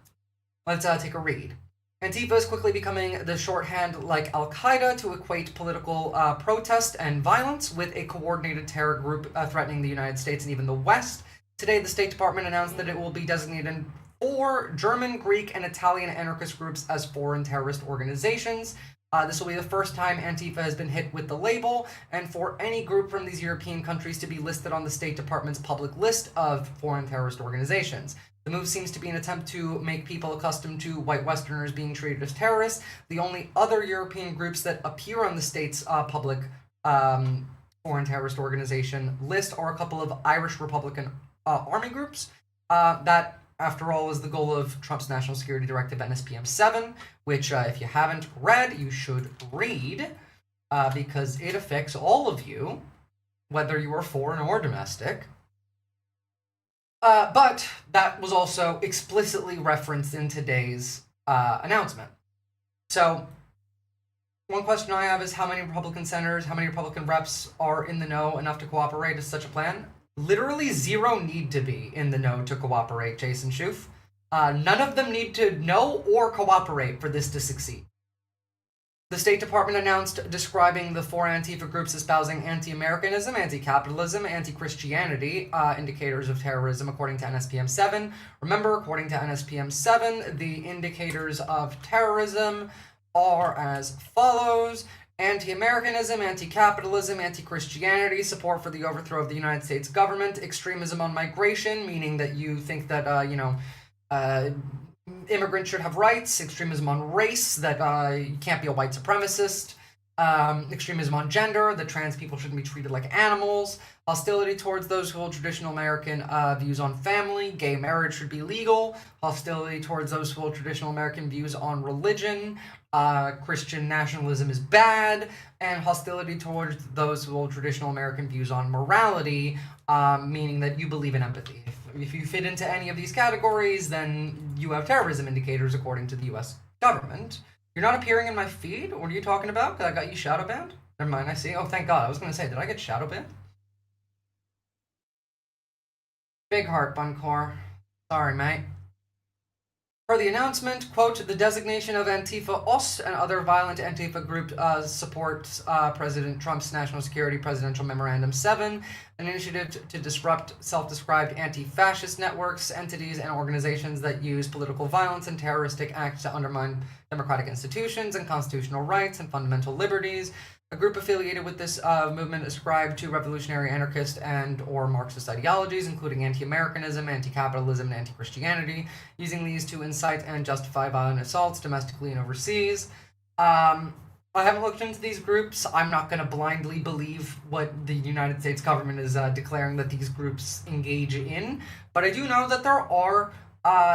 let's take a read. Antifa is quickly becoming the shorthand like Al-Qaeda to equate political protest and violence with a coordinated terror group threatening the United States and even the West. Today, the State Department announced that it will be designated 4 German, Greek, and Italian anarchist groups as foreign terrorist organizations. This will be the first time Antifa has been hit with the label, and for any group from these European countries to be listed on the State Department's public list of foreign terrorist organizations. The move seems to be an attempt to make people accustomed to white Westerners being treated as terrorists. The only other European groups that appear on the state's public foreign terrorist organization list are a couple of Irish Republican army groups. That, after all, is the goal of Trump's National Security Directive NSPM 7, which, if you haven't read, you should read, because it affects all of you, whether you are foreign or domestic. But that was also explicitly referenced in today's announcement. So, one question I have is how many Republican senators, how many Republican reps are in the know enough to cooperate as such a plan? Literally 0 need to be in the know to cooperate, Jason Schoof. None of them need to know or cooperate for this to succeed. The State Department announced describing the 4 Antifa groups espousing anti-Americanism, anti-capitalism, anti-Christianity, indicators of terrorism according to NSPM 7. Remember, according to NSPM 7, the indicators of terrorism are as follows: anti-Americanism, anti-capitalism, anti-Christianity, support for the overthrow of the United States government, extremism on migration, meaning that you think that, immigrants should have rights, extremism on race, that you can't be a white supremacist, extremism on gender, that trans people shouldn't be treated like animals, hostility towards those who hold traditional American views on family, gay marriage should be legal, hostility towards those who hold traditional American views on religion, Christian nationalism is bad, and hostility towards those who hold traditional American views on morality, meaning that you believe in empathy. If you fit into any of these categories, then you have terrorism indicators according to the U.S. government. You're not appearing in my feed? What are you talking about? I got you shadow banned? Never mind, I see. Oh, thank God. I was going to say, did I get shadow banned? Big heart, Buncore. Sorry, mate. Per the announcement, quote, the designation of Antifa Ost and other violent Antifa group supports President Trump's National Security Presidential Memorandum 7, an initiative to disrupt self-described anti-fascist networks, entities, and organizations that use political violence and terroristic acts to undermine democratic institutions and constitutional rights and fundamental liberties. A group affiliated with this movement ascribed to revolutionary anarchist and or Marxist ideologies, including anti-Americanism, anti-capitalism, and anti-Christianity, using these to incite and justify violent assaults domestically and overseas. I haven't looked into these groups. I'm not going to blindly believe what the United States government is declaring that these groups engage in, but I do know that there are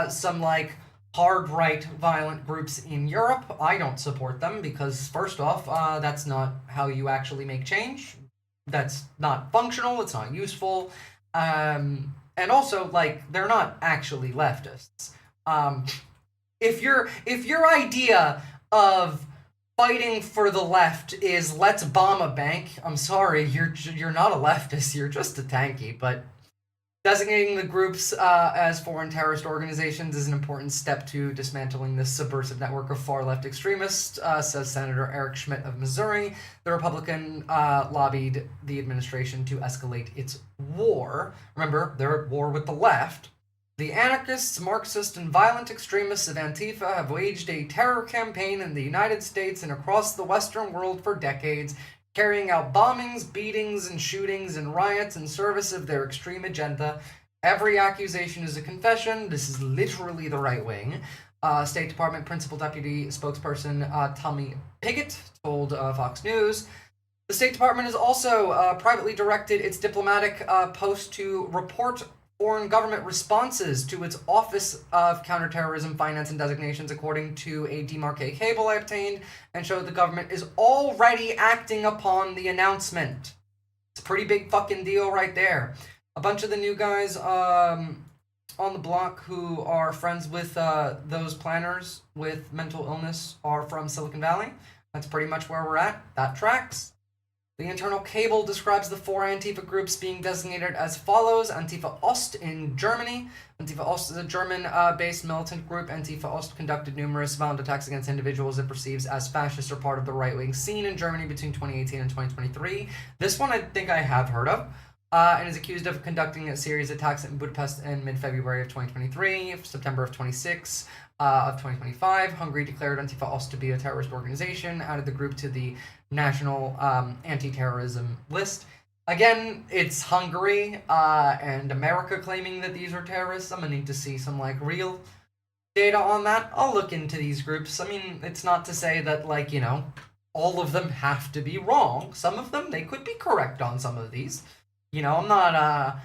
some, like, hard right violent groups in Europe. I don't support them because, first off, that's not how you actually make change. That's not functional. It's not useful. And also, like, they're not actually leftists. If your idea of fighting for the left is let's bomb a bank, I'm sorry, you're not a leftist. You're just a tanky. But designating the groups as foreign terrorist organizations is an important step to dismantling this subversive network of far-left extremists, says Senator Eric Schmidt of Missouri. The Republican lobbied the administration to escalate its war. Remember, they're at war with the left. The anarchists, Marxist, and violent extremists of Antifa have waged a terror campaign in the United States and across the Western world for decades, carrying out bombings, beatings, and shootings and riots in service of their extreme agenda. Every accusation is a confession. This is literally the right wing. State Department Principal Deputy Spokesperson Tommy Pigott told Fox News. The State Department has also privately directed its diplomatic post to report foreign government responses to its Office of Counterterrorism Finance and Designations, according to a demarque cable I obtained, and showed the government is already acting upon the announcement. It's a pretty big fucking deal right there. A bunch of the new guys on the block who are friends with those planners with mental illness are from Silicon Valley. That's pretty much where we're at. That tracks. The internal cable describes the four Antifa groups being designated as follows. Antifa Ost in Germany. Antifa Ost is a German-based militant group. Antifa Ost conducted numerous violent attacks against individuals it perceives as fascist or part of the right-wing scene in Germany between 2018 and 2023. This one I think I have heard of, and is accused of conducting a series of attacks in Budapest in mid-February of 2023, September of 2026. Of 2025, Hungary declared Antifa Ost to be a terrorist organization, added the group to the national anti-terrorism list. Again, it's Hungary and America claiming that these are terrorists. I'm gonna need to see some, like, real data on that. I'll look into these groups. I mean, it's not to say that, like, you know, all of them have to be wrong. Some of them, they could be correct on some of these. You know, I'm not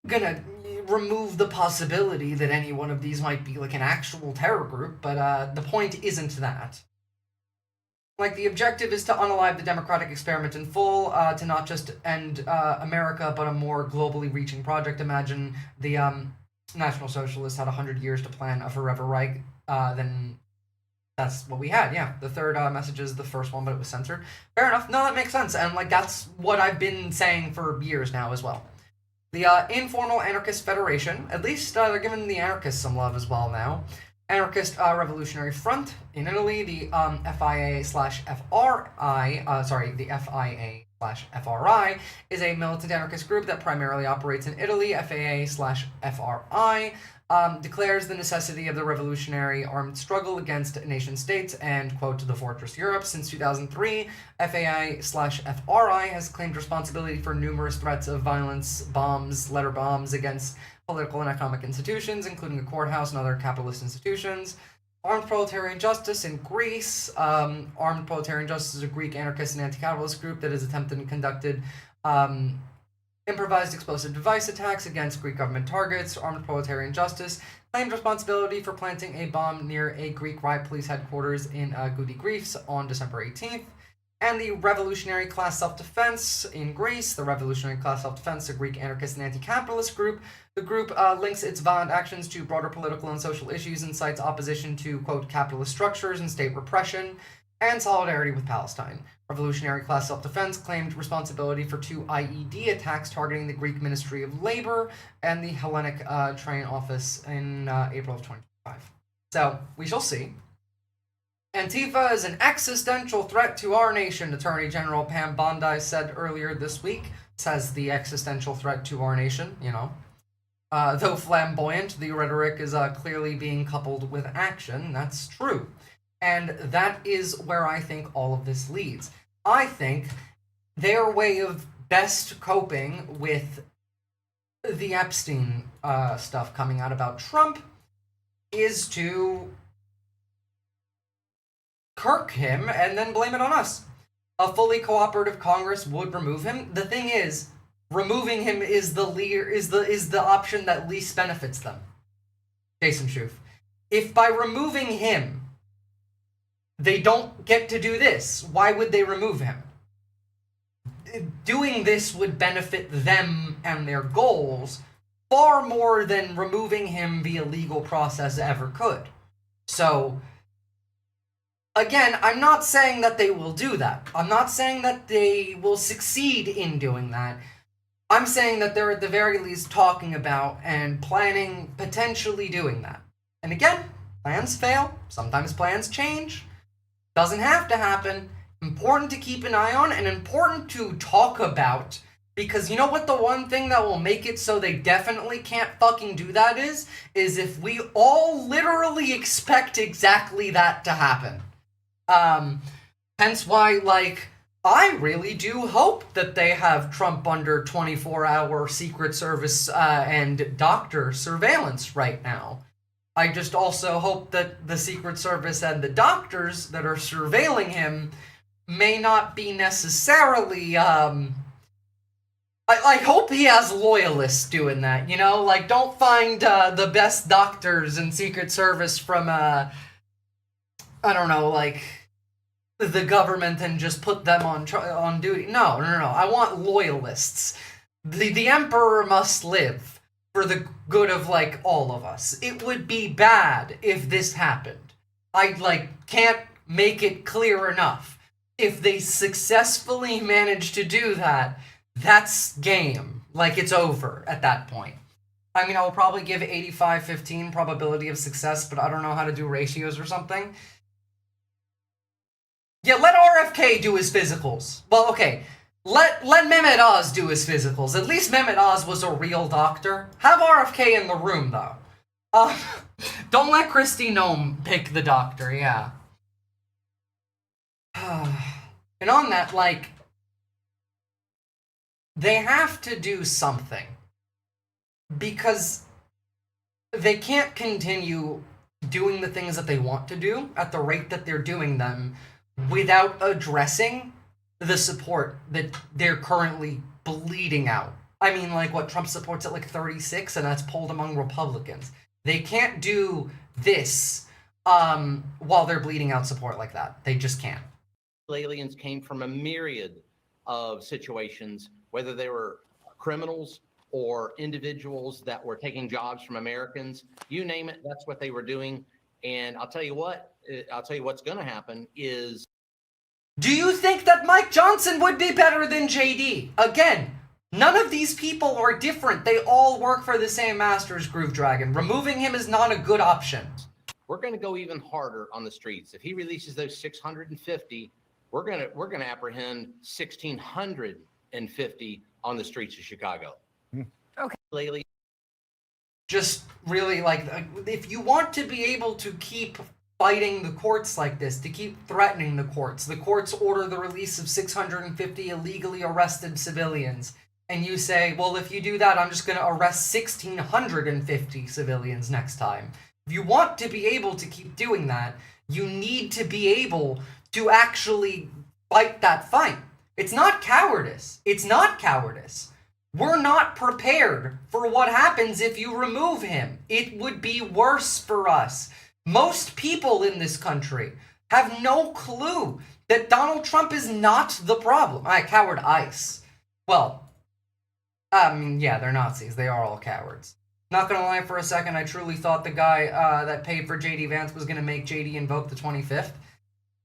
gonna remove the possibility that any one of these might be like an actual terror group, but the point isn't that. Like, the objective is to unalive the democratic experiment in full, to not just end America, but a more globally reaching project. Imagine the National Socialists had 100 years to plan a forever Reich, then that's what we had, yeah. The third message is the first one, but it was censored. Fair enough. No, that makes sense, and, like, that's what I've been saying for years now as well. The Informal Anarchist Federation, at least they're giving the anarchists some love as well now. Anarchist Revolutionary Front in Italy, the FIA/FRI is a militant anarchist group that primarily operates in Italy. FAA/FRI declares the necessity of the revolutionary armed struggle against nation states and, quote, the fortress Europe. Since 2003, FAA/FRI has claimed responsibility for numerous threats of violence, bombs, letter bombs against political and economic institutions, including the courthouse and other capitalist institutions. Armed Proletarian Justice in Greece. Armed Proletarian Justice is a Greek anarchist and anti-capitalist group that has attempted and conducted improvised explosive device attacks against Greek government targets. Armed Proletarian Justice claimed responsibility for planting a bomb near a Greek riot police headquarters in Goudi, Greece on December 18th. And the Revolutionary Class Self-Defense in Greece. The Revolutionary Class Self-Defense, a Greek anarchist and anti-capitalist group. The group links its violent actions to broader political and social issues and cites opposition to, quote, capitalist structures and state repression. and solidarity with Palestine. Revolutionary Class Self-Defense claimed responsibility for 2 IED attacks targeting the Greek Ministry of Labor and the Hellenic Train Office in April of 2025. So, we shall see. Antifa is an existential threat to our nation, Attorney General Pam Bondi said earlier this week. Says the existential threat to our nation, you know. Though flamboyant, the rhetoric is clearly being coupled with action. That's true. And that is where I think all of this leads. I think their way of best coping with the Epstein stuff coming out about Trump is to kirk him and then blame it on us. A fully cooperative Congress would remove him. The thing is, removing him is the option that least benefits them. Jason Schoof. If by removing him, they don't get to do this, why would they remove him? Doing this would benefit them and their goals far more than removing him via legal process ever could. So, again, I'm not saying that they will do that. I'm not saying that they will succeed in doing that. I'm saying that they're at the very least talking about and planning potentially doing that. And again, plans fail. Sometimes plans change. Doesn't have to happen. Important to keep an eye on and important to talk about. Because you know what the one thing that will make it so they definitely can't fucking do that is if we all literally expect exactly that to happen. Hence why, like, I really do hope that they have Trump under 24-hour Secret Service and doctor surveillance right now. I just also hope that the Secret Service and the doctors that are surveilling him may not be necessarily, I hope he has loyalists doing that, you know? Like, don't find the best doctors in Secret Service from, I don't know, like, the government and just put them on duty. No. I want loyalists. The emperor must live for the good of, like, all of us. It would be bad if this happened. I, like, can't make it clear enough. If they successfully manage to do that, that's game. Like, it's over at that point. I mean, I'll probably give 85-15 probability of success, but I don't know how to do ratios or something. Yeah, let RFK do his physicals. Well, okay. Let Mehmet Oz do his physicals. At least Mehmet Oz was a real doctor. Have RFK in the room, though. Don't let Kristi Noem pick the doctor, yeah. And on that, like, they have to do something. Because they can't continue doing the things that they want to do at the rate that they're doing them without addressing the support that they're currently bleeding out. I mean, like, what, Trump supports at like 36, and that's polled among Republicans. They can't do this while they're bleeding out support like that. They just can't. Aliens came from a myriad of situations, whether they were criminals or individuals that were taking jobs from Americans. You name it, that's what they were doing. And I'll tell you what's going to happen is... Do you think that Mike Johnson would be better than JD? Again, none of these people are different. They all work for the same masters, Groove Dragon. Removing him is not a good option. We're going to go even harder on the streets. If he releases those 650, we're going to apprehend 1,650 on the streets of Chicago. Okay. Lately, just really, like, if you want to be able to keep fighting the courts like this, to keep threatening the courts order the release of 650 illegally arrested civilians, and you say, well, if you do that, I'm just going to arrest 1,650 civilians next time. If you want to be able to keep doing that, you need to be able to actually fight that fight. It's not cowardice. It's not cowardice. We're not prepared for what happens if you remove him. It would be worse for us. Most people in this country have no clue that Donald Trump is not the problem. Coward ICE. Well, yeah, they're Nazis. They are all cowards. Not gonna lie, for a second, I truly thought the guy that paid for JD Vance was gonna make JD invoke the 25th.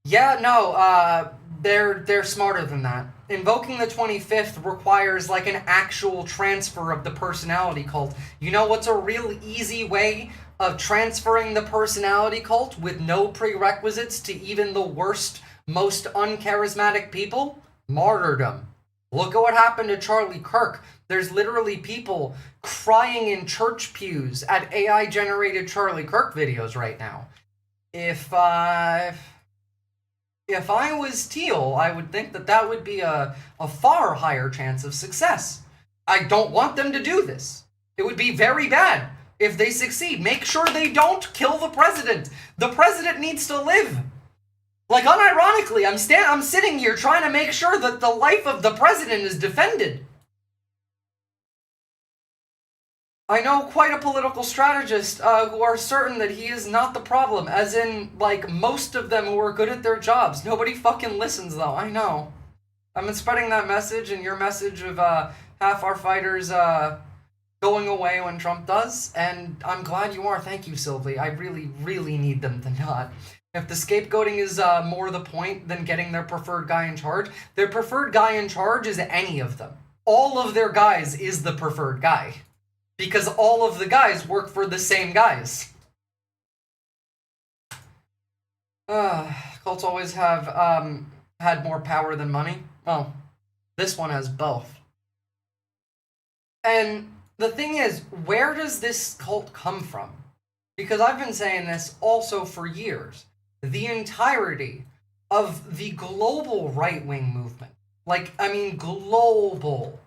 Yeah, no, they're smarter than that. Invoking the 25th requires like an actual transfer of the personality cult. You know what's a real easy way of transferring the personality cult with no prerequisites to even the worst, most uncharismatic people? Martyrdom. Look at what happened to Charlie Kirk. There's literally people crying in church pews at AI-generated Charlie Kirk videos right now. If I was Teal, I would think that that would be a far higher chance of success. I don't want them to do this. It would be very bad if they succeed. Make sure they don't kill the president. The president needs to live. Like, unironically, I'm sitting here trying to make sure that the life of the president is defended. I know quite a political strategist who are certain that he is not the problem, as in, like, most of them who are good at their jobs. Nobody fucking listens, though. I know. I've been spreading that message and your message of half our fighters going away when Trump does, and I'm glad you are. Thank you, Sylvie. I really, really need them to not. If the scapegoating is more the point than getting their preferred guy in charge, their preferred guy in charge is any of them. All of their guys is the preferred guy. Because all of the guys work for the same guys. Cults always have had more power than money. Well, this one has both. And the thing is, where does this cult come from? Because I've been saying this also for years. The entirety of the global right-wing movement, like, I mean global,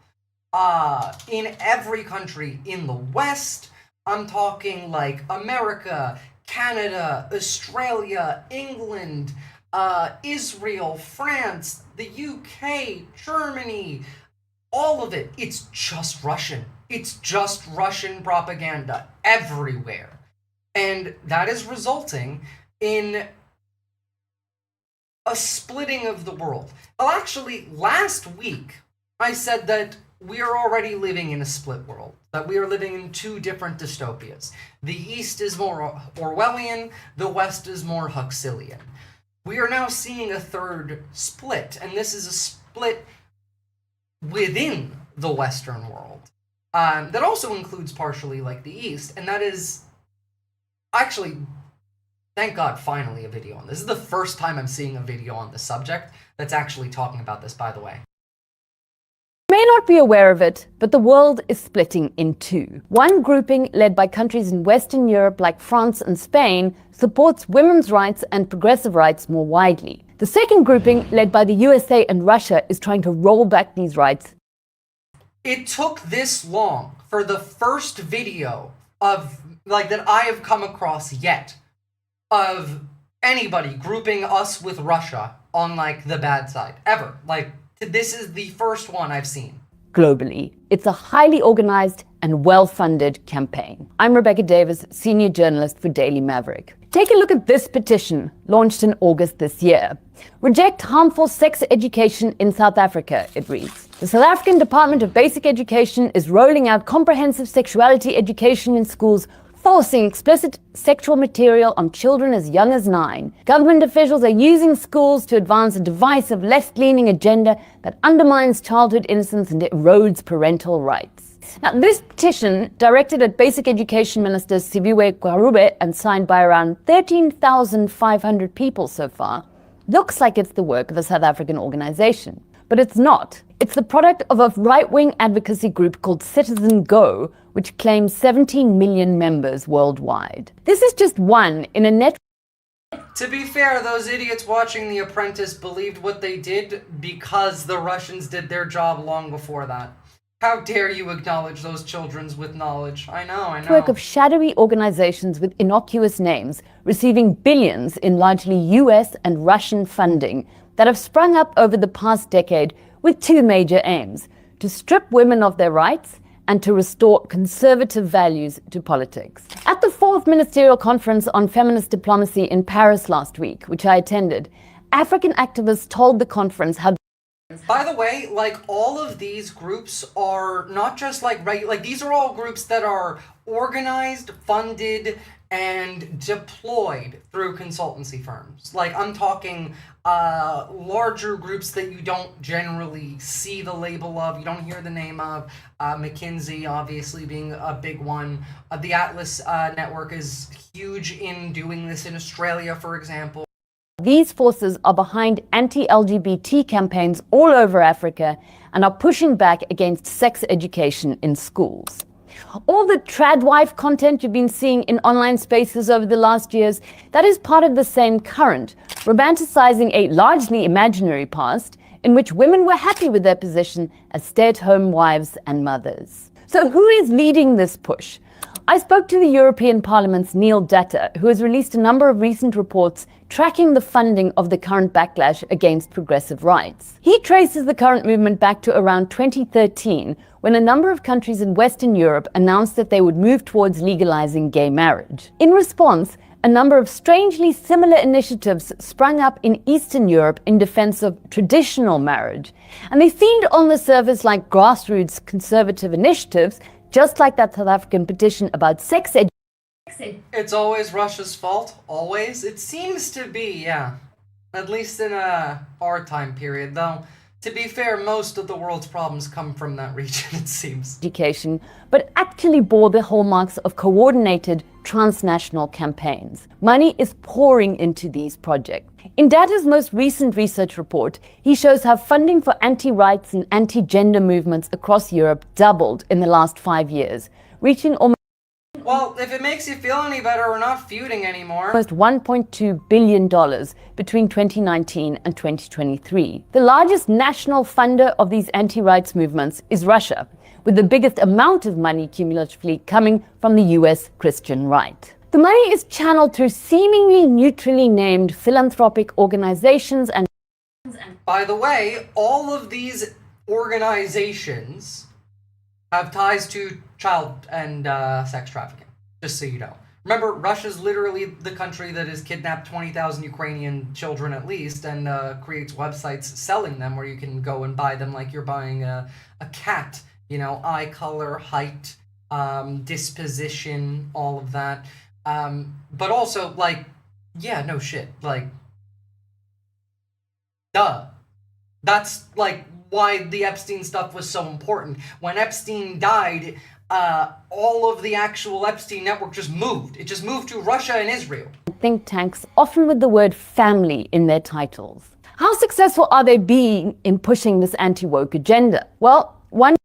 in every country in the West, I'm talking like America, Canada, Australia, England, Israel, France, the UK, Germany, all of it. It's just Russian. It's just Russian propaganda everywhere. And that is resulting in a splitting of the world. Well, actually, last week, I said that we are already living in a split world, that we are living in two different dystopias. The East is more Orwellian, the West is more Huxleyan. We are now seeing a third split, and this is a split within the Western world. That also includes partially like the East, and that is actually, thank God, finally a video on this. This is the first time I'm seeing a video on the subject that's actually talking about this, by the way. You may not be aware of it, but the world is splitting in two. One grouping, led by countries in Western Europe like France and Spain, supports women's rights and progressive rights more widely. The second grouping, led by the USA and Russia, is trying to roll back these rights. It took this long for the first video of, like, that I have come across yet of anybody grouping us with Russia on, like, the bad side, ever. Like, this is the first one I've seen. Globally, it's a highly organized and well-funded campaign. I'm Rebecca Davis, senior journalist for Daily Maverick. Take a look at this petition, launched in August this year. Reject harmful sex education in South Africa, it reads. The South African Department of Basic Education is rolling out comprehensive sexuality education in schools, forcing explicit sexual material on children as young as 9. Government officials are using schools to advance a divisive left-leaning agenda that undermines childhood innocence and erodes parental rights. Now, this petition, directed at Basic Education Minister Sibiwe Kwarube and signed by around 13,500 people so far, looks like it's the work of a South African organization. But it's not. It's the product of a right-wing advocacy group called Citizen Go, which claims 17 million members worldwide. This is just one in a net. To be fair, those idiots watching The Apprentice believed what they did because the Russians did their job long before that. How dare you acknowledge those children with knowledge? I know. Network of shadowy organizations with innocuous names, receiving billions in largely US and Russian funding that have sprung up over the past decade with two major aims: to strip women of their rights and to restore conservative values to politics. At the 4th Ministerial Conference on Feminist Diplomacy in Paris last week, which I attended, African activists told the conference how. By the way, like, all of these groups are not just like these are all groups that are organized, funded, and deployed through consultancy firms. Like, I'm talking larger groups that you don't generally see the label of, you don't hear the name of. McKinsey, obviously, being a big one. The Atlas Network is huge in doing this in Australia, for example. These forces are behind anti-LGBT campaigns all over Africa and are pushing back against sex education in schools. All the tradwife content you've been seeing in online spaces over the last years, that is part of the same current, romanticizing a largely imaginary past in which women were happy with their position as stay-at-home wives and mothers. So who is leading this push? I spoke to the European Parliament's Neil Datter, who has released a number of recent reports tracking the funding of the current backlash against progressive rights. He traces the current movement back to around 2013, when a number of countries in Western Europe announced that they would move towards legalizing gay marriage. In response, a number of strangely similar initiatives sprung up in Eastern Europe in defense of traditional marriage, and they seemed on the surface like grassroots conservative initiatives, just like that South African petition about sex education. It's always Russia's fault, always. It seems to be, yeah. At least in our time period, though. To be fair, most of the world's problems come from that region, it seems. Education, but actually bore the hallmarks of coordinated transnational campaigns. Money is pouring into these projects. In Datter's most recent research report, he shows how funding for anti-rights and anti-gender movements across Europe doubled in the last 5 years, reaching almost Well, if it makes you feel any better, we're not feuding anymore. $1.2 billion between 2019 and 2023. The largest national funder of these anti-rights movements is Russia, with the biggest amount of money cumulatively coming from the US Christian right. The money is channeled through seemingly neutrally named philanthropic organizations and... By the way, all of these organizations have ties to child and sex trafficking, just so you know. Remember, Russia's literally the country that has kidnapped 20,000 Ukrainian children at least and creates websites selling them where you can go and buy them like you're buying a cat. You know, eye color, height, disposition, all of that. But also, like, yeah, no shit. Like, duh. That's, like, why the Epstein stuff was so important. When Epstein died, all of the actual Epstein network just moved. It just moved to Russia and Israel. Think tanks, often with the word family in their titles. How successful are they being in pushing this anti-woke agenda? Well, one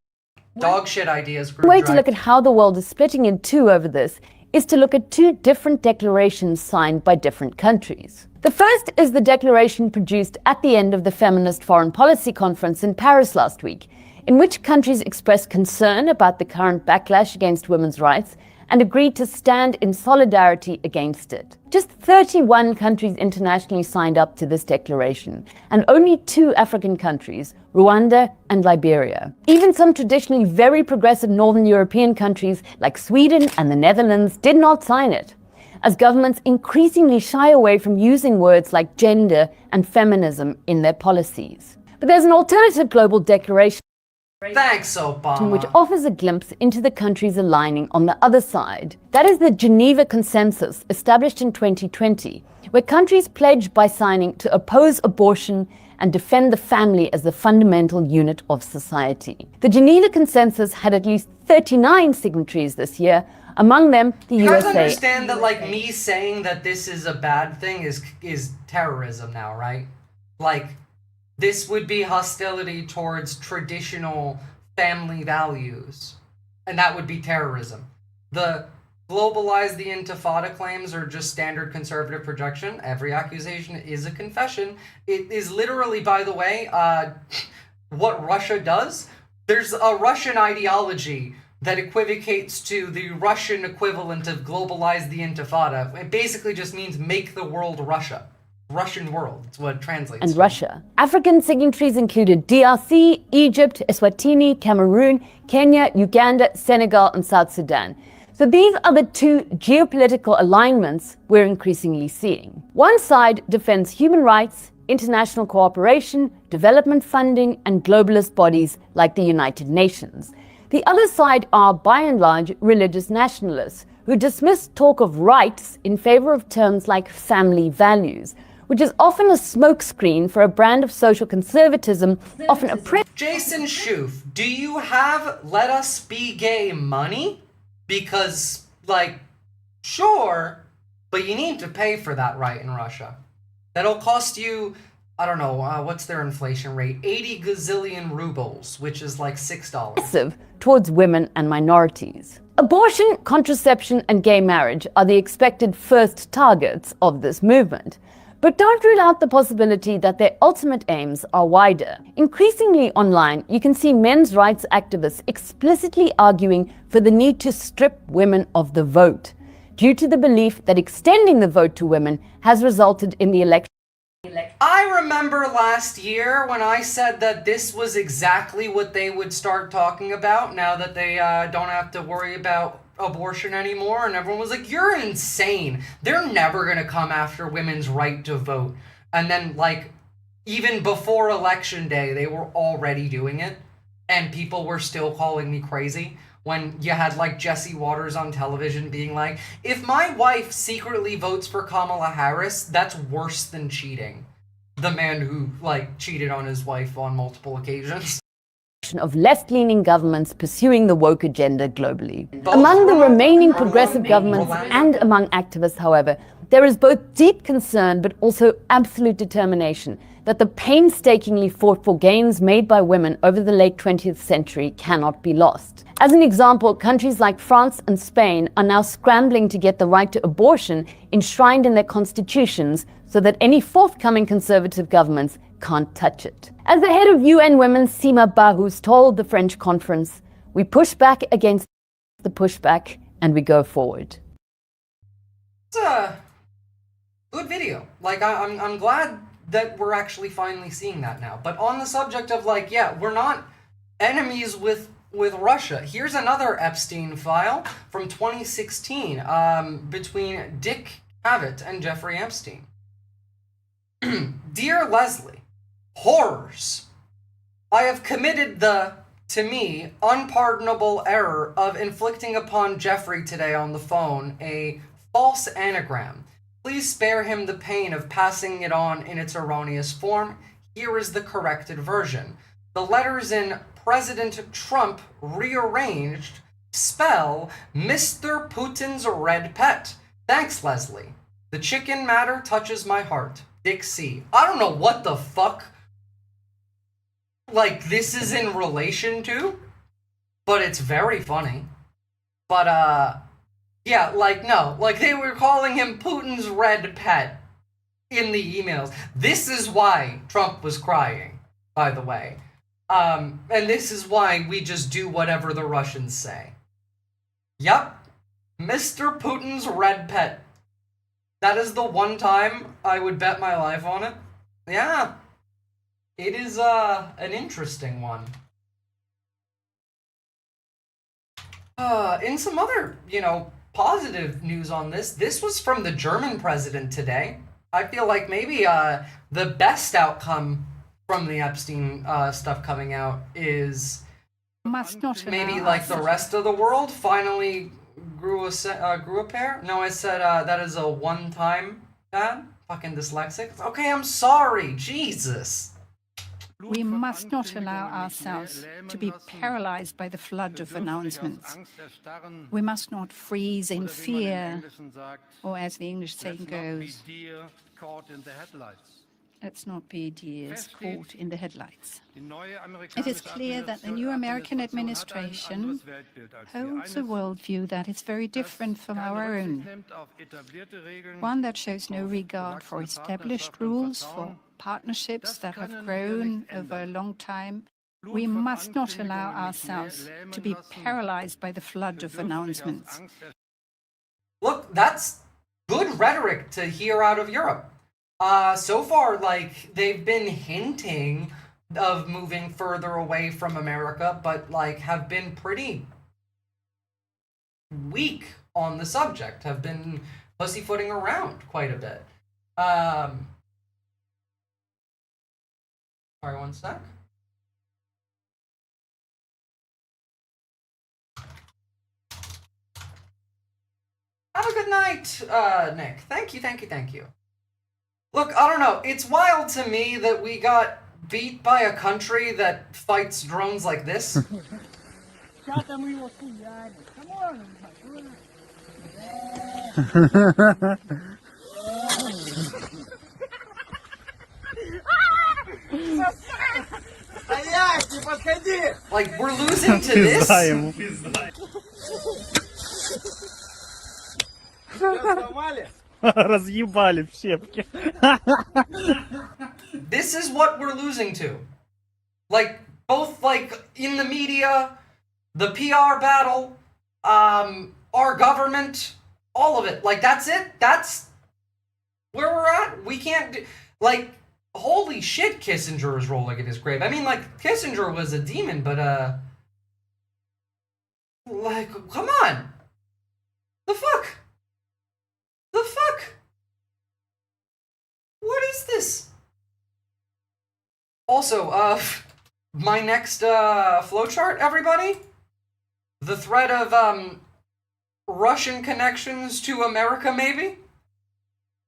dog shit ideas. way to look at how the world is splitting in two over this is to look at two different declarations signed by different countries. The first is the declaration produced at the end of the Feminist Foreign Policy Conference in Paris last week, in which countries expressed concern about the current backlash against women's rights and agreed to stand in solidarity against it. Just 31 countries internationally signed up to this declaration, and only 2 African countries, Rwanda and Liberia. Even some traditionally very progressive Northern European countries like Sweden and the Netherlands did not sign it, as governments increasingly shy away from using words like gender and feminism in their policies. But there's an alternative global declaration Thanks, Obama. which offers a glimpse into the countries aligning on the other side. That is the Geneva Consensus, established in 2020, where countries pledged by signing to oppose abortion and defend the family as the fundamental unit of society. The Geneva Consensus had at least 39 signatories this year, among them the You guys USA. understand that, like, me saying that this is a bad thing is terrorism now, right? Like, this would be hostility towards traditional family values, and that would be terrorism. The globalize the intifada claims are just standard conservative projection. Every accusation is a confession. It is literally, by the way, what Russia does. There's a Russian ideology that equivocates to the Russian equivalent of globalize the intifada. It basically just means make the world Russia. Russian world, it's what it translates and to. Russia. African signatories included DRC, Egypt, Eswatini, Cameroon, Kenya, Uganda, Senegal, and South Sudan. So these are the 2 geopolitical alignments we're increasingly seeing. One side defends human rights, international cooperation, development funding, and globalist bodies like the United Nations. The other side are, by and large, religious nationalists who dismissed talk of rights in favor of terms like family values, which is often a smokescreen for a brand of social conservatism, often oppressive. Jason Schoof, do you have Let Us Be Gay money? Because, like, sure, but you need to pay for that right in Russia. That'll cost you, I don't know, what's their inflation rate? 80 gazillion rubles, which is like $6. Towards women and minorities. Abortion, contraception, and gay marriage are the expected first targets of this movement. But don't rule out the possibility that their ultimate aims are wider. Increasingly online, you can see men's rights activists explicitly arguing for the need to strip women of the vote, due to the belief that extending the vote to women has resulted in the election. I remember last year when I said that this was exactly what they would start talking about now that they don't have to worry about abortion anymore, and everyone was like, you're insane. They're never gonna come after women's right to vote. And then, like, even before election day, they were already doing it, and people were still calling me crazy. When you had, like, Jesse Waters on television being like, if my wife secretly votes for Kamala Harris, that's worse than cheating. The man who, like, cheated on his wife on multiple occasions. Of left-leaning governments pursuing the woke agenda globally. Among the remaining progressive governments and among activists, however, there is both deep concern but also absolute determination that the painstakingly fought for gains made by women over the late 20th century cannot be lost. As an example, countries like France and Spain are now scrambling to get the right to abortion enshrined in their constitutions so that any forthcoming conservative governments can't touch it. As the head of UN Women, Sima Bahous, told the French conference, we push back against the pushback and we go forward. It's a good video. Like, I'm glad that we're actually finally seeing that now. But on the subject of, like, yeah, we're not enemies with Russia. Here's another Epstein file from 2016 between Dick Cavett and Jeffrey Epstein. Dear Leslie, horrors. I have committed the, to me, unpardonable error of inflicting upon Jeffrey today on the phone a false anagram. Please spare him the pain of passing it on in its erroneous form. Here is the corrected version. The letters in President Trump rearranged spell Mr. Putin's red pet. Thanks, Leslie. The chicken matter touches my heart. Dick C. I don't know what the fuck, like, this is in relation to, but it's very funny. But, yeah, like, no. Like, they were calling him Putin's red pet in the emails. This is why Trump was crying, by the way. And this is why we just do whatever the Russians say. Yup. Mr. Putin's red pet. That is the one time I would bet my life on it. Yeah. It is, an interesting one. In some other, you know, positive news on this, this was from the German president today. I feel like maybe, the best outcome from the Epstein, stuff coming out is maybe, like, the rest of the world finally grew a pair? No, I said, that is a one-time bad. Fucking dyslexic. Okay, I'm sorry. Jesus. We must not allow ourselves to be paralyzed by the flood of announcements. We must not freeze in fear, or as the English saying goes, let's not be deers caught in the headlights. It is clear that the new American administration holds a worldview that is very different from our own. One that shows no regard for established rules, for partnerships that have grown over a long time. We must not allow ourselves to be paralyzed by the flood of announcements. Look, that's good rhetoric to hear out of Europe. So far, like, they've been hinting of moving further away from America, but, like, have been pretty weak on the subject, have been pussyfooting around quite a bit. Sorry, one sec. Have a good night, Nick. Thank you, thank you, thank you. Look, I don't know. It's wild to me that we got beat by a country that fights drones like this. Like, we're losing to this? Разъебали в щепки. This is what we're losing to. Like, both, like, in the media, the PR battle, our government, all of it. Like, that's it. That's where we're at. We can't do, like, holy shit, Kissinger is rolling in his grave. I mean, like, Kissinger was a demon, but, like, come on. The fuck? The fuck? What is this? Also, my next, flowchart, everybody? The threat of, Russian connections to America, maybe?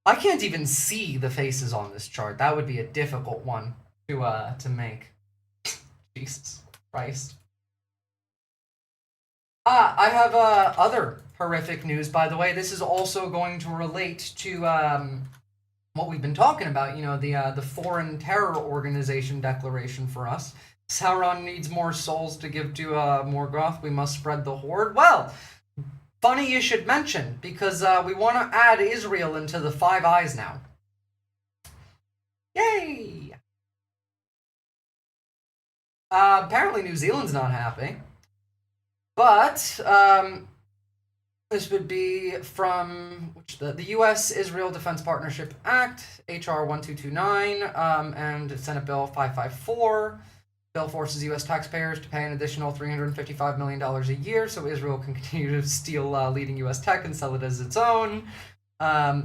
I can't even see the faces on this chart. That would be a difficult one to make. Jesus Christ. I have, other horrific news, by the way. This is also going to relate to, what we've been talking about, you know, the Foreign Terror Organization declaration for us. Sauron needs more souls to give to, Morgoth. We must spread the horde. Well, funny you should mention, because, we want to add Israel into the Five Eyes now. Yay! Apparently New Zealand's not happy. But, this would be from the U.S.-Israel Defense Partnership Act, H.R. 1229, and Senate Bill 554. Bill forces U.S. taxpayers to pay an additional $355 million a year so Israel can continue to steal leading U.S. tech and sell it as its own. Blah,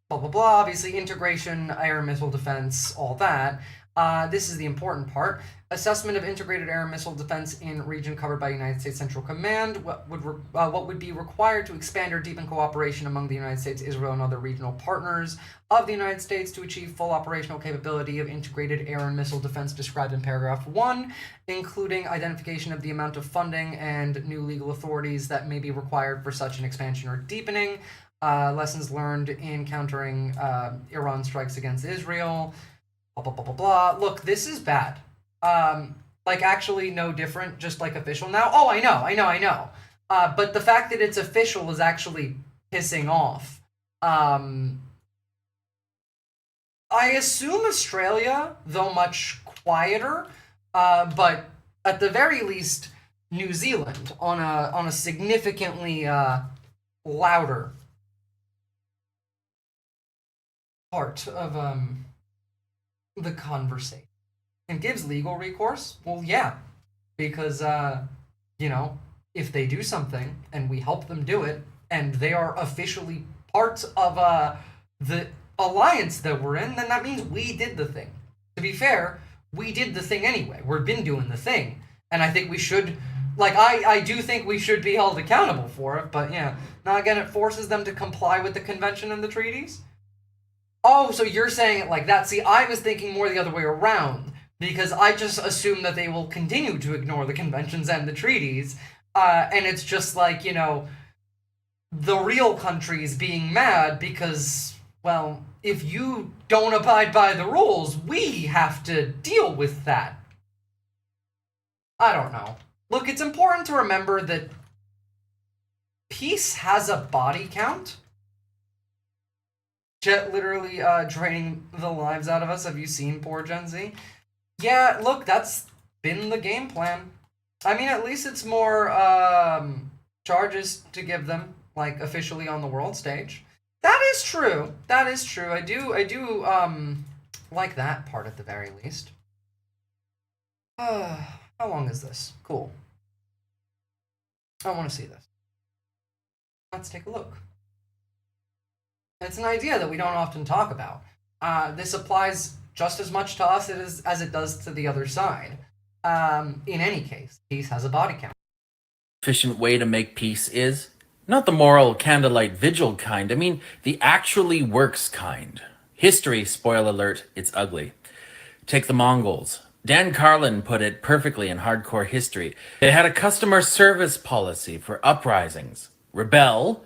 blah, blah. Obviously, integration, air and missile defense, all that. This is the important part. Assessment of integrated air and missile defense in region covered by United States Central Command. What would be required to expand or deepen cooperation among the United States, Israel, and other regional partners of the United States to achieve full operational capability of integrated air and missile defense described in paragraph 1, including identification of the amount of funding and new legal authorities that may be required for such an expansion or deepening. Lessons learned in countering Iran strikes against Israel. Blah, blah, blah, blah, blah. Look, this is bad. Like, actually no different, just like official now. Oh, I know. But the fact that it's official is actually pissing off. I assume Australia, though much quieter, but at the very least, New Zealand on a significantly louder part of the conversation. And gives legal recourse? Well, yeah. Because, you know, if they do something and we help them do it, and they are officially part of the alliance that we're in, then that means we did the thing. To be fair, we did the thing anyway. We've been doing the thing. And I think we should, like, I do think we should be held accountable for it, but yeah. Now, again, it forces them to comply with the convention and the treaties? Oh, so you're saying it like that. See, I was thinking more the other way around. Because I just assume that they will continue to ignore the conventions and the treaties, and it's just like, you know, the real countries being mad because, well, if you don't abide by the rules, we have to deal with that. I don't know. Look, it's important to remember that peace has a body count. Jet literally draining the lives out of us. Have you seen poor Gen Z? Yeah, look, that's been the game plan. I mean, at least it's more charges to give them, like, officially on the world stage. That is true. That is true. I do like that part at the very least. How long is this? Cool. I want to see this. Let's take a look. It's an idea that we don't often talk about. This applies just as much to us as it does to the other side. In any case, peace has a body count. Efficient way to make peace is Not the moral candlelight vigil kind. I mean, the actually works kind. History, spoiler alert, it's ugly. Take the Mongols. Dan Carlin put it perfectly in Hardcore History. They had a customer service policy for uprisings. Rebel,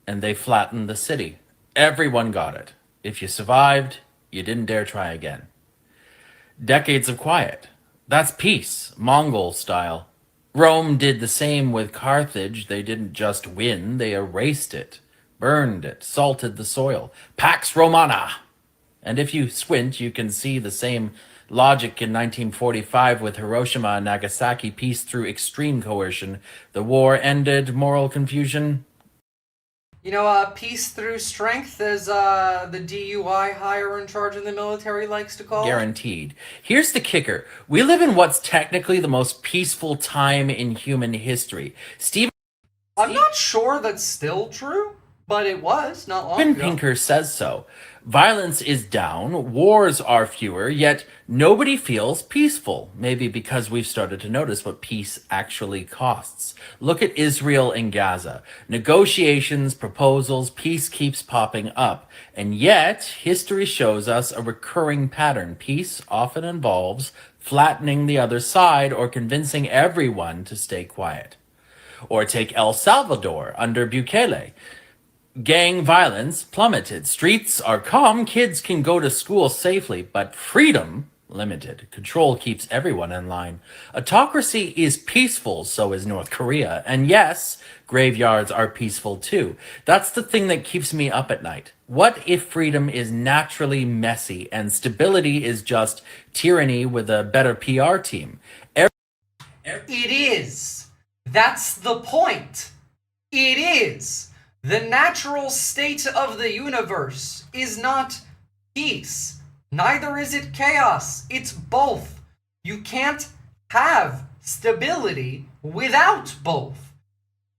and they flattened the city. Everyone got it. If you survived, you didn't dare try again. Decades of quiet. That's peace, Mongol style. Rome did the same with Carthage. They didn't just win, they erased it, burned it, salted the soil. Pax Romana! And if you squint, you can see the same logic in 1945 with Hiroshima and Nagasaki, peace through extreme coercion. The war ended, moral confusion. You know, peace through strength, as the DUI hire in charge of the military likes to call it. Guaranteed. Here's the kicker. We live in what's technically the most peaceful time in human history. I'm not sure that's still true, but it was not long Steven ago. Pinker says so. Violence is down, wars are fewer, yet nobody feels peaceful. Maybe because we've started to notice what peace actually costs. Look at Israel and Gaza. Negotiations, proposals, peace keeps popping up. And yet, history shows us a recurring pattern. Peace often involves flattening the other side or convincing everyone to stay quiet. Or take El Salvador under Bukele. Gang violence plummeted. Streets are calm. Kids can go to school safely, but freedom limited. Control keeps everyone in line. Autocracy is peaceful, so is North Korea. And yes, graveyards are peaceful too. That's the thing that keeps me up at night. What if freedom is naturally messy and stability is just tyranny with a better PR team? It is. That's the point. It is. The natural state of the universe is not peace. Neither is it chaos. It's both. You can't have stability without both.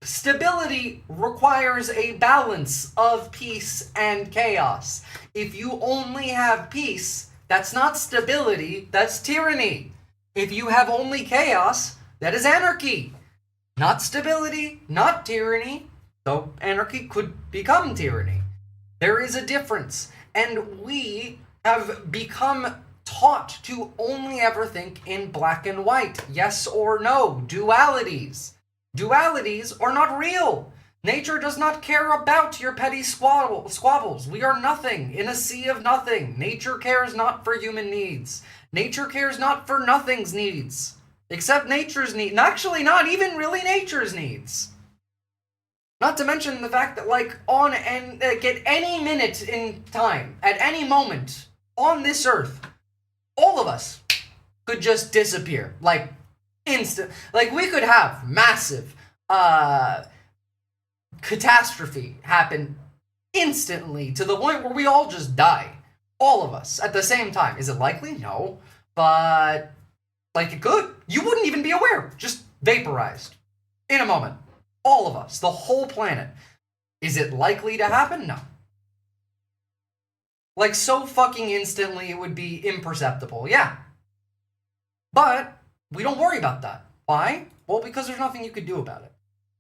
Stability requires a balance of peace and chaos. If you only have peace, that's not stability, that's tyranny. If you have only chaos, that is anarchy. Not stability, not tyranny. So anarchy could become tyranny. There is a difference. And we have become taught to only ever think in black and white. Yes or no. Dualities. Dualities are not real. Nature does not care about your petty squabbles. We are nothing in a sea of nothing. Nature cares not for human needs. Nature cares not for nothing's needs. Except nature's needs. Actually, not even really nature's needs. Not to mention the fact that, like, at any minute in time, at any moment on this earth, all of us could just disappear. Like, instant. Like, we could have massive catastrophe happen instantly to the point where we all just die. All of us at the same time. Is it likely? No. But, like, it could. You wouldn't even be aware. Just vaporized. In a moment. All of us. The whole planet. Is it likely to happen? No. Like, so fucking instantly it would be imperceptible. Yeah. But we don't worry about that. Why? Well, because there's nothing you could do about it.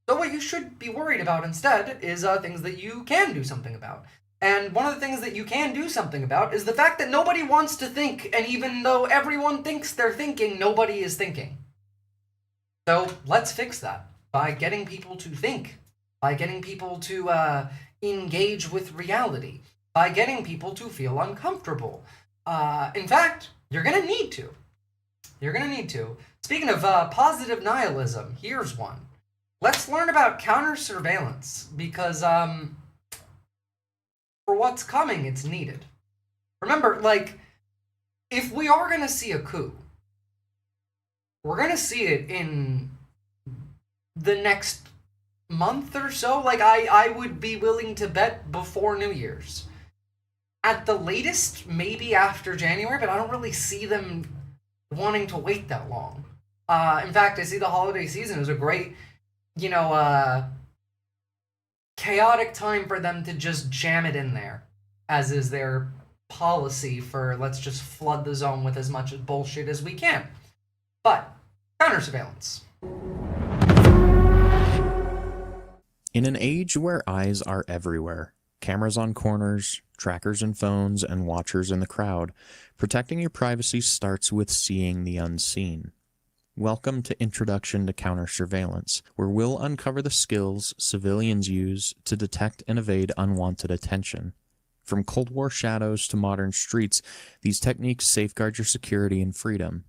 So what you should be worried about instead is things that you can do something about. And one of the things that you can do something about is the fact that nobody wants to think, and even though everyone thinks they're thinking, nobody is thinking. So let's fix that by getting people to think, by getting people to engage with reality, by getting people to feel uncomfortable. In fact, you're going to need to. You're going to need to. Speaking of positive nihilism, here's one. Let's learn about counter-surveillance, because for what's coming, it's needed. Remember, like, if we are going to see a coup, we're going to see it in the next month or so. Like, I would be willing to bet before New Year's. At the latest, maybe after January, but I don't really see them wanting to wait that long. In fact, I see the holiday season as a great, chaotic time for them to just jam it in there, as is their policy for let's just flood the zone with as much bullshit as we can. But counter-surveillance. In an age where eyes are everywhere, cameras on corners, trackers in phones, and watchers in the crowd, protecting your privacy starts with seeing the unseen. Welcome to Introduction to Counter-Surveillance, where we'll uncover the skills civilians use to detect and evade unwanted attention. From Cold War shadows to modern streets, these techniques safeguard your security and freedom.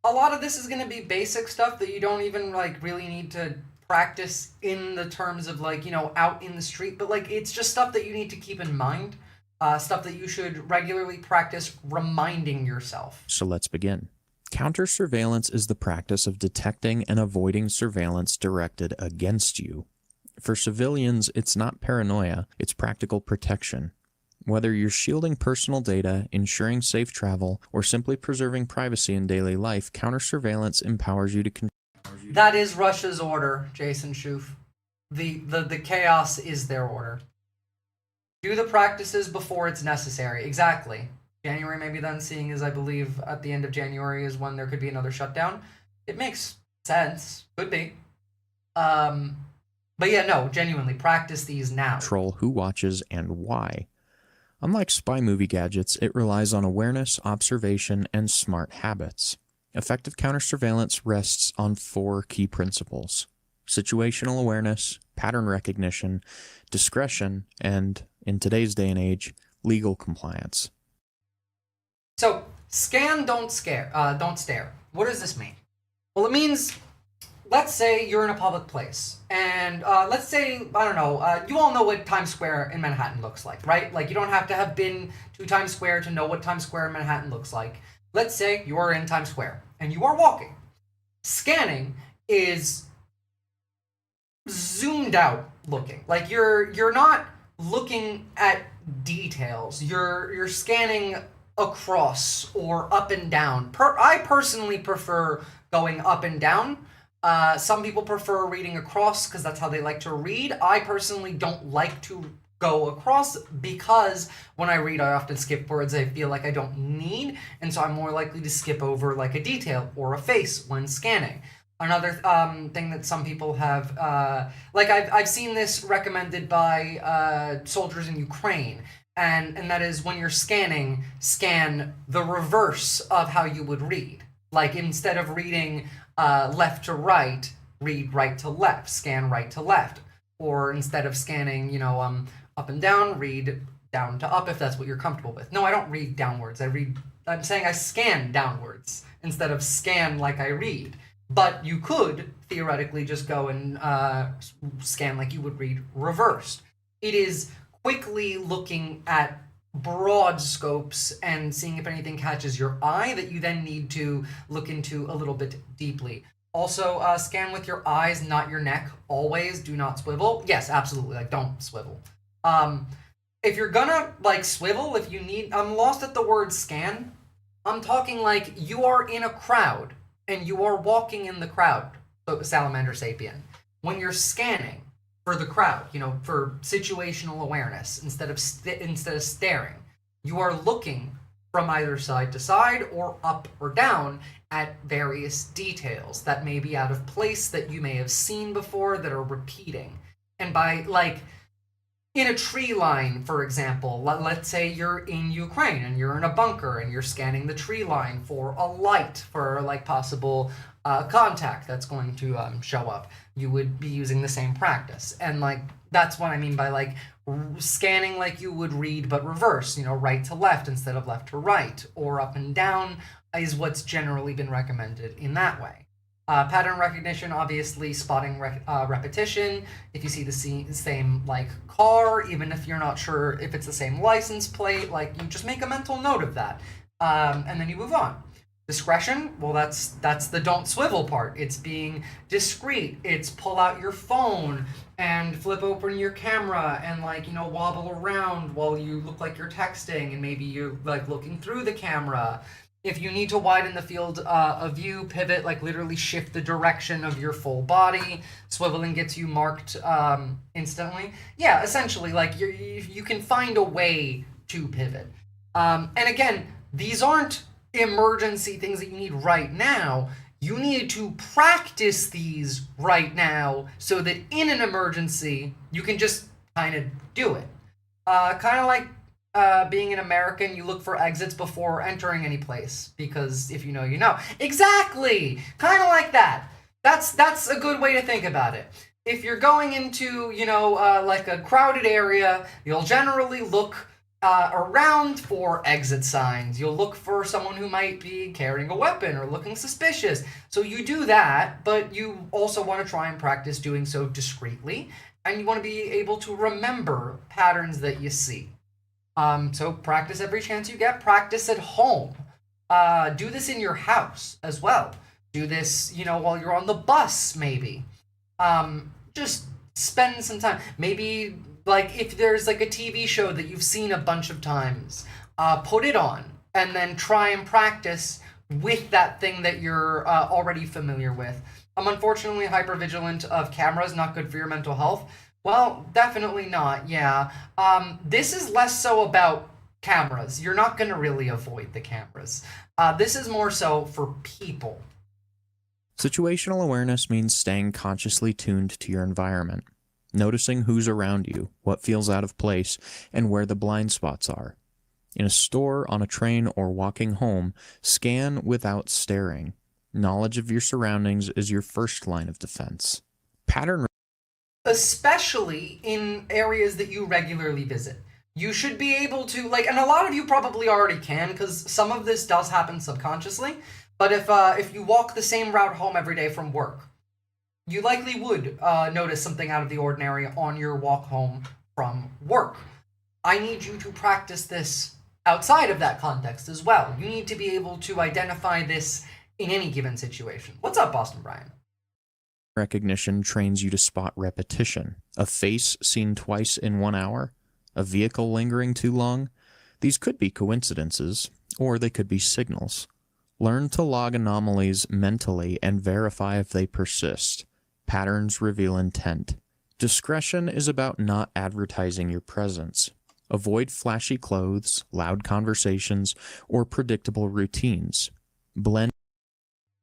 A lot of this is going to be basic stuff that you don't even like really need to practice in the terms of like, you know, out in the street, but like it's just stuff that you need to keep in mind, stuff that you should regularly practice reminding yourself. So let's begin. Counter-surveillance is the practice of detecting and avoiding surveillance directed against you. For civilians, it's not paranoia, it's practical protection. Whether you're shielding personal data, ensuring safe travel, or simply preserving privacy in daily life, counter-surveillance empowers you to control. That is Russia's order, Jason Schoof. The chaos is their order. Do the practices before it's necessary. Exactly. January maybe then, seeing as I believe at the end of January is when there could be another shutdown. It makes sense. Could be. But yeah, no, genuinely, practice these now. Control who watches and why. Unlike spy movie gadgets, it relies on awareness, observation, and smart habits. Effective counter-surveillance rests on 4 key principles: situational awareness, pattern recognition, discretion, and, in today's day and age, legal compliance. So, scan, don't stare. What does this mean? Well, it means, let's say you're in a public place, and let's say, I don't know, you all know what Times Square in Manhattan looks like, right? Like, you don't have to have been to Times Square to know what Times Square in Manhattan looks like. Let's say you are in Times Square, and you are walking. Scanning is zoomed out looking. Like, you're not looking at details. You're scanning across or up and down. I personally prefer going up and down. Some people prefer reading across because that's how they like to read. I personally don't like to go across because when I read, I often skip words I feel like I don't need, and so I'm more likely to skip over like a detail or a face when scanning. Another thing that some people have, like I've seen this recommended by soldiers in Ukraine, and that is when you're scanning, scan the reverse of how you would read. Like instead of reading left to right, read right to left, scan right to left. Or instead of scanning, you know, up and down, read down to up if that's what you're comfortable with. No, I don't read downwards. I'm saying I scan downwards instead of scan like I read. But you could theoretically just go and scan like you would read reversed. It is quickly looking at broad scopes and seeing if anything catches your eye that you then need to look into a little bit deeply. Also, scan with your eyes, not your neck. Always do not swivel. Yes, absolutely, like don't swivel. If you're gonna like swivel, if you need, I'm lost at the word scan. I'm talking like you are in a crowd and you are walking in the crowd, so salamander sapien. When you're scanning for the crowd, you know, for situational awareness, instead of staring, you are looking from either side to side or up or down at various details that may be out of place that you may have seen before that are repeating. And by like in a tree line, for example, let's say you're in Ukraine and you're in a bunker and you're scanning the tree line for a light for like possible contact that's going to show up. You would be using the same practice. And like that's what I mean by like scanning like you would read but reverse, you know, right to left instead of left to right, or up and down is what's generally been recommended in that way. Pattern recognition, obviously spotting repetition. If you see the same like car, even if you're not sure if it's the same license plate, like you just make a mental note of that, and then you move on. Discretion, well, that's the don't swivel part. It's being discreet. It's pull out your phone and flip open your camera and like, you know, wobble around while you look like you're texting and maybe you're like looking through the camera. If you need to widen the field of view, pivot, like literally shift the direction of your full body. Swiveling gets you marked instantly. Yeah, essentially, like you can find a way to pivot. And again, these aren't emergency things that you need right now. You need to practice these right now so that in an emergency, you can just kind of do it. Kind of like being an American, you look for exits before entering any place, because if you know, you know. Exactly! Kind of like that. That's a good way to think about it. If you're going into, you know, like a crowded area, you'll generally look around for exit signs. You'll look for someone who might be carrying a weapon or looking suspicious. So you do that, but you also want to try and practice doing so discreetly, and you want to be able to remember patterns that you see. So practice every chance you get. Practice at home. Do this in your house as well. Do this, you know, while you're on the bus, maybe. Just spend some time. Maybe, like, if there's like a TV show that you've seen a bunch of times, put it on and then try and practice with that thing that you're already familiar with. I'm unfortunately hypervigilant of cameras, not good for your mental health. Well, definitely not, yeah. This is less so about cameras. You're not going to really avoid the cameras. This is more so for people. Situational awareness means staying consciously tuned to your environment, noticing who's around you, what feels out of place, and where the blind spots are. In a store, on a train, or walking home, scan without staring. Knowledge of your surroundings is your first line of defense. Pattern, especially in areas that you regularly visit. You should be able to, like, and a lot of you probably already can, because some of this does happen subconsciously, but if you walk the same route home every day from work, you likely would notice something out of the ordinary on your walk home from work. I need you to practice this outside of that context as well. You need to be able to identify this in any given situation. What's up, Boston Brian? recognition trains you to spot repetition. A face seen twice in 1 hour? A vehicle lingering too long? These could be coincidences, or they could be signals. Learn to log anomalies mentally and verify if they persist. Patterns reveal intent. Discretion is about not advertising your presence. Avoid flashy clothes, loud conversations, or predictable routines. Blend.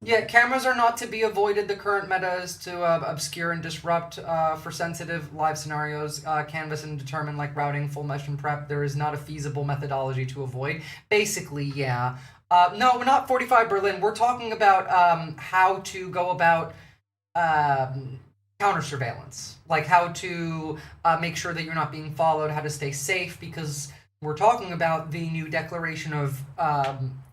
Yeah, cameras are not to be avoided. The current meta is to obscure and disrupt for sensitive live scenarios, canvas and determine like routing, full mesh and prep. There is not a feasible methodology to avoid. Basically, yeah. No, we're not 45 Berlin. We're talking about how to go about counter surveillance, like how to make sure that you're not being followed, how to stay safe, because we're talking about the new declaration of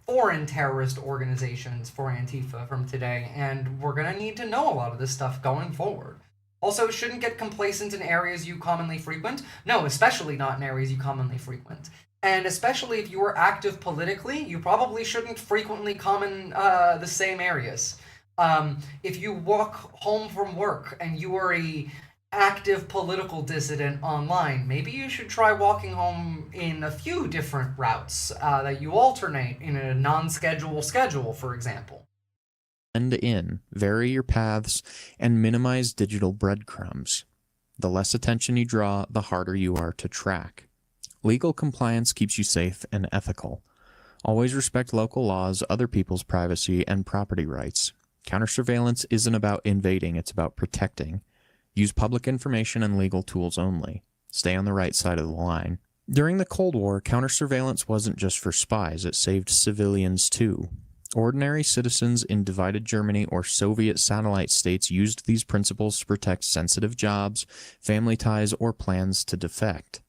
foreign terrorist organizations for Antifa from today, and we're gonna need to know a lot of this stuff going forward. Also, shouldn't get complacent in areas you commonly frequent. No, especially not in areas you commonly frequent. And especially if you are active politically, you probably shouldn't frequently comment the same areas. If you walk home from work and you are a active political dissident online, maybe you should try walking home in a few different routes that you alternate in a non-schedule schedule, for example. Blend in, vary your paths, and minimize digital breadcrumbs. The less attention you draw, the harder you are to track. Legal compliance keeps you safe and ethical. Always respect local laws, other people's privacy, and property rights. Counter-surveillance isn't about invading, it's about protecting. Use public information and legal tools only. Stay on the right side of the line. During the Cold War, counter-surveillance wasn't just for spies, it saved civilians too. Ordinary citizens in divided Germany or Soviet satellite states used these principles to protect sensitive jobs, family ties, or plans to defect.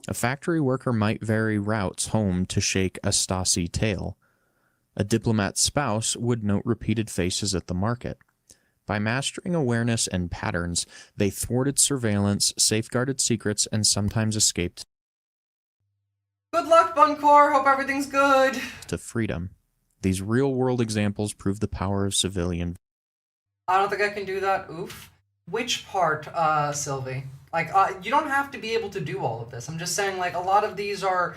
A factory worker might vary routes home to shake a Stasi tail. A diplomat's spouse would note repeated faces at the market. By mastering awareness and patterns, they thwarted surveillance, safeguarded secrets, and sometimes escaped Good luck, Buncor. Hope everything's good. to freedom. These real-world examples prove the power of civilian. I don't think I can do that. Oof. Which part, Sylvie? Like, you don't have to be able to do all of this. I'm just saying, like, a lot of these are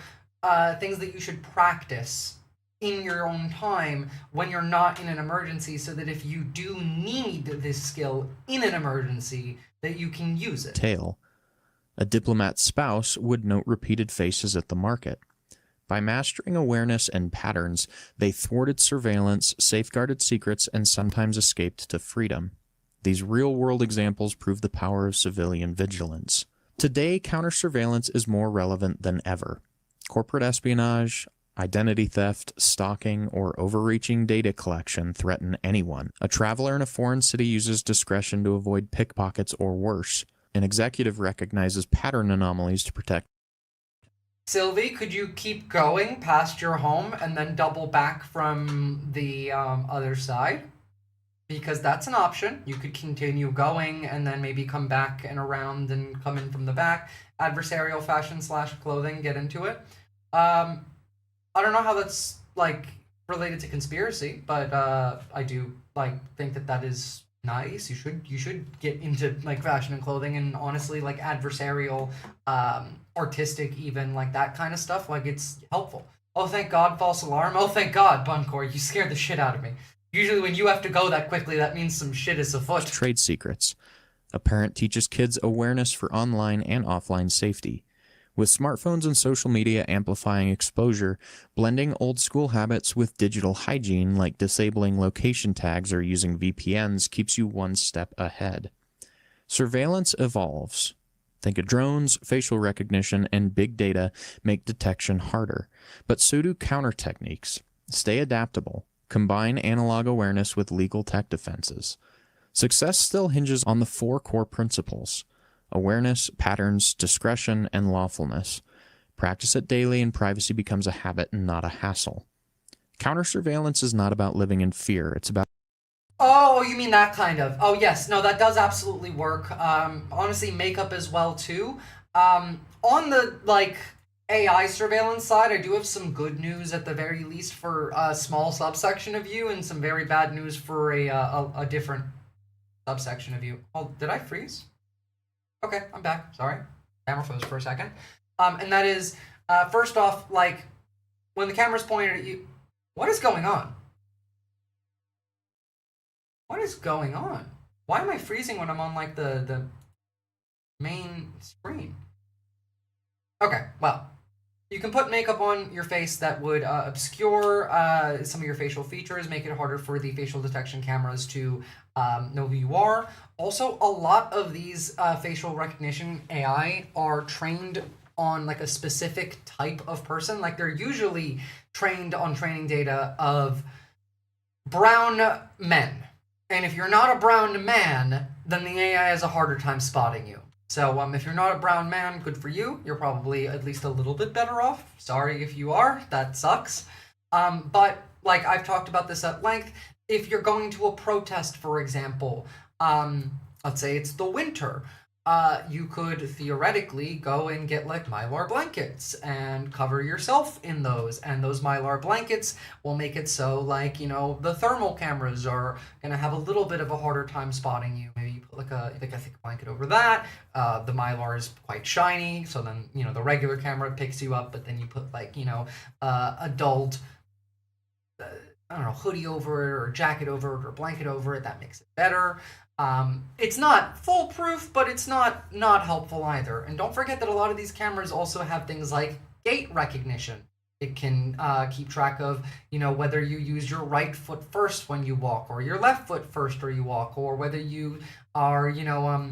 things that you should practice in your own time when you're not in an emergency, so that if you do need this skill in an emergency, that you can use it. Tail. A diplomat's spouse would note repeated faces at the market. By mastering awareness and patterns, they thwarted surveillance, safeguarded secrets, and sometimes escaped to freedom. These real-world examples prove the power of civilian vigilance. Today, counter-surveillance is more relevant than ever. Corporate espionage, identity theft, stalking, or overreaching data collection threaten anyone. A traveler in a foreign city uses discretion to avoid pickpockets or worse. An executive recognizes pattern anomalies to protect. Sylvie, could you keep going past your home and then double back from the other side? Because that's an option. You could continue going and then maybe come back and around and come in from the back. Adversarial fashion / clothing, get into it. I don't know how that's like related to conspiracy, but I do like think that is nice. You should get into like fashion and clothing, and honestly like adversarial, artistic, even like that kind of stuff. Like it's helpful. Oh, thank God, false alarm. Oh, thank God, Buncor, you scared the shit out of me. Usually when you have to go that quickly, that means some shit is afoot. Trade secrets. A parent teaches kids awareness for online and offline safety. With smartphones and social media amplifying exposure, blending old school habits with digital hygiene like disabling location tags or using VPNs keeps you one step ahead. Surveillance evolves. Think of drones, facial recognition, and big data make detection harder, but so do counter techniques. Stay adaptable. Combine analog awareness with legal tech defenses. Success still hinges on the 4 core principles: awareness, patterns, discretion, and lawfulness. Practice it daily and privacy becomes a habit and not a hassle. Counter-surveillance is not about living in fear. It's about... Oh, you mean that kind of. Oh, yes. No, that does absolutely work. Honestly, makeup as well, too. On the, like, AI surveillance side, I do have some good news at the very least for a small subsection of you, and some very bad news for a different subsection of you. Oh, did I freeze? Okay, I'm back. Sorry. Camera froze for a second. And that is, first off, like, when the camera's pointed at you, what is going on? What is going on? Why am I freezing when I'm on, like, the main screen? Okay, well, you can put makeup on your face that would obscure some of your facial features, make it harder for the facial detection cameras to know who you are. Also, a lot of these facial recognition AI are trained on like a specific type of person. Like they're usually trained on training data of brown men. And if you're not a brown man, then the AI has a harder time spotting you. So if you're not a brown man, good for you. You're probably at least a little bit better off. Sorry if you are, that sucks. But like I've talked about this at length, if you're going to a protest, for example, let's say it's the winter, you could theoretically go and get like Mylar blankets and cover yourself in those. And those Mylar blankets will make it so like, you know, the thermal cameras are going to have a little bit of a harder time spotting you. Maybe you put like a thick blanket over that. The Mylar is quite shiny. So then, you know, the regular camera picks you up, but then you put like, you know, a dulled, I don't know, hoodie over it or jacket over it or blanket over it. That makes it better. It's not foolproof, but it's not helpful either. And don't forget that a lot of these cameras also have things like gait recognition. It can keep track of, you know, whether you use your right foot first when you walk, or your left foot first or you walk, or whether you are, you know,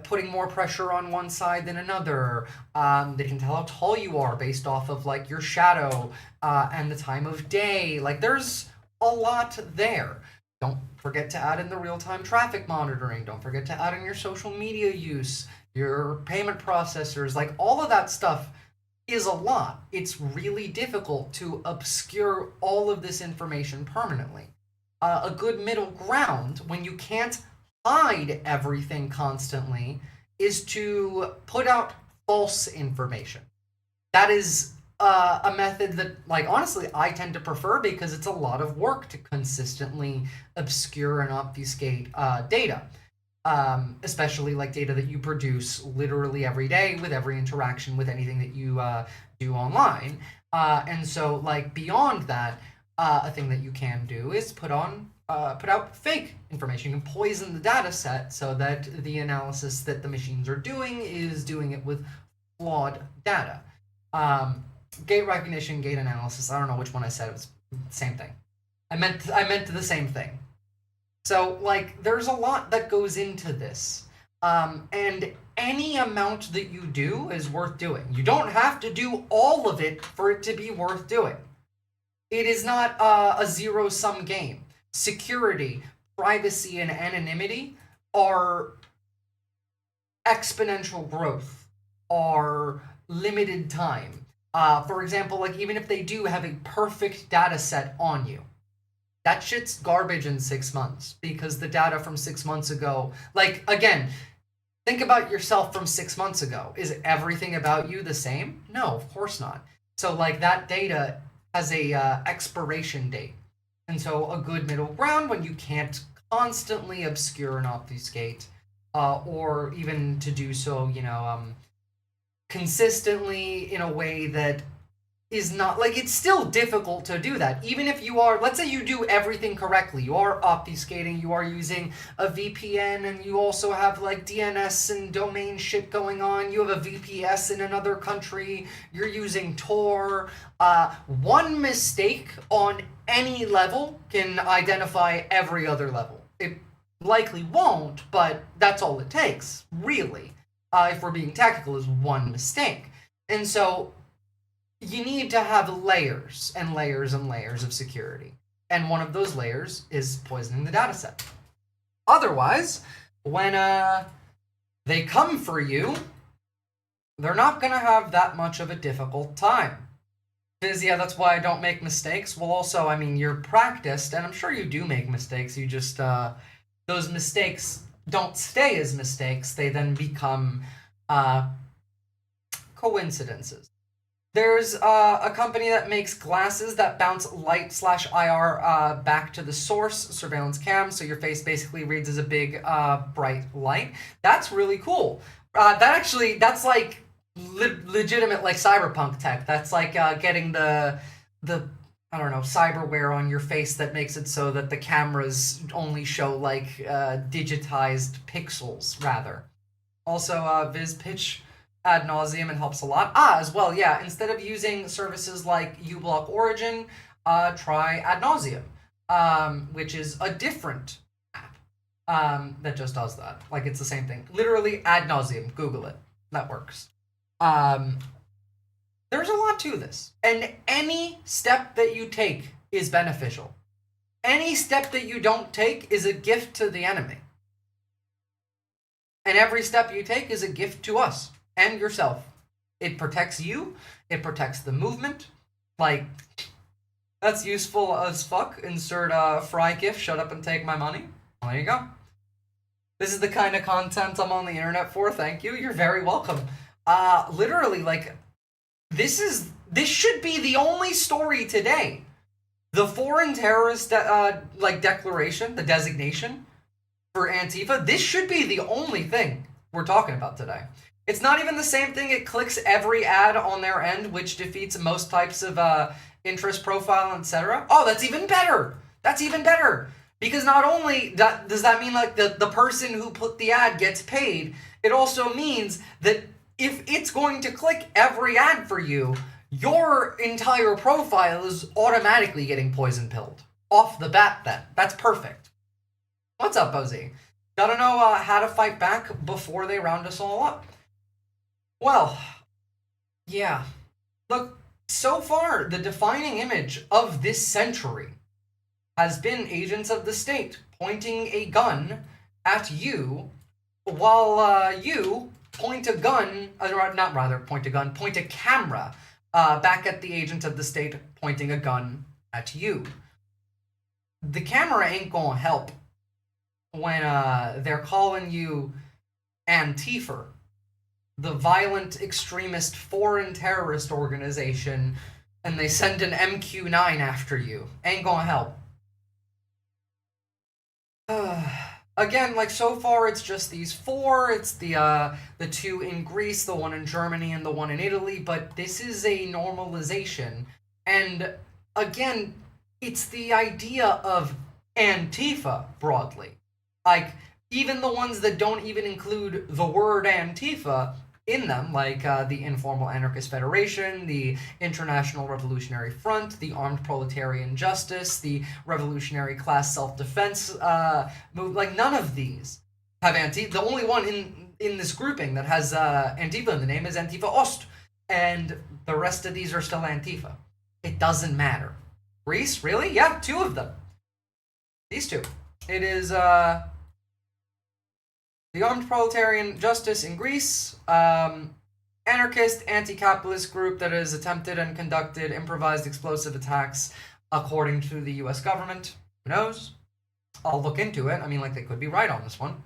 putting more pressure on one side than another. They can tell how tall you are based off of like your shadow and the time of day. Like there's a lot there. Don't forget to add in the real-time traffic monitoring. Don't forget to add in your social media use, your payment processors. Like all of that stuff is a lot. It's really difficult to obscure all of this information permanently. A good middle ground when you can't hide everything constantly is to put out false information. That is a method that, like, honestly, I tend to prefer because it's a lot of work to consistently obscure and obfuscate data, especially like data that you produce literally every day with every interaction with anything that you do online. And so, like, beyond that, a thing that you can do is put out fake information. You can poison the data set so that the analysis that the machines are doing is doing it with flawed data. gate recognition, gate analysis. I don't know which one I said. It was the same thing. I meant the same thing. So, like, there's a lot that goes into this. And any amount that you do is worth doing. You don't have to do all of it for it to be worth doing. It is not a zero-sum game. Security, privacy, and anonymity are exponential growth, are limited time. For example, like, even if they do have a perfect data set on you, that shit's garbage in 6 months, because the data from 6 months ago, like, again, think about yourself from 6 months ago. Is everything about you the same? No, of course not. So, like, that data has a expiration date. And so a good middle ground, when you can't constantly obscure and obfuscate, or even to do so, you know, consistently in a way that is not, like, it's still difficult to do that. Even if you are, let's say you do everything correctly, you are obfuscating, you are using a VPN, and you also have, like, DNS and domain shit going on, you have a VPS in another country, you're using Tor. One mistake on any level can identify every other level. It likely won't, but that's all it takes, really, if we're being technical, is one mistake. And so you need to have layers and layers and layers of security. And one of those layers is poisoning the dataset. Otherwise, when they come for you, they're not going to have that much of a difficult time. Because, yeah, that's why I don't make mistakes. Well, also, I mean, you're practiced, and I'm sure you do make mistakes. You just, those mistakes don't stay as mistakes. They then become coincidences. There's a company that makes glasses that bounce light/IR back to the source, surveillance cam, so your face basically reads as a big bright light. That's really cool. That's like legitimate, like, cyberpunk tech. That's like getting the I don't know, cyberware on your face that makes it so that the cameras only show, like, digitized pixels, rather. Also, VizPitch ad nauseum, and helps a lot. As well, yeah, instead of using services like uBlock Origin, try ad nauseum, which is a different app that just does that. Like, it's the same thing. Literally, ad nauseum. Google it. That works. There's a lot to this. And any step that you take is beneficial. Any step that you don't take is a gift to the enemy. And every step you take is a gift to us and yourself. It protects you. It protects the movement. Like, that's useful as fuck. Insert fry gif, shut up and take my money. Well, there you go. This is the kind of content I'm on the internet for. Thank you. You're very welcome. Literally, like, this should be the only story today. The foreign terrorist, declaration, the designation for Antifa, this should be the only thing we're talking about today. It's not even the same thing. It clicks every ad on their end, which defeats most types of interest profile, etc. Oh, that's even better. That's even better. Because not only does that mean, like, the person who put the ad gets paid, it also means that if it's going to click every ad for you, your entire profile is automatically getting poison pilled. Off the bat, then. That's perfect. What's up, Ozzy? Gotta know how to fight back before they round us all up. Well, yeah. Look, so far, the defining image of this century has been agents of the state pointing a gun at you while you point a gun, point a camera back at the agent of the state pointing a gun at you. The camera ain't gonna help when they're calling you Antifa, the violent extremist foreign terrorist organization, and they send an MQ-9 after you. Ain't gonna help. Again, like, so far it's just these four. It's the two in Greece, the one in Germany, and the one in Italy, but this is a normalization. And again, it's the idea of Antifa broadly. Like, even the ones that don't even include the word Antifa in them, like the Informal Anarchist Federation, the International Revolutionary Front, the Armed Proletarian Justice, the Revolutionary Class Self-Defense movement. Like, none of these have Antifa. The only one in this grouping that has Antifa in the name is Antifa Ost, and the rest of these are still Antifa. It doesn't matter. Greece, really? Yeah, 2 of them. These 2. It is the Armed Proletarian Justice in Greece, anarchist, anti-capitalist group that has attempted and conducted improvised explosive attacks according to the US government. Who knows? I'll look into it. I mean, like, they could be right on this one.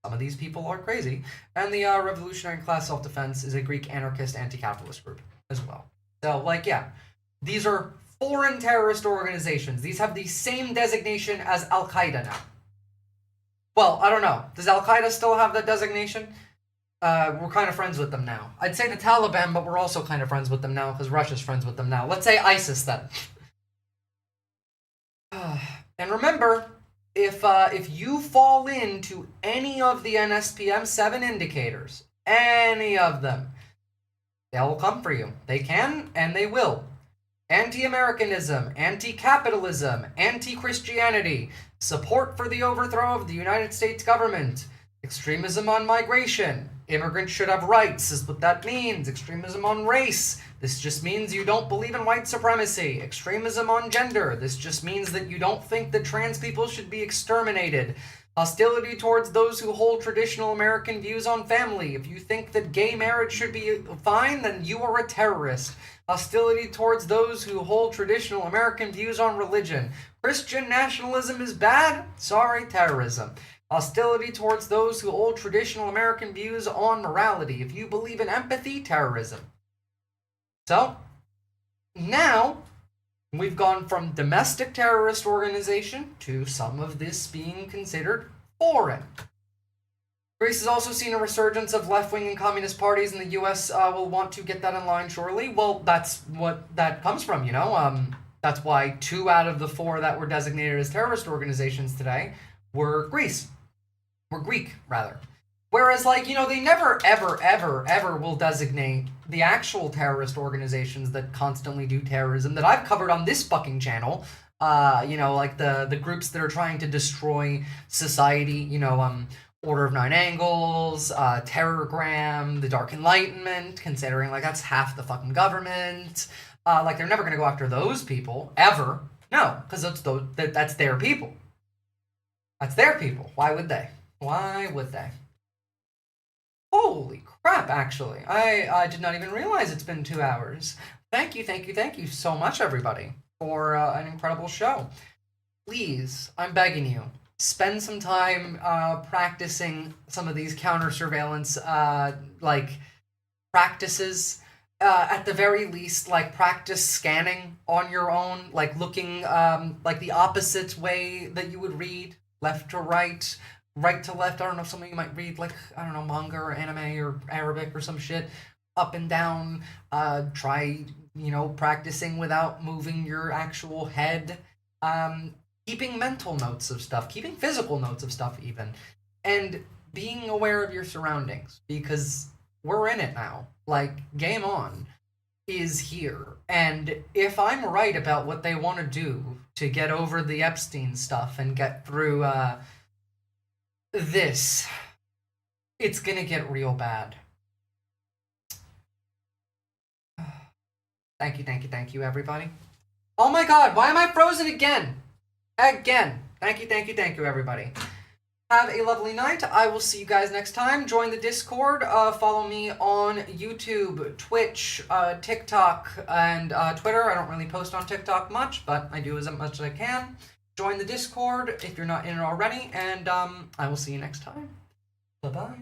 Some of these people are crazy. And the Revolutionary Class Self-Defense is a Greek anarchist anti-capitalist group as well. So, like, yeah, these are foreign terrorist organizations. These have the same designation as Al-Qaeda now. Well, I don't know. Does Al-Qaeda still have that designation? We're kind of friends with them now. I'd say the Taliban, but we're also kind of friends with them now because Russia's friends with them now. Let's say ISIS then. And remember, if you fall into any of the NSPM 7 indicators, any of them, they'll come for you. They can and they will. Anti-Americanism, anti-capitalism, anti-Christianity, support for the overthrow of the United States government, extremism on migration, immigrants should have rights is what that means, extremism on race, this just means you don't believe in white supremacy, extremism on gender, this just means that you don't think that trans people should be exterminated, hostility towards those who hold traditional American views on family, if you think that gay marriage should be fine, then you are a terrorist. Hostility towards those who hold traditional American views on religion. Christian nationalism is bad? Sorry, terrorism. Hostility towards those who hold traditional American views on morality. If you believe in empathy, terrorism. So, now, we've gone from domestic terrorist organization to some of this being considered foreign. Greece has also seen a resurgence of left-wing and communist parties, and the U.S. Will want to get that in line shortly. Well, that's what that comes from, you know? That's why 2 out of the 4 that were designated as terrorist organizations today were Greek, rather. Whereas, like, you know, they never, ever, ever, ever will designate the actual terrorist organizations that constantly do terrorism that I've covered on this fucking channel. You know, like the groups that are trying to destroy society, you know, Order of Nine Angles, Terrorgram, the Dark Enlightenment, considering, like, that's half the fucking government. Like, they're never going to go after those people, ever. No, because that's their people. That's their people. Why would they? Why would they? Holy crap, actually. I did not even realize it's been 2 hours. Thank you so much, everybody, for an incredible show. Please, I'm begging you, spend some time practicing some of these counter-surveillance, like, practices. At the very least, like, practice scanning on your own, like, looking, like, the opposite way that you would read, left to right, right to left. I don't know, something you might read, like, I don't know, manga or anime or Arabic or some shit, up and down. Try, you know, practicing without moving your actual head. Keeping mental notes of stuff, keeping physical notes of stuff even, and being aware of your surroundings, because we're in it now. Like, Game On is here, and if I'm right about what they want to do to get over the Epstein stuff and get through this, it's gonna get real bad. Thank you, everybody. Oh my god, why am I frozen again? Again. Thank you, everybody. Have a lovely night. I will see you guys next time. Join the Discord. Follow me on YouTube, Twitch, TikTok, and Twitter. I don't really post on TikTok much, but I do as much as I can. Join the Discord if you're not in it already, and I will see you next time. Bye-bye.